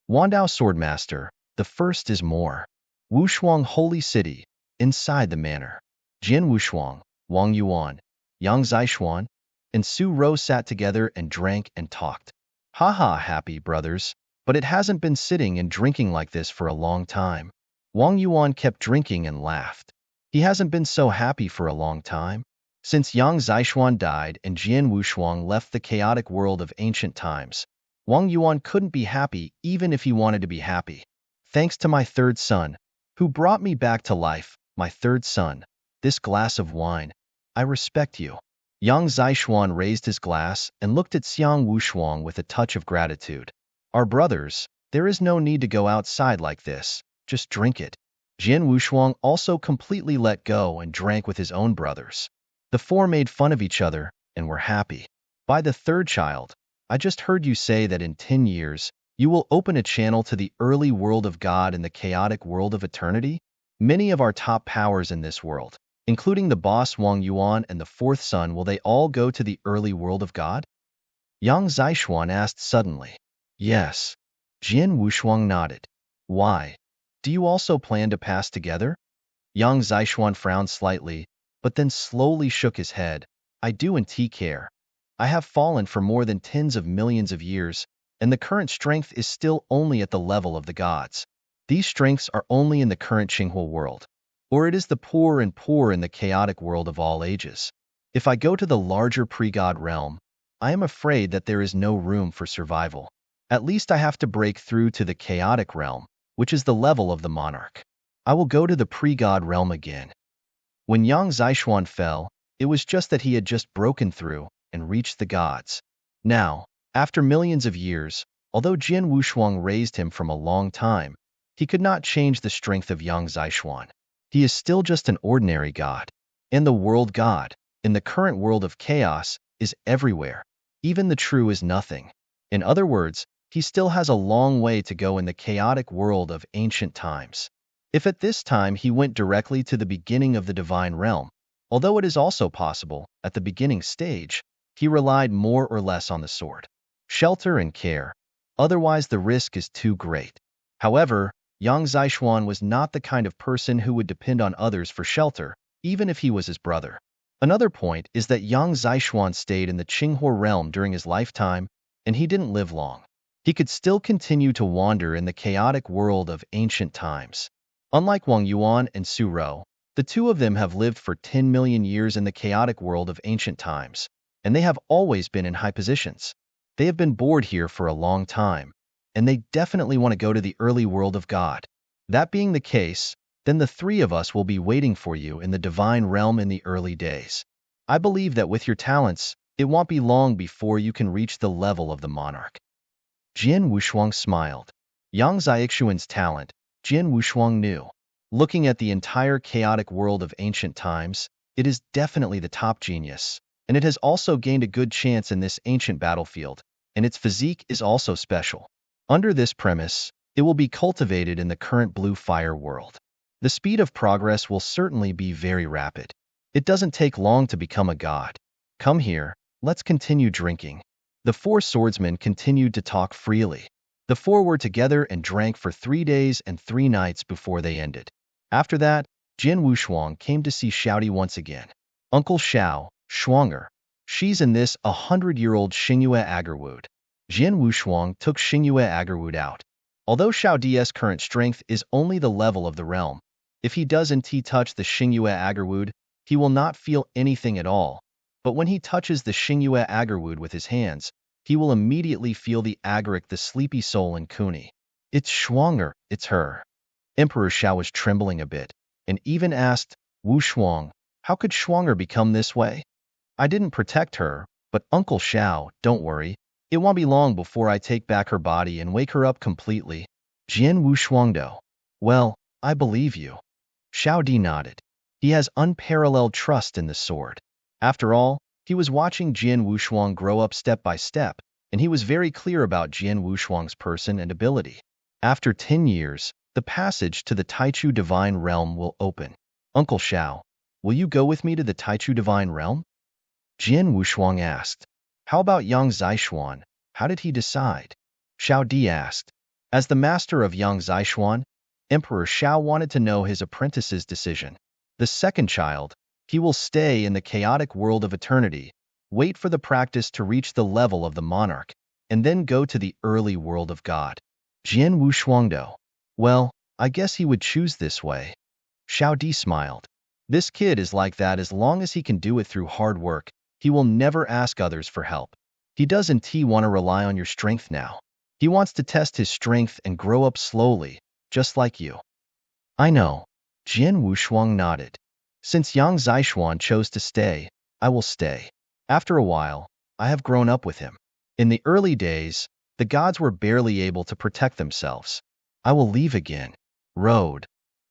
Wandao Swordmaster, the first is more. Wushuang Holy City, inside the manor. Jian Wushuang, Wang Yuan, Yang Zixuan, and Su Rou sat together and drank and talked. Haha, happy brothers, but it hasn't been sitting and drinking like this for a long time. Wang Yuan kept drinking and laughed. He hasn't been so happy for a long time. Since Yang Zixuan died and Jian Wushuang left the chaotic world of ancient times, Wang Yuan couldn't be happy even if he wanted to be happy. Thanks to my third son, who brought me back to life, my third son, this glass of wine. I respect you. Yang Zixuan raised his glass and looked at Xiang Wushuang with a touch of gratitude. Our brothers, there is no need to go outside like this, just drink it. Jian Wushuang also completely let go and drank with his own brothers. The four made fun of each other and were happy. By the third child, I just heard you say that in 10 years, you will open a channel to the early world of God and the chaotic world of eternity? Many of our top powers in this world, including the boss Wang Yuan and the fourth son, will they all go to the early world of God? Yang Zixuan asked suddenly. Yes. Jian Wushuang nodded. Why? Do you also plan to pass together? Yang Zixuan frowned slightly, but then slowly shook his head. I do and take care. I have fallen for more than tens of millions of years, and the current strength is still only at the level of the gods. These strengths are only in the current Qinghua world, or it is the poor and poor in the chaotic world of all ages. If I go to the larger pre-god realm, I am afraid that there is no room for survival. At least I have to break through to the chaotic realm, which is the level of the monarch. I will go to the pre-god realm again. When Yang Zixuan fell, it was just that he had just broken through and reached the gods. Now, after millions of years, although Jian Wushuang raised him from a long time, he could not change the strength of Yang Zixuan. He is still just an ordinary god. And the world god, in the current world of chaos, is everywhere. Even the true is nothing. In other words, he still has a long way to go in the chaotic world of ancient times. If at this time he went directly to the beginning of the divine realm, although it is also possible, at the beginning stage, he relied more or less on the sword, shelter and care, Otherwise, the risk is too great. However, Yang Zishuan was not the kind of person who would depend on others for shelter, even if he was his brother. Another point is that Yang Zishuan stayed in the Qinghua realm during his lifetime, and he didn't live long. He could still continue to wander in the chaotic world of ancient times. Unlike Wang Yuan and Su Rou, the two of them have lived for 10 million years in the chaotic world of ancient times, and they have always been in high positions. They have been bored here for a long time, and they definitely want to go to the early world of God. That being the case, then the three of us will be waiting for you in the divine realm in the early days. I believe that with your talents, it won't be long before you can reach the level of the monarch. Jian Wushuang smiled. Yang Zixuan's talent, Jian Wushuang knew. Looking at the entire chaotic world of ancient times, it is definitely the top genius, and it has also gained a good chance in this ancient battlefield, and its physique is also special. Under this premise, it will be cultivated in the current blue fire world. The speed of progress will certainly be very rapid. It doesn't take long to become a god. Come here, let's continue drinking. The four swordsmen continued to talk freely. The four were together and drank for 3 days and 3 nights before they ended. After that, Jian Wushuang came to see Xiaodi once again. Uncle Xiao, Shuanger. She's in this 100-year-old Xingyue Agarwood. Jian Wushuang took Xingyue Agarwood out. Although Xiao Di's current strength is only the level of the realm, if he doesn't touch the Xingyue Agarwood, he will not feel anything at all. But when he touches the Xingyue Agarwood with his hands, he will immediately feel the agaric, the sleepy soul in Kuni. It's Shuanger, it's her. Emperor Xiao was trembling a bit, and even asked, Wu Shuang, how could Shuanger become this way? I didn't protect her, but Uncle Xiao, don't worry. It won't be long before I take back her body and wake her up completely. Jian Wu Shuangdo. Well, I believe you. Xiao Di nodded. He has unparalleled trust in the sword. After all, he was watching Jian Wushuang grow up step by step, and he was very clear about Jian Wushuang's person and ability. After 10 years, the passage to the Taichu Divine Realm will open. Uncle Xiao, will you go with me to the Taichu Divine Realm? Jian Wushuang asked. How about Yang Zishuan? How did he decide? Xiao Di asked. As the master of Yang Zishuan, Emperor Xiao wanted to know his apprentice's decision. The second child, he will stay in the chaotic world of eternity, wait for the practice to reach the level of the monarch, and then go to the early world of God. Jian Wushuangdo. Well, I guess he would choose this way. Xiao Di smiled. This kid is like that as long as he can do it through hard work. He will never ask others for help. He doesn't want to rely on your strength now. He wants to test his strength and grow up slowly, just like you. I know. Jian Wushuang nodded. Since Yang Zishuan chose to stay, I will stay. After a while, I have grown up with him. In the early days, the gods were barely able to protect themselves. I will leave again. Road.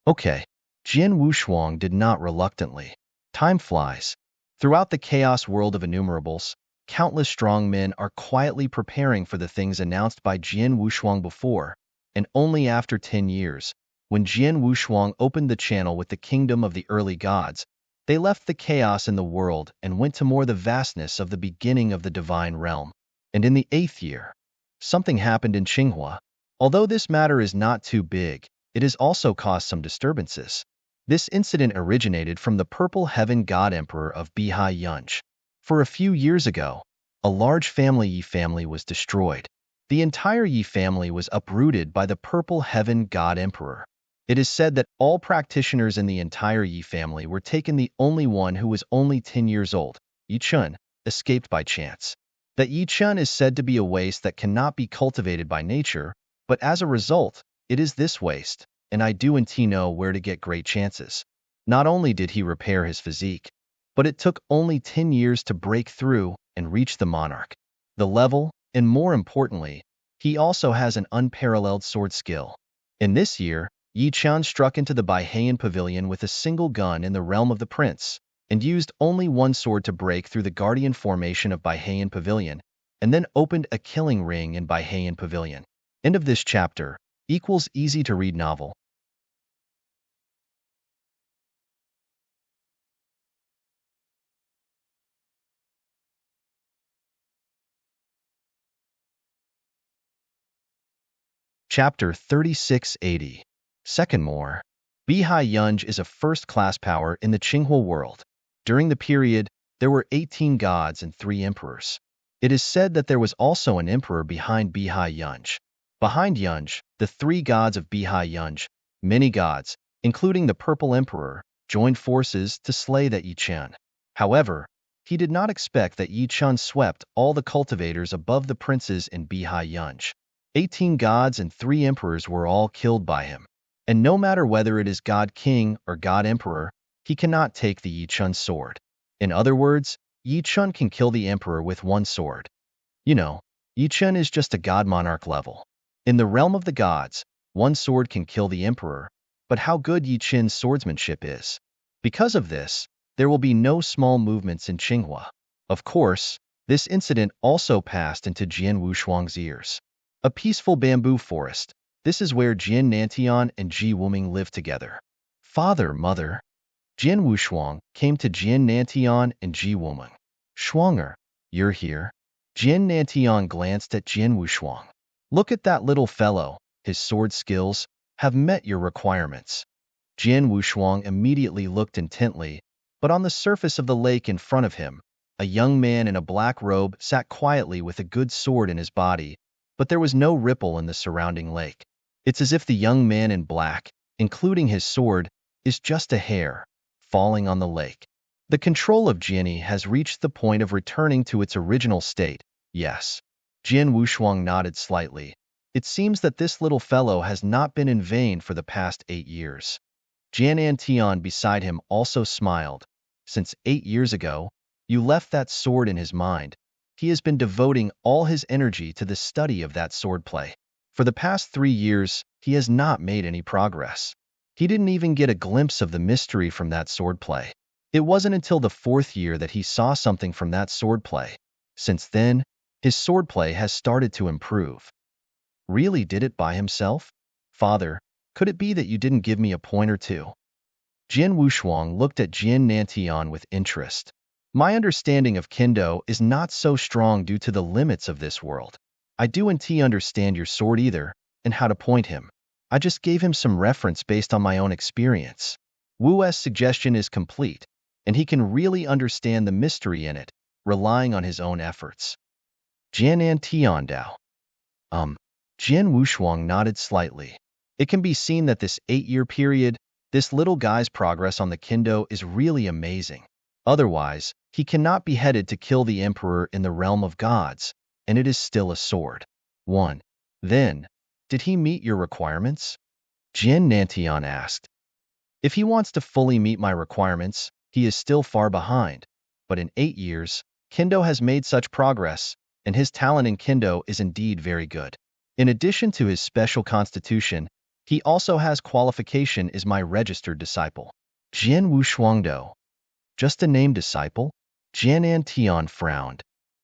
Okay. Jian Wushuang did not reluctantly. Time flies. Throughout the chaos world of innumerables, countless strong men are quietly preparing for the things announced by Jian Wushuang before, and only after 10 years, when Jian Wushuang opened the channel with the kingdom of the early gods, they left the chaos in the world and went to more the vastness of the beginning of the divine realm. And in the 8th year, something happened in Qinghua. Although this matter is not too big, it has also caused some disturbances. This incident originated from the Purple Heaven God Emperor of Bihai Yunch. For a few years ago, a large Yi family was destroyed. The entire Yi family was uprooted by the Purple Heaven God Emperor. It is said that all practitioners in the entire Yi family were taken. The only one who was only 10 years old, Yi Chun, escaped by chance. That Yi Chun is said to be a waste that cannot be cultivated by nature, but as a result, it is this waste, and I do know where to get great chances. Not only did he repair his physique, but it took only 10 years to break through and reach the monarch. The level, and more importantly, he also has an unparalleled sword skill. In this year, Yi Chun struck into the Baiheyan Pavilion with a single gun in the realm of the prince, and used only one sword to break through the guardian formation of Baiheyan Pavilion, and then opened a killing ring in Baiheyan Pavilion. End of this chapter. Easy to read novel. Chapter 3680. Second More. Bihai Yunj is a first-class power in the Qinghua world. During the period, there were 18 gods and 3 emperors. It is said that there was also an emperor behind Bihai Yunj. Behind Yunj, the 3 gods of Bihai Yunj, many gods, including the Purple Emperor, joined forces to slay the Yi Chen. However, he did not expect that Yi Chen swept all the cultivators above the princes in Bihai Yunj. 18 gods and 3 emperors were all killed by him. And no matter whether it is God King or God Emperor, he cannot take the Yi Chen sword. In other words, Yi Chen can kill the emperor with 1 sword. You know, Yi Chen is just a god monarch level. In the realm of the gods, 1 sword can kill the emperor, but how good Yi Chen's swordsmanship is. Because of this, there will be no small movements in Qinghua. Of course, this incident also passed into Jian Wushuang's ears. A peaceful bamboo forest. This is where Jian Nantian and Ji Wuming live together. Father, mother. Jian Wushuang came to Jian Nantian and Ji Wuming. Shuanger, you're here? Jian Nantian glanced at Jian Wushuang. Look at that little fellow, his sword skills have met your requirements. Jian Wushuang immediately looked intently, but on the surface of the lake in front of him, a young man in a black robe sat quietly with a good sword in his body, but there was no ripple in the surrounding lake. It's as if the young man in black, including his sword, is just a hair falling on the lake. The control of Jianyi has reached the point of returning to its original state, yes. Jian Wushuang nodded slightly. It seems that this little fellow has not been in vain for the past 8 years. Jian Antian beside him also smiled. Since 8 years ago, you left that sword in his mind. He has been devoting all his energy to the study of that swordplay. For the past 3 years, he has not made any progress. He didn't even get a glimpse of the mystery from that swordplay. It wasn't until the 4th year that he saw something from that swordplay. Since then, his swordplay has started to improve. Really did it by himself? Father, could it be that you didn't give me a pointer too? Jian Wushuang looked at Jian Nantian with interest. My understanding of Kendo is not so strong due to the limits of this world. I don't understand your sword either, and how to point him. I just gave him some reference based on my own experience. Wu's suggestion is complete, and he can really understand the mystery in it, relying on his own efforts. Jianan Tiandao. Jian Wushuang nodded slightly. It can be seen that this 8-year period, this little guy's progress on the Kendo is really amazing. Otherwise, he cannot be headed to kill the emperor in the realm of gods, and it is still a sword. 1. Then, did he meet your requirements? Jian Nantian asked. If he wants to fully meet my requirements, he is still far behind. But in 8 years, Kendo has made such progress, and his talent in Kendo is indeed very good. In addition to his special constitution, he also has qualification as my registered disciple. Jian Wushuangdo. Just a named disciple? Jian Antian frowned.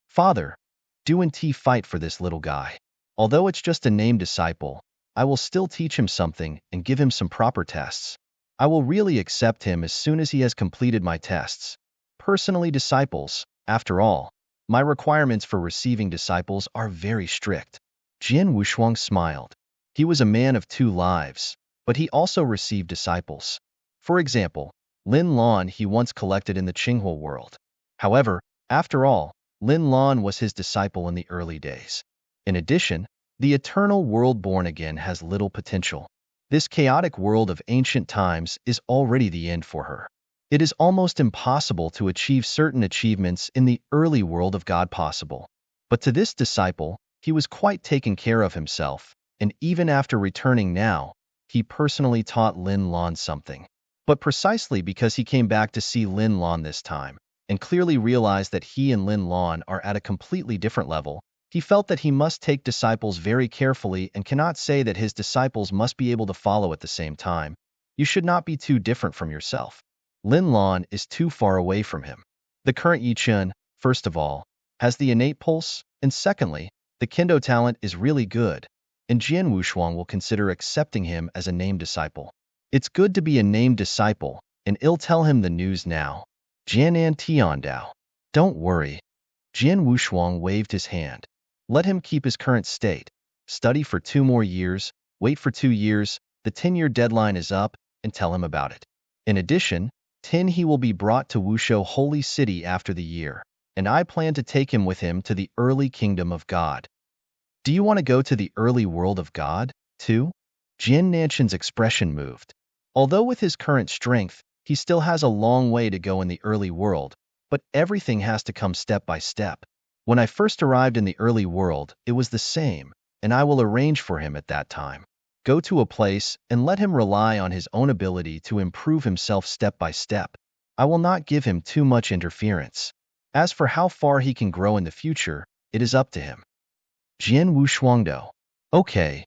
Father, do fight for this little guy. Although it's just a named disciple, I will still teach him something and give him some proper tests. I will really accept him as soon as he has completed my tests. Personally, disciples, after all, my requirements for receiving disciples are very strict. Jian Wushuang smiled. He was a man of 2 lives, but he also received disciples. For example, Lin Lan he once collected in the Qinghua world. However, after all, Lin Lan was his disciple in the early days. In addition, the eternal world born again has little potential. This chaotic world of ancient times is already the end for her. It is almost impossible to achieve certain achievements in the early world of God possible. But to this disciple, he was quite taken care of himself, and even after returning now, he personally taught Lin Lan something. But precisely because he came back to see Lin Lan this time, and clearly realized that he and Lin Lan are at a completely different level, he felt that he must take disciples very carefully and cannot say that his disciples must be able to follow at the same time. You should not be too different from yourself. Lin Lan is too far away from him. The current Yi Chen, first of all, has the innate pulse, and secondly, the Kendo talent is really good, and Jian Wushuang will consider accepting him as a named disciple. It's good to be a named disciple, and I'll tell him the news now. Jianan Tiandao. Don't worry. Jian Wushuang waved his hand. Let him keep his current state, study for 2 more years, Wait for 2 years, the 10-year deadline is up, and tell him about it. In addition, 10 he will be brought to Wushu Holy City after the year, and I plan to take him with him to the early kingdom of God. Do you want to go to the early world of God, too? Jin Nanshan's expression moved. Although with his current strength, he still has a long way to go in the early world, but everything has to come step by step. When I first arrived in the early world, it was the same, and I will arrange for him at that time. Go to a place and let him rely on his own ability to improve himself step by step. I will not give him too much interference. As for how far he can grow in the future, it is up to him. Jian Wushuangdo. Okay.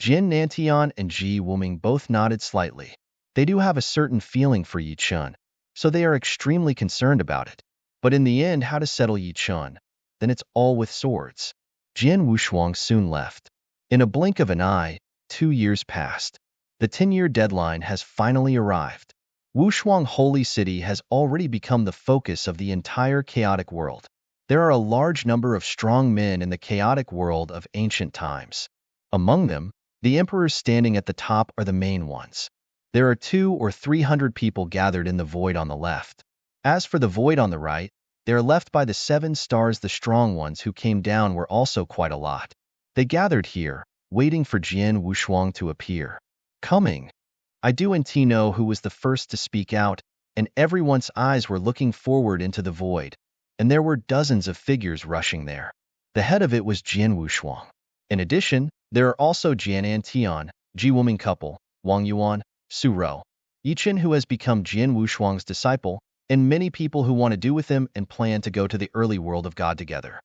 Jin Nantian and Ji Wuming both nodded slightly. They do have a certain feeling for Yi Chun, so they are extremely concerned about it. But in the end, how to settle Yi Chun? Then it's all with swords. Jian Wushuang soon left. In a blink of an eye, 2 years passed. The 10-year deadline has finally arrived. Wushuang Holy City has already become the focus of the entire chaotic world. There are a large number of strong men in the chaotic world of ancient times. Among them, the emperors standing at the top are the main ones. There are 200 or 300 people gathered in the void on the left. As for the void on the right, they are left by the 7 stars. The strong ones who came down were also quite a lot. They gathered here, waiting for Jian Wushuang to appear. Coming. I do and know who was the first to speak out, and everyone's eyes were looking forward into the void, and there were dozens of figures rushing there. The head of it was Jian Wushuang. In addition, there are also Jian Antian, Ji Wuming couple, Wang Yuan, Su Rou, Yichen who has become Jian Wushuang's disciple, and many people who want to do with him and plan to go to the early world of God together.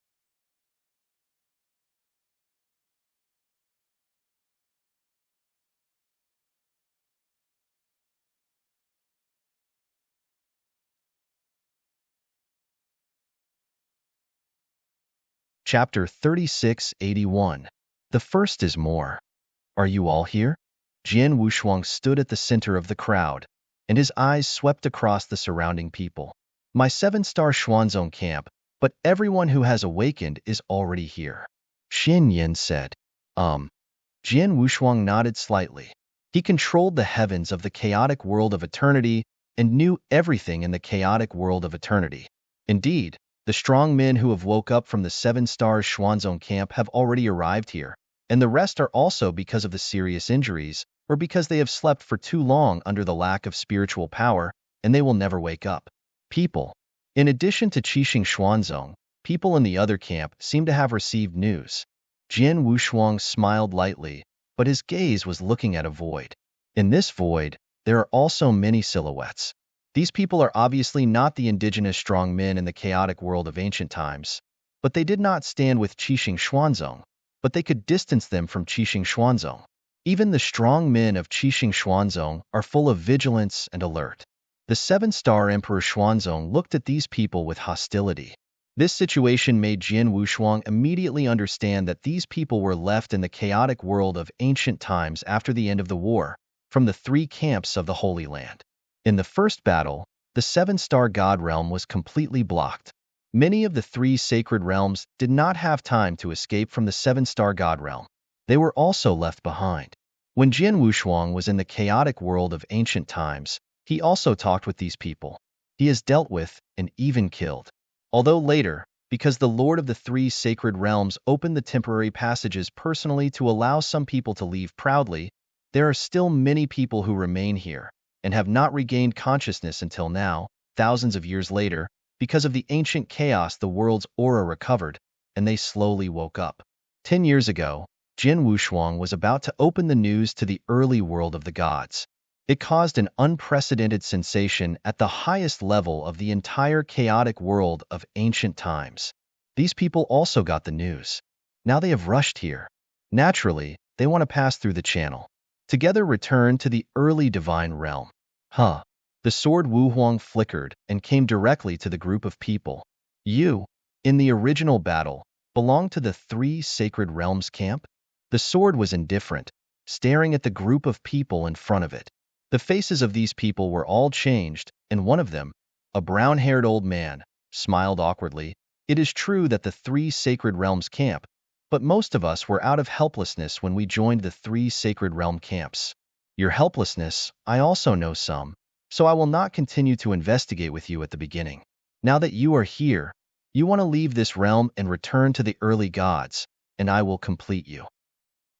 Chapter 3681. The first is more. Are you all here? Jian Wushuang stood at the center of the crowd, and his eyes swept across the surrounding people. My 7-star Xuanzong camp, but everyone who has awakened is already here. Xin Yin said. Jian Wushuang nodded slightly. He controlled the heavens of the chaotic world of eternity and knew everything in the chaotic world of eternity. Indeed, the strong men who have woke up from the 7-star Xuanzong camp have already arrived here, and the rest are also because of the serious injuries, or because they have slept for too long under the lack of spiritual power, and they will never wake up. People. In addition to Qixing Xuanzong, people in the other camp seem to have received news. Jian Wushuang smiled lightly, but his gaze was looking at a void. In this void, there are also many silhouettes. These people are obviously not the indigenous strong men in the chaotic world of ancient times, but they did not stand with Qixing Xuanzong, but they could distance them from Qixing Xuanzong. Even the strong men of Qixing Xuanzong are full of vigilance and alert. The 7-star Emperor Xuanzong looked at these people with hostility. This situation made Jian Wushuang immediately understand that these people were left in the chaotic world of ancient times after the end of the war, from the 3 camps of the Holy Land. In the first battle, the 7-star God realm was completely blocked. Many of the 3 sacred realms did not have time to escape from the 7-star God realm. They were also left behind. When Jian Wushuang was in the chaotic world of ancient times, he also talked with these people. He has dealt with and even killed. Although later, because the Lord of the 3 sacred realms opened the temporary passages personally to allow some people to leave proudly, there are still many people who remain here and have not regained consciousness until now, thousands of years later. Because of the ancient chaos, the world's aura recovered, and they slowly woke up. 10 years ago, Jian Wushuang was about to open the news to the early world of the gods. It caused an unprecedented sensation at the highest level of the entire chaotic world of ancient times. These people also got the news. Now they have rushed here. Naturally, they want to pass through the channel. Together return to the early divine realm. The sword Wu Huang flickered and came directly to the group of people. You, in the original battle, belonged to the 3 sacred realms camp? The sword was indifferent, staring at the group of people in front of it. The faces of these people were all changed, and one of them, a brown-haired old man, smiled awkwardly. It is true that the 3 sacred realms camp, But most of us were out of helplessness when we joined the 3 sacred realm camps. Your helplessness, I also know some, so I will not continue to investigate with you at the beginning. Now that you are here, you want to leave this realm and return to the early gods, and I will complete you.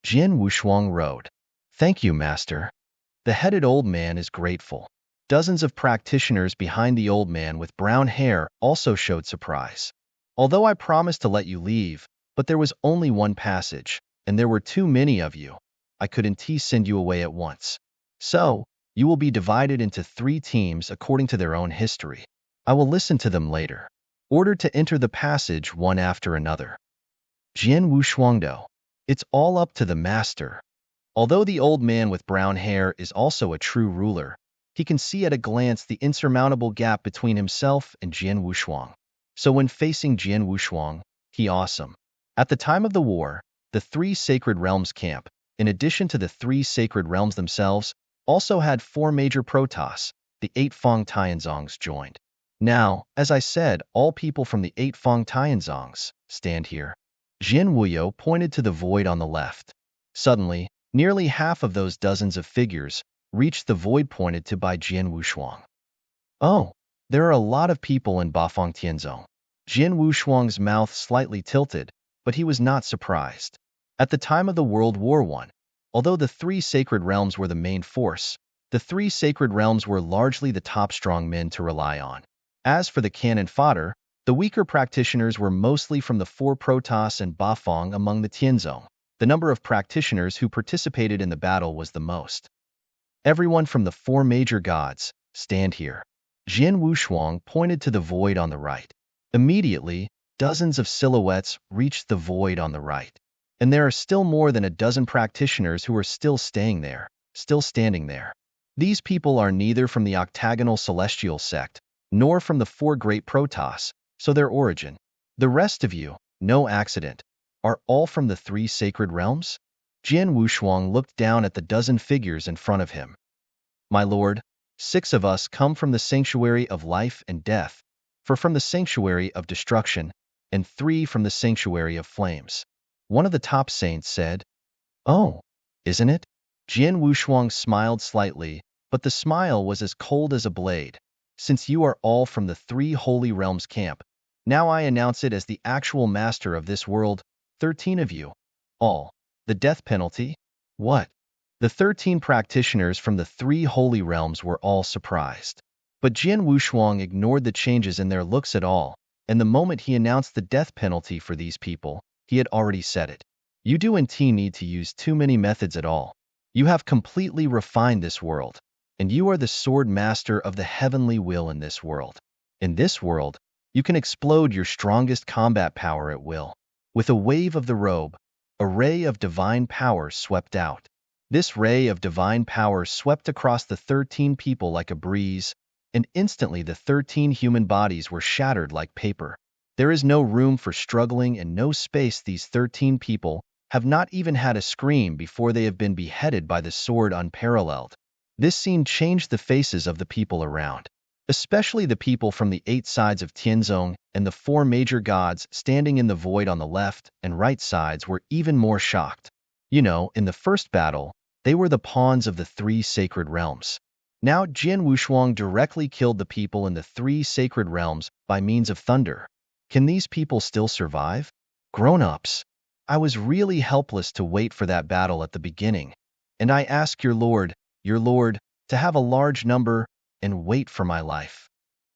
Jin Wushuang wrote, "Thank you, Master." The headed old man is grateful. Dozens of practitioners behind the old man with brown hair also showed surprise. Although I promised to let you leave, but there was only one passage, and there were too many of you. I couldn't send you away at once. So, you will be divided into 3 teams according to their own history. I will listen to them later. Ordered to enter the passage one after another. Jian Wushuangdo. It's all up to the master. Although the old man with brown hair is also a true ruler, he can see at a glance the insurmountable gap between himself and Jian Wushuang. So when facing Jian Wushuang, he awesome. At the time of the war, the 3 sacred realms camp, in addition to the 3 sacred realms themselves, also had 4 major protoss, the 8 Fang Tianzongs joined. Now, as I said, all people from the 8 Fang Tianzongs stand here. Jin Wuyo pointed to the void on the left. Suddenly, nearly half of those dozens of figures reached the void pointed to by Jian Wushuang. Oh, there are a lot of people in Bafang Tianzong. Jian Wushuang's mouth slightly tilted, but he was not surprised. At the time of the World War I, although the 3 sacred realms were the main force, the 3 sacred realms were largely the top strong men to rely on. As for the cannon fodder, the weaker practitioners were mostly from the 4 Protoss and Bafang among the Tianzong. The number of practitioners who participated in the battle was the most. Everyone from the 4 major gods, stand here. Jian Wushuang pointed to the void on the right. Immediately, dozens of silhouettes reached the void on the right. And there are still more than a dozen practitioners who are still staying there, still standing there. These people are neither from the octagonal celestial sect, nor from the 4 great Protoss, so their origin. The rest of you, no accident, are all from the 3 sacred realms? Jian Wushuang looked down at the dozen figures in front of him. My lord, 6 of us come from the sanctuary of life and death, 4 from the sanctuary of destruction, and 3 from the sanctuary of flames. One of the top saints said, "Oh, isn't it?" Jian Wushuang smiled slightly, but the smile was as cold as a blade. Since you are all from the 3 holy realms camp, now I announce it as the actual master of this world, 13 of you. All. The death penalty? What? The 13 practitioners from the 3 holy realms were all surprised. But Jian Wushuang ignored the changes in their looks at all, and the moment he announced the death penalty for these people, he had already said it. You don't need to use too many methods at all. You have completely refined this world, and you are the sword master of the heavenly will in this world. In this world, you can explode your strongest combat power at will. With a wave of the robe, a ray of divine power swept out. This ray of divine power swept across the 13 people like a breeze, and instantly the 13 human bodies were shattered like paper. There is no room for struggling and no space. These 13 people have not even had a scream before they have been beheaded by the sword unparalleled. This scene changed the faces of the people around. Especially the people from the 8 sides of Tianzong and the 4 major gods standing in the void on the left and right sides were even more shocked. You know, in the first battle, they were the pawns of the 3 sacred realms. Now Jian Wushuang directly killed the people in the 3 sacred realms by means of thunder. Can these people still survive? Grown-ups, I was really helpless to wait for that battle at the beginning, and I ask your lord, to have a large number and wait for my life.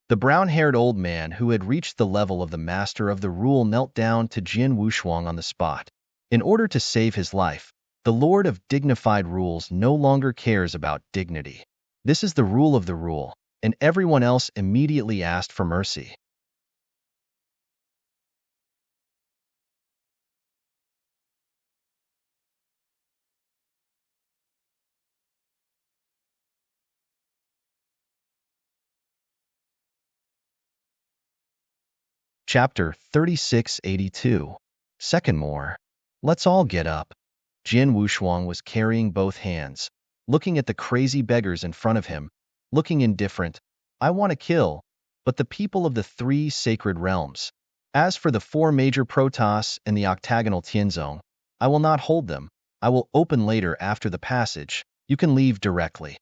The brown-haired old man who had reached the level of the master of the rule knelt down to Jian Wushuang on the spot. In order to save his life, the lord of dignified rules no longer cares about dignity. This is the rule of the rule, and everyone else immediately asked for mercy. Chapter 3682. Second more. Let's all get up. Jian Wushuang was carrying both hands, looking at the crazy beggars in front of him, looking indifferent. I want to kill, but the people of the 3 sacred realms. As for the four major protoss and the octagonal Tianzong, I will not hold them. I will open later after the passage. You can leave directly.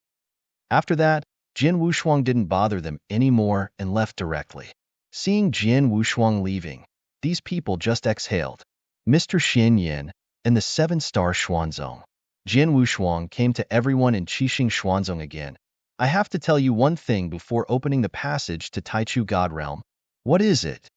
After that, Jin Wushuang didn't bother them anymore and left directly. Seeing Jin Wushuang leaving, these people just exhaled. Mr. Xin Yin and the seven-star Xuanzong. Jin Wushuang came to everyone in Qixing Xuanzong again. I have to tell you one thing before opening the passage to Taichu God Realm. What is it?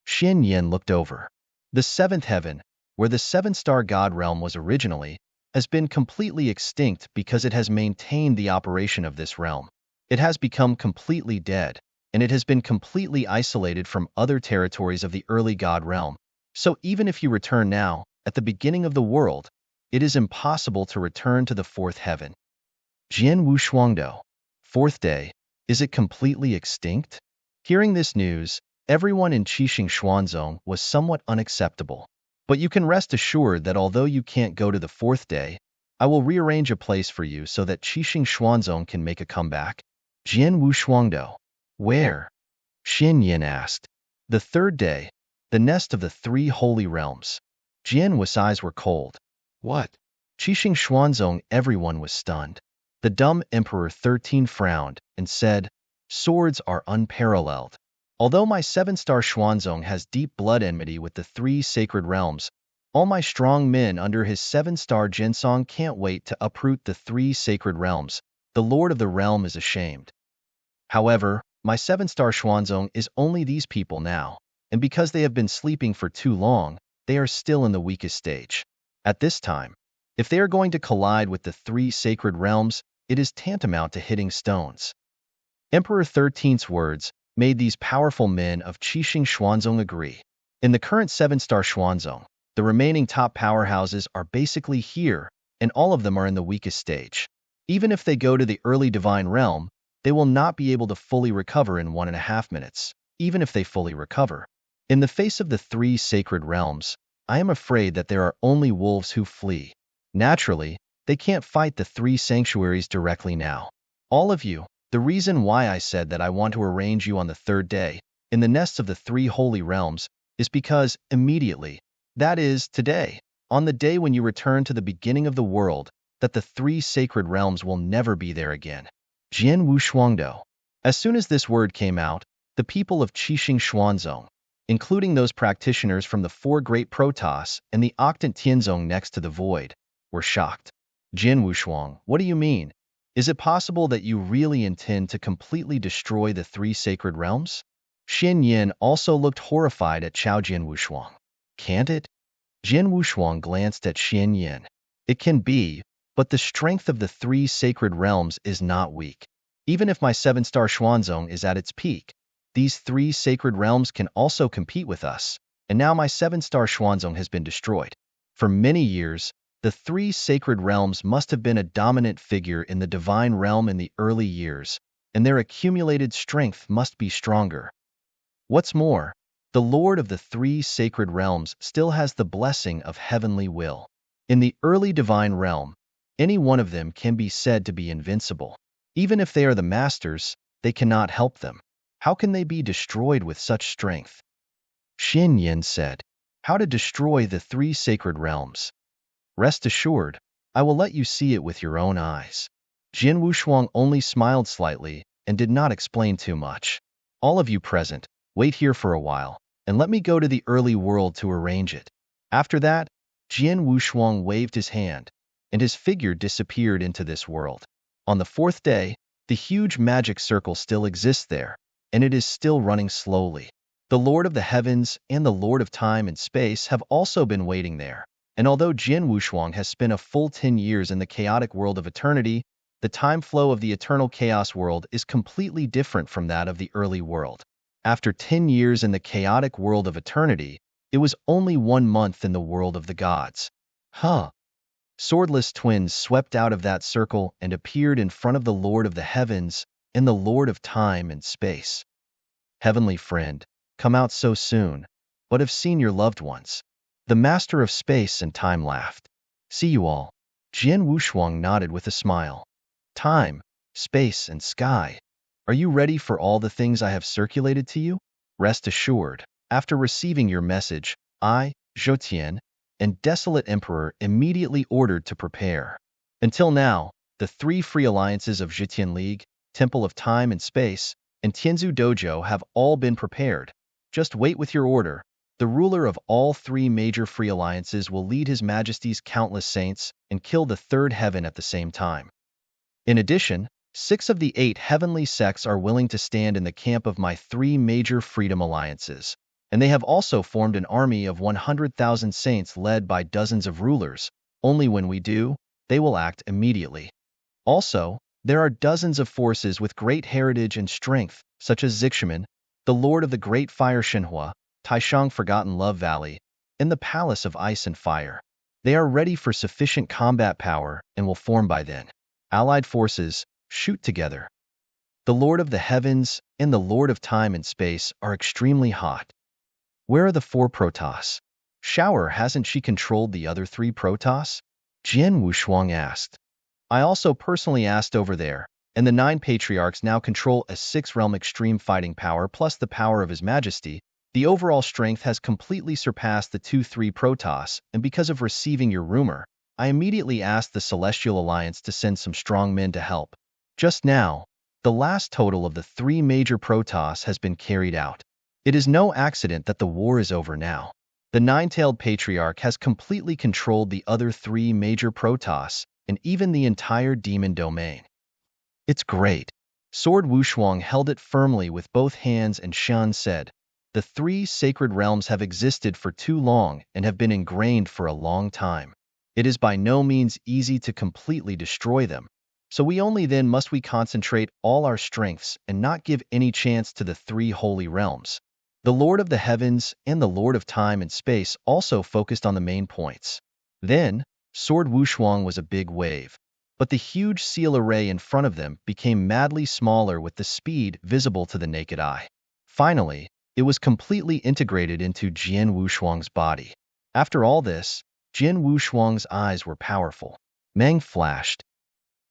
Xin Yin looked over. The seventh heaven, where the seven-star God Realm was originally, has been completely extinct because it has maintained the operation of this realm. It has become completely dead, and it has been completely isolated from other territories of the early God Realm. So even if you return now, at the beginning of the world, it is impossible to return to the fourth heaven. Jian Wushuangdo. Fourth day, is it completely extinct? Hearing this news, everyone in Qixing Xuanzong was somewhat unacceptable. But you can rest assured that although you can't go to the fourth day, I will rearrange a place for you so that Qixing Xuanzong can make a comeback. Jian Wushuangdo. Where? Xin Yin asked. The third day, the nest of the three holy realms. Jian Wu's eyes were cold. What? Qixing Xuanzong, everyone was stunned. The dumb Emperor 13 frowned and said, Swords are unparalleled. Although my seven-star Xuanzong has deep blood enmity with the three sacred realms, all my strong men under his seven-star Jinsong can't wait to uproot the three sacred realms. The Lord of the Realm is ashamed. However, my seven-star Xuanzong is only these people now, and because they have been sleeping for too long, they are still in the weakest stage. At this time, if they are going to collide with the three sacred realms, it is tantamount to hitting stones. Emperor 13's words made these powerful men of Qixing Xuanzong agree. In the current seven-star Xuanzong, the remaining top powerhouses are basically here, and all of them are in the weakest stage. Even if they go to the early divine realm, they will not be able to fully recover in 1.5 minutes, even if they fully recover. In the face of the three sacred realms, I am afraid that there are only wolves who flee. Naturally, they can't fight the three sanctuaries directly now. All of you, the reason why I said that I want to arrange you on the third day, in the nests of the three holy realms, is because immediately, that is, today, on the day when you return to the beginning of the world, that the three sacred realms will never be there again. Jian Wushuangdo. As soon as this word came out, the people of Qixing Xuanzong, including those practitioners from the four great protoss and the octant Tianzong next to the void, were shocked. Jian Wushuang, what do you mean? Is it possible that you really intend to completely destroy the three sacred realms? Xin Yin also looked horrified at Jian Wushuang. Can't it? Jian Wushuang glanced at Xin Yin. It can be, but the strength of the three sacred realms is not weak. Even if my seven-star Xuanzong is at its peak, these three sacred realms can also compete with us, and now my seven-star Xuanzong has been destroyed. For many years, the three sacred realms must have been a dominant figure in the divine realm in the early years, and their accumulated strength must be stronger. What's more, the Lord of the three sacred realms still has the blessing of heavenly will. In the early divine realm, any one of them can be said to be invincible. Even if they are the masters, they cannot help them. How can they be destroyed with such strength? Xin Yin said, How to destroy the three sacred realms? Rest assured, I will let you see it with your own eyes. Jian Wushuang only smiled slightly and did not explain too much. All of you present, wait here for a while, and let me go to the early world to arrange it. After that, Jian Wushuang waved his hand, and his figure disappeared into this world. On the fourth day, the huge magic circle still exists there, and it is still running slowly. The Lord of the Heavens and the Lord of Time and Space have also been waiting there. And although Jian Wushuang has spent a full 10 years in the chaotic world of eternity, the time flow of the eternal chaos world is completely different from that of the early world. After 10 years in the chaotic world of eternity, it was only 1 month in the world of the gods. Swordless twins swept out of that circle and appeared in front of the Lord of the Heavens and the Lord of Time and Space. Heavenly friend, come out so soon, but have seen your loved ones. The master of space and time laughed. See you all. Jian Wushuang nodded with a smile. Time, space, and sky. Are you ready for all the things I have circulated to you? Rest assured. After receiving your message, I, Zhoutian, and Desolate Emperor immediately ordered to prepare. Until now, the three free alliances of Zhoutian League, Temple of Time and Space, and Tianzu Dojo have all been prepared. Just wait with your order. The ruler of all three major free alliances will lead His Majesty's countless saints and kill the third heaven at the same time. In addition, 6 of the 8 heavenly sects are willing to stand in the camp of my 3 major freedom alliances, and they have also formed an army of 100,000 saints led by dozens of rulers. Only when we do, they will act immediately. Also, there are dozens of forces with great heritage and strength, such as Zixuan, the Lord of the Great Fire Shenhua, Taishang Forgotten Love Valley, and the Palace of Ice and Fire. They are ready for sufficient combat power and will form by then. Allied forces, shoot together. The Lord of the Heavens and the Lord of Time and Space are extremely hot. Where are the 4 Protoss? Shower, hasn't she controlled the other 3 Protoss? Jian Wushuang asked. I also personally asked over there, and the 9 Patriarchs now control a 6-realm extreme fighting power plus the power of His Majesty. The overall strength has completely surpassed the 2-3 Protoss, and because of receiving your rumor, I immediately asked the Celestial Alliance to send some strong men to help. Just now, the last total of the 3 major Protoss has been carried out. It is no accident that the war is over now. The 9-tailed Patriarch has completely controlled the other 3 major Protoss, and even the entire demon domain. It's great. Sword Wushuang held it firmly with both hands and Shan said, the 3 sacred realms have existed for too long and have been ingrained for a long time. It is by no means easy to completely destroy them, so we only then must we concentrate all our strengths and not give any chance to the 3 holy realms. The Lord of the Heavens and the Lord of Time and Space also focused on the main points. Then, Sword Wushuang was a big wave, but the huge seal array in front of them became madly smaller with the speed visible to the naked eye. Finally, it was completely integrated into Jian Wushuang's body. After all this, Jian Wushuang's eyes were powerful. Meng flashed.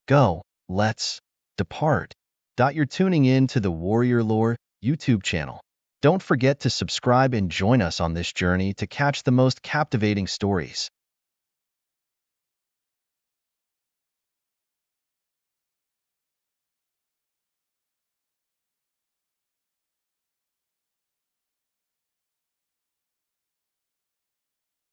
Go, let's depart. You're tuning in to the Warrior Lore YouTube channel. Don't forget to subscribe and join us on this journey to catch the most captivating stories.